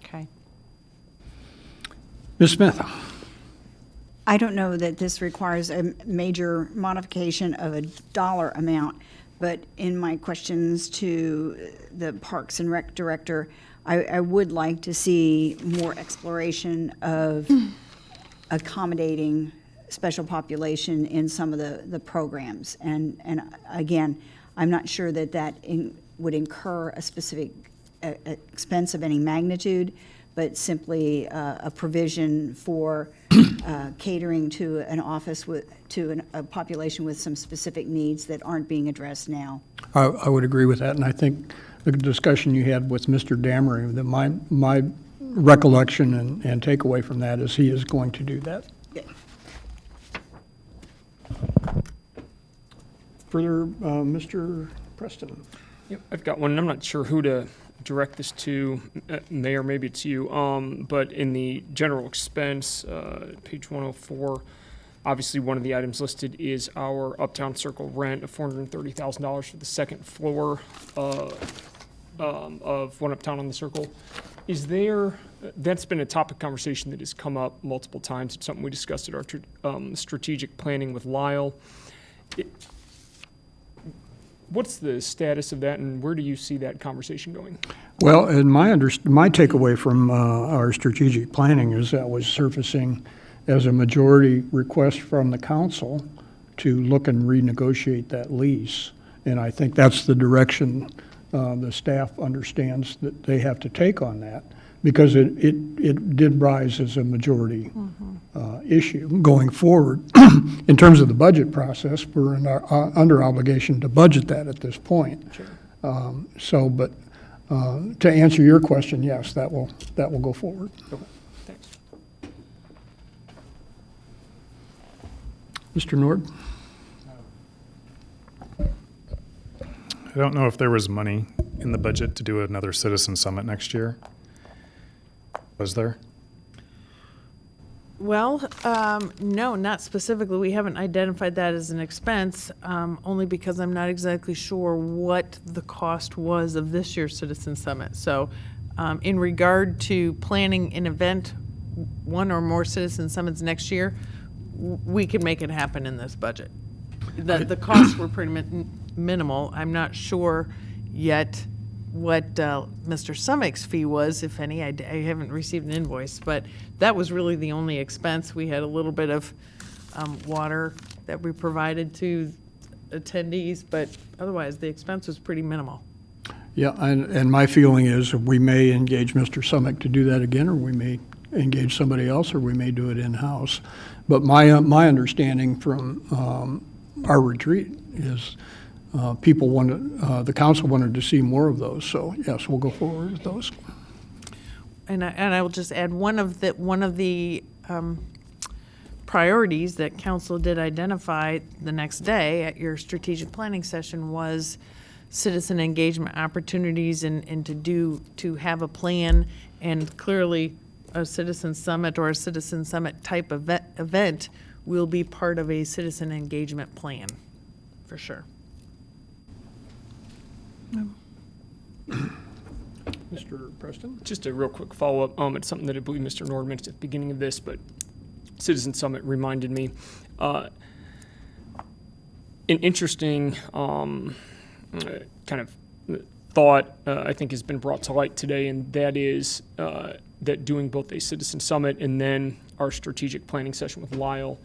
Okay. Ms. Smith? I don't know that this requires a major modification of a dollar amount, but in my questions to the Parks and Rec Director, I would like to see more exploration of accommodating special population in some of the programs. And again, I'm not sure that would incur a specific expense of any magnitude, but simply a provision for catering to an office to a population with some specific needs that aren't being addressed now. I would agree with that, and I think the discussion you had with Mr. Damery, that my recollection and takeaway from that is he is going to do that. Yeah. Further, Mr. Preston? Yep, I've got one. I'm not sure who to direct this to, Mayor, maybe it's you. But in the general expense, page 104, obviously one of the items listed is our Uptown Circle rent of $430,000 for the second floor of One Uptown on the Circle. Is there, that's been a topic conversation that has come up multiple times. It's something we discussed at our strategic planning with Lyle. What's the status of that, and where do you see that conversation going? Well, and my takeaway from our strategic planning is that was surfacing as a majority request from the council to look and renegotiate that lease. And I think that's the direction the staff understands that they have to take on that, because it did rise as a majority issue going forward. In terms of the budget process, we're under obligation to budget that at this point. Sure. But to answer your question, yes, that will go forward. Okay, thanks. Mr. Nord? I don't know if there was money in the budget to do another citizen summit next year. Was there? Well, no, not specifically. We haven't identified that as an expense, only because I'm not exactly sure what the cost was of this year's Citizen Summit. So in regard to planning an event, one or more Citizen Summits next year, we can make it happen in this budget. The costs were pretty minimal. I'm not sure yet what Mr. Summick's fee was, if any. I haven't received an invoice, but that was really the only expense. We had a little bit of water that we provided to attendees, but otherwise the expense was pretty minimal. Yeah, and my feeling is we may engage Mr. Summick to do that again, or we may engage somebody else, or we may do it in-house. But my understanding from our retreat is the council wanted to see more of those. So yes, we'll go forward with those. And I will just add one of the priorities that council did identify the next day at your strategic planning session was citizen engagement opportunities and to have a plan, and clearly a citizen summit or a citizen summit type event will be part of a citizen engagement plan, for sure. Mr. Preston? Just a real quick follow-up. It's something that I believe Mr. Nord mentioned at the beginning of this, but Citizen Summit reminded me. An interesting kind of thought I think has been brought to light today, and that is that doing both a Citizen Summit and then our strategic planning session with Lyle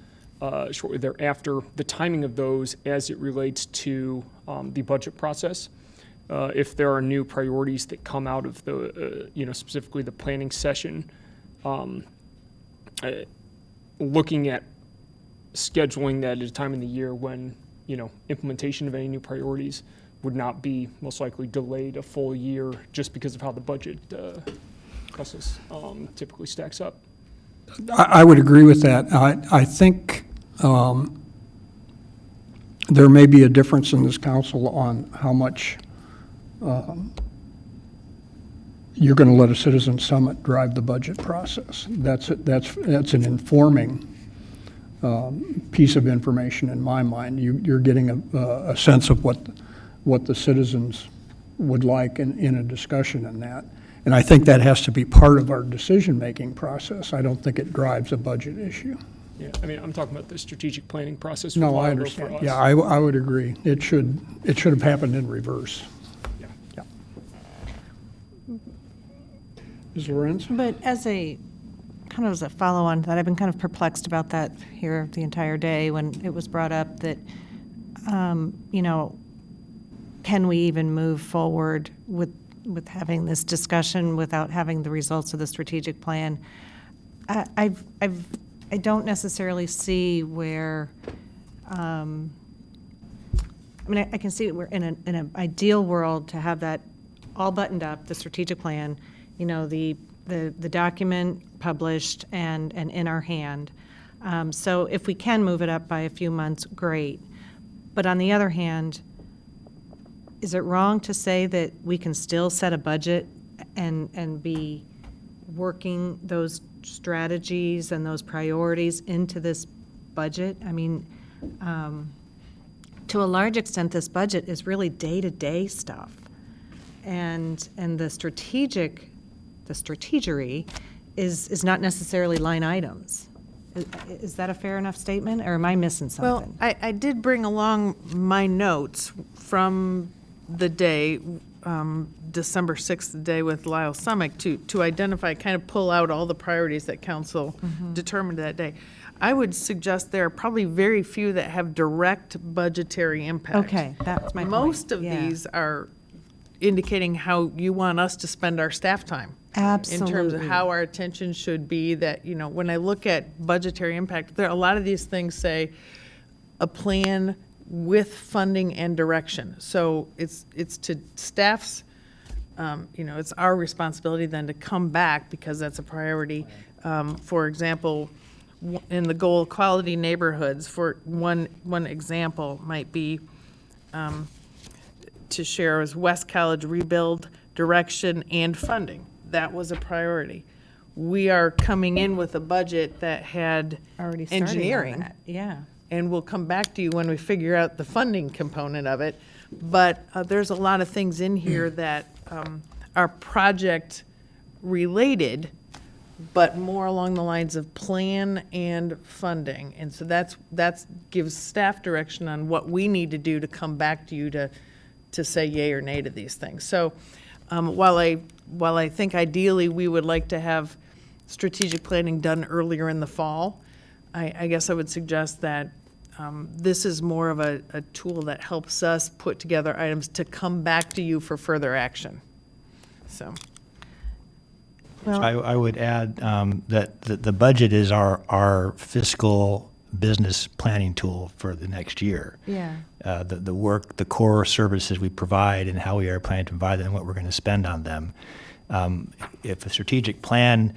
shortly thereafter, the timing of those as it relates to the budget process. If there are new priorities that come out of the, specifically the planning session, looking at scheduling that at a time in the year when, implementation of any new priorities would not be most likely delayed a full year just because of how the budget process typically stacks up. I would agree with that. I think there may be a difference in this council on how much you're going to let a citizen summit drive the budget process. That's an informing piece of information in my mind. You're getting a sense of what the citizens would like in a discussion in that. And I think that has to be part of our decision-making process. I don't think it drives a budget issue. Yeah, I mean, I'm talking about the strategic planning process. for No, I Wildwood for understand. us. Yeah, I would agree. It should have happened in reverse. Yeah. Yeah. Ms. Lorenz? But as a follow-on to that, I've been kind of perplexed about that here the entire day when it was brought up that, can we even move forward with having this discussion without having the results of the strategic plan? I don't necessarily see where, I can see we're in an ideal world to have that all buttoned up, the strategic plan, the document published and in our hand. So if we can move it up by a few months, great. But on the other hand, is it wrong to say that we can still set a budget and be working those strategies and those priorities into this budget? I mean, to a large extent, this budget is really day-to-day stuff. And the strategery is not necessarily line items. Is that a fair enough statement, or am I missing something? Well, I did bring along my notes from the day, December 6th, the day with Lyle Summick, to identify, kind of pull out all the priorities that council determined that day. I would suggest there are probably very few that have direct budgetary impact. Okay, that's my point. Most of Yeah. these are indicating how you want us to spend our staff time. In terms of Absolutely. how our attention should be, that, when I look at budgetary impact, there, a lot of these things say a plan with funding and direction. So it's to staff's, it's our responsibility then to come back, because that's a priority. For example, in the goal of quality neighborhoods, for one example might be to share as West College rebuild, direction, and funding. That was a priority. We are coming in with a budget that had Already starting on engineering. that, yeah. And we'll come back to you when we figure out the funding component of it. But there's a lot of things in here that are project-related, but more along the lines of plan and funding. And so that gives staff direction on what we need to do to come back to you to say yay or nay to these things. So while I think ideally we would like to have strategic planning done earlier in the fall, I guess I would suggest that this is more of a tool that helps us put together items to come back to you for further action. So. Well, I would add that the budget is our fiscal business planning tool for the next year. Yeah. The work, the core services we provide and how we are planning to provide them and what we're going to spend on them. If a strategic plan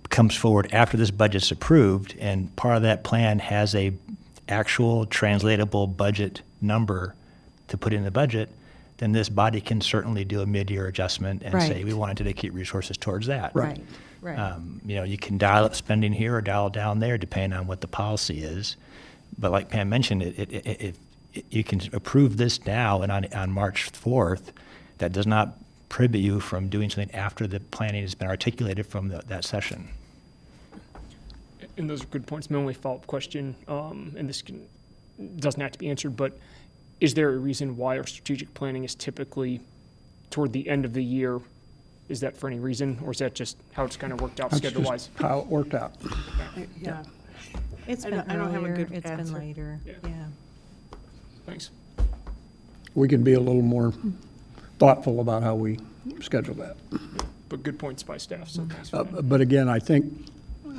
comes forward after this budget's approved and part of that plan has a actual translatable budget number to put in the budget, then this body can certainly do a mid-year adjustment and say, Right. we want to dedicate resources towards that. Right, right. You can dial up spending here or dial it down there depending on what the policy is. But like Pam mentioned, you can approve this now, and on March 4th, that does not prohibit you from doing something after the planning has been articulated from that session. And those are good points. My only follow-up question, and this doesn't have to be answered, but is there a reason why our strategic planning is typically toward the end of the year? Is that for any reason, or is that just how it's kind of worked out That's just schedule-wise? how it worked out. Yeah. It's I been don't have a earlier, good it's been answer. later, yeah. Thanks. We can be a little more thoughtful about how we schedule that. But good points by staff, so thanks for that. But again, I think,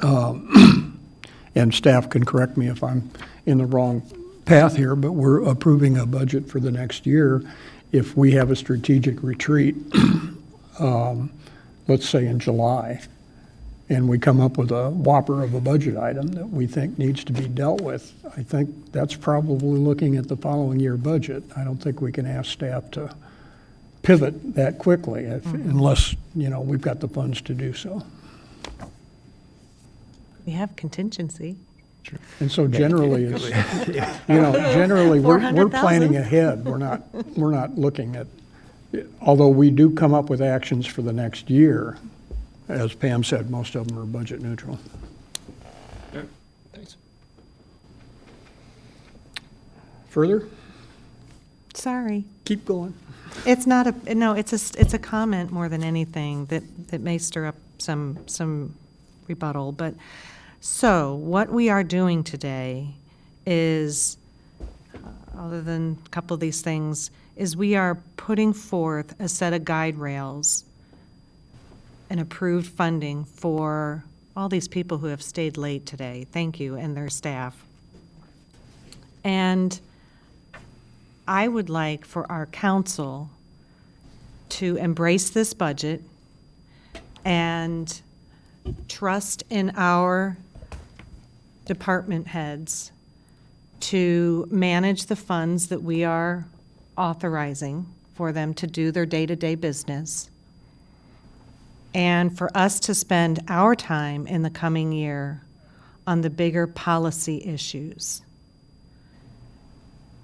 and staff can correct me if I'm in the wrong path here, but we're approving a budget for the next year. If we have a strategic retreat, let's say in July, and we come up with a whopper of a budget item that we think needs to be dealt with, I think that's probably looking at the following year budget. I don't think we can ask staff to pivot that quickly unless, we've got the funds to do so. We have contingency. And so generally, it's, generally, we're planning 400,000. ahead. We're not looking at, although we do come up with actions for the next year. As Pam said, most of them are budget neutral. Thanks. Further? Sorry. Keep going. It's not a, no, it's a comment more than anything that may stir up some rebuttal. But, so, what we are doing today is, other than a couple of these things, is we are putting forth a set of guide rails and approved funding for all these people who have stayed late today. Thank you, and their staff. And I would like for our council to embrace this budget and trust in our department heads to manage the funds that we are authorizing for them to do their day-to-day business, and for us to spend our time in the coming year on the bigger policy issues.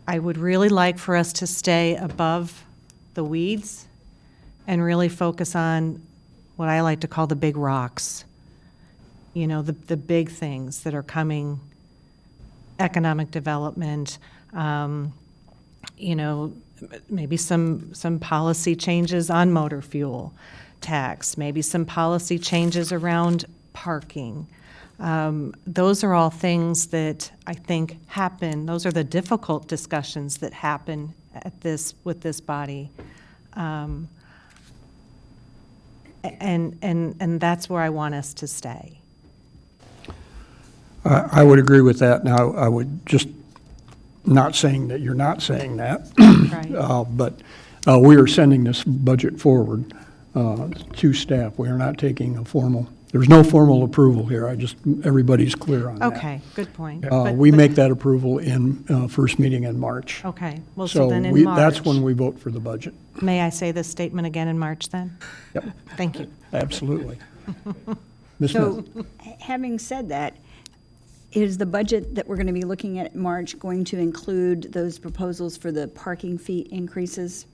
I would really like for us to stay above the weeds and really focus on what I like to call the big rocks. The big things that are coming, economic development, maybe some policy changes on motor fuel tax, maybe some policy changes around parking. Those are all things that I think happen. Those are the difficult discussions that happen with this body. And that's where I want us to stay. I would agree with that. Now, I would just, not saying that you're not saying that, Right. but we are sending this budget forward to staff. We are not taking there's no formal approval here. Everybody's clear on that. Okay, good point. We make that approval in first meeting in March. Okay, well, so then in That's March. when we vote for the budget. May I say this statement again in March then? Yep, Thank you. absolutely. Ms. Smith? So, having said that, is the budget that we're going to be looking at in March going to include those proposals for the parking fee increases?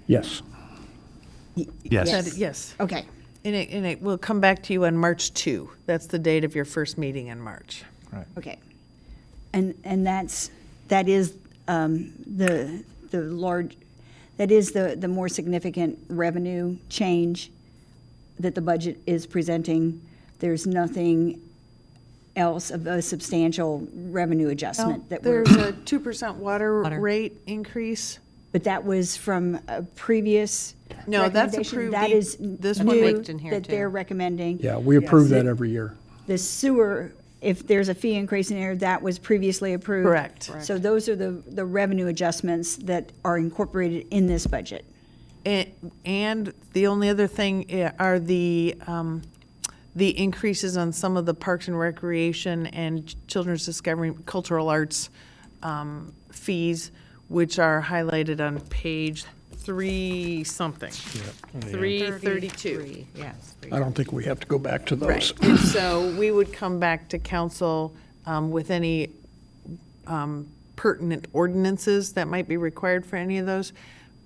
Yes. Said yes. Okay. And it will come back to you on March 2. That's the date of your first meeting in March. Okay. And that is the more significant revenue change that the budget is presenting. There's nothing else of a substantial revenue adjustment that we're. There's a 2% water rate increase. But that was from a previous No, that's recommendation. approved. That is This one new baked in here, that too. they're recommending. Yeah, we approve that every year. The sewer, if there's a fee increase in there, that was previously approved. Correct. So those are the revenue adjustments that are incorporated in this budget. And the only other thing are the increases on some of the Parks and Recreation and Children's Discovery Cultural Arts fees, which are highlighted on page 3-something. 332. Yes. I don't think we have to go back to those. Right. And so we would come back to council with any pertinent ordinances that might be required for any of those.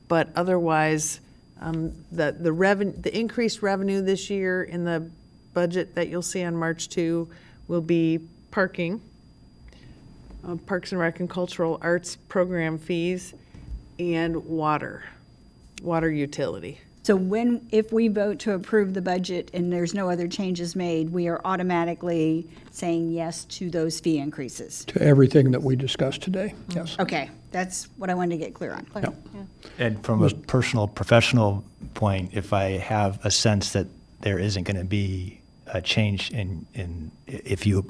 But otherwise, the increased revenue this year in the budget that you'll see on March 2 will be parking, Parks and Rec and Cultural Arts program fees, and water utility. So if we vote to approve the budget and there's no other changes made, we are automatically saying yes to those fee increases? To everything that we discussed today, yes. Okay, that's what I wanted to get clear on. Yep. And from a personal, professional point, if I have a sense that there isn't going to be a change if you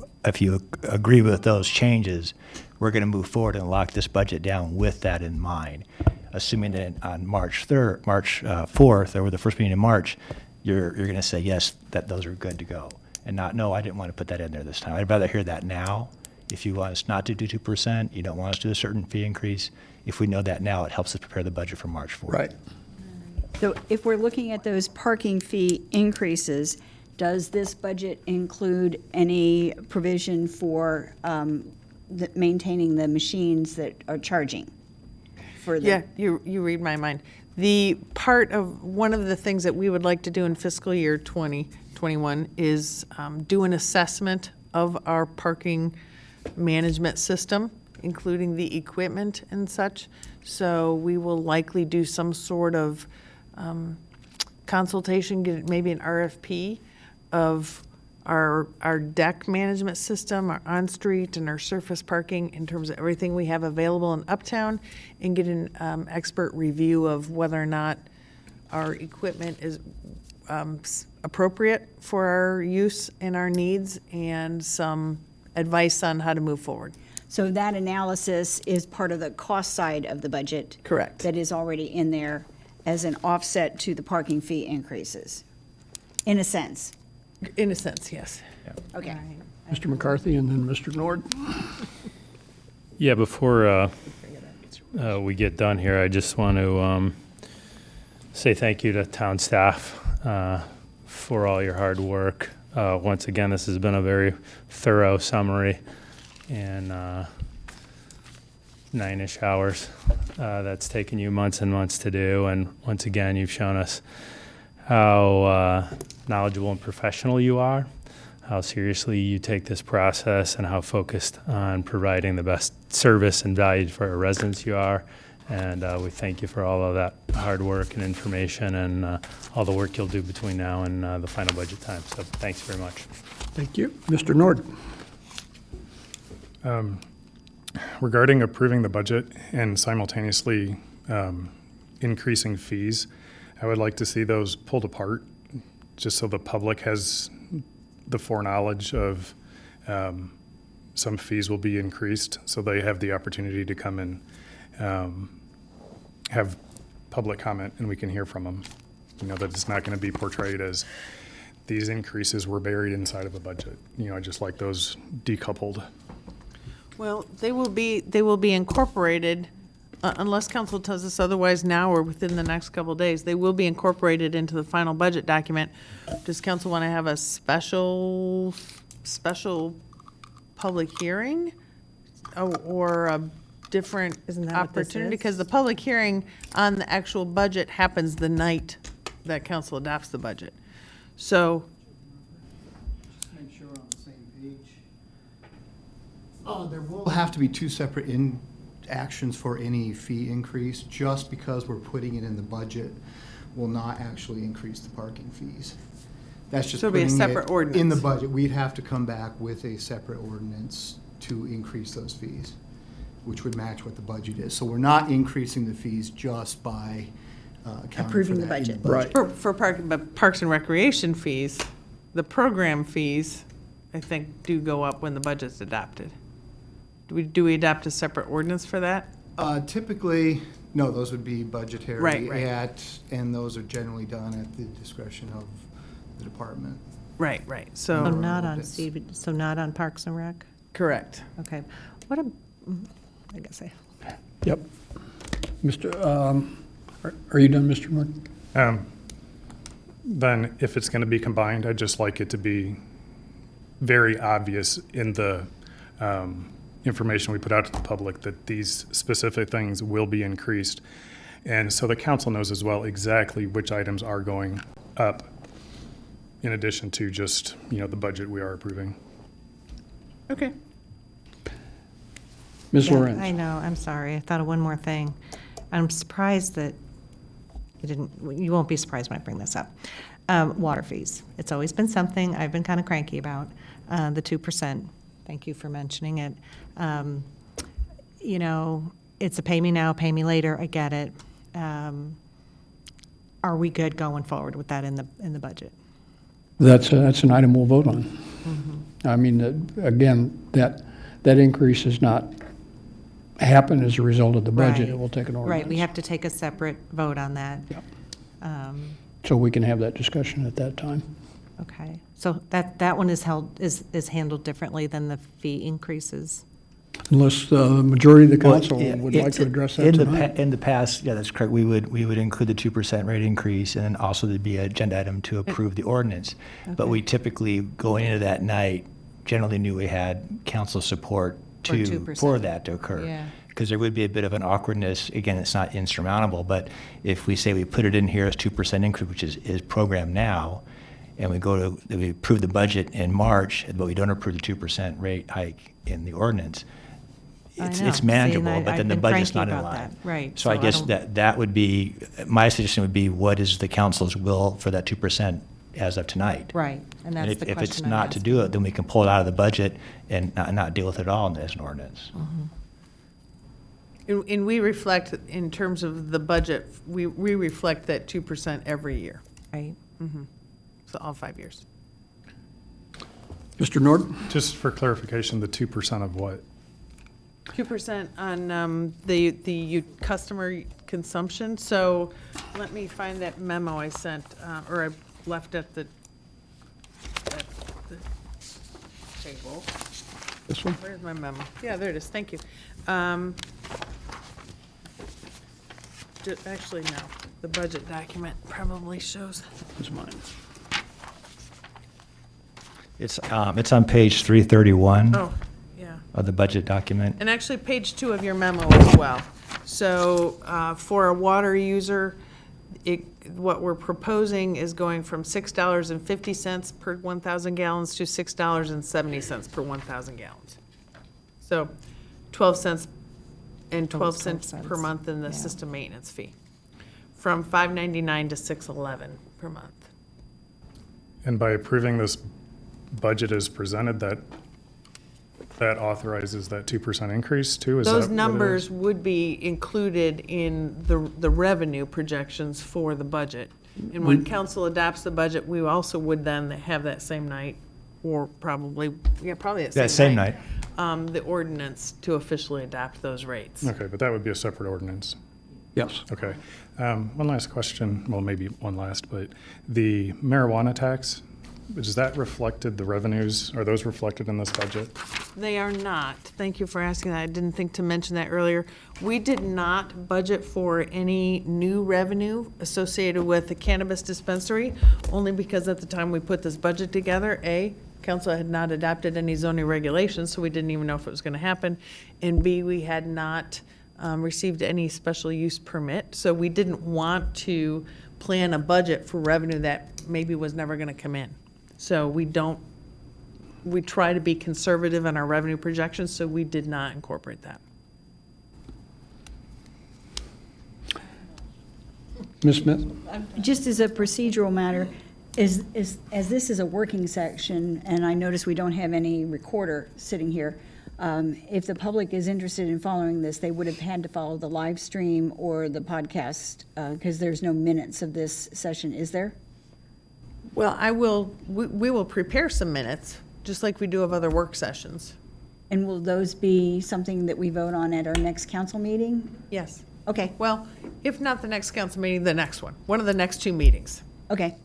agree with those changes, we're going to move forward and lock this budget down with that in mind. Assuming that on March 4th, or the first meeting in March, you're going to say, yes, that those are good to go. And not, no, I didn't want to put that in there this time. I'd rather hear that now. If you want us not to do 2%, you don't want us to do a certain fee increase. If we know that now, it helps us prepare the budget for March 4th. Right. So if we're looking at those parking fee increases, does this budget include any provision for maintaining the machines that are charging? For the Yeah, you read my mind. The part of, one of the things that we would like to do in fiscal year 2021 is do an assessment of our parking management system, including the equipment and such. So we will likely do some sort of consultation, get maybe an RFP of our deck management system, our on-street and our surface parking in terms of everything we have available in Uptown, and get an expert review of whether or not our equipment is appropriate for our use and our needs, and some advice on how to move forward. So that analysis is part of the cost side of the budget? Correct. That is already in there as an offset to the parking fee increases, in a sense? In a sense, yes. Okay. Mr. McCarthy and then Mr. Nord. Yeah, before we get done here, I just want to say thank you to town staff for all your hard work. Once again, this has been a very thorough summary in 9-ish hours. That's taken you months and months to do, and once again, you've shown us how knowledgeable and professional you are, how seriously you take this process, and how focused on providing the best service and value for our residents you are. And we thank you for all of that hard work and information and all the work you'll do between now and the final budget time. So thanks very much. Thank you. Mr. Nord. Regarding approving the budget and simultaneously increasing fees, I would like to see those pulled apart, just so the public has the foreknowledge of some fees will be increased, so they have the opportunity to come and have public comment, and we can hear from them. You know, that it's not going to be portrayed as these increases were buried inside of a budget. You know, I just like those decoupled. Well, they will be incorporated, unless council tells us otherwise now or within the next couple of days. They will be incorporated into the final budget document. Does council want to have a special public hearing? Or a different Isn't that what this opportunity? is? Because the public hearing on the actual budget happens the night that council adopts the budget. So, Make sure we're on the same page. There will have to be two separate actions for any fee increase. Just because we're putting it in the budget will not actually increase the parking fees. That's just So it'll be a putting separate it in the ordinance. budget. We'd have to come back with a separate ordinance to increase those fees, which would match what the budget is. So we're not increasing the fees just by accounting for Approving the that in budget. for Parks and Recreation fees, the program fees, I think, do go up when the budget's adopted. Do we adopt a separate ordinance for that? Typically, no, those would be budgetary Right. and those are generally done at the discretion of the department. Right. So So, not on so not on Parks and Rec? correct. Okay. I guess Yep. Are you done, Mr. Nord? Then if it's going to be combined, I'd just like it to be very obvious in the information we put out to the public that these specific things will be increased. And so the council knows as well exactly which items are going up, in addition to just, you know, the budget we are approving. Okay. Ms. Yeah, Lorenz. I know, I'm sorry. I thought of one more thing. I'm surprised that you won't be surprised when I bring this up. Water fees. It's always been something I've been kind of cranky about, the 2%. Thank you for mentioning it. You know, it's a pay me now, pay me later, I get it. Are we good going forward with that in the budget? That's an item we'll vote on. I mean, again, that increase has not happened as a result of the budget. Right. It will take an ordinance. Right, we have to take a separate vote on that. Yep. So we can have that discussion at that time. Okay, so that one is handled differently than the fee increases? Unless the majority of the council Well, would like to address that in the tonight. In the past, yeah, that's correct, we would include the 2% rate increase, and then also there'd be an agenda item to approve the ordinance. But we typically, going into that night, generally knew we had council support For to, 2%. for that to occur. Yeah. Because there would be a bit of an awkwardness, again, it's not insurmountable, but if we say we put it in here as 2% increase, which is programmed now, and we approve the budget in March, but we don't approve the 2% rate hike in the ordinance, I it's know. it's See, manageable, and but I've then the been budget's cranky not in about line. that. Right. So I So I guess don't- that would be, my suggestion would be, what is the council's will for that 2% as of tonight? Right, and that's the if it's question I'm not to do it, then we can pull it out of the budget and not deal with it at all as an ordinance. And we reflect, in terms of the budget, we reflect that 2% every year. Right. So all 5 years. Mr. Nord? Just for clarification, the 2% of what? 2% on the customer consumption. So let me find that memo I sent, or I left at the table. This one? Where's my memo? Yeah, there it is. Thank you. Actually, no. The budget document probably shows. It's mine. It's on page 331 Oh, yeah. of the budget document. And actually, page 2 of your memo as well. So for a water user, what we're proposing is going from $6.50 per 1,000 gallons to $6.70 per 1,000 gallons. So 12 cents and 12 cents per month in the system maintenance fee. From $5.99 to $6.11 per month. And by approving this budget as presented, that authorizes that 2% increase too? Is that Those what it numbers is? would be included in the revenue projections for the budget. And when council adopts the budget, we also would then have that same night, or probably that same night. The ordinance to officially adopt those rates. Okay, but that would be a separate ordinance. Yes. Okay. One last question, well, maybe one last, but the marijuana tax, is that reflected, the revenues, are those reflected in this budget? They are not. Thank you for asking that. I didn't think to mention that earlier. We did not budget for any new revenue associated with the cannabis dispensary, only because at the time we put this budget together, council had not adopted any zoning regulations, so we didn't even know if it was going to happen. And B, we had not received any special use permit, so we didn't want to plan a budget for revenue that maybe was never going to come in. So we try to be conservative in our revenue projections, so we did not incorporate that. Ms. Smith? Just as a procedural matter, as this is a working section, and I notice we don't have any recorder sitting here, if the public is interested in following this, they would have had to follow the live stream or the podcast, because there's no minutes of this session, is there? Well, we will prepare some minutes, just like we do of other work sessions. And will those be something that we vote on at our next council meeting? Yes. Okay. Well, if not the next council meeting, the next one of the next 2 meetings. Okay.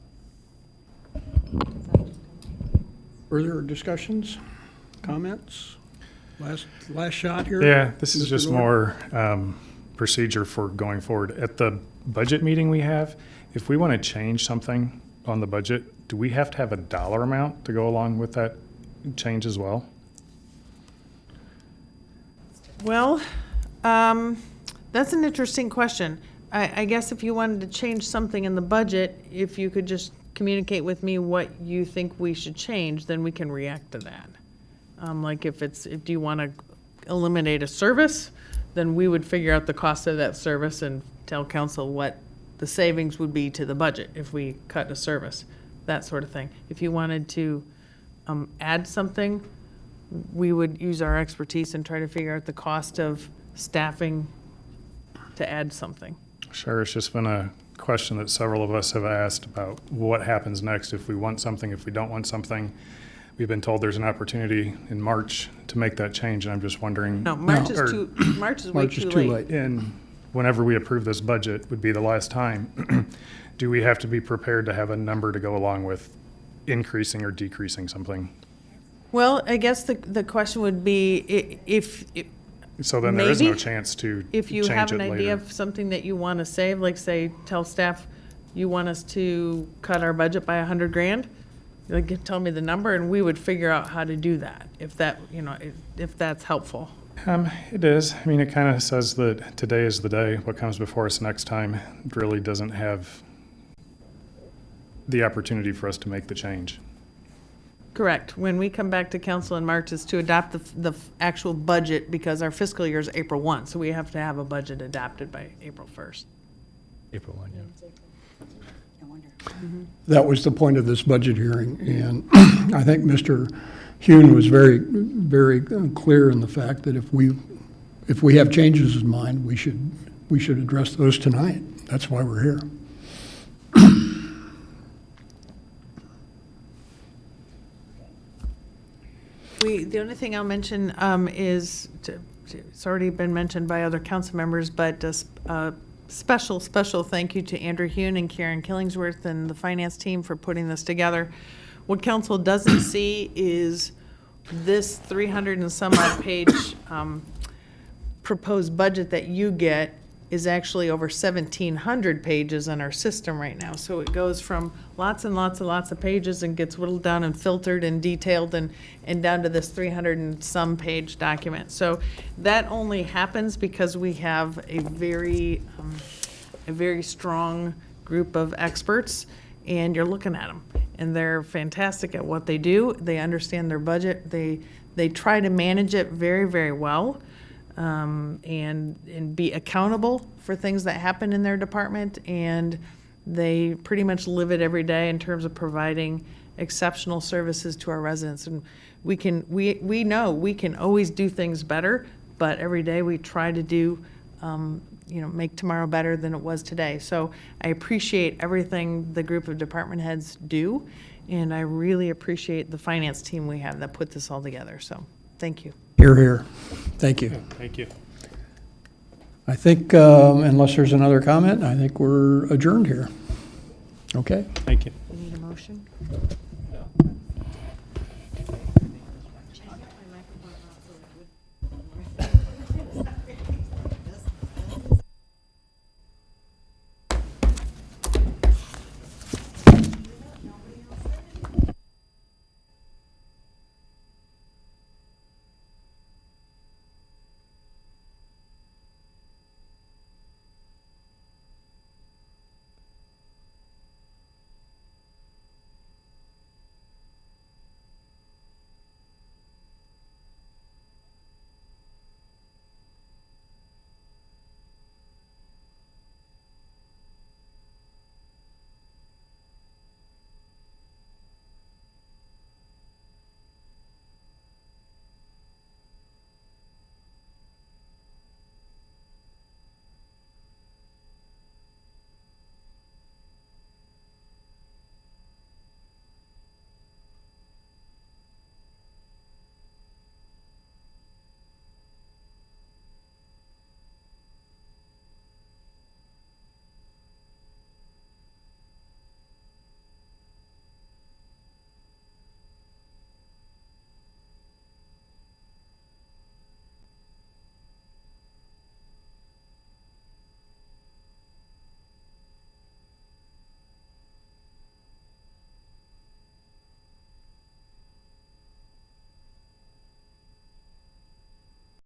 Further discussions, comments? Last shot here? Yeah, this is Mr. just Nord? more procedure for going forward. At the budget meeting we have, if we want to change something on the budget, do we have to have a dollar amount to go along with that change as well? Well, that's an interesting question. I guess if you wanted to change something in the budget, if you could just communicate with me what you think we should change, then we can react to that. Like if do you want to eliminate a service, then we would figure out the cost of that service and tell council what the savings would be to the budget if we cut a service, that sort of thing. If you wanted to add something, we would use our expertise and try to figure out the cost of staffing to add something. Sure, it's just been a question that several of us have asked about what happens next if we want something, if we don't want something. We've been told there's an opportunity in March to make that change, and I'm just wondering. No, March is way too late. And whenever we approve this budget would be the last time. Do we have to be prepared to have a number to go along with increasing or decreasing something? Well, I guess the question would be if. So then there is no maybe chance to If you change have it an idea later. of something that you want to save, like say, tell staff, you want us to cut our budget by 100 grand, like, tell me the number and we would figure out how to do that, if that, if that's helpful. It is. I mean, it kind of says that today is the day. What comes before us next time really doesn't have the opportunity for us to make the change. Correct. When we come back to council in March is to adopt the actual budget because our fiscal year is April 1, so we have to have a budget adopted by April 1st. April 1, yeah. That was the point of this budget hearing, and I think Mr. Hune was very, very clear in the fact that if we have changes in mind, we should address those tonight. That's why we're here. The only thing I'll mention is, it's already been mentioned by other council members, but a special thank you to Andrew Hune and Karen Killingsworth and the finance team for putting this together. What council doesn't see is this 300 and some odd page proposed budget that you get is actually over 1,700 pages in our system right now. So it goes from lots and lots of pages and gets whittled down and filtered and detailed and down to this 300 and some page document. So that only happens because we have a very strong group of experts, and you're looking at them. And they're fantastic at what they do. They understand their budget. They try to manage it very, very well. And be accountable for things that happen in their department, and they pretty much live it every day in terms of providing exceptional services to our residents. And we know we can always do things better, but every day we try to do, make tomorrow better than it was today. So I appreciate everything the group of department heads do, and I really appreciate the finance team we have that put this all together. So thank you. Hear, hear. Thank you. Thank you. I think, unless there's another comment, I think we're adjourned here. Okay? Thank you. You need a motion?